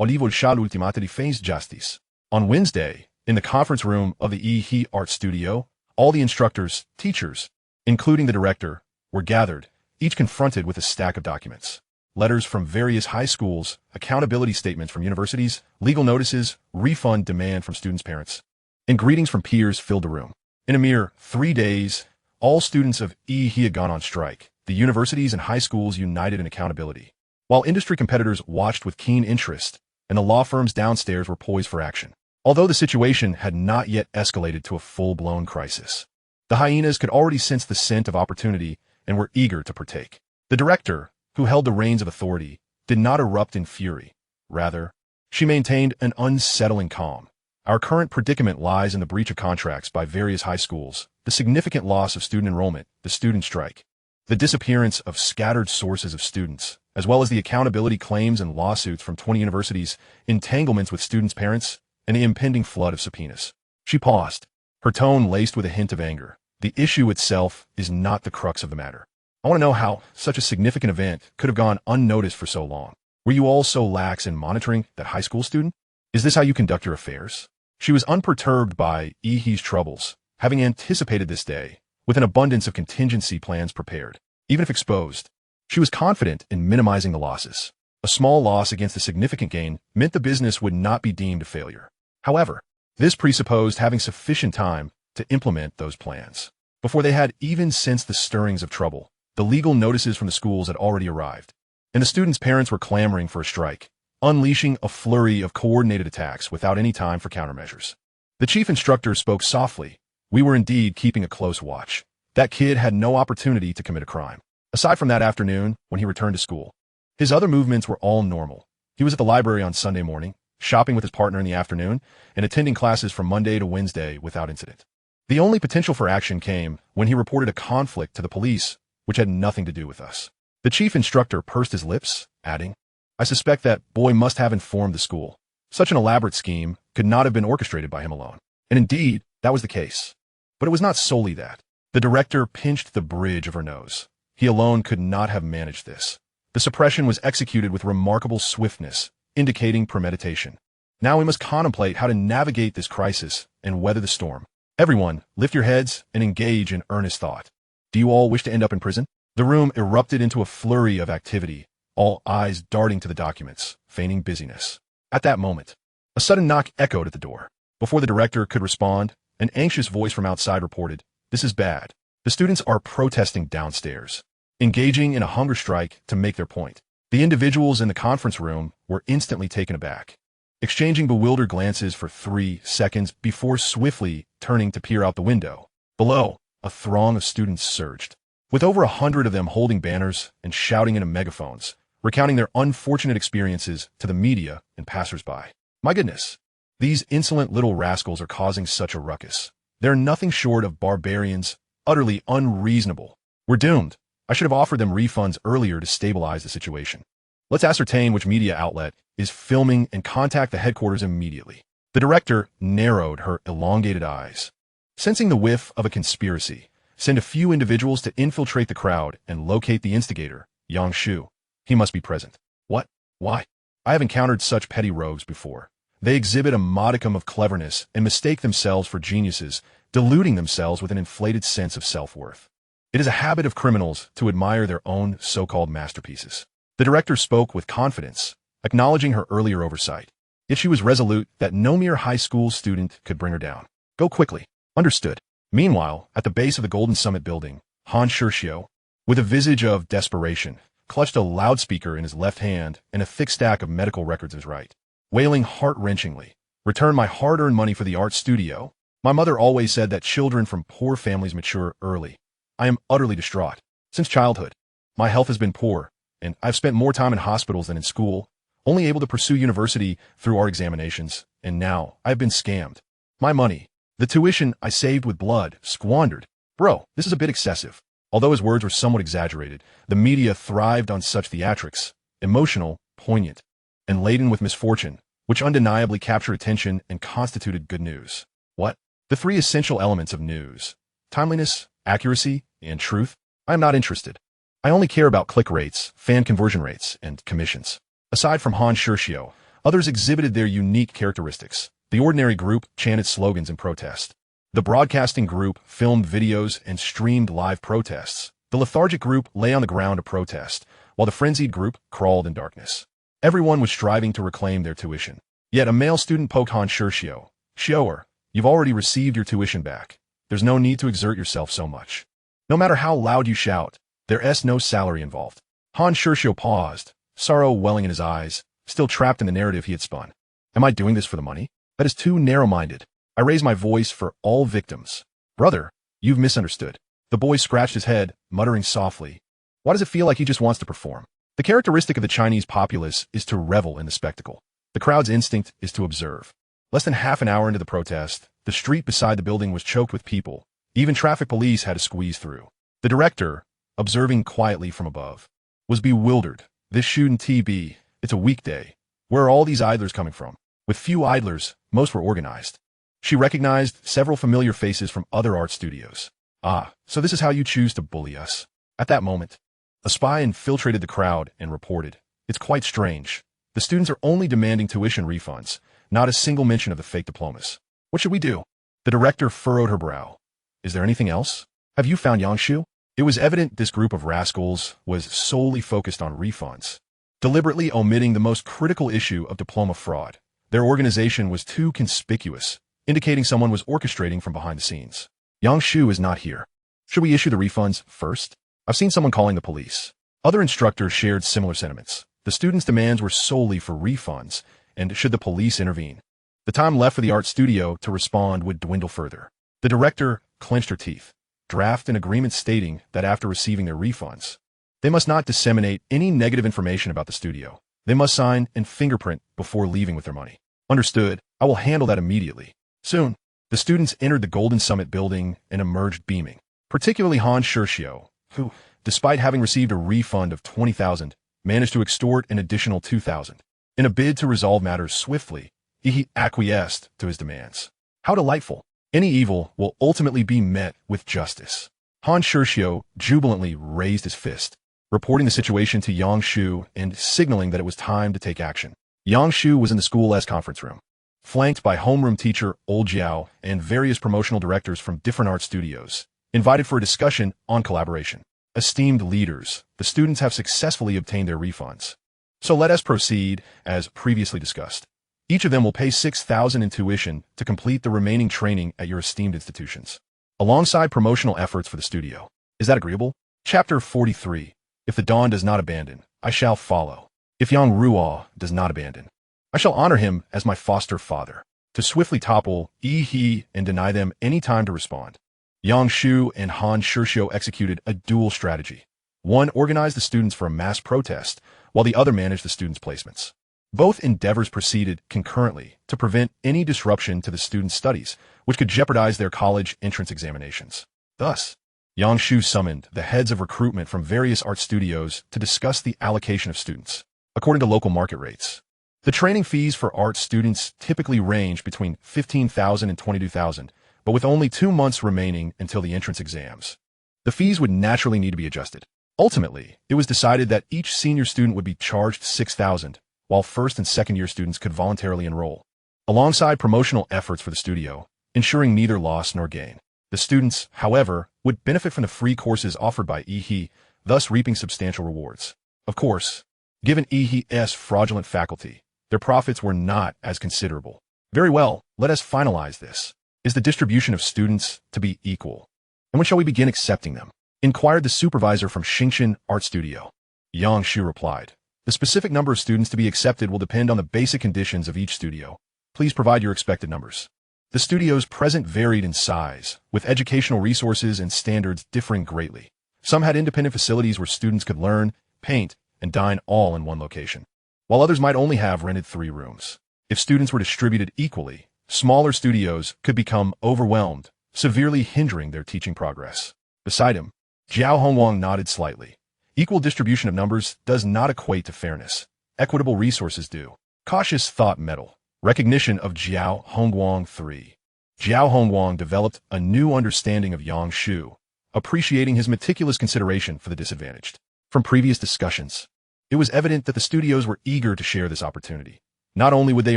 Speaker 1: Olivo il l'ultimata di Face Justice. On Wednesday, in the conference room of the he art studio, all the instructors, teachers, including the director, were gathered, each confronted with a stack of documents. Letters from various high schools, accountability statements from universities, legal notices, refund demand from students' parents, and greetings from peers filled the room. In a mere 3 days, all students of he had gone on strike. The universities and high schools united in accountability, while industry competitors watched with keen interest, and the law firms downstairs were poised for action. Although the situation had not yet escalated to a full-blown crisis, the hyenas could already sense the scent of opportunity and were eager to partake. The director, who held the reins of authority, did not erupt in fury. Rather, she maintained an unsettling calm. Our current predicament lies in the breach of contracts by various high schools, the significant loss of student enrollment, the student strike, the disappearance of scattered sources of students, as well as the accountability claims and lawsuits from 20 universities, entanglements with students' parents, and the impending flood of subpoenas. She paused, her tone laced with a hint of anger. The issue itself is not the crux of the matter. I want to know how such a significant event could have gone unnoticed for so long. Were you all so lax in monitoring that high school student? Is this how you conduct your affairs? She was unperturbed by he's troubles, having anticipated this day, with an abundance of contingency plans prepared. Even if exposed, she was confident in minimizing the losses. A small loss against a significant gain meant the business would not be deemed a failure. However, this presupposed having sufficient time to implement those plans. Before they had even sensed the stirrings of trouble, the legal notices from the schools had already arrived, and the students' parents were clamoring for a strike, unleashing a flurry of coordinated attacks without any time for countermeasures. The chief instructor spoke softly. We were indeed keeping a close watch. That kid had no opportunity to commit a crime. Aside from that afternoon, when he returned to school, his other movements were all normal. He was at the library on Sunday morning, shopping with his partner in the afternoon, and attending classes from Monday to Wednesday without incident. The only potential for action came when he reported a conflict to the police, which had nothing to do with us. The chief instructor pursed his lips, adding, I suspect that boy must have informed the school. Such an elaborate scheme could not have been orchestrated by him alone. And indeed, that was the case. But it was not solely that. The director pinched the bridge of her nose. He alone could not have managed this. The suppression was executed with remarkable swiftness, indicating premeditation. Now we must contemplate how to navigate this crisis and weather the storm. Everyone, lift your heads and engage in earnest thought. Do you all wish to end up in prison? The room erupted into a flurry of activity, all eyes darting to the documents, feigning busyness. At that moment, a sudden knock echoed at the door. Before the director could respond, an anxious voice from outside reported, This is bad. The students are protesting downstairs, engaging in a hunger strike to make their point. The individuals in the conference room were instantly taken aback, exchanging bewildered glances for 3 seconds before swiftly turning to peer out the window. Below, a throng of students surged, with over 100 of them holding banners and shouting into megaphones, recounting their unfortunate experiences to the media and passers-by. My goodness, these insolent little rascals are causing such a ruckus. They're nothing short of barbarians, utterly unreasonable. We're doomed. I should have offered them refunds earlier to stabilize the situation. Let's ascertain which media outlet is filming and contact the headquarters immediately. The director narrowed her elongated eyes. Sensing the whiff of a conspiracy, send a few individuals to infiltrate the crowd and locate the instigator, Yang Shu. He must be present. What? Why? I have encountered such petty rogues before. They exhibit a modicum of cleverness and mistake themselves for geniuses, deluding themselves with an inflated sense of self-worth. It is a habit of criminals to admire their own so-called masterpieces. The director spoke with confidence, acknowledging her earlier oversight. Yet she was resolute that no mere high school student could bring her down. Go quickly. Understood. Meanwhile, at the base of the Golden Summit building, Han Shershio, with a visage of desperation, clutched a loudspeaker in his left hand and a thick stack of medical records in his right, wailing heart-wrenchingly, Return my hard-earned money for the art studio. My mother always said that children from poor families mature early. I am utterly distraught. Since childhood, my health has been poor, and I've spent more time in hospitals than in school, only able to pursue university through art examinations, and now I've been scammed. My money, the tuition I saved with blood, squandered. Bro, this is a bit excessive. Although his words were somewhat exaggerated, the media thrived on such theatrics, emotional, poignant, and laden with misfortune, which undeniably captured attention and constituted good news. What? The 3 essential elements of news: timeliness, accuracy, and truth. I am not interested. I only care about click rates, fan conversion rates, and commissions. Aside from Han Shuxiu, others exhibited their unique characteristics. The ordinary group chanted slogans in protest. The broadcasting group filmed videos and streamed live protests. The lethargic group lay on the ground to protest, while the frenzied group crawled in darkness. Everyone was striving to reclaim their tuition. Yet a male student poked Han Shuxiu. Xiu'er, you've already received your tuition back. There's no need to exert yourself so much. No matter how loud you shout, there's no salary involved. Han Shuxiu paused, sorrow welling in his eyes, still trapped in the narrative he had spun. Am I doing this for the money? That is too narrow-minded. I raise my voice for all victims. Brother, you've misunderstood. The boy scratched his head, muttering softly. Why does it feel like he just wants to perform? The characteristic of the Chinese populace is to revel in the spectacle. The crowd's instinct is to observe. Less than half an hour into the protest, the street beside the building was choked with people. Even traffic police had to squeeze through. The director, observing quietly from above, was bewildered. This shouldn't be. It's a weekday. Where are all these idlers coming from? With few idlers, most were organized. She recognized several familiar faces from other art studios. Ah, so this is how you choose to bully us. At that moment, a spy infiltrated the crowd and reported. It's quite strange. The students are only demanding tuition refunds, not a single mention of the fake diplomas. What should we do? The director furrowed her brow. Is there anything else? Have you found Yang Shu? It was evident this group of rascals was solely focused on refunds, deliberately omitting the most critical issue of diploma fraud. Their organization was too conspicuous, indicating someone was orchestrating from behind the scenes. Yang Shu is not here. Should we issue the refunds first? I've seen someone calling the police. Other instructors shared similar sentiments. The students' demands were solely for refunds, and should the police intervene? The time left for the art studio to respond would dwindle further. The director clenched her teeth, draft an agreement stating that after receiving their refunds, they must not disseminate any negative information about the studio. They must sign and fingerprint before leaving with their money. Understood. I will handle that immediately. Soon, the students entered the Golden Summit building and emerged beaming, particularly Han Shuxiu, who, despite having received a refund of 20,000, managed to extort an additional 2,000. In a bid to resolve matters swiftly, he acquiesced to his demands. How delightful! Any evil will ultimately be met with justice. Han Shuxiu jubilantly raised his fist, reporting the situation to Yang Shu and signaling that it was time to take action. Yang Shu was in the school's conference room, flanked by homeroom teacher Old Jiao and various promotional directors from different art studios, invited for a discussion on collaboration. Esteemed leaders, the students have successfully obtained their refunds. So let us proceed, as previously discussed. Each of them will pay 6,000 in tuition to complete the remaining training at your esteemed institutions, alongside promotional efforts for the studio. Is that agreeable? Chapter 43. If the dawn does not abandon, I shall follow. If Yang Ruo does not abandon, I shall honor him as my foster father. To swiftly topple he and deny them any time to respond. Yang Shu and Han Shuxiu executed a dual strategy. One organized the students for a mass protest, while the other managed the students' placements. Both endeavors proceeded concurrently to prevent any disruption to the students' studies, which could jeopardize their college entrance examinations. Thus, Yang Shu summoned the heads of recruitment from various art studios to discuss the allocation of students, according to local market rates. The training fees for art students typically range between 15,000 and 22,000, but with only 2 months remaining until the entrance exams, the fees would naturally need to be adjusted. Ultimately, it was decided that each senior student would be charged 6,000, while first and second year students could voluntarily enroll, alongside promotional efforts for the studio, ensuring neither loss nor gain. The students, however, would benefit from the free courses offered by EHE, thus reaping substantial rewards. Of course, given EHE's fraudulent faculty, their profits were not as considerable. Very well, let us finalize this. Is the distribution of students to be equal? And when shall we begin accepting them? Inquired the supervisor from Xingshan Art Studio. Yang Shu replied. The specific number of students to be accepted will depend on the basic conditions of each studio. Please provide your expected numbers. The studios present varied in size, with educational resources and standards differing greatly. Some had independent facilities where students could learn, paint, and dine all in one location, while others might only have rented 3 rooms. If students were distributed equally, smaller studios could become overwhelmed, severely hindering their teaching progress. Beside him, Jiao Hongwang nodded slightly. Equal distribution of numbers does not equate to fairness. Equitable resources do. Cautious thought metal. Recognition of Jiao Hongwang 3. Jiao Hongwang developed a new understanding of Yang Shu, appreciating his meticulous consideration for the disadvantaged. From previous discussions, it was evident that the studios were eager to share this opportunity. Not only would they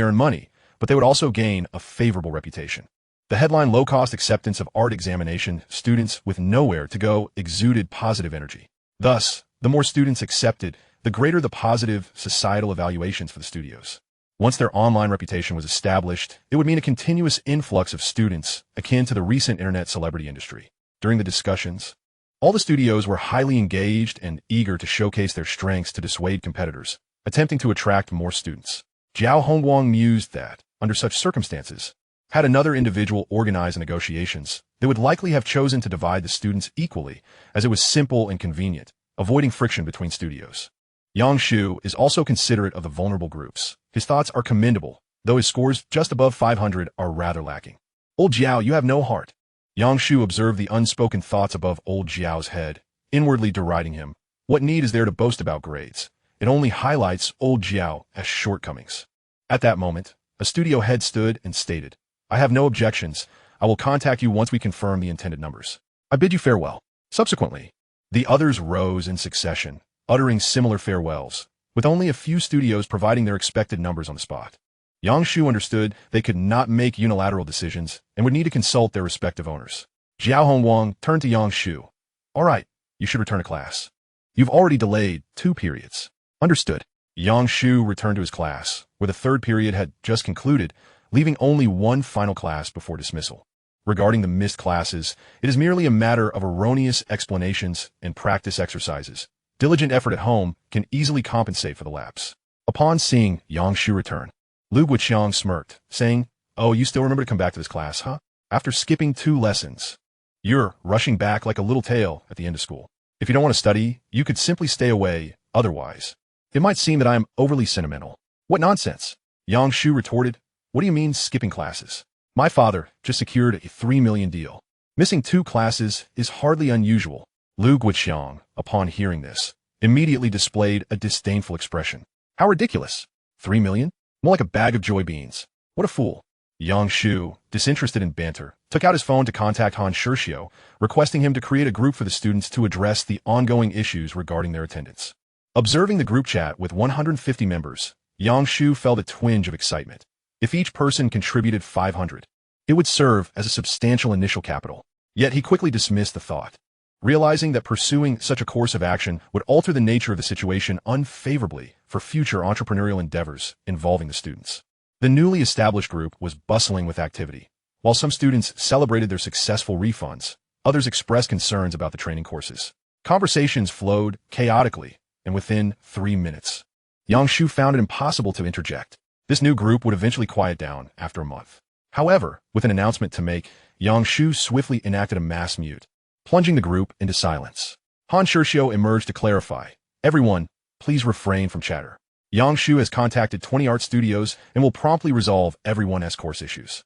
Speaker 1: earn money, but they would also gain a favorable reputation. The headline low-cost acceptance of art examination, students with nowhere to go exuded positive energy. Thus, the more students accepted, the greater the positive societal evaluations for the studios. Once their online reputation was established, it would mean a continuous influx of students, akin to the recent internet celebrity industry. During the discussions, all the studios were highly engaged and eager to showcase their strengths to dissuade competitors, attempting to attract more students. Zhao Hongguang mused that, under such circumstances, had another individual organize the negotiations, they would likely have chosen to divide the students equally, as it was simple and convenient, avoiding friction between studios. Yang Shu is also considerate of the vulnerable groups. His thoughts are commendable, though his scores just above 500 are rather lacking. Old Zhao, you have no heart. Yang Shu observed the unspoken thoughts above old Zhao's head, inwardly deriding him. What need is there to boast about grades? It only highlights old Zhao as shortcomings. At that moment, a studio head stood and stated, I have no objections. I will contact you once we confirm the intended numbers. I bid you farewell. Subsequently, the others rose in succession, uttering similar farewells, with only a few studios providing their expected numbers on the spot. Yang Shu understood they could not make unilateral decisions and would need to consult their respective owners. Zhao Hongguang turned to Yang Shu. All right, you should return to class. You've already delayed 2 periods. Understood. Yang Shu returned to his class, where the 3rd period had just concluded, leaving only one final class before dismissal. Regarding the missed classes, it is merely a matter of erroneous explanations and practice exercises. Diligent effort at home can easily compensate for the lapse. Upon seeing Yang Shu return, Lu Guiqiang smirked, saying, Oh, you still remember to come back to this class, huh? After skipping 2 lessons. You're rushing back like a little tail at the end of school. If you don't want to study, you could simply stay away, otherwise. It might seem that I am overly sentimental. What nonsense? Yang Shu retorted. What do you mean skipping classes? My father just secured a 3 million deal. Missing 2 classes is hardly unusual. Lu Guiqiang, upon hearing this, immediately displayed a disdainful expression. How ridiculous. 3 million? More like a bag of joy beans. What a fool. Yang Shu, disinterested in banter, took out his phone to contact Han Shirshio, requesting him to create a group for the students to address the ongoing issues regarding their attendance. Observing the group chat with 150 members, Yang Shu felt a twinge of excitement. If each person contributed 500, it would serve as a substantial initial capital. Yet he quickly dismissed the thought, realizing that pursuing such a course of action would alter the nature of the situation unfavorably for future entrepreneurial endeavors involving the students. The newly established group was bustling with activity. While some students celebrated their successful refunds, others expressed concerns about the training courses. Conversations flowed chaotically, and within 3 minutes, Yang Shu found it impossible to interject. This new group would eventually quiet down after a month. However, with an announcement to make, Yang Shu swiftly enacted a mass mute, plunging the group into silence. Han Shirshio emerged to clarify, Everyone, please refrain from chatter. Yang Shu has contacted 20 art studios and will promptly resolve everyone's course issues.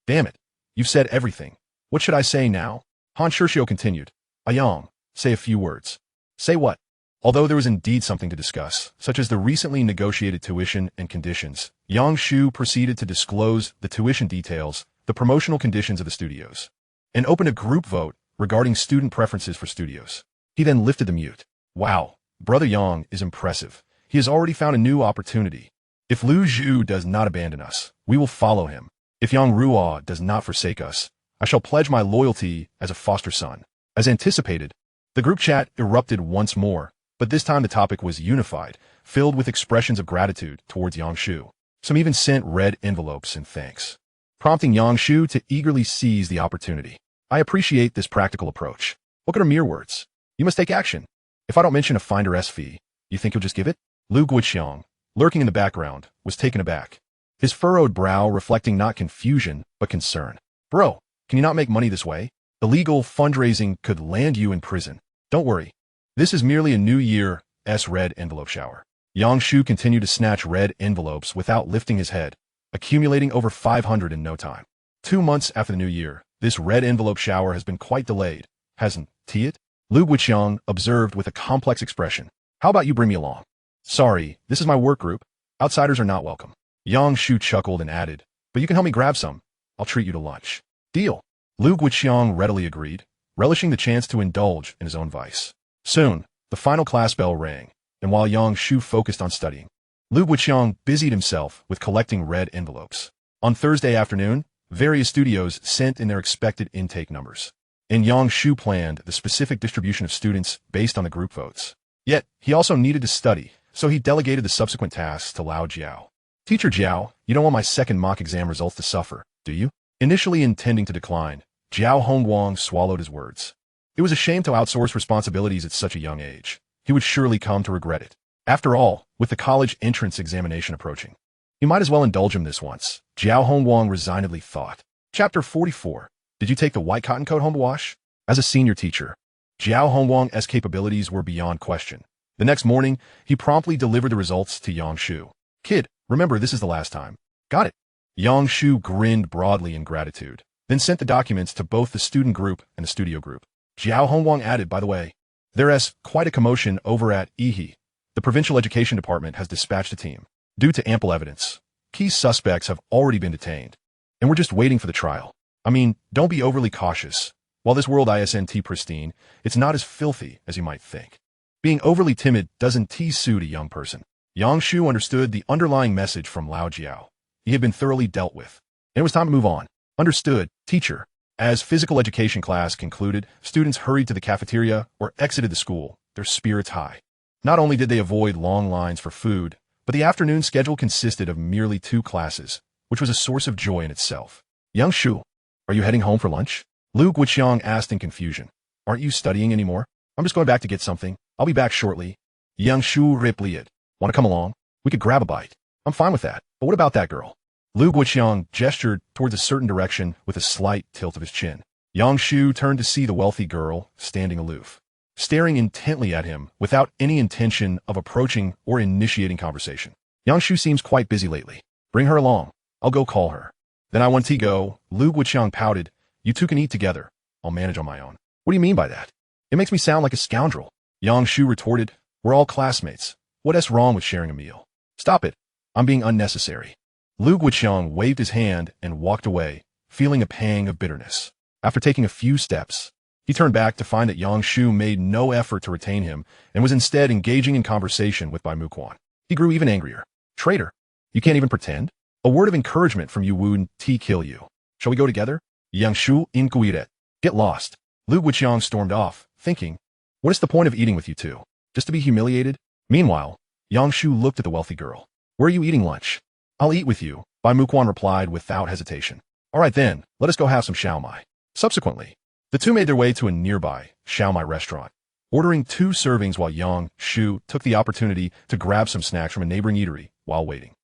Speaker 1: Damn it, you've said everything. What should I say now? Han Shirshio continued. Yang, say a few words. Say what? Although there was indeed something to discuss, such as the recently negotiated tuition and conditions, Yang Shu proceeded to disclose the tuition details, the promotional conditions of the studios, and opened a group vote regarding student preferences for studios. He then lifted the mute. Wow, Brother Yang is impressive. He has already found a new opportunity. If Lu Zhu does not abandon us, we will follow him. If Yang Ruo does not forsake us, I shall pledge my loyalty as a foster son. As anticipated, the group chat erupted once more, but this time the topic was unified, filled with expressions of gratitude towards Yang Shu. Some even sent red envelopes in thanks, prompting Yang Shu to eagerly seize the opportunity. I appreciate this practical approach. What are mere words? You must take action. If I don't mention a finder's fee, you think you'll just give it? Lu Guiqiang, lurking in the background, was taken aback, his furrowed brow reflecting not confusion, but concern. Bro, can you not make money this way? Illegal fundraising could land you in prison. Don't worry. This is merely a New Year's red envelope shower. Yang Shu continued to snatch red envelopes without lifting his head, accumulating over 500 in no time. 2 months after the new year, this red envelope shower has been quite delayed, hasn't it? Lu Guiqiang observed with a complex expression. How about you bring me along? Sorry, this is my work group. Outsiders are not welcome. Yang Shu chuckled and added, but you can help me grab some. I'll treat you to lunch. Deal. Lu Guiqiang readily agreed, relishing the chance to indulge in his own vice. Soon, The final class bell rang, and while Yang Shu focused on studying, Lu Guiqiang busied himself with collecting red envelopes. On Thursday afternoon, various studios sent in their expected intake numbers, and Yang Shu planned the specific distribution of students based on the group votes. Yet, he also needed to study, so he delegated the subsequent tasks to Lao Jiao. Teacher Jiao, you don't want my second mock exam results to suffer, do you? Initially intending to decline, Jiao Hongguang swallowed his words. It was a shame to outsource responsibilities at such a young age. He would surely come to regret it. After all, with the college entrance examination approaching, he might as well indulge him this once, Jiao Hongguang resignedly thought. Chapter 44. Did you take the white cotton coat home to wash? As a senior teacher, Jiao Hongguang's capabilities were beyond question. The next morning, he promptly delivered the results to Yang Shu. Kid, remember this is the last time. Got it. Yang Shu grinned broadly in gratitude, then sent the documents to both the student group and the studio group. Jiao Hongguang added, by the way, there's quite a commotion over at Yihe. The provincial education department has dispatched a team. Due to ample evidence, key suspects have already been detained, and we're just waiting for the trial. I mean, don't be overly cautious. While this world isn't pristine, it's not as filthy as you might think. Being overly timid doesn't suit a young person. Yang Shu understood the underlying message from Lao Jiao. He had been thoroughly dealt with, and it was time to move on. Understood, teacher. As physical education class concluded, students hurried to the cafeteria or exited the school, their spirits high. Not only did they avoid long lines for food, but the afternoon schedule consisted of merely 2 classes, which was a source of joy in itself. Yang Shu, are you heading home for lunch? Lu Guiqiang asked in confusion. Aren't you studying anymore? I'm just going back to get something. I'll be back shortly. Yang Shu replied. Want to come along? We could grab a bite. I'm fine with that, but what about that girl? Lu Guiqiang gestured towards a certain direction with a slight tilt of his chin. Yang Shu turned to see the wealthy girl standing aloof, staring intently at him without any intention of approaching or initiating conversation. Yang Shu seems quite busy lately. Bring her along. I'll go call her. Then I want to go. Lu Guiqiang pouted. You two can eat together. I'll manage on my own. What do you mean by that? It makes me sound like a scoundrel. Yang Shu retorted. We're all classmates. What's wrong with sharing a meal? Stop it. I'm being unnecessary. Lu Guiqiang waved his hand and walked away, feeling a pang of bitterness. After taking a few steps, he turned back to find that Yang Shu made no effort to retain him and was instead engaging in conversation with Bai Muquan. He grew even angrier. Traitor, you can't even pretend? A word of encouragement from you wouldn't kill you. Shall we go together? Yang Shu inquired. Get lost. Lu Guiqiang stormed off, thinking, what is the point of eating with you two? Just to be humiliated? Meanwhile, Yang Shu looked at the wealthy girl. Where are you eating lunch? I'll eat with you, Bai Muquan replied without hesitation. All right then, let us go have some xiaomai. Subsequently, the two made their way to a nearby xiaomai restaurant, ordering 2 servings while Yang Shu took the opportunity to grab some snacks from a neighboring eatery while waiting.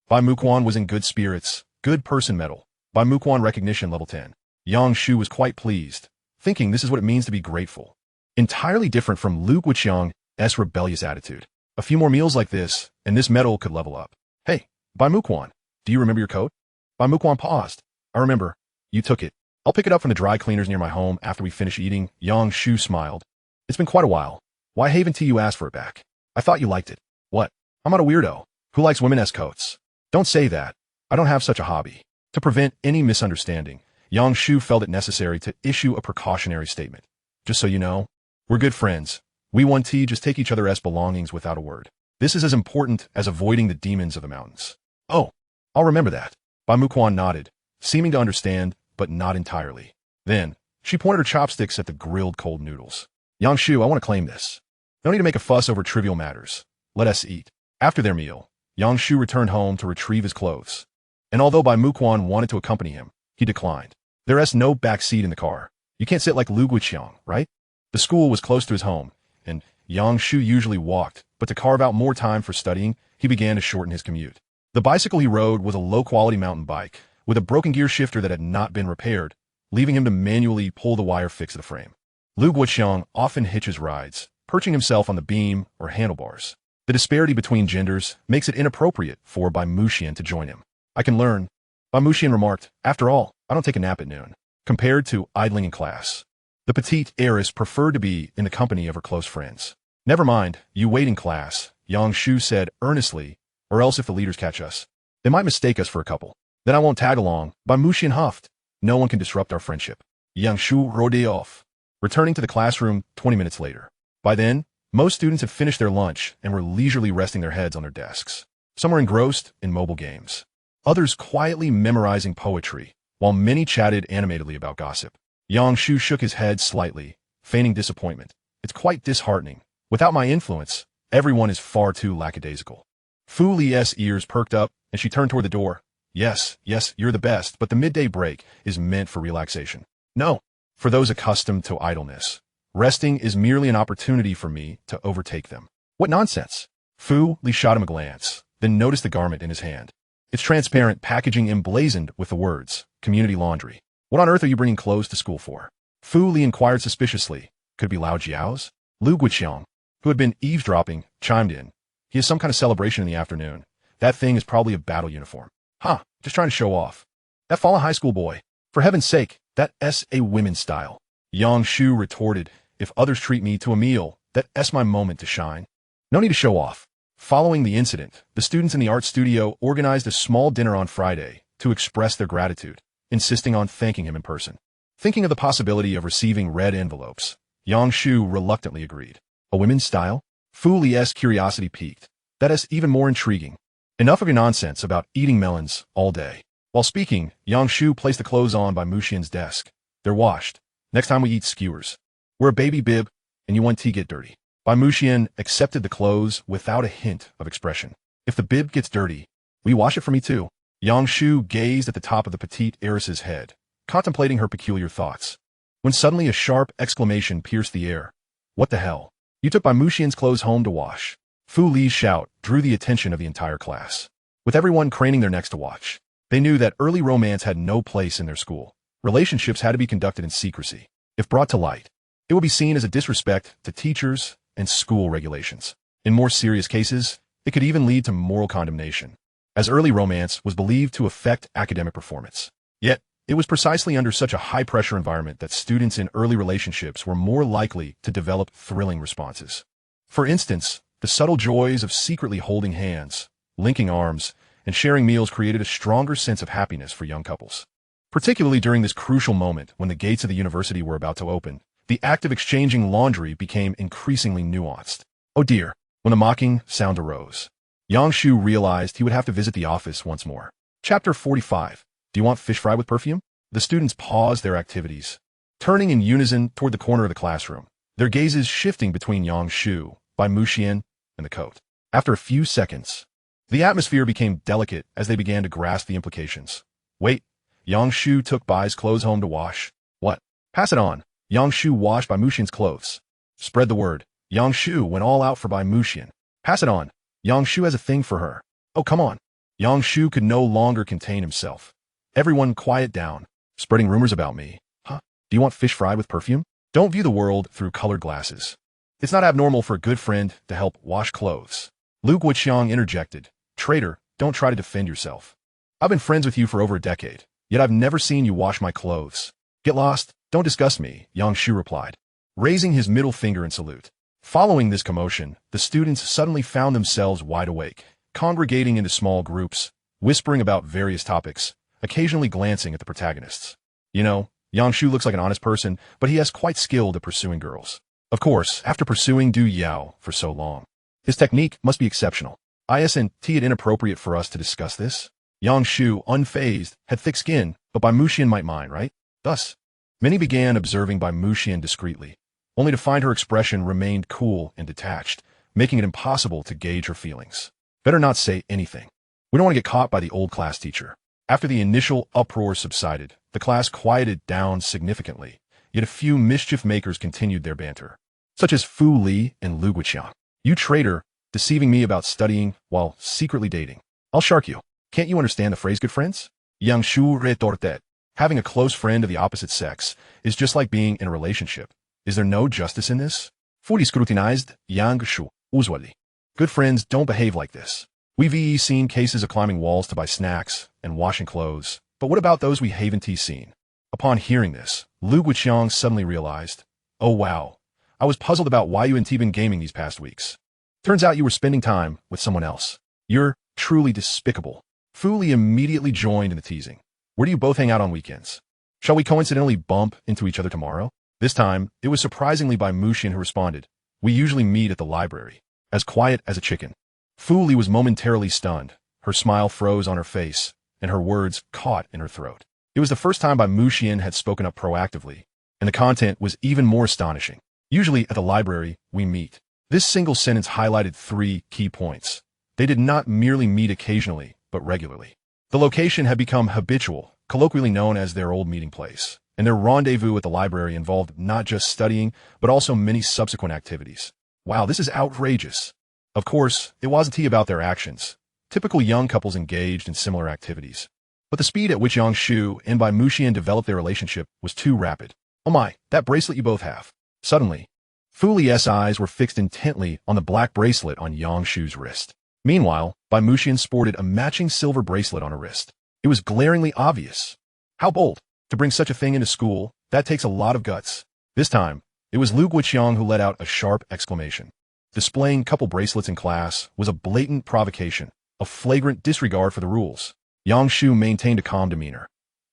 Speaker 1: Bai Muquan was in good spirits, good person medal, Bai Muquan recognition level 10. Yang Shu was quite pleased, thinking this is what it means to be grateful. Entirely different from Lu Guiqiang's rebellious attitude. A few more meals like this, and this medal could level up. Hey, Bai Muquan, do you remember your coat? Bai Muquan paused. I remember. You took it. I'll pick it up from the dry cleaners near my home after we finish eating. Yang Shu smiled. It's been quite a while. Why haven't you asked for it back? I thought you liked it. What? I'm not a weirdo. Who likes women's coats? Don't say that. I don't have such a hobby. To prevent any misunderstanding, Yang Shu felt it necessary to issue a precautionary statement. Just so you know, we're good friends. We want to just take each other's belongings without a word. This is as important as avoiding the demons of the mountains. Oh, I'll remember that. Bai Muquan nodded, seeming to understand, but not entirely. Then, she pointed her chopsticks at the grilled cold noodles. Yang Shu, I want to claim this. No need to make a fuss over trivial matters. Let us eat. After their meal, Yang Shu returned home to retrieve his clothes. And although Bai Muquan wanted to accompany him, he declined. There's no back seat in the car. You can't sit like Lu Guiqiang, right? The school was close to his home, and Yang Shu usually walked, but to carve out more time for studying, he began to shorten his commute. The bicycle he rode was a low-quality mountain bike, with a broken gear shifter that had not been repaired, leaving him to manually pull the wire fix of the frame. Lu Guiqiang often hitches rides, perching himself on the beam or handlebars. The disparity between genders makes it inappropriate for Bai Muxian to join him. I can learn. Bai Muxian remarked, after all, I don't take a nap at noon. Compared to idling in class, the petite heiress preferred to be in the company of her close friends. Never mind, you wait in class, Yang Shu said earnestly, or else if the leaders catch us, they might mistake us for a couple. Then I won't tag along. Bai Muxian huffed. No one can disrupt our friendship. Yang Shu rode off, returning to the classroom 20 minutes later. By then, Most students had finished their lunch and were leisurely resting their heads on their desks. Some were engrossed in mobile games. Others quietly memorizing poetry, while many chatted animatedly about gossip. Yang Shu shook his head slightly, feigning disappointment. It's quite disheartening. Without my influence, everyone is far too lackadaisical. Fu Li's ears perked up, and she turned toward the door. Yes, you're the best, but the midday break is meant for relaxation. No, for those accustomed to idleness. Resting is merely an opportunity for me to overtake them. What nonsense! Fu Li shot him a glance, then noticed the garment in his hand. Its transparent packaging emblazoned with the words, Community Laundry. What on earth are you bringing clothes to school for? Fu Li inquired suspiciously. Could it be Lao Jiao's? Lu Guiqiang, who had been eavesdropping, chimed in. He has some kind of celebration in the afternoon. That thing is probably a battle uniform. Huh, just trying to show off. That fallen high school boy. For heaven's sake, that's a women's style. Yang Shu retorted, if others treat me to a meal, that's my moment to shine. No need to show off. Following the incident, the students in the art studio organized a small dinner on Friday to express their gratitude, insisting on thanking him in person. Thinking of the possibility of receiving red envelopes, Yang Shu reluctantly agreed. A women's style? Fu Li's curiosity piqued. That is even more intriguing. Enough of your nonsense about eating melons all day. While speaking, Yang Shu placed the clothes on by Muxian's desk. They're washed. Next time we eat skewers. Wear a baby bib, and you want tea get dirty. Bai Muxian accepted the clothes without a hint of expression. If the bib gets dirty, will you wash it for me too? Yang Shu gazed at the top of the petite heiress's head, contemplating her peculiar thoughts. When suddenly a sharp exclamation pierced the air. What the hell? You took Bai Muxian's clothes home to wash. Fu Li's shout drew the attention of the entire class. With everyone craning their necks to watch, they knew that early romance had no place in their school. Relationships had to be conducted in secrecy. If brought to light, it would be seen as a disrespect to teachers and school regulations. In more serious cases, it could even lead to moral condemnation, as early romance was believed to affect academic performance. Yet, it was precisely under such a high-pressure environment that students in early relationships were more likely to develop thrilling responses. For instance, the subtle joys of secretly holding hands, linking arms, and sharing meals created a stronger sense of happiness for young couples. Particularly during this crucial moment when the gates of the university were about to open, the act of exchanging laundry became increasingly nuanced. Oh dear, when a mocking sound arose, Yang Shu realized he would have to visit the office once more. Chapter 45. Do you want fish fry with perfume? The students paused their activities, turning in unison toward the corner of the classroom, their gazes shifting between Yang Shu, Bai Muxian, and the coat. After a few seconds, the atmosphere became delicate as they began to grasp the implications. Wait, Yang Shu took Bai's clothes home to wash. What? Pass it on. Yang Shu washed Bai Muxian's clothes. Spread the word. Yang Shu went all out for Bai Muxian. Pass it on. Yang Shu has a thing for her. Oh, come on. Yang Shu could no longer contain himself. Everyone quiet down. Spreading rumors about me. Huh? Do you want fish fry with perfume? Don't view the world through colored glasses. It's not abnormal for a good friend to help wash clothes. Lu Guiqiang interjected. Traitor, don't try to defend yourself. I've been friends with you for over a decade, yet I've never seen you wash my clothes. Get lost. Don't discuss me, Yang Shu replied, raising his middle finger in salute. Following this commotion, the students suddenly found themselves wide awake, congregating into small groups, whispering about various topics, occasionally glancing at the protagonists. You know, Yang Shu looks like an honest person, but he has quite skilled at pursuing girls. Of course, after pursuing Du Yao for so long, his technique must be exceptional. Isn't it inappropriate for us to discuss this? Yang Shu, unfazed, had thick skin, but Bai Muxian might mind, right? Thus, many began observing Bai Muxian discreetly, only to find her expression remained cool and detached, making it impossible to gauge her feelings. Better not say anything. We don't want to get caught by the old class teacher. After the initial uproar subsided, the class quieted down significantly, yet a few mischief makers continued their banter, such as Fu Li and Lu Guiqiang. You traitor, deceiving me about studying while secretly dating. I'll shark you. Can't you understand the phrase good friends? Yang Shu retorted. Having a close friend of the opposite sex is just like being in a relationship. Is there no justice in this? Fully scrutinized Yang Shu, usually. Good friends don't behave like this. We've seen cases of climbing walls to buy snacks and washing clothes, but what about those we haven't seen? Upon hearing this, Lu Guiqiang suddenly realized, oh wow, I was puzzled about why you and T been gaming these past weeks. Turns out you were spending time with someone else. You're truly despicable. Fu Li immediately joined in the teasing. Where do you both hang out on weekends? Shall we coincidentally bump into each other tomorrow? This time, it was surprisingly Bai Muxian who responded. We usually meet at the library. As quiet as a chicken. Fu Li was momentarily stunned. Her smile froze on her face, and her words caught in her throat. It was the first time Bai Muxian had spoken up proactively, and the content was even more astonishing. Usually at the library, we meet. This single sentence highlighted 3 key points. They did not merely meet occasionally, but regularly. The location had become habitual, colloquially known as their old meeting place, and their rendezvous at the library involved not just studying, but also many subsequent activities. Wow, this is outrageous. Of course, it wasn't about their actions. Typical young couples engaged in similar activities. But the speed at which Yang Shu and Bai Muxian developed their relationship was too rapid. Oh my, that bracelet you both have. Suddenly, Fu Li's eyes were fixed intently on the black bracelet on Yang Shu's wrist. Meanwhile, Bai Muxian sported a matching silver bracelet on her wrist. It was glaringly obvious. How bold. To bring such a thing into school, that takes a lot of guts. This time, it was Lu Guiqiang who let out a sharp exclamation. Displaying couple bracelets in class was a blatant provocation, a flagrant disregard for the rules. Yang Shu maintained a calm demeanor.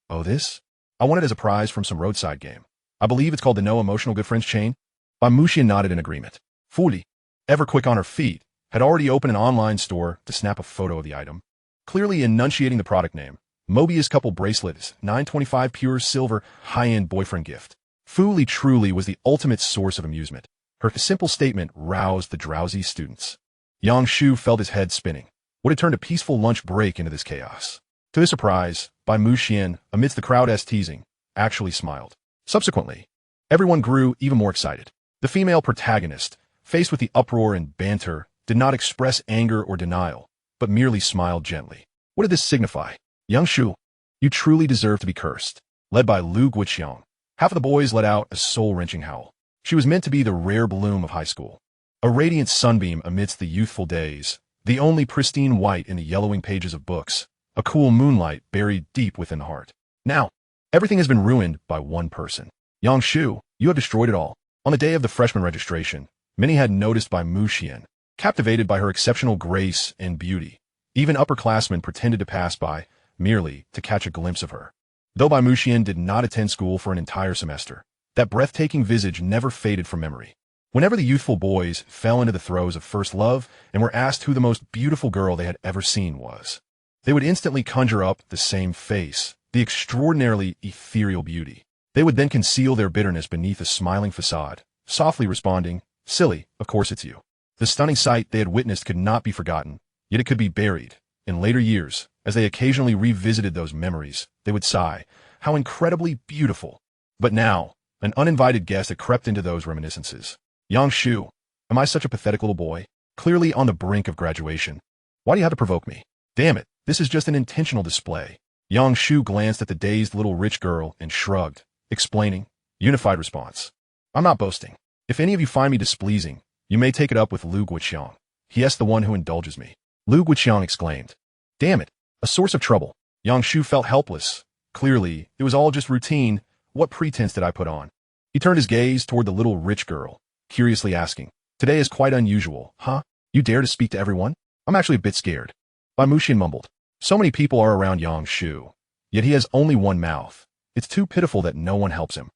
Speaker 1: Oh, this? I won it as a prize from some roadside game. I believe it's called the No Emotional Good Friends chain. Bai Muxian nodded in agreement. Fu Li, ever quick on her feet, had already opened an online store to snap a photo of the item. Clearly enunciating the product name. Mobius couple bracelets, 925 pure silver, high-end boyfriend gift. Fu Li truly was the ultimate source of amusement. Her simple statement roused the drowsy students. Yang Shu felt his head spinning. What had turned a peaceful lunch break into this chaos? To his surprise, Bai Muxian, amidst the crowd's teasing, actually smiled. Subsequently, everyone grew even more excited. The female protagonist, faced with the uproar and banter, did not express anger or denial, but merely smiled gently. What did this signify? Yang Shu, you truly deserve to be cursed. Led by Lu Guiqiang, half of the boys let out a soul-wrenching howl. She was meant to be the rare bloom of high school. A radiant sunbeam amidst the youthful days, the only pristine white in the yellowing pages of books, a cool moonlight buried deep within the heart. Now, everything has been ruined by one person. Yang Shu, you have destroyed it all. On the day of the freshman registration, many had noticed Bai Muxian, captivated by her exceptional grace and beauty. Even upperclassmen pretended to pass by, merely to catch a glimpse of her. Though Bai Muxian did not attend school for an entire semester, that breathtaking visage never faded from memory. Whenever the youthful boys fell into the throes of first love and were asked who the most beautiful girl they had ever seen was, they would instantly conjure up the same face, the extraordinarily ethereal beauty. They would then conceal their bitterness beneath a smiling facade, softly responding, "Silly, of course it's you." The stunning sight they had witnessed could not be forgotten, yet it could be buried. In later years, as they occasionally revisited those memories, they would sigh, "How incredibly beautiful." But now, an uninvited guest had crept into those reminiscences. Yang Shu, am I such a pathetic little boy? Clearly on the brink of graduation. Why do you have to provoke me? Damn it, this is just an intentional display. Yang Shu glanced at the dazed little rich girl and shrugged, explaining, unified response. I'm not boasting. If any of you find me displeasing, you may take it up with Lu Guiqiang. He is the one who indulges me. Lu Guiqiang exclaimed. Damn it, a source of trouble. Yang Shu felt helpless. Clearly, it was all just routine. What pretense did I put on? He turned his gaze toward the little rich girl, curiously asking, Today is quite unusual, huh? You dare to speak to everyone? I'm actually a bit scared. Bai Muxian mumbled. So many people are around Yang Shu, yet he has only one mouth. It's too pitiful that no one helps him.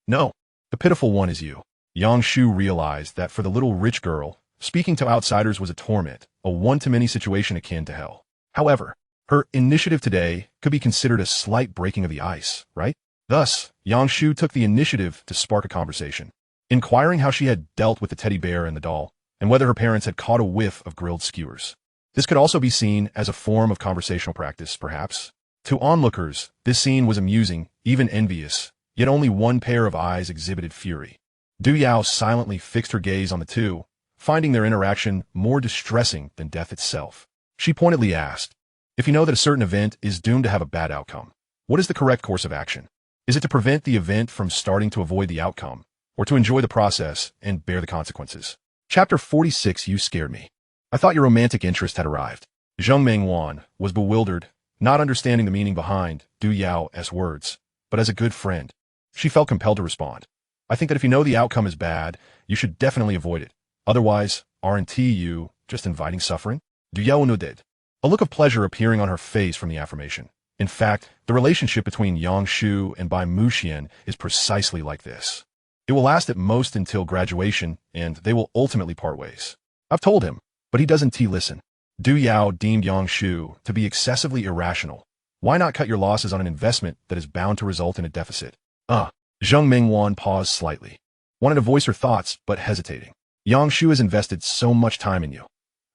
Speaker 1: No, the pitiful one is you. Yang Shu realized that for the little rich girl, speaking to outsiders was a torment, a one-to-many situation akin to hell. However, her initiative today could be considered a slight breaking of the ice, right? Thus, Yang Shu took the initiative to spark a conversation, inquiring how she had dealt with the teddy bear and the doll, and whether her parents had caught a whiff of grilled skewers. This could also be seen as a form of conversational practice, perhaps. To onlookers, this scene was amusing, even envious, yet only one pair of eyes exhibited fury. Du Yao silently fixed her gaze on the two, finding their interaction more distressing than death itself. She pointedly asked, If you know that a certain event is doomed to have a bad outcome, what is the correct course of action? Is it to prevent the event from starting to avoid the outcome, or to enjoy the process and bear the consequences? Chapter 46. You scared me. I thought your romantic interest had arrived. Zheng Mengwan was bewildered, not understanding the meaning behind Du Yao's words, but as a good friend, she felt compelled to respond. I think that if you know the outcome is bad, you should definitely avoid it. Otherwise, aren't you just inviting suffering? Du Yao nodded, a look of pleasure appearing on her face from the affirmation. In fact, the relationship between Yang Shu and Bai Muxian is precisely like this. It will last at most until graduation, and they will ultimately part ways. I've told him, but he doesn't listen. Du Yao deemed Yang Shu to be excessively irrational. Why not cut your losses on an investment that is bound to result in a deficit? Zheng Mingwan paused slightly. Wanted to voice her thoughts, but hesitating. Yang Shu has invested so much time in you.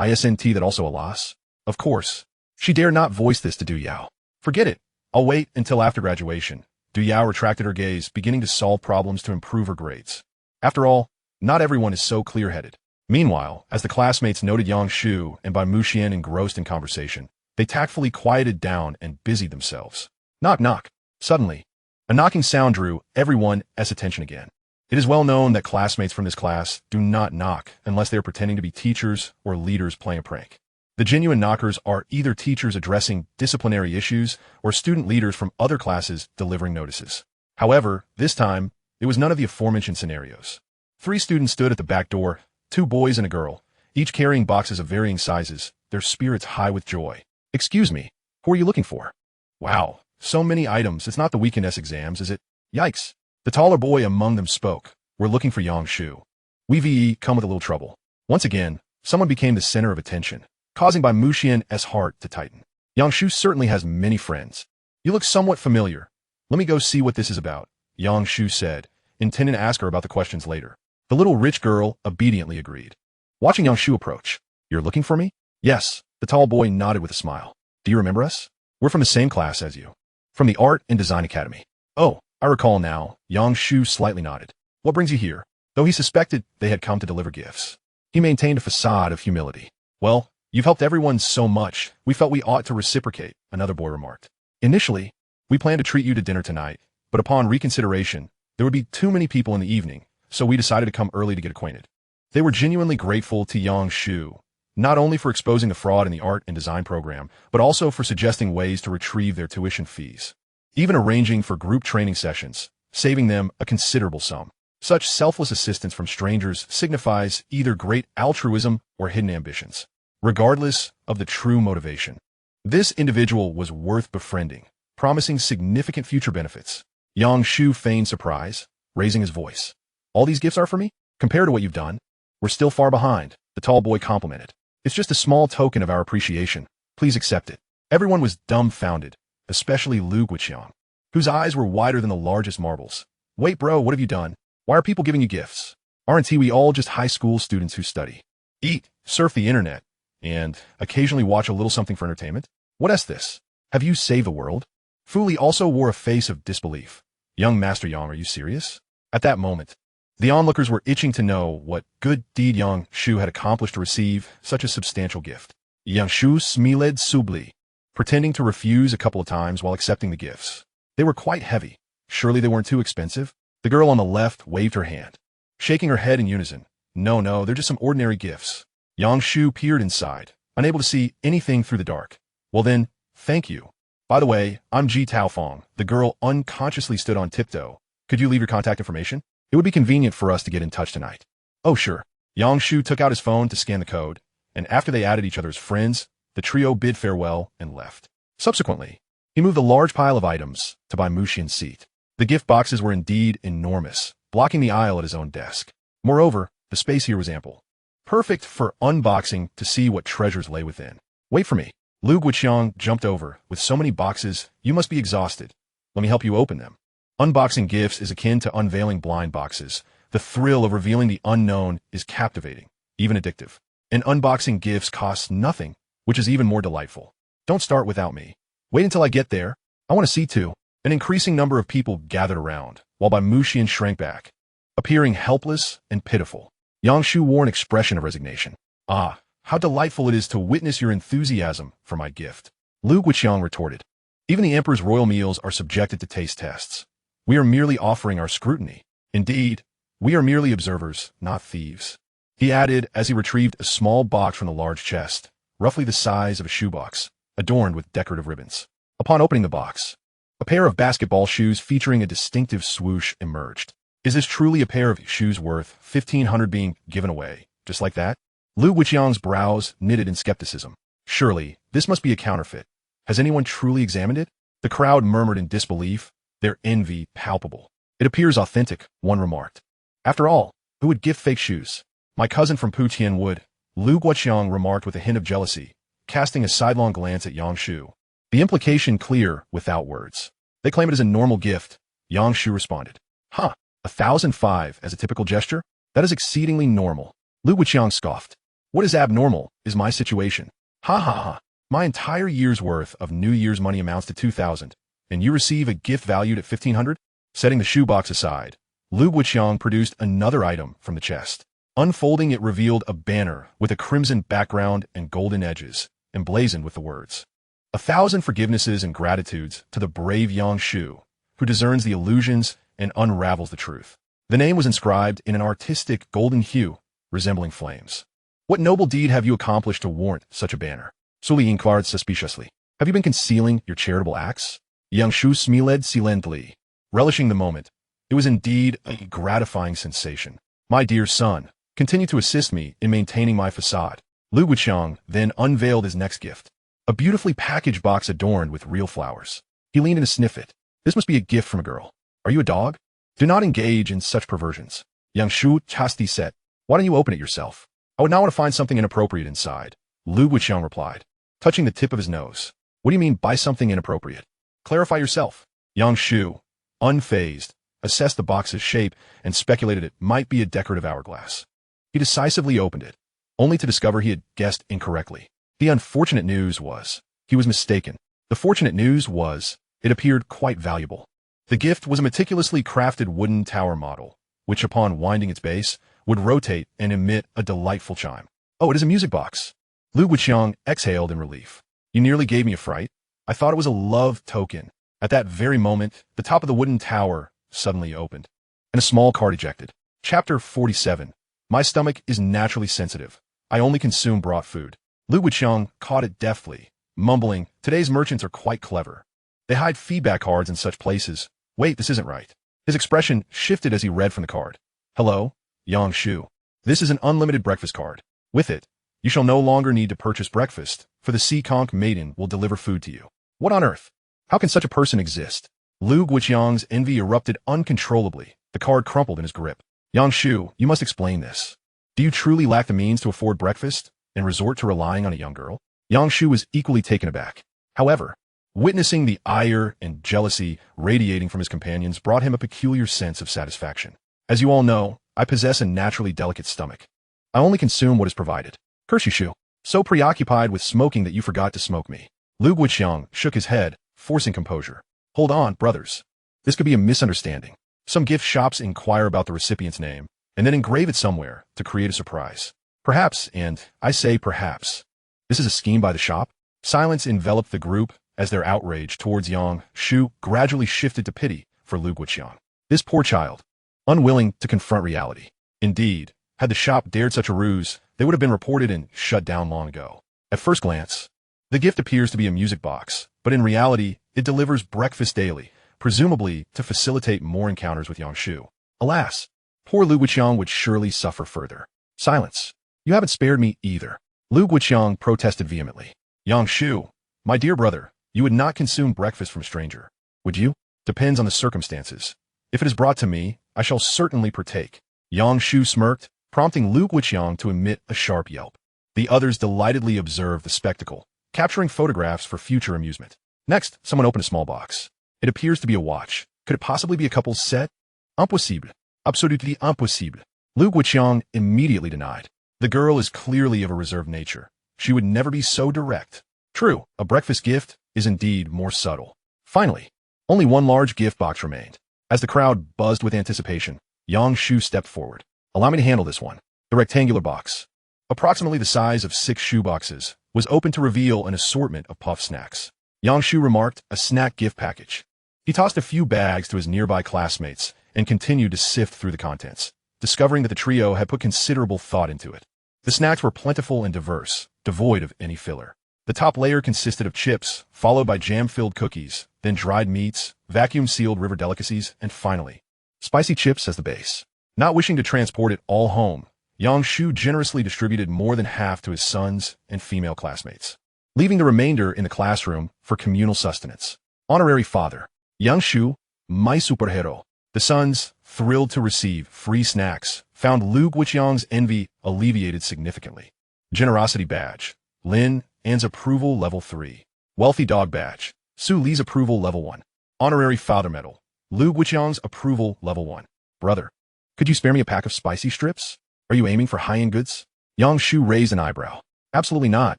Speaker 1: Isn't that also a loss? Of course. She dared not voice this to Du Yao. Forget it. I'll wait until after graduation. Du Yao retracted her gaze, beginning to solve problems to improve her grades. After all, not everyone is so clear-headed. Meanwhile, as the classmates noted Yang Shu and Bai Muxian engrossed in conversation, they tactfully quieted down and busied themselves. Knock, knock. Suddenly, a knocking sound drew everyone's attention again. It is well known that classmates from this class do not knock unless they are pretending to be teachers or leaders playing a prank. The genuine knockers are either teachers addressing disciplinary issues or student leaders from other classes delivering notices. However, this time, it was none of the aforementioned scenarios. 3 students stood at the back door, 2 boys and a girl, each carrying boxes of varying sizes, their spirits high with joy. Excuse me, who are you looking for? Wow, so many items, it's not the weekend exams, is it? Yikes. The taller boy among them spoke. We're looking for Yang Shu. We come with a little trouble. Once again, someone became the center of attention, causing Bai Muxian's heart to tighten. Yang Shu certainly has many friends. You look somewhat familiar. Let me go see what this is about, Yang Shu said, intending to ask her about the questions later. The little rich girl obediently agreed. Watching Yang Shu approach. You're looking for me? Yes, the tall boy nodded with a smile. Do you remember us? We're from the same class as you. From the Art and Design Academy. Oh, I recall now, Yang Shu slightly nodded. What brings you here? Though he suspected they had come to deliver gifts, he maintained a facade of humility. Well, you've helped everyone so much, we felt we ought to reciprocate, another boy remarked. Initially, we planned to treat you to dinner tonight, but upon reconsideration, there would be too many people in the evening, so we decided to come early to get acquainted. They were genuinely grateful to Yang Shu, not only for exposing the fraud in the art and design program, but also for suggesting ways to retrieve their tuition fees, even arranging for group training sessions, saving them a considerable sum. Such selfless assistance from strangers signifies either great altruism or hidden ambitions, regardless of the true motivation. This individual was worth befriending, promising significant future benefits. Yang Shu feigned surprise, raising his voice. All these gifts are for me? Compared to what you've done, we're still far behind, the tall boy complimented. It's just a small token of our appreciation. Please accept it. Everyone was dumbfounded, especially Lu Guiqiang, whose eyes were wider than the largest marbles. Wait, bro, what have you done? Why are people giving you gifts? Aren't we all just high school students who study, eat, surf the internet, and occasionally watch a little something for entertainment? What is this? Have you saved the world? Fu Li also wore a face of disbelief. Young Master Yang, are you serious? At that moment, the onlookers were itching to know what good deed Yang Shu had accomplished to receive such a substantial gift. Yang Shu smiled subtly, pretending to refuse a couple of times while accepting the gifts. They were quite heavy. Surely they weren't too expensive? The girl on the left waved her hand, shaking her head in unison. No, they're just some ordinary gifts. Yang Shu peered inside, unable to see anything through the dark. Well then, thank you. By the way, I'm Ji Taofeng. The girl unconsciously stood on tiptoe. Could you leave your contact information? It would be convenient for us to get in touch tonight. Oh sure. Yang Shu took out his phone to scan the code, and after they added each other as friends, the trio bid farewell and left. Subsequently, he moved a large pile of items to Bai Muxian's seat. The gift boxes were indeed enormous, blocking the aisle at his own desk. Moreover, the space here was ample, perfect for unboxing to see what treasures lay within. Wait for me. Lu Guiqiang jumped over. With so many boxes, you must be exhausted. Let me help you open them. Unboxing gifts is akin to unveiling blind boxes. The thrill of revealing the unknown is captivating, even addictive. And unboxing gifts costs nothing, which is even more delightful. Don't start without me. Wait until I get there. I want to see too. An increasing number of people gathered around, while Bai Muxian shrank back, appearing helpless and pitiful. Yang Shu wore an expression of resignation. Ah, how delightful it is to witness your enthusiasm for my gift. Lu Guiqiang retorted. Even the emperor's royal meals are subjected to taste tests. We are merely offering our scrutiny. Indeed, we are merely observers, not thieves. He added as he retrieved a small box from the large chest, roughly the size of a shoebox, adorned with decorative ribbons. Upon opening the box, a pair of basketball shoes featuring a distinctive swoosh emerged. Is this truly a pair of shoes worth 1,500 being given away, just like that? Lu Guiqiang's brows knitted in skepticism. Surely, this must be a counterfeit. Has anyone truly examined it? The crowd murmured in disbelief, their envy palpable. It appears authentic, one remarked. After all, who would gift fake shoes? My cousin from Putian would, Lu Guoqiang remarked with a hint of jealousy, casting a sidelong glance at Yang Shu. The implication clear without words. They claim it as a normal gift, Yang Shu responded. Huh, 1,005 as a typical gesture? That is exceedingly normal. Lu Guoqiang scoffed. What is abnormal is my situation. Ha ha ha. My entire year's worth of New Year's money amounts to 2,000, and you receive a gift valued at 1,500? Setting the shoebox aside, Lu Guoqiang produced another item from the chest. Unfolding, it revealed a banner with a crimson background and golden edges, emblazoned with the words, 1,000 forgivenesses and gratitudes to the brave Yang Shu, who discerns the illusions and unravels the truth. The name was inscribed in an artistic golden hue, resembling flames. What noble deed have you accomplished to warrant such a banner? Suli inquired suspiciously. Have you been concealing your charitable acts? Yang Shu smiled silently, relishing the moment. It was indeed a gratifying sensation. My dear son, continue to assist me in maintaining my facade. Lu Guoqiang then unveiled his next gift. A beautifully packaged box adorned with real flowers. He leaned in to sniff it. This must be a gift from a girl. Are you a dog? Do not engage in such perversions. Yang Shu chastely said. Why don't you open it yourself? I would not want to find something inappropriate inside. Lu Guoqiang replied, touching the tip of his nose. What do you mean by something inappropriate? Clarify yourself. Yang Shu, unfazed, assessed the box's shape and speculated it might be a decorative hourglass. He decisively opened it, only to discover he had guessed incorrectly. The unfortunate news was, he was mistaken. The fortunate news was, it appeared quite valuable. The gift was a meticulously crafted wooden tower model, which upon winding its base, would rotate and emit a delightful chime. Oh, it is a music box. Lu Guoqiang exhaled in relief. You nearly gave me a fright. I thought it was a love token. At that very moment, the top of the wooden tower suddenly opened, and a small card ejected. Chapter 47. My stomach is naturally sensitive. I only consume brought food. Lu Guoqiang caught it deftly, mumbling, today's merchants are quite clever. They hide feedback cards in such places. Wait, this isn't right. His expression shifted as he read from the card. Hello, Yang Shu. This is an unlimited breakfast card. With it, you shall no longer need to purchase breakfast, for the sea conch maiden will deliver food to you. What on earth? How can such a person exist? Lu Guoqiang's envy erupted uncontrollably. The card crumpled in his grip. Yang Shu, you must explain this. Do you truly lack the means to afford breakfast and resort to relying on a young girl? Yang Shu was equally taken aback. However, witnessing the ire and jealousy radiating from his companions brought him a peculiar sense of satisfaction. As you all know, I possess a naturally delicate stomach. I only consume what is provided. Curse you, Shu. So preoccupied with smoking that you forgot to smoke me. Lu Guoqiang shook his head, forcing composure. Hold on, brothers. This could be a misunderstanding. Some gift shops inquire about the recipient's name, and then engrave it somewhere to create a surprise. Perhaps, and I say perhaps, this is a scheme by the shop? Silence enveloped the group as their outrage towards Yang Shu gradually shifted to pity for Lu Guoqiang. This poor child, unwilling to confront reality. Indeed, had the shop dared such a ruse, they would have been reported and shut down long ago. At first glance, the gift appears to be a music box, but in reality, it delivers breakfast daily, presumably to facilitate more encounters with Yang Shu. Alas, poor Lu Guoqiang would surely suffer further. Silence. You haven't spared me either. Lu Guoqiang protested vehemently. Yang Shu, my dear brother, you would not consume breakfast from a stranger, would you? Depends on the circumstances. If it is brought to me, I shall certainly partake. Yang Shu smirked, prompting Lu Guoqiang to emit a sharp yelp. The others delightedly observed the spectacle, capturing photographs for future amusement. Next, someone opened a small box. It appears to be a watch. Could it possibly be a couple's set? Impossible. Absolutely impossible. Lu Guoqiang immediately denied. The girl is clearly of a reserved nature. She would never be so direct. True, a breakfast gift is indeed more subtle. Finally, only one large gift box remained. As the crowd buzzed with anticipation, Yang Shu stepped forward. Allow me to handle this one. The rectangular box, approximately the size of 6 shoe boxes, was open to reveal an assortment of puff snacks. Yang Shu remarked, a snack gift package. He tossed a few bags to his nearby classmates and continued to sift through the contents, discovering that the trio had put considerable thought into it. The snacks were plentiful and diverse, devoid of any filler. The top layer consisted of chips, followed by jam-filled cookies, then dried meats, vacuum-sealed river delicacies, and finally, spicy chips as the base. Not wishing to transport it all home, Yang Shu generously distributed more than half to his sons and female classmates, leaving the remainder in the classroom for communal sustenance. Honorary father, Yang Shu, my superhero. The sons, thrilled to receive free snacks, found Lu Guiqiang's envy alleviated significantly. Generosity badge. Lin An's approval level 3. Wealthy dog badge. Su Li's approval level 1. Honorary father medal. Lu Guiqiang's approval level 1. Brother, could you spare me a pack of spicy strips? Are you aiming for high-end goods? Yang Shu raised an eyebrow. Absolutely not.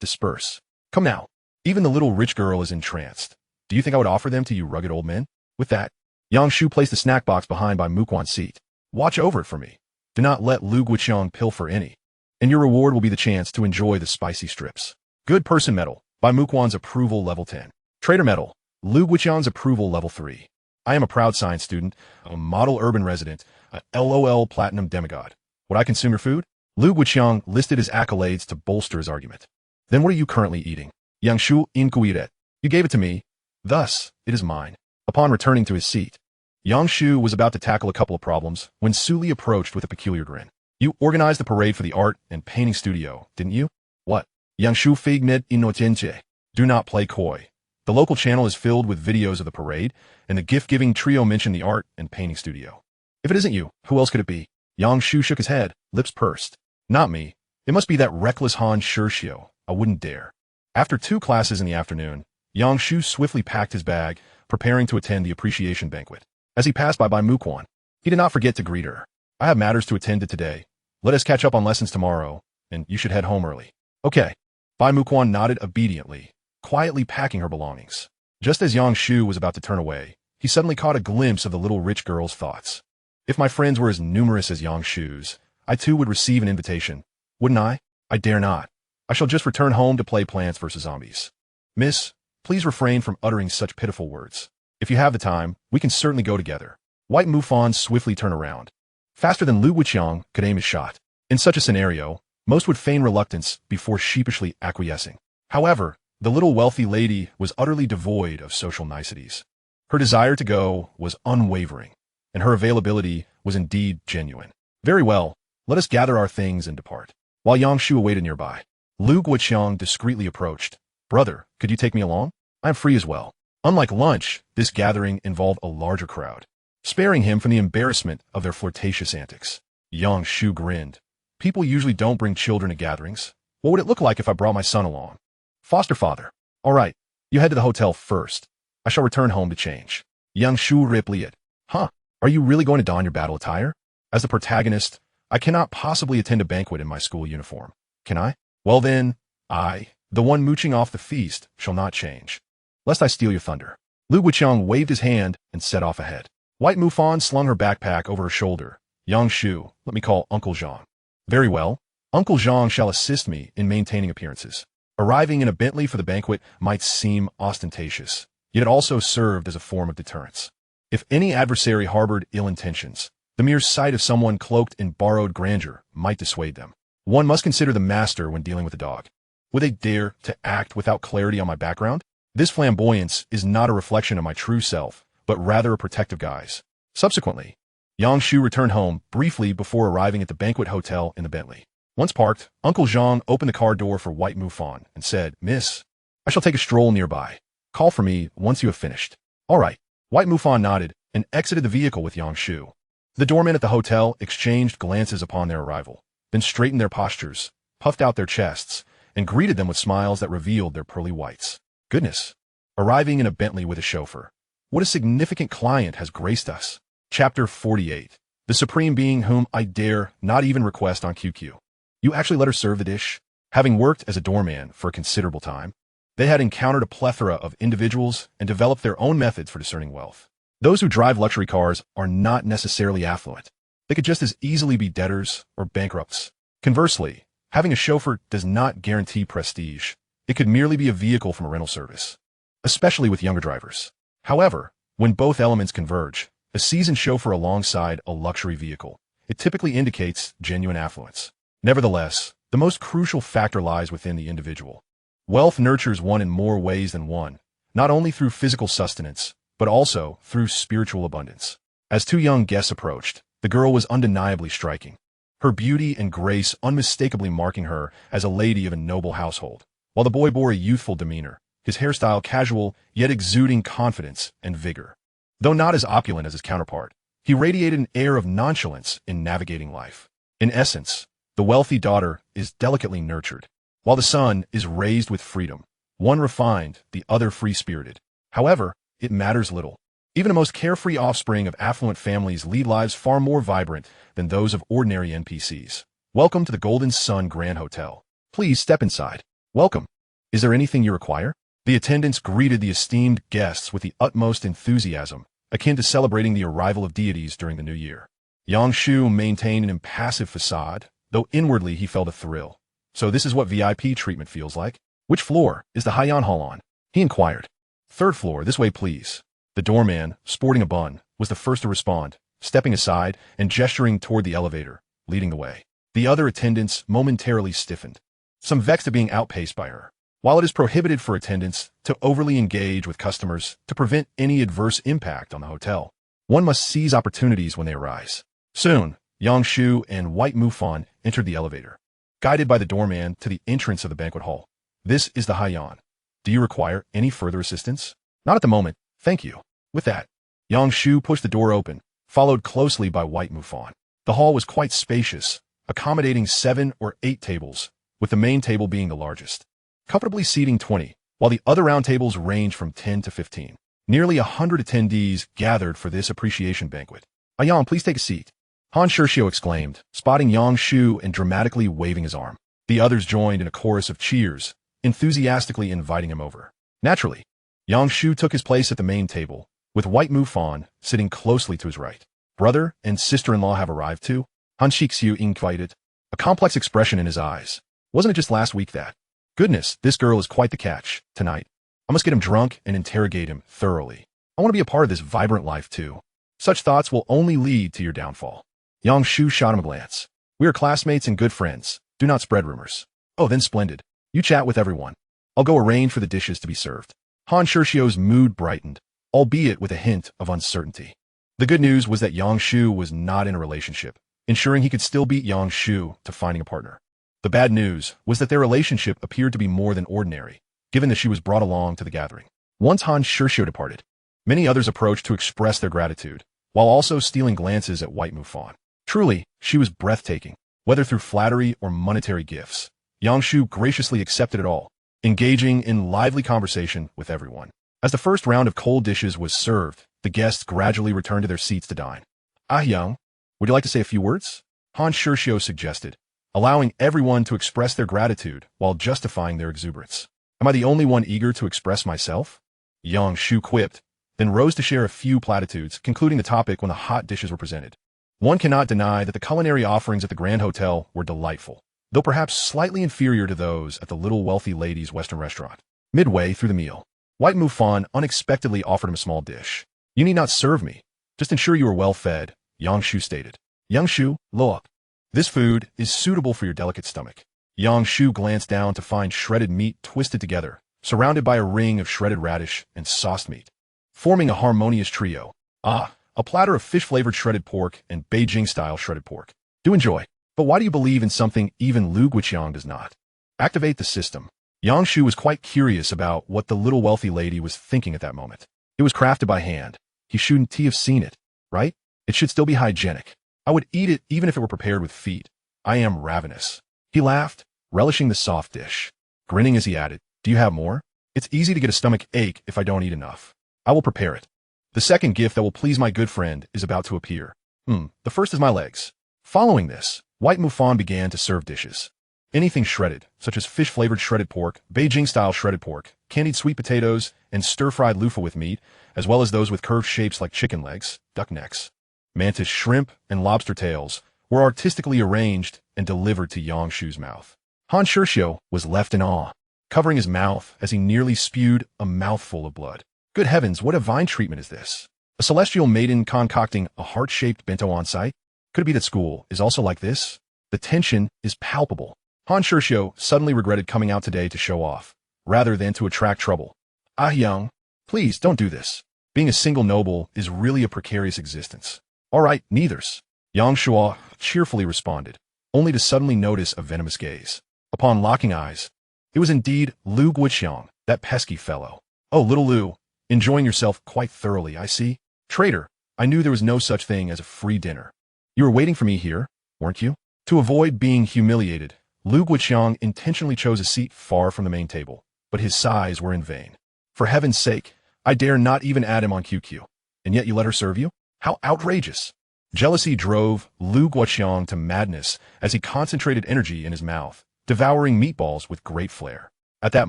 Speaker 1: Disperse. Come now. Even the little rich girl is entranced. Do you think I would offer them to you rugged old men? With that, Yang Shu placed the snack box behind Bai Muquan's seat. Watch over it for me. Do not let Lu Guiqiang pilfer any. And your reward will be the chance to enjoy the spicy strips. Good person medal. Bai Muquan's approval level 10. Trader medal. Lu Guiqiang's approval level 3. I am a proud science student, a model urban resident, a LOL platinum demigod. Would I consume your food? Lu Guiqiang listed his accolades to bolster his argument. Then what are you currently eating? Yang Shu inquired. You gave it to me. Thus, it is mine. Upon returning to his seat, Yang Shu was about to tackle a couple of problems when Su Li approached with a peculiar grin. You organized the parade for the art and painting studio, didn't you? What? Yang Shu fignet inocente. Do not play coy. The local channel is filled with videos of the parade, and the gift-giving trio mentioned the art and painting studio. If it isn't you, who else could it be? Yang Shu shook his head, lips pursed. Not me. It must be that reckless Han Shirshio. I wouldn't dare. After 2 classes in the afternoon, Yang Shu swiftly packed his bag, preparing to attend the appreciation banquet. As he passed by Bai Muquan, he did not forget to greet her. I have matters to attend to today. Let us catch up on lessons tomorrow, and you should head home early. Okay. Bai Muquan nodded obediently, quietly packing her belongings. Just as Yang Shu was about to turn away, he suddenly caught a glimpse of the little rich girl's thoughts. If my friends were as numerous as Yang Shu's, I too would receive an invitation. Wouldn't I? I dare not. I shall just return home to play Plants vs. Zombies. Miss, please refrain from uttering such pitiful words. If you have the time, we can certainly go together. White Mufan swiftly turned around. Faster than Lu Guiqiang could aim his shot. In such a scenario, most would feign reluctance before sheepishly acquiescing. However, the little wealthy lady was utterly devoid of social niceties. Her desire to go was unwavering, and her availability was indeed genuine. Very well, let us gather our things and depart. While Yang Shu awaited nearby, Lu Guiqiang discreetly approached. Brother, could you take me along? I am free as well. Unlike lunch, this gathering involved a larger crowd, sparing him from the embarrassment of their flirtatious antics. Yang Shu grinned. People usually don't bring children to gatherings. What would it look like if I brought my son along? Foster father. All right, you head to the hotel first. I shall return home to change. Yang Shu replied. Huh, are you really going to don your battle attire? As the protagonist, I cannot possibly attend a banquet in my school uniform. Can I? Well then, I, the one mooching off the feast, shall not change. Lest I steal your thunder. Lu Guiqiang waved his hand and set off ahead. White Mufan slung her backpack over her shoulder. Yang Shu, let me call Uncle Zhang. Very well. Uncle Zhang shall assist me in maintaining appearances. Arriving in a Bentley for the banquet might seem ostentatious, yet it also served as a form of deterrence. If any adversary harbored ill intentions, the mere sight of someone cloaked in borrowed grandeur might dissuade them. One must consider the master when dealing with a dog. Would they dare to act without clarity on my background? This flamboyance is not a reflection of my true self, but rather a protective guise. Subsequently, Yang Shu returned home briefly before arriving at the banquet hotel in the Bentley. Once parked, Uncle Zhang opened the car door for White Mufan and said, Miss, I shall take a stroll nearby. Call for me once you have finished. All right. White Mufan nodded and exited the vehicle with Yang Shu. The doormen at the hotel exchanged glances upon their arrival, then straightened their postures, puffed out their chests, and greeted them with smiles that revealed their pearly whites. Goodness. Arriving in a Bentley with a chauffeur. What a significant client has graced us. Chapter 48. The Supreme Being whom I dare not even request on QQ. You actually let her serve the dish? Having worked as a doorman for a considerable time, they had encountered a plethora of individuals and developed their own methods for discerning wealth. Those who drive luxury cars are not necessarily affluent. They could just as easily be debtors or bankrupts. Conversely, having a chauffeur does not guarantee prestige. It could merely be a vehicle from a rental service, especially with younger drivers. However, when both elements converge, a seasoned chauffeur alongside a luxury vehicle, it typically indicates genuine affluence. Nevertheless, the most crucial factor lies within the individual. Wealth nurtures one in more ways than one, not only through physical sustenance, but also through spiritual abundance. As 2 young guests approached, the girl was undeniably striking, her beauty and grace unmistakably marking her as a lady of a noble household, while the boy bore a youthful demeanor, his hairstyle casual yet exuding confidence and vigor. Though not as opulent as his counterpart, He radiated an air of nonchalance in navigating life. In essence, the wealthy daughter is delicately nurtured, while the son is raised with freedom, one refined, the other free-spirited. However, it matters little. Even the most carefree offspring of affluent families lead lives far more vibrant than those of ordinary NPCs. Welcome to the Golden Sun Grand Hotel. Please step inside. Welcome. Is there anything you require? The attendants greeted the esteemed guests with the utmost enthusiasm, akin to celebrating the arrival of deities during the new year. Yang Shu maintained an impassive facade, though inwardly he felt a thrill. So this is what VIP treatment feels like? Which floor is the Haiyan Hall on? He inquired. Third floor, this way please. The doorman, sporting a bun, was the first to respond, stepping aside and gesturing toward the elevator, leading the way. The other attendants momentarily stiffened, some vexed at being outpaced by her. While it is prohibited for attendants to overly engage with customers to prevent any adverse impact on the hotel, one must seize opportunities when they arise. Soon, Yang Shu and White Mufan entered the elevator, guided by the doorman to the entrance of the banquet hall. This is the Haiyan. Do you require any further assistance? Not at the moment, thank you. With that, Yang Shu pushed the door open, followed closely by White Mufan. The hall was quite spacious, accommodating 7 or 8 tables, with the main table being the largest, comfortably seating 20, while the other round tables ranged from 10 to 15. Nearly 100 attendees gathered for this appreciation banquet. Yang, please take a seat. Han Shershio exclaimed, spotting Yang Shu and dramatically waving his arm. The others joined in a chorus of cheers, enthusiastically inviting him over. Naturally, Yang Shu took his place at the main table, with White Mufan sitting closely to his right. Brother and sister-in-law have arrived too? Han Shixiu inquired, a complex expression in his eyes. Wasn't it just last week that? Goodness, this girl is quite the catch, tonight. I must get him drunk and interrogate him thoroughly. I want to be a part of this vibrant life too. Such thoughts will only lead to your downfall. Yang Shu shot him a glance. We are classmates and good friends. Do not spread rumors. Oh, then splendid. You chat with everyone. I'll go arrange for the dishes to be served. Han Shershio's mood brightened, albeit with a hint of uncertainty. The good news was that Yang Shu was not in a relationship, ensuring he could still beat Yang Shu to finding a partner. The bad news was that their relationship appeared to be more than ordinary, given that she was brought along to the gathering. Once Han Shershio departed, many others approached to express their gratitude, while also stealing glances at White Mufan. Truly, she was breathtaking, whether through flattery or monetary gifts. Yang Shu graciously accepted it all, engaging in lively conversation with everyone. As the first round of cold dishes was served, the guests gradually returned to their seats to dine. Yang, would you like to say a few words? Han Shershio suggested, allowing everyone to express their gratitude while justifying their exuberance. Am I the only one eager to express myself? Yang Shu quipped, then rose to share a few platitudes, concluding the topic when the hot dishes were presented. One cannot deny that the culinary offerings at the Grand Hotel were delightful, though perhaps slightly inferior to those at the Little Wealthy Lady's Western restaurant. Midway through the meal, White Mufan unexpectedly offered him a small dish. You need not serve me. Just ensure you are well fed, Yang Shu stated. Yang Shu, look. This food is suitable for your delicate stomach. Yang Shu glanced down to find shredded meat twisted together, surrounded by a ring of shredded radish and sauced meat, forming a harmonious trio. A platter of fish-flavored shredded pork and Beijing-style shredded pork. Do enjoy. But why do you believe in something even Lu Guiqiang does not? Activate the system. Yang Shu was quite curious about what the little wealthy lady was thinking at that moment. It was crafted by hand. He shouldn't have seen it, right? It should still be hygienic. I would eat it even if it were prepared with feet. I am ravenous. He laughed, relishing the soft dish. Grinning as he added, do you have more? It's easy to get a stomach ache if I don't eat enough. I will prepare it. The second gift that will please my good friend is about to appear. The first is my legs. Following this, White Mufan began to serve dishes. Anything shredded, such as fish-flavored shredded pork, Beijing-style shredded pork, candied sweet potatoes, and stir-fried loofah with meat, as well as those with curved shapes like chicken legs, duck necks, mantis shrimp, and lobster tails, were artistically arranged and delivered to Yang Shu's mouth. Han Shershio was left in awe, covering his mouth as he nearly spewed a mouthful of blood. Good heavens, what divine treatment is this? A celestial maiden concocting a heart-shaped bento on site? Could it be that school is also like this? The tension is palpable. Han Shershio suddenly regretted coming out today to show off, rather than to attract trouble. Yang, please don't do this. Being a single noble is really a precarious existence. All right, neithers. Yang Shu cheerfully responded, only to suddenly notice a venomous gaze. Upon locking eyes, it was indeed Lu Guiqiang, that pesky fellow. Oh, little Lu, enjoying yourself quite thoroughly, I see. Traitor, I knew there was no such thing as a free dinner. You were waiting for me here, weren't you? To avoid being humiliated, Lu Guoqiang intentionally chose a seat far from the main table, but his sighs were in vain. For heaven's sake, I dare not even add him on QQ. And yet you let her serve you? How outrageous! Jealousy drove Lu Guoqiang to madness as he concentrated energy in his mouth, devouring meatballs with great flair. At that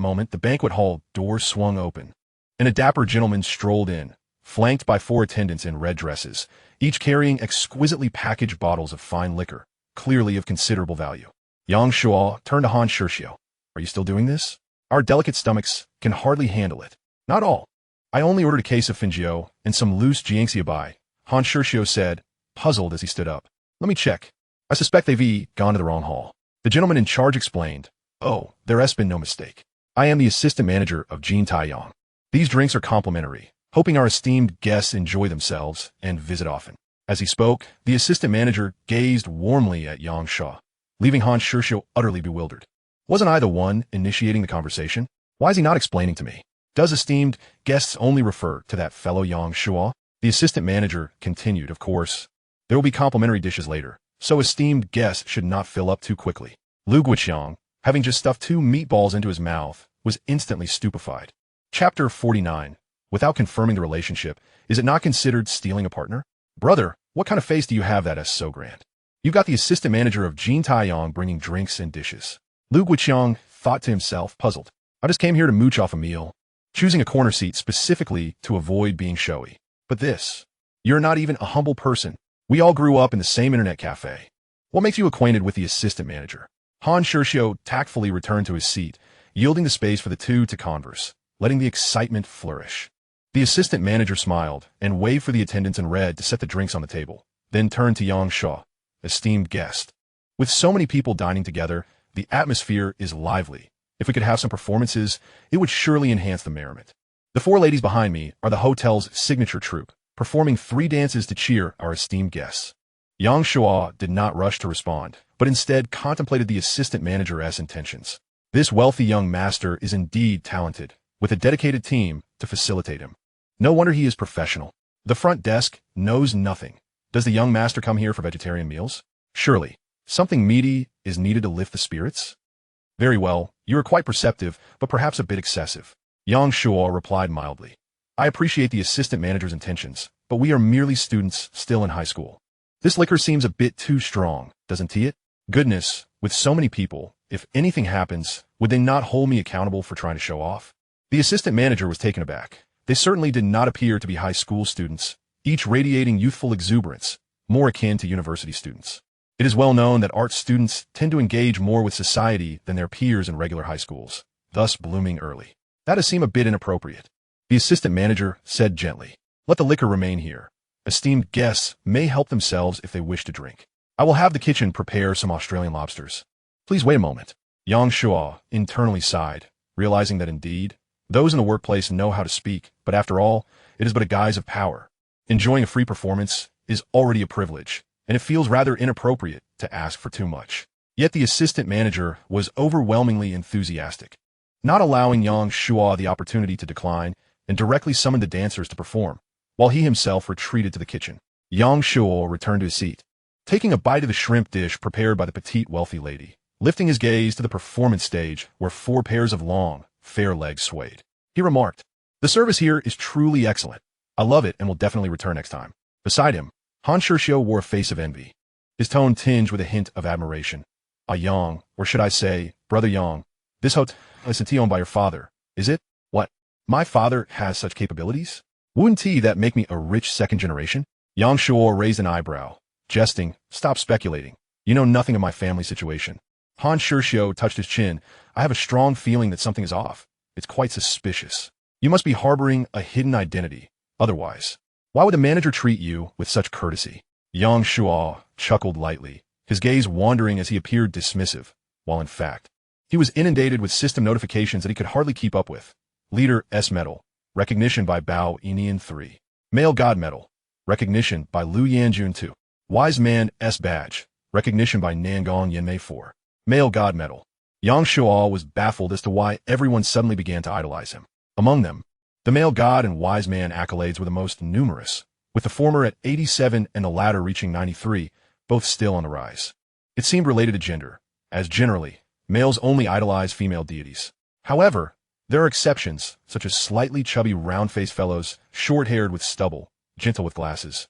Speaker 1: moment, the banquet hall door swung open, and a dapper gentleman strolled in, flanked by 4 attendants in red dresses, each carrying exquisitely packaged bottles of fine liquor, clearly of considerable value. Yang Shu turned to Han Shishio. Are you still doing this? Our delicate stomachs can hardly handle it. Not all. I only ordered a case of Fingio and some loose Jiangxiabai, Han Shishio said, puzzled as he stood up. Let me check. I suspect they've gone to the wrong hall. The gentleman in charge explained. Oh, there has been no mistake. I am the assistant manager of Jin Taiyang. These drinks are complimentary, hoping our esteemed guests enjoy themselves and visit often. As he spoke, the assistant manager gazed warmly at Yang Shu, leaving Han Shishio utterly bewildered. Wasn't I the one initiating the conversation? Why is he not explaining to me? Does esteemed guests only refer to that fellow Yang Shu? The assistant manager continued, of course. There will be complimentary dishes later, so esteemed guests should not fill up too quickly. Lu Guoqiang, having just stuffed 2 meatballs into his mouth, was instantly stupefied. Chapter 49. Without confirming the relationship, is it not considered stealing a partner? Brother, what kind of face do you have that is so grand? You've got the assistant manager of Jin Taiyang bringing drinks and dishes. Lu Guoqiang thought to himself, puzzled. I just came here to mooch off a meal, choosing a corner seat specifically to avoid being showy. But this, you're not even a humble person. We all grew up in the same internet cafe. What makes you acquainted with the assistant manager? Han Shishio tactfully returned to his seat, yielding the space for the two to converse, letting the excitement flourish. The assistant manager smiled and waved for the attendants in red to set the drinks on the table, then turned to Yang Shu, esteemed guest. With so many people dining together, the atmosphere is lively. If we could have some performances, it would surely enhance the merriment. The 4 ladies behind me are the hotel's signature troupe, performing 3 dances to cheer our esteemed guests. Yang Shu did not rush to respond, but instead contemplated the assistant manager's intentions. This wealthy young master is indeed talented, with a dedicated team to facilitate him. No wonder he is professional. The front desk knows nothing. Does the young master come here for vegetarian meals? Surely, something meaty is needed to lift the spirits? Very well, you are quite perceptive, but perhaps a bit excessive. Yang Shu replied mildly. I appreciate the assistant manager's intentions, but we are merely students still in high school. This liquor seems a bit too strong, doesn't it? Goodness, with so many people, if anything happens, would they not hold me accountable for trying to show off? The assistant manager was taken aback. They certainly did not appear to be high school students, each radiating youthful exuberance, more akin to university students. It is well known that art students tend to engage more with society than their peers in regular high schools, thus blooming early. That does seem a bit inappropriate. The assistant manager said gently, let the liquor remain here. Esteemed guests may help themselves if they wish to drink. I will have the kitchen prepare some Australian lobsters. Please wait a moment. Yang Shu internally sighed, realizing that indeed, those in the workplace know how to speak, but after all, it is but a guise of power. Enjoying a free performance is already a privilege, and it feels rather inappropriate to ask for too much. Yet the assistant manager was overwhelmingly enthusiastic, not allowing Yang Shu the opportunity to decline, and directly summoned the dancers to perform, while he himself retreated to the kitchen. Yang Shu returned to his seat, taking a bite of the shrimp dish prepared by the petite wealthy lady, lifting his gaze to the performance stage where 4 pairs of long, fair legs swayed. He remarked, the service here is truly excellent. I love it and will definitely return next time. Beside him, Han Shishio wore a face of envy, his tone tinged with a hint of admiration. Yang, or should I say, Brother Yang, this hotel is owned by your father, is it? What? My father has such capabilities? Wouldn't that make me a rich second generation? Yang Shu raised an eyebrow, jesting, stop speculating. You know nothing of my family situation. Han Shishio touched his chin. I have a strong feeling that something is off. It's quite suspicious. You must be harboring a hidden identity. Otherwise, why would the manager treat you with such courtesy? Yang Shu chuckled lightly, his gaze wandering as he appeared dismissive, while in fact, he was inundated with system notifications that he could hardly keep up with. Leader S Medal, recognition by Bao Inian 3. Male God Medal, recognition by Lu Yanjun 2. Wise Man S Badge, recognition by Nangong Yenmei 4. Male God Medal. Yang Shu was baffled as to why everyone suddenly began to idolize him. Among them, the male god and wise man accolades were the most numerous, with the former at 87 and the latter reaching 93, both still on the rise. It seemed related to gender, as generally, males only idolize female deities. However, there are exceptions, such as slightly chubby round-faced fellows, short-haired with stubble, gentle with glasses,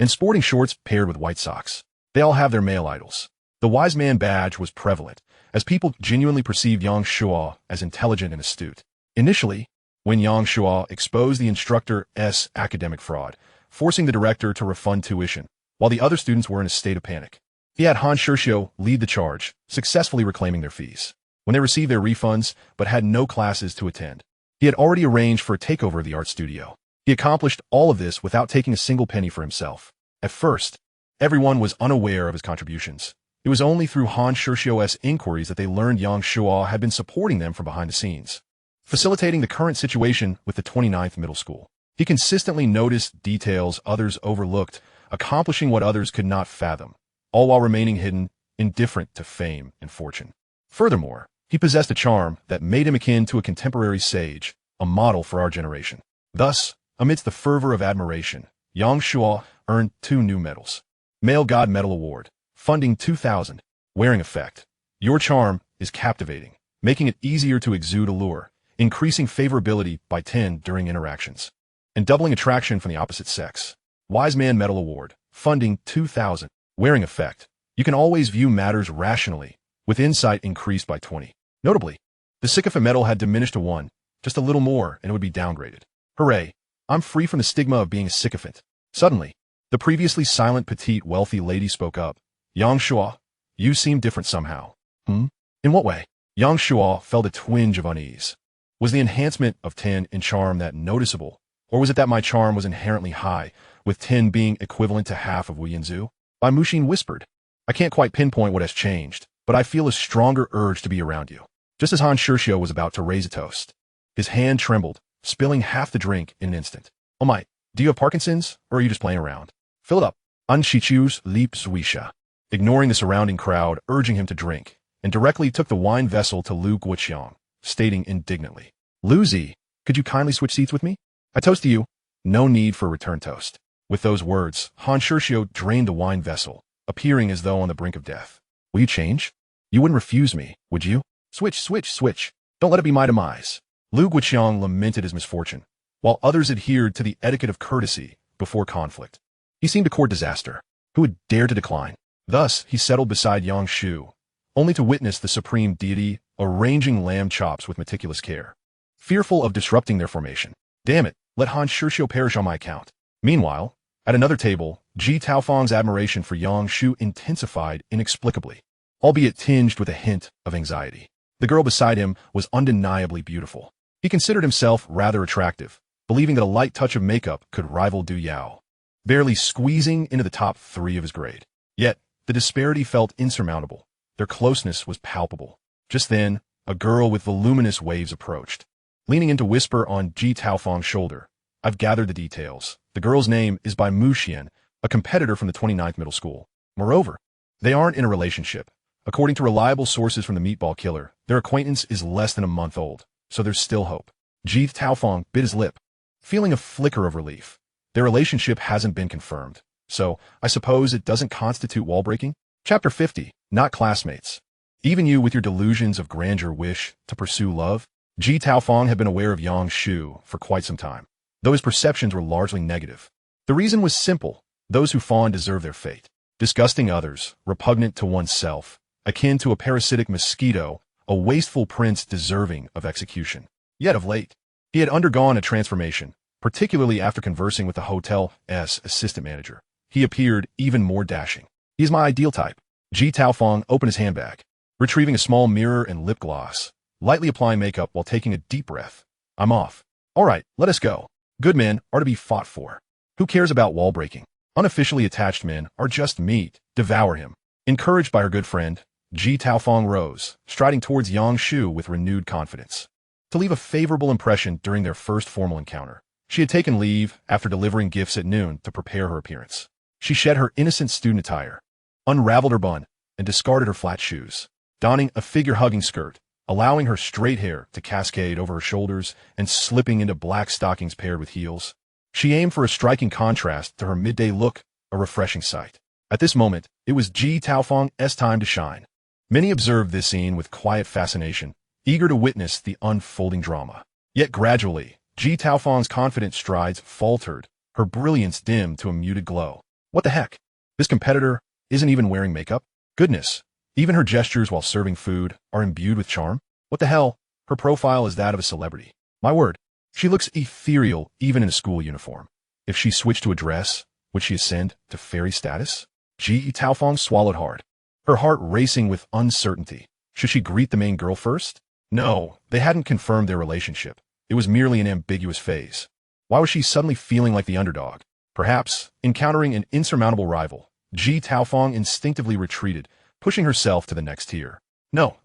Speaker 1: and sporting shorts paired with white socks. They all have their male idols. The wise man badge was prevalent, as people genuinely perceived Yang Shu as intelligent and astute. Initially, when Yang Shu exposed the instructor's academic fraud, forcing the director to refund tuition, while the other students were in a state of panic, he had Han Shuxiu lead the charge, successfully reclaiming their fees. When they received their refunds but had no classes to attend, he had already arranged for a takeover of the art studio. He accomplished all of this without taking a single penny for himself. At first, everyone was unaware of his contributions. It was only through Han Shuxiu's inquiries that they learned Yang Shu had been supporting them from behind the scenes, facilitating the current situation with the 29th middle school. He consistently noticed details others overlooked, accomplishing what others could not fathom, all while remaining hidden, indifferent to fame and fortune. Furthermore, he possessed a charm that made him akin to a contemporary sage, a model for our generation. Thus, amidst the fervor of admiration, Yang Shu earned 2 new medals. Male God Medal Award, funding 2000, wearing effect. Your charm is captivating, making it easier to exude allure, increasing favorability by 10 during interactions, and doubling attraction from the opposite sex. Wise Man Medal Award, funding 2000, wearing effect. You can always view matters rationally, with insight increased by 20. Notably, the sycophant medal had diminished to 1, just a little more and it would be downgraded. Hooray, I'm free from the stigma of being a sycophant. Suddenly, the previously silent petite wealthy lady spoke up. Yang Shu, you seem different somehow. In what way? Yang Shu felt a twinge of unease. Was the enhancement of 10 in charm that noticeable, or was it that my charm was inherently high, with 10 being equivalent to half of Wu Yanzu? Bai Muxin whispered, I can't quite pinpoint what has changed, but I feel a stronger urge to be around you. Just as Han Shuxiu was about to raise a toast, his hand trembled, spilling half the drink in an instant. Oh my, do you have Parkinson's, or are you just playing around? Fill it up. An Shichu's leap Zhuisha, ignoring the surrounding crowd, urging him to drink, and directly took the wine vessel to Lu Guoqiang, stating indignantly, Lu Zi, could you kindly switch seats with me? I toast to you. No need for a return toast. With those words, Han Shuxiu drained the wine vessel, appearing as though on the brink of death. Will you change? You wouldn't refuse me, would you? Switch, switch, switch. Don't let it be my demise. Lu Guoqiang lamented his misfortune, while others adhered to the etiquette of courtesy before conflict. He seemed to court disaster. Who would dare to decline? Thus, he settled beside Yang Shu, only to witness the supreme deity arranging lamb chops with meticulous care, fearful of disrupting their formation. Damn it, let Han Shuxiu perish on my account. Meanwhile, at another table, Ji Taofeng's admiration for Yang Shu intensified inexplicably, albeit tinged with a hint of anxiety. The girl beside him was undeniably beautiful. He considered himself rather attractive, believing that a light touch of makeup could rival Du Yao, barely squeezing into the top 3 of his grade. Yet, the disparity felt insurmountable. Their closeness was palpable. Just then, a girl with voluminous waves approached, leaning in to whisper on Ji Taofeng's shoulder. I've gathered the details. The girl's name is Bai Muxian, a competitor from the 29th middle school. Moreover, they aren't in a relationship. According to reliable sources from the meatball killer, their acquaintance is less than a month old, so there's still hope. Ji Taofeng bit his lip, feeling a flicker of relief. Their relationship hasn't been confirmed, so I suppose it doesn't constitute wall-breaking? Chapter 50, Not Classmates. Even you with your delusions of grandeur wish to pursue love? Ji Taofeng had been aware of Yang Shu for quite some time, though his perceptions were largely negative. The reason was simple. Those who fawn deserve their fate. Disgusting others, repugnant to oneself, akin to a parasitic mosquito, a wasteful prince deserving of execution. Yet of late, he had undergone a transformation, particularly after conversing with the hotel's assistant manager. He appeared even more dashing. He is my ideal type. Ji Taofeng opened his handbag, retrieving a small mirror and lip gloss, lightly applying makeup while taking a deep breath. I'm off. All right, let us go. Good men are to be fought for. Who cares about wall breaking? Unofficially attached men are just meat. Devour him. Encouraged by her good friend, Ji Taofeng rose, striding towards Yang Shu with renewed confidence, to leave a favorable impression during their first formal encounter. She had taken leave after delivering gifts at noon to prepare her appearance. She shed her innocent student attire, unraveled her bun, and discarded her flat shoes, donning a figure-hugging skirt, allowing her straight hair to cascade over her shoulders and slipping into black stockings paired with heels. She aimed for a striking contrast to her midday look, a refreshing sight. At this moment, it was Ji Taofeng's time to shine. Many observed this scene with quiet fascination, eager to witness the unfolding drama. Yet gradually, Ji Taofeng's confident strides faltered, her brilliance dimmed to a muted glow. What the heck? This competitor isn't even wearing makeup? Goodness, even her gestures while serving food are imbued with charm? What the hell? Her profile is that of a celebrity. My word, she looks ethereal even in a school uniform. If she switched to a dress, would she ascend to fairy status? Ji Taofeng swallowed hard, her heart racing with uncertainty. Should she greet the main girl first? No, they hadn't confirmed their relationship. It was merely an ambiguous phase. Why was she suddenly feeling like the underdog? Perhaps, encountering an insurmountable rival, Ji Taofeng instinctively retreated, pushing herself to the next tier. No,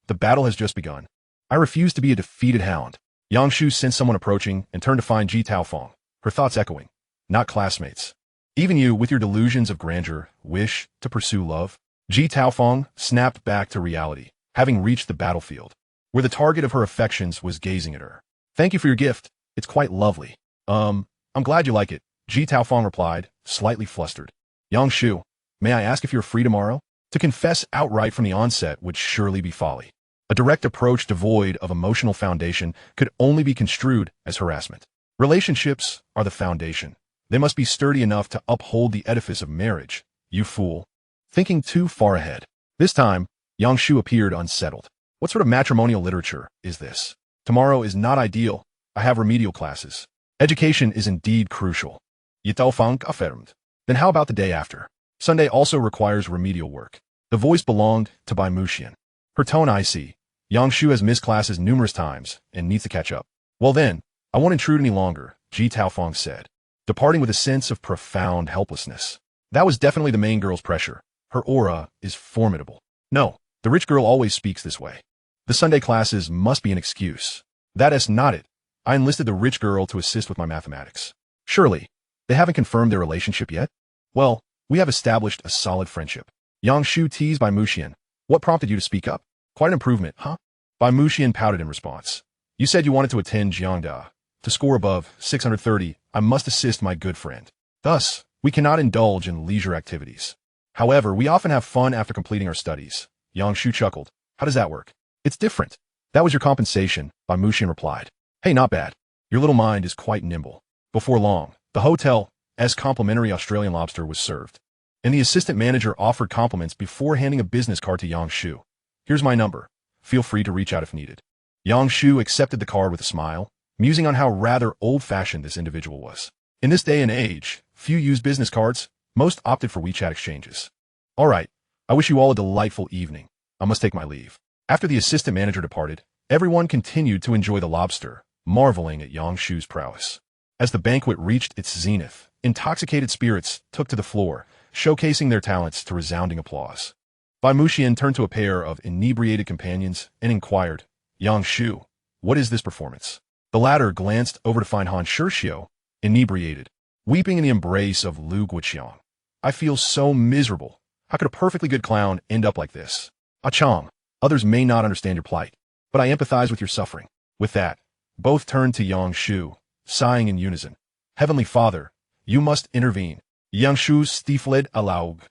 Speaker 1: the battle has just begun. I refuse to be a defeated hound. Yang Shu sensed someone approaching and turned to find Ji Taofeng, her thoughts echoing. Not classmates. Even you, with your delusions of grandeur, wish to pursue love? Ji Taofeng snapped back to reality, having reached the battlefield, where the target of her affections was gazing at her. Thank you for your gift. It's quite lovely. I'm glad you like it, Ji Taofeng replied, slightly flustered. Yang Shu, may I ask if you're free tomorrow? To confess outright from the onset would surely be folly. A direct approach devoid of emotional foundation could only be construed as harassment. Relationships are the foundation. They must be sturdy enough to uphold the edifice of marriage. You fool. Thinking too far ahead. This time, Yang Shu appeared unsettled. What sort of matrimonial literature is this? Tomorrow is not ideal. I have remedial classes. Education is indeed crucial. Yi Taofeng affirmed. Then how about the day after? Sunday also requires remedial work. The voice belonged to Bai Muxian. Her tone icy. Yang Shu has missed classes numerous times and needs to catch up. Well then, I won't intrude any longer, Ji Taofeng said, departing with a sense of profound helplessness. That was definitely the main girl's pressure. Her aura is formidable. No, the rich girl always speaks this way. The Sunday classes must be an excuse. That is not it. I enlisted the rich girl to assist with my mathematics. Surely, they haven't confirmed their relationship yet? Well, we have established a solid friendship. Yang Shu teased Bai Muxian. What prompted you to speak up? Quite an improvement, huh? Bai Muxian pouted in response. You said you wanted to attend Jiangda. To score above 630, I must assist my good friend. Thus, we cannot indulge in leisure activities. However, we often have fun after completing our studies. Yang Shu chuckled. How does that work? It's different. That was your compensation, Bai Muxian replied. Hey, not bad. Your little mind is quite nimble. Before long, the hotel's complimentary Australian lobster was served, and the assistant manager offered compliments before handing a business card to Yang Shu. Here's my number. Feel free to reach out if needed. Yang Shu accepted the card with a smile, musing on how rather old-fashioned this individual was. In this day and age, few use business cards. Most opted for WeChat exchanges. All right, I wish you all a delightful evening. I must take my leave. After the assistant manager departed, everyone continued to enjoy the lobster, marveling at Yang Shu's prowess. As the banquet reached its zenith, intoxicated spirits took to the floor, showcasing their talents to resounding applause. Bai Muxian turned to a pair of inebriated companions and inquired, Yang Shu, what is this performance? The latter glanced over to find Han Shishio, inebriated, weeping in the embrace of Lu Guoqiang. I feel so miserable. How could a perfectly good clown end up like this? Ah Chong, others may not understand your plight, but I empathize with your suffering. With that, both turned to Yang Shu, sighing in unison. Heavenly Father, you must intervene. Yang Shu stifled aloud,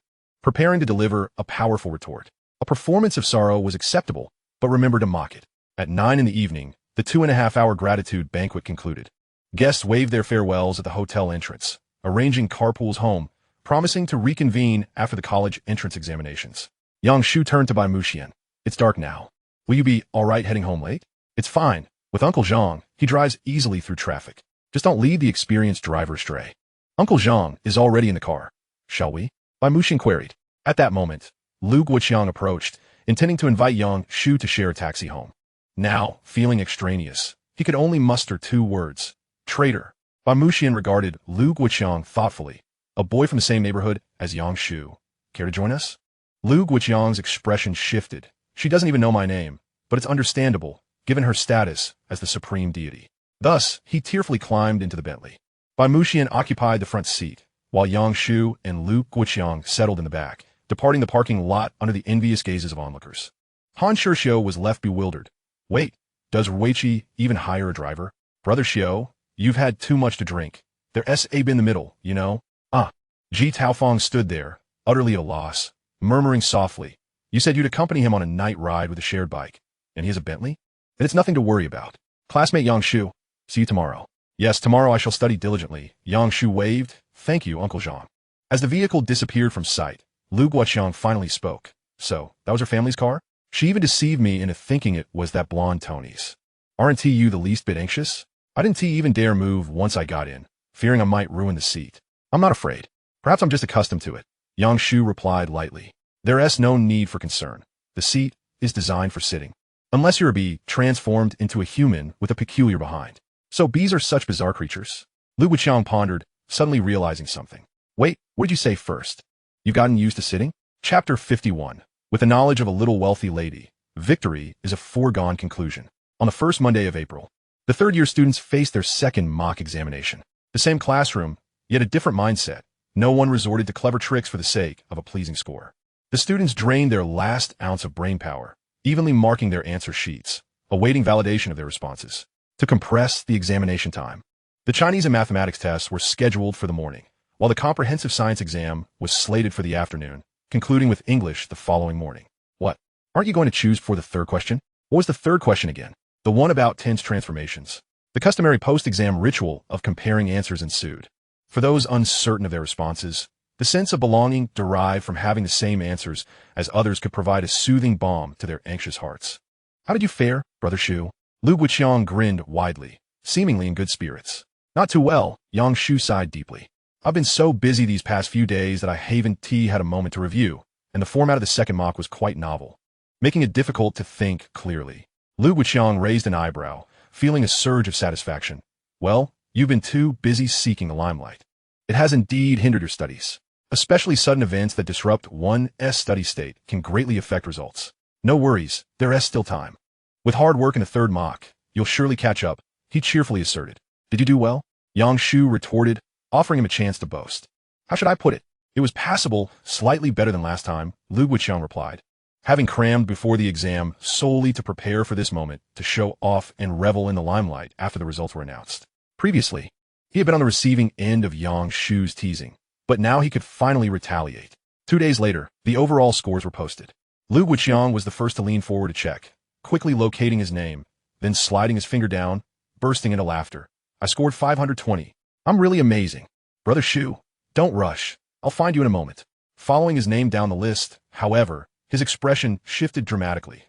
Speaker 1: preparing to deliver a powerful retort. A performance of sorrow was acceptable, but remember to mock it. At 9 in the evening, the 2.5-hour gratitude banquet concluded. Guests waved their farewells at the hotel entrance, arranging carpools home, promising to reconvene after the college entrance examinations. Yang Shu turned to Bai Muxian. It's dark now. Will you be all right heading home late? It's fine. With Uncle Zhang, he drives easily through traffic. Just don't lead the experienced driver astray. Uncle Zhang is already in the car. Shall we? Bai Muxian queried. At that moment, Lu Guoqiang approached, intending to invite Yang Shu to share a taxi home. Now, feeling extraneous, he could only muster 2 words. Traitor. Bai Muxian regarded Lu Guoqiang thoughtfully. A boy from the same neighborhood as Yang Shu. Care to join us? Lu Guoqiang's expression shifted. She doesn't even know my name, but it's understandable, given her status as the supreme deity. Thus, he tearfully climbed into the Bentley. Bai Muxian occupied the front seat, while Yang Shu and Lu Guoqiang settled in the back, departing the parking lot under the envious gazes of onlookers. Han Shishio was left bewildered. Wait, does Ruichi even hire a driver? Brother Xiao, you've had too much to drink. Their S.A.B. in the middle, you know? Ah. Ji Taofeng stood there, utterly at a loss, murmuring softly, "You said you'd accompany him on a night ride with a shared bike, and he has a Bentley? Then it's nothing to worry about. Classmate Yang Shu, see you tomorrow." "Yes, tomorrow I shall study diligently." Yang Shu waved. "Thank you, Uncle Jean." As the vehicle disappeared from sight, Lu Guoqiang finally spoke. "So, that was her family's car? She even deceived me into thinking it was that blonde Tony's. Aren't you the least bit anxious? I didn't even dare move once I got in, fearing I might ruin the seat." "I'm not afraid. Perhaps I'm just accustomed to it," Yang Shu replied lightly. "There's no need for concern. The seat is designed for sitting. Unless you're a bee transformed into a human with a peculiar behind." "So bees are such bizarre creatures?" Lu Guoqiang pondered, suddenly realizing something. "Wait, what did you say first? You've gotten used to sitting?" Chapter 51. With the knowledge of a little wealthy lady, victory is a foregone conclusion. On the first Monday of April, the third-year students faced their second mock examination. The same classroom, yet a different mindset. No one resorted to clever tricks for the sake of a pleasing score. The students drained their last ounce of brain power, evenly marking their answer sheets, awaiting validation of their responses. To compress the examination time, the Chinese and mathematics tests were scheduled for the morning, while the comprehensive science exam was slated for the afternoon, concluding with English the following morning. "What? Aren't you going to choose for the third question?" "What was the third question again?" "The one about tense transformations." The customary post-exam ritual of comparing answers ensued. For those uncertain of their responses, the sense of belonging derived from having the same answers as others could provide a soothing balm to their anxious hearts. "How did you fare, Brother Shu?" Lu Guoqiang grinned widely, seemingly in good spirits. "Not too well," Yang Shu sighed deeply. "I've been so busy these past few days that I haven't had a moment to review, and the format of the second mock was quite novel, making it difficult to think clearly." Lu Guoqiang raised an eyebrow, feeling a surge of satisfaction. "Well, you've been too busy seeking the limelight. It has indeed hindered your studies. Especially sudden events that disrupt one's study state can greatly affect results. No worries, there's still time. With hard work in the third mock, you'll surely catch up," he cheerfully asserted. "Did you do well?" Yang Shu retorted, offering him a chance to boast. "How should I put it? It was passable, slightly better than last time," Lu Guoqiang replied. Having crammed before the exam solely to prepare for this moment to show off and revel in the limelight after the results were announced. Previously, he had been on the receiving end of Yang Shu's teasing, but now he could finally retaliate. 2 days later, the overall scores were posted. Lu Guoqiang was the first to lean forward to check, quickly locating his name, then sliding his finger down, bursting into laughter. "I scored 520. I'm really amazing. Brother Shu, don't rush. I'll find you in a moment." Following his name down the list, however, his expression shifted dramatically.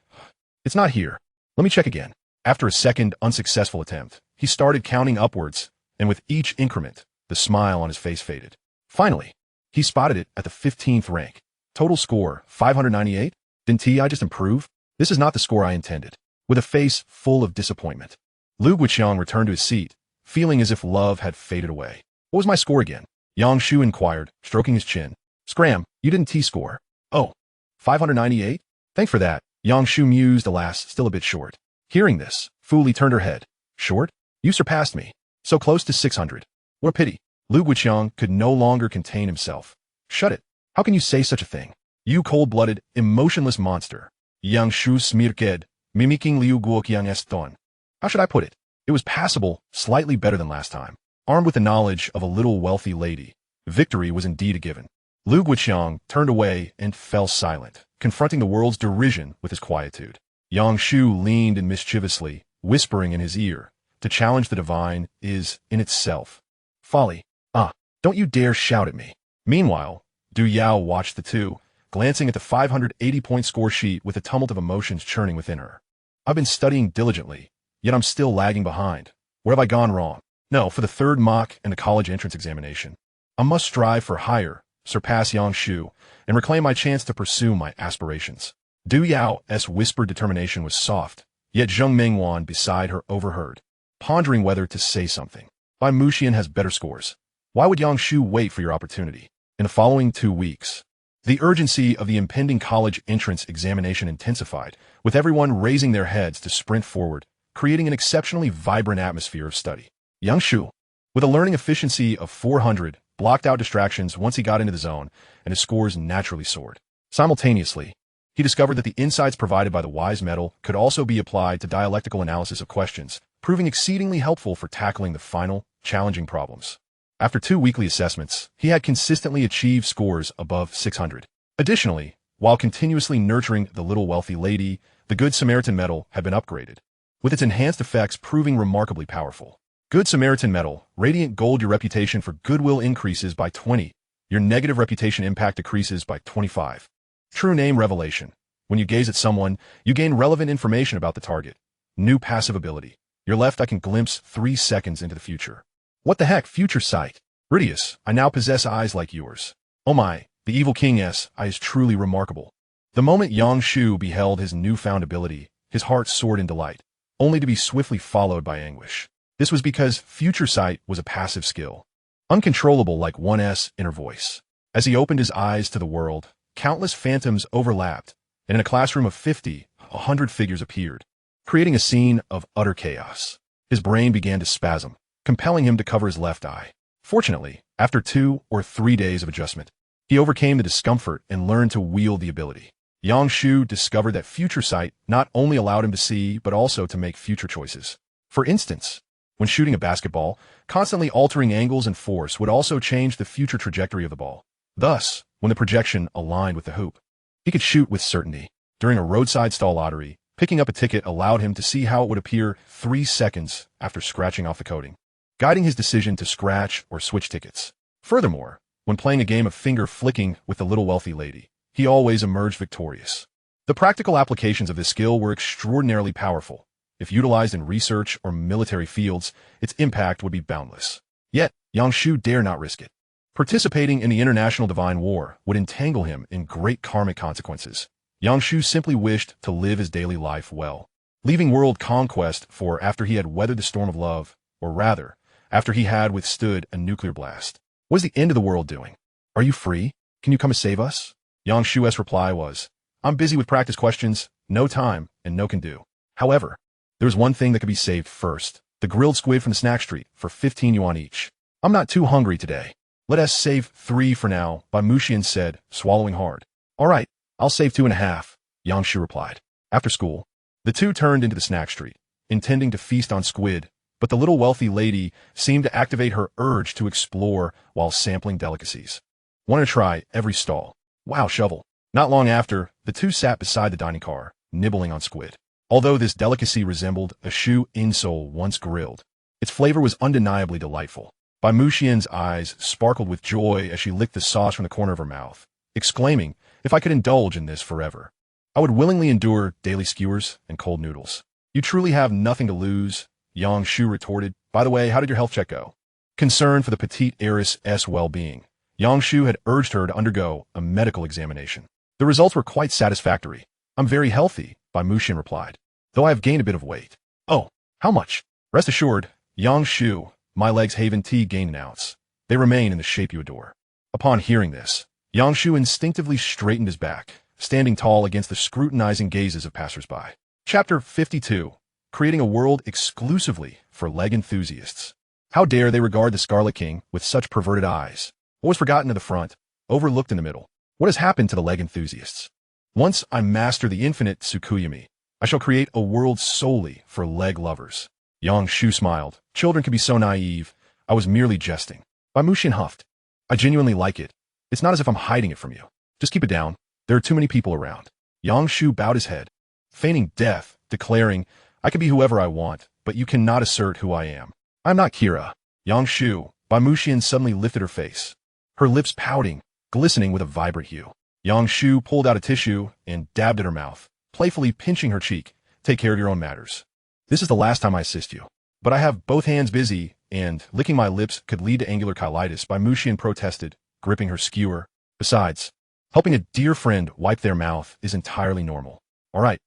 Speaker 1: "It's not here. Let me check again." After a second unsuccessful attempt, he started counting upwards, and with each increment, the smile on his face faded. Finally, he spotted it at the 15th rank. Total score, 598? Didn't I just improve? This is not the score I intended. With a face full of disappointment, Lu Guoqiang returned to his seat, feeling as if love had faded away. "What was my score again?" Yang Shu inquired, stroking his chin. "Scram, you didn't score." "Oh, 598? Thanks for that." Yang Shu mused, alas, still a bit short. Hearing this, Fu Li turned her head. "Short? You surpassed me. So close to 600. What a pity." Lu Guoqiang could no longer contain himself. "Shut it. How can you say such a thing? You cold-blooded, emotionless monster." Yang Shu smirked, mimicking Liu Guoqiang's tone. "How should I put it? It was passable, slightly better than last time." Armed with the knowledge of a little wealthy lady, victory was indeed a given. Lu Guoqiang turned away and fell silent, confronting the world's derision with his quietude. Yang Shu leaned in mischievously, whispering in his ear, "To challenge the divine is, in itself, folly. Ah, don't you dare shout at me." Meanwhile, Du Yao watched the two, glancing at the 580-point score sheet with a tumult of emotions churning within her. "I've been studying diligently, yet I'm still lagging behind. Where have I gone wrong? No, for the third mock and the college entrance examination, I must strive for higher, surpass Yang Shu, and reclaim my chance to pursue my aspirations." Du Yao's whispered determination was soft, yet Zheng Mingwan beside her overheard, pondering whether to say something. "Bai Muxian has better scores. Why would Yang Shu wait for your opportunity?" In the following 2 weeks, the urgency of the impending college entrance examination intensified, with everyone raising their heads to sprint forward, creating an exceptionally vibrant atmosphere of study. Yang Shu, with a learning efficiency of 400, blocked out distractions once he got into the zone, and his scores naturally soared. Simultaneously, he discovered that the insights provided by the wise metal could also be applied to dialectical analysis of questions, proving exceedingly helpful for tackling the final, challenging problems. After 2 weekly assessments, he had consistently achieved scores above 600. Additionally, while continuously nurturing the little wealthy lady, the Good Samaritan medal had been upgraded, with its enhanced effects proving remarkably powerful. Good Samaritan medal, radiant gold. Your reputation for goodwill increases by 20. Your negative reputation impact decreases by 25. True name revelation. When you gaze at someone, you gain relevant information about the target. New passive ability. Your left eye can glimpse 3 seconds into the future. What the heck, future sight? Ridius, I now possess eyes like yours. Oh my, the evil king's eye is truly remarkable. The moment Yang Shu beheld his newfound ability, his heart soared in delight, only to be swiftly followed by anguish. This was because future sight was a passive skill, uncontrollable like one's inner voice. As he opened his eyes to the world, countless phantoms overlapped, and in a classroom of 50, 100 figures appeared, creating a scene of utter chaos. His brain began to spasm, compelling him to cover his left eye. Fortunately, after 2 or 3 days of adjustment, he overcame the discomfort and learned to wield the ability. Yang Shu discovered that future sight not only allowed him to see, but also to make future choices. For instance, when shooting a basketball, constantly altering angles and force would also change the future trajectory of the ball. Thus, when the projection aligned with the hoop, he could shoot with certainty. During a roadside stall lottery, picking up a ticket allowed him to see how it would appear 3 seconds after scratching off the coding, guiding his decision to scratch or switch tickets. Furthermore, when playing a game of finger flicking with the little wealthy lady, he always emerged victorious. The practical applications of this skill were extraordinarily powerful. If utilized in research or military fields, its impact would be boundless. Yet, Yang Shu dare not risk it. Participating in the international divine war would entangle him in great karmic consequences. Yang Shu simply wished to live his daily life well, leaving world conquest for after he had weathered the storm of love, or rather, after he had withstood a nuclear blast. What is the end of the world doing? Are you free? Can you come and save us? Yang Shu's reply was, I'm busy with practice questions, no time, and no can do. However, there's one thing that could be saved first. The grilled squid from the snack street for 15 yuan each. I'm not too hungry today. Let us save 3 for now, Bai Muxian said, swallowing hard. All right, I'll save 2.5, Yang Shu replied. After school, the two turned into the snack street, intending to feast on squid, but the little wealthy lady seemed to activate her urge to explore while sampling delicacies. Wanted to try every stall. Wow, shovel. Not long after, the two sat beside the dining car, nibbling on squid. Although this delicacy resembled a shoe insole once grilled, its flavor was undeniably delightful. Bai Muxian's eyes sparkled with joy as she licked the sauce from the corner of her mouth, exclaiming, if I could indulge in this forever, I would willingly endure daily skewers and cold noodles. You truly have nothing to lose, Yang Shu retorted. By the way, how did your health check go? Concerned for the petite heiress's well-being, Yang Shu had urged her to undergo a medical examination. The results were quite satisfactory. I'm very healthy, Bai Muxian replied, though I have gained a bit of weight. Oh, how much? Rest assured, Yang Shu, my legs haven't gained an ounce. They remain in the shape you adore. Upon hearing this, Yang Shu instinctively straightened his back, standing tall against the scrutinizing gazes of passersby. Chapter 52. Creating a world exclusively for leg enthusiasts. How dare they regard the Scarlet King with such perverted eyes? What was forgotten in the front, overlooked in the middle? What has happened to the leg enthusiasts? Once I master the infinite Tsukuyami, I shall create a world solely for leg lovers. Yang Shu smiled. Children can be so naive. I was merely jesting. Bai Muxian huffed. I genuinely like it. It's not as if I'm hiding it from you. Just keep it down. There are too many people around. Yang Shu bowed his head, feigning death, declaring, I can be whoever I want, but you cannot assert who I am. I'm not Kira. Yang Shu. Bai Muxian suddenly lifted her face, her lips pouting, glistening with a vibrant hue. Yang Shu pulled out a tissue and dabbed at her mouth, playfully pinching her cheek. Take care of your own matters. This is the last time I assist you. But I have both hands busy, and licking my lips could lead to angular cheilitis, Bai Muxian protested, gripping her skewer. Besides, helping a dear friend wipe their mouth is entirely normal. All right,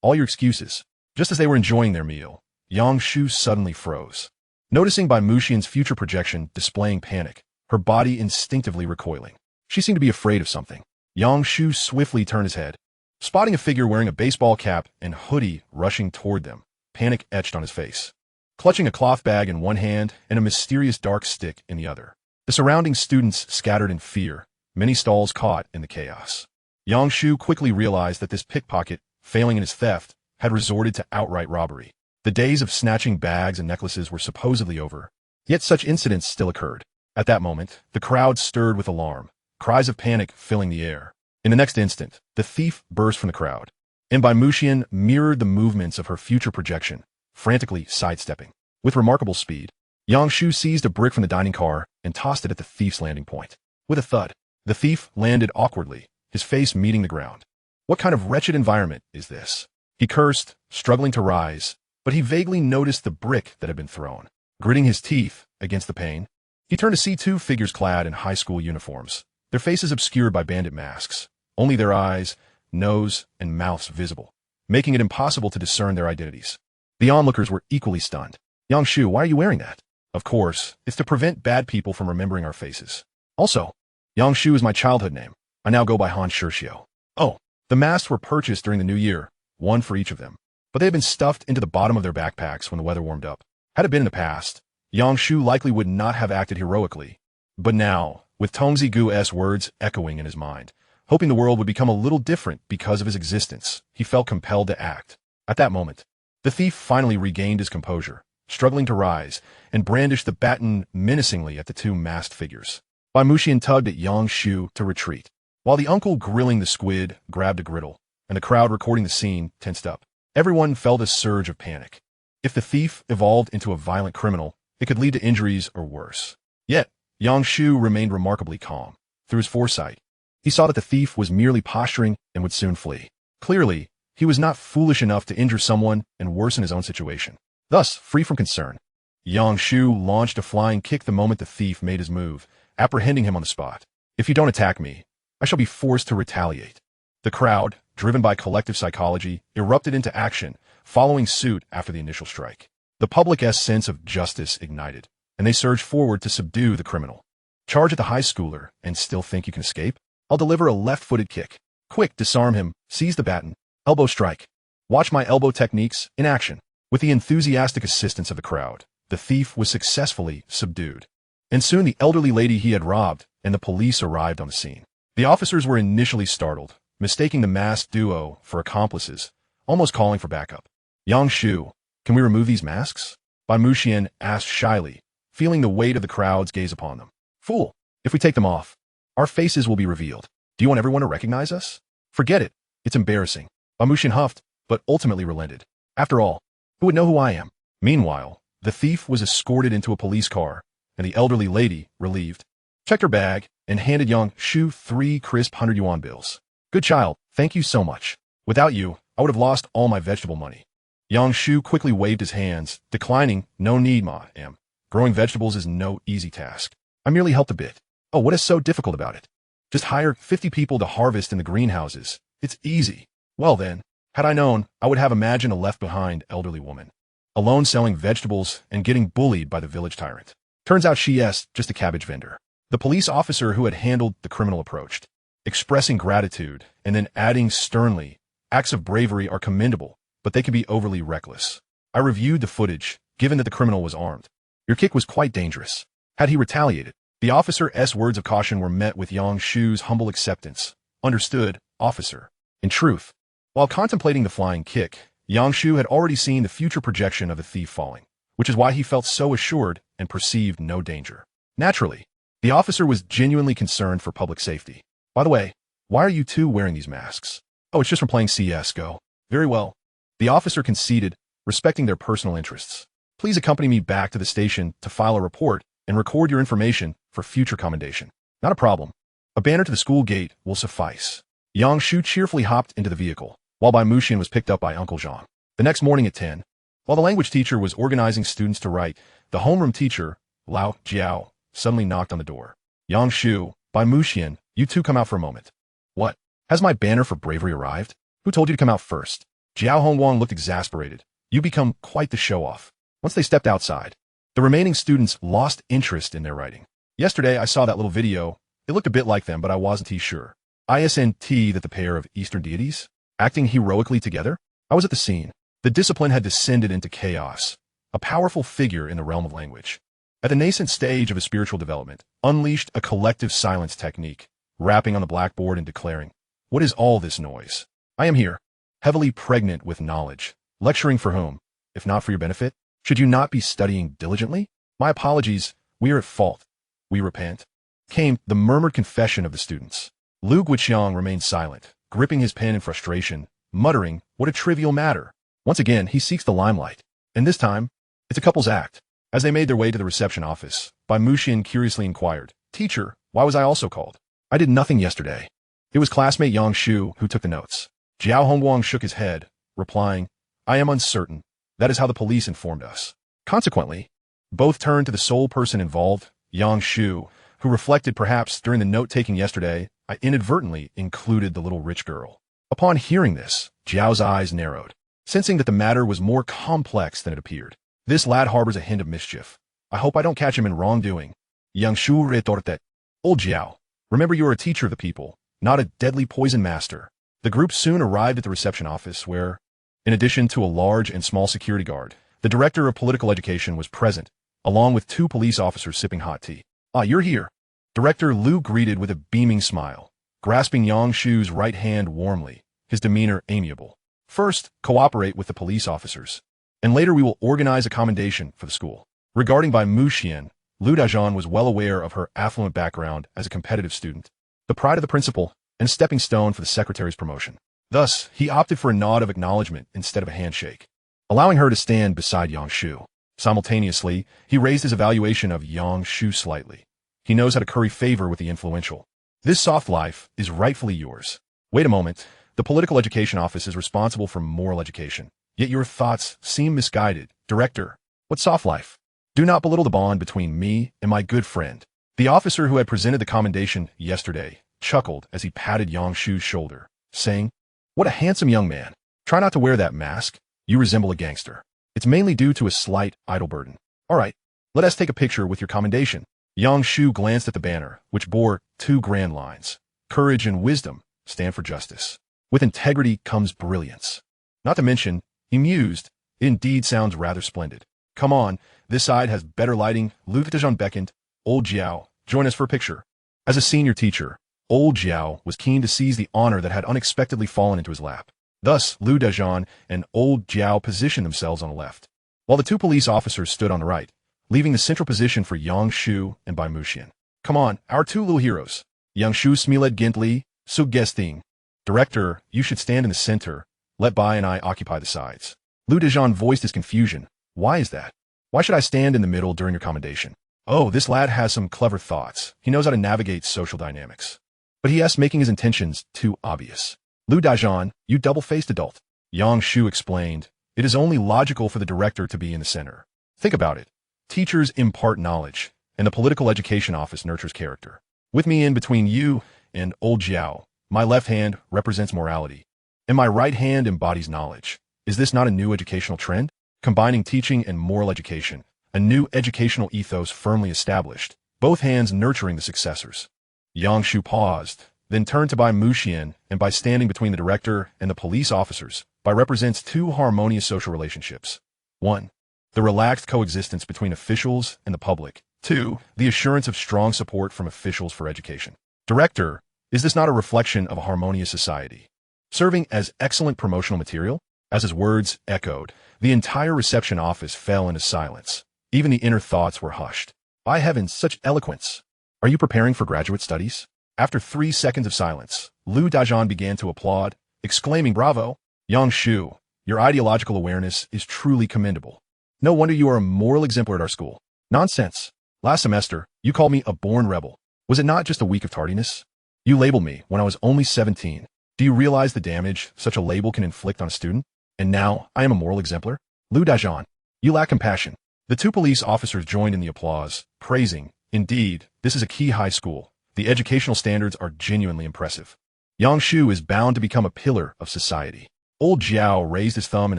Speaker 1: all your excuses. Just as they were enjoying their meal, Yang Shu suddenly froze. Noticing Bai Muxian's future projection displaying panic, her body instinctively recoiling. She seemed to be afraid of something. Yang Shu swiftly turned his head, spotting a figure wearing a baseball cap and hoodie rushing toward them, panic etched on his face, clutching a cloth bag in one hand and a mysterious dark stick in the other. The surrounding students scattered in fear, many stalls caught in the chaos. Yang Shu quickly realized that this pickpocket, failing in his theft, had resorted to outright robbery. The days of snatching bags and necklaces were supposedly over, yet such incidents still occurred. At that moment, the crowd stirred with alarm, cries of panic filling the air. In the next instant, the thief burst from the crowd, and Mushian mirrored the movements of her future projection, frantically sidestepping. With remarkable speed, Yang Shu seized a brick from the dining car and tossed it at the thief's landing point. With a thud, the thief landed awkwardly, his face meeting the ground. What kind of wretched environment is this? He cursed, struggling to rise, but he vaguely noticed the brick that had been thrown. Gritting his teeth against the pain, he turned to see two figures clad in high school uniforms, their faces obscured by bandit masks, only their eyes, nose, and mouths visible, making it impossible to discern their identities. The onlookers were equally stunned. Yang Shu, why are you wearing that? Of course, it's to prevent bad people from remembering our faces. Also, Yang Shu is my childhood name. I now go by Han Shirshio. Oh, the masks were purchased during the new year, one for each of them, but they had been stuffed into the bottom of their backpacks when the weather warmed up. Had it been in the past, Yang Shu likely would not have acted heroically. But now, with Tongzi Gu's words echoing in his mind, hoping the world would become a little different because of his existence, he felt compelled to act. At that moment, the thief finally regained his composure, struggling to rise, and brandished the baton menacingly at the two masked figures. Mushian tugged at Yang Shu to retreat, while the uncle grilling the squid grabbed a griddle, and the crowd recording the scene tensed up. Everyone felt a surge of panic. If the thief evolved into a violent criminal, it could lead to injuries or worse. Yet, Yang Shu remained remarkably calm. Through his foresight, he saw that the thief was merely posturing and would soon flee. Clearly, he was not foolish enough to injure someone and worsen his own situation. Thus, free from concern, Yang Shu launched a flying kick the moment the thief made his move, apprehending him on the spot. If you don't attack me, I shall be forced to retaliate. The crowd, driven by collective psychology, erupted into action, following suit after the initial strike. The public's sense of justice ignited, and they surged forward to subdue the criminal. Charge at the high schooler and still think you can escape? I'll deliver a left-footed kick. Quick, disarm him, seize the baton, elbow strike. Watch my elbow techniques in action. With the enthusiastic assistance of the crowd, the thief was successfully subdued. And soon the elderly lady he had robbed and the police arrived on the scene. The officers were initially startled, mistaking the masked duo for accomplices, almost calling for backup. Yang Shu, can we remove these masks? Mushian asked shyly, feeling the weight of the crowd's gaze upon them. Fool, if we take them off, our faces will be revealed. Do you want everyone to recognize us? Forget it, it's embarrassing. Mushian huffed, but ultimately relented. After all, who would know who I am? Meanwhile, the thief was escorted into a police car, and the elderly lady, relieved, checked her bag and handed Yang Shu 3 crisp 100-yuan bills. Good child, thank you so much. Without you, I would have lost all my vegetable money. Yang Shu quickly waved his hands, declining, no need, ma'am. Growing vegetables is no easy task. I merely helped a bit. Oh, what is so difficult about it? Just hire 50 people to harvest in the greenhouses. It's easy. Well then, had I known, I would have imagined a left-behind elderly woman, alone selling vegetables and getting bullied by the village tyrant. Turns out she's just a cabbage vendor. The police officer who had handled the criminal approached, expressing gratitude and then adding sternly, acts of bravery are commendable, but they can be overly reckless. I reviewed the footage, given that the criminal was armed. Your kick was quite dangerous. Had he retaliated, the officer's words of caution were met with Yang Shu's humble acceptance. Understood, officer. In truth, while contemplating the flying kick, Yang Shu had already seen the future projection of the thief falling, which is why he felt so assured and perceived no danger. Naturally, the officer was genuinely concerned for public safety. By the way, why are you two wearing these masks? Oh, it's just from playing CS:GO. Very well. The officer conceded, respecting their personal interests. Please accompany me back to the station to file a report and record your information for future commendation. Not a problem. A banner to the school gate will suffice. Yang Shu cheerfully hopped into the vehicle, while Mushian was picked up by Uncle Jean. The next morning at 10, while the language teacher was organizing students to write, the homeroom teacher, Lao Jiao, suddenly knocked on the door. Yang Shu, Mushian, you two come out for a moment. What? Has my banner for bravery arrived? Who told you to come out first? Jiao Hongguang looked exasperated. You become quite the show-off. Once they stepped outside, the remaining students lost interest in their writing. Yesterday, I saw that little video. It looked a bit like them, but I wasn't sure. Isn't that the pair of Eastern deities, acting heroically together? I was at the scene. The discipline had descended into chaos, a powerful figure in the realm of language. At the nascent stage of his spiritual development, unleashed a collective silence technique, rapping on the blackboard and declaring, "What is all this noise? I am here, heavily pregnant with knowledge. Lecturing for whom? If not for your benefit? Should you not be studying diligently? My apologies, we are at fault. we repent, came the murmured confession of the students. Lu Guiqiang remained silent, gripping his pen in frustration, muttering, what a trivial matter. Once again, he seeks the limelight. And this time, it's a couple's act. As they made their way to the reception office, Bai Muxian curiously inquired, Teacher, why was I also called? I did nothing yesterday. It was classmate Yang Shu who took the notes. Jiao Hongguang shook his head, replying, I am uncertain. That is how the police informed us. Consequently, both turned to the sole person involved, Yang Shu, who reflected perhaps during the note-taking yesterday, I inadvertently included the little rich girl. Upon hearing this, Jiao's eyes narrowed, sensing that the matter was more complex than it appeared. This lad harbors a hint of mischief. I hope I don't catch him in wrongdoing. Yang Shu retorted. Old Jiao, remember you are a teacher of the people, not a deadly poison master. The group soon arrived at the reception office where, in addition to a large and small security guard, the director of political education was present, along with 2 police officers sipping hot tea. Ah, you're here. Director Lu greeted with a beaming smile, grasping Yang Shu's right hand warmly, his demeanor amiable. First, cooperate with the police officers, and later we will organize a commendation for the school. Regarding Bai Muxian, Lu Dazhan was well aware of her affluent background as a competitive student, the pride of the principal, and a stepping stone for the secretary's promotion. Thus, he opted for a nod of acknowledgement instead of a handshake, allowing her to stand beside Yang Shu. Simultaneously, he raised his evaluation of Yang Shu slightly. He knows how to curry favor with the influential. This soft life is rightfully yours. Wait a moment. The political education office is responsible for moral education. Yet your thoughts seem misguided. Director, what soft life? Do not belittle the bond between me and my good friend. The officer who had presented the commendation yesterday chuckled as he patted Yang Shu's shoulder, saying, what a handsome young man. Try not to wear that mask. You resemble a gangster. It's mainly due to a slight idle burden. All right, let us take a picture with your commendation. Yang Shu glanced at the banner, which bore 2 grand lines. Courage and wisdom stand for justice. With integrity comes brilliance. Not to mention, he mused, it indeed sounds rather splendid. Come on, this side has better lighting. Lu Dazhan beckoned. Old Jiao, join us for a picture. As a senior teacher, Old Jiao was keen to seize the honor that had unexpectedly fallen into his lap. Thus, Lu Dazhan and Old Jiao positioned themselves on the left, while the 2 police officers stood on the right, leaving the central position for Yang Shu and Bai Muxian. Come on, our 2 little heroes. Yang Shu smiled gently, suggesting, Director, you should stand in the center. Let Bai and I occupy the sides. Lu Dazhan voiced his confusion. Why is that? Why should I stand in the middle during your commendation? Oh, this lad has some clever thoughts. He knows how to navigate social dynamics. But he is making his intentions too obvious. Lu Dazhan, you double-faced adult. Yang Shu explained, it is only logical for the director to be in the center. Think about it. Teachers impart knowledge, and the political education office nurtures character. With me in between you and Old Jiao, my left hand represents morality, and my right hand embodies knowledge. Is this not a new educational trend? Combining teaching and moral education, a new educational ethos firmly established, both hands nurturing the successors. Yang Shu paused, then turned to Bai Muxian, and by standing between the director and the police officers, Bai represents 2 harmonious social relationships. 1. The relaxed coexistence between officials and the public. 2. The assurance of strong support from officials for education. Director, is this not a reflection of a harmonious society? Serving as excellent promotional material? As his words echoed, the entire reception office fell into silence. Even the inner thoughts were hushed. By heavens, such eloquence! Are you preparing for graduate studies? After 3 seconds of silence, Lu Dazhan began to applaud, exclaiming, Bravo! Yang Shu, your ideological awareness is truly commendable. No wonder you are a moral exemplar at our school. Nonsense. Last semester, you called me a born rebel. Was it not just a week of tardiness? You labeled me when I was only 17. Do you realize the damage such a label can inflict on a student? And now, I am a moral exemplar? Lu Dazhan, you lack compassion. The 2 police officers joined in the applause, praising, indeed, this is a key high school. The educational standards are genuinely impressive. Yang Shu is bound to become a pillar of society. Old Jiao raised his thumb in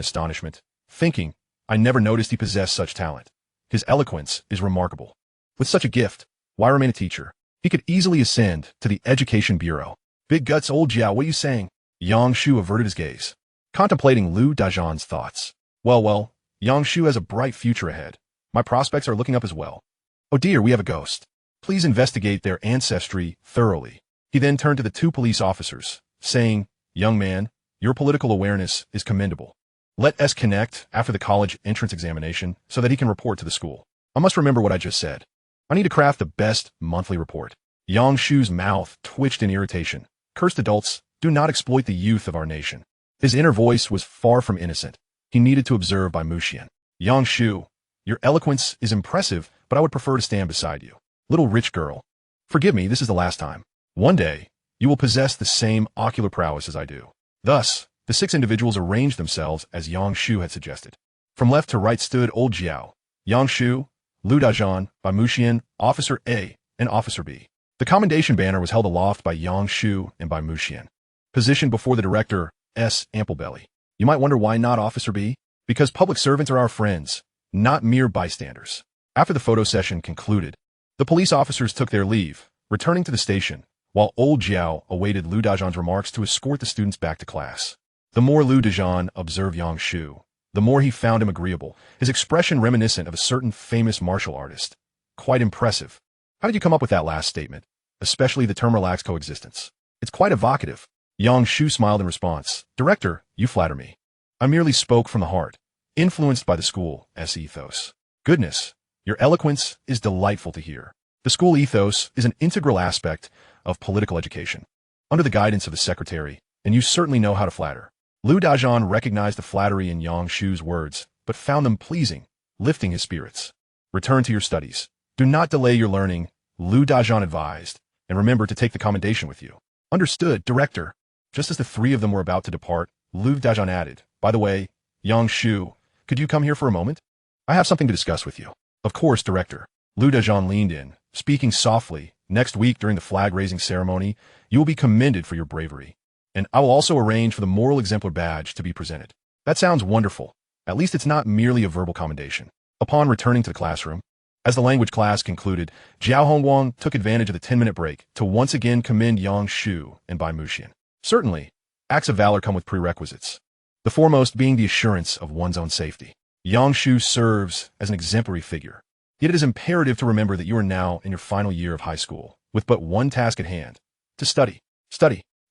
Speaker 1: astonishment, thinking, I never noticed he possessed such talent. His eloquence is remarkable. With such a gift, why remain a teacher? He could easily ascend to the Education Bureau. Big guts, Old Jiao, what are you saying? Yang Shu averted his gaze, contemplating Lu Dazhan's thoughts. Well, Yang Shu has a bright future ahead. My prospects are looking up as well. Oh dear, we have a ghost. Please investigate their ancestry thoroughly. He then turned to the 2 police officers, saying, Young man, your political awareness is commendable. Let us connect after the college entrance examination so that he can report to the school. I must remember what I just said. I need to craft the best monthly report. Yang Shu's mouth twitched in irritation. Cursed adults, do not exploit the youth of our nation. His inner voice was far from innocent. He needed to observe by Muxian. Yang Shu, your eloquence is impressive, but I would prefer to stand beside you. Little rich girl. Forgive me, this is the last time. One day, you will possess the same ocular prowess as I do. Thus, the 6 individuals arranged themselves as Yang Shu had suggested. From left to right stood Old Jiao, Yang Shu, Lu Dajian, Bai Muxian, Officer A, and Officer B. The commendation banner was held aloft by Yang Shu and Bai Muxian. Positioned before the director, S. Amplebelly. You might wonder why not Officer B? Because public servants are our friends, not mere bystanders. After the photo session concluded, the police officers took their leave, returning to the station, while Old Jiao awaited Lu Dajian's remarks to escort the students back to class. The more Lu Dajian observed Yang Shu, the more he found him agreeable, his expression reminiscent of a certain famous martial artist. Quite impressive. How did you come up with that last statement? Especially the term relaxed coexistence. It's quite evocative. Yang Shu smiled in response. Director, you flatter me. I merely spoke from the heart, influenced by the school's ethos. Goodness, your eloquence is delightful to hear. The school ethos is an integral aspect of political education. Under the guidance of the secretary, and you certainly know how to flatter. Lu Dajian recognized the flattery in Yang Shu's words, but found them pleasing, lifting his spirits. Return to your studies. Do not delay your learning, Lu Dajian advised, and remember to take the commendation with you. Understood, Director. Just as the 3 of them were about to depart, Lu Dajian added, by the way, Yang Shu, could you come here for a moment? I have something to discuss with you. Of course, Director. Lu Dajian leaned in, speaking softly. Next week during the flag-raising ceremony, you will be commended for your bravery. And I will also arrange for the Moral Exemplar badge to be presented. That sounds wonderful. At least it's not merely a verbal commendation. Upon returning to the classroom, as the language class concluded, Jiao Hongguang took advantage of the 10-minute break to once again commend Yang Shu and Bai Muxian. Certainly, acts of valor come with prerequisites, the foremost being the assurance of one's own safety. Yang Shu serves as an exemplary figure. Yet it is imperative to remember that you are now in your final year of high school, with but one task at hand, to study,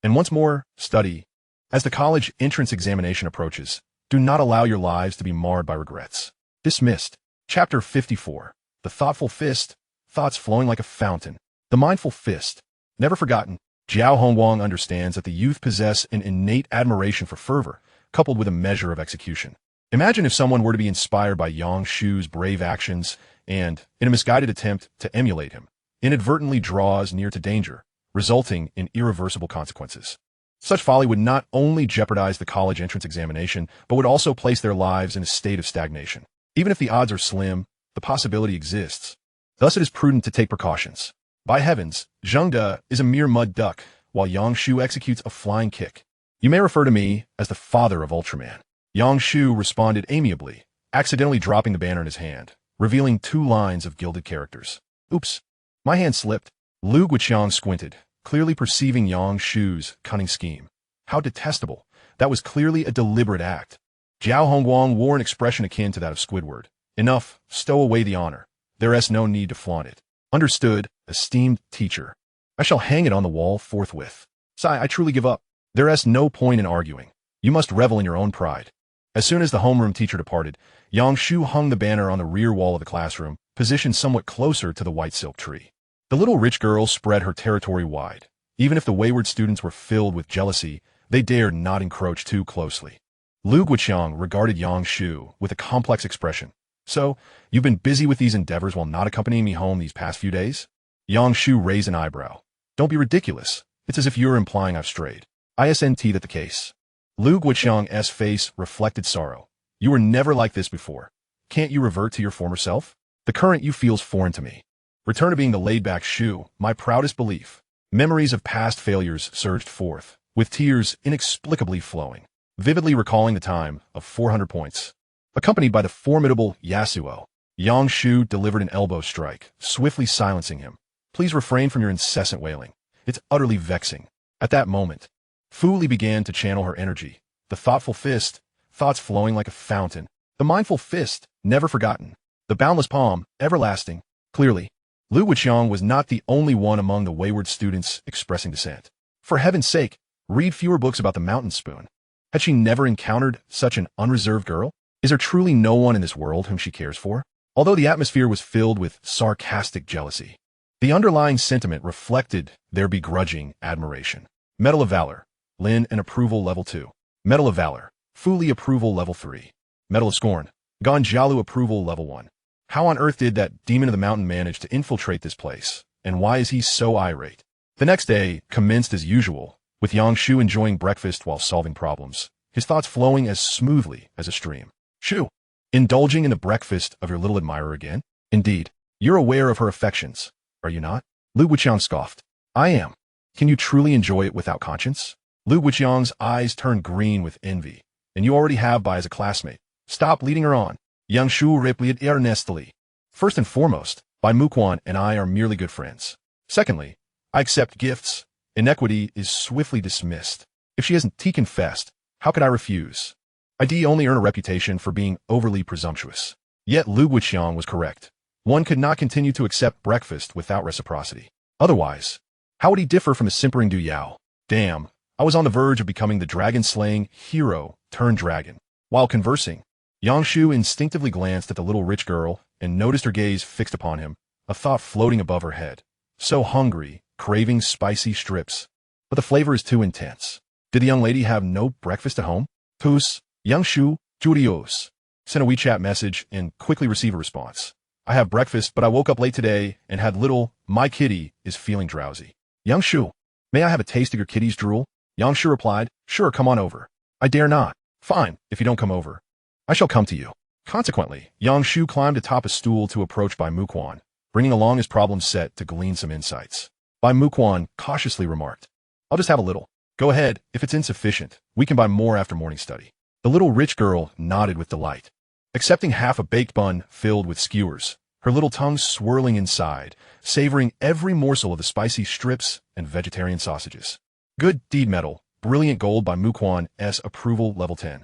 Speaker 1: and once more, study. As the college entrance examination approaches, do not allow your lives to be marred by regrets. Dismissed. Chapter 54. The Thoughtful Fist, Thoughts Flowing Like a Fountain. The Mindful Fist. Never forgotten, Jiao Hongguang understands that the youth possess an innate admiration for fervor, coupled with a measure of execution. Imagine if someone were to be inspired by Yang Shu's brave actions and, in a misguided attempt to emulate him, inadvertently draws near to danger, resulting in irreversible consequences. Such folly would not only jeopardize the college entrance examination, but would also place their lives in a state of stagnation. Even if the odds are slim, the possibility exists. Thus it is prudent to take precautions. By heavens, Zheng De is a mere mud duck, while Yang Shu executes a flying kick. You may refer to me as the father of Ultraman. Yang Shu responded amiably, accidentally dropping the banner in his hand, revealing 2 lines of gilded characters. Oops. My hand slipped. Lu Guiqiang squinted, clearly perceiving Yang Shu's cunning scheme. How detestable. That was clearly a deliberate act. Jiao Hongguang wore an expression akin to that of Squidward. Enough, stow away the honor. There is no need to flaunt it. Understood, esteemed teacher. I shall hang it on the wall forthwith. Sigh, I truly give up. There is no point in arguing. You must revel in your own pride. As soon as the homeroom teacher departed, Yang Shu hung the banner on the rear wall of the classroom, positioned somewhat closer to the white silk tree. The little rich girl spread her territory wide. Even if the wayward students were filled with jealousy, they dared not encroach too closely. Lu Guiqiang regarded Yang Shu with a complex expression. So, you've been busy with these endeavors while not accompanying me home these past few days? Yang Shu raised an eyebrow. Don't be ridiculous. It's as if you're implying I've strayed. Isn't that the case? Lu Guiqiang's face reflected sorrow. You were never like this before. Can't you revert to your former self? The current you feels foreign to me. Return to being the laid-back Shu, my proudest belief. Memories of past failures surged forth, with tears inexplicably flowing, vividly recalling the time of 400 points. Accompanied by the formidable Yasuo, Yang Shu delivered an elbow strike, swiftly silencing him. Please refrain from your incessant wailing. It's utterly vexing. At that moment, Fu Li began to channel her energy. The thoughtful fist, thoughts flowing like a fountain. The mindful fist, never forgotten. The boundless palm, everlasting. Clearly, Lu Guiqiang was not the only one among the wayward students expressing dissent. For heaven's sake, read fewer books about the mountain spoon. Had she never encountered such an unreserved girl? Is there truly no one in this world whom she cares for? Although the atmosphere was filled with sarcastic jealousy, the underlying sentiment reflected their begrudging admiration. Medal of Valor, Lin and Approval Level 2. Medal of Valor, Fuli Approval Level 3. Medal of Scorn, Gonjalu Approval Level 1. How on earth did that demon of the mountain manage to infiltrate this place, and why is he so irate? The next day commenced as usual, with Yang Shu enjoying breakfast while solving problems, his thoughts flowing as smoothly as a stream. Shu, indulging in the breakfast of your little admirer again? Indeed, you're aware of her affections, are you not? Lu Wuqiang scoffed. I am. Can you truly enjoy it without conscience? Lu Wuqiang's eyes turned green with envy, and you already have Bai as a classmate. Stop leading her on. Yang Shu replied earnestly. First and foremost, Bai Muquan and I are merely good friends. Secondly, I accept gifts. Inequity is swiftly dismissed. If she hasn't confessed, how could I refuse? I only earn a reputation for being overly presumptuous. Yet Lu Wuqiang was correct. One could not continue to accept breakfast without reciprocity. Otherwise, how would he differ from a simpering Du Yao? Damn, I was on the verge of becoming the dragon-slaying hero turned dragon. While conversing, Yang Shu instinctively glanced at the little rich girl and noticed her gaze fixed upon him, a thought floating above her head. So hungry, craving spicy strips. But the flavor is too intense. Did the young lady have no breakfast at home? Tus, Yang Shu, Judios. Sent a WeChat message and quickly receive a response. I have breakfast, but I woke up late today and had little. My kitty is feeling drowsy. Yang Shu, may I have a taste of your kitty's drool? Yang Shu replied, sure, come on over. I dare not. Fine, if you don't come over, I shall come to you. Consequently, Yang Shu climbed atop a stool to approach Bai Muquan, bringing along his problem set to glean some insights. Bai Muquan cautiously remarked, I'll just have a little. Go ahead, if it's insufficient, we can buy more after morning study. The little rich girl nodded with delight, accepting half a baked bun filled with skewers, her little tongue swirling inside, savoring every morsel of the spicy strips and vegetarian sausages. Good deed medal, brilliant gold by Muquan's approval level 10.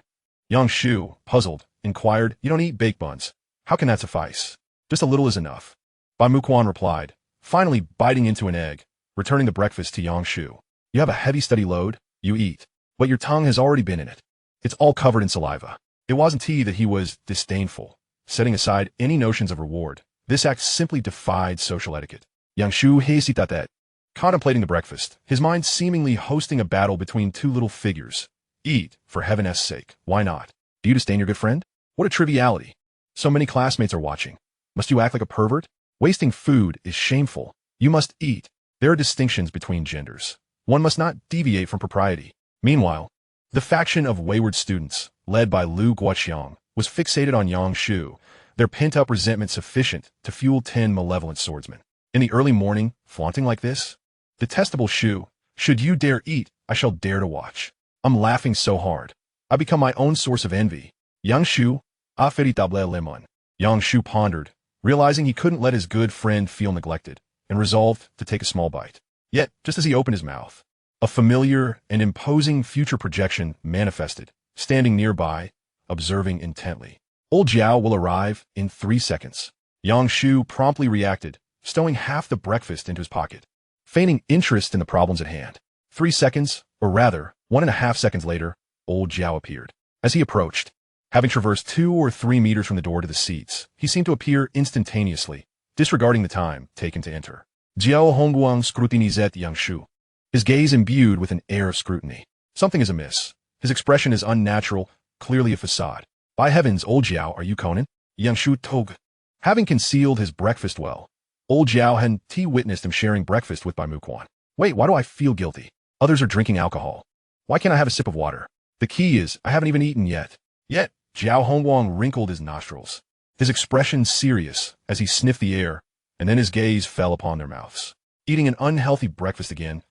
Speaker 1: Yang Shu, puzzled, inquired, you don't eat baked buns. How can that suffice? Just a little is enough. Bai Muquan replied, finally biting into an egg, returning the breakfast to Yang Shu. You have a heavy study load, you eat, but your tongue has already been in it. It's all covered in saliva. It wasn't he that he was disdainful, setting aside any notions of reward. This act simply defied social etiquette. Yang Shu hesitated, contemplating the breakfast, his mind seemingly hosting a battle between two little figures. Eat, for heaven's sake, why not? Do you disdain your good friend? What a triviality. So many classmates are watching. Must you act like a pervert? Wasting food is shameful. You must eat. There are distinctions between genders. One must not deviate from propriety. Meanwhile, the faction of wayward students, led by Lu Guoqiang, was fixated on Yang Shu, their pent-up resentment sufficient to fuel 10 malevolent swordsmen. In the early morning, flaunting like this? Detestable Shu, should you dare eat, I shall dare to watch. I'm laughing so hard. I become my own source of envy. Yang Shu, affaritable lemon. Yang Shu pondered, realizing he couldn't let his good friend feel neglected, and resolved to take a small bite. Yet, just as he opened his mouth, a familiar and imposing future projection manifested, standing nearby, observing intently. Old Jiao will arrive in 3 seconds. Yang Shu promptly reacted, stowing half the breakfast into his pocket, feigning interest in the problems at hand. 3 seconds, or rather, 1.5 seconds later, old Jiao appeared. As he approached, having traversed 2 or 3 meters from the door to the seats, he seemed to appear instantaneously, disregarding the time taken to enter. Jiao Hongguang scrutinized Yang Shu, his gaze imbued with an air of scrutiny. Something is amiss. His expression is unnatural, clearly a facade. By heavens, old Jiao, are you Conan? Yang Shu tog. Having concealed his breakfast well, old Jiao had witnessed him sharing breakfast with Bai Muquan. Wait, why do I feel guilty? Others are drinking alcohol. Why can't I have a sip of water? The key is, I haven't even eaten yet. Yet, Jiao Hongguang wrinkled his nostrils, his expression serious as he sniffed the air, and then his gaze fell upon their mouths. Eating an unhealthy breakfast again.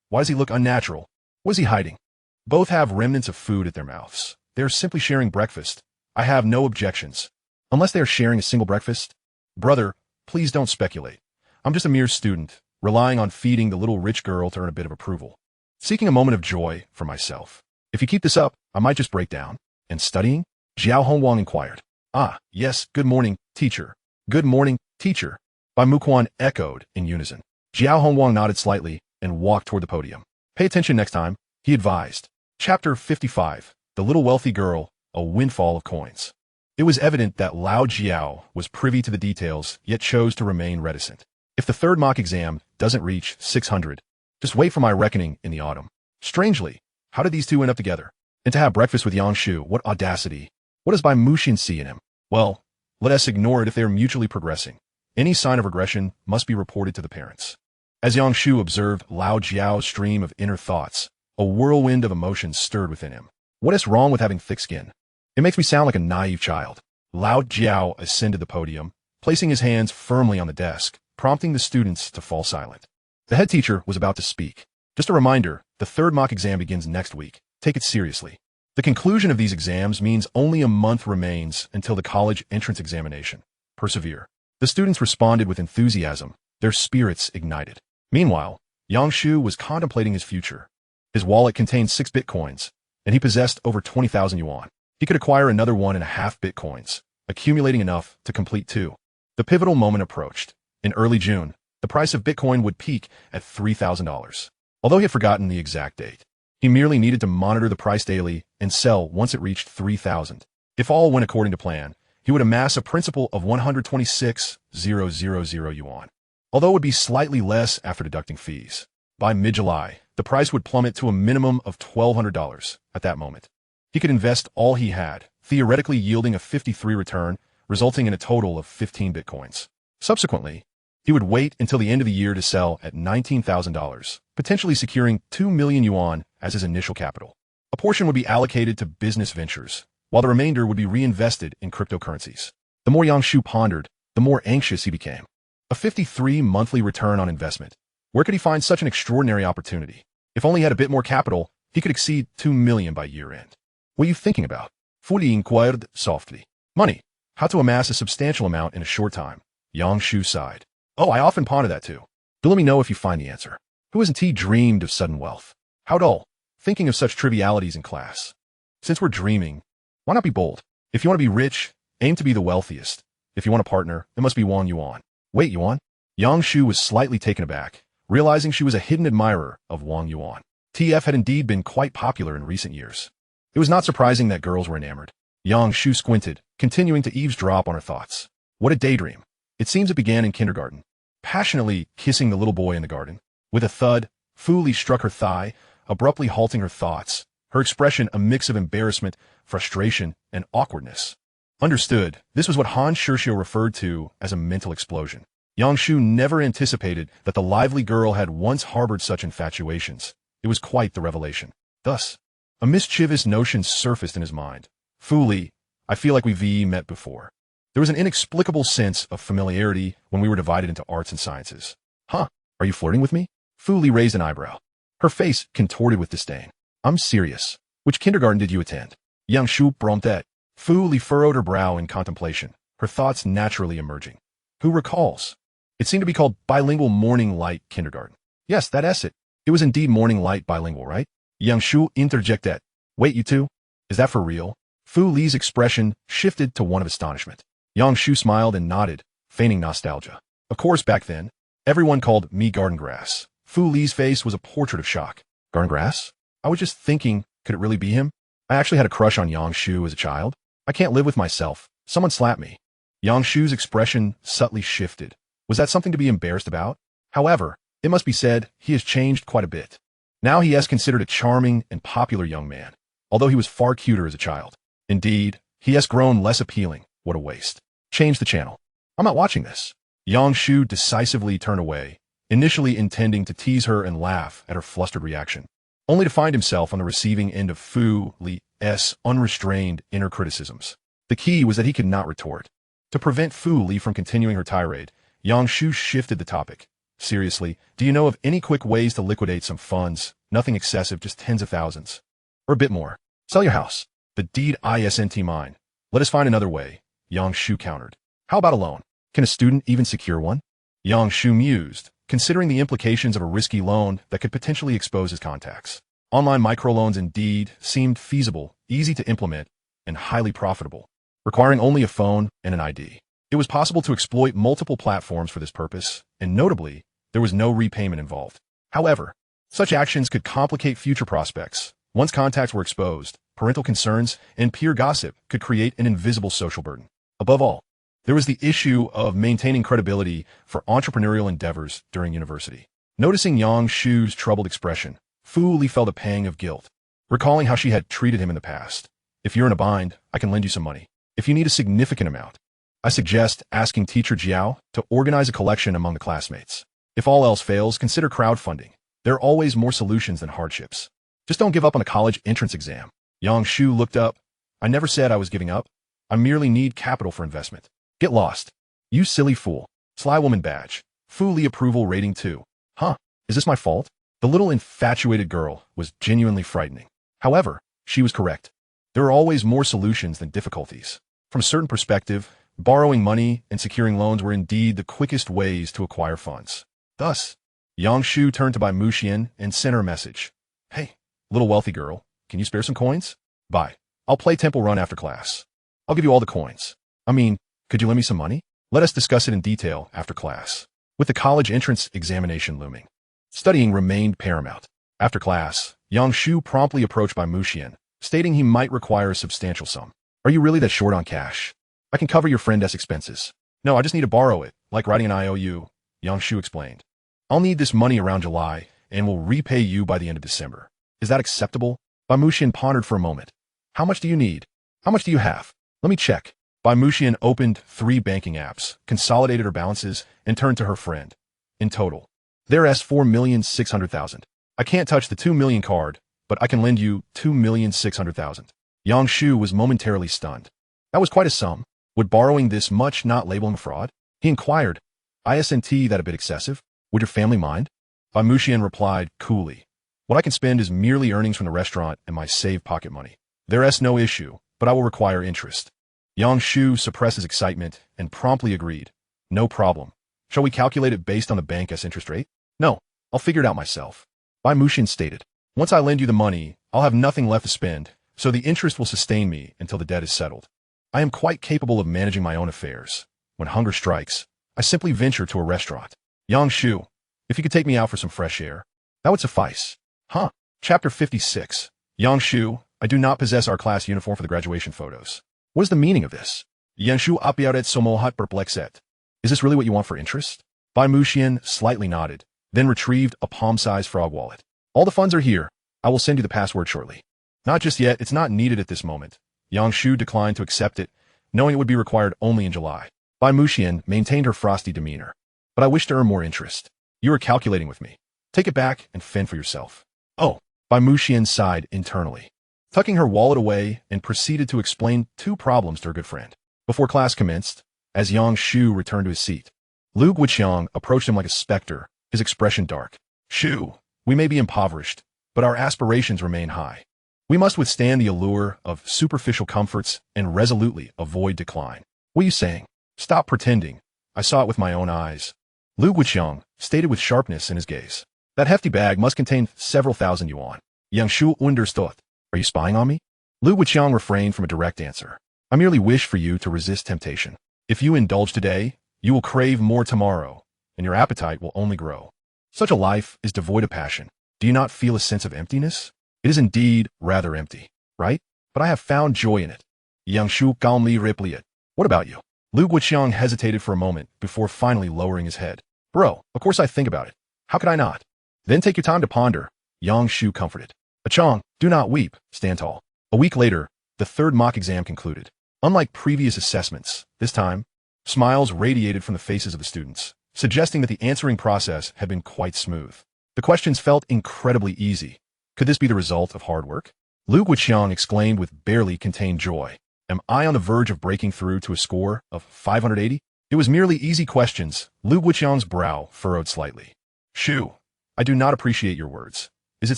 Speaker 1: Why does he look unnatural? What is he hiding? Both have remnants of food at their mouths. They are simply sharing breakfast. I have no objections. Unless they are sharing a single breakfast. Brother, please don't speculate. I'm just a mere student, relying on feeding the little rich girl to earn a bit of approval. Seeking a moment of joy for myself. If you keep this up, I might just break down. And studying? Jiao Hongguang inquired. Ah, yes, good morning, teacher. Good morning, teacher. Bai Muquan echoed in unison. Jiao Hongguang nodded slightly and walked toward the podium. Pay attention next time, he advised. Chapter 55, The Little Wealthy Girl, A Windfall of Coins. It was evident that Lao Jiao was privy to the details, yet chose to remain reticent. If the third mock exam doesn't reach 600, just wait for my reckoning in the autumn. Strangely, how did these two end up together? And to have breakfast with Yang Shu, what audacity. What does Bai Muxin see in him? Well, let us ignore it if they are mutually progressing. Any sign of regression must be reported to the parents. As Yang Shu observed Lao Jiao's stream of inner thoughts, a whirlwind of emotions stirred within him. What is wrong with having thick skin? It makes me sound like a naive child. Lao Jiao ascended the podium, placing his hands firmly on the desk, prompting the students to fall silent. The head teacher was about to speak. Just a reminder, the third mock exam begins next week. Take it seriously. The conclusion of these exams means only a month remains until the college entrance examination. Persevere. The students responded with enthusiasm, their spirits ignited. Meanwhile, Yang Shu was contemplating his future. His wallet contained 6 bitcoins, and he possessed over 20,000 yuan. He could acquire another 1.5 bitcoins, accumulating enough to complete 2. The pivotal moment approached. In early June, the price of Bitcoin would peak at $3,000. Although he had forgotten the exact date, he merely needed to monitor the price daily and sell once it reached 3,000. If all went according to plan, he would amass a principal of 126,000 yuan. Although it would be slightly less after deducting fees. By mid-July, the price would plummet to a minimum of $1,200 at that moment. He could invest all he had, theoretically yielding a 53 return, resulting in a total of 15 bitcoins. Subsequently, he would wait until the end of the year to sell at $19,000, potentially securing 2 million yuan as his initial capital. A portion would be allocated to business ventures, while the remainder would be reinvested in cryptocurrencies. The more Yang Shu pondered, the more anxious he became. A 53 monthly return on investment. Where could he find such an extraordinary opportunity? If only he had a bit more capital, he could exceed 2 million by year-end. What are you thinking about? Fully inquired softly. Money. How to amass a substantial amount in a short time. Yang Shu sighed. Oh, I often ponder that too. Do let me know if you find the answer. Who hasn't he dreamed of sudden wealth? How dull, thinking of such trivialities in class. Since we're dreaming, why not be bold? If you want to be rich, aim to be the wealthiest. If you want a partner, it must be Wang Yuan. Wait, Yuan? Yang Shu was slightly taken aback, realizing she was a hidden admirer of Wang Yuan. TF had indeed been quite popular in recent years. It was not surprising that girls were enamored. Yang Shu squinted, continuing to eavesdrop on her thoughts. What a daydream. It seems it began in kindergarten. Passionately kissing the little boy in the garden. With a thud, Fu Li struck her thigh, abruptly halting her thoughts, her expression a mix of embarrassment, frustration, and awkwardness. Understood, this was what Han Shishio referred to as a mental explosion. Yang Shu never anticipated that the lively girl had once harbored such infatuations. It was quite the revelation. Thus, a mischievous notion surfaced in his mind. Fu Li, I feel like we've met before. There was an inexplicable sense of familiarity when we were divided into arts and sciences. Huh, are you flirting with me? Fu Li raised an eyebrow. Her face contorted with disdain. I'm serious. Which kindergarten did you attend? Yang Shu prompted. Fu Li furrowed her brow in contemplation, her thoughts naturally emerging. Who recalls? It seemed to be called Bilingual Morning Light Kindergarten. Yes, that's it. It was indeed Morning Light Bilingual, right? Yang Shu interjected. Wait, you two? Is that for real? Fu Li's expression shifted to one of astonishment. Yang Shu smiled and nodded, feigning nostalgia. Of course, back then, everyone called me Garden Grass. Fu Li's face was a portrait of shock. Garden Grass? I was just thinking, could it really be him? I actually had a crush on Yang Shu as a child. I can't live with myself. Someone slapped me. Yang Shu's expression subtly shifted. Was that something to be embarrassed about? However, it must be said, he has changed quite a bit. Now he is considered a charming and popular young man, although he was far cuter as a child. Indeed, he has grown less appealing. What a waste. Change the channel. I'm not watching this. Yang Shu decisively turned away, initially intending to tease her and laugh at her flustered reaction, only to find himself on the receiving end of Fu Li's unrestrained inner criticisms. The key was that he could not retort. To prevent Fu Li from continuing her tirade, Yang Shu shifted the topic. Seriously, do you know of any quick ways to liquidate some funds? Nothing excessive, just tens of thousands. Or a bit more. Sell your house. The deed isn't mine. Let us find another way. Yang Shu countered. How about a loan? Can a student even secure one? Yang Shu mused, considering the implications of a risky loan that could potentially expose his contacts. Online microloans indeed seemed feasible, easy to implement, and highly profitable, requiring only a phone and an ID. It was possible to exploit multiple platforms for this purpose, and notably, there was no repayment involved. However, such actions could complicate future prospects. Once contacts were exposed, parental concerns, and peer gossip could create an invisible social burden. Above all, there was the issue of maintaining credibility for entrepreneurial endeavors during university. Noticing Yang Shu's troubled expression, Fu Li felt a pang of guilt, recalling how she had treated him in the past. If you're in a bind, I can lend you some money. If you need a significant amount, I suggest asking teacher Jiao to organize a collection among the classmates. If all else fails, consider crowdfunding. There are always more solutions than hardships. Just don't give up on the college entrance exam. Yang Shu looked up. I never said I was giving up. I merely need capital for investment. Get lost. You silly fool. Sly woman badge. Fu Li approval rating 2. Huh? Is this my fault? The little infatuated girl was genuinely frightening. However, she was correct. There are always more solutions than difficulties. From a certain perspective, borrowing money and securing loans were indeed the quickest ways to acquire funds. Thus, Yang Shu turned to Bai Muxian and sent her a message. Hey, little wealthy girl, can you spare some coins? Bye. I'll play Temple Run after class. I'll give you all the coins. I mean, could you lend me some money? Let us discuss it in detail after class. With the college entrance examination looming, studying remained paramount. After class, Yang Shu promptly approached Bai Muxian, stating he might require a substantial sum. Are you really that short on cash? I can cover your friend's expenses. No, I just need to borrow it, like writing an IOU, Yang Shu explained. I'll need this money around July, and will repay you by the end of December. Is that acceptable? Bai Muxian pondered for a moment. How much do you need? How much do you have? Let me check. Bai Muxian opened 3 banking apps, consolidated her balances, and turned to her friend. In total, there's 4,600,000. I can't touch the 2 million card, but I can lend you 2,600,000. Yang Shu was momentarily stunned. That was quite a sum. Would borrowing this much not label him a fraud? He inquired. Isn't that a bit excessive? Would your family mind? Bai Muxian replied coolly. What I can spend is merely earnings from the restaurant and my saved pocket money. There's no issue, but I will require interest. Yang Shu suppressed his excitement and promptly agreed. No problem. Shall we calculate it based on the bank's interest rate? No, I'll figure it out myself. Bai Muxian stated. Once I lend you the money, I'll have nothing left to spend, so the interest will sustain me until the debt is settled. I am quite capable of managing my own affairs. When hunger strikes, I simply venture to a restaurant. Yang Shu, if you could take me out for some fresh air, that would suffice. Huh? Chapter 56. Yang Shu, I do not possess our class uniform for the graduation photos. What is the meaning of this? Yang Shu apiaret somohat perplexet. Is this really what you want for interest? Bai Muxian slightly nodded, then retrieved a palm-sized frog wallet. All the funds are here. I will send you the password shortly. Not just yet, it's not needed at this moment. Yang Shu declined to accept it, knowing it would be required only in July. Bai Muxian maintained her frosty demeanor. But I wish to earn more interest. You are calculating with me. Take it back and fend for yourself. Oh, Bai Muxian sighed internally, tucking her wallet away and proceeded to explain 2 problems to her good friend. Before class commenced, as Yang Shu returned to his seat, Lu Guiqiang approached him like a specter, his expression dark. Shu, we may be impoverished, but our aspirations remain high. We must withstand the allure of superficial comforts and resolutely avoid decline. What are you saying? Stop pretending. I saw it with my own eyes. Lu Guiqiang stated with sharpness in his gaze. That hefty bag must contain several thousand yuan. Yang Shu understood. Are you spying on me? Lu Guiqiang refrained from a direct answer. I merely wish for you to resist temptation. If you indulge today, you will crave more tomorrow, and your appetite will only grow. Such a life is devoid of passion. Do you not feel a sense of emptiness? It is indeed rather empty, right? But I have found joy in it. Yang Shu calmly replied. What about you? Lu Guiqiang hesitated for a moment before finally lowering his head. Bro, of course I think about it. How could I not? Then take your time to ponder, Yang Shu comforted. Achong, do not weep, stand tall. A week later, the 3rd mock exam concluded. Unlike previous assessments, this time, smiles radiated from the faces of the students, suggesting that the answering process had been quite smooth. The questions felt incredibly easy. Could this be the result of hard work? Lu Guiqiang exclaimed with barely contained joy. Am I on the verge of breaking through to a score of 580? It was merely easy questions. Lu Guiqiang's brow furrowed slightly. Shu, I do not appreciate your words. Is it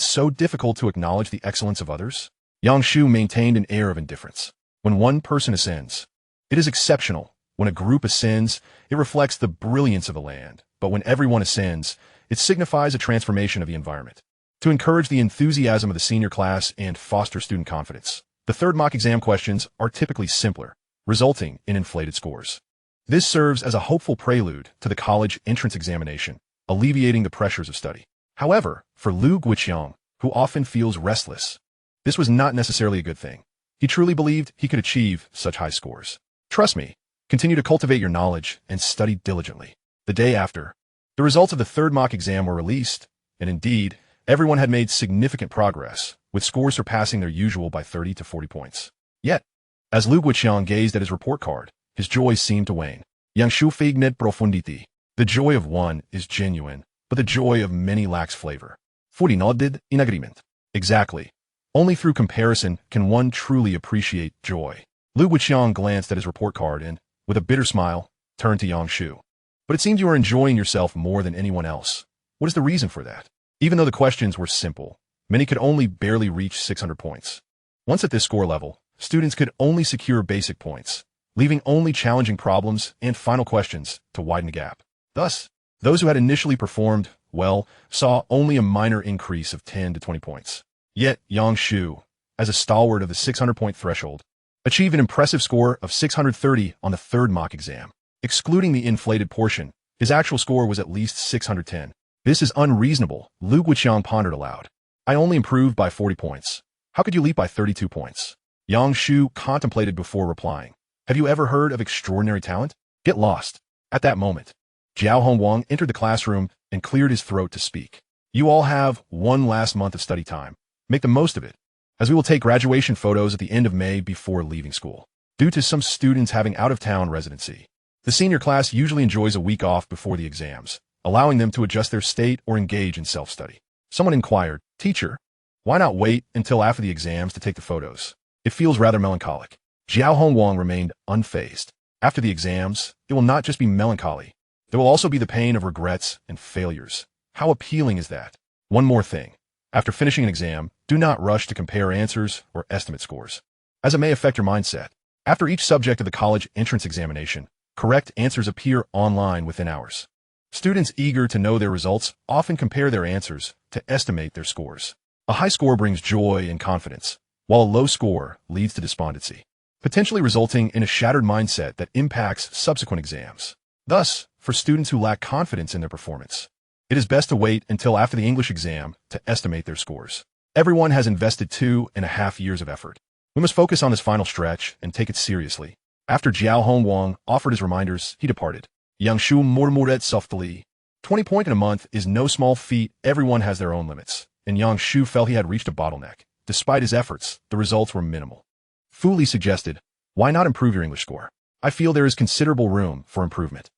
Speaker 1: so difficult to acknowledge the excellence of others? Yang Shu maintained an air of indifference. When one person ascends, it is exceptional. When a group ascends, it reflects the brilliance of the land. But when everyone ascends, it signifies a transformation of the environment. To encourage the enthusiasm of the senior class and foster student confidence, the 3rd mock exam questions are typically simpler, resulting in inflated scores. This serves as a hopeful prelude to the college entrance examination, alleviating the pressures of study. However, for Lu Guiqiang, who often feels restless, This was not necessarily a good thing. He truly believed he could achieve such high scores. Trust me, continue to cultivate your knowledge and study diligently. The day after, the results of the third mock exam were released, and indeed, everyone had made significant progress, with scores surpassing their usual by 30 to 40 points. Yet, as Lu Guiqiang gazed at his report card, his joy seemed to wane. Yang Shu fignet profunditi. The joy of one is genuine, but the joy of many lacks flavor. Furinodid in agreement. Exactly. Only through comparison can one truly appreciate joy. Lu Guiqiang glanced at his report card and, with a bitter smile, turned to Yang Shu. But it seems you are enjoying yourself more than anyone else. What is the reason for that? Even though the questions were simple, many could only barely reach 600 points. Once at this score level, students could only secure basic points, leaving only challenging problems and final questions to widen the gap. Thus, those who had initially performed well saw only a minor increase of 10 to 20 points. Yet, Yang Shu, as a stalwart of the 600-point threshold, achieved an impressive score of 630 on the third mock exam. Excluding the inflated portion, his actual score was at least 610. This is unreasonable, Lu Guiqiang pondered aloud. I only improved by 40 points. How could you leap by 32 points? Yang Shu contemplated before replying. Have you ever heard of extraordinary talent? Get lost. At that moment, Jiao Hongwang entered the classroom and cleared his throat to speak. You all have one last month of study time. Make the most of it, as we will take graduation photos at the end of May before leaving school. Due to some students having out-of-town residency, the senior class usually enjoys a week off before the exams, allowing them to adjust their state or engage in self-study. Someone inquired, Teacher, why not wait until after the exams to take the photos? It feels rather melancholic. Jiao Hongwang remained unfazed. After the exams, it will not just be melancholy. There will also be the pain of regrets and failures. How appealing is that? One more thing. After finishing an exam, do not rush to compare answers or estimate scores, as it may affect your mindset. After each subject of the college entrance examination, correct answers appear online within hours. Students eager to know their results often compare their answers to estimate their scores. A high score brings joy and confidence, while a low score leads to despondency, potentially resulting in a shattered mindset that impacts subsequent exams. Thus, for students who lack confidence in their performance, it is best to wait until after the English exam to estimate their scores. Everyone has invested 2.5 years of effort. We must focus on this final stretch and take it seriously. After Jiao Hongwang offered his reminders, he departed. Yang Shu murmured softly. 20 points in a month is no small feat. Everyone has their own limits, and Yang Shu felt he had reached a bottleneck. Despite his efforts, the results were minimal. Fu Li suggested, why not improve your English score? I feel there is considerable room for improvement.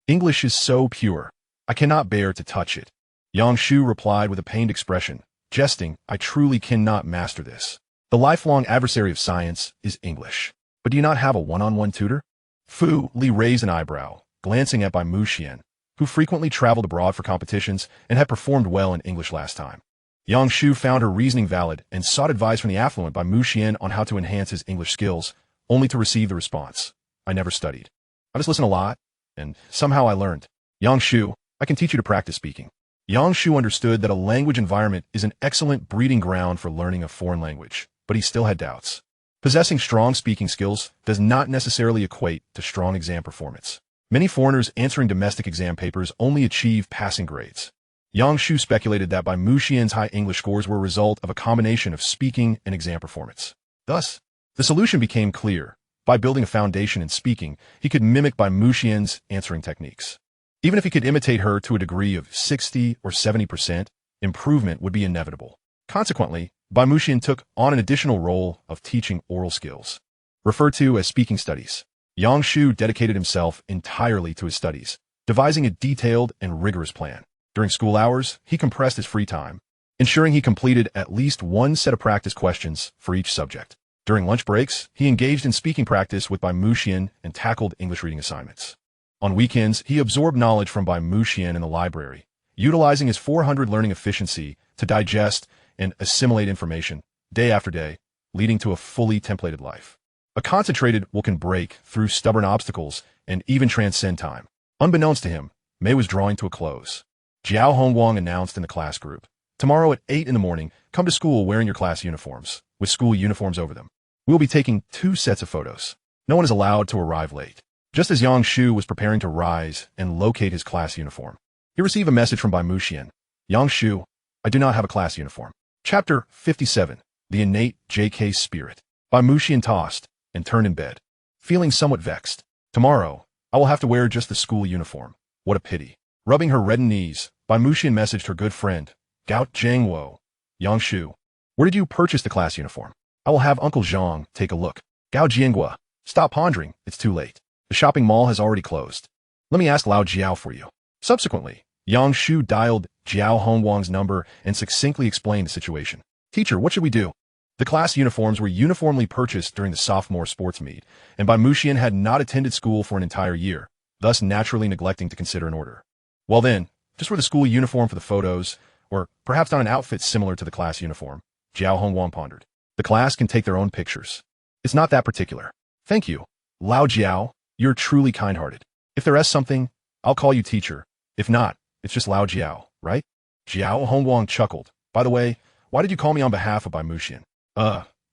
Speaker 1: English is so pure. I cannot bear to touch it. Yang Shu replied with a pained expression, jesting, I truly cannot master this. The lifelong adversary of science is English. But do you not have a one-on-one tutor? Fu Li raised an eyebrow, glancing at Bai Muxian, who frequently traveled abroad for competitions and had performed well in English last time. Yang Shu found her reasoning valid and sought advice from the affluent Bai Muxian on how to enhance his English skills, only to receive the response, I never studied. I just listened a lot, and somehow I learned. Yang Shu, I can teach you to practice speaking. Yang Shu understood that a language environment is an excellent breeding ground for learning a foreign language, but he still had doubts. Possessing strong speaking skills does not necessarily equate to strong exam performance. Many foreigners answering domestic exam papers only achieve passing grades. Yang Shu speculated that Bai Muxian's high English scores were a result of a combination of speaking and exam performance. Thus, the solution became clear. By building a foundation in speaking, he could mimic Bai Muxian's answering techniques. Even if he could imitate her to a degree of 60 or 70%, improvement would be inevitable. Consequently, Bai Muxian took on an additional role of teaching oral skills, referred to as speaking studies. Yang Shu dedicated himself entirely to his studies, devising a detailed and rigorous plan. During school hours, he compressed his free time, ensuring he completed at least one set of practice questions for each subject. During lunch breaks, he engaged in speaking practice with Bai Muxian and tackled English reading assignments. On weekends, he absorbed knowledge from Bai Muxian in the library, utilizing his 400 learning efficiency to digest and assimilate information day after day, leading to a fully templated life. A concentrated will can break through stubborn obstacles and even transcend time. Unbeknownst to him, May was drawing to a close. Jiao Hongwang announced in the class group, tomorrow at 8 in the morning, come to school wearing your class uniforms, with school uniforms over them. We will be taking 2 sets of photos. No one is allowed to arrive late. Just as Yang Shu was preparing to rise and locate his class uniform, he received a message from Bai Muxian. Yang Shu, I do not have a class uniform. Chapter 57. The innate JK spirit. By Mushian tossed and turned in bed, feeling somewhat vexed. Tomorrow, I will have to wear just the school uniform. What a pity. Rubbing her reddened knees, Bai Mushian messaged her good friend, Gao Jiangwo. Yang Shu, where did you purchase the class uniform? I will have Uncle Zhang take a look. Gao Jiangwa, stop pondering, it's too late. The shopping mall has already closed. Let me ask Lao Jiao for you. Subsequently, Yang Shu dialed Jiao Hongwang's number and succinctly explained the situation. Teacher, what should we do? The class uniforms were uniformly purchased during the sophomore sports meet, and Bai Mushian had not attended school for an entire year, thus naturally neglecting to consider an order. Well then, just wear the school uniform for the photos, or perhaps on an outfit similar to the class uniform, Jiao Hongwang pondered. The class can take their own pictures. It's not that particular. Thank you. Lao Jiao, you're truly kind-hearted. If there is something, I'll call you teacher. If not, it's just Lao Jiao, right? Jiao Hongwang chuckled. By the way, why did you call me on behalf of Bai Mushian?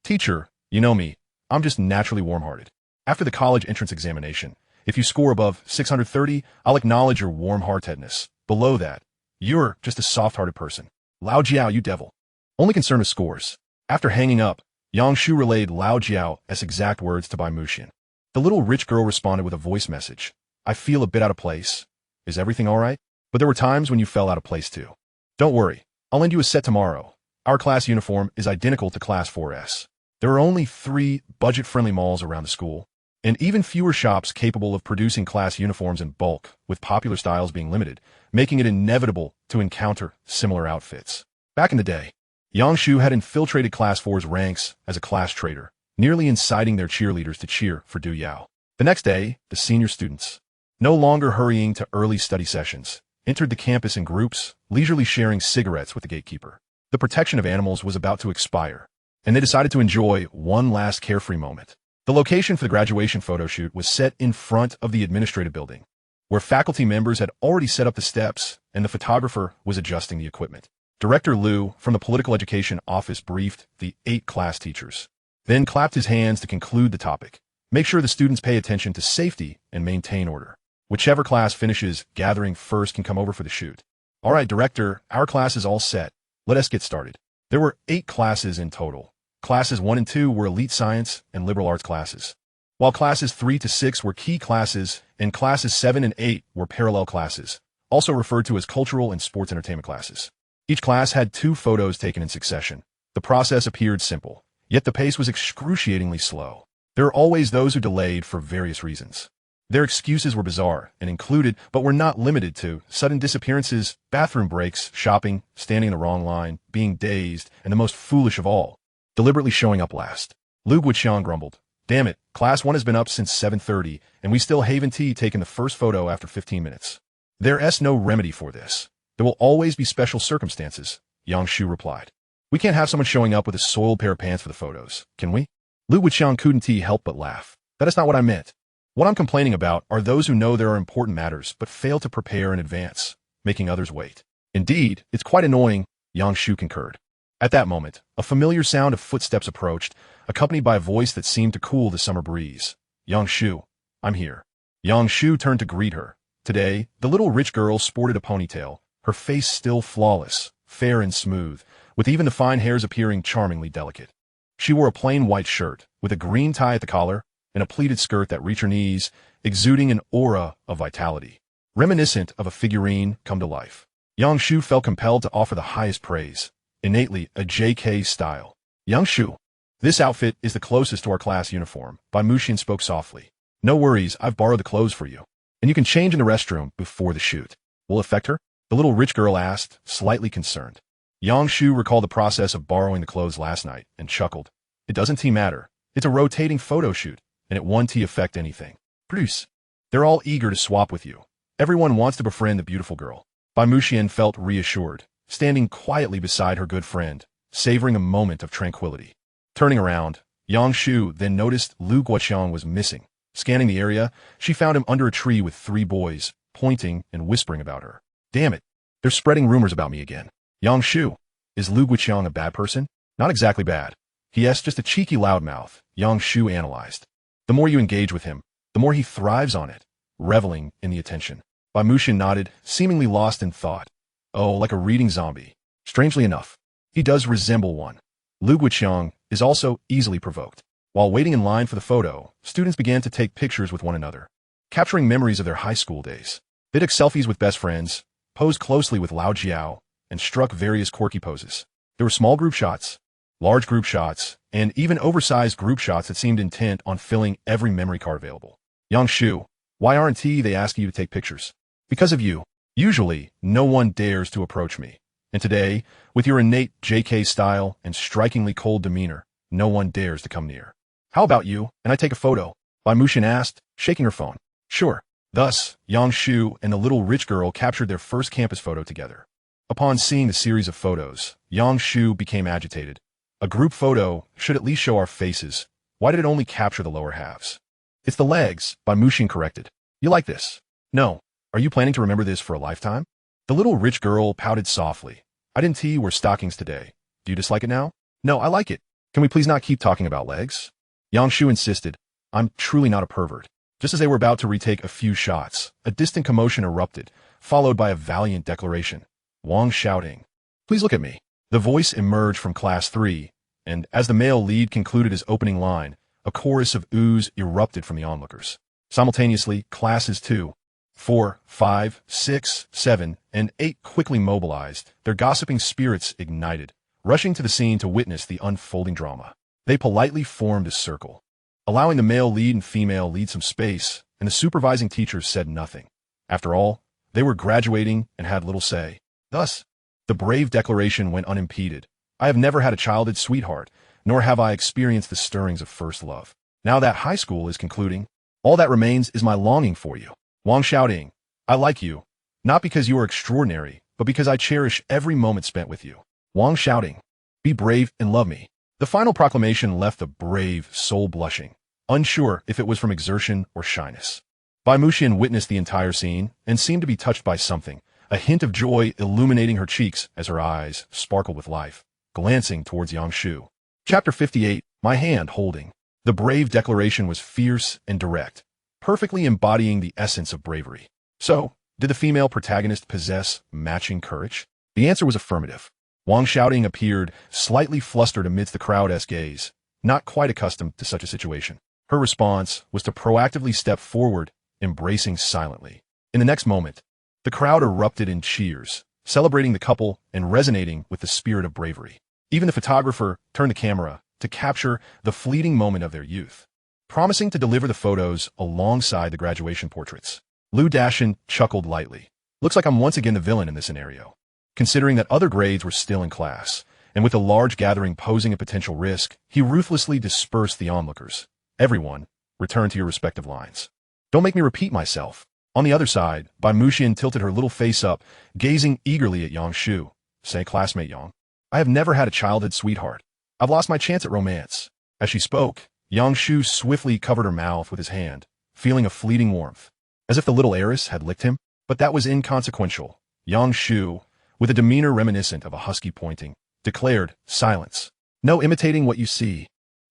Speaker 1: Teacher, you know me. I'm just naturally warm-hearted. After the college entrance examination, if you score above 630, I'll acknowledge your warm-heartedness. Below that, you're just a soft-hearted person. Lao Jiao, you devil. Only concerned with scores. After hanging up, Yang Shu relayed Lao Jiao's exact words to Bai Mushian. The little rich girl responded with a voice message. I feel a bit out of place. Is everything all right? But there were times when you fell out of place too. Don't worry. I'll lend you a set tomorrow. Our class uniform is identical to Class 4S. There are only 3 budget-friendly malls around the school, and even fewer shops capable of producing class uniforms in bulk, with popular styles being limited, making it inevitable to encounter similar outfits. Back in the day, Yang Shu had infiltrated Class 4's ranks as a class traitor, nearly inciting their cheerleaders to cheer for Du Yao. The next day, the senior students, no longer hurrying to early study sessions, entered the campus in groups, leisurely sharing cigarettes with the gatekeeper. The protection of animals was about to expire, and they decided to enjoy one last carefree moment. The location for the graduation photo shoot was set in front of the administrative building, where faculty members had already set up the steps and the photographer was adjusting the equipment. Director Liu from the Political Education Office briefed the 8 class teachers, then clapped his hands to conclude the topic. Make sure the students pay attention to safety and maintain order. Whichever class finishes gathering first can come over for the shoot. All right, Director, our class is all set. Let us get started. There were 8 classes in total. Classes 1 and 2 were elite science and liberal arts classes, while classes 3 to 6 were key classes, and classes 7 and 8 were parallel classes, also referred to as cultural and sports entertainment classes. Each class had 2 photos taken in succession. The process appeared simple, yet the pace was excruciatingly slow. There are always those who delayed for various reasons. Their excuses were bizarre and included, but were not limited to, sudden disappearances, bathroom breaks, shopping, standing in the wrong line, being dazed, and the most foolish of all, deliberately showing up last. Lu Guoqiang grumbled, damn it, class 1 has been up since 7:30, and we still haven't taken the first photo after 15 minutes. There's no remedy for this. There will always be special circumstances, Yang Shu replied. We can't have someone showing up with a soiled pair of pants for the photos, can we? Lu Guoqiang couldn't help but laugh. That is not what I meant. What I'm complaining about are those who know there are important matters but fail to prepare in advance, making others wait. Indeed, it's quite annoying, Yang Shu concurred. At that moment, a familiar sound of footsteps approached, accompanied by a voice that seemed to cool the summer breeze. Yang Shu, I'm here. Yang Shu turned to greet her. Today, the little rich girl sported a ponytail, her face still flawless, fair and smooth, with even the fine hairs appearing charmingly delicate. She wore a plain white shirt, with a green tie at the collar, and a pleated skirt that reached her knees, exuding an aura of vitality, reminiscent of a figurine come to life. Yang Shu felt compelled to offer the highest praise, innately a JK style. Yang Shu, this outfit is the closest to our class uniform, Bai Mushian spoke softly. No worries, I've borrowed the clothes for you, and you can change in the restroom before the shoot. Will it affect her? The little rich girl asked, slightly concerned. Yang Shu recalled the process of borrowing the clothes last night and chuckled. It doesn't matter. It's a rotating photo shoot, and it won't affect anything. Produce. They're all eager to swap with you. Everyone wants to befriend the beautiful girl. Bai Mushian felt reassured, standing quietly beside her good friend, savoring a moment of tranquility. Turning around, Yang Shu then noticed Lu Guoqiang was missing. Scanning the area, she found him under a tree with 3 boys, pointing and whispering about her. Damn it, they're spreading rumors about me again. Yang Shu, is Lu Guoqiang a bad person? Not exactly bad. He's just a cheeky loudmouth, Yang Shu analyzed. The more you engage with him, the more he thrives on it, reveling in the attention. Bai Mushian nodded, seemingly lost in thought. Oh, like a reading zombie. Strangely enough, he does resemble one. Lu Guiqiang is also easily provoked. While waiting in line for the photo, students began to take pictures with one another, capturing memories of their high school days. They took selfies with best friends, posed closely with Lao Jiao, and struck various quirky poses. There were small group shots, large group shots, and even oversized group shots that seemed intent on filling every memory card available. Yang Shu, why aren't they asking you to take pictures? Because of you. Usually, no one dares to approach me. And today, with your innate JK style and strikingly cold demeanor, no one dares to come near. How about you, and I take a photo? Bai Muxian asked, shaking her phone. Sure. Thus, Yang Shu and the little rich girl captured their first campus photo together. Upon seeing the series of photos, Yang Shu became agitated. A group photo should at least show our faces. Why did it only capture the lower halves? It's the legs, Bai Muxian corrected. You like this? No. Are you planning to remember this for a lifetime? The little rich girl pouted softly. I didn't wear stockings today. Do you dislike it now? No, I like it. Can we please not keep talking about legs? Yang Shu insisted. I'm truly not a pervert. Just as they were about to retake a few shots, a distant commotion erupted, followed by a valiant declaration. Wang shouting. Please look at me. The voice emerged from class 3, and as the male lead concluded his opening line, a chorus of oohs erupted from the onlookers. Simultaneously, classes 2, 4, 5, 6, 7, and 8 quickly mobilized, their gossiping spirits ignited, rushing to the scene to witness the unfolding drama. They politely formed a circle, allowing the male lead and female lead some space, and the supervising teachers said nothing. After all, they were graduating and had little say. Thus, the brave declaration went unimpeded. I have never had a childhood sweetheart, nor have I experienced the stirrings of first love. Now that high school is concluding, all that remains is my longing for you. Wang shouting, I like you, not because you are extraordinary, but because I cherish every moment spent with you. Wang shouting, be brave and love me. The final proclamation left the brave soul blushing, unsure if it was from exertion or shyness. Bai Muxian witnessed the entire scene and seemed to be touched by something, a hint of joy illuminating her cheeks as her eyes sparkled with life, glancing towards Yang Shu. Chapter 58, My Hand Holding. The brave declaration was fierce and direct, perfectly embodying the essence of bravery. So, did the female protagonist possess matching courage? The answer was affirmative. Wang shouting appeared, slightly flustered amidst the crowd's gaze, not quite accustomed to such a situation. Her response was to proactively step forward, embracing silently. In the next moment, the crowd erupted in cheers, celebrating the couple and resonating with the spirit of bravery. Even the photographer turned the camera to capture the fleeting moment of their youth, promising to deliver the photos alongside the graduation portraits. Lu Dashin chuckled lightly. Looks like I'm once again the villain in this scenario. Considering that other grades were still in class, and with a large gathering posing a potential risk, he ruthlessly dispersed the onlookers. Everyone, return to your respective lines. Don't make me repeat myself. On the other side, Bai Muxian tilted her little face up, gazing eagerly at Yang Shu. Say, classmate Yang, I have never had a childhood sweetheart. I've lost my chance at romance. As she spoke, Yang Shu swiftly covered her mouth with his hand, feeling a fleeting warmth, as if the little heiress had licked him. But that was inconsequential. Yang Shu, with a demeanor reminiscent of a husky pointing, declared, silence. No imitating what you see.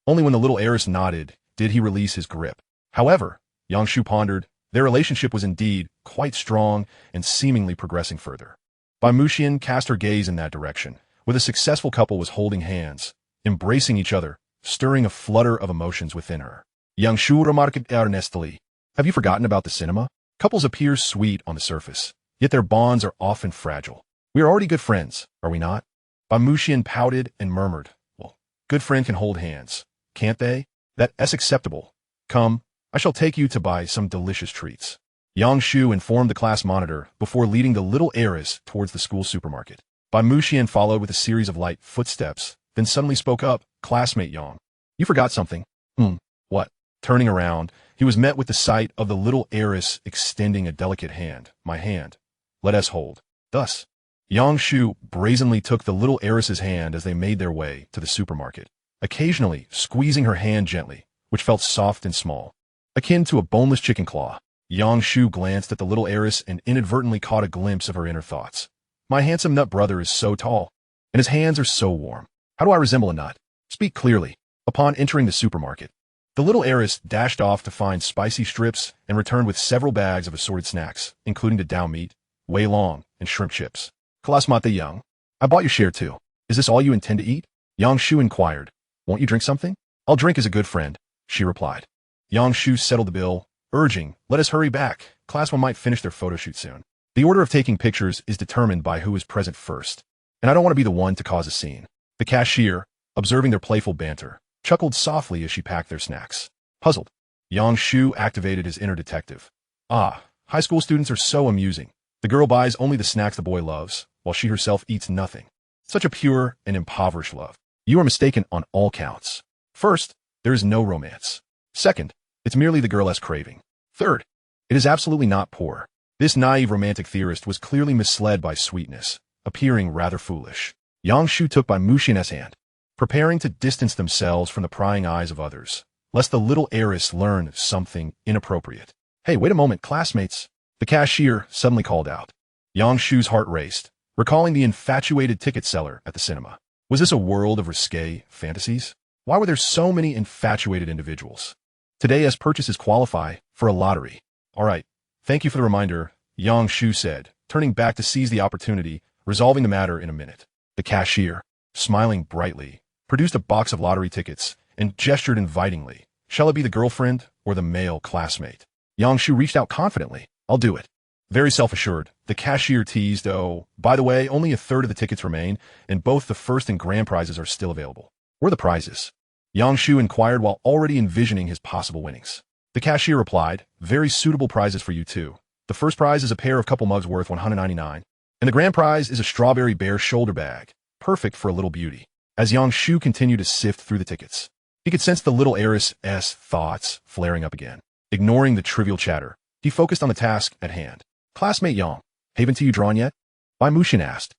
Speaker 1: Only when the little heiress nodded did he release his grip. However, Yang Shu pondered, their relationship was indeed quite strong and seemingly progressing further. Bai Muxian cast her gaze in that direction, where the successful couple was holding hands, embracing each other, stirring a flutter of emotions within her. Yang Shu remarked earnestly, have you forgotten about the cinema? Couples appear sweet on the surface, yet their bonds are often fragile. We are already good friends, are we not? Bai Muxian pouted and murmured, well, good friend can hold hands, can't they? That's acceptable. Come, I shall take you to buy some delicious treats. Yang Shu informed the class monitor before leading the little heiress towards the school supermarket. Bai Muxian followed with a series of light footsteps, then suddenly spoke up, classmate Yang. You forgot something. What? Turning around, he was met with the sight of the little heiress extending a delicate hand. My hand. Let us hold. Thus, Yang Shu brazenly took the little heiress's hand as they made their way to the supermarket, occasionally squeezing her hand gently, which felt soft and small, akin to a boneless chicken claw. Yang Shu glanced at the little heiress and inadvertently caught a glimpse of her inner thoughts. My handsome nut brother is so tall, and his hands are so warm. How do I resemble a nut? Speak clearly. Upon entering the supermarket, the little heiress dashed off to find spicy strips and returned with several bags of assorted snacks, including the dow meat, wei long, and shrimp chips. Classmate Yang, I bought your share too. Is this all you intend to eat? Yang Shu inquired. Won't you drink something? I'll drink as a good friend, she replied. Yang Shu settled the bill, urging, let us hurry back. Class 1 might finish their photo shoot soon. The order of taking pictures is determined by who is present first, and I don't want to be the one to cause a scene. The cashier, observing their playful banter, chuckled softly as she packed their snacks. Puzzled, Yang Shu activated his inner detective. Ah, high school students are so amusing. The girl buys only the snacks the boy loves, while she herself eats nothing. Such a pure and impoverished love. You are mistaken on all counts. First, there is no romance. Second, it's merely the girl's craving. Third, it is absolutely not poor. This naive romantic theorist was clearly misled by sweetness, appearing rather foolish. Yang Shu took by Muxian's hand, preparing to distance themselves from the prying eyes of others, lest the little heiress learn something inappropriate. Hey, wait a moment, classmates. The cashier suddenly called out. Yang Shu's heart raced, recalling the infatuated ticket seller at the cinema. Was this a world of risque fantasies? Why were there so many infatuated individuals? Today's purchases qualify for a lottery. All right, thank you for the reminder, Yang Shu said, turning back to seize the opportunity, resolving the matter in a minute. The cashier, smiling brightly, produced a box of lottery tickets and gestured invitingly. Shall it be the girlfriend or the male classmate? Yang Shu reached out confidently. I'll do it. Very self-assured, the cashier teased, oh, by the way, only a third of the tickets remain, and both the first and grand prizes are still available. Where are the prizes? Yang Shu inquired while already envisioning his possible winnings. The cashier replied, very suitable prizes for you too. The first prize is a pair of couple mugs worth $199, and the grand prize is a strawberry bear shoulder bag, perfect for a little beauty. As Yang Shu continued to sift through the tickets, he could sense the little heiress's thoughts flaring up again. Ignoring the trivial chatter, he focused on the task at hand. Classmate Yang, haven't you drawn yet? Bai Muxian asked.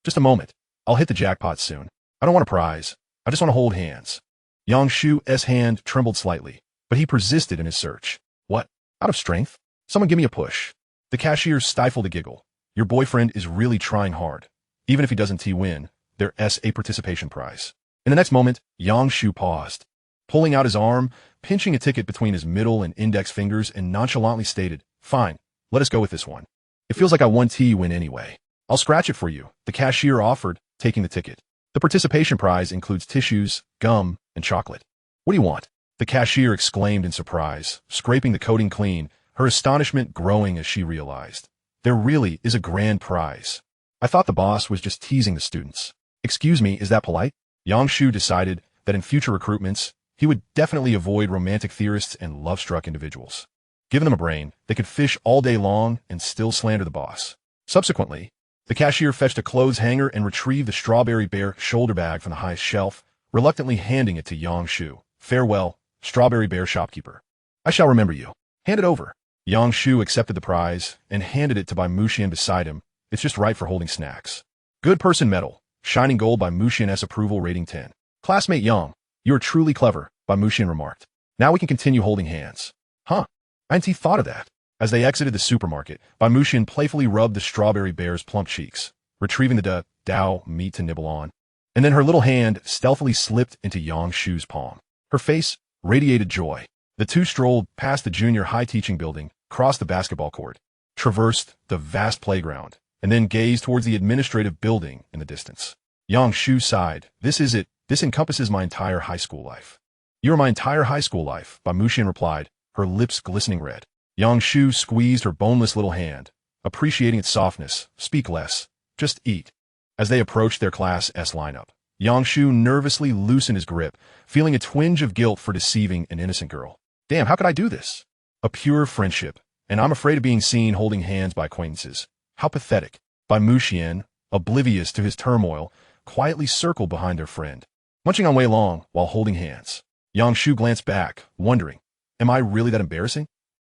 Speaker 1: Just a moment. I'll hit the jackpot soon. I don't want a prize. I just want to hold hands. Yang Shu's hand trembled slightly, but he persisted in his search. What? Out of strength? Someone give me a push. The cashier stifled a giggle. Your boyfriend is really trying hard. Even if he doesn't win, there's a participation prize. In the next moment, Yang Shu paused, pulling out his arm, pinching a ticket between his middle and index fingers, and nonchalantly stated, fine, let us go with this one. It feels like I won win anyway. I'll scratch it for you, the cashier offered, taking the ticket. The participation prize includes tissues, gum, and chocolate. What do you want? The cashier exclaimed in surprise, scraping the coating clean, her astonishment growing as she realized. There really is a grand prize. I thought the boss was just teasing the students. Excuse me, is that polite? Yang Shu decided that in future recruitments, he would definitely avoid romantic theorists and love-struck individuals. Given them a brain, they could fish all day long and still slander the boss. Subsequently, the cashier fetched a clothes hanger and retrieved the strawberry bear shoulder bag from the highest shelf, reluctantly handing it to Yang Shu. Farewell, strawberry bear shopkeeper. I shall remember you. Hand it over. Yang Shu accepted the prize and handed it to Bai Muxian beside him. It's just right for holding snacks. Good person medal. Shining gold by Muxian's approval rating 10. Classmate Yang, you are truly clever, Bai Muxian remarked. Now we can continue holding hands. Huh, I hadn't thought of that. As they exited the supermarket, Bai Muxian playfully rubbed the strawberry bear's plump cheeks, retrieving the Dao meat to nibble on. And then her little hand stealthily slipped into Yang Shu's palm. Her face radiated joy. The two strolled past the junior high teaching building, crossed the basketball court, traversed the vast playground, and then gazed towards the administrative building in the distance. Yang Shu sighed. This is it. This encompasses my entire high school life. You are my entire high school life, Bai Muxian replied, her lips glistening red. Yang Shu squeezed her boneless little hand, appreciating its softness. Speak less. Just eat. As they approached their Class S lineup, Yang Shu nervously loosened his grip, feeling a twinge of guilt for deceiving an innocent girl. Damn, how could I do this? A pure friendship, and I'm afraid of being seen holding hands by acquaintances. How pathetic. Bai Muxian, oblivious to his turmoil, quietly circled behind their friend, munching on Wei Long while holding hands. Yang Shu glanced back, wondering, am I really that embarrassing?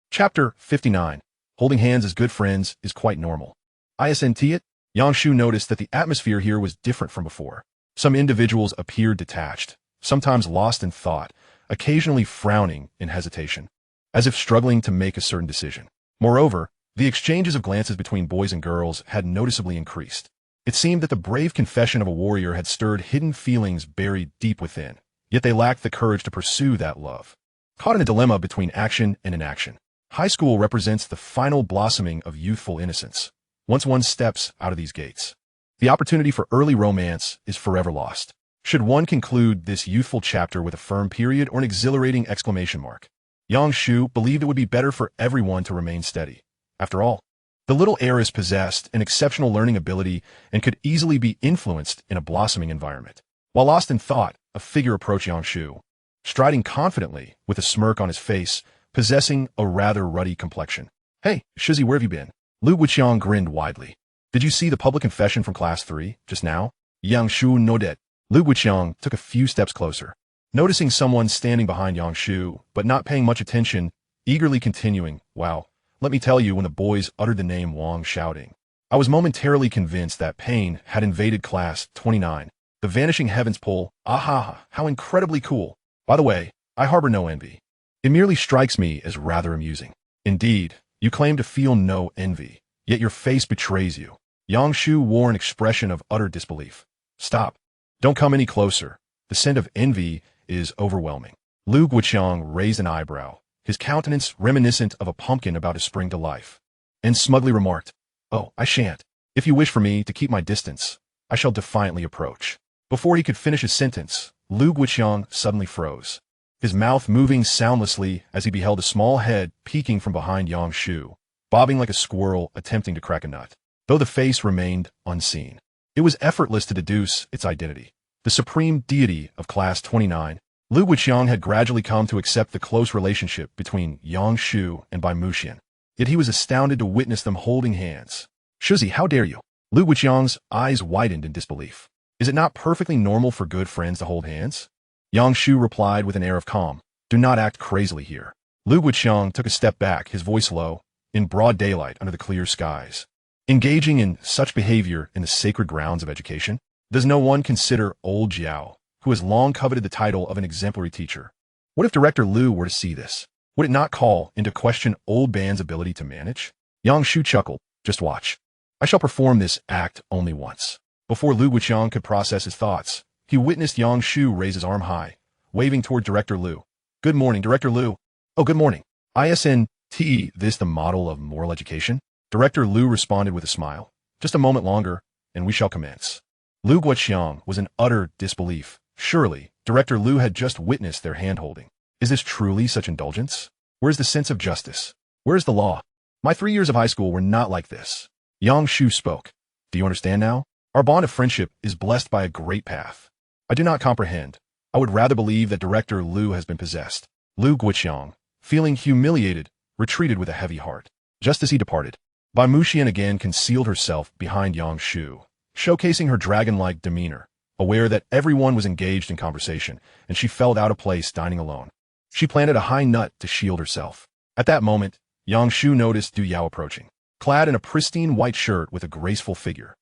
Speaker 1: Chapter 59. Holding hands as good friends is quite normal. Isn't it? Yang Shu noticed that the atmosphere here was different from before. Some individuals appeared detached, sometimes lost in thought, occasionally frowning in hesitation, as if struggling to make a certain decision. Moreover, the exchanges of glances between boys and girls had noticeably increased. It seemed that the brave confession of a warrior had stirred hidden feelings buried deep within, yet they lacked the courage to pursue that love. Caught in a dilemma between action and inaction, high school represents the final blossoming of youthful innocence. Once one steps out of these gates, the opportunity for early romance is forever lost. Should one conclude this youthful chapter with a firm period or an exhilarating exclamation mark? Yang Shu believed it would be better for everyone to remain steady. After all, the little heiress possessed an exceptional learning ability and could easily be influenced in a blossoming environment. While lost in thought, a figure approached Yang Shu, striding confidently with a smirk on his face, possessing a rather ruddy complexion. "Hey, Shizzy, where have you been?" Lu Wuqiang grinned widely. "Did you see the public confession from Class 3 just now?" Yang Shu nodded. Lu Wuqiang took a few steps closer, noticing someone standing behind Yang Shu, but not paying much attention, eagerly continuing, "Wow, let me tell you, when the boys uttered the name Wang shouting, I was momentarily convinced that pain had invaded Class 29. The Vanishing Heavens pull, aha, how incredibly cool. By the way, I harbor no envy. It merely strikes me as rather amusing. Indeed, you claim to feel no envy, yet your face betrays you." Yang Shu wore an expression of utter disbelief. "Stop. Don't come any closer. The scent of envy is overwhelming." Lu Guoqiang raised an eyebrow, his countenance reminiscent of a pumpkin about to spring to life, and smugly remarked, "Oh, I shan't. If you wish for me to keep my distance, I shall defiantly approach." Before he could finish his sentence, Lu Guoqiang suddenly froze, his mouth moving soundlessly as he beheld a small head peeking from behind Yang Shu, bobbing like a squirrel attempting to crack a nut. Though the face remained unseen, it was effortless to deduce its identity. The supreme deity of Class 29, Lu Wuqiang had gradually come to accept the close relationship between Yang Shu and Bai Muxian, yet he was astounded to witness them holding hands. "Shuzi, how dare you?" Lu Wuqiang's eyes widened in disbelief. "Is it not perfectly normal for good friends to hold hands?" Yang Shu replied with an air of calm, "Do not act crazily here." Lu Wuqiang took a step back, his voice low, in broad daylight under the clear skies. "Engaging in such behavior in the sacred grounds of education? Does no one consider old Jiao, who has long coveted the title of an exemplary teacher? What if Director Lu were to see this? Would it not call into question old Ban's ability to manage?" Yang Shu chuckled. "Just watch. I shall perform this act only once." Before Lu Wuqiang could process his thoughts, he witnessed Yang Shu raise his arm high, waving toward Director Lu. "Good morning, Director Lu." "Oh, good morning. ISNT, this the model of moral education?" Director Lu responded with a smile. "Just a moment longer, and we shall commence." Lu Guoqiang was in utter disbelief. Surely, Director Lu had just witnessed their hand-holding. Is this truly such indulgence? Where is the sense of justice? Where is the law? My 3 years of high school were not like this. Yang Shu spoke. "Do you understand now? Our bond of friendship is blessed by a great path. I do not comprehend. I would rather believe that Director Lu has been possessed." Lu Guoqiang, feeling humiliated, retreated with a heavy heart. Just as he departed, Bai Muxian again concealed herself behind Yang Shu, showcasing her dragon-like demeanor, aware that everyone was engaged in conversation, and she felt out of place dining alone. She planted a high nut to shield herself. At that moment, Yang Shu noticed Du Yao approaching, clad in a pristine white shirt with a graceful figure.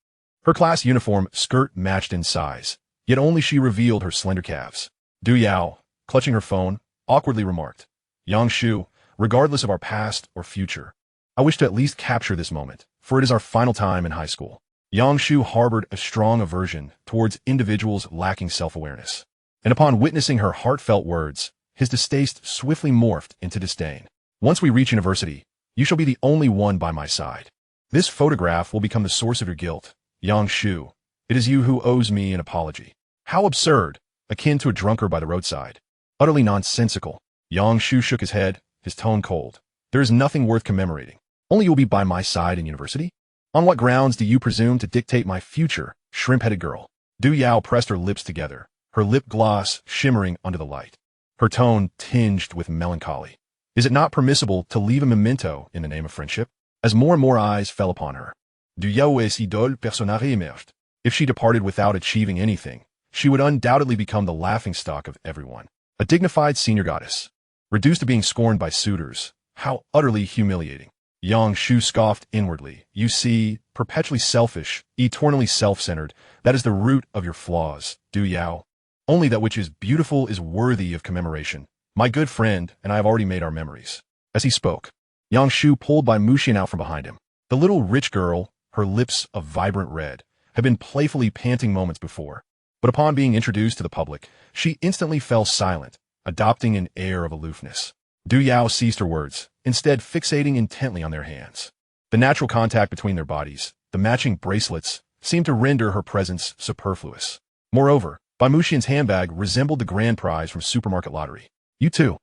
Speaker 1: Her class uniform skirt matched in size, yet only she revealed her slender calves. Du Yao, clutching her phone, awkwardly remarked, "Yang Shu, regardless of our past or future, I wish to at least capture this moment, for it is our final time in high school." Yang Shu harbored a strong aversion towards individuals lacking self-awareness, and upon witnessing her heartfelt words, his distaste swiftly morphed into disdain. "Once we reach university, you shall be the only one by my side. This photograph will become the source of your guilt. Yang Shu, it is you who owes me an apology." How absurd, akin to a drunkard by the roadside. Utterly nonsensical. Yang Shu shook his head, his tone cold. "There is nothing worth commemorating. Only you will be by my side in university? On what grounds do you presume to dictate my future, shrimp-headed girl?" Du Yao pressed her lips together, her lip gloss shimmering under the light, her tone tinged with melancholy. "Is it not permissible to leave a memento in the name of friendship?" As more and more eyes fell upon her, Du Yao's idole personnage emerged. If she departed without achieving anything, she would undoubtedly become the laughingstock of everyone. A dignified senior goddess, reduced to being scorned by suitors. How utterly humiliating. Yang Shu scoffed inwardly. "You see, perpetually selfish, eternally self-centered, that is the root of your flaws, Du Yao. Only that which is beautiful is worthy of commemoration. My good friend and I have already made our memories." As he spoke, Yang Shu pulled Bai Muxian out from behind him. The little rich girl, her lips a vibrant red, had been playfully panting moments before, but upon being introduced to the public, she instantly fell silent, adopting an air of aloofness. Du Yao ceased her words, instead fixating intently on their hands. The natural contact between their bodies, the matching bracelets, seemed to render her presence superfluous. Moreover, Bai Muxian's handbag resembled the grand prize from supermarket lottery. You too.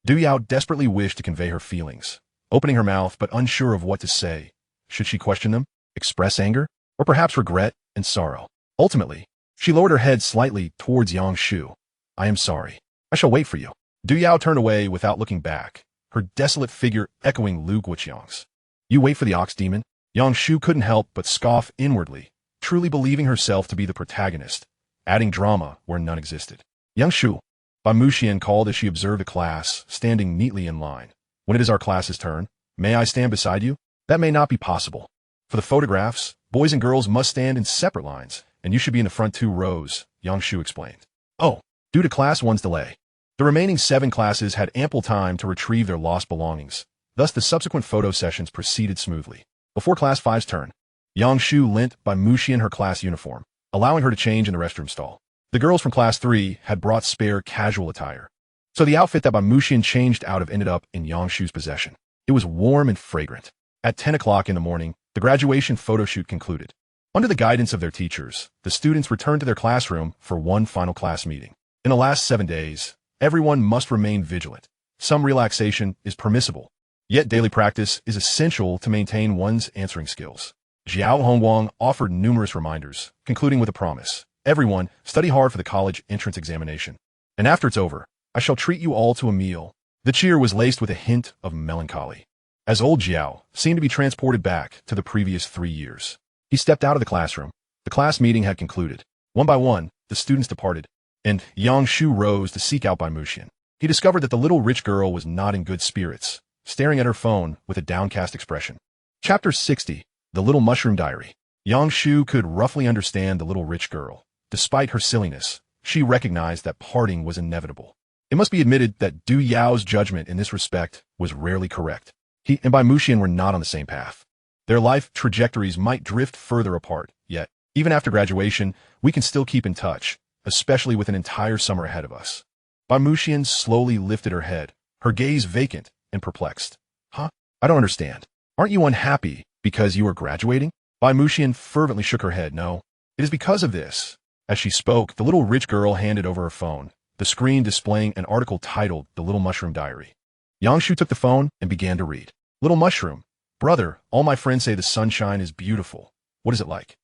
Speaker 1: Du Yao desperately wished to convey her feelings, opening her mouth but unsure of what to say. Should she question them, express anger, or perhaps regret and sorrow? Ultimately, she lowered her head slightly towards Yang Shu. I am sorry. I shall wait for you. Du Yao turned away without looking back, her desolate figure echoing Lu Guoqiang's. You wait for the ox demon? Yang Shu couldn't help but scoff inwardly, truly believing herself to be the protagonist, adding drama where none existed. Yang Shu, Bai Muxian called as she observed the class, standing neatly in line. When it is our class's turn, may I stand beside you? That may not be possible. For the photographs, boys and girls must stand in separate lines, and you should be in the front 2 rows, Yang Shu explained. Oh, due to Class 1's delay. The remaining 7 classes had ample time to retrieve their lost belongings. Thus, the subsequent photo sessions proceeded smoothly. Before Class 5's turn, Yang Shu lent Bai Muxian her class uniform, allowing her to change in the restroom stall. The girls from Class 3 had brought spare casual attire, so the outfit that Bai Muxian changed out of ended up in Yang Shu's possession. It was warm and fragrant. At 10 o'clock in the morning, the graduation photo shoot concluded. Under the guidance of their teachers, the students returned to their classroom for one final class meeting. In the last 7 days, everyone must remain vigilant. Some relaxation is permissible, yet daily practice is essential to maintain one's answering skills. Xiao Hongguang offered numerous reminders, concluding with a promise. Everyone, study hard for the college entrance examination. And after it's over, I shall treat you all to a meal. The cheer was laced with a hint of melancholy, as old Xiao seemed to be transported back to the previous 3 years. He stepped out of the classroom. The class meeting had concluded. One by one, the students departed, and Yang Shu rose to seek out Bai Muxian. He discovered that the little rich girl was not in good spirits, staring at her phone with a downcast expression. Chapter 60, The Little Mushroom Diary. Yang Shu could roughly understand the little rich girl. Despite her silliness, she recognized that parting was inevitable. It must be admitted that Du Yao's judgment in this respect was rarely correct. He and Bai Muxian were not on the same path. Their life trajectories might drift further apart, yet, even after graduation, we can still keep in touch, especially with an entire summer ahead of us. Bai Muxian slowly lifted her head, her gaze vacant and perplexed. Huh? I don't understand. Aren't you unhappy because you are graduating? Bai Muxian fervently shook her head. No, it is because of this. As she spoke, the little rich girl handed over her phone, the screen displaying an article titled The Little Mushroom Diary. Yang Shu took the phone and began to read. Little Mushroom. Brother, all my friends say the sunshine is beautiful. What is it like?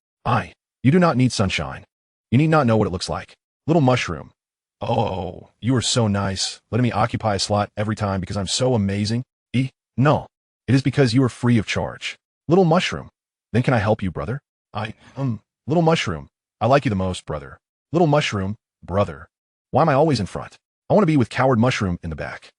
Speaker 1: You do not need sunshine. You need not know what it looks like. Little Mushroom. Oh, you are so nice, letting me occupy a slot every time because I'm so amazing. No, it is because you are free of charge. Little Mushroom. Then can I help you, brother? Little Mushroom. I like you the most, brother. Little Mushroom, brother. Why am I always in front? I want to be with Coward Mushroom in the back.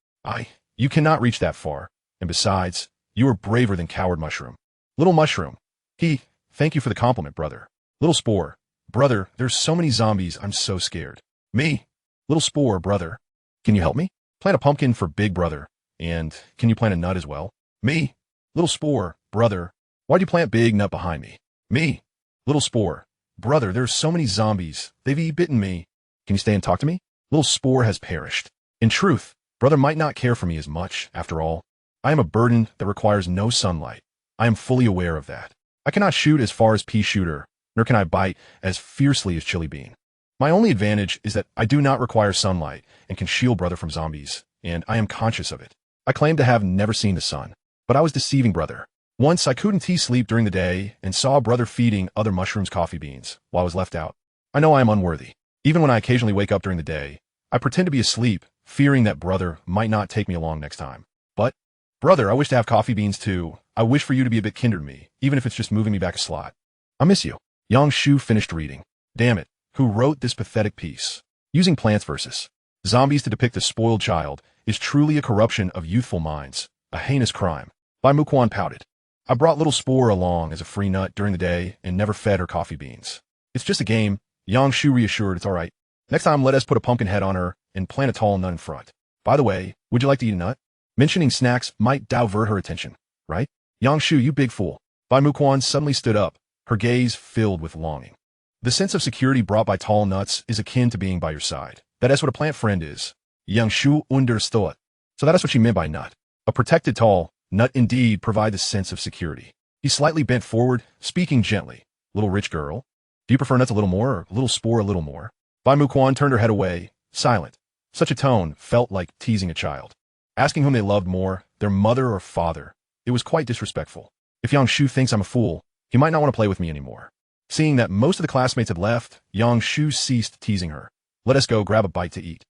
Speaker 1: You cannot reach that far. And besides, you are braver than Coward Mushroom. Little Mushroom. Thank you for the compliment, brother. Little Spore. Brother, there's so many zombies, I'm so scared. Me. Little Spore, brother. Can you help me? Plant a pumpkin for Big Brother. And can you plant a nut as well? Me. Little Spore, brother. Why'd you plant Big Nut behind me? Me. Little Spore. Brother, there's so many zombies. They've bitten me. Can you stay and talk to me? Little Spore has perished. In truth, brother might not care for me as much, after all. I am a burden that requires no sunlight. I am fully aware of that. I cannot shoot as far as Pea Shooter, nor can I bite as fiercely as Chili Bean. My only advantage is that I do not require sunlight and can shield brother from zombies, and I am conscious of it. I claim to have never seen the sun, but I was deceiving brother. Once I couldn't sleep during the day and saw brother feeding other mushrooms coffee beans while I was left out. I know I am unworthy. Even when I occasionally wake up during the day, I pretend to be asleep, fearing that brother might not take me along next time. But, brother, I wish to have coffee beans too. I wish for you to be a bit kinder to me, even if it's just moving me back a slot. I miss you. Yang Shu finished reading. Damn it, who wrote this pathetic piece? Using Plants vs. Zombies to depict a spoiled child is truly a corruption of youthful minds, a heinous crime. Bai Muxian pouted. I brought Little Spore along as a free nut during the day and never fed her coffee beans. It's just a game. Yang Shu reassured it's all right. Next time, let us put a pumpkin head on her and plant a tall nut in front. By the way, would you like to eat a nut? Mentioning snacks might divert her attention, right? Yang Shu, you big fool. Bai Muxian suddenly stood up, her gaze filled with longing. The sense of security brought by tall nuts is akin to being by your side. That is what a plant friend is. Yang Shu understood. So that is what she meant by nut. A protected tall nut indeed provide the sense of security. He slightly bent forward, speaking gently. Little rich girl, do you prefer nuts a little more or Little Spore a little more? Bai Muquan turned her head away, silent. Such a tone felt like teasing a child. Asking whom they loved more, their mother or father. It was quite disrespectful. If Yang Shu thinks I'm a fool, he might not want to play with me anymore. Seeing that most of the classmates had left, Yang Shu ceased teasing her. Let us go grab a bite to eat.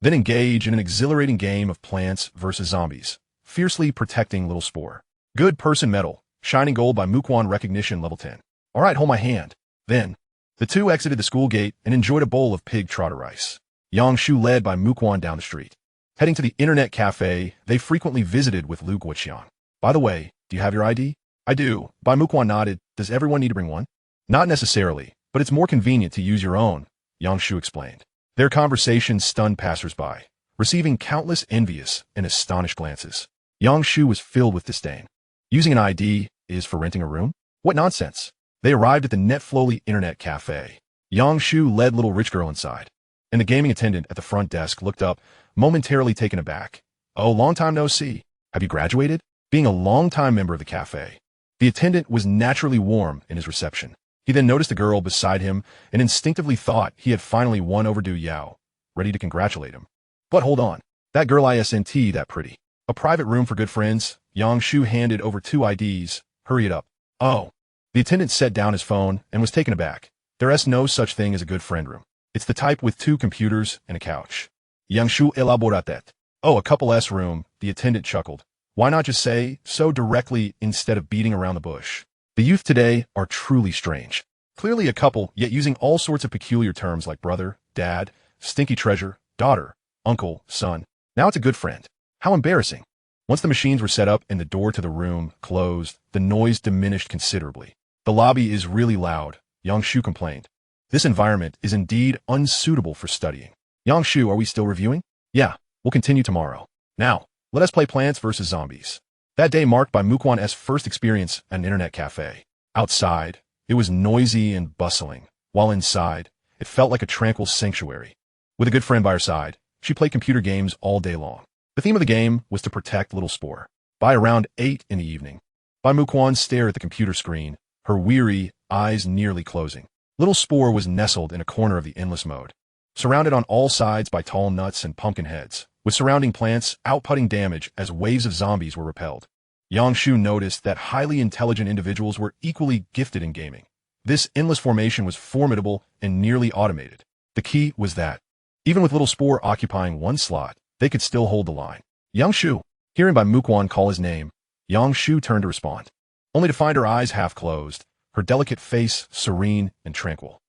Speaker 1: Then engage in an exhilarating game of plants versus zombies, fiercely protecting little Spore. Good person medal, shining gold by Muquan recognition level 10. All right, hold my hand. Then, the two exited the school gate and enjoyed a bowl of pig trotter rice. Yang Shu led by Muquan down the street. Heading to the internet cafe they frequently visited with Lu Guoqiang. By the way, do you have your ID? I do. Bai Muquan nodded. Does everyone need to bring one? Not necessarily, but it's more convenient to use your own, Yang Shu explained. Their conversation stunned passersby, receiving countless envious and astonished glances. Yang Shu was filled with disdain. Using an ID is for renting a room? What nonsense! They arrived at the Netflowly Internet Cafe. Yang Shu led little rich girl inside, and the gaming attendant at the front desk looked up, momentarily taken aback. Oh, long time no see. Have you graduated? Being a long-time member of the cafe, the attendant was naturally warm in his reception. He then noticed the girl beside him and instinctively thought he had finally won overdue Yao, ready to congratulate him. But hold on. That girl isn't that pretty. A private room for good friends. Yang Shu handed over 2 IDs. Hurry it up. Oh. The attendant set down his phone and was taken aback. There's no such thing as a good friend room. It's the type with 2 computers and a couch. Yang Shu elaborated. Oh, a couple S room, the attendant chuckled. Why not just say so directly instead of beating around the bush? The youth today are truly strange. Clearly a couple, yet using all sorts of peculiar terms like brother, dad, stinky treasure, daughter, uncle, son. Now it's a good friend. How embarrassing. Once the machines were set up and the door to the room closed, the noise diminished considerably. The lobby is really loud, Yang Shu complained. This environment is indeed unsuitable for studying. Yang Shu, are we still reviewing? Yeah, we'll continue tomorrow. Now, let us play Plants vs. Zombies. That day marked by Muquan's first experience at an internet cafe. Outside, it was noisy and bustling, while inside, it felt like a tranquil sanctuary. With a good friend by her side, she played computer games all day long. The theme of the game was to protect little Spore. By around 8 in the evening, Bai Muquan stared at the computer screen, her weary eyes nearly closing. Little Spore was nestled in a corner of the endless mode, surrounded on all sides by tall nuts and pumpkin heads, with surrounding plants outputting damage as waves of zombies were repelled. Yang Shu noticed that highly intelligent individuals were equally gifted in gaming. This endless formation was formidable and nearly automated. The key was that, even with little Spore occupying one slot, they could still hold the line. Yang Shu. Hearing Bai Muquan call his name, Yang Shu turned to respond, only to find her eyes half closed, her delicate face serene and tranquil.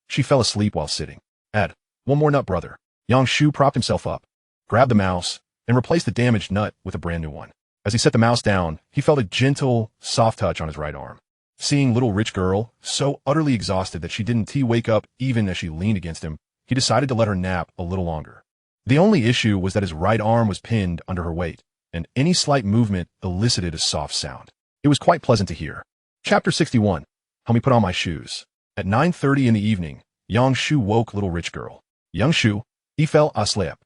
Speaker 1: She fell asleep while sitting. Add one more nut, brother. Yang Shu propped himself up, grabbed the mouse, and replaced the damaged nut with a brand new one. As he set the mouse down, he felt a gentle, soft touch on his right arm. Seeing little rich girl, so utterly exhausted that she didn't wake up even as she leaned against him, he decided to let her nap a little longer. The only issue was that his right arm was pinned under her weight, and any slight movement elicited a soft sound. It was quite pleasant to hear. Chapter 61. Help me put on my shoes. At 9:30 in the evening, Yang Shu woke little rich girl. Yang Shu, he fell asleep.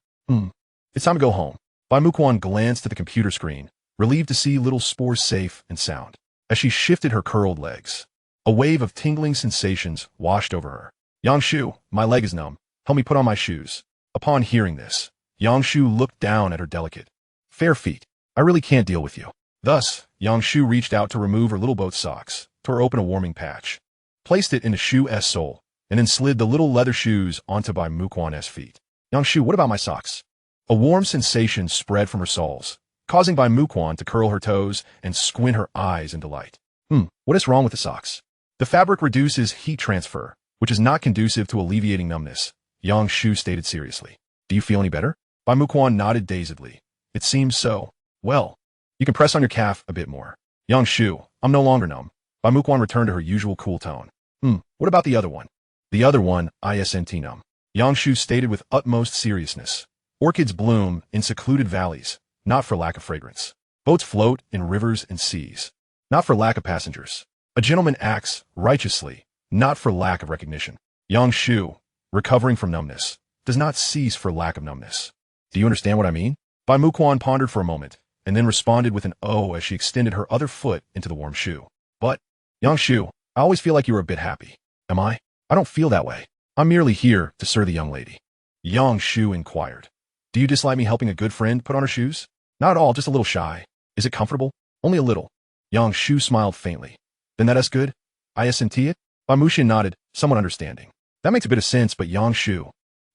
Speaker 1: It's time to go home. Bai Muquan glanced at the computer screen, relieved to see little Spore safe and sound. As she shifted her curled legs, a wave of tingling sensations washed over her. Yang Shu, my leg is numb. Help me put on my shoes. Upon hearing this, Yang Shu looked down at her delicate, fair feet. I really can't deal with you. Thus, Yang Shu reached out to remove her little boat socks, tore open a warming patch, placed it in the shoe's sole, and then slid the little leather shoes onto Bai Muquan's feet. Yang Shu, what about my socks? A warm sensation spread from her soles, causing Bai Muquan to curl her toes and squint her eyes in delight. What is wrong with the socks? The fabric reduces heat transfer, which is not conducive to alleviating numbness, Yang Shu stated seriously. Do you feel any better? Bai Muquan nodded dazedly. It seems so. Well, you can press on your calf a bit more. Yang Shu, I'm no longer numb. Bai Muquan returned to her usual cool tone. What about the other one? The other one, isn't numb. Yang Shu stated with utmost seriousness. Orchids bloom in secluded valleys, not for lack of fragrance. Boats float in rivers and seas, not for lack of passengers. A gentleman acts righteously, not for lack of recognition. Yang Shu, recovering from numbness, does not cease for lack of numbness. Do you understand what I mean? Bai Muquan pondered for a moment, and then responded with an "oh" as she extended her other foot into the warm shoe. But, Yang Shu, I always feel like you were a bit happy. Am I? I don't feel that way. I'm merely here to serve the young lady. Yang Shu inquired. Do you dislike me helping a good friend put on her shoes? Not at all, just a little shy. Is it comfortable? Only a little. Yang Shu smiled faintly. Then that's good? I assent it? Bai Muxian nodded, somewhat understanding. That makes a bit of sense, but Yang Shu,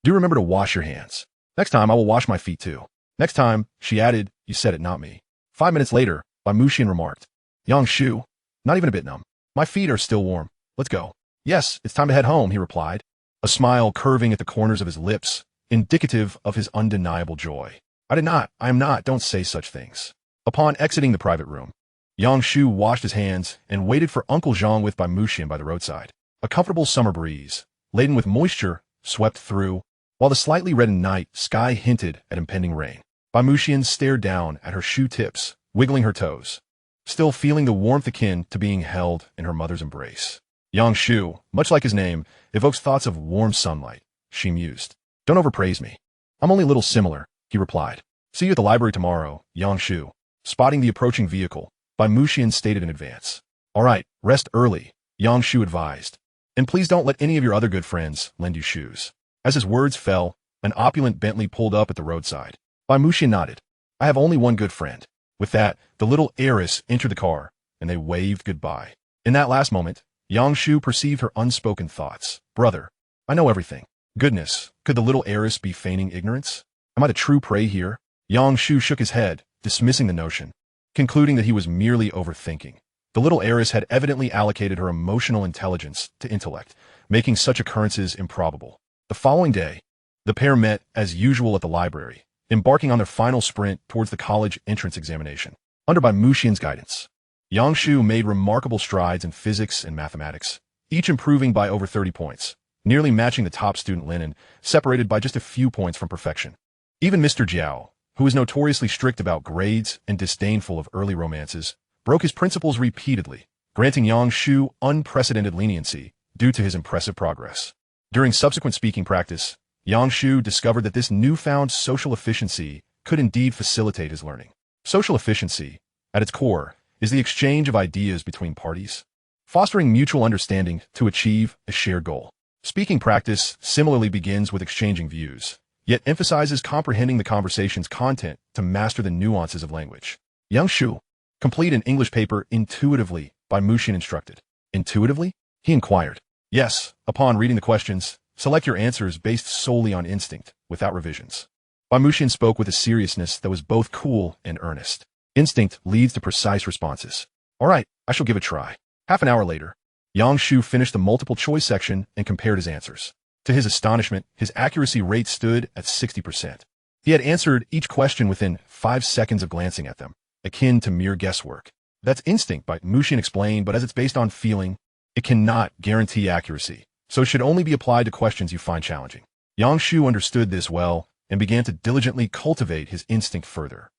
Speaker 1: do remember to wash your hands. Next time I will wash my feet too. Next time, she added, you said it, not me. 5 minutes later, Bai Muxian remarked. Yang Shu, not even a bit numb. My feet are still warm. Let's go. Yes, it's time to head home, he replied, a smile curving at the corners of his lips, indicative of his undeniable joy. I am not, don't say such things. Upon exiting the private room, Yang Shu washed his hands and waited for Uncle Zhang with Bai Muxian by the roadside. A comfortable summer breeze, laden with moisture, swept through, while the slightly reddened night sky hinted at impending rain. Bai Muxian stared down at her shoe tips, wiggling her toes, still feeling the warmth akin to being held in her mother's embrace. Yang Shu, much like his name, evokes thoughts of warm sunlight, she mused. Don't overpraise me. I'm only a little similar, he replied. See you at the library tomorrow, Yang Shu. Spotting the approaching vehicle, Bai Muxian stated in advance. All right, rest early, Yang Shu advised. And please don't let any of your other good friends lend you shoes. As his words fell, an opulent Bentley pulled up at the roadside. Bai Muxian nodded. I have only one good friend. With that, the little heiress entered the car, and they waved goodbye. In that last moment, Yang Shu perceived her unspoken thoughts. Brother, I know everything. Goodness, could the little heiress be feigning ignorance? Am I the true prey here? Yang Shu shook his head, dismissing the notion, concluding that he was merely overthinking. The little heiress had evidently allocated her emotional intelligence to intellect, making such occurrences improbable. The following day, the pair met as usual at the library, embarking on their final sprint towards the college entrance examination. Under Bai Muxian's guidance, Yang Shu made remarkable strides in physics and mathematics, each improving by over 30 points, nearly matching the top student Lenin, separated by just a few points from perfection. Even Mr. Jiao, who was notoriously strict about grades and disdainful of early romances, broke his principles repeatedly, granting Yang Shu unprecedented leniency due to his impressive progress. During subsequent speaking practice, Yang Shu discovered that this newfound social efficiency could indeed facilitate his learning. Social efficiency, at its core, is the exchange of ideas between parties, fostering mutual understanding to achieve a shared goal. Speaking practice similarly begins with exchanging views, yet emphasizes comprehending the conversation's content to master the nuances of language. Yang Shu, complete an English paper intuitively, Bai Muxian instructed. Intuitively? He inquired. Yes, upon reading the questions, select your answers based solely on instinct, without revisions. Bai Muxian spoke with a seriousness that was both cool and earnest. Instinct leads to precise responses. All right, I shall give it a try. Half an hour later, Yang Shu finished the multiple choice section and compared his answers. To his astonishment, his accuracy rate stood at 60%. He had answered each question within 5 seconds of glancing at them, akin to mere guesswork. That's instinct, Bai Muxian explained, but as it's based on feeling, it cannot guarantee accuracy, so it should only be applied to questions you find challenging. Yang Shu understood this well and began to diligently cultivate his instinct further.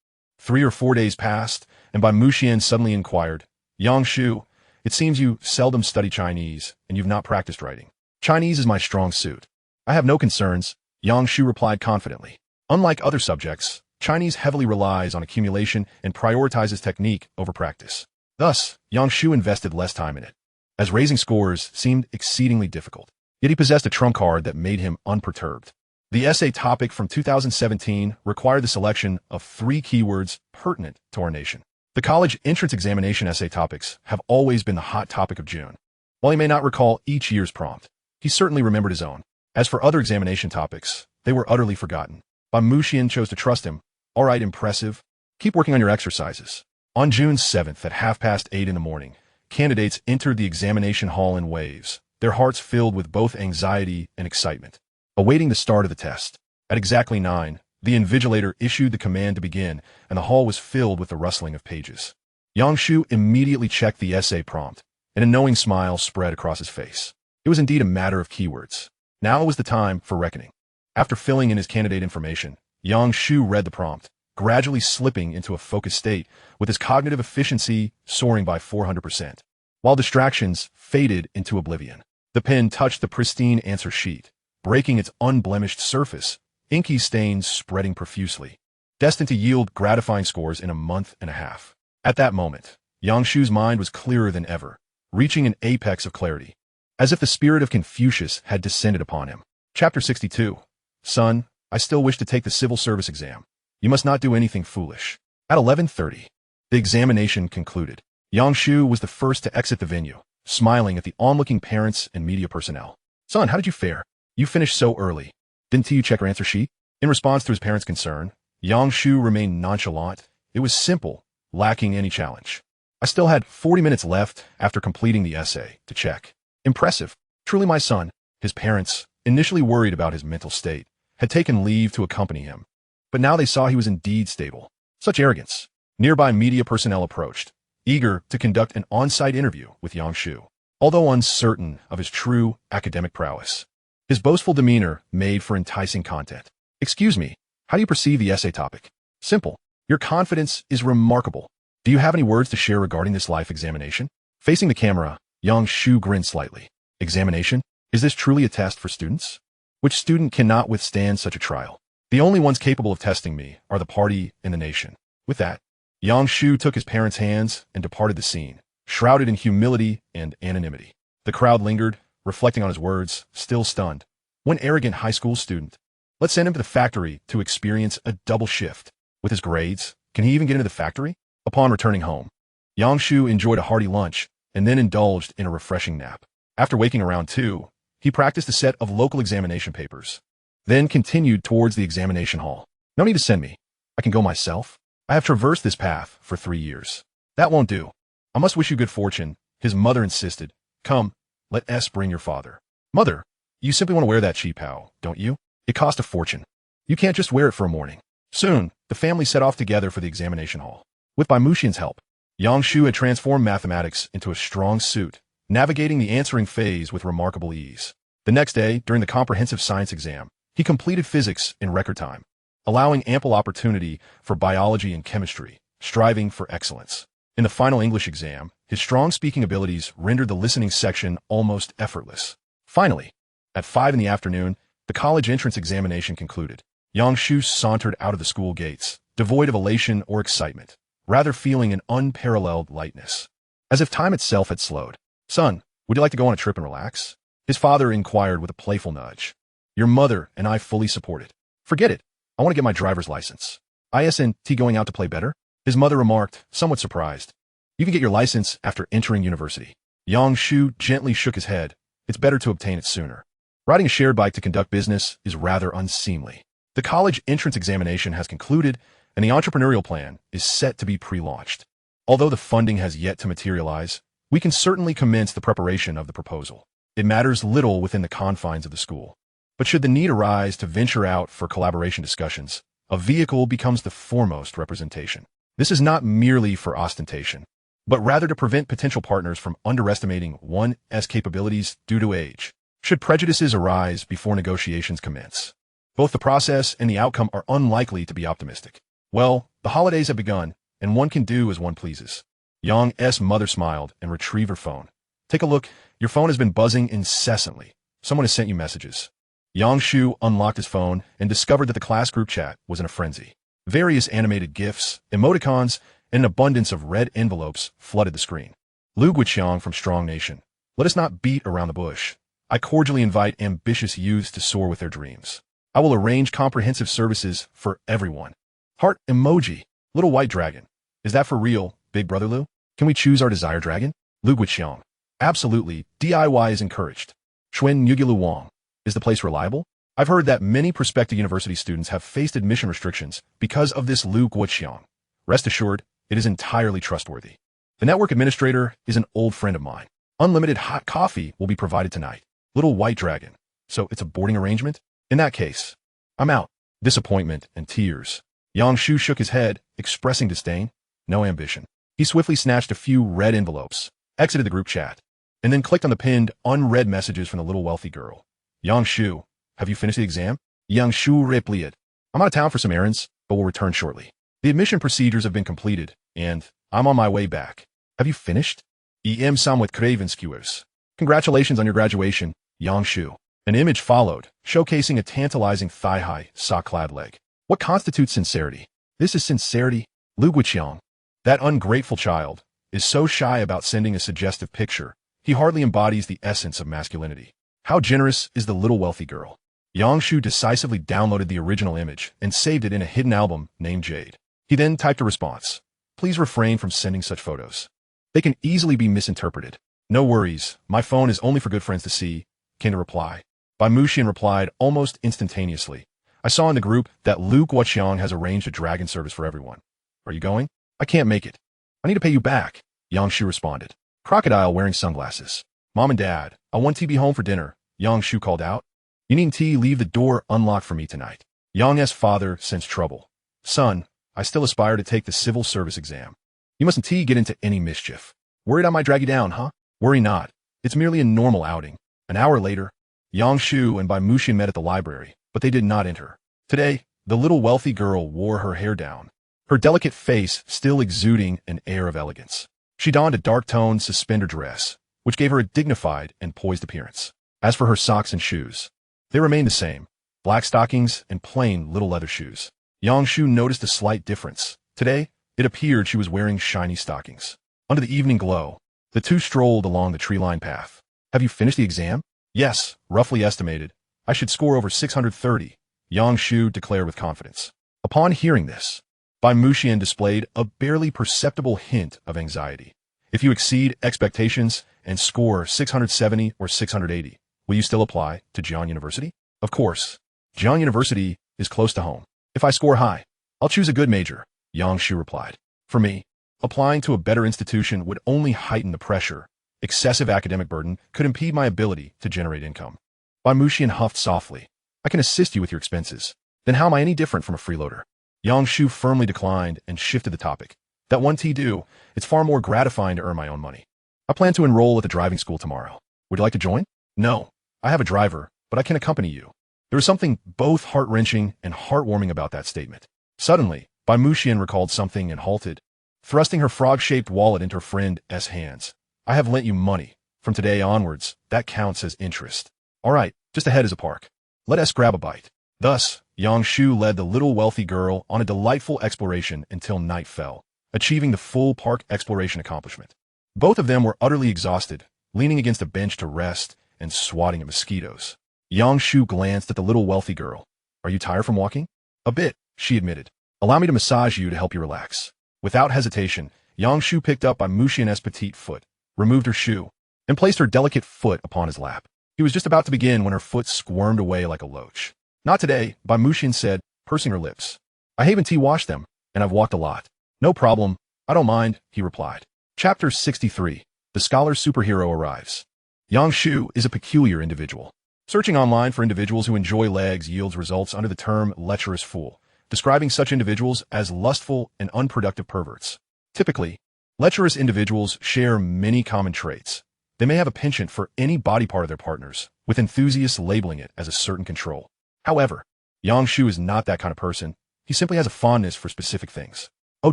Speaker 1: 3 or 4 days passed, and Bai Muxian suddenly inquired, Yang Shu, it seems you seldom study Chinese, and you've not practiced writing. Chinese is my strong suit. I have no concerns, Yang Shu replied confidently. Unlike other subjects, Chinese heavily relies on accumulation and prioritizes technique over practice. Thus, Yang Shu invested less time in it, as raising scores seemed exceedingly difficult. Yet he possessed a trump card that made him unperturbed. The essay topic from 2017 required the selection of 3 keywords pertinent to our nation. The college entrance examination essay topics have always been the hot topic of June. While he may not recall each year's prompt, he certainly remembered his own. As for other examination topics, they were utterly forgotten. Bai Muxian chose to trust him. All right, impressive. Keep working on your exercises. On June 7th at 8:30 in the morning, candidates entered the examination hall in waves, their hearts filled with both anxiety and excitement, awaiting the start of the test. At exactly 9, the invigilator issued the command to begin, and the hall was filled with the rustling of pages. Yang Shu immediately checked the essay prompt, and a knowing smile spread across his face. It was indeed a matter of keywords. Now was the time for reckoning. After filling in his candidate information, Yang Shu read the prompt, gradually slipping into a focused state, with his cognitive efficiency soaring by 400%. While distractions faded into oblivion, the pen touched the pristine answer sheet, breaking its unblemished surface, inky stains spreading profusely, destined to yield gratifying scores in a month and a half. At that moment, Yang Shu's mind was clearer than ever, reaching an apex of clarity. as if the spirit of Confucius had descended upon him. Chapter 62. Son, I still wish to take the civil service exam. You must not do anything foolish. At 11:30, the examination concluded. Yang Shu was the first to exit the venue, smiling at the onlooking parents and media personnel. Son, how did you fare? You finished so early. Didn't you check your answer sheet? In response to his parents' concern, Yang Shu remained nonchalant. It was simple, lacking any challenge. I still had 40 minutes left after completing the essay to check. Impressive. Truly my son. His parents, initially worried about his mental state, had taken leave to accompany him. But now they saw he was indeed stable. Such arrogance. Nearby media personnel approached, eager to conduct an on-site interview with Yang Shu, although uncertain of his true academic prowess. His boastful demeanor made for enticing content. Excuse me, how do you perceive the essay topic? Simple. Your confidence is remarkable. Do you have any words to share regarding this life examination? Facing the camera, Yang Shu grinned slightly. Examination? Is this truly a test for students? Which student cannot withstand such a trial? The only ones capable of testing me are the party and the nation. With that, Yang Shu took his parents' hands and departed the scene, shrouded in humility and anonymity. The crowd lingered, reflecting on his words, still stunned. One arrogant high school student. Let's send him to the factory to experience a double shift. With his grades, can he even get into the factory? Upon returning home, Yang Shu enjoyed a hearty lunch and then indulged in a refreshing nap. After waking around 2, he practiced a set of local examination papers, then continued towards the examination hall. No need to send me. I can go myself. I have traversed this path for 3 years. That won't do. I must wish you good fortune, his mother insisted. Come, let us bring your father. Mother, you simply want to wear that cheapao, don't you? It cost a fortune. You can't just wear it for a morning. Soon, the family set off together for the examination hall. With Bai Muxian's help, Yang Shu had transformed mathematics into a strong suit, navigating the answering phase with remarkable ease. The next day, during the comprehensive science exam, he completed physics in record time, allowing ample opportunity for biology and chemistry, striving for excellence. In the final English exam, his strong speaking abilities rendered the listening section almost effortless. Finally, at 5 in the afternoon, the college entrance examination concluded. Yang Shu sauntered out of the school gates, devoid of elation or excitement, rather feeling an unparalleled lightness, as if time itself had slowed. Son, would you like to go on a trip and relax? His father inquired with a playful nudge. Your mother and I fully support it. Forget it. I want to get my driver's license. Isn't going out to play better? His mother remarked, somewhat surprised. You can get your license after entering university. Yang Shu gently shook his head. It's better to obtain it sooner. Riding a shared bike to conduct business is rather unseemly. The college entrance examination has concluded, and the entrepreneurial plan is set to be pre-launched. Although the funding has yet to materialize, we can certainly commence the preparation of the proposal. It matters little within the confines of the school. But should the need arise to venture out for collaboration discussions, a vehicle becomes the foremost representation. This is not merely for ostentation, but rather to prevent potential partners from underestimating one's capabilities due to age. Should prejudices arise before negotiations commence, both the process and the outcome are unlikely to be optimistic. Well, the holidays have begun, and one can do as one pleases. Yang's mother smiled and retrieved her phone. Take a look. Your phone has been buzzing incessantly. Someone has sent you messages. Yang Shu unlocked his phone and discovered that the class group chat was in a frenzy. Various animated GIFs, emoticons, and an abundance of red envelopes flooded the screen. Lu Guiqiang from Strong Nation. Let us not beat around the bush. I cordially invite ambitious youths to soar with their dreams. I will arrange comprehensive services for everyone. Heart emoji. Little white dragon. Is that for real, Big Brother Lu? Can we choose our desired dragon? Lu Guiqiang. Absolutely. DIY is encouraged. Xuan Yugilu Wang. Is the place reliable? I've heard that many prospective university students have faced admission restrictions because of this Lu Guiqiang. Rest assured, it is entirely trustworthy. The network administrator is an old friend of mine. Unlimited hot coffee will be provided tonight. Little white dragon. So it's a boarding arrangement? In that case, I'm out. Disappointment and tears. Yang Shu shook his head, expressing disdain. No ambition. He swiftly snatched a few red envelopes, exited the group chat, and then clicked on the pinned, unread messages from the little wealthy girl. Yang Shu, have you finished the exam? Yang Shu replied. I'm out of town for some errands, but will return shortly. The admission procedures have been completed, and I'm on my way back. Have you finished? Em somewhat cravenscuers. Congratulations on your graduation, Yang Shu. An image followed, showcasing a tantalizing thigh-high, sock-clad leg. What constitutes sincerity? This is sincerity, Lu Guiqiang. That ungrateful child is so shy about sending a suggestive picture, He hardly embodies the essence of masculinity. How generous is the little wealthy girl? Yang Shu decisively downloaded the original image and saved it in a hidden album named Jade. He then typed a response. Please refrain from sending such photos. They can easily be misinterpreted. No worries, my phone is only for good friends to see, came the reply. Bai Muxian replied almost instantaneously. I saw in the group that Lu Guoqiang has arranged a dragon service for everyone. Are you going? I can't make it. I need to pay you back, Yang Shu responded. Crocodile wearing sunglasses. Mom and Dad, I want to be home for dinner, Yang Shu called out. You needn't leave the door unlocked for me tonight. Yang's father sensed trouble. Son, I still aspire to take the civil service exam. You mustn't get into any mischief. Worried I might drag you down, huh? Worry not. It's merely a normal outing. An hour later, Yang Shu and Bai Muxian met at the library, but they did not enter. Today, the little wealthy girl wore her hair down, her delicate face still exuding an air of elegance. She donned a dark-toned suspender dress, which gave her a dignified and poised appearance. As for her socks and shoes, they remained the same, black stockings and plain little leather shoes. Yang Shu noticed a slight difference. Today, it appeared she was wearing shiny stockings. Under the evening glow, the two strolled along the tree-lined path. Have you finished the exam? Yes, roughly estimated. I should score over 630, Yang Shu declared with confidence. Upon hearing this, Bai Muxian displayed a barely perceptible hint of anxiety. If you exceed expectations and score 670 or 680, will you still apply to Jian University? Of course. Jian University is close to home. If I score high, I'll choose a good major, Yang Shu replied. For me, applying to a better institution would only heighten the pressure. Excessive academic burden could impede my ability to generate income. Bai Muxian huffed softly. I can assist you with your expenses. Then how am I any different from a freeloader? Yang Shu firmly declined and shifted the topic. That one do, it's far more gratifying to earn my own money. I plan to enroll at the driving school tomorrow. Would you like to join? No. I have a driver, but I can accompany you. There was something both heart-wrenching and heartwarming about that statement. Suddenly, Bai Muxian recalled something and halted, thrusting her frog-shaped wallet into her friend's hands. I have lent you money. From today onwards, that counts as interest. All right, just ahead is a park. Let us grab a bite. Thus, Yang Shu led the little wealthy girl on a delightful exploration until night fell, achieving the full park exploration accomplishment. Both of them were utterly exhausted, leaning against a bench to rest and swatting at mosquitoes. Yang Shu glanced at the little wealthy girl. Are you tired from walking? A bit, she admitted. Allow me to massage you to help you relax. Without hesitation, Yang Shu picked up Bai Muxian's petite foot, removed her shoe, and placed her delicate foot upon his lap. He was just about to begin when her foot squirmed away like a loach. Not today, Bai Muxian said, pursing her lips. I haven't washed them, and I've walked a lot. No problem. I don't mind, he replied. Chapter 63. The Scholar Superhero Arrives. Yang Shu is a peculiar individual. Searching online for individuals who enjoy legs yields results under the term lecherous fool, describing such individuals as lustful and unproductive perverts. Typically, lecherous individuals share many common traits. They may have a penchant for any body part of their partners, with enthusiasts labeling it as a certain control. However, Yang Shu is not that kind of person. He simply has a fondness for specific things. Oh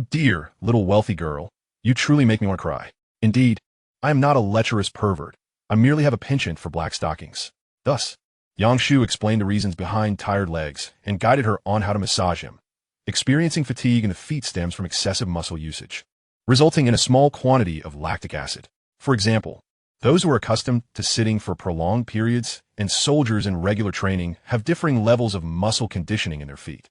Speaker 1: dear, little wealthy girl, you truly make me want to cry. Indeed, I am not a lecherous pervert. I merely have a penchant for black stockings. Thus, Yang Shu explained the reasons behind tired legs and guided her on how to massage him. Experiencing fatigue in the feet stems from excessive muscle usage, resulting in a small quantity of lactic acid. For example, those who are accustomed to sitting for prolonged periods and soldiers in regular training have differing levels of muscle conditioning in their feet.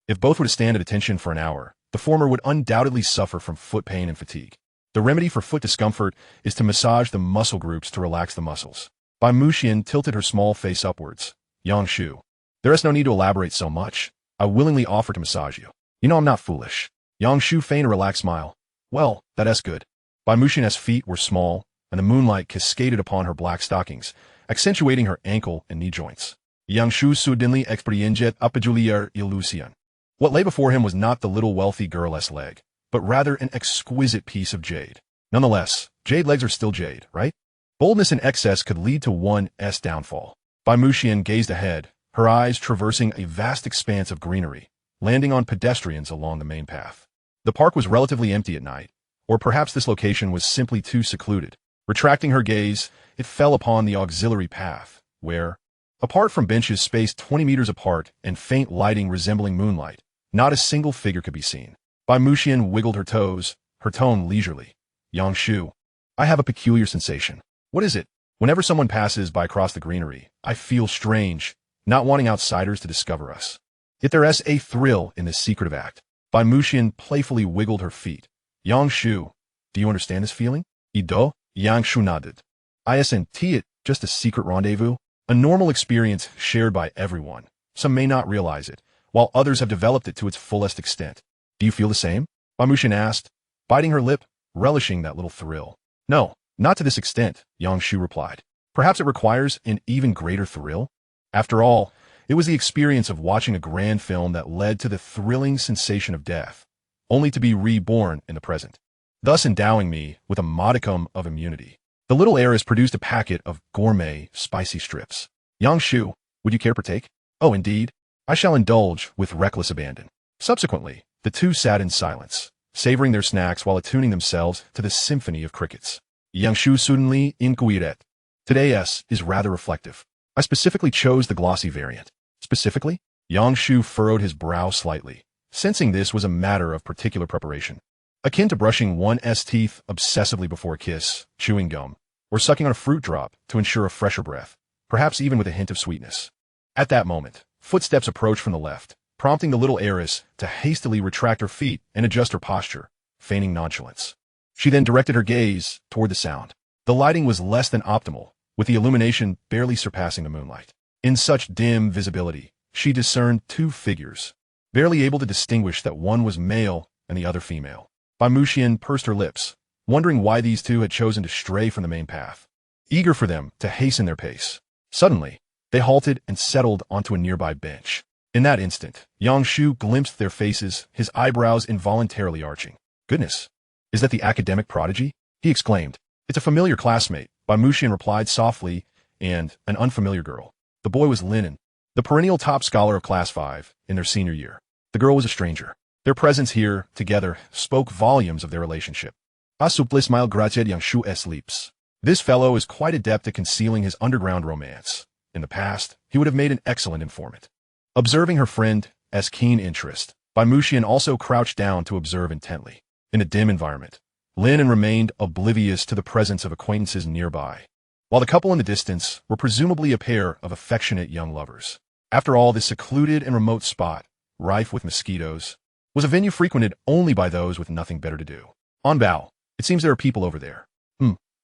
Speaker 1: If both were to stand at attention for an hour, the former would undoubtedly suffer from foot pain and fatigue. The remedy for foot discomfort is to massage the muscle groups to relax the muscles. Bai Muxian tilted her small face upwards. Yang Shu, there is no need to elaborate so much. I willingly offer to massage you. You know I'm not foolish. Yang Shu feigned a relaxed smile. Well, that's good. Bai Muxian's feet were small, and the moonlight cascaded upon her black stockings, accentuating her ankle and knee joints. Yang Shu suddenly experienced a peculiar illusion. What lay before him was not the little wealthy girl's leg, but rather an exquisite piece of jade. Nonetheless, jade legs are still jade, right? Boldness in excess could lead to one's downfall. Bai Muxian gazed ahead, her eyes traversing a vast expanse of greenery, landing on pedestrians along the main path. The park was relatively empty at night, or perhaps this location was simply too secluded. Retracting her gaze, it fell upon the auxiliary path, where, apart from benches spaced 20 meters apart and faint lighting resembling moonlight, not a single figure could be seen. Bai Muxian wiggled her toes, her tone leisurely. Yang Shu, I have a peculiar sensation. What is it? Whenever someone passes by across the greenery, I feel strange, not wanting outsiders to discover us. Yet there is a thrill in this secretive act. Bai Muxian playfully wiggled her feet. Yang Shu, do you understand this feeling? Ido? Yang Shu nodded. Isn't it just a secret rendezvous? A normal experience shared by everyone. Some may not realize it, while others have developed it to its fullest extent. Do you feel the same? Bai Muxian asked, biting her lip, relishing that little thrill. No, not to this extent, Yang Shu replied. Perhaps it requires an even greater thrill? After all, it was the experience of watching a grand film that led to the thrilling sensation of death, only to be reborn in the present, thus endowing me with a modicum of immunity. The little heiress produced a packet of gourmet, spicy strips. Yang Shu, would you care to partake? Oh, indeed. I shall indulge with reckless abandon. Subsequently, the two sat in silence, savoring their snacks while attuning themselves to the symphony of crickets. Yang Shu suddenly inquired. Today's is rather reflective. I specifically chose the glossy variant. Specifically? Yang Shu furrowed his brow slightly, sensing this was a matter of particular preparation. Akin to brushing one's teeth obsessively before a kiss, chewing gum, or sucking on a fruit drop to ensure a fresher breath, perhaps even with a hint of sweetness. At that moment, footsteps approached from the left, prompting the little heiress to hastily retract her feet and adjust her posture, feigning nonchalance. She then directed her gaze toward the sound. The lighting was less than optimal, with the illumination barely surpassing the moonlight. In such dim visibility, she discerned two figures, barely able to distinguish that one was male and the other female. Bai Muxian pursed her lips, wondering why these two had chosen to stray from the main path, eager for them to hasten their pace. Suddenly, they halted and settled onto a nearby bench. In that instant, Yang Shu glimpsed their faces, his eyebrows involuntarily arching. Goodness, is that the academic prodigy? He exclaimed. It's a familiar classmate, Bai Muxian replied softly, and an unfamiliar girl. The boy was Linen, the perennial top scholar of Class 5 in their senior year. The girl was a stranger. Their presence here, together, spoke volumes of their relationship. A supple smile gratted Yang Shu's lips. This fellow is quite adept at concealing his underground romance. In the past, he would have made an excellent informant. Observing her friend's keen interest, Bai Muxian also crouched down to observe intently. In a dim environment, Linen remained oblivious to the presence of acquaintances nearby, while the couple in the distance were presumably a pair of affectionate young lovers. After all, this secluded and remote spot, rife with mosquitoes, was a venue frequented only by those with nothing better to do. On bow, it seems there are people over there.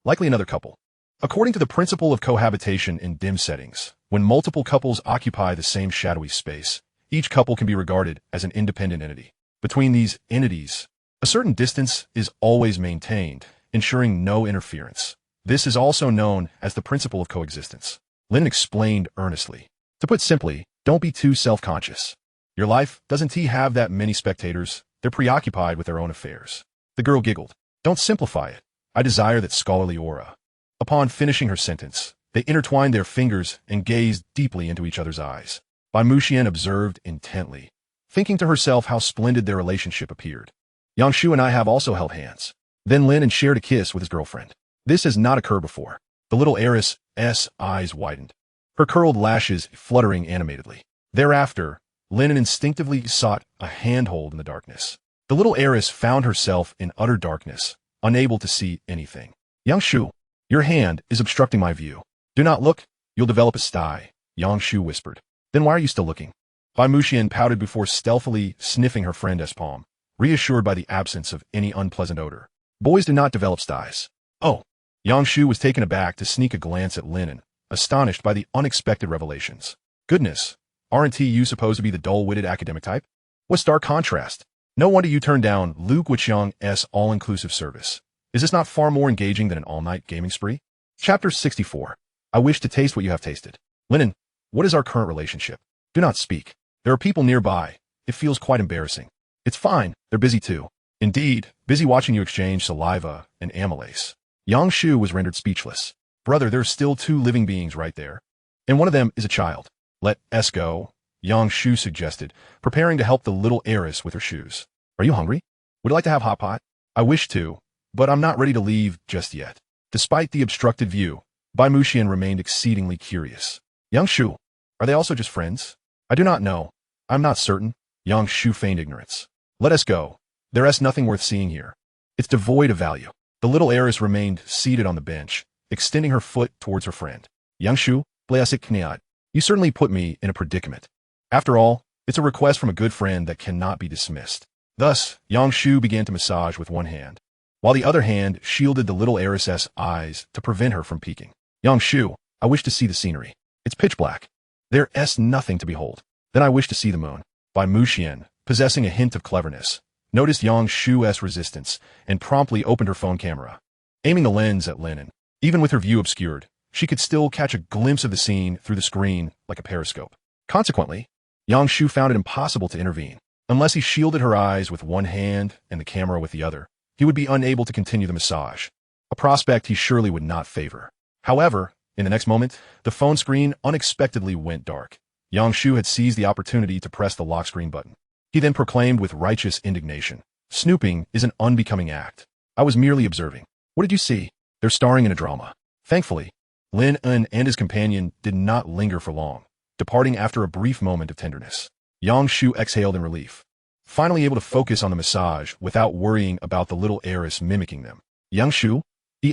Speaker 1: Likely another couple. According to the principle of cohabitation in dim settings, when multiple couples occupy the same shadowy space, each couple can be regarded as an independent entity. Between these entities, a certain distance is always maintained, ensuring no interference. This is also known as the principle of coexistence. Lin explained earnestly. To put simply, don't be too self-conscious. Your life doesn't have that many spectators. They're preoccupied with their own affairs. The girl giggled. Don't simplify it. I desire that scholarly aura. Upon finishing her sentence, they intertwined their fingers and gazed deeply into each other's eyes. Bai Muxian observed intently, thinking to herself how splendid their relationship appeared. Yang Shu and I have also held hands. Then Lin shared a kiss with his girlfriend. This has not occurred before. The little heiress's eyes widened, her curled lashes fluttering animatedly. Thereafter, Lin instinctively sought a handhold in the darkness. The little heiress found herself in utter darkness, unable to see anything. Yang Shu, your hand is obstructing my view. Do not look, you'll develop a sty, Yang Shu whispered. Then why are you still looking? Bai Muxian pouted before stealthily sniffing her friend's palm, reassured by the absence of any unpleasant odor. Boys do not develop styes. Oh. Yang Shu was taken aback to sneak a glance at Linen, astonished by the unexpected revelations. Goodness, aren't you supposed to be the dull-witted academic type? What stark contrast. No wonder you turned down Lu Guiqiang's all-inclusive service. Is this not far more engaging than an all-night gaming spree? Chapter 64. I wish to taste what you have tasted. Linen, what is our current relationship? Do not speak. There are people nearby. It feels quite embarrassing. It's fine. They're busy too. Indeed, busy watching you exchange saliva and amylase. Yang Shu was rendered speechless. Brother, there's still two living beings right there. And one of them is a child. Let us go, Yang Shu suggested, preparing to help the little heiress with her shoes. Are you hungry? Would you like to have hot pot? I wish to, but I'm not ready to leave just yet. Despite the obstructed view, Bai Muxian remained exceedingly curious. Yang Shu, are they also just friends? I do not know. I'm not certain. Yang Shu feigned ignorance. Let us go. There is nothing worth seeing here. It's devoid of value. The little heiress remained seated on the bench, extending her foot towards her friend. Yang Shu, you certainly put me in a predicament. After all, it's a request from a good friend that cannot be dismissed. Thus, Yang Shu began to massage with one hand, while the other hand shielded the little heiress's eyes to prevent her from peeking. Yang Shu, I wish to see the scenery. It's pitch black. There's nothing to behold. Then I wish to see the moon. By Mu Xian, possessing a hint of cleverness, noticed Yang Shu's resistance and promptly opened her phone camera. Aiming the lens at Lin, even with her view obscured, she could still catch a glimpse of the scene through the screen like a periscope. Consequently, Yang Shu found it impossible to intervene. Unless he shielded her eyes with one hand and the camera with the other, he would be unable to continue the massage, a prospect he surely would not favor. However, in the next moment, the phone screen unexpectedly went dark. Yang Shu had seized the opportunity to press the lock screen button. He then proclaimed with righteous indignation, "Snooping is an unbecoming act. I was merely observing." "What did you see?" "They're starring in a drama." Thankfully, Lin and his companion did not linger for long, departing after a brief moment of tenderness. Yang Shu exhaled in relief, finally able to focus on the massage without worrying about the little heiress mimicking them. "Yang Shu,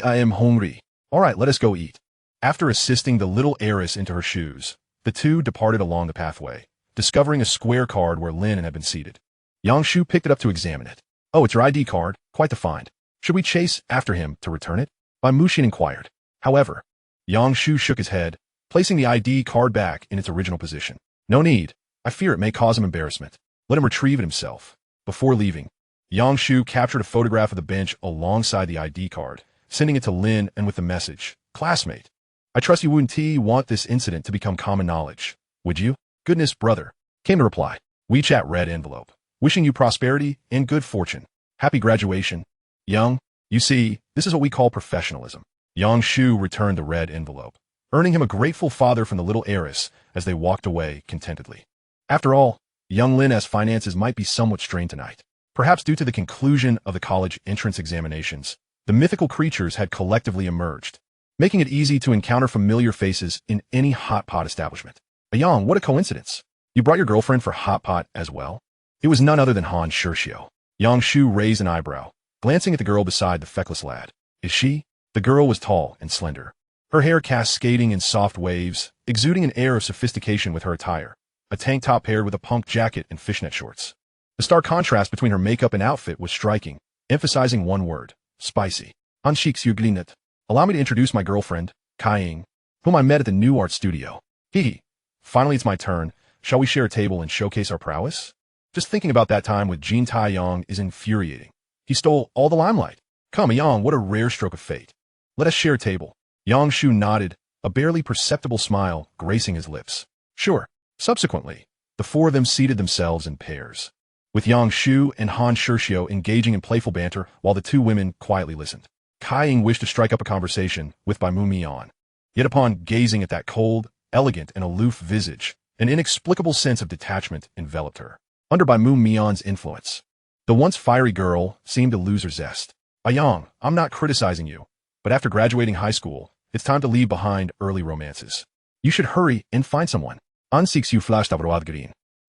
Speaker 1: I am hungry. All right, let us go eat." After assisting the little heiress into her shoes, the two departed along the pathway, discovering a square card where Lin had been seated. Yang Shu picked it up to examine it. "Oh, it's your ID card. Quite the find. Should we chase after him to return it?" Bai Muxian inquired. However, Yang Shu shook his head, placing the ID card back in its original position. "No need. I fear it may cause him embarrassment. Let him retrieve it himself." Before leaving, Yang Shu captured a photograph of the bench alongside the ID card, sending it to Lin and with the message, "Classmate, I trust you wouldn't want this incident to become common knowledge, would you?" "Goodness, brother," came the reply. WeChat red envelope. "Wishing you prosperity and good fortune. Happy graduation. Young, you see, this is what we call professionalism." Yang Shu returned the red envelope, earning him a grateful father from the little heiress as they walked away contentedly. After all, young Lin's finances might be somewhat strained tonight. Perhaps due to the conclusion of the college entrance examinations, the mythical creatures had collectively emerged, making it easy to encounter familiar faces in any hot pot establishment. Yang, what a coincidence. You brought your girlfriend for hot pot as well? It was none other than Han Shuxiu. Yang Shu raised an eyebrow, glancing at the girl beside the feckless lad. "Is she?" The girl was tall and slender, her hair cascading in soft waves, exuding an air of sophistication with her attire, a tank top paired with a punk jacket and fishnet shorts. The stark contrast between her makeup and outfit was striking, emphasizing one word, spicy. "Han Shuxiu, allow me to introduce my girlfriend, Kaiying, whom I met at the new art studio. Hee. Finally, it's my turn. Shall we share a table and showcase our prowess?" Just thinking about that time with Jin Taiyang is infuriating. He stole all the limelight. Come, Yang, what a rare stroke of fate. "Let us share a table." Yang Shu nodded, a barely perceptible smile gracing his lips. "Sure." Subsequently, the four of them seated themselves in pairs, with Yang Shu and Han Shuxiu engaging in playful banter while the two women quietly listened. Kaiying wished to strike up a conversation with Bai Mu Mian. Yet upon gazing at that cold, elegant, and aloof visage, an inexplicable sense of detachment enveloped her. Under Bai Mu Mian's influence, the once fiery girl seemed to lose her zest. "Yang, I'm not criticizing you, but after graduating high school, it's time to leave behind early romances. You should hurry and find someone.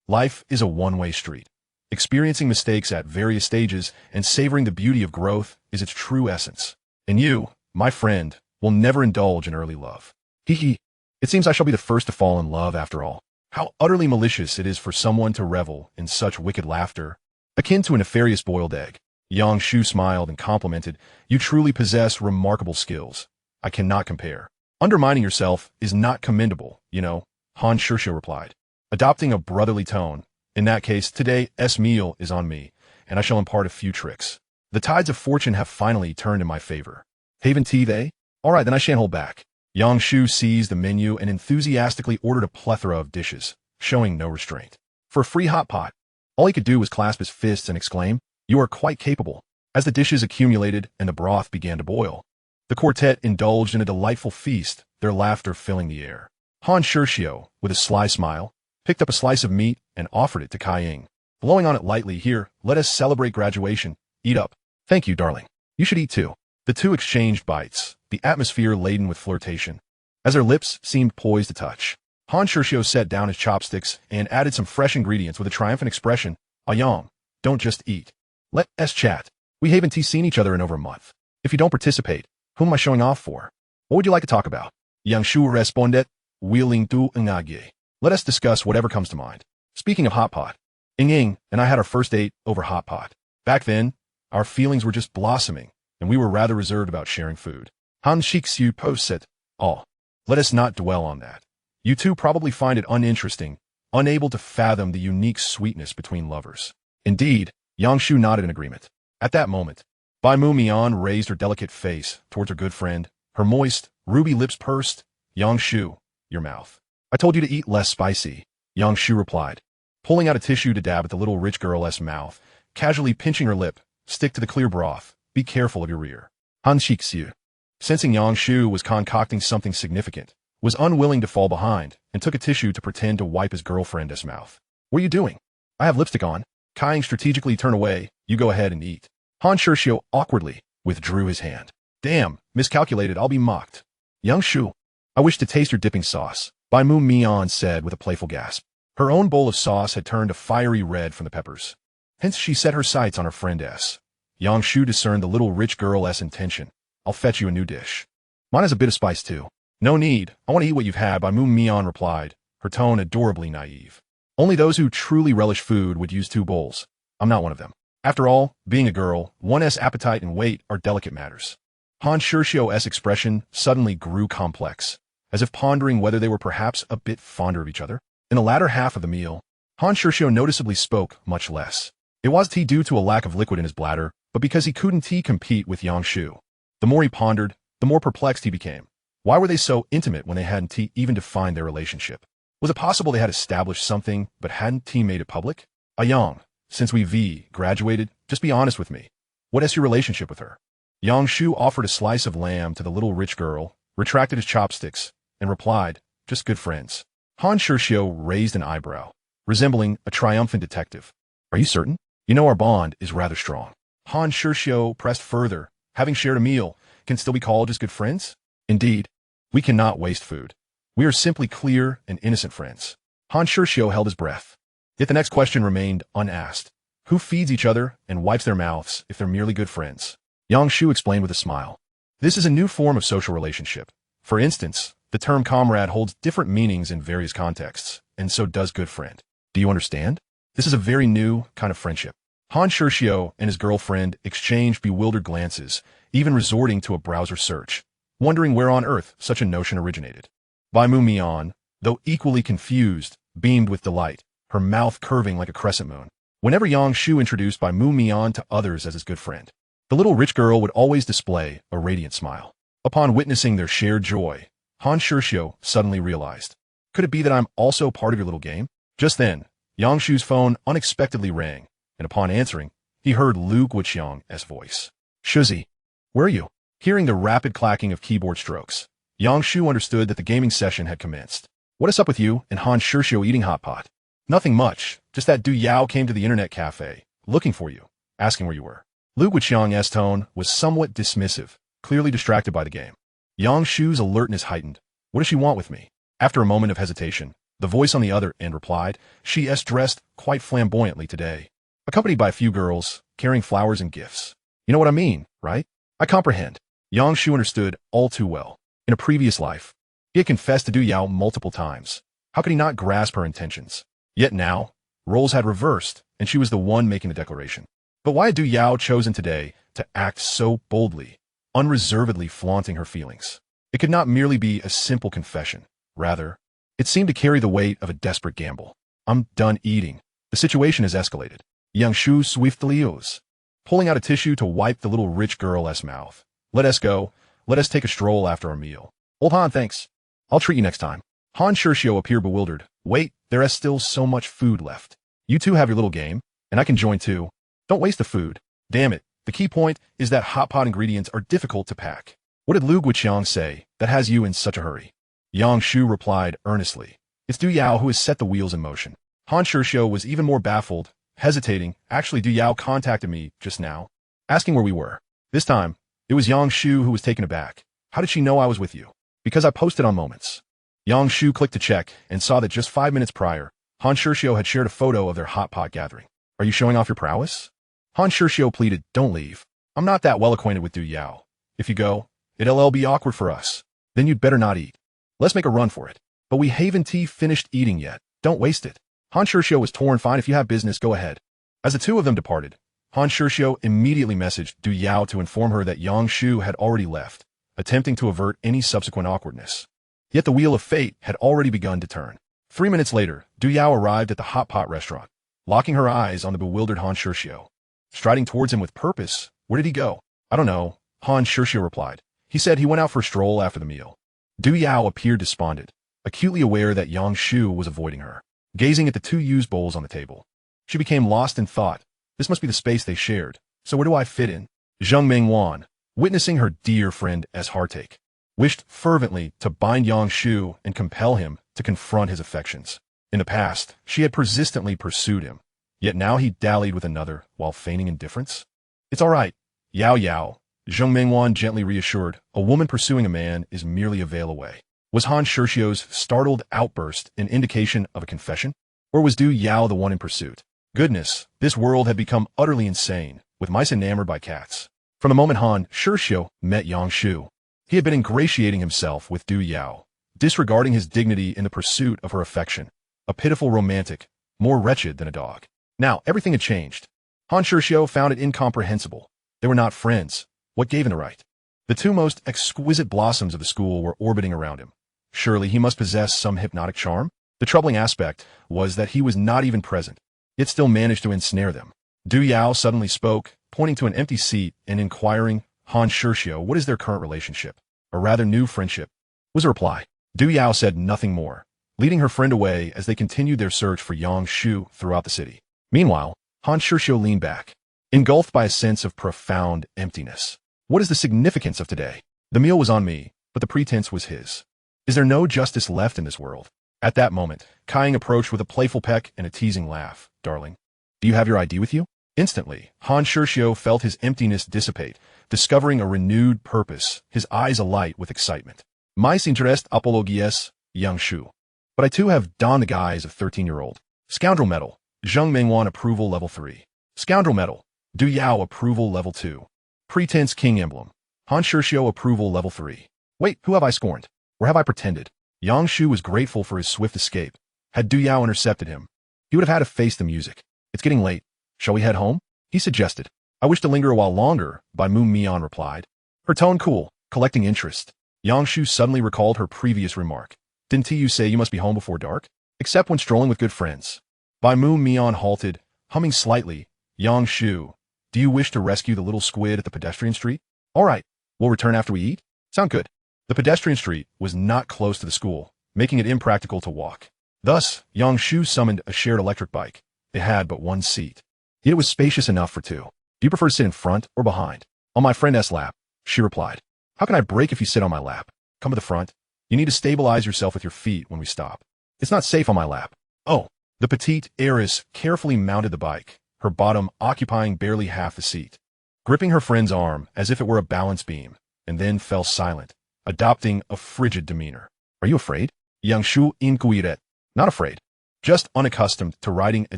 Speaker 1: Life is a one-way street. Experiencing mistakes at various stages and savoring the beauty of growth is its true essence. And you, my friend, will never indulge in early love. Hee. It seems I shall be the first to fall in love after all. How utterly malicious it is for someone to revel in such wicked laughter, akin to a nefarious boiled egg." Yang Shu smiled and complimented, "You truly possess remarkable skills. I cannot compare. Undermining yourself is not commendable, you know," Han Shuxiu replied, adopting a brotherly tone. "In that case, today's meal is on me, and I shall impart a few tricks. The tides of fortune have finally turned in my favor. Haven tea, they? All right, then I shan't hold back." Yang Shu seized the menu and enthusiastically ordered a plethora of dishes, showing no restraint. For a free hot pot, all he could do was clasp his fists and exclaim, "You are quite capable." As the dishes accumulated and the broth began to boil, the quartet indulged in a delightful feast, their laughter filling the air. Han Shuxiu, with a sly smile, picked up a slice of meat and offered it to Kaiying, blowing on it lightly. "Here, let us celebrate graduation. Eat up." "Thank you, darling. You should eat too." The two exchanged bites, the atmosphere laden with flirtation, as their lips seemed poised to touch. Han Shuxiu set down his chopsticks and added some fresh ingredients with a triumphant expression. "Yang, don't just eat. Let's chat. We haven't seen each other in over a month. If you don't participate, whom am I showing off for?" What would you like to talk about? Yang Shu responded, wheeling to Ngage. Let us discuss whatever comes to mind. Speaking of hot pot, Ying and I had our first date over hot pot. Back then, our feelings were just blossoming, and we were rather reserved about sharing food. Han Shixiu posted, "Oh, let us not dwell on that. You two probably find it uninteresting, unable to fathom the unique sweetness between lovers." Indeed, Yang Shu nodded in agreement. At that moment, Bai Mu Mian raised her delicate face towards her good friend, her moist, ruby lips pursed. "Yang Shu, your mouth. I told you to eat less spicy," Yang Shu replied, pulling out a tissue to dab at the little rich girl's mouth, casually pinching her lip. "Stick to the clear broth. Be careful of your rear." Han Shixiu, sensing Yang Shu was concocting something significant, was unwilling to fall behind and took a tissue to pretend to wipe his girlfriend's mouth. "What are you doing?" "I have lipstick on." Kying strategically turned away. "You go ahead and eat." Han Shixiu awkwardly withdrew his hand. "Damn, miscalculated, I'll be mocked." "Yang Shu, I wish to taste your dipping sauce," Bai Mu Mian said with a playful gasp. Her own bowl of sauce had turned a fiery red from the peppers. Hence she set her sights on her friend S. Yang Shu discerned the little rich girl's intention. "I'll fetch you a new dish. Mine has a bit of spice too." "No need, I want to eat what you've had," Bai Mu Mian replied, her tone adorably naive. "Only those who truly relish food would use 2 bowls. I'm not one of them. After all, being a girl, one's appetite and weight are delicate matters." Han Shixiu's expression suddenly grew complex, as if pondering whether they were perhaps a bit fonder of each other. In the latter half of the meal, Han Shixiu noticeably spoke much less. It wasn't due to a lack of liquid in his bladder, but because he couldn't compete with Yang Shu. The more he pondered, the more perplexed he became. Why were they so intimate when they hadn't even defined their relationship? Was it possible they had established something but hadn't made it public? "Yang, since we graduated, just be honest with me. What is your relationship with her?" Yang Shu offered a slice of lamb to the little rich girl, retracted his chopsticks, and replied, "Just good friends." Han Shixiu raised an eyebrow, resembling a triumphant detective. "Are you certain? You know our bond is rather strong." Han Shixiu pressed further. "Having shared a meal, can still be called just good friends?" "Indeed, we cannot waste food. We are simply clear and innocent friends." Han Shixiu held his breath. Yet the next question remained unasked. Who feeds each other and wipes their mouths if they're merely good friends? Yang Shu explained with a smile. This is a new form of social relationship. For instance, the term comrade holds different meanings in various contexts, and so does good friend. Do you understand? This is a very new kind of friendship. Han Shixiu and his girlfriend exchanged bewildered glances, even resorting to a browser search, wondering where on earth such a notion originated. Bai Mu Mian, though equally confused, beamed with delight, her mouth curving like a crescent moon. Whenever Yang Shu introduced Bai Mu Mian to others as his good friend, the little rich girl would always display a radiant smile. Upon witnessing their shared joy, Han Shixiu suddenly realized, could it be that I'm also part of your little game? Just then, Yang Shu's phone unexpectedly rang, and upon answering, he heard Lu Guoqiang's voice. "Shuzi, where are you?" Hearing the rapid clacking of keyboard strokes, Yang Shu understood that the gaming session had commenced. "What is up with you and Han Shixiu eating hot pot?" "Nothing much, just that Du Yao came to the internet cafe, looking for you, asking where you were." Lu Guoqiang's tone was somewhat dismissive, clearly distracted by the game. Yang Shu's alertness heightened. "What does she want with me?" After a moment of hesitation, the voice on the other end replied, "She is dressed quite flamboyantly today, accompanied by a few girls, carrying flowers and gifts. You know what I mean, right?" "I comprehend." Yang Shu understood all too well. In a previous life, he had confessed to Du Yao multiple times. How could he not grasp her intentions? Yet now, roles had reversed, and she was the one making the declaration. But why had Du Yao chosen today to act so boldly, unreservedly flaunting her feelings? It could not merely be a simple confession. Rather, it seemed to carry the weight of a desperate gamble. "I'm done eating. The situation has escalated." Yang Shu swiftly rose, pulling out a tissue to wipe the little rich girl's mouth. "Let us go. Let us take a stroll after our meal." "Old Han, thanks. I'll treat you next time." Han Shixiu appeared bewildered. "Wait, there is still so much food left. You two have your little game, and I can join too. Don't waste the food. Damn it, the key point is that hot pot ingredients are difficult to pack. What did Lu Guoqiang say that has you in such a hurry?" Yang Shu replied earnestly. "It's Du Yao who has set the wheels in motion." Han Shixiu was even more baffled, hesitating. "Actually, Du Yao contacted me just now, asking where we were." This time, it was Yang Shu who was taken aback. "How did she know I was with you?" "Because I posted on Moments." Yang Shu clicked to check and saw that just 5 minutes prior, Han Shixiu had shared a photo of their hot pot gathering. "Are you showing off your prowess?" Han Shixiu pleaded, "Don't leave. I'm not that well acquainted with Du Yao. If you go, it'll be awkward for us." Then you'd better not eat. Let's make a run for it. But we haven't finished eating yet. Don't waste it. Han Shishio was torn. Fine, if you have business, go ahead. As the two of them departed, Han Shishio immediately messaged Du Yao to inform her that Yang Shu had already left, attempting to avert any subsequent awkwardness. Yet the wheel of fate had already begun to turn. 3 minutes later, Du Yao arrived at the hot pot restaurant, locking her eyes on the bewildered Han Shishio. Striding towards him with purpose, where did he go? I don't know, Han Shishio replied. He said he went out for a stroll after the meal. Du Yao appeared despondent, acutely aware that Yang Shu was avoiding her. Gazing at the two used bowls on the table, she became lost in thought. This must be the space they shared. So where do I fit in? Zheng Mingwan, witnessing her dear friend as heartache, wished fervently to bind Yang Shu and compel him to confront his affections. In the past, she had persistently pursued him, yet now he dallied with another while feigning indifference. It's all right, Yao Yao, Zheng Mingwan gently reassured. A woman pursuing a man is merely a veil away. Was Han Shishio's startled outburst an indication of a confession? Or was Du Yao the one in pursuit? Goodness, this world had become utterly insane, with mice enamored by cats. From the moment Han Shishio met Yang Shu, he had been ingratiating himself with Du Yao, disregarding his dignity in the pursuit of her affection. A pitiful romantic, more wretched than a dog. Now, everything had changed. Han Shishio found it incomprehensible. They were not friends. What gave him the right? The two most exquisite blossoms of the school were orbiting around him. Surely he must possess some hypnotic charm? The troubling aspect was that he was not even present, yet still managed to ensnare them. Du Yao suddenly spoke, pointing to an empty seat and inquiring, Han Shishio, what is their current relationship? Or rather new friendship? Was the reply. Du Yao said nothing more, leading her friend away as they continued their search for Yang Shu throughout the city. Meanwhile, Han Shishio leaned back, engulfed by a sense of profound emptiness. What is the significance of today? The meal was on me, but the pretense was his. Is there no justice left in this world? At that moment, Kaiying approached with a playful peck and a teasing laugh. Darling, do you have your ID with you? Instantly, Han Shishio felt his emptiness dissipate, discovering a renewed purpose, his eyes alight with excitement. Mais interest apologies, Yang Shu. But I too have donned the guise of 13-year-old. Scoundrel medal, Zheng Mingwan approval level 3. Scoundrel medal, Du Yao approval level 2. Pretense king emblem, Han Shishio approval level 3. Wait, who have I scorned? Or have I pretended? Yang Shu was grateful for his swift escape. Had Du Yao intercepted him, he would have had to face the music. It's getting late. Shall we head home? He suggested. I wish to linger a while longer, Bai Mu Mian replied. Her tone cool, collecting interest. Yang Shu suddenly recalled her previous remark. Didn't you say you must be home before dark? Except when strolling with good friends. Bai Mu Mian halted, humming slightly. Yang Shu, do you wish to rescue the little squid at the pedestrian street? All right, we'll return after we eat. Sound good. The pedestrian street was not close to the school, making it impractical to walk. Thus, Yang Shu summoned a shared electric bike. They had but one seat. Yet it was spacious enough for two. Do you prefer to sit in front or behind? On my friend's lap, she replied. How can I brake if you sit on my lap? Come to the front. You need to stabilize yourself with your feet when we stop. It's not safe on my lap. Oh, the petite heiress carefully mounted the bike, her bottom occupying barely half the seat, gripping her friend's arm as if it were a balance beam, and then fell silent, adopting a frigid demeanor. Are you afraid? Yang Shu inquired. Not afraid. Just unaccustomed to riding a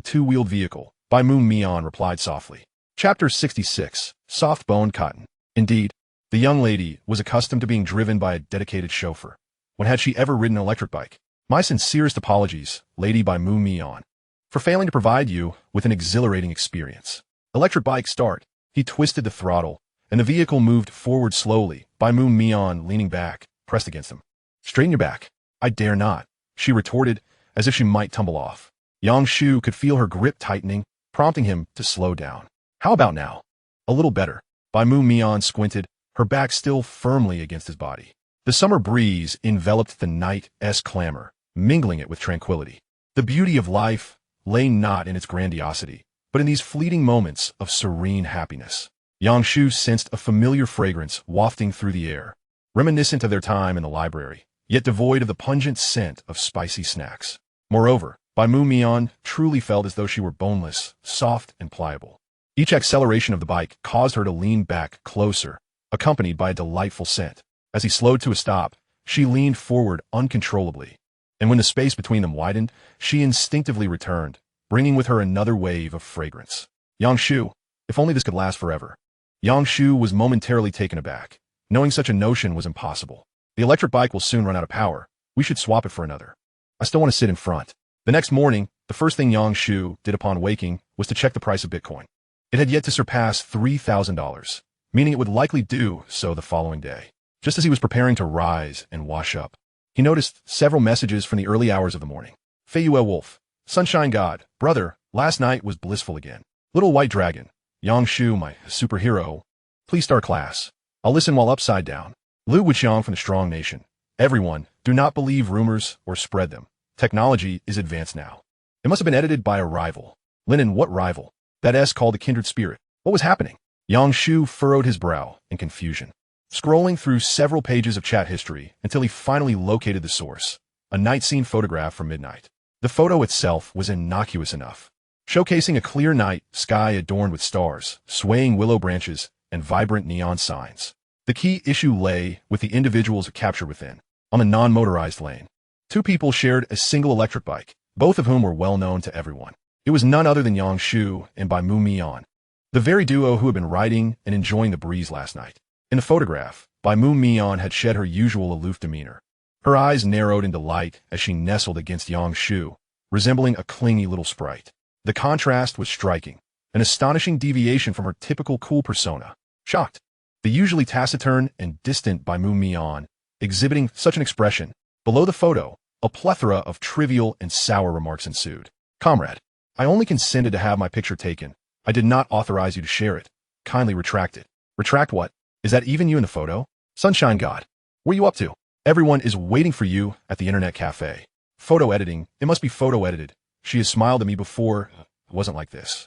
Speaker 1: two-wheeled vehicle, Bai Mu Mian replied softly. Chapter 66, Soft-Boned Cotton. Indeed, the young lady was accustomed to being driven by a dedicated chauffeur. When had she ever ridden an electric bike? My sincerest apologies, Lady Bai Mu Mian, for failing to provide you with an exhilarating experience. Electric bike start. He twisted the throttle, and the vehicle moved forward slowly, Bai Mu Mian leaning back, pressed against him. Straighten your back. I dare not, she retorted, as if she might tumble off. Yang Shu could feel her grip tightening, prompting him to slow down. How about now? A little better. Bai Mu Mian squinted, her back still firmly against his body. The summer breeze enveloped the night's clamor, mingling it with tranquility. The beauty of life lay not in its grandiosity, but in these fleeting moments of serene happiness. Yang Shu sensed a familiar fragrance wafting through the air, reminiscent of their time in the library, yet devoid of the pungent scent of spicy snacks. Moreover, Bai Mu Mian truly felt as though she were boneless, soft, and pliable. Each acceleration of the bike caused her to lean back closer, accompanied by a delightful scent. As he slowed to a stop, she leaned forward uncontrollably, and when the space between them widened, she instinctively returned, bringing with her another wave of fragrance. Yang Shu, if only this could last forever. Yang Shu was momentarily taken aback, knowing such a notion was impossible. The electric bike will soon run out of power. We should swap it for another. I still want to sit in front. The next morning, the first thing Yang Shu did upon waking was to check the price of Bitcoin. It had yet to surpass $3,000, meaning it would likely do so the following day. Just as he was preparing to rise and wash up, he noticed several messages from the early hours of the morning. Feyue Wolf, Sunshine God, brother, last night was blissful again. Little White Dragon, Yang Shu, my superhero. Please start class. I'll listen while upside down. Lu Wuqiang from the Strong Nation. Everyone, do not believe rumors or spread them. Technology is advanced now. It must have been edited by a rival. Linen, what rival? That S called the kindred spirit. What was happening? Yang Shu furrowed his brow in confusion, scrolling through several pages of chat history until he finally located the source, a night scene photograph from midnight. The photo itself was innocuous enough, showcasing a clear night sky adorned with stars, swaying willow branches, and vibrant neon signs. The key issue lay with the individuals captured within. On the non-motorized lane, two people shared a single electric bike, both of whom were well known to everyone. It was none other than Yang Shu and Bai Mu Mian, the very duo who had been riding and enjoying the breeze last night. In the photograph, Bai Mu Mian had shed her usual aloof demeanor. Her eyes narrowed in delight as she nestled against Yang Shu, resembling a clingy little sprite. The contrast was striking, an astonishing deviation from her typical cool persona. Shocked, the usually taciturn and distant Bai Mu Mian, exhibiting such an expression. Below the photo, a plethora of trivial and sour remarks ensued. Comrade, I only consented to have my picture taken. I did not authorize you to share it. Kindly retract it. Retract what? Is that even you in the photo? Sunshine God, what are you up to? Everyone is waiting for you at the internet cafe. Photo editing, it must be photo edited. She has smiled at me before. It wasn't like this.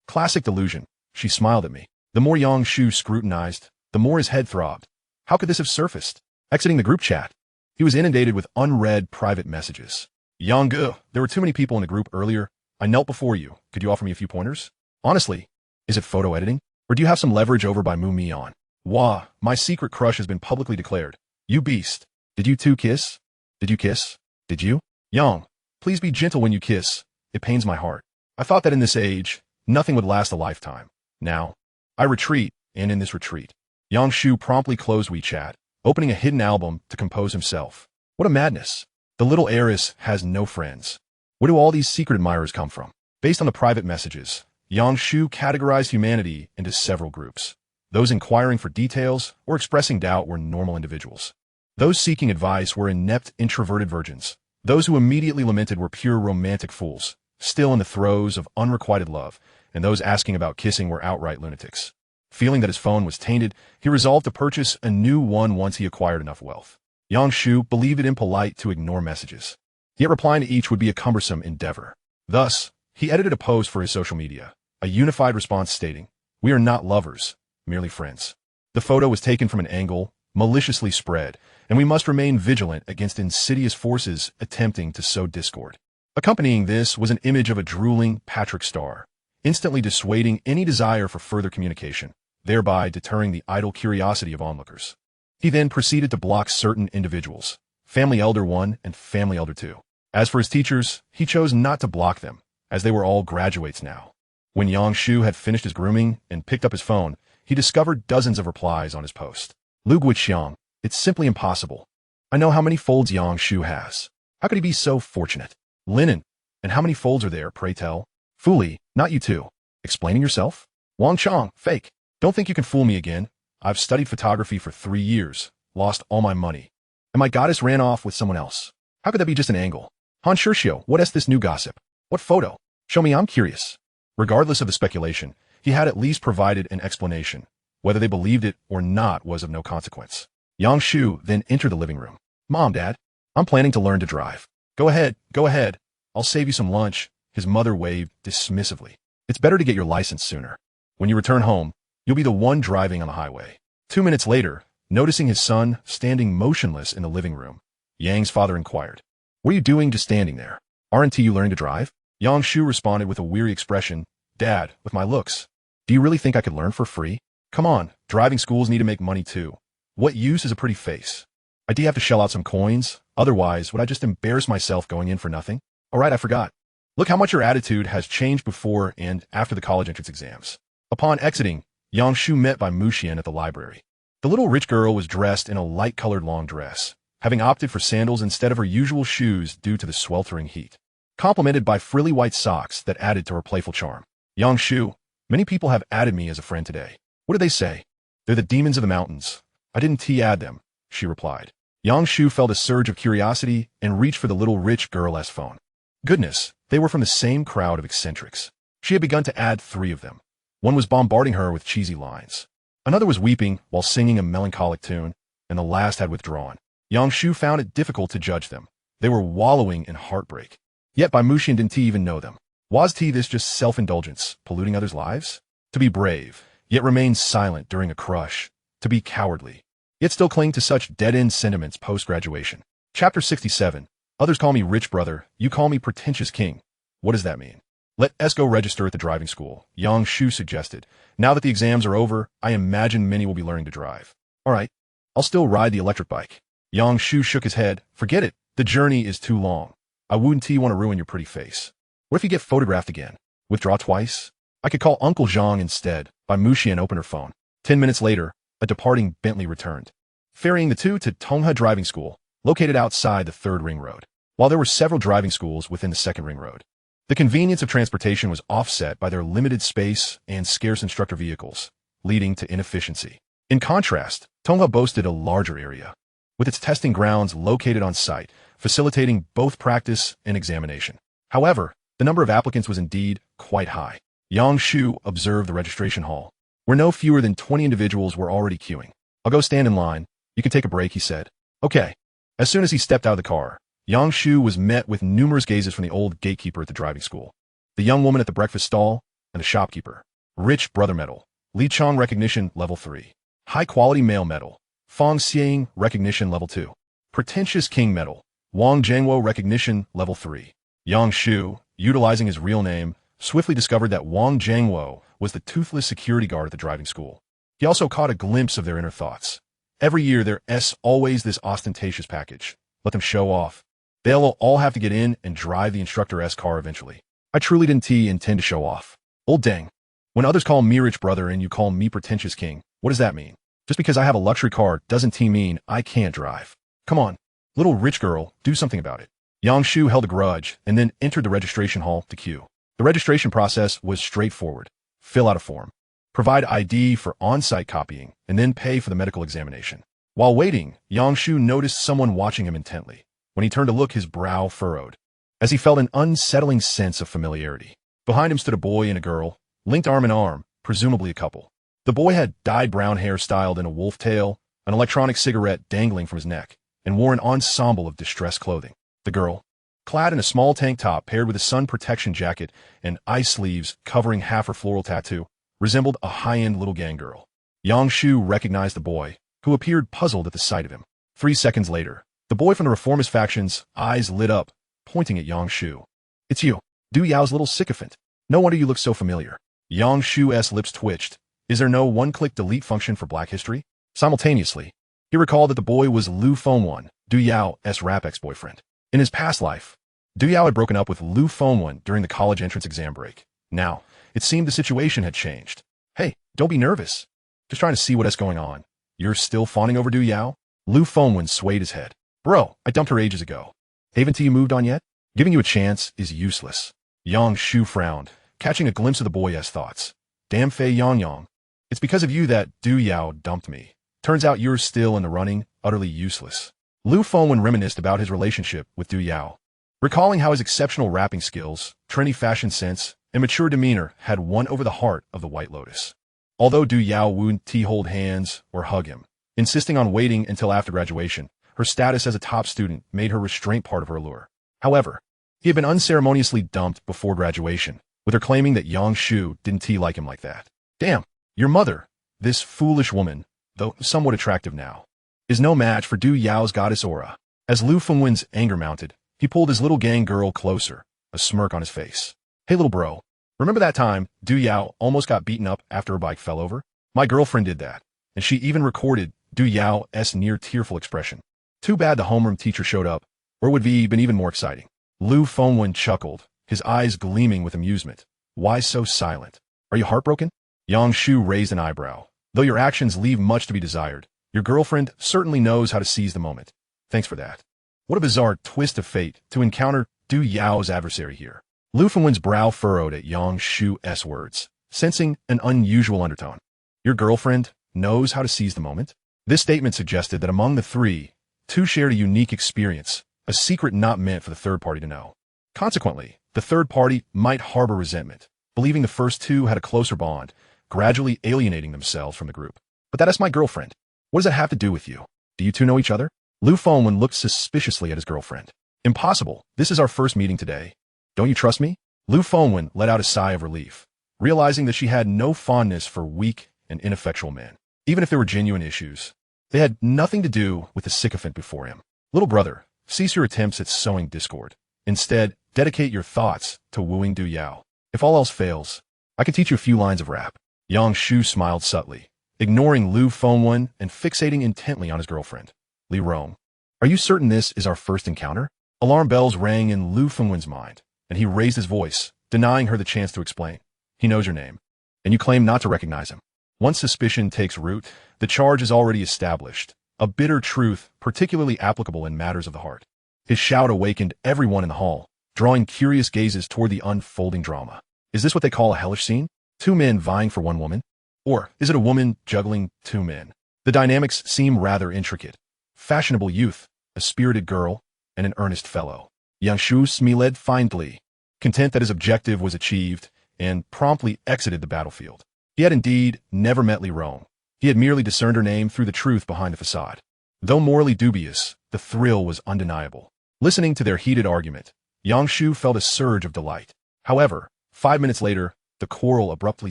Speaker 1: Classic delusion. She smiled at me. The more Yang Shu scrutinized, the more his head throbbed. How could this have surfaced? Exiting the group chat, he was inundated with unread private messages. Yang Gu, there were too many people in the group earlier. I knelt before you. Could you offer me a few pointers? Honestly, is it photo editing? Or do you have some leverage over Bai Mu Mian? Wah, my secret crush has been publicly declared. You beast. Did you two kiss? Did you kiss? Did you? Yang, please be gentle when you kiss. It pains my heart. I thought that in this age, nothing would last a lifetime. Now, I retreat, and in this retreat, Yang Shu promptly closed WeChat, opening a hidden album to compose himself. What a madness. The little heiress has no friends. Where do all these secret admirers come from? Based on the private messages, Yang Shu categorized humanity into several groups. Those inquiring for details or expressing doubt were normal individuals. Those seeking advice were inept, introverted virgins. Those who immediately lamented were pure romantic fools, still in the throes of unrequited love, and those asking about kissing were outright lunatics. Feeling that his phone was tainted, he resolved to purchase a new one once he acquired enough wealth. Yang Shu believed it impolite to ignore messages, yet replying to each would be a cumbersome endeavor. Thus, he edited a post for his social media, a unified response stating, "We are not lovers, merely friends." The photo was taken from an angle, maliciously spread, and we must remain vigilant against insidious forces attempting to sow discord. Accompanying this was an image of a drooling Patrick Star, instantly dissuading any desire for further communication, thereby deterring the idle curiosity of onlookers. He then proceeded to block certain individuals, Family Elder 1 and Family Elder 2. As for his teachers, he chose not to block them, as they were all graduates now. When Yang Shu had finished his grooming and picked up his phone, he discovered dozens of replies on his post. Lu Guiqiang, it's simply impossible. I know how many folds Yang Shu has. How could he be so fortunate? Linen, and how many folds are there, pray tell? Foolie, not you two. Explaining yourself? Wang Chong, fake. Don't think you can fool me again. I've studied photography for 3 years, lost all my money, and my goddess ran off with someone else. How could that be just an angle? Han Shirshio, what is this new gossip? What photo? Show me, I'm curious. Regardless of the speculation, he had at least provided an explanation. Whether they believed it or not was of no consequence. Yang Shu then entered the living room. Mom, Dad, I'm planning to learn to drive. Go ahead, go ahead. I'll save you some lunch. His mother waved dismissively. It's better to get your license sooner. When you return home, you'll be the one driving on the highway. 2 minutes later, noticing his son standing motionless in the living room, Yang's father inquired, "What are you doing just standing there? Aren't you learning to drive?" Yang Shu responded with a weary expression, "Dad, with my looks, do you really think I could learn for free? Come on, driving schools need to make money too. What use is a pretty face? I do have to shell out some coins, otherwise would I just embarrass myself going in for nothing? Alright, I forgot. Look how much your attitude has changed before and after the college entrance exams." Upon exiting, Yang Shu met by Mu Xian at the library. The little rich girl was dressed in a light-colored long dress, having opted for sandals instead of her usual shoes due to the sweltering heat, complemented by frilly white socks that added to her playful charm. Yang Shu, many people have added me as a friend today. What did they say? They're the demons of the mountains. I didn't add them, she replied. Yang Shu felt a surge of curiosity and reached for the little rich girl's phone. Goodness, they were from the same crowd of eccentrics. She had begun to add 3 of them. One was bombarding her with cheesy lines. Another was weeping while singing a melancholic tune, and the last had withdrawn. Yang Shu found it difficult to judge them. They were wallowing in heartbreak. Yet by Mushin didn't even know them. Was this just self-indulgence, polluting others' lives? To be brave, yet remain silent during a crush. To be cowardly, yet still cling to such dead-end sentiments post-graduation. Chapter 67. Others call me rich brother, you call me pretentious king. What does that mean? Let us go register at the driving school, Yang Shu suggested. Now that the exams are over, I imagine many will be learning to drive. All right, I'll still ride the electric bike. Yang Shu shook his head. Forget it, the journey is too long. I wouldn't want to ruin your pretty face. What if you get photographed again? Withdraw twice? I could call Uncle Zhang instead. By Muxi and open her phone. 10 minutes later, a departing Bentley returned, ferrying the two to Tonghe Driving School, located outside the 3rd Ring Road. While there were several driving schools within the 2nd Ring Road, the convenience of transportation was offset by their limited space and scarce instructor vehicles, leading to inefficiency. In contrast, Tonghe boasted a larger area, with its testing grounds located on site, facilitating both practice and examination. However, the number of applicants was indeed quite high. Yang Shu observed the registration hall, where no fewer than 20 individuals were already queuing. I'll go stand in line. You can take a break, he said. Okay. As soon as he stepped out of the car, Yang Shu was met with numerous gazes from the old gatekeeper at the driving school, the young woman at the breakfast stall, and the shopkeeper. Rich Brother Medal. Li Chong Recognition Level 3. High-Quality Male Medal. Fong Xiang Recognition Level 2. Pretentious King Medal. Wang Zhangwo Recognition Level 3. Yang Shu, utilizing his real name, swiftly discovered that Wang Zhangwo was the toothless security guard at the driving school. He also caught a glimpse of their inner thoughts. Every year there's always this ostentatious package. Let them show off. They'll all have to get in and drive the instructor's car eventually. I truly didn't intend to show off. Old dang. When others call me rich brother and you call me pretentious king, what does that mean? Just because I have a luxury car doesn't mean I can't drive. Come on, little rich girl, do something about it. Yang Shu held a grudge and then entered the registration hall to queue. The registration process was straightforward. Fill out a form, provide ID for on-site copying, and then pay for the medical examination. While waiting, Yang Shu noticed someone watching him intently. When he turned to look, his brow furrowed, as he felt an unsettling sense of familiarity. Behind him stood a boy and a girl, linked arm in arm, presumably a couple. The boy had dyed brown hair styled in a wolf tail, an electronic cigarette dangling from his neck, and wore an ensemble of distressed clothing. The girl, clad in a small tank top paired with a sun protection jacket and ice sleeves covering half her floral tattoo, resembled a high-end little gang girl. Yang Shu recognized the boy, who appeared puzzled at the sight of him. 3 seconds later, the boy from the reformist faction's eyes lit up, pointing at Yang Shu. It's you, Du Yao's little sycophant. No wonder you look so familiar. Yang Shu's lips twitched. Is there no one-click delete function for Black history? Simultaneously, he recalled that the boy was Lu Fengwan, Du Yao's rap ex-boyfriend. In his past life, Du Yao had broken up with Lu Fengwan during the college entrance exam break. Now, it seemed the situation had changed. Hey, don't be nervous. Just trying to see what's going on. You're still fawning over Du Yao? Lu Fengwan swayed his head. Bro, I dumped her ages ago. Haven't you moved on yet? Giving you a chance is useless. Yang Shu frowned, catching a glimpse of the boy's thoughts. Damn Fei Yang. It's because of you that Du Yao dumped me. Turns out you're still in the running, utterly useless. Lu Fengwan reminisced about his relationship with Du Yao, recalling how his exceptional rapping skills, trendy fashion sense, and mature demeanor had won over the heart of the White Lotus. Although Du Yao wouldn't hold hands or hug him, insisting on waiting until after graduation, her status as a top student made her restraint part of her allure. However, he had been unceremoniously dumped before graduation, with her claiming that Yang Shu didn't like him like that. Damn, your mother, this foolish woman, though somewhat attractive now, is no match for Du Yao's goddess aura. As Lu Fengwan's anger mounted, he pulled his little gang girl closer, a smirk on his face. Hey little bro, remember that time Du Yao almost got beaten up after her bike fell over? My girlfriend did that, and she even recorded Du Yao's near tearful expression. Too bad the homeroom teacher showed up, or it would have been even more exciting. Lu Fengwan chuckled, his eyes gleaming with amusement. Why so silent? Are you heartbroken? Yang Shu raised an eyebrow. Though your actions leave much to be desired, Your girlfriend certainly knows how to seize the moment. Thanks for that. What a bizarre twist of fate to encounter Du Yao's adversary here. Lu Fengwen's brow furrowed at Yang Shu's words, sensing an unusual undertone. Your girlfriend knows how to seize the moment? This statement suggested that among the three, two shared a unique experience, a secret not meant for the third party to know. Consequently, the third party might harbor resentment, believing the first two had a closer bond, gradually alienating themselves from the group. But that is my girlfriend. What does that have to do with you? Do you two know each other? Lu Fengwen looked suspiciously at his girlfriend. Impossible. This is our first meeting today. Don't you trust me? Lu Fengwen let out a sigh of relief, realizing that she had no fondness for weak and ineffectual men. Even if there were genuine issues, they had nothing to do with the sycophant before him. Little brother, cease your attempts at sowing discord. Instead, dedicate your thoughts to wooing Du Yao. If all else fails, I can teach you a few lines of rap. Yang Shu smiled subtly, ignoring Lu Fengwen and fixating intently on his girlfriend. Li Rong, are you certain this is our first encounter? Alarm bells rang in Lu Fengwen's mind, and he raised his voice, denying her the chance to explain. He knows your name, and you claim not to recognize him. Once suspicion takes root, the charge is already established, a bitter truth particularly applicable in matters of the heart. His shout awakened everyone in the hall, drawing curious gazes toward the unfolding drama. Is this what they call a hellish scene? Two men vying for one woman? Or is it a woman juggling two men? The dynamics seem rather intricate. Fashionable youth, a spirited girl, and an earnest fellow. Yang Shu smiled faintly, content that his objective was achieved, and promptly exited the battlefield. He had indeed never met Li Rong. He had merely discerned her name through the truth behind the facade. Though morally dubious, the thrill was undeniable. Listening to their heated argument, Yang Shu felt a surge of delight. However, 5 minutes later, the quarrel abruptly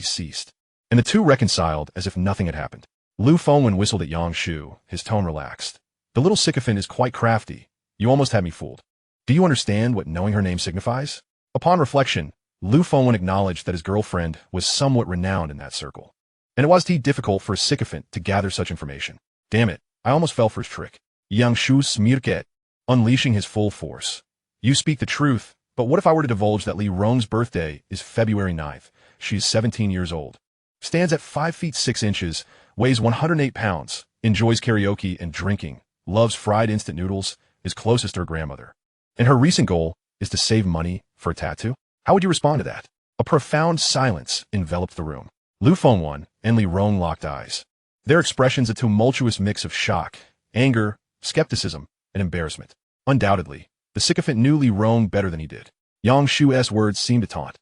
Speaker 1: ceased, and the two reconciled as if nothing had happened. Lu Fengwen whistled at Yang Shu, his tone relaxed. The little sycophant is quite crafty. You almost had me fooled. Do you understand what knowing her name signifies? Upon reflection, Lu Fengwen acknowledged that his girlfriend was somewhat renowned in that circle, and it was indeed difficult for a sycophant to gather such information. Damn it, I almost fell for his trick. Yang Shu smirked, unleashing his full force. You speak the truth, but what if I were to divulge that Li Rong's birthday is February 9th? She is 17 years old, stands at 5 feet 6 inches, weighs 108 pounds, enjoys karaoke and drinking, loves fried instant noodles, is closest to her grandmother, and her recent goal is to save money for a tattoo? How would you respond to that? A profound silence enveloped the room. Lu Fengwen and Li Rong locked eyes, their expressions a tumultuous mix of shock, anger, skepticism, and embarrassment. Undoubtedly, the sycophant knew Li Rong better than he did. Yang Shu's words seemed to taunt.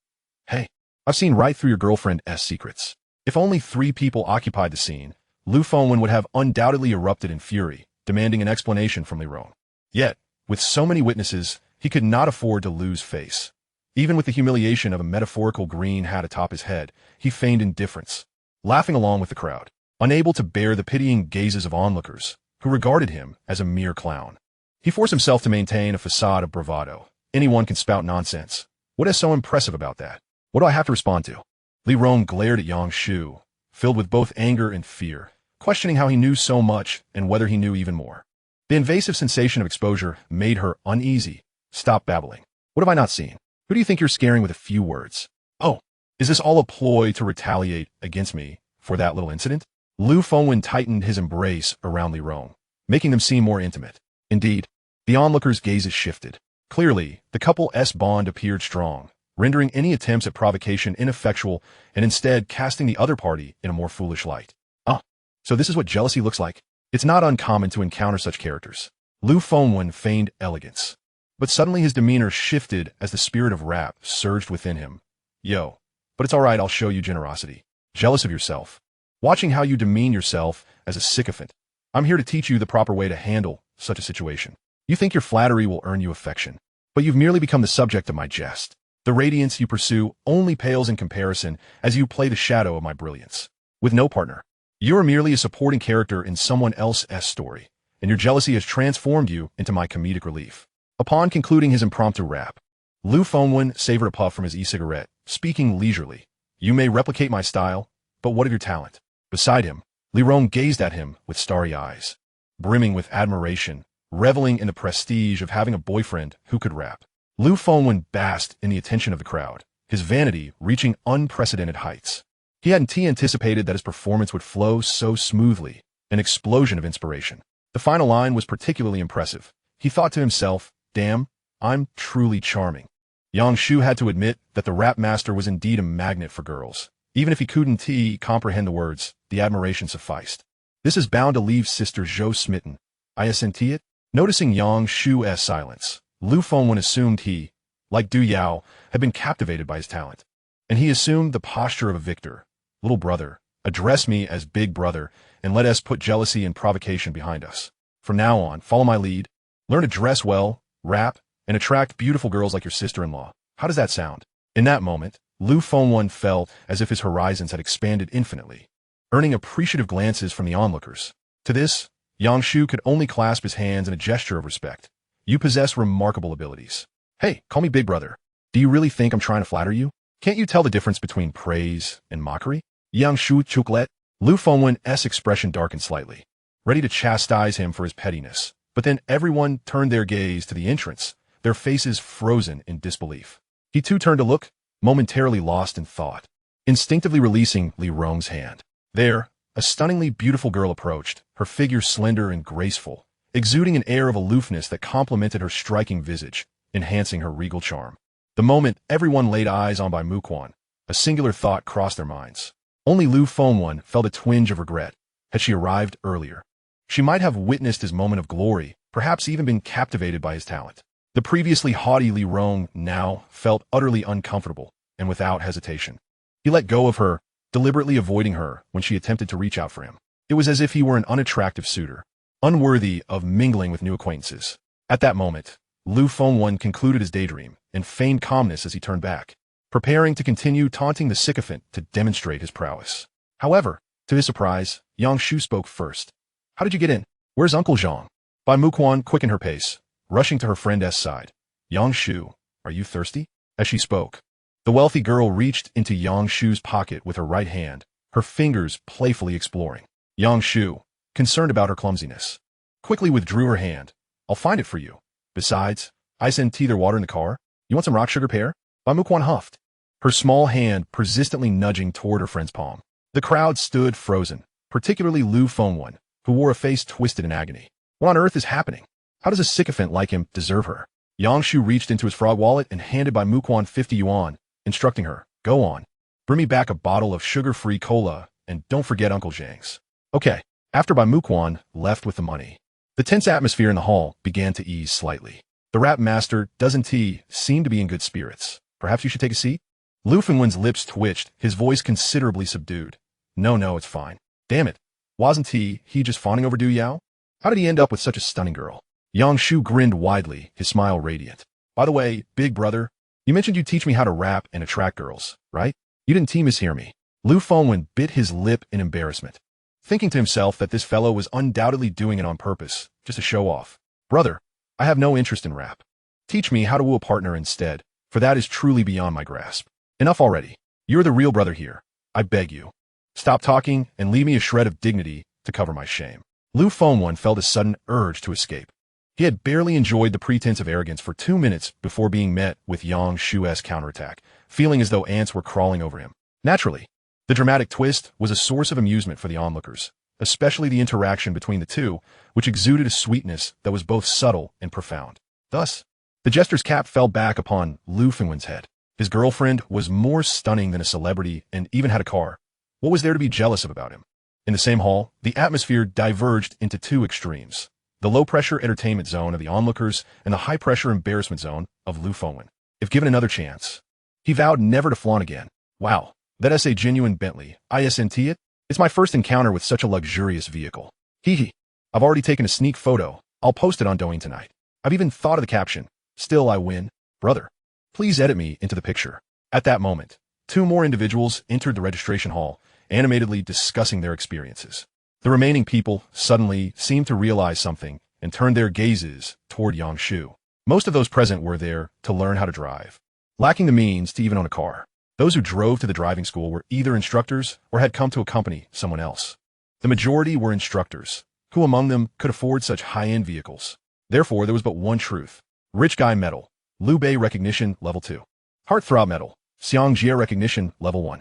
Speaker 1: Hey, I've seen right through your girlfriend's secrets. If only 3 people occupied the scene, Lu Fengwen would have undoubtedly erupted in fury, demanding an explanation from Li Rong. Yet, with so many witnesses, he could not afford to lose face. Even with the humiliation of a metaphorical green hat atop his head, he feigned indifference, laughing along with the crowd, unable to bear the pitying gazes of onlookers, who regarded him as a mere clown. He forced himself to maintain a facade of bravado. Anyone can spout nonsense. What is so impressive about that? What do I have to respond to? Li Rong glared at Yang Shu, filled with both anger and fear, questioning how he knew so much and whether he knew even more. The invasive sensation of exposure made her uneasy. Stop babbling. What have I not seen? Who do you think you're scaring with a few words? Oh, is this all a ploy to retaliate against me for that little incident? Lu Fengwen tightened his embrace around Li Rong, making them seem more intimate. Indeed, the onlookers' gazes shifted. Clearly, the couple's bond appeared strong, rendering any attempts at provocation ineffectual and instead casting the other party in a more foolish light. Oh, so this is what jealousy looks like? It's not uncommon to encounter such characters. Lu Fengwen feigned elegance, but suddenly his demeanor shifted as the spirit of rap surged within him. Yo, but it's all right, I'll show you generosity. Jealous of yourself, watching how you demean yourself as a sycophant. I'm here to teach you the proper way to handle such a situation. You think your flattery will earn you affection, but you've merely become the subject of my jest. The radiance you pursue only pales in comparison as you play the shadow of my brilliance. With no partner, you are merely a supporting character in someone else's story, and your jealousy has transformed you into my comedic relief. Upon concluding his impromptu rap, Lu Fengwen savored a puff from his e-cigarette, speaking leisurely. You may replicate my style, but what of your talent? Beside him, Li Rong gazed at him with starry eyes, brimming with admiration, reveling in the prestige of having a boyfriend who could rap. Lu Fengwen basked in the attention of the crowd, his vanity reaching unprecedented heights. He hadn't anticipated that his performance would flow so smoothly, an explosion of inspiration. The final line was particularly impressive. He thought to himself, damn, I'm truly charming. Yang Shu had to admit that the rap master was indeed a magnet for girls. Even if he couldn't comprehend the words, the admiration sufficed. This is bound to leave Sister Zhou smitten. I assent it? Noticing Yang Shu's silence, Lu Fengwen assumed he, like Du Yao, had been captivated by his talent. And he assumed the posture of a victor. Little brother, address me as big brother, and let us put jealousy and provocation behind us. From now on, follow my lead, learn to dress well, rap, and attract beautiful girls like your sister-in-law. How does that sound? In that moment, Lu Fengwen felt as if his horizons had expanded infinitely, earning appreciative glances from the onlookers. To this, Yang Shu could only clasp his hands in a gesture of respect. You possess remarkable abilities. Hey, call me big brother. Do you really think I'm trying to flatter you? Can't you tell the difference between praise and mockery? Yang Shu chuklet. Lu Fengwen's expression darkened slightly, ready to chastise him for his pettiness. But then everyone turned their gaze to the entrance, their faces frozen in disbelief. He too turned to look, momentarily lost in thought, instinctively releasing Li Rong's hand. There, a stunningly beautiful girl approached, her figure slender and graceful, exuding an air of aloofness that complemented her striking visage, enhancing her regal charm. The moment everyone laid eyes on Bai Muquan, a singular thought crossed their minds. Only Lu Fengwen felt a twinge of regret. Had she arrived earlier, she might have witnessed his moment of glory, perhaps even been captivated by his talent. The previously haughty Li Rong now felt utterly uncomfortable, and without hesitation, he let go of her, deliberately avoiding her when she attempted to reach out for him. It was as if he were an unattractive suitor, unworthy of mingling with new acquaintances. At that moment, Lu Fengwen concluded his daydream and feigned calmness as he turned back, preparing to continue taunting the sycophant to demonstrate his prowess. However, to his surprise, Yang Shu spoke first. How did you get in? Where's Uncle Zhang? Bai Muquan quickened her pace, rushing to her friend's side. Yang Shu, are you thirsty? As she spoke, the wealthy girl reached into Yang Shu's pocket with her right hand, her fingers playfully exploring. Yang Shu, concerned about her clumsiness, quickly withdrew her hand. I'll find it for you. Besides, I sent tea or water in the car. You want some rock sugar pear? Bai Muquan huffed, her small hand persistently nudging toward her friend's palm. The crowd stood frozen, particularly Lu Fengwen, who wore a face twisted in agony. What on earth is happening? How does a sycophant like him deserve her? Yang Shu reached into his frog wallet and handed Bai Muquan 50 yuan, instructing her, go on. Bring me back a bottle of sugar-free cola, and don't forget Uncle Zhang's. Okay. After Bai Muquan left with the money, the tense atmosphere in the hall began to ease slightly. The rap master, Doesn't He, seemed to be in good spirits. Perhaps you should take a seat? Lu Fengwen's lips twitched, his voice considerably subdued. No, it's fine. Damn it. Wasn't he just fawning over Du Yao? How did he end up with such a stunning girl? Yang Shu grinned widely, his smile radiant. By the way, big brother, you mentioned you'd teach me how to rap and attract girls, right? You didn't mishear me. Lu Fengwen bit his lip in embarrassment, thinking to himself that this fellow was undoubtedly doing it on purpose, just to show off. Brother, I have no interest in rap. Teach me how to woo a partner instead, for that is truly beyond my grasp. Enough already. You're the real brother here. I beg you. Stop talking and leave me a shred of dignity to cover my shame. Lu Fengwen felt a sudden urge to escape. He had barely enjoyed the pretense of arrogance for 2 minutes before being met with Yang Shu's counterattack, feeling as though ants were crawling over him. Naturally, the dramatic twist was a source of amusement for the onlookers, especially the interaction between the two, which exuded a sweetness that was both subtle and profound. Thus, the jester's cap fell back upon Lu Fengwen's head. His girlfriend was more stunning than a celebrity and even had a car. What was there to be jealous of about him? In the same hall, the atmosphere diverged into two extremes: the low-pressure entertainment zone of the onlookers and the high-pressure embarrassment zone of Lu Fengwen. If given another chance, he vowed never to flaunt again. Wow, that's a genuine Bentley. I assent it? It's my first encounter with such a luxurious vehicle. Hee. I've already taken a sneak photo. I'll post it on Douyin tonight. I've even thought of the caption. Still I win. Brother, please edit me into the picture. At that moment, 2 more individuals entered the registration hall, animatedly discussing their experiences. The remaining people suddenly seemed to realize something and turned their gazes toward Yang Shu. Most of those present were there to learn how to drive, lacking the means to even own a car. Those who drove to the driving school were either instructors or had come to accompany someone else. The majority were instructors. Who among them could afford such high-end vehicles? Therefore, there was but one truth. Rich Guy Medal, Liu Bei Recognition Level 2. Heartthrob Medal, Xiang Jie Recognition Level 1.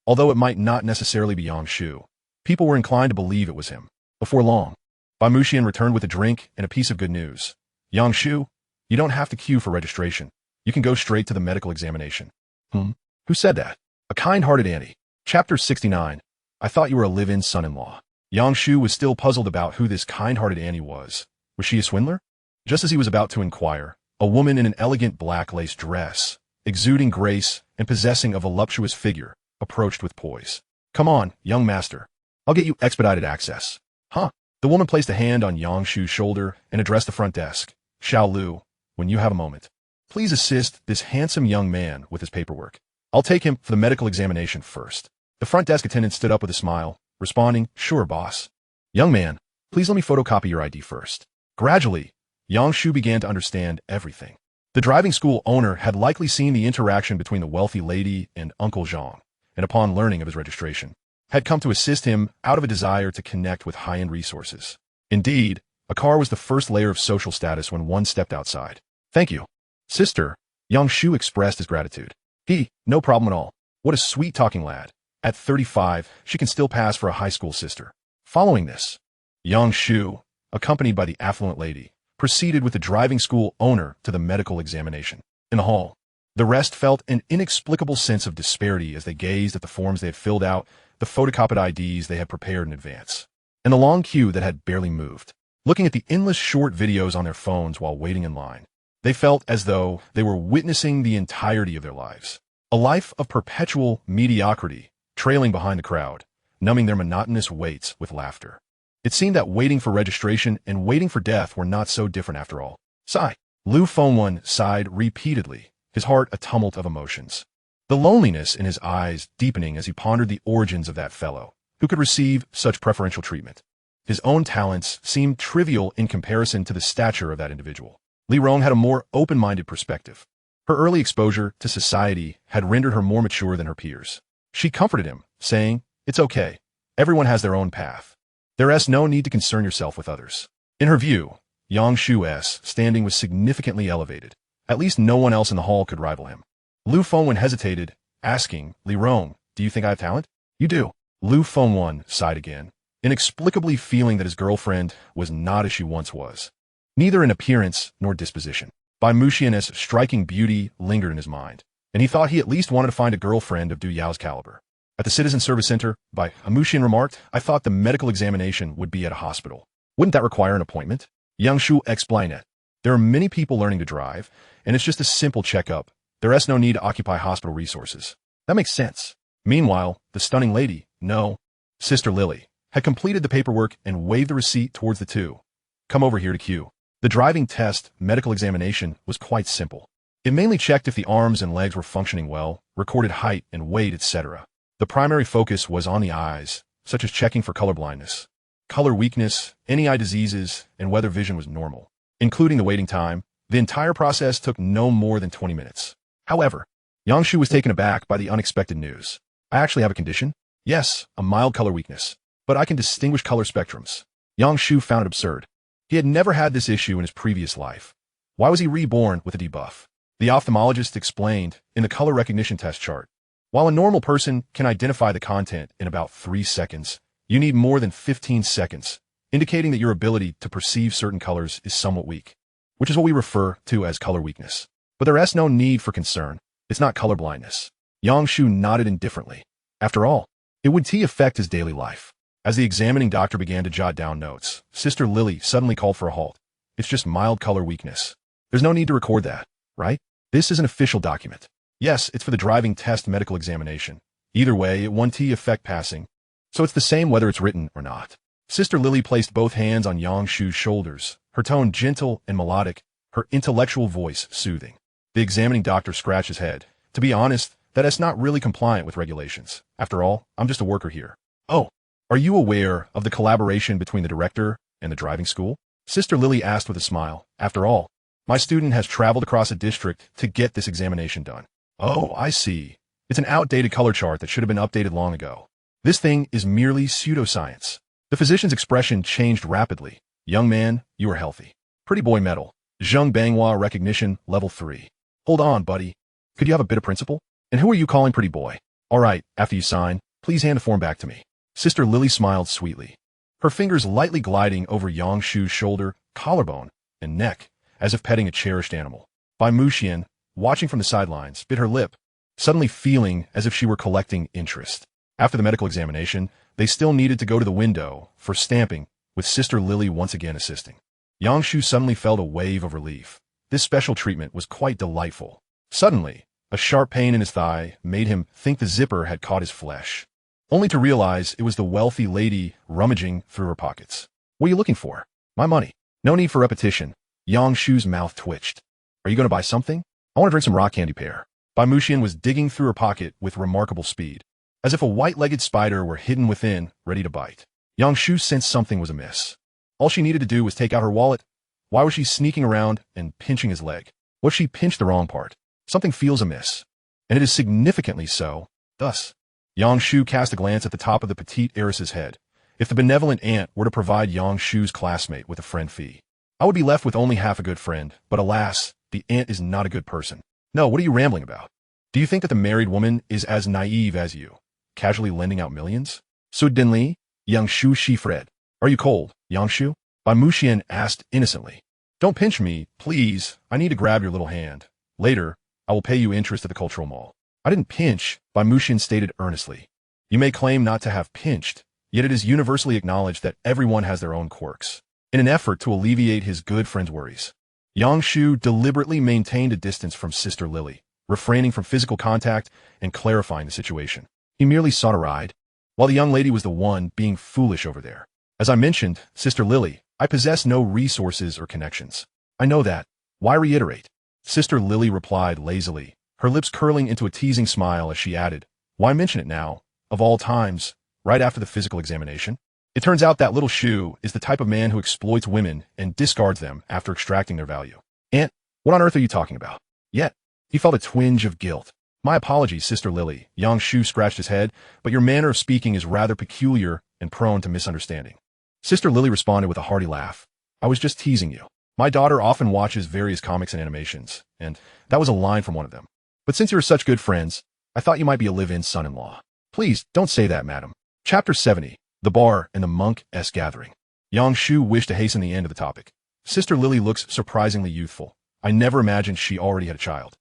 Speaker 1: Although it might not necessarily be Yang Shu, people were inclined to believe it was him. Before long, Bamushian returned with a drink and a piece of good news. Yang Shu, you don't have to queue for registration. You can go straight to the medical examination. Who said that? A kind-hearted auntie. Chapter 69. I thought you were a live-in son-in-law. Yang Shu was still puzzled about who this kind-hearted auntie was. Was she a swindler? Just as he was about to inquire, a woman in an elegant black lace dress, exuding grace and possessing a voluptuous figure, approached with poise. Come on, young master. I'll get you expedited access. Huh? The woman placed a hand on Yang Shu's shoulder and addressed the front desk. Xiao Lu, when you have a moment, please assist this handsome young man with his paperwork. I'll take him for the medical examination first. The front desk attendant stood up with a smile, responding, sure, boss. Young man, please let me photocopy your ID first. Gradually, Yang Shu began to understand everything. The driving school owner had likely seen the interaction between the wealthy lady and Uncle Zhang, and upon learning of his registration, had come to assist him out of a desire to connect with high-end resources. Indeed, a car was the first layer of social status when one stepped outside. Thank you. Sister, Yang Shu expressed his gratitude. No problem at all. What a sweet-talking lad. At 35, she can still pass for a high school sister. Following this, Yang Shu, accompanied by the affluent lady, proceeded with the driving school owner to the medical examination. In the hall, the rest felt an inexplicable sense of disparity as they gazed at the forms they had filled out, the photocopied IDs they had prepared in advance, and the long queue that had barely moved. Looking at the endless short videos on their phones while waiting in line, they felt as though they were witnessing the entirety of their lives. A life of perpetual mediocrity, trailing behind the crowd, numbing their monotonous waits with laughter. It seemed that waiting for registration and waiting for death were not so different after all. Sigh. Lu Fengwen sighed repeatedly, his heart a tumult of emotions. The loneliness in his eyes deepening as he pondered the origins of that fellow, who could receive such preferential treatment. His own talents seemed trivial in comparison to the stature of that individual. Li Rong had a more open-minded perspective. Her early exposure to society had rendered her more mature than her peers. She comforted him, saying, it's okay. Everyone has their own path. There is no need to concern yourself with others. In her view, Yang Shu's standing was significantly elevated. At least no one else in the hall could rival him. Lu Fengwen hesitated, asking, Li Rong, do you think I have talent? You do. Lu Fengwen sighed again, inexplicably feeling that his girlfriend was not as she once was, neither in appearance nor disposition. Bai Muxian's striking beauty lingered in his mind, and he thought he at least wanted to find a girlfriend of Du Yao's caliber. At the Citizen Service Center, Bai Muxian remarked, I thought the medical examination would be at a hospital. Wouldn't that require an appointment? Yang Shu explained it. There are many people learning to drive, and it's just a simple checkup. There is no need to occupy hospital resources. That makes sense. Meanwhile, the stunning lady, Sister Lily, had completed the paperwork and waved the receipt towards the two. Come over here to queue. The driving test medical examination was quite simple. It mainly checked if the arms and legs were functioning well, recorded height and weight, etc. The primary focus was on the eyes, such as checking for color blindness, color weakness, any eye diseases, and whether vision was normal. Including the waiting time, the entire process took no more than 20 minutes. However, Yang Shu was taken aback by the unexpected news. I actually have a condition? Yes, a mild color weakness, but I can distinguish color spectrums. Yang Shu found it absurd. He had never had this issue in his previous life. Why was he reborn with a debuff? The ophthalmologist explained in the color recognition test chart. While a normal person can identify the content in about 3 seconds, you need more than 15 seconds, indicating that your ability to perceive certain colors is somewhat weak, which is what we refer to as color weakness. But there is no need for concern. It's not color blindness. Yang Shu nodded indifferently. After all, it would affect his daily life. As the examining doctor began to jot down notes, Sister Lily suddenly called for a halt. It's just mild color weakness. There's no need to record that, right? This is an official document. Yes, it's for the driving test medical examination. Either way, it won't affect passing. So it's the same whether it's written or not. Sister Lily placed both hands on Yang Shu's shoulders, her tone gentle and melodic, her intellectual voice soothing. The examining doctor scratched his head. To be honest, that is not really compliant with regulations. After all, I'm just a worker here. Oh, are you aware of the collaboration between the director and the driving school? Sister Lily asked with a smile. After all, my student has traveled across a district to get this examination done. Oh, I see. It's an outdated color chart that should have been updated long ago. This thing is merely pseudoscience. The physician's expression changed rapidly. Young man, you are healthy. Pretty boy medal. Zheng Banghua recognition level 3. Hold on, buddy. Could you have a bit of principle? And who are you calling pretty boy? All right, after you sign, please hand the form back to me. Sister Lily smiled sweetly. her fingers lightly gliding over Yang Shu's shoulder, collarbone, and neck, as if petting a cherished animal. Bai Muxian, watching from the sidelines, bit her lip, suddenly feeling as if she were collecting interest. After the medical examination, they still needed to go to the window for stamping, with Sister Lily once again assisting. Yang Shu suddenly felt a wave of relief. This special treatment was quite delightful. Suddenly, a sharp pain in his thigh made him think the zipper had caught his flesh, only to realize it was the wealthy lady rummaging through her pockets. What are you looking for? My money. No need for repetition. Yang Shu's mouth twitched. Are you going to buy something? I want to drink some rock candy pear. Bai Muxian was digging through her pocket with remarkable speed, as if a white-legged spider were hidden within, ready to bite. Yang Shu sensed something was amiss. All she needed to do was take out her wallet. Why was she sneaking around and pinching his leg? What if she pinched the wrong part? Something feels amiss. And it is significantly so. Thus, Yang Shu cast a glance at the top of the petite heiress's head. If the benevolent aunt were to provide Yang Shu's classmate with a friend fee, I would be left with only half a good friend, but alas, the aunt is not a good person. No, what are you rambling about? Do you think that the married woman is as naive as you, casually lending out millions? Suddenly, Yang Shu Shifred. Are you cold, Yang Shu? Bai Muxian asked innocently. Don't pinch me, please. I need to grab your little hand. Later, I will pay you interest at the cultural mall. I didn't pinch, Bai Muxian stated earnestly. You may claim not to have pinched, yet it is universally acknowledged that everyone has their own quirks. In an effort to alleviate his good friend's worries, Yang Shu deliberately maintained a distance from Sister Lily, refraining from physical contact and clarifying the situation. He merely sought a ride, while the young lady was the one being foolish over there. As I mentioned, Sister Lily, I possess no resources or connections. I know that. Why reiterate? Sister Lily replied lazily, her lips curling into a teasing smile as she added, why mention it now, of all times, right after the physical examination? It turns out that little Shu is the type of man who exploits women and discards them after extracting their value. Aunt, what on earth are you talking about? Yet, he felt a twinge of guilt. My apologies, Sister Lily. Yang Shu scratched his head, but your manner of speaking is rather peculiar and prone to misunderstanding. Sister Lily responded with a hearty laugh. I was just teasing you. My daughter often watches various comics and animations, and that was a line from one of them. But since you're such good friends, I thought you might be a live-in son-in-law. Please, don't say that, madam. Chapter 70. The Bar and the Monk-S Gathering. Yang Shu wished to hasten the end of the topic. Sister Lily looks surprisingly youthful. I never imagined she already had a child.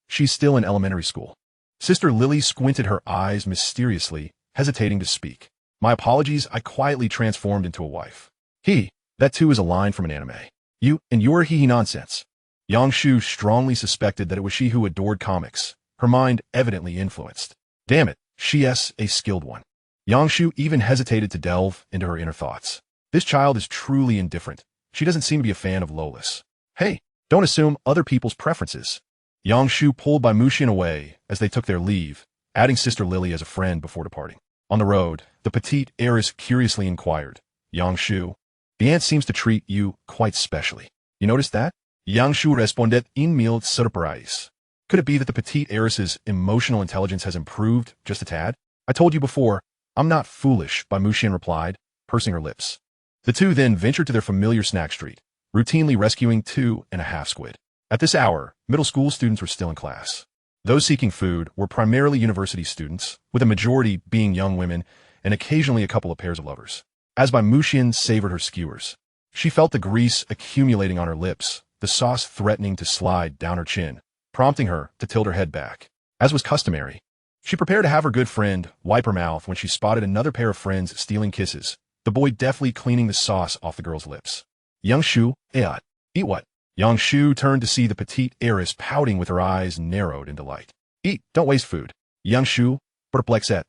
Speaker 1: She's still in elementary school. Sister Lily squinted her eyes mysteriously, hesitating to speak. My apologies, I quietly transformed into a wife. That too is a line from an anime. You and your hee nonsense. Yang Shu strongly suspected that it was she who adored comics, her mind evidently influenced. Damn it, she's a skilled one. Yang Shu even hesitated to delve into her inner thoughts. This child is truly indifferent. She doesn't seem to be a fan of Lolis. Hey, don't assume other people's preferences. Yang Shu pulled Bai Muxian away as they took their leave, adding Sister Lily as a friend before departing. On the road, the petite heiress curiously inquired, Yang Shu, the aunt seems to treat you quite specially. You noticed that? Yang Shu responded in mild surprise. Could it be that the petite heiress's emotional intelligence has improved just a tad? I told you before, I'm not foolish, Bai Muxian replied, pursing her lips. The two then ventured to their familiar snack street, routinely rescuing 2.5 squid. At this hour, middle school students were still in class. Those seeking food were primarily university students, with a majority being young women and occasionally a couple of pairs of lovers. As Bai Muxian savored her skewers, she felt the grease accumulating on her lips, the sauce threatening to slide down her chin, prompting her to tilt her head back. As was customary, she prepared to have her good friend wipe her mouth when she spotted another pair of friends stealing kisses, the boy deftly cleaning the sauce off the girl's lips. Yang Shu, eat what? Yang Shu turned to see the petite heiress pouting with her eyes narrowed in delight. Eat, don't waste food. Yang Shu, perplexed,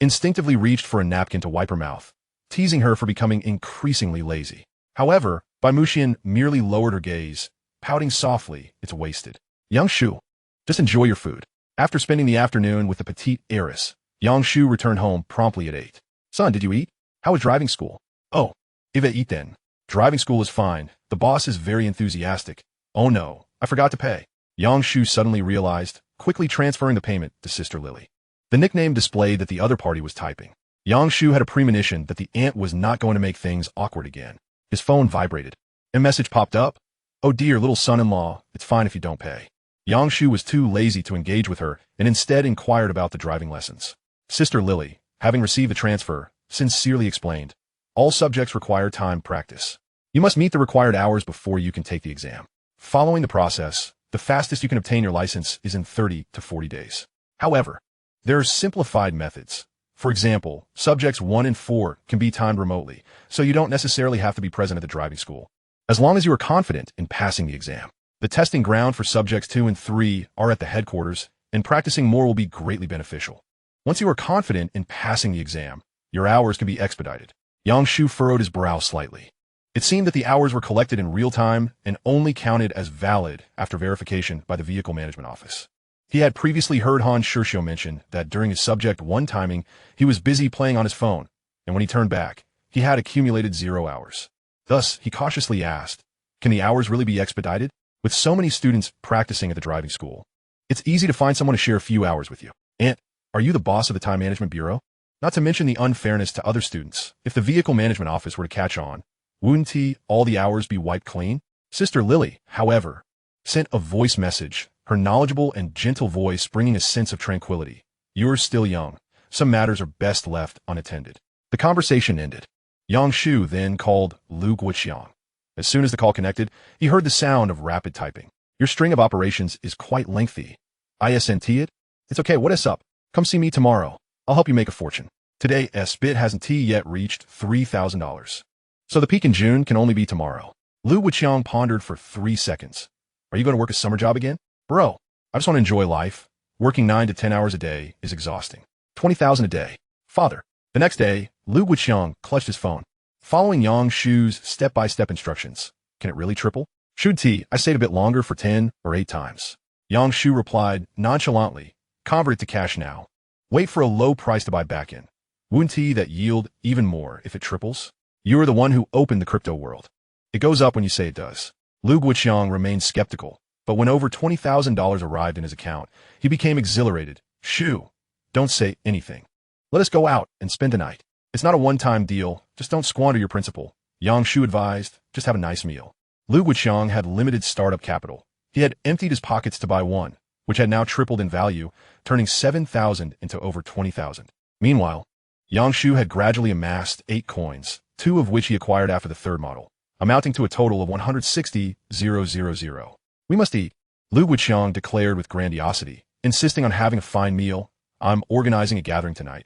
Speaker 1: instinctively reached for a napkin to wipe her mouth, teasing her for becoming increasingly lazy. However, Bai Muxian merely lowered her gaze, pouting softly, it's wasted. Yang Shu, just enjoy your food. After spending the afternoon with the petite heiress, Yang Shu returned home promptly at 8. Son, did you eat? How was driving school? Oh, Iva eat then. Driving school is fine. The boss is very enthusiastic. Oh no, I forgot to pay. Yang Shu suddenly realized, quickly transferring the payment to Sister Lily. The nickname displayed that the other party was typing. Yang Shu had a premonition that the aunt was not going to make things awkward again. His phone vibrated. A message popped up. Oh dear, little son-in-law, it's fine if you don't pay. Yang Shu was too lazy to engage with her and instead inquired about the driving lessons. Sister Lily, having received the transfer, sincerely explained, All subjects require time practice. You must meet the required hours before you can take the exam. Following the process, the fastest you can obtain your license is in 30 to 40 days. However, there are simplified methods. For example, subjects 1 and 4 can be timed remotely, so you don't necessarily have to be present at the driving school. As long as you are confident in passing the exam. The testing ground for subjects 2 and 3 are at the headquarters, and practicing more will be greatly beneficial. Once you are confident in passing the exam, your hours can be expedited. Yang Shu furrowed his brow slightly. It seemed that the hours were collected in real time and only counted as valid after verification by the Vehicle Management Office. He had previously heard Han Shirshio mention that during his subject 1 timing, he was busy playing on his phone, and when he turned back, he had accumulated 0 hours. Thus, he cautiously asked, can the hours really be expedited? With so many students practicing at the driving school, it's easy to find someone to share a few hours with you. And are you the boss of the Time Management Bureau? Not to mention the unfairness to other students. If the Vehicle Management Office were to catch on, wouldn't all the hours be wiped clean? Sister Lily, however, sent a voice message, her knowledgeable and gentle voice bringing a sense of tranquility. You're still young. Some matters are best left unattended. The conversation ended. Yang Shu then called Lu Guoqiang. As soon as the call connected, he heard the sound of rapid typing. Your string of operations is quite lengthy. ISNT it? It's okay, what is up? Come see me tomorrow. I'll help you make a fortune. Today, S-bit hasn't yet reached $3,000. So the peak in June can only be tomorrow. Lu Wuqiang pondered for 3 seconds. Are you going to work a summer job again? Bro, I just want to enjoy life. Working 9 to 10 hours a day is exhausting. 20,000 a day. Father. The next day, Lu Wuqiang clutched his phone. Following Yang Shu's step-by-step instructions. Can it really triple? Should I stayed a bit longer for 10 or 8 times. Yang Shu replied nonchalantly, convert it to cash now. Wait for a low price to buy back in. Wouldn't that yield even more if it triples? You are the one who opened the crypto world. It goes up when you say it does. Lu Guoqiang remained skeptical, but when over $20,000 arrived in his account, he became exhilarated. Shu, don't say anything. Let us go out and spend the night. It's not a one-time deal, just don't squander your principal. Yang Shu advised, just have a nice meal. Lu Guoqiang had limited startup capital. He had emptied his pockets to buy one, which had now tripled in value, turning 7,000 into over 20,000. Meanwhile, Yang Shu had gradually amassed 8 coins, 2 of which he acquired after the 3rd model, amounting to a total of 160,000. We must eat, Lu Guoqiang declared with grandiosity, insisting on having a fine meal. I'm organizing a gathering tonight.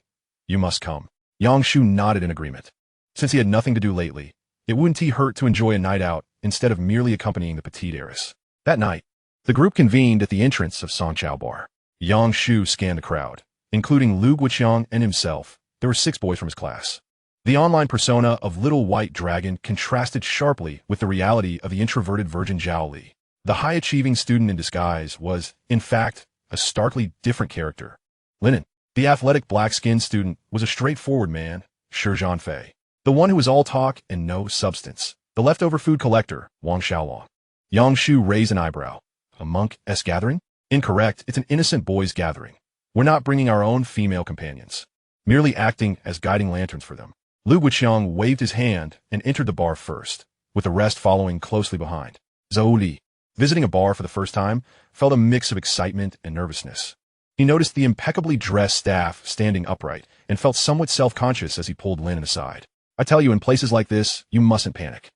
Speaker 1: You must come. Yang Shu nodded in agreement. Since he had nothing to do lately, it wouldn't hurt to enjoy a night out instead of merely accompanying the petite heiress. That night, the group convened at the entrance of Songchao Bar. Yang Shu scanned the crowd, including Lu Guoqiang and himself. There were 6 boys from his class. The online persona of Little White Dragon contrasted sharply with the reality of the introverted virgin Zhao Li. The high-achieving student in disguise was, in fact, a starkly different character. Linen, the athletic black-skinned student, was a straightforward man, Shi Zhanfei. The one who was all talk and no substance. The leftover food collector, Wang Xiaolong. Yang Shu raised an eyebrow. A monk-esque gathering? Incorrect, it's an innocent boys' gathering. We're not bringing our own female companions. Merely acting as guiding lanterns for them. Lu Guoqiang waved his hand and entered the bar first, with the rest following closely behind. Zhou Li, visiting a bar for the first time, felt a mix of excitement and nervousness. He noticed the impeccably dressed staff standing upright and felt somewhat self-conscious as he pulled Linen aside. I tell you, in places like this, you mustn't panic.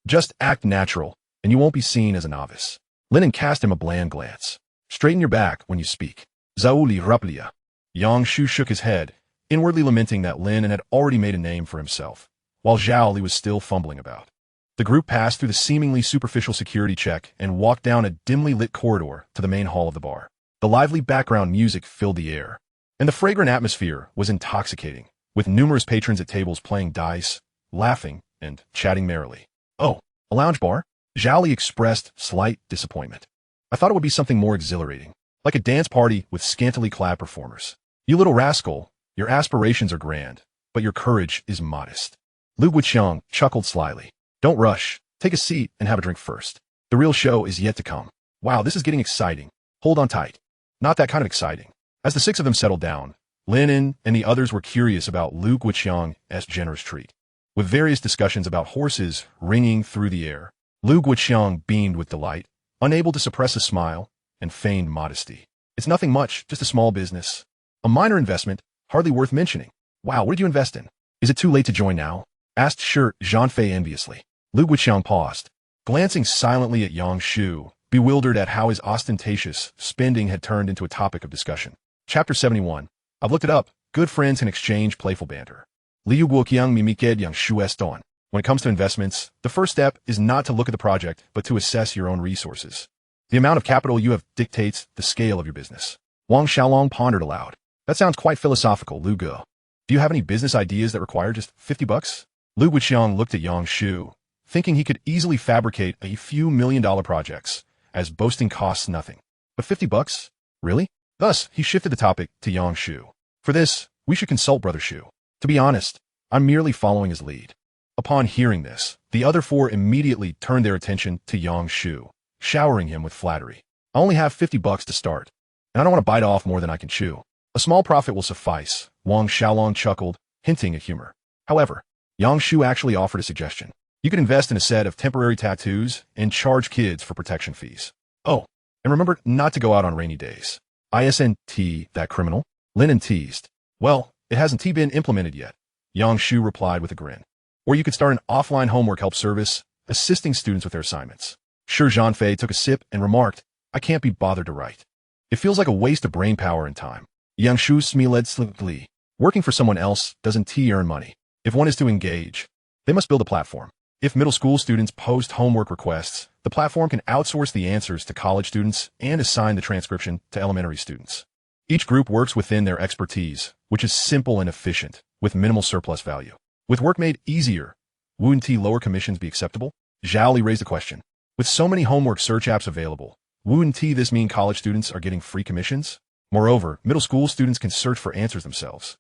Speaker 1: Just act natural, and you won't be seen as a novice. Linen cast him a bland glance. Straighten your back when you speak. Zhou Li Raplia. Yang Shu shook his head, inwardly lamenting that Linen had already made a name for himself, while Zhao Li was still fumbling about. The group passed through the seemingly superficial security check and walked down a dimly lit corridor to the main hall of the bar. The lively background music filled the air, and the fragrant atmosphere was intoxicating, with numerous patrons at tables playing dice, laughing, and chatting merrily. Oh, a lounge bar? Zhao Li expressed slight disappointment. I thought it would be something more exhilarating, like a dance party with scantily clad performers. You little rascal, your aspirations are grand, but your courage is modest. Lu Guoqiang chuckled slyly. Don't rush, take a seat and have a drink first. The real show is yet to come. Wow, this is getting exciting. Hold on tight. Not that kind of exciting. As the 6 of them settled down, Linen and the others were curious about Lu Guoqiang's generous treat. With various discussions about horses ringing through the air, Lu Guoqiang beamed with delight, unable to suppress a smile, and feigned modesty. It's nothing much, just a small business. A minor investment, hardly worth mentioning. Wow, what did you invest in? Is it too late to join now? asked Shi Zhanfei enviously. Lu Guiqiang paused, glancing silently at Yang Shu, bewildered at how his ostentatious spending had turned into a topic of discussion. Chapter 71. I've looked it up. Good friends can exchange playful banter. Liu Guoqiang mimiked Yang Shu eston. When it comes to investments, the first step is not to look at the project, but to assess your own resources. The amount of capital you have dictates the scale of your business. Wang Xiaolong pondered aloud. That sounds quite philosophical, Lu Ge. Do you have any business ideas that require just $50? Lu Guiqiang looked at Yang Shu, thinking he could easily fabricate a few million-dollar projects, as boasting costs nothing. But $50? Really? Thus, he shifted the topic to Yang Shu. For this, we should consult Brother Shu. To be honest, I'm merely following his lead. Upon hearing this, the other four immediately turned their attention to Yang Shu, showering him with flattery. I only have $50 to start, and I don't want to bite off more than I can chew. A small profit will suffice, Wang Xiaolong chuckled, hinting at humor. However, Yang Shu actually offered a suggestion. You could invest in a set of temporary tattoos and charge kids for protection fees. Oh, and remember not to go out on rainy days. ISNT, that criminal? Linen teased. Well, it hasn't been implemented yet, Yang Shu replied with a grin. Or you could start an offline homework help service, assisting students with their assignments. Shi Zhanfei took a sip and remarked, I can't be bothered to write. It feels like a waste of brain power and time. Yang Shu smiled slightly. Working for someone else doesn't earn money. If one is to engage, they must build a platform. If middle school students post homework requests, the platform can outsource the answers to college students and assign the transcription to elementary students. Each group works within their expertise, which is simple and efficient, with minimal surplus value. With work made easier, wouldn't lower commissions be acceptable? Zhao Li raised a question. With so many homework search apps available, wouldn't this mean college students are getting free commissions? Moreover, middle school students can search for answers themselves.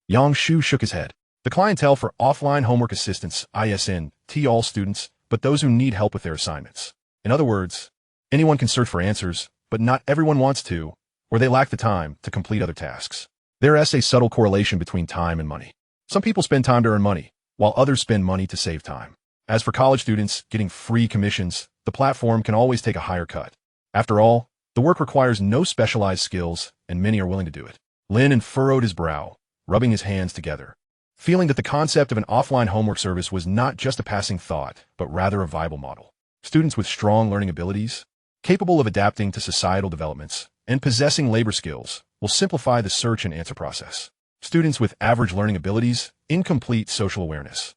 Speaker 1: Yang Shu shook his head. The clientele for offline homework assistance, ISN, all students, but those who need help with their assignments. In other words, anyone can search for answers, but not everyone wants to, or they lack the time to complete other tasks. There is a subtle correlation between time and money. Some people spend time to earn money, while others spend money to save time. As for college students getting free commissions, the platform can always take a higher cut. After all, the work requires no specialized skills, and many are willing to do it. Lin furrowed his brow, rubbing his hands together, feeling that the concept of an offline homework service was not just a passing thought, but rather a viable model. Students with strong learning abilities, capable of adapting to societal developments, and possessing labor skills will simplify the search and answer process. Students with average learning abilities, incomplete social awareness,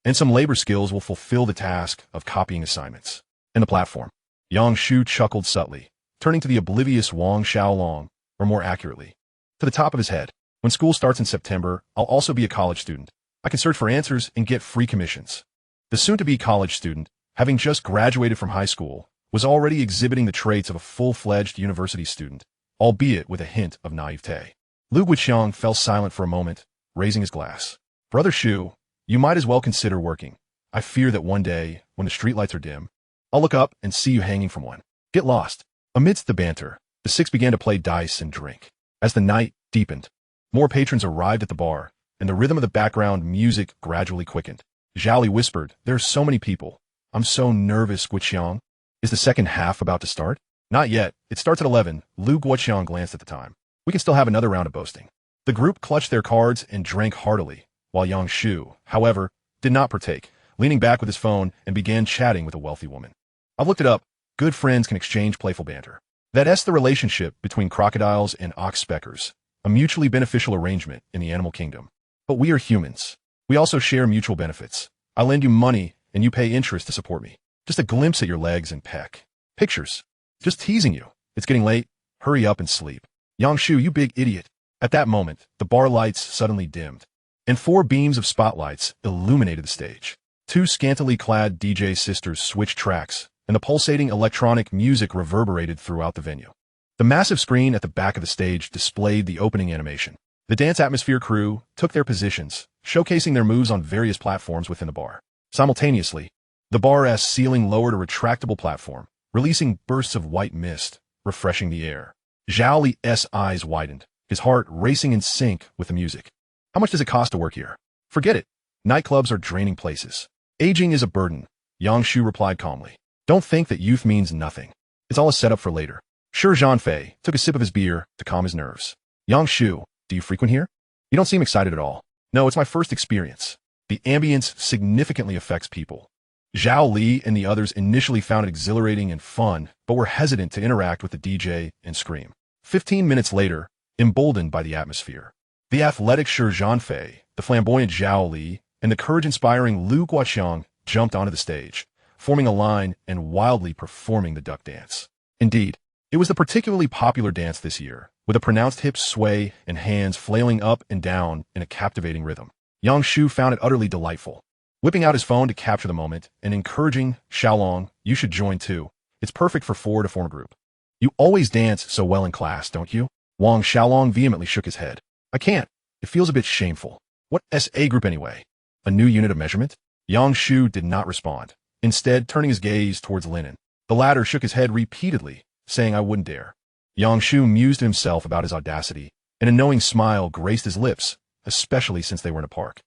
Speaker 1: and some labor skills will fulfill the task of copying assignments. In the platform, Yang Shu chuckled subtly, turning to the oblivious Wang Xiaolong, or more accurately, to the top of his head. When school starts in September, I'll also be a college student. I can search for answers and get free commissions. The soon-to-be college student, having just graduated from high school, was already exhibiting the traits of a full-fledged university student, albeit with a hint of naivete. Lu Guiqiang fell silent for a moment, raising his glass. Brother Shu, you might as well consider working. I fear that one day, when the streetlights are dim, I'll look up and see you hanging from one. Get lost. Amidst the banter, the six began to play dice and drink. As the night deepened, more patrons arrived at the bar, and the rhythm of the background music gradually quickened. Zhao Li whispered, There's so many people. I'm so nervous, Guiqiang. Is the second half about to start? Not yet. It starts at 11. Lu Guiqiang glanced at the time. We can still have another round of boasting. The group clutched their cards and drank heartily, while Yang Shu, however, did not partake, leaning back with his phone and began chatting with a wealthy woman. I've looked it up. Good friends can exchange playful banter. That's the relationship between crocodiles and ox speckers, a mutually beneficial arrangement in the animal kingdom. But we are humans. We also share mutual benefits. I lend you money, and you pay interest to support me. Just a glimpse at your legs and peck. Pictures. Just teasing you. It's getting late. Hurry up and sleep. Yang Shu, you big idiot. At that moment, the bar lights suddenly dimmed, and 4 beams of spotlights illuminated the stage. 2 scantily clad DJ sisters switched tracks, and the pulsating electronic music reverberated throughout the venue. The massive screen at the back of the stage displayed the opening animation. The dance atmosphere crew took their positions, showcasing their moves on various platforms within the bar. Simultaneously, the bar's ceiling lowered a retractable platform, releasing bursts of white mist, refreshing the air. Zhao Li's eyes widened, his heart racing in sync with the music. How much does it cost to work here? Forget it. Nightclubs are draining places. Aging is a burden, Yang Shu replied calmly. Don't think that youth means nothing. It's all a setup for later. Shi Zhanfei took a sip of his beer to calm his nerves. Yang Shu, do you frequent here? You don't seem excited at all. No, it's my first experience. The ambience significantly affects people. Zhao Li and the others initially found it exhilarating and fun, but were hesitant to interact with the DJ and scream. 15 minutes later, emboldened by the atmosphere, the athletic Shi Zhanfei, the flamboyant Zhao Li, and the courage-inspiring Lu Guoqiang jumped onto the stage, forming a line and wildly performing the duck dance. Indeed, it was the particularly popular dance this year, with a pronounced hip sway and hands flailing up and down in a captivating rhythm. Yang Shu found it utterly delightful. Whipping out his phone to capture the moment and encouraging Xiaolong, "You should join too. It's perfect for 4 to form a group. You always dance so well in class, don't you?" Wang Xiaolong vehemently shook his head. "I can't. It feels a bit shameful. What SA group anyway? A new unit of measurement?" Yang Shu did not respond, instead turning his gaze towards Linen. The latter shook his head repeatedly, saying, "I wouldn't dare." Yang Shu mused to himself about his audacity, and a knowing smile graced his lips, especially since they were in a park.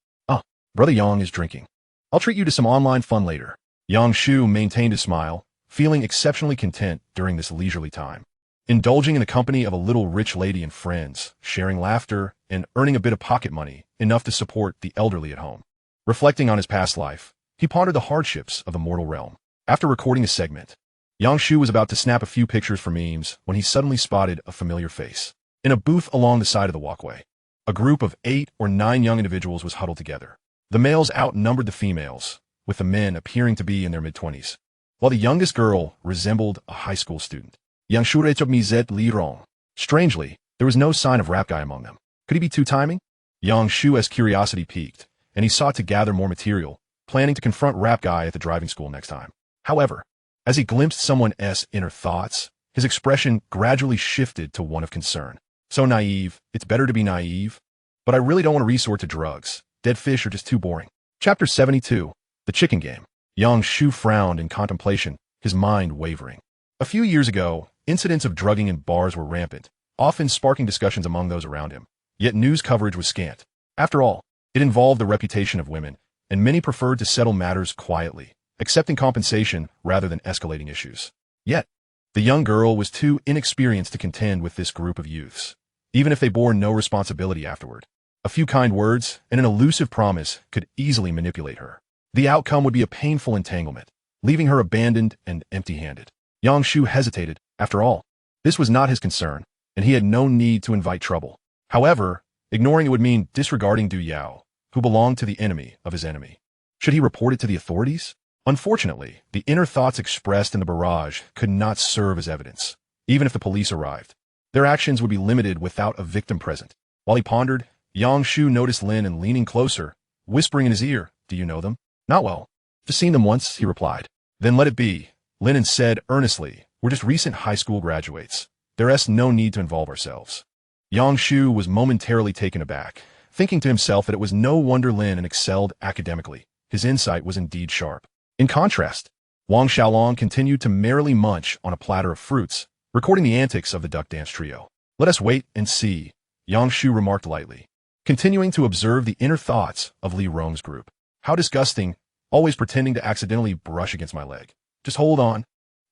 Speaker 1: Brother Yang is drinking. I'll treat you to some online fun later." Yang Shu maintained a smile, feeling exceptionally content during this leisurely time. Indulging in the company of a little rich lady and friends, sharing laughter, and earning a bit of pocket money, enough to support the elderly at home. Reflecting on his past life, he pondered the hardships of the mortal realm. After recording a segment, Yang Shu was about to snap a few pictures for memes when he suddenly spotted a familiar face. In a booth along the side of the walkway, a group of 8 or 9 young individuals was huddled together. The males outnumbered the females, with the men appearing to be in their mid-20s, while the youngest girl resembled a high school student. Yang Shu rechok mizet li rong. Strangely, there was no sign of Rap Guy among them. Could he be two-timing? Yang Shu's curiosity piqued, and he sought to gather more material, planning to confront Rap Guy at the driving school next time. However, as he glimpsed someone's inner thoughts, his expression gradually shifted to one of concern. "So naive, it's better to be naive. But I really don't want to resort to drugs. Dead fish are just too boring." Chapter 72. The Chicken Game. Yang Shu frowned in contemplation, his mind wavering. A few years ago, incidents of drugging in bars were rampant, often sparking discussions among those around him. Yet news coverage was scant. After all, it involved the reputation of women, and many preferred to settle matters quietly, accepting compensation rather than escalating issues. Yet, the young girl was too inexperienced to contend with this group of youths, even if they bore no responsibility afterward. A few kind words and an elusive promise could easily manipulate her. The outcome would be a painful entanglement, leaving her abandoned and empty-handed. Yang Shu hesitated. After all, this was not his concern, and he had no need to invite trouble. However, ignoring it would mean disregarding Du Yao, who belonged to the enemy of his enemy. Should he report it to the authorities? Unfortunately, the inner thoughts expressed in the barrage could not serve as evidence, even if the police arrived. Their actions would be limited without a victim present. While he pondered, Yang Shu noticed Lin and leaning closer, whispering in his ear, "Do you know them?" "Not well. Just seen them once," he replied. "Then let it be," Lin said earnestly. "We're just recent high school graduates. There's no need to involve ourselves." Yang Shu was momentarily taken aback, thinking to himself that it was no wonder Lin excelled academically. His insight was indeed sharp. In contrast, Wang Xiaolong continued to merrily munch on a platter of fruits, recording the antics of the duck dance trio. "Let us wait and see," Yang Shu remarked lightly, continuing to observe the inner thoughts of Li Rong's group. "How disgusting, always pretending to accidentally brush against my leg. Just hold on.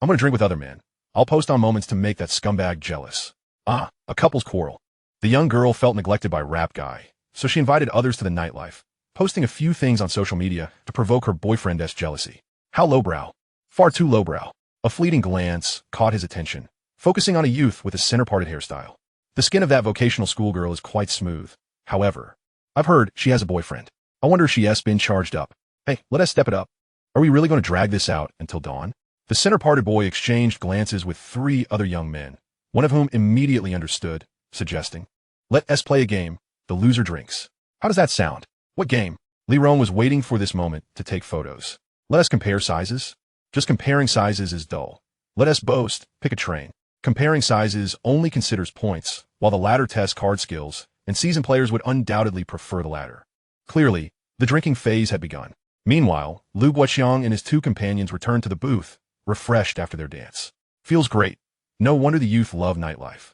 Speaker 1: I'm going to drink with other men. I'll post on moments to make that scumbag jealous." A couple's quarrel. The young girl felt neglected by Rap Guy, so she invited others to the nightlife, posting a few things on social media to provoke her boyfriend's jealousy. How lowbrow. Far too lowbrow. A fleeting glance caught his attention, focusing on a youth with a center-parted hairstyle. The skin of that vocational schoolgirl is quite smooth. However, I've heard she has a boyfriend. I wonder if she's been charged up. Hey, let us step it up. Are we really going to drag this out until dawn? The center-parted boy exchanged glances with 3 other young men, one of whom immediately understood, suggesting, "Let us play a game. The loser drinks." How does that sound? What game? Li Rong was waiting for this moment to take photos. Let us compare sizes? Just comparing sizes is dull. Let us boast, pick a train. Comparing sizes only considers points, while the latter tests card skills, and seasoned players would undoubtedly prefer the latter. Clearly, the drinking phase had begun. Meanwhile, Lu Guoqiang and his 2 companions returned to the booth, refreshed after their dance. "Feels great. No wonder the youth love nightlife.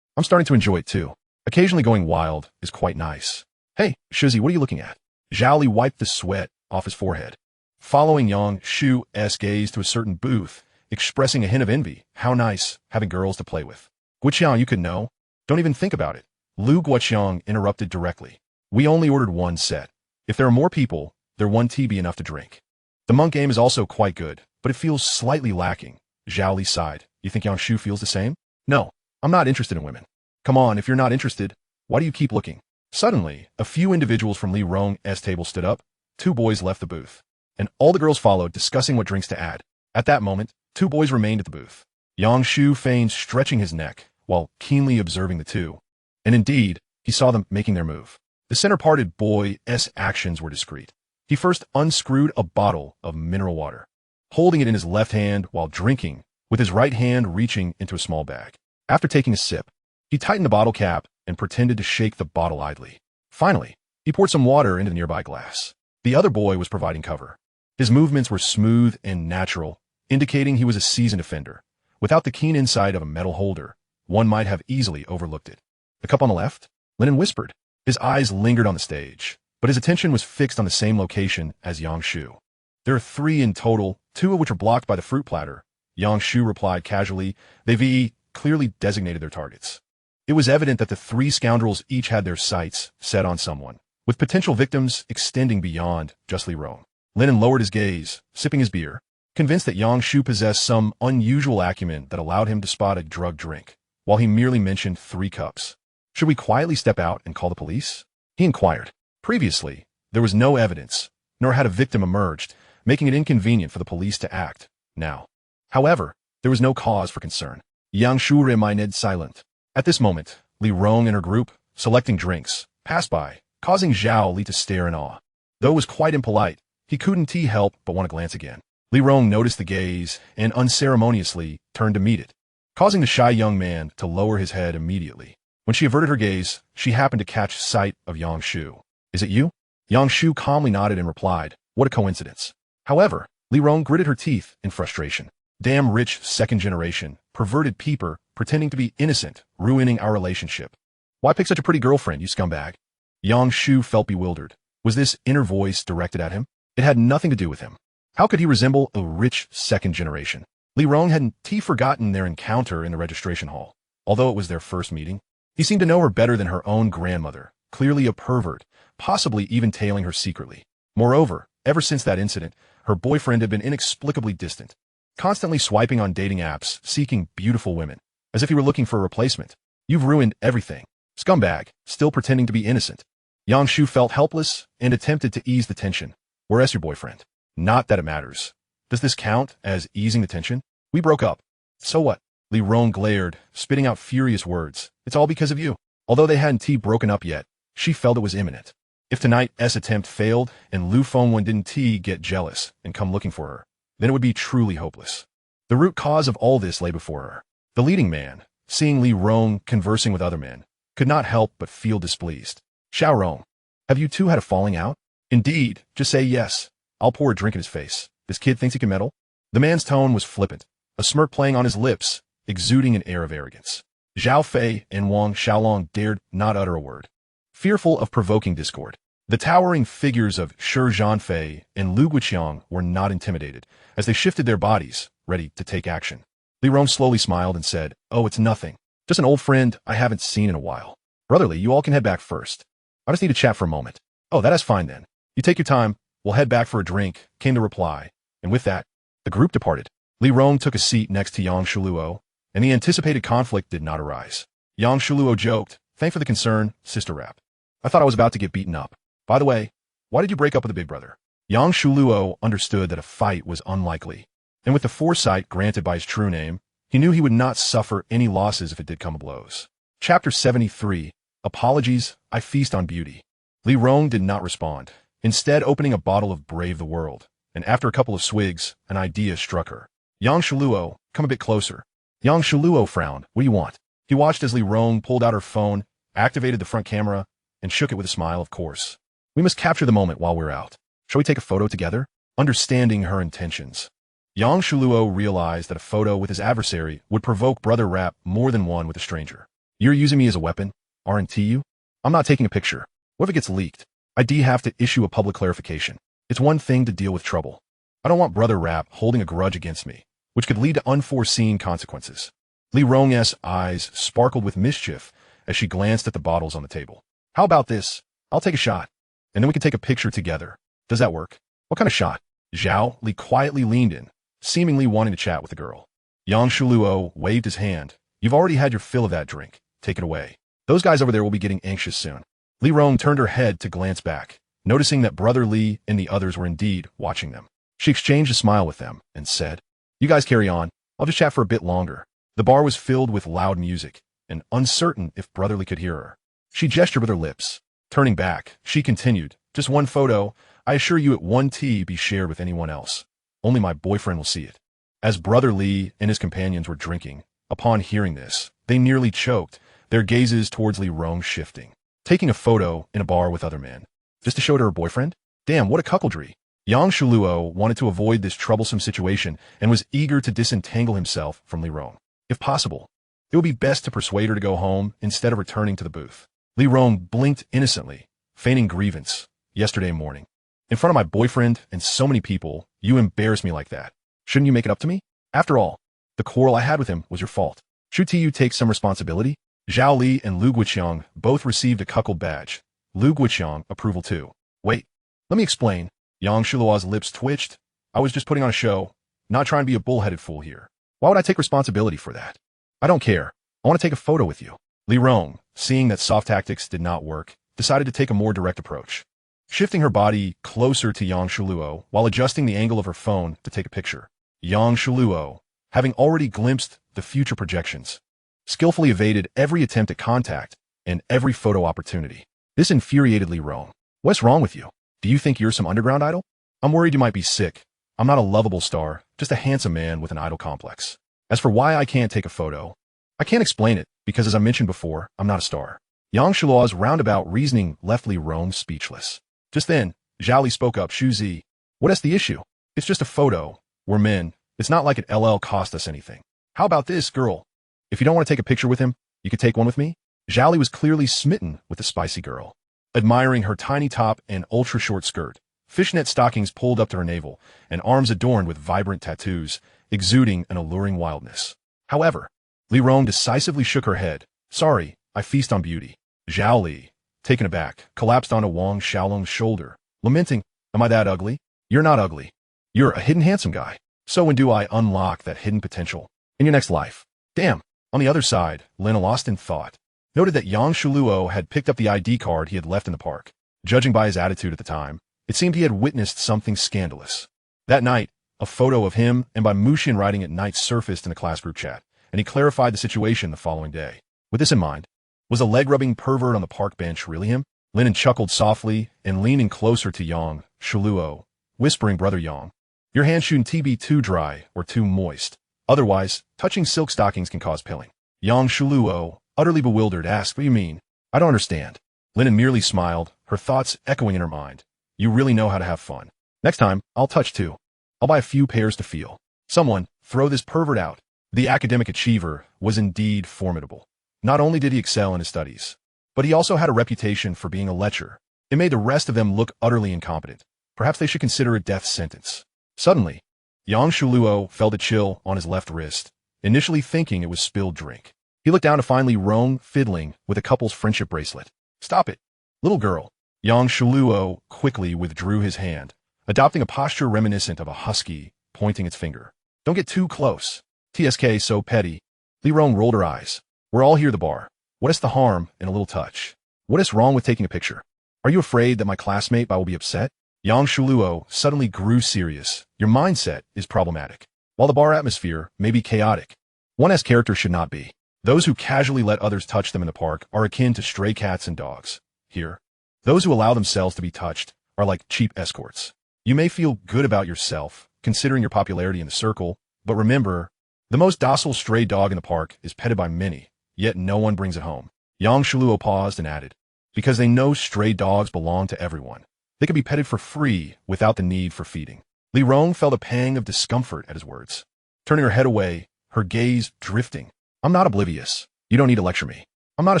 Speaker 1: I'm starting to enjoy it too. Occasionally going wild is quite nice. Hey, Shizzy, what are you looking at?" Zhao Li wiped the sweat off his forehead, following Yang Shu's gaze to a certain booth, expressing a hint of envy. "How nice, having girls to play with." "Guoqiang, you could know. Don't even think about it." Lu Guoqiang interrupted directly. "We only ordered 1 set. If there are more people, Their one tea be enough to drink. The monk game is also quite good, but it feels slightly lacking. Zhao Li sighed. You think Yang Shu feels the same? No, I'm not interested in women. Come on, if you're not interested, why do you keep looking? Suddenly, a few individuals from Li Rong's table stood up. 2 boys left the booth, and all the girls followed, discussing what drinks to add. At that moment, 2 boys remained at the booth. Yang Shu feigned stretching his neck while keenly observing the 2. And indeed, he saw them making their move. The center-parted boy's actions were discreet. He first unscrewed a bottle of mineral water, holding it in his left hand while drinking, with his right hand reaching into a small bag. After taking a sip, he tightened the bottle cap and pretended to shake the bottle idly. Finally, he poured some water into the nearby glass. The other boy was providing cover. His movements were smooth and natural, indicating he was a seasoned offender. Without the keen insight of a medal holder, one might have easily overlooked it. The cup on the left? Lennon whispered. His eyes lingered on the stage, but his attention was fixed on the same location as Yang Shu. There are 3 in total, 2 of which are blocked by the fruit platter. Yang Shu replied casually. They clearly designated their targets. It was evident that the 3 scoundrels each had their sights set on someone, with potential victims extending beyond just Li Rong. Lennon lowered his gaze, sipping his beer, convinced that Yang Shu possessed some unusual acumen that allowed him to spot a drugged drink, while he merely mentioned 3 cups. Should we quietly step out and call the police? He inquired. Previously, there was no evidence, nor had a victim emerged, making it inconvenient for the police to act. Now, however, there was no cause for concern. Yang Shu remained silent. At this moment, Li Rong and her group, selecting drinks, passed by, causing Zhao Li to stare in awe. Though it was quite impolite, he couldn't help but want to glance again. Li Rong noticed the gaze and unceremoniously turned to meet it, causing the shy young man to lower his head immediately. When she averted her gaze, she happened to catch sight of Yang Shu. Is it you? Yang Shu calmly nodded and replied, what a coincidence. However, Li Rong gritted her teeth in frustration. Damn rich second-generation, perverted peeper, pretending to be innocent, ruining our relationship. Why pick such a pretty girlfriend, you scumbag? Yang Shu felt bewildered. Was this inner voice directed at him? It had nothing to do with him. How could he resemble a rich second generation? Li Rong hadn't forgotten their encounter in the registration hall. Although it was their first meeting, he seemed to know her better than her own grandmother, clearly a pervert, possibly even tailing her secretly. Moreover, ever since that incident, her boyfriend had been inexplicably distant, constantly swiping on dating apps, seeking beautiful women, as if he were looking for a replacement. You've ruined everything. Scumbag, still pretending to be innocent. Yang Shu felt helpless and attempted to ease the tension. Where's your boyfriend? Not that it matters. Does this count as easing the tension? We broke up. So what? Li Rong glared, spitting out furious words. It's all because of you. Although they hadn't broken up yet, she felt it was imminent. If tonight's attempt failed and Lu Fengwen didn't get jealous and come looking for her, then it would be truly hopeless. The root cause of all this lay before her. The leading man, seeing Li Rong conversing with other men, could not help but feel displeased. Xiao Rong, have you 2 had a falling out? Indeed, just say yes. I'll pour a drink in his face. This kid thinks he can meddle? The man's tone was flippant, a smirk playing on his lips, exuding an air of arrogance. Zhao Fei and Wang Xiaolong dared not utter a word, fearful of provoking discord. The towering figures of Shi Zhanfei and Lu Guqiang were not intimidated, as they shifted their bodies, ready to take action. Li Rong slowly smiled and said, oh, it's nothing. Just an old friend I haven't seen in a while. Brotherly, you all can head back first. I just need to chat for a moment. Oh, that is fine then. You take your time. We'll head back for a drink, came the reply. And with that, the group departed. Li Rong took a seat next to Yang Shuluo, and the anticipated conflict did not arise. Yang Shuluo joked, thanks for the concern, Sister Rap. I thought I was about to get beaten up. By the way, why did you break up with the big brother? Yang Shuluo understood that a fight was unlikely, and with the foresight granted by his true name, he knew he would not suffer any losses if it did come to blows. Chapter 73, Apologies, I Feast on Beauty. Li Rong did not respond, instead opening a bottle of Brave the World, and after a couple of swigs, an idea struck her. Yang Shuluo, come a bit closer. Yang Shuluo frowned. What do you want? He watched as Li Rong pulled out her phone, activated the front camera, and shook it with a smile, of course. We must capture the moment while we're out. Shall we take a photo together? Understanding her intentions, Yang Shuluo realized that a photo with his adversary would provoke Brother Rap more than one with a stranger. You're using me as a weapon, aren't you? I'm not taking a picture. What if it gets leaked? I'd have to issue a public clarification. It's one thing to deal with trouble. I don't want Brother Rap holding a grudge against me, which could lead to unforeseen consequences. Li Rong's eyes sparkled with mischief as she glanced at the bottles on the table. How about this? I'll take a shot, and then we can take a picture together. Does that work? What kind of shot? Zhao Li quietly leaned in, seemingly wanting to chat with the girl. Yang Shu waved his hand. You've already had your fill of that drink. Take it away. Those guys over there will be getting anxious soon. Li Rong turned her head to glance back, noticing that Brother Li and the others were indeed watching them. She exchanged a smile with them and said, You guys carry on. I'll just chat for a bit longer. The bar was filled with loud music, and uncertain if Brother Li could hear her. She gestured with her lips. Turning back, she continued, Just one photo. I assure you it won't be shared with anyone else. Only my boyfriend will see it. As Brother Li and his companions were drinking, upon hearing this, they nearly choked, their gazes towards Li Rong shifting. Taking a photo in a bar with other men. Just to show to her boyfriend? Damn, what a cuckoldry. Yang Shu wanted to avoid this troublesome situation and was eager to disentangle himself from Li Rong. If possible, it would be best to persuade her to go home instead of returning to the booth. Li Rong blinked innocently, feigning grievance. Yesterday morning, in front of my boyfriend and so many people, you embarrassed me like that. Shouldn't you make it up to me? After all, the quarrel I had with him was your fault. Should you take some responsibility? Zhao Li and Lu Guiqiang both received a cuckold badge. Lu Guiqiang approval too. Wait, let me explain. Yang Shu's lips twitched. I was just putting on a show, not trying to be a bullheaded fool here. Why would I take responsibility for that? I don't care. I want to take a photo with you. Li Rong, seeing that soft tactics did not work, decided to take a more direct approach. Shifting her body closer to Yang Shu while adjusting the angle of her phone to take a picture. Yang Shu, having already glimpsed the future projections, skillfully evaded every attempt at contact and every photo opportunity. This infuriated Li Rong. What's wrong with you? Do you think you're some underground idol? I'm worried you might be sick. I'm not a lovable star, just a handsome man with an idol complex. As for why I can't take a photo, I can't explain it because, as I mentioned before, I'm not a star. Yang Shu's roundabout reasoning left Li Rong speechless. Just then, Zhao Li spoke up. Shu Zi, what is the issue? It's just a photo. We're men. It's not like it cost us anything. How about this, girl? If you don't want to take a picture with him, you could take one with me? Zhao Li was clearly smitten with the spicy girl. Admiring her tiny top and ultra-short skirt, fishnet stockings pulled up to her navel, and arms adorned with vibrant tattoos, exuding an alluring wildness. However, Li Rong decisively shook her head. Sorry, I feast on beauty. Zhao Li, taken aback, collapsed onto Wang Xiaolong's shoulder, lamenting, Am I that ugly? You're not ugly. You're a hidden handsome guy. So when do I unlock that hidden potential? In your next life. Damn. On the other side, Lin, lost in thought, noted that Yang Shu had picked up the ID card he had left in the park. Judging by his attitude at the time, it seemed he had witnessed something scandalous. That night, a photo of him and by Mushin riding at night surfaced in the class group chat, and he clarified the situation the following day. With this in mind, was a leg-rubbing pervert on the park bench really him? Lin chuckled softly and leaning closer to Yang Shu, whispering, Brother Yang, your hand shouldn't be too dry or too moist. Otherwise, touching silk stockings can cause pilling. Yang Shu, utterly bewildered, asked, What do you mean? I don't understand. Lin merely smiled, her thoughts echoing in her mind. You really know how to have fun. Next time, I'll touch too. I'll buy a few pairs to feel. Someone, throw this pervert out. The academic achiever was indeed formidable. Not only did he excel in his studies, but he also had a reputation for being a lecher. It made the rest of them look utterly incompetent. Perhaps they should consider a death sentence. Suddenly, Yang Shu felt a chill on his left wrist, initially thinking it was spilled drink. He looked down to find Li Rong fiddling with a couple's friendship bracelet. Stop it, little girl. Yang Shu quickly withdrew his hand, adopting a posture reminiscent of a husky, pointing its finger. Don't get too close. TSK so petty. Li Rong rolled her eyes. We're all here at the bar. What is the harm in a little touch? What is wrong with taking a picture? Are you afraid that my classmate will be upset? Yang Shu suddenly grew serious. Your mindset is problematic. While the bar atmosphere may be chaotic, one's character should not be. Those who casually let others touch them in the park are akin to stray cats and dogs. Here, those who allow themselves to be touched are like cheap escorts. You may feel good about yourself, considering your popularity in the circle, but remember, the most docile stray dog in the park is petted by many, yet no one brings it home. Yang Shu paused and added, because they know stray dogs belong to everyone. They can be petted for free without the need for feeding. Li Rong felt a pang of discomfort at his words. Turning her head away, her gaze drifting. I'm not oblivious. You don't need to lecture me. I'm not a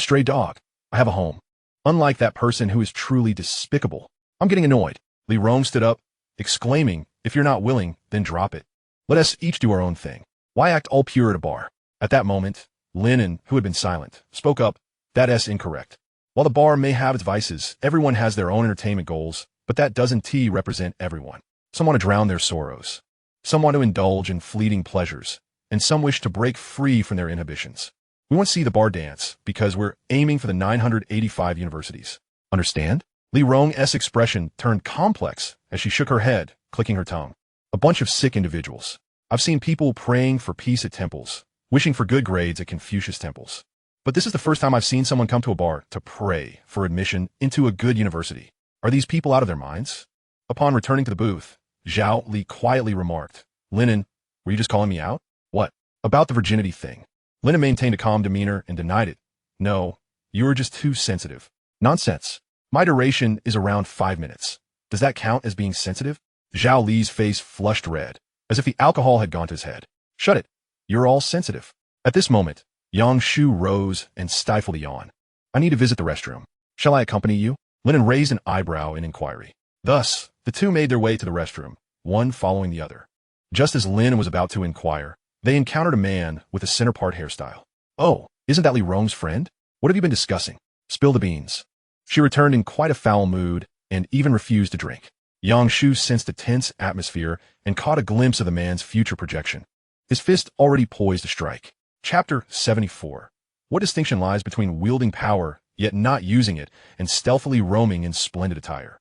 Speaker 1: stray dog. I have a home. Unlike that person who is truly despicable. I'm getting annoyed. Li Rong stood up, exclaiming, if you're not willing, then drop it. Let us each do our own thing. Why act all pure at a bar? At that moment, Lin, who had been silent, spoke up. That's incorrect. While the bar may have its vices, everyone has their own entertainment goals, But that doesn't represent everyone. Some want to drown their sorrows. Some want to indulge in fleeting pleasures, and some wish to break free from their inhibitions. We want to see the bar dance because we're aiming for the 985 universities. Understand? Li Rong's expression turned complex as she shook her head, clicking her tongue. A bunch of sick individuals. I've seen people praying for peace at temples, wishing for good grades at Confucius temples. But this is the first time I've seen someone come to a bar to pray for admission into a good university. Are these people out of their minds? Upon returning to the booth, Zhao Li quietly remarked, Linen, were you just calling me out? What? About the virginity thing. Linen maintained a calm demeanor and denied it. No, you were just too sensitive. Nonsense. My duration is around 5 minutes. Does that count as being sensitive? Zhao Li's face flushed red, as if the alcohol had gone to his head. Shut it. You're all sensitive. At this moment, Yang Shu rose and stifled a yawn. I need to visit the restroom. Shall I accompany you? Linen raised an eyebrow in inquiry. Thus, the two made their way to the restroom, one following the other. Just as Lin was about to inquire, they encountered a man with a center-part hairstyle. Oh, isn't that Li Rong's friend? What have you been discussing? Spill the beans. She returned in quite a foul mood and even refused to drink. Yang Shu sensed a tense atmosphere and caught a glimpse of the man's future projection. His fist already poised to strike. Chapter 74. What distinction lies between wielding power, yet not using it, and stealthily roaming in splendid attire?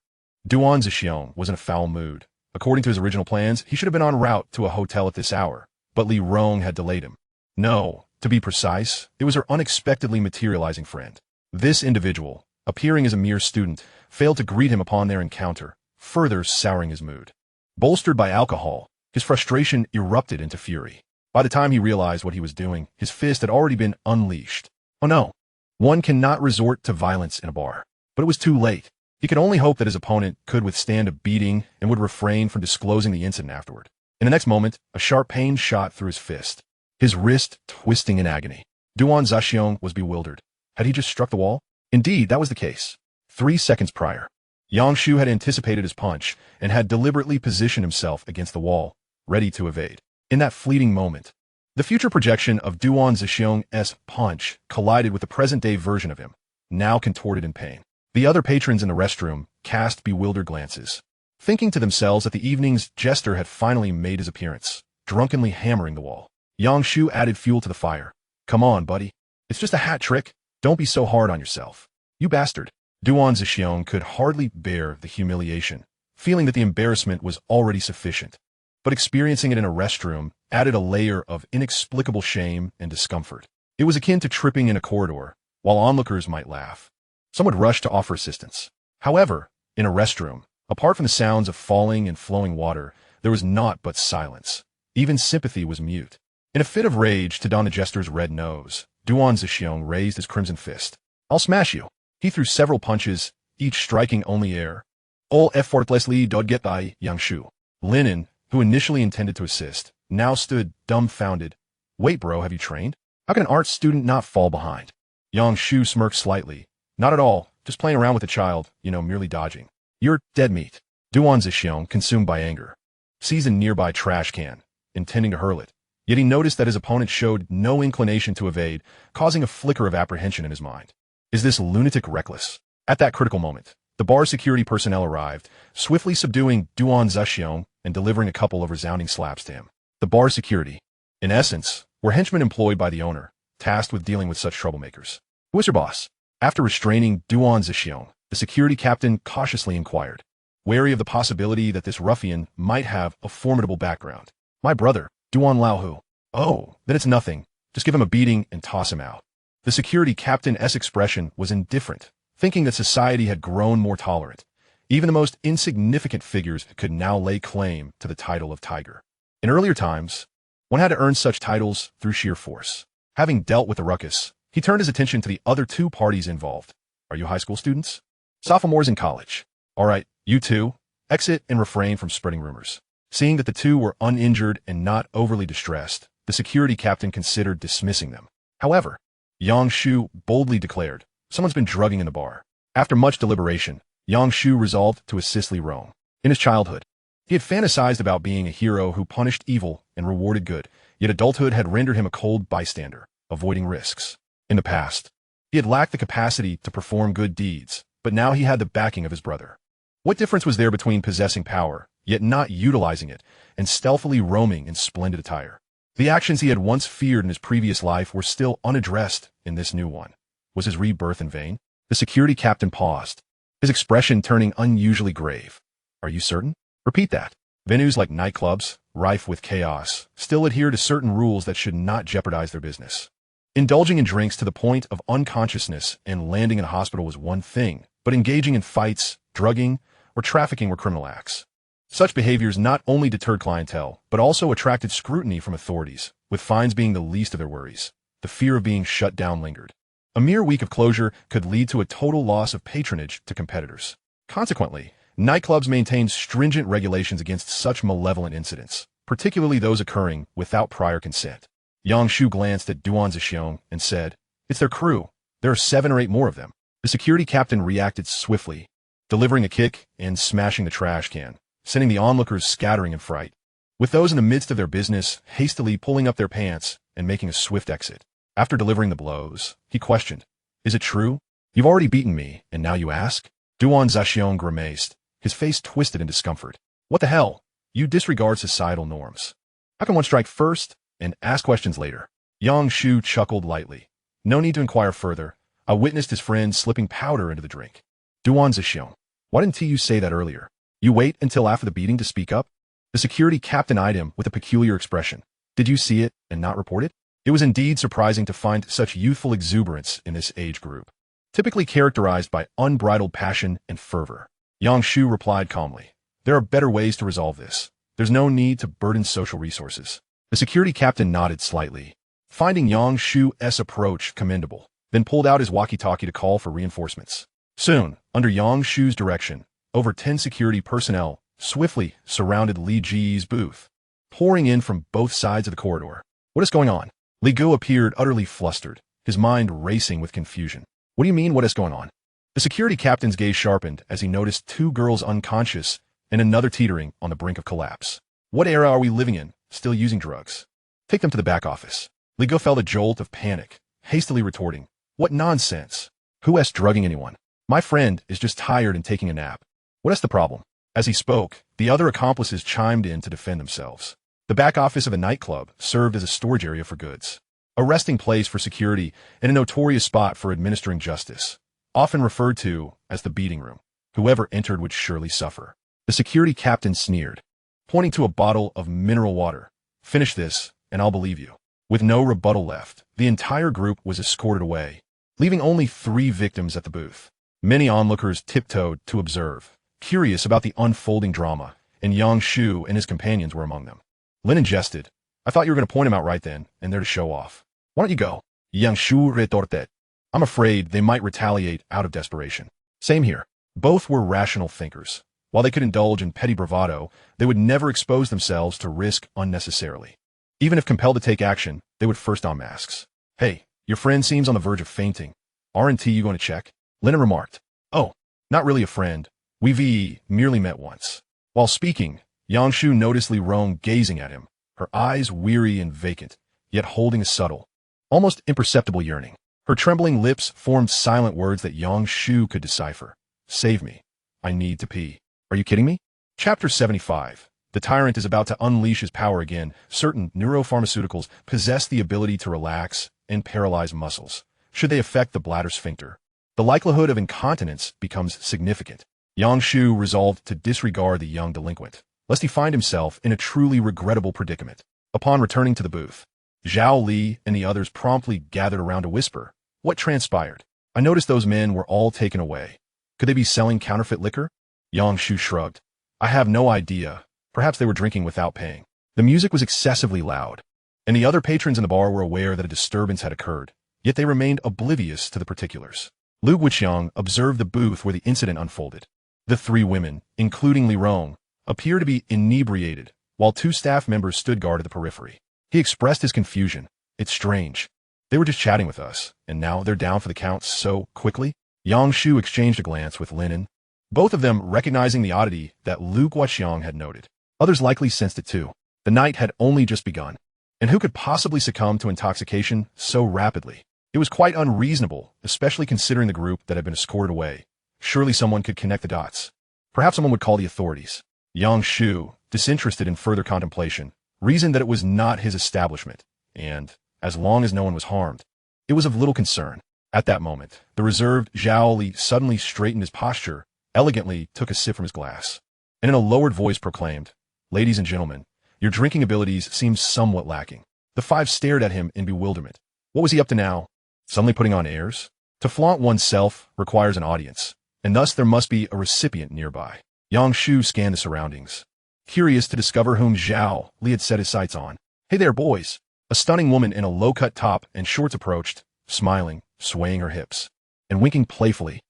Speaker 1: Duan Zixiong was in a foul mood. According to his original plans, he should have been en route to a hotel at this hour, but Li Rong had delayed him. No, to be precise, it was her unexpectedly materializing friend. This individual, appearing as a mere student, failed to greet him upon their encounter, further souring his mood. Bolstered by alcohol, his frustration erupted into fury. By the time he realized what he was doing, his fist had already been unleashed. Oh no, one cannot resort to violence in a bar. But it was too late. He could only hope that his opponent could withstand a beating and would refrain from disclosing the incident afterward. In the next moment, a sharp pain shot through his fist, his wrist twisting in agony. Duan Zixiong was bewildered. Had he just struck the wall? Indeed, that was the case. 3 seconds prior, Yang Shu had anticipated his punch and had deliberately positioned himself against the wall, ready to evade. In that fleeting moment, the future projection of Duan Zixiong's punch collided with the present-day version of him, now contorted in pain. The other patrons in the restroom cast bewildered glances, thinking to themselves that the evening's jester had finally made his appearance, drunkenly hammering the wall. Yang Shu added fuel to the fire. Come on, buddy. It's just a hat trick. Don't be so hard on yourself. You bastard. Duan Zixiong could hardly bear the humiliation, feeling that the embarrassment was already sufficient. But experiencing it in a restroom added a layer of inexplicable shame and discomfort. It was akin to tripping in a corridor, while onlookers might laugh. Some would rush to offer assistance. However, in a restroom, apart from the sounds of falling and flowing water, there was naught but silence. Even sympathy was mute. In a fit of rage to don the jester's red nose, Duan Zixiong raised his crimson fist. I'll smash you. He threw several punches, each striking only air. All effortlessly dod get by Yang Shu. Linen, who initially intended to assist, now stood dumbfounded. Wait, bro, have you trained? How can an art student not fall behind? Yang Shu smirked slightly. Not at all, just playing around with a child, merely dodging. You're dead meat. Duan Zixiong, consumed by anger, seized a nearby trash can, intending to hurl it. Yet he noticed that his opponent showed no inclination to evade, causing a flicker of apprehension in his mind. Is this lunatic reckless? At that critical moment, the bar security personnel arrived, swiftly subduing Duan Zixiong and delivering a couple of resounding slaps to him. The bar security, in essence, were henchmen employed by the owner, tasked with dealing with such troublemakers. Who is your boss? After restraining Duan Zixiong, the security captain cautiously inquired, wary of the possibility that this ruffian might have a formidable background. My brother, Duan Laohu. Oh, then it's nothing. Just give him a beating and toss him out. The security captain's expression was indifferent, thinking that society had grown more tolerant. Even the most insignificant figures could now lay claim to the title of tiger. In earlier times, one had to earn such titles through sheer force. Having dealt with the ruckus, he turned his attention to the other two parties involved. Are you high school students? Sophomores in college. All right, you two, exit and refrain from spreading rumors. Seeing that the two were uninjured and not overly distressed, the security captain considered dismissing them. However, Yang Shu boldly declared, someone's been drugging in the bar. After much deliberation, Yang Shu resolved to assist Li Rong. In his childhood, he had fantasized about being a hero who punished evil and rewarded good, yet adulthood had rendered him a cold bystander, avoiding risks. In the past, he had lacked the capacity to perform good deeds, but now he had the backing of his brother. What difference was there between possessing power, yet not utilizing it, and stealthily roaming in splendid attire? The actions he had once feared in his previous life were still unaddressed in this new one. Was his rebirth in vain? The security captain paused, his expression turning unusually grave. Are you certain? Repeat that. Venues like nightclubs, rife with chaos, still adhere to certain rules that should not jeopardize their business. Indulging in drinks to the point of unconsciousness and landing in a hospital was one thing, but engaging in fights, drugging, or trafficking were criminal acts. Such behaviors not only deterred clientele, but also attracted scrutiny from authorities, with fines being the least of their worries. The fear of being shut down lingered. A mere week of closure could lead to a total loss of patronage to competitors. Consequently, nightclubs maintained stringent regulations against such malevolent incidents, particularly those occurring without prior consent. Yang Shu glanced at Duan Zixiong and said, "It's their crew. There are 7 or 8 more of them." The security captain reacted swiftly, delivering a kick and smashing the trash can, sending the onlookers scattering in fright, with those in the midst of their business hastily pulling up their pants and making a swift exit. After delivering the blows, he questioned, "Is it true? You've already beaten me, and now you ask?" Duan Zixiong grimaced, his face twisted in discomfort. "What the hell? You disregard societal norms. How can one strike first and ask questions later?" Yang Shu chuckled lightly. "No need to inquire further. I witnessed his friend slipping powder into the drink." Duan Zixiong, "Why didn't you say that earlier? You wait until after the beating to speak up?" The security captain eyed him with a peculiar expression. "Did you see it and not report it?" It was indeed surprising to find such youthful exuberance in this age group, typically characterized by unbridled passion and fervor. Yang Shu replied calmly, "There are better ways to resolve this. There's no need to burden social resources." The security captain nodded slightly, finding Yang Shu's approach commendable, then pulled out his walkie-talkie to call for reinforcements. Soon, under Yang Shu's direction, over 10 security personnel swiftly surrounded Li Ji's booth, pouring in from both sides of the corridor. "What is going on?" Li Gu appeared utterly flustered, his mind racing with confusion. "What do you mean, what is going on?" The security captain's gaze sharpened as he noticed 2 girls unconscious and another teetering on the brink of collapse. "What era are we living in, still using drugs? Take them to the back office." Li Gu felt a jolt of panic, hastily retorting, "What nonsense! Who is drugging anyone? My friend is just tired and taking a nap. What is the problem?" As he spoke, the other accomplices chimed in to defend themselves. The back office of a nightclub served as a storage area for goods, a resting place for security, and a notorious spot for administering justice, often referred to as the beating room. Whoever entered would surely suffer. The security captain sneered, pointing to a bottle of mineral water. "Finish this, and I'll believe you." With no rebuttal left, the entire group was escorted away, leaving only 3 victims at the booth. Many onlookers tiptoed to observe, curious about the unfolding drama, and Yang Shu and his companions were among them. Linen jested, "I thought you were going to point him out right then, and there to show off. Why don't you go?" Yang Shu retorted, "I'm afraid they might retaliate out of desperation." Same here. Both were rational thinkers. While they could indulge in petty bravado, they would never expose themselves to risk unnecessarily. Even if compelled to take action, they would first don masks. "Hey, your friend seems on the verge of fainting. Aren't you going to check?" Linen remarked. "Oh, not really a friend. We've merely met once." While speaking, Yang Shu noticed Li Rong gazing at him, her eyes weary and vacant, yet holding a subtle, almost imperceptible yearning. Her trembling lips formed silent words that Yang Shu could decipher. "Save me. I need to pee." "Are you kidding me?" Chapter 75. The tyrant is about to unleash his power again. Certain neuropharmaceuticals possess the ability to relax and paralyze muscles, should they affect the bladder sphincter. The likelihood of incontinence becomes significant. Yang Shu resolved to disregard the young delinquent, lest he find himself in a truly regrettable predicament. Upon returning to the booth, Zhao Li and the others promptly gathered around to whisper, "What transpired? I noticed those men were all taken away. Could they be selling counterfeit liquor?" Yang Shu shrugged. "I have no idea. Perhaps they were drinking without paying." The music was excessively loud, and the other patrons in the bar were aware that a disturbance had occurred, yet they remained oblivious to the particulars. Lu Guiqiang observed the booth where the incident unfolded. The 3 women, including Li Rong, appeared to be inebriated, while 2 staff members stood guard at the periphery. He expressed his confusion. "It's strange. They were just chatting with us, and now they're down for the count so quickly?" Yang Shu exchanged a glance with Linen, both of them recognizing the oddity that Lu Guiqiang had noted. Others likely sensed it too. The night had only just begun, and who could possibly succumb to intoxication so rapidly? It was quite unreasonable, especially considering the group that had been escorted away. Surely someone could connect the dots. Perhaps someone would call the authorities. Yang Shu, disinterested in further contemplation, reasoned that it was not his establishment, and, as long as no one was harmed, it was of little concern. At that moment, the reserved Zhao Li suddenly straightened his posture, elegantly took a sip from his glass, and in a lowered voice proclaimed, "Ladies and gentlemen, your drinking abilities seem somewhat lacking." The five stared at him in bewilderment. What was he up to now? Suddenly putting on airs? To flaunt oneself requires an audience, and thus there must be a recipient nearby. Yang Shu scanned the surroundings, curious to discover whom Zhao Li had set his sights on. "Hey there, boys." A stunning woman in a low-cut top and shorts approached, smiling, swaying her hips, and winking playfully.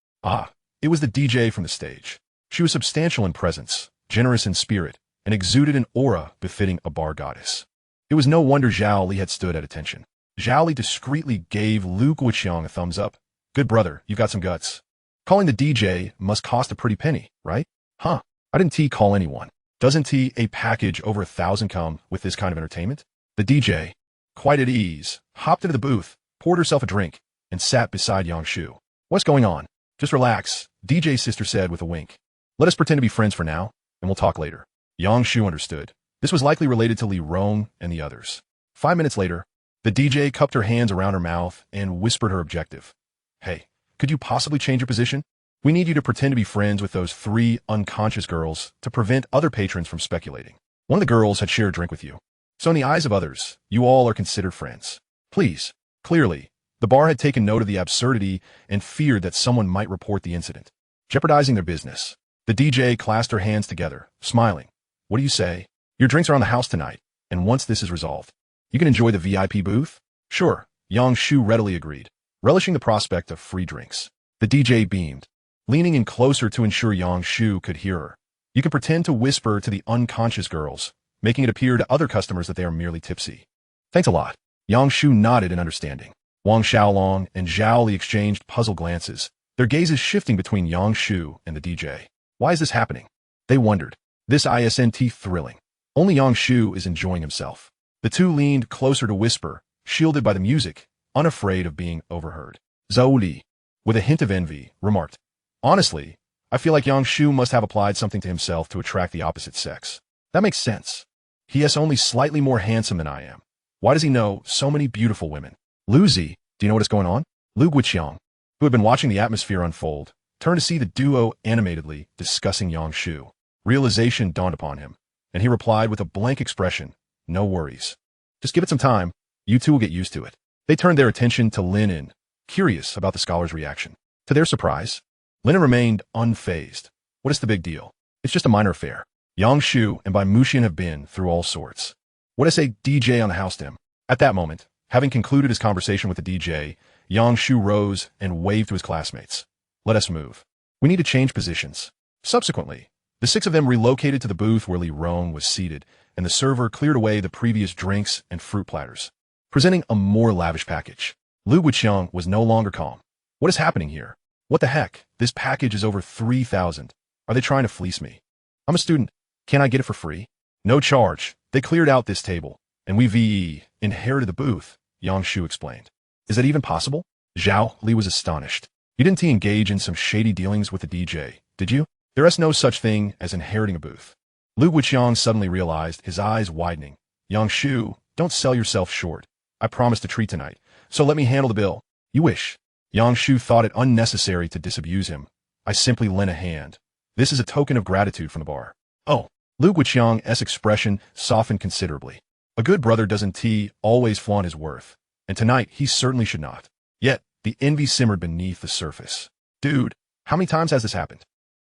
Speaker 1: It was the DJ from the stage. She was substantial in presence, generous in spirit, and exuded an aura befitting a bar goddess. It was no wonder Zhao Li had stood at attention. Zhao Li discreetly gave Lu Guoqiang a thumbs up. "Good brother, you've got some guts. Calling the DJ must cost a pretty penny, right?" "Huh, I didn't call anyone. Doesn't a package over 1,000 come with this kind of entertainment?" The DJ, quite at ease, hopped into the booth, poured herself a drink, and sat beside Yang Shu. "What's going on?" "Just relax," DJ's sister said with a wink. "Let us pretend to be friends for now, and we'll talk later." Yang Shu understood. This was likely related to Li Rong and the others. 5 minutes later, the DJ cupped her hands around her mouth and whispered her objective. "Hey, could you possibly change your position? We need you to pretend to be friends with those 3 unconscious girls to prevent other patrons from speculating. One of the girls had shared a drink with you, so in the eyes of others, you all are considered friends. Please." Clearly, the bar had taken note of the absurdity and feared that someone might report the incident, jeopardizing their business. The DJ clasped her hands together, smiling. "What do you say? Your drinks are on the house tonight, and once this is resolved, you can enjoy the VIP booth?" "Sure," Yang Shu readily agreed, relishing the prospect of free drinks. The DJ beamed, leaning in closer to ensure Yang Shu could hear her. "You can pretend to whisper to the unconscious girls, making it appear to other customers that they are merely tipsy." "Thanks a lot." Yang Shu nodded in understanding. Wang Xiaolong and Zhao Li exchanged puzzled glances, their gazes shifting between Yang Shu and the DJ. Why is this happening? They wondered. This isn't thrilling. Only Yang Shu is enjoying himself. The two leaned closer to whisper, shielded by the music, unafraid of being overheard. Zhao Li, with a hint of envy, remarked, "Honestly, I feel like Yang Shu must have applied something to himself to attract the opposite sex. That makes sense. He is only slightly more handsome than I am. Why does he know so many beautiful women?" Lu Zi, do you know what is going on? Lu Guoqiang, who had been watching the atmosphere unfold, turned to see the duo animatedly discussing Yang Shu. Realization dawned upon him, and he replied with a blank expression, "No worries. Just give it some time. You two will get used to it." They turned their attention to Lin, curious about the scholar's reaction. To their surprise, Lin remained unfazed. "What is the big deal? It's just a minor affair. Yang Shu and Bai Muxian have been through all sorts. What is a DJ on the house to him?" At that moment, having concluded his conversation with the DJ, Yang Shu rose and waved to his classmates. "Let us move. We need to change positions." Subsequently, the 6 of them relocated to the booth where Li Rong was seated, and the server cleared away the previous drinks and fruit platters, presenting a more lavish package. Lu Guoqiang was no longer calm. "What is happening here? What the heck? This package is over 3,000. Are they trying to fleece me? I'm a student. Can't I get it for free?" "No charge. They cleared out this table, and we inherited the booth," Yang Shu explained. "Is that even possible?" Zhao Li was astonished. "You didn't engage in some shady dealings with the DJ, did you?" "There is no such thing as inheriting a booth." Lu Guoqiang suddenly realized, his eyes widening. "Yang Shu, don't sell yourself short. I promised a treat tonight, so let me handle the bill." "You wish." Yang Shu thought it unnecessary to disabuse him. "I simply lent a hand. This is a token of gratitude from the bar." "Oh." Lu Guoqiang's expression softened considerably. A good brother doesn't always flaunt his worth, and tonight he certainly should not. Yet, the envy simmered beneath the surface. "Dude, how many times has this happened?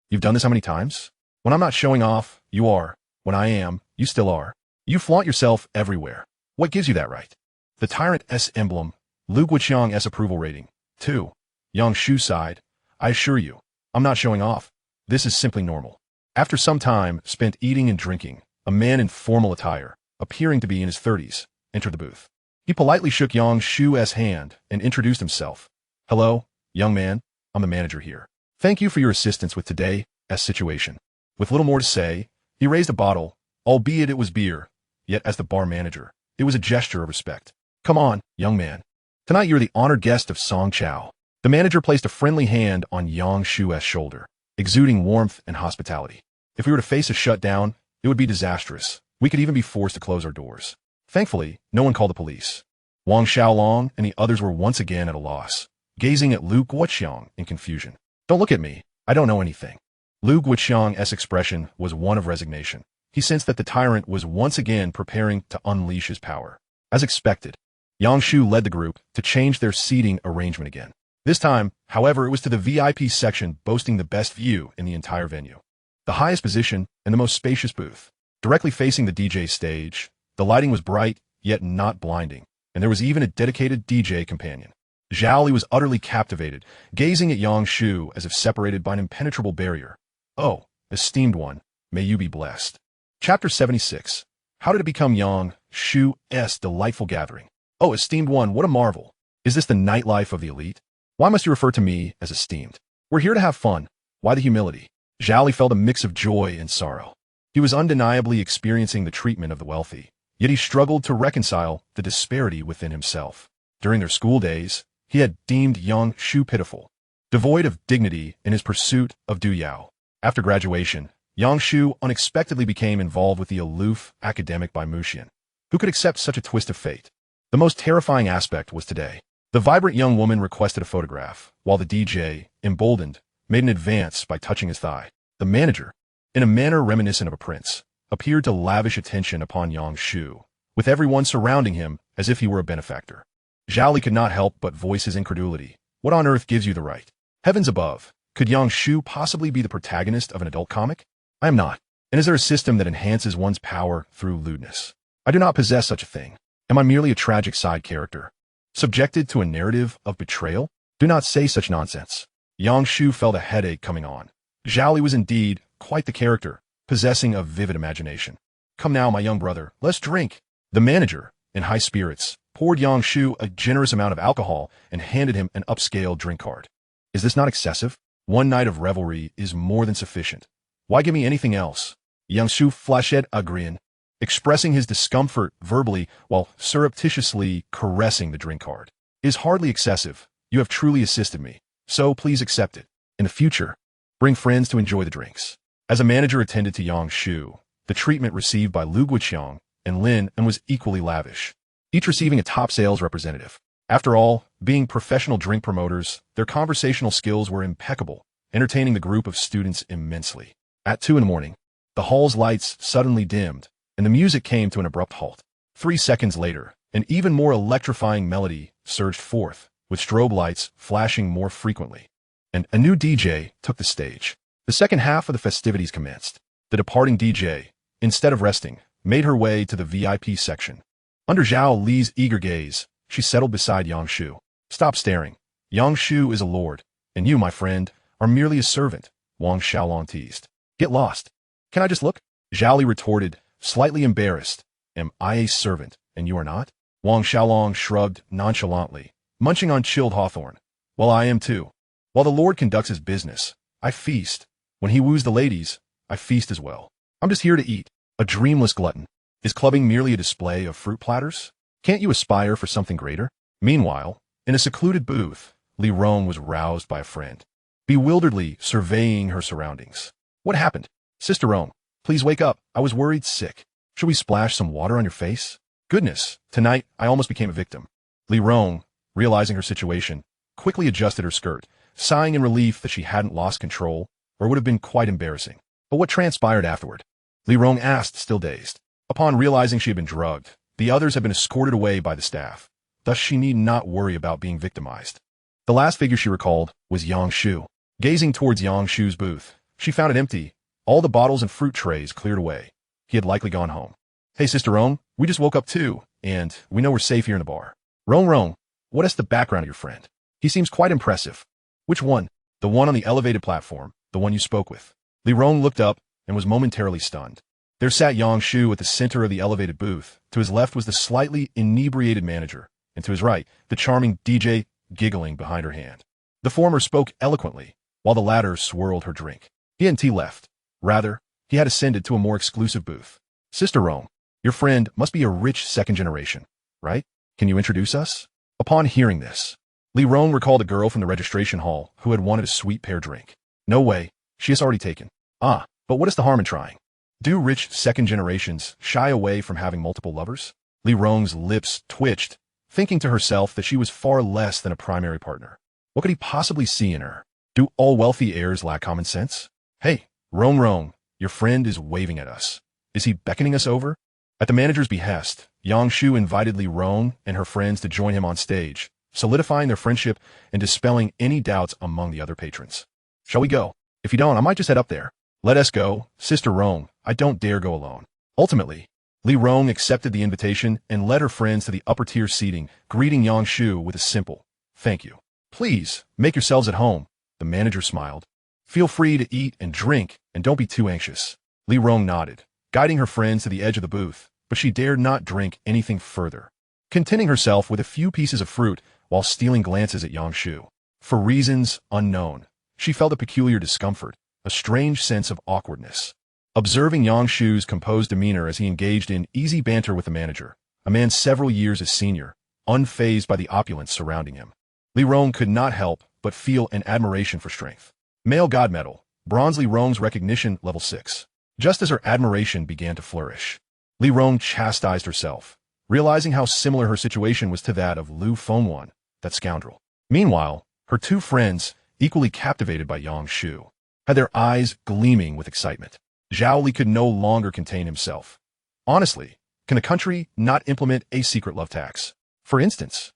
Speaker 1: You've done this how many times? When I'm not showing off, you are. When I am, you still are. You flaunt yourself everywhere. What gives you that right?" The tyrant's emblem, Lu Guoqiang's approval rating, 2. Yang Shu sighed. "I assure you, I'm not showing off. This is simply normal." After some time spent eating and drinking, a man in formal attire, appearing to be in his 30s, entered the booth. He politely shook Yang Shu's hand and introduced himself. "Hello, young man, I'm the manager here. Thank you for your assistance with today's situation." With little more to say, he raised a bottle, albeit it was beer, yet as the bar manager, it was a gesture of respect. "Come on, young man. Tonight you're the honored guest of Song Chao." The manager placed a friendly hand on Yang Shu's shoulder. exuding warmth and hospitality. If we were to face a shutdown, it would be disastrous. We could even be forced to close our doors. Thankfully, no one called the police. Wang Xiaolong and the others were once again at a loss, gazing at Lu Guoqiang in confusion. Don't look at me. I don't know anything. Lu Guoqiang's expression was one of resignation. He sensed that the tyrant was once again preparing to unleash his power. As expected, Yang Shu led the group to change their seating arrangement again. This time, however, it was to the VIP section boasting the best view in the entire venue. The highest position and the most spacious booth. Directly facing the DJ stage, the lighting was bright, yet not blinding, and there was even a dedicated DJ companion. Zhao Li was utterly captivated, gazing at Yang Shu as if separated by an impenetrable barrier. Oh, esteemed one, may you be blessed. Chapter 76. How did it become Yang Shu's delightful gathering? Oh, esteemed one, what a marvel. Is this the nightlife of the elite? Why must you refer to me as esteemed? We're here to have fun. Why the humility? Zhao Li felt a mix of joy and sorrow. He was undeniably experiencing the treatment of the wealthy, yet he struggled to reconcile the disparity within himself. During their school days, he had deemed Yang Shu pitiful, devoid of dignity in his pursuit of Du Yao. After graduation, Yang Shu unexpectedly became involved with the aloof academic Bai Muxian. Who could accept such a twist of fate? The most terrifying aspect was today. The vibrant young woman requested a photograph, while the DJ, emboldened, made an advance by touching his thigh. The manager, in a manner reminiscent of a prince, appeared to lavish attention upon Yang Shu, with everyone surrounding him as if he were a benefactor. Zhao Li could not help but voice his incredulity. What on earth gives you the right? Heavens above, could Yang Shu possibly be the protagonist of an adult comic? I am not. And is there a system that enhances one's power through lewdness? I do not possess such a thing. Am I merely a tragic side character, subjected to a narrative of betrayal? Do not say such nonsense. Yang Shu felt a headache coming on. Zhao Li was indeed quite the character, possessing a vivid imagination. Come now, my young brother, let's drink. The manager, in high spirits, poured Yang Shu a generous amount of alcohol and handed him an upscale drink card. Is this not excessive? One night of revelry is more than sufficient. Why give me anything else? Yang Shu flashed a grin, expressing his discomfort verbally while surreptitiously caressing the drink card. It is hardly excessive. You have truly assisted me, so please accept it. In the future, bring friends to enjoy the drinks. As a manager attended to Yang Shu, the treatment received by Lu Guoqiang and Lin and was equally lavish, each receiving a top sales representative. After all, being professional drink promoters, their conversational skills were impeccable, entertaining the group of students immensely. At 2 a.m, the hall's lights suddenly dimmed, and the music came to an abrupt halt. 3 seconds later, an even more electrifying melody surged forth, with strobe lights flashing more frequently. And a new DJ took the stage. The second half of the festivities commenced. The departing DJ, instead of resting, made her way to the VIP section. Under Zhao Li's eager gaze, she settled beside Yang Shu. Stop staring. Yang Shu is a lord, and you, my friend, are merely a servant, Wang Xiaolong teased. Get lost. Can I just look? Zhao Li retorted, slightly embarrassed. Am I a servant, and you are not? Wang Xiaolong shrugged nonchalantly, munching on chilled hawthorn. Well, I am too. While the Lord conducts his business, I feast. When he woos the ladies, I feast as well. I'm just here to eat. A dreamless glutton. Is clubbing merely a display of fruit platters? Can't you aspire for something greater? Meanwhile, in a secluded booth, Li Rong was roused by a friend, bewilderedly surveying her surroundings. What happened? Sister Rong, please wake up. I was worried sick. Should we splash some water on your face? Goodness, tonight I almost became a victim. Li Rong, realizing her situation, quickly adjusted her skirt, sighing in relief that she hadn't lost control, or it would have been quite embarrassing. But what transpired afterward? Li Rong asked, still dazed. Upon realizing she had been drugged, the others had been escorted away by the staff. Thus she need not worry about being victimized. The last figure she recalled was Yang Shu. Gazing towards Yang Shu's booth, she found it empty, all the bottles and fruit trays cleared away. He had likely gone home. Hey, Sister Rong, we just woke up too, and we know we're safe here in the bar. Rong, what is the background of your friend? He seems quite impressive. Which one? The one on the elevated platform, the one you spoke with. Li Rong looked up and was momentarily stunned. There sat Yang Shu at the center of the elevated booth. To his left was the slightly inebriated manager, and to his right, the charming DJ giggling behind her hand. The former spoke eloquently, while the latter swirled her drink. He hadn't left. Rather, he had ascended to a more exclusive booth. Sister Rong, your friend must be a rich second generation, right? Can you introduce us? Upon hearing this, Li Rong recalled a girl from the registration hall who had wanted a sweet pear drink. No way, She has already taken. Ah, but what is the harm in trying? Do rich second generations shy away from having multiple lovers? Li Rong's lips twitched, thinking to herself that she was far less than a primary partner. What could he possibly see in her? Do all wealthy heirs lack common sense? Hey, Rong, your friend is waving at us. Is he beckoning us over? At the manager's behest, Yang Shu invited Li Rong and her friends to join him on stage, solidifying their friendship and dispelling any doubts among the other patrons. Shall we go? If you don't, I might just head up there. Let us go, Sister Rong. I don't dare go alone. Ultimately, Li Rong accepted the invitation and led her friends to the upper-tier seating, greeting Yang Shu with a simple, "Thank you. Please, make yourselves at home." The manager smiled. "Feel free to eat and drink, and don't be too anxious." Li Rong nodded, guiding her friends to the edge of the booth, but she dared not drink anything further, contenting herself with a few pieces of fruit while stealing glances at Yang Shu. For reasons unknown, she felt a peculiar discomfort, a strange sense of awkwardness. Observing Yang Shu's composed demeanor as he engaged in easy banter with the manager, a man several years his senior, unfazed by the opulence surrounding him, Li Rong could not help but feel an admiration for strength. Male God Medal, bronze. Li Rong's recognition level 6. Just as her admiration began to flourish, Li Rong chastised herself, realizing how similar her situation was to that of Lu Fengwan, that scoundrel. Meanwhile, her two friends, equally captivated by Yang Shu, had their eyes gleaming with excitement. Zhao Li could no longer contain himself. Honestly, can a country not implement a secret love tax? For instance,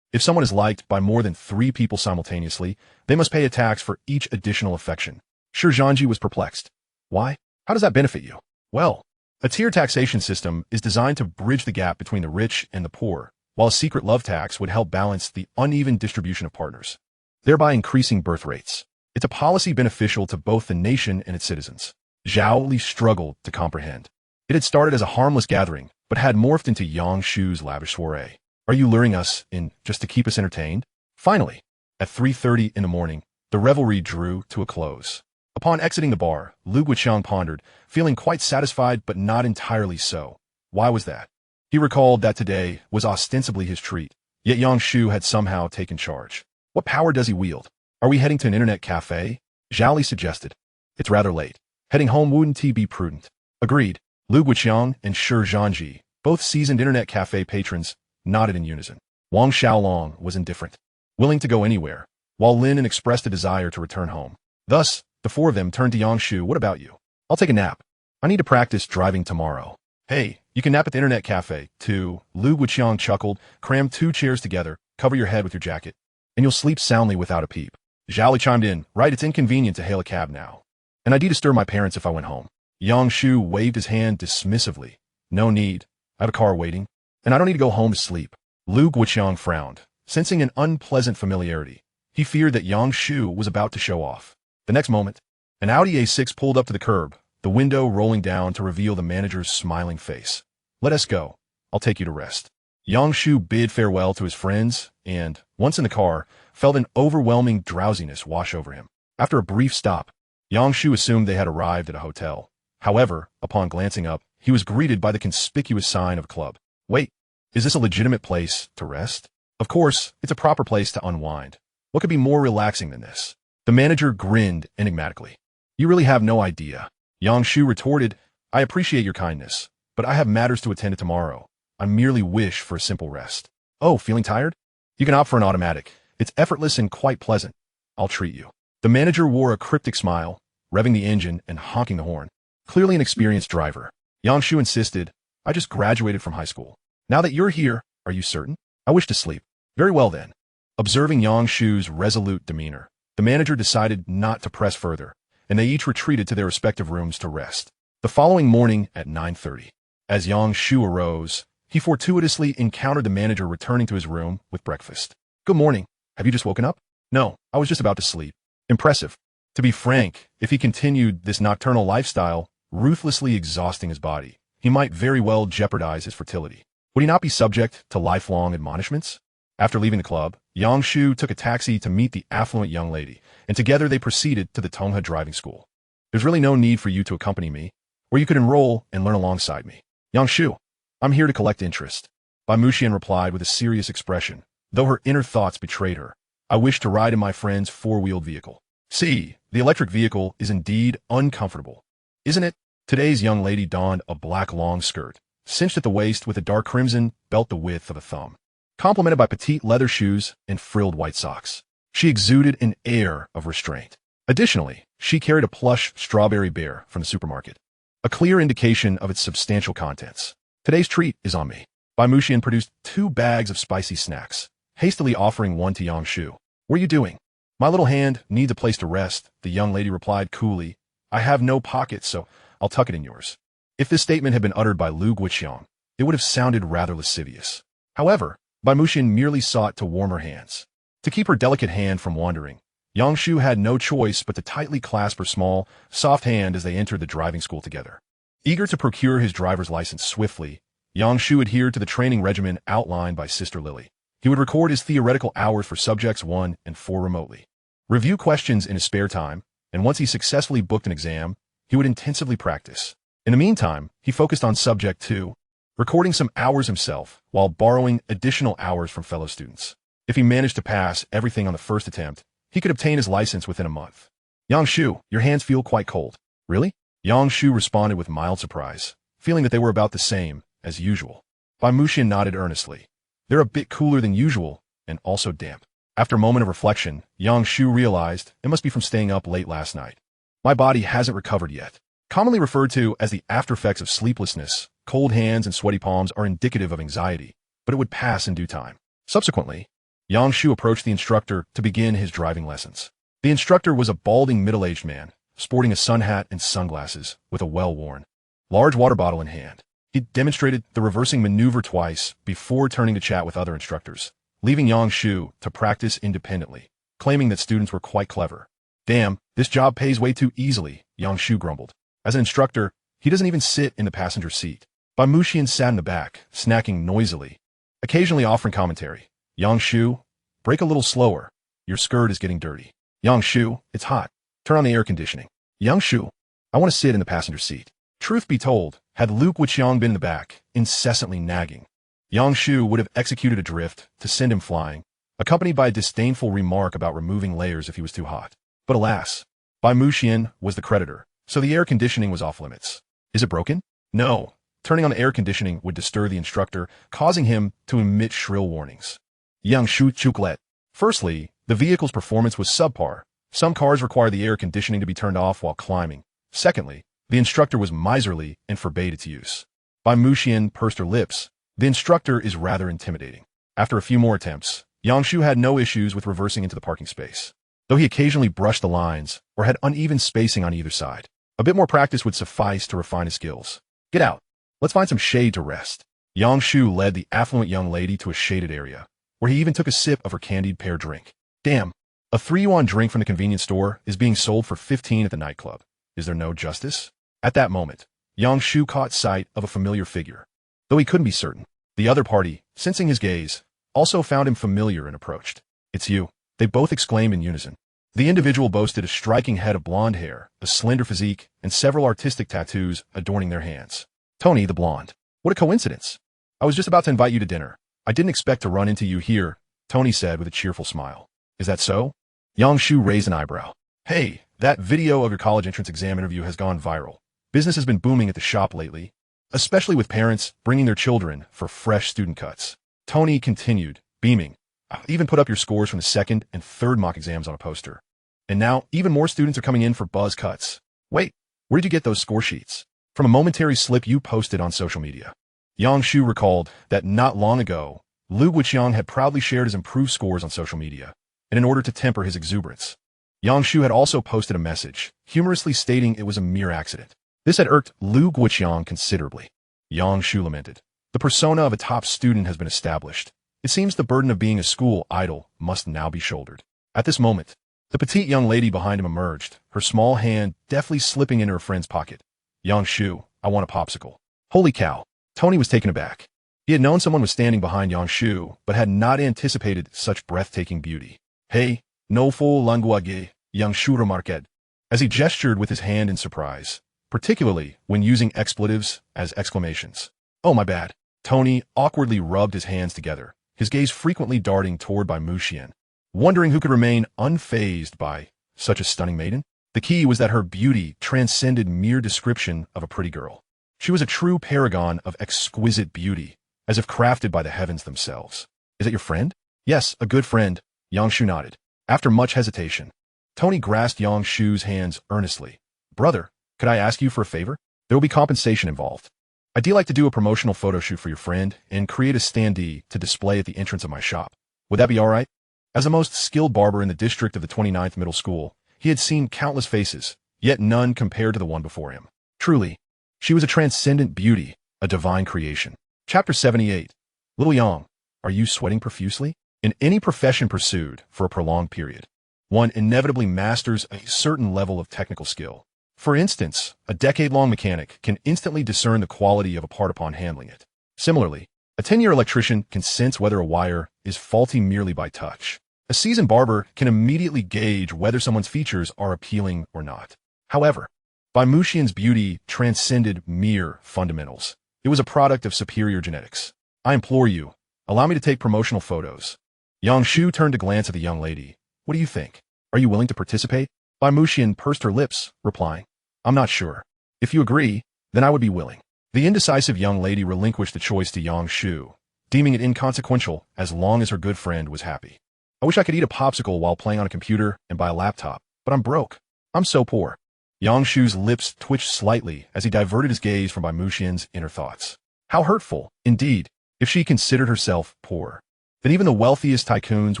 Speaker 1: if someone is liked by more than 3 people simultaneously, they must pay a tax for each additional affection. Shi Zhanji was perplexed. Why? How does that benefit you? Well, a tier taxation system is designed to bridge the gap between the rich and the poor, while a secret love tax would help balance the uneven distribution of partners, thereby increasing birth rates. It's a policy beneficial to both the nation and its citizens. Zhao Li struggled to comprehend. It had started as a harmless gathering, but had morphed into Yang Shu's lavish soiree. Are you luring us in just to keep us entertained? Finally, at 3:30 in the morning, the revelry drew to a close. Upon exiting the bar, Lu Guiqiang pondered, feeling quite satisfied but not entirely so. Why was that? He recalled that today was ostensibly his treat, yet Yang Shu had somehow taken charge. What power does he wield? Are we heading to an internet cafe? Zhao Li suggested. It's rather late. Heading home wouldn't he be prudent? Agreed. Lu Guiqiang and Shi Zhanji, both seasoned internet cafe patrons, nodded in unison. Wang Xiaolong was indifferent, willing to go anywhere, while Lin expressed a desire to return home. Thus, the four of them turned to Yang Shu. What about you? I'll take a nap. I need to practice driving tomorrow. Hey, you can nap at the internet cafe, too. Lu Guiqiang chuckled. Cram 2 chairs together, cover your head with your jacket, and you'll sleep soundly without a peep. Zhao Li chimed in. Right, it's inconvenient to hail a cab now. And I'd disturb my parents if I went home. Yang Shu waved his hand dismissively. No need. I have a car waiting, and I don't need to go home to sleep. Lu Guiqiang frowned, sensing an unpleasant familiarity. He feared that Yang Shu was about to show off. The next moment, an Audi A6 pulled up to the curb, the window rolling down to reveal the manager's smiling face. Let us go. I'll take you to rest. Yang Shu bid farewell to his friends and, once in the car, felt an overwhelming drowsiness wash over him. After a brief stop, Yang Shu assumed they had arrived at a hotel. However, upon glancing up, he was greeted by the conspicuous sign of a club. Wait, is this a legitimate place to rest? Of course, it's a proper place to unwind. What could be more relaxing than this? The manager grinned enigmatically. You really have no idea. Yang Shu retorted, I appreciate your kindness, but I have matters to attend to tomorrow. I merely wish for a simple rest. Oh, feeling tired? You can opt for an automatic. It's effortless and quite pleasant. I'll treat you. The manager wore a cryptic smile, revving the engine and honking the horn. Clearly an experienced driver. Yang Shu insisted, I just graduated from high school. Now that you're here, are you certain? I wish to sleep. Very well then. Observing Yang Shu's resolute demeanor, the manager decided not to press further, and they each retreated to their respective rooms to rest. The following morning at 9:30, as Yang Shu arose, he fortuitously encountered the manager returning to his room with breakfast. Good morning. Have you just woken up? No, I was just about to sleep. Impressive. To be frank, if he continued this nocturnal lifestyle, ruthlessly exhausting his body, he might very well jeopardize his fertility. Would he not be subject to lifelong admonishments? After leaving the club, Yang Shu took a taxi to meet the affluent young lady, and together they proceeded to the Tonghe driving school. There's really no need for you to accompany me, or you could enroll and learn alongside me. Yang Shu, I'm here to collect interest. Bai Muxian replied with a serious expression, though her inner thoughts betrayed her. I wish to ride in my friend's 4-wheeled vehicle. See, the electric vehicle is indeed uncomfortable. Isn't it? Today's young lady donned a black long skirt, cinched at the waist with a dark crimson belt the width of a thumb, complemented by petite leather shoes and frilled white socks. She exuded an air of restraint. Additionally, she carried a plush strawberry bear from the supermarket, a clear indication of its substantial contents. Today's treat is on me. Bai Muxian produced 2 bags of spicy snacks, hastily offering one to Yang Shu. What are you doing? My little hand needs a place to rest, the young lady replied coolly. I have no pockets, so I'll tuck it in yours. If this statement had been uttered by Lu Guiqiang, it would have sounded rather lascivious. However, Bai Muxian merely sought to warm her hands. To keep her delicate hand from wandering, Yang Shu had no choice but to tightly clasp her small, soft hand as they entered the driving school together. Eager to procure his driver's license swiftly, Yang Shu adhered to the training regimen outlined by Sister Lily. He would record his theoretical hours for subjects 1 and 4 remotely, review questions in his spare time, and once he successfully booked an exam, he would intensively practice. In the meantime, he focused on subject 2, recording some hours himself while borrowing additional hours from fellow students. If he managed to pass everything on the first attempt, he could obtain his license within a month. Yang Shu, your hands feel quite cold. Really? Yang Shu responded with mild surprise, feeling that they were about the same as usual. Bai Muxian nodded earnestly. They're a bit cooler than usual and also damp. After a moment of reflection, Yang Shu realized it must be from staying up late last night. My body hasn't recovered yet. Commonly referred to as the aftereffects of sleeplessness, cold hands and sweaty palms are indicative of anxiety, but it would pass in due time. Subsequently, Yang Shu approached the instructor to begin his driving lessons. The instructor was a balding middle-aged man, sporting a sun hat and sunglasses, with a well-worn, large water bottle in hand. He demonstrated the reversing maneuver twice before turning to chat with other instructors, leaving Yang Shu to practice independently, claiming that students were quite clever. Damn, this job pays way too easily, Yang Shu grumbled. As an instructor, he doesn't even sit in the passenger seat. Bai Muxian sat in the back, snacking noisily, occasionally offering commentary. Yang Shu, brake a little slower. Your skirt is getting dirty. Yang Shu, it's hot. Turn on the air conditioning. Yang Shu, I want to sit in the passenger seat. Truth be told, had Lu Guiqiang been in the back, incessantly nagging, Yang Shu would have executed a drift to send him flying, accompanied by a disdainful remark about removing layers if he was too hot. But alas, Bai Muxian was the creditor, so the air conditioning was off limits. Is it broken? No. Turning on the air conditioning would disturb the instructor, causing him to emit shrill warnings. Yang Shu chuklet. Firstly, the vehicle's performance was subpar. Some cars require the air conditioning to be turned off while climbing. Secondly, the instructor was miserly and forbade its use. Bai Muxian pursed her lips. The instructor is rather intimidating. After a few more attempts, Yang Shu had no issues with reversing into the parking space, though he occasionally brushed the lines or had uneven spacing on either side. A bit more practice would suffice to refine his skills. Get out. Let's find some shade to rest. Yang Shu led the affluent young lady to a shaded area, where he even took a sip of her candied pear drink. Damn, a 3-yuan drink from the convenience store is being sold for 15 at the nightclub. Is there no justice? At that moment, Yang Shu caught sight of a familiar figure. Though he couldn't be certain, the other party, sensing his gaze, also found him familiar and approached. It's you, they both exclaimed in unison. The individual boasted a striking head of blonde hair, a slender physique, and several artistic tattoos adorning their hands. Tony the blonde. What a coincidence. I was just about to invite you to dinner. I didn't expect to run into you here, Tony said with a cheerful smile. Is that so? Yang Shu raised an eyebrow. Hey, that video of your college entrance exam interview has gone viral. Business has been booming at the shop lately, especially with parents bringing their children for fresh student cuts. Tony continued, beaming. I'll even put up your scores from the second and third mock exams on a poster. And now, even more students are coming in for buzz cuts. Wait, where did you get those score sheets? From a momentary slip you posted on social media. Yang Shu recalled that not long ago, Lu Guiqiang had proudly shared his improved scores on social media, and in order to temper his exuberance, Yang Shu had also posted a message, humorously stating it was a mere accident. This had irked Lu Guiqiang considerably. Yang Shu lamented. The persona of a top student has been established. It seems the burden of being a school idol must now be shouldered. At this moment, the petite young lady behind him emerged, her small hand deftly slipping into her friend's pocket. Yang Shu, I want a popsicle. Holy cow. Tony was taken aback. He had known someone was standing behind Yang Shu, but had not anticipated such breathtaking beauty. Hey, no fo language, Yang Shu remarked, as he gestured with his hand in surprise, particularly when using expletives as exclamations. Oh my bad. Tony awkwardly rubbed his hands together, his gaze frequently darting toward Bai Muxian, wondering who could remain unfazed by such a stunning maiden? The key was that her beauty transcended mere description of a pretty girl. She was a true paragon of exquisite beauty, as if crafted by the heavens themselves. Is it your friend? Yes, a good friend, Yang Shu nodded. After much hesitation, Tony grasped Yang Shu's hands earnestly. Brother, could I ask you for a favor? There will be compensation involved. I'd like to do a promotional photo shoot for your friend and create a standee to display at the entrance of my shop. Would that be all right? As the most skilled barber in the district of the 29th Middle School, he had seen countless faces, yet none compared to the one before him. Truly, she was a transcendent beauty, a divine creation. Chapter 78. Little Yang, are you sweating profusely? In any profession pursued for a prolonged period, one inevitably masters a certain level of technical skill. For instance, a decade-long mechanic can instantly discern the quality of a part upon handling it. Similarly, a 10-year electrician can sense whether a wire is faulty merely by touch. A seasoned barber can immediately gauge whether someone's features are appealing or not. However, Bai Muxian's beauty transcended mere fundamentals. It was a product of superior genetics. I implore you, allow me to take promotional photos. Yang Shu turned to glance at the young lady. What do you think? Are you willing to participate? Bai Muxian pursed her lips, replying, I'm not sure. If you agree, then I would be willing. The indecisive young lady relinquished the choice to Yang Shu, deeming it inconsequential as long as her good friend was happy. I wish I could eat a popsicle while playing on a computer and buy a laptop, but I'm broke. I'm so poor. Yang Shu's lips twitched slightly as he diverted his gaze from Bai Muxian's inner thoughts. How hurtful, indeed, if she considered herself poor. Then even the wealthiest tycoons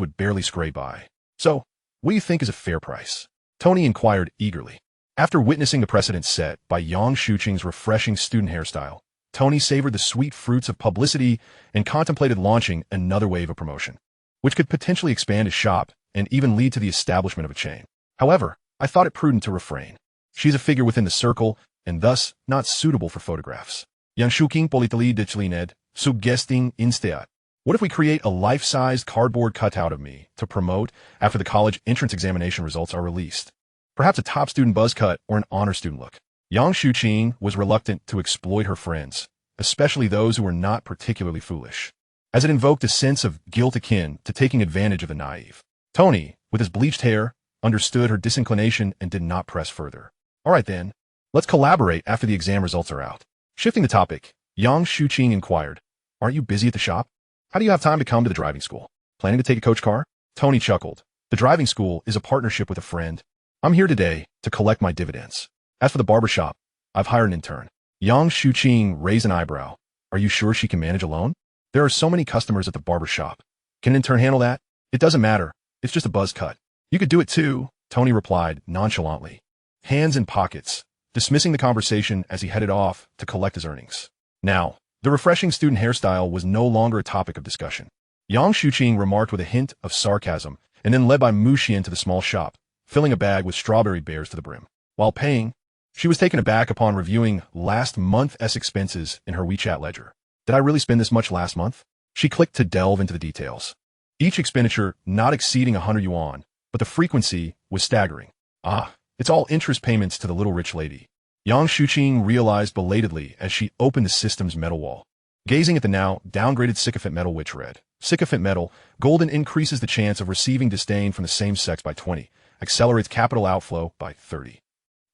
Speaker 1: would barely scrape by. So, what do you think is a fair price? Tony inquired eagerly. After witnessing the precedent set by Yang Shuqing's refreshing student hairstyle, Tony savored the sweet fruits of publicity and contemplated launching another wave of promotion, which could potentially expand his shop and even lead to the establishment of a chain. However, I thought it prudent to refrain. She's a figure within the circle and thus not suitable for photographs. Yang Shuqing politely declined, suggesting instead, what if we create a life-sized cardboard cutout of me to promote after the college entrance examination results are released? Perhaps a top student buzz cut or an honor student look. Yang Shuqing was reluctant to exploit her friends, especially those who were not particularly foolish, as it invoked a sense of guilt akin to taking advantage of the naive. Tony, with his bleached hair, understood her disinclination and did not press further. All right then, let's collaborate after the exam results are out. Shifting the topic, Yang Shuqing inquired, aren't you busy at the shop? How do you have time to come to the driving school? Planning to take a coach car? Tony chuckled. The driving school is a partnership with a friend. I'm here today to collect my dividends. As for the barber shop, I've hired an intern. Yang Shuqing raised an eyebrow. Are you sure she can manage alone? There are so many customers at the barber shop. Can an intern handle that? It doesn't matter. It's just a buzz cut. You could do it too, Tony replied nonchalantly, hands in pockets, dismissing the conversation as he headed off to collect his earnings. Now, the refreshing student hairstyle was no longer a topic of discussion. Yang Shuqing remarked with a hint of sarcasm and then led Bai Muxian to the small shop, filling a bag with strawberry bears to the brim. While paying, she was taken aback upon reviewing last month's expenses in her WeChat ledger. Did I really spend this much last month? She clicked to delve into the details. Each expenditure not exceeding 100 yuan, but the frequency was staggering. Ah, it's all interest payments to the little rich lady. Yang Shuqing realized belatedly as she opened the system's metal wall. Gazing at the now downgraded sycophant metal which read, sycophant metal, golden increases the chance of receiving disdain from the same sex by 20, accelerates capital outflow by 30.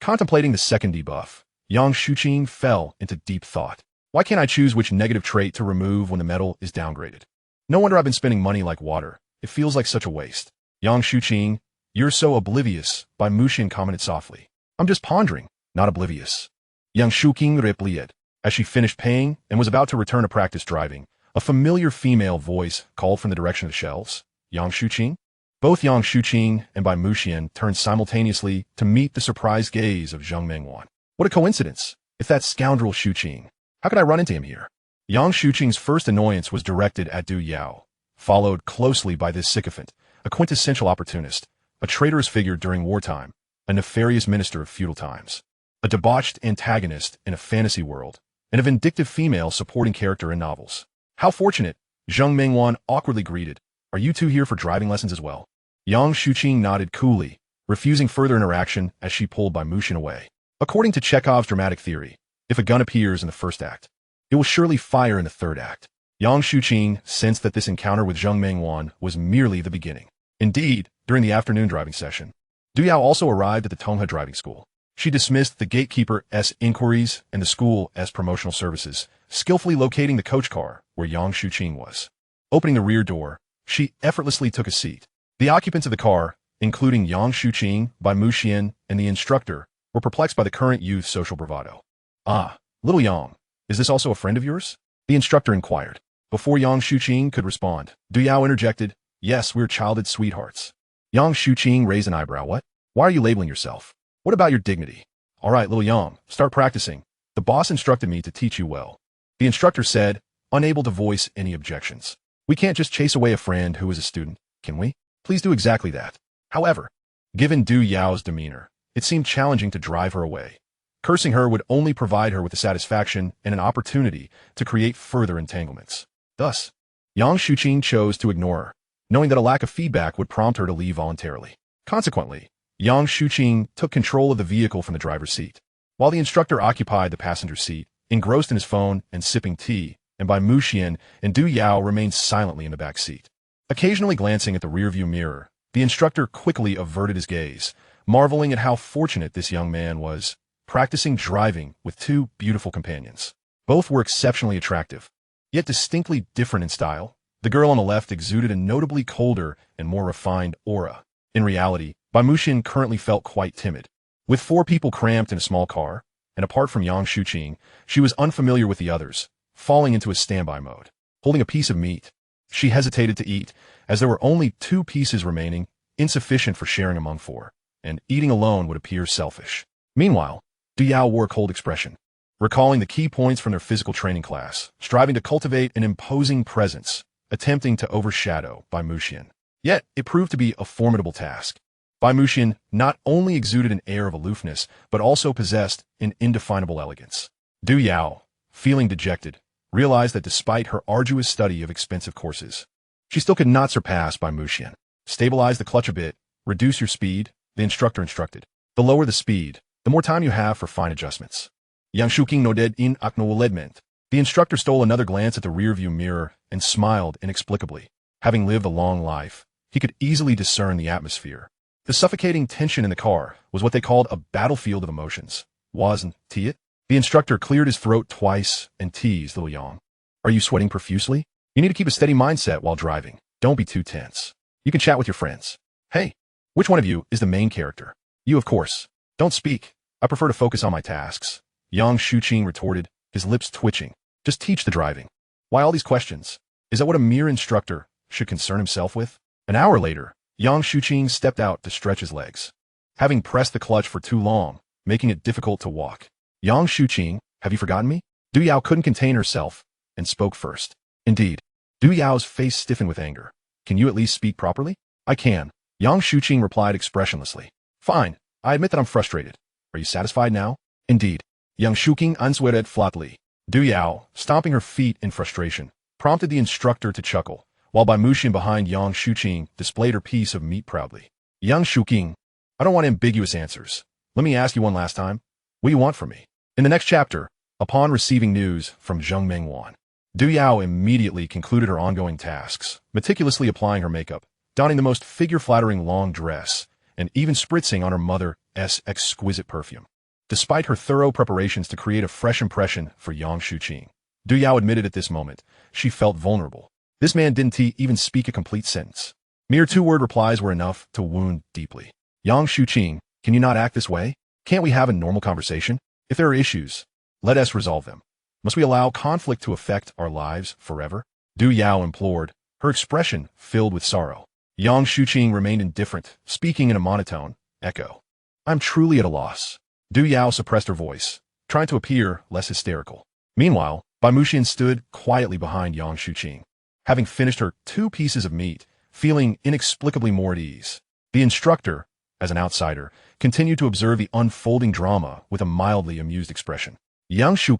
Speaker 1: Contemplating the second debuff, Yang Shuqing fell into deep thought. Why can't I choose which negative trait to remove when the metal is downgraded? No wonder I've been spending money like water. It feels like such a waste. Yang Shuqing, you're so oblivious, Bai Muxian commented softly. I'm just pondering, not oblivious. Yang Shuqing replied. As she finished paying and was about to return to practice driving, a familiar female voice called from the direction of the shelves. Yang Shuqing? Both Yang Shuqing and Bai Muxian turned simultaneously to meet the surprised gaze of Zheng Mengwan. What a coincidence! If that scoundrel Shuqing, how could I run into him here? Yang Shuqing's first annoyance was directed at Du Yao, followed closely by this sycophant, a quintessential opportunist, a traitorous figure during wartime, a nefarious minister of feudal times, a debauched antagonist in a fantasy world, and a vindictive female supporting character in novels. How fortunate! Zheng Mengwan awkwardly greeted. Are you two here for driving lessons as well? Yang Shuqing nodded coolly, refusing further interaction as she pulled Bai Muxian away. According to Chekhov's dramatic theory, if a gun appears in the first act, it will surely fire in the third act. Yang Shuqing sensed that this encounter with Zheng Mengwan was merely the beginning. Indeed, during the afternoon driving session, Du Yao also arrived at the Tonghe driving school. She dismissed the gatekeeper's inquiries and the school's promotional services, skillfully locating the coach car where Yang Shu was. Opening the rear door, she effortlessly took a seat. The occupants of the car, including Yang Shu Bai Muxian, and the instructor, were perplexed by the current youth's social bravado. Ah, little Yang, is this also a friend of yours? The instructor inquired. Before Yang Shu could respond, Du Yao interjected, yes, we're childhood sweethearts. Yang Shu raised an eyebrow. What? Why are you labeling yourself? What about your dignity? All right, little Yang, start practicing. The boss instructed me to teach you well. The instructor said, unable to voice any objections. We can't just chase away a friend who is a student, can we? Please do exactly that. However, given Du Yao's demeanor, it seemed challenging to drive her away. Cursing her would only provide her with the satisfaction and an opportunity to create further entanglements. Thus, Yang Shu chose to ignore her, knowing that a lack of feedback would prompt her to leave voluntarily. Consequently, Yang Shu took control of the vehicle from the driver's seat, while the instructor occupied the passenger seat, engrossed in his phone and sipping tea, and Bai Muxian and Du Yao remained silently in the back seat. Occasionally glancing at the rearview mirror, the instructor quickly averted his gaze, marveling at how fortunate this young man was, practicing driving with two beautiful companions. Both were exceptionally attractive, yet distinctly different in style. The girl on the left exuded a notably colder and more refined aura. In reality, Bai Muxian currently felt quite timid. With 4 people cramped in a small car, and apart from Yang Shu she was unfamiliar with the others, falling into a standby mode. Holding a piece of meat, she hesitated to eat, as there were only 2 pieces remaining, insufficient for sharing among 4, and eating alone would appear selfish. Meanwhile, Du Yao wore a cold expression, recalling the key points from their physical training class, striving to cultivate an imposing presence, attempting to overshadow Bai Muxian. Yet, it proved to be a formidable task. Bai Muxian not only exuded an air of aloofness, but also possessed an indefinable elegance. Du Yao, feeling dejected, realized that despite her arduous study of expensive courses, she still could not surpass Bai Muxian. Stabilize the clutch a bit, reduce your speed, the instructor instructed. The lower the speed, the more time you have for fine adjustments. Yang Shu nodded in acknowledgement. The instructor stole another glance at the rearview mirror and smiled inexplicably. Having lived a long life, he could easily discern the atmosphere. The suffocating tension in the car was what they called a battlefield of emotions. Wasn't it? The instructor cleared his throat twice and teased little Yang. Are you sweating profusely? You need to keep a steady mindset while driving. Don't be too tense. You can chat with your friends. Hey, which one of you is the main character? You, of course. Don't speak. I prefer to focus on my tasks. Yang Shu retorted, his lips twitching. Just teach the driving. Why all these questions? Is that what a mere instructor should concern himself with? An hour later, Yang Shu stepped out to stretch his legs, having pressed the clutch for too long, making it difficult to walk. Yang Shu, have you forgotten me? Du Yao couldn't contain herself and spoke first. Indeed. Du Yao's face stiffened with anger. Can you at least speak properly? I can. Yang Shu replied expressionlessly. Fine. I admit that I'm frustrated. Are you satisfied now? Indeed. Yang Shu answered flatly. Du Yao, stomping her feet in frustration, prompted the instructor to chuckle, while Bai Muxian behind Yang Shu displayed her piece of meat proudly. Yang Shu, I don't want ambiguous answers. Let me ask you one last time. What do you want from me? In the next chapter, upon receiving news from Zheng Mengwan, Du Yao immediately concluded her ongoing tasks, meticulously applying her makeup, donning the most figure-flattering long dress, and even spritzing on her mother's exquisite perfume. Despite her thorough preparations to create a fresh impression for Yang Shu, Du Yao admitted at this moment she felt vulnerable. This man didn't even speak a complete sentence. Mere 2-word replies were enough to wound deeply. Yang Shu, can you not act this way? Can't we have a normal conversation? If there are issues, let us resolve them. Must we allow conflict to affect our lives forever? Du Yao implored, her expression filled with sorrow. Yang Shu remained indifferent, speaking in a monotone echo. I'm truly at a loss. Du Yao suppressed her voice, trying to appear less hysterical. Meanwhile, Bai Muxian stood quietly behind Yang Shu, having finished her 2 pieces of meat, feeling inexplicably more at ease. The instructor, as an outsider, continued to observe the unfolding drama with a mildly amused expression. Yang Shu,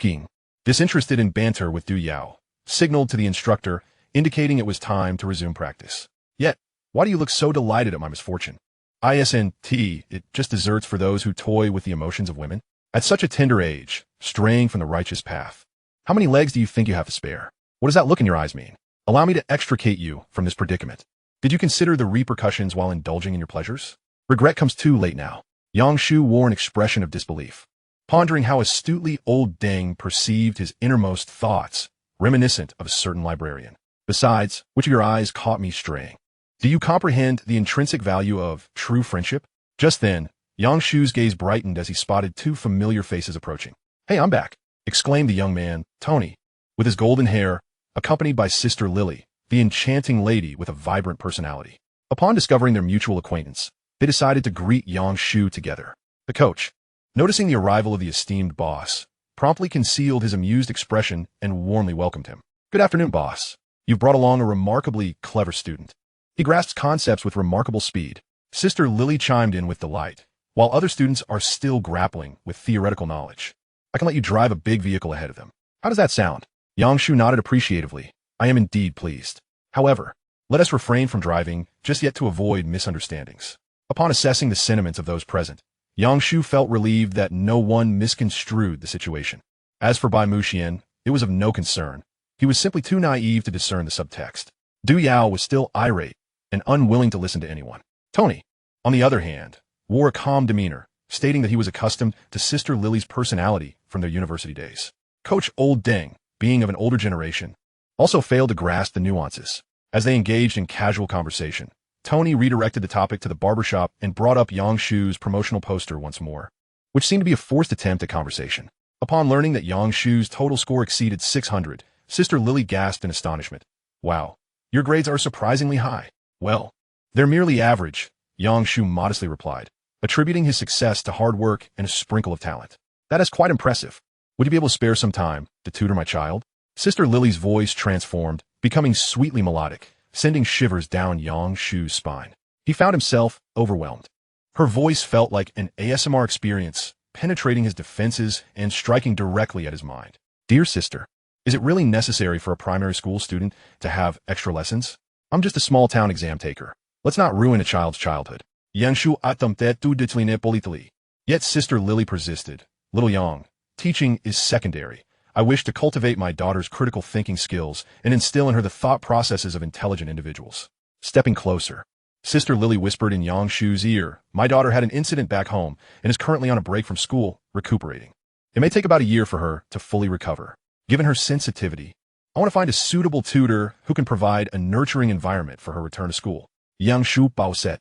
Speaker 1: disinterested in banter with Du Yao, signaled to the instructor, indicating it was time to resume practice. Yet, why do you look so delighted at my misfortune? It just deserts for those who toy with the emotions of women. At such a tender age, straying from the righteous path. How many legs do you think you have to spare? What does that look in your eyes mean? Allow me to extricate you from this predicament. Did you consider the repercussions while indulging in your pleasures? Regret comes too late now. Yang Shu wore an expression of disbelief, pondering how astutely old Deng perceived his innermost thoughts, reminiscent of a certain librarian. Besides, which of your eyes caught me straying? Do you comprehend the intrinsic value of true friendship? Just then, Yang Shu's gaze brightened as he spotted two familiar faces approaching. "Hey, I'm back," exclaimed the young man, Tony, with his golden hair, accompanied by Sister Lily, the enchanting lady with a vibrant personality. Upon discovering their mutual acquaintance, they decided to greet Yang Shu together. The coach, noticing the arrival of the esteemed boss, promptly concealed his amused expression and warmly welcomed him. "Good afternoon, boss. You've brought along a remarkably clever student. He grasps concepts with remarkable speed." Sister Lily chimed in with delight, while other students are still grappling with theoretical knowledge. "I can let you drive a big vehicle ahead of them. How does that sound?" Yang Shu nodded appreciatively. "I am indeed pleased. However, let us refrain from driving just yet to avoid misunderstandings." Upon assessing the sentiments of those present, Yang Shu felt relieved that no one misconstrued the situation. As for Bai Muxian, it was of no concern. He was simply too naive to discern the subtext. Du Yao was still irate and unwilling to listen to anyone. Tony, on the other hand, wore a calm demeanor, stating that he was accustomed to Sister Lily's personality from their university days. Coach Old Deng, being of an older generation, also failed to grasp the nuances. As they engaged in casual conversation, Tony redirected the topic to the barbershop and brought up Yang Shu's promotional poster once more, which seemed to be a forced attempt at conversation. Upon learning that Yang Shu's total score exceeded 600, Sister Lily gasped in astonishment. "Wow, your grades are surprisingly high." "Well, they're merely average," Yang Shu modestly replied, attributing his success to hard work and a sprinkle of talent. "That is quite impressive. Would you be able to spare some time to tutor my child?" Sister Lily's voice transformed, becoming sweetly melodic, sending shivers down Yang Shu's spine. He found himself overwhelmed. Her voice felt like an ASMR experience, penetrating his defenses and striking directly at his mind. "Dear sister, is it really necessary for a primary school student to have extra lessons? I'm just a small-town exam taker. Let's not ruin a child's childhood." Yang Shu attempted to decline politely. Yet Sister Lily persisted. "Little Yang, teaching is secondary. I wish to cultivate my daughter's critical thinking skills and instill in her the thought processes of intelligent individuals." Stepping closer, Sister Lily whispered in Yang Shu's ear, "My daughter had an incident back home and is currently on a break from school, recuperating. It may take about a year for her to fully recover. Given her sensitivity, I want to find a suitable tutor who can provide a nurturing environment for her return to school." Yang Shu said,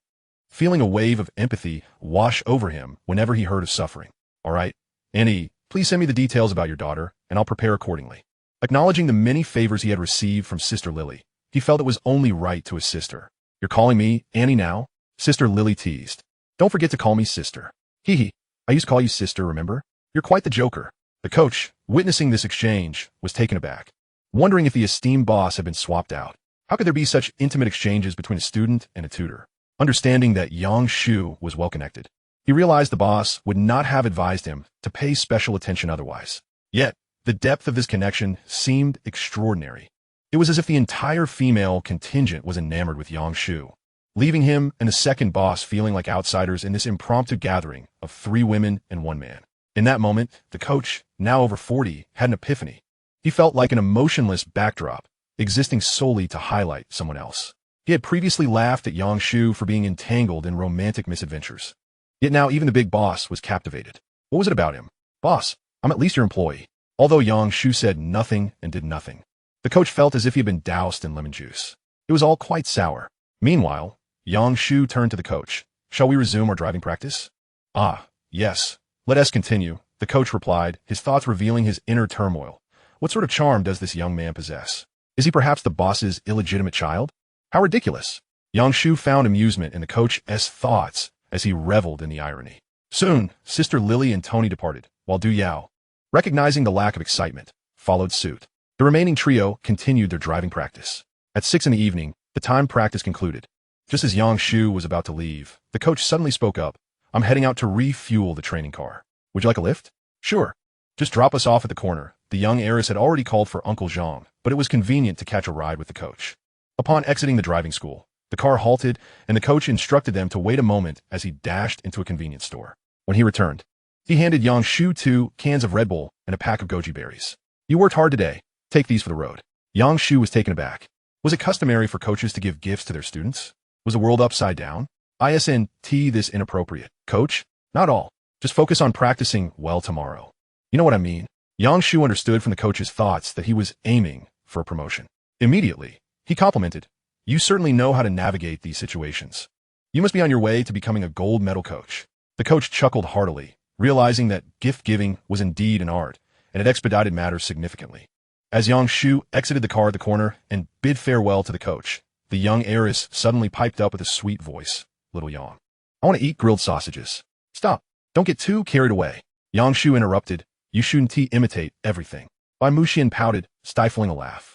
Speaker 1: feeling a wave of empathy wash over him whenever he heard of suffering. "All right, Annie, please send me the details about your daughter, and I'll prepare accordingly." Acknowledging the many favors he had received from Sister Lily, he felt it was only right to assist her. "You're calling me Annie now?" Sister Lily teased. "Don't forget to call me sister." "Hee hee, I used to call you sister, remember? You're quite the joker." The coach, witnessing this exchange, was taken aback, wondering if the esteemed boss had been swapped out. How could there be such intimate exchanges between a student and a tutor? Understanding that Yang Shu was well-connected, he realized the boss would not have advised him to pay special attention otherwise. Yet, the depth of this connection seemed extraordinary. It was as if the entire female contingent was enamored with Yang Shu, leaving him and the second boss feeling like outsiders in this impromptu gathering of 3 women and 1 man. In that moment, the coach, now over 40, had an epiphany. He felt like an emotionless backdrop, existing solely to highlight someone else. He had previously laughed at Yang Shu for being entangled in romantic misadventures. Yet now even the big boss was captivated. What was it about him? "Boss, I'm at least your employee." Although Yang Shu said nothing and did nothing, the coach felt as if he had been doused in lemon juice. It was all quite sour. Meanwhile, Yang Shu turned to the coach. "Shall we resume our driving practice?" "Ah, yes. Let us continue," the coach replied, his thoughts revealing his inner turmoil. What sort of charm does this young man possess? Is he perhaps the boss's illegitimate child? How ridiculous. Yang Shu found amusement in the coach's thoughts as he reveled in the irony. Soon, Sister Lily and Tony departed, while Du Yao, recognizing the lack of excitement, followed suit. The remaining trio continued their driving practice. At 6 in the evening, the time practice concluded. Just as Yang Shu was about to leave, the coach suddenly spoke up. "I'm heading out to refuel the training car. Would you like a lift?" "Sure. Just drop us off at the corner." The young heiress had already called for Uncle Zhang, but it was convenient to catch a ride with the coach. Upon exiting the driving school, the car halted, and the coach instructed them to wait a moment as he dashed into a convenience store. When he returned, he handed Yang Shu 2 cans of Red Bull and a pack of goji berries. "You worked hard today. Take these for the road." Yang Shu was taken aback. Was it customary for coaches to give gifts to their students? Was the world upside down? Isn't this inappropriate? Coach? Not all. Just focus on practicing well tomorrow. You know what I mean? Yang Shu understood from the coach's thoughts that he was aiming for a promotion. Immediately, he complimented, "You certainly know how to navigate these situations. You must be on your way to becoming a gold medal coach." The coach chuckled heartily, realizing that gift-giving was indeed an art, and it expedited matters significantly. As Yang Shu exited the car at the corner and bid farewell to the coach, the young heiress suddenly piped up with a sweet voice. "Little Yang, I want to eat grilled sausages." "Stop. Don't get too carried away." Yang Shu interrupted. "You shouldn't imitate everything." Bai Muxian pouted, stifling a laugh.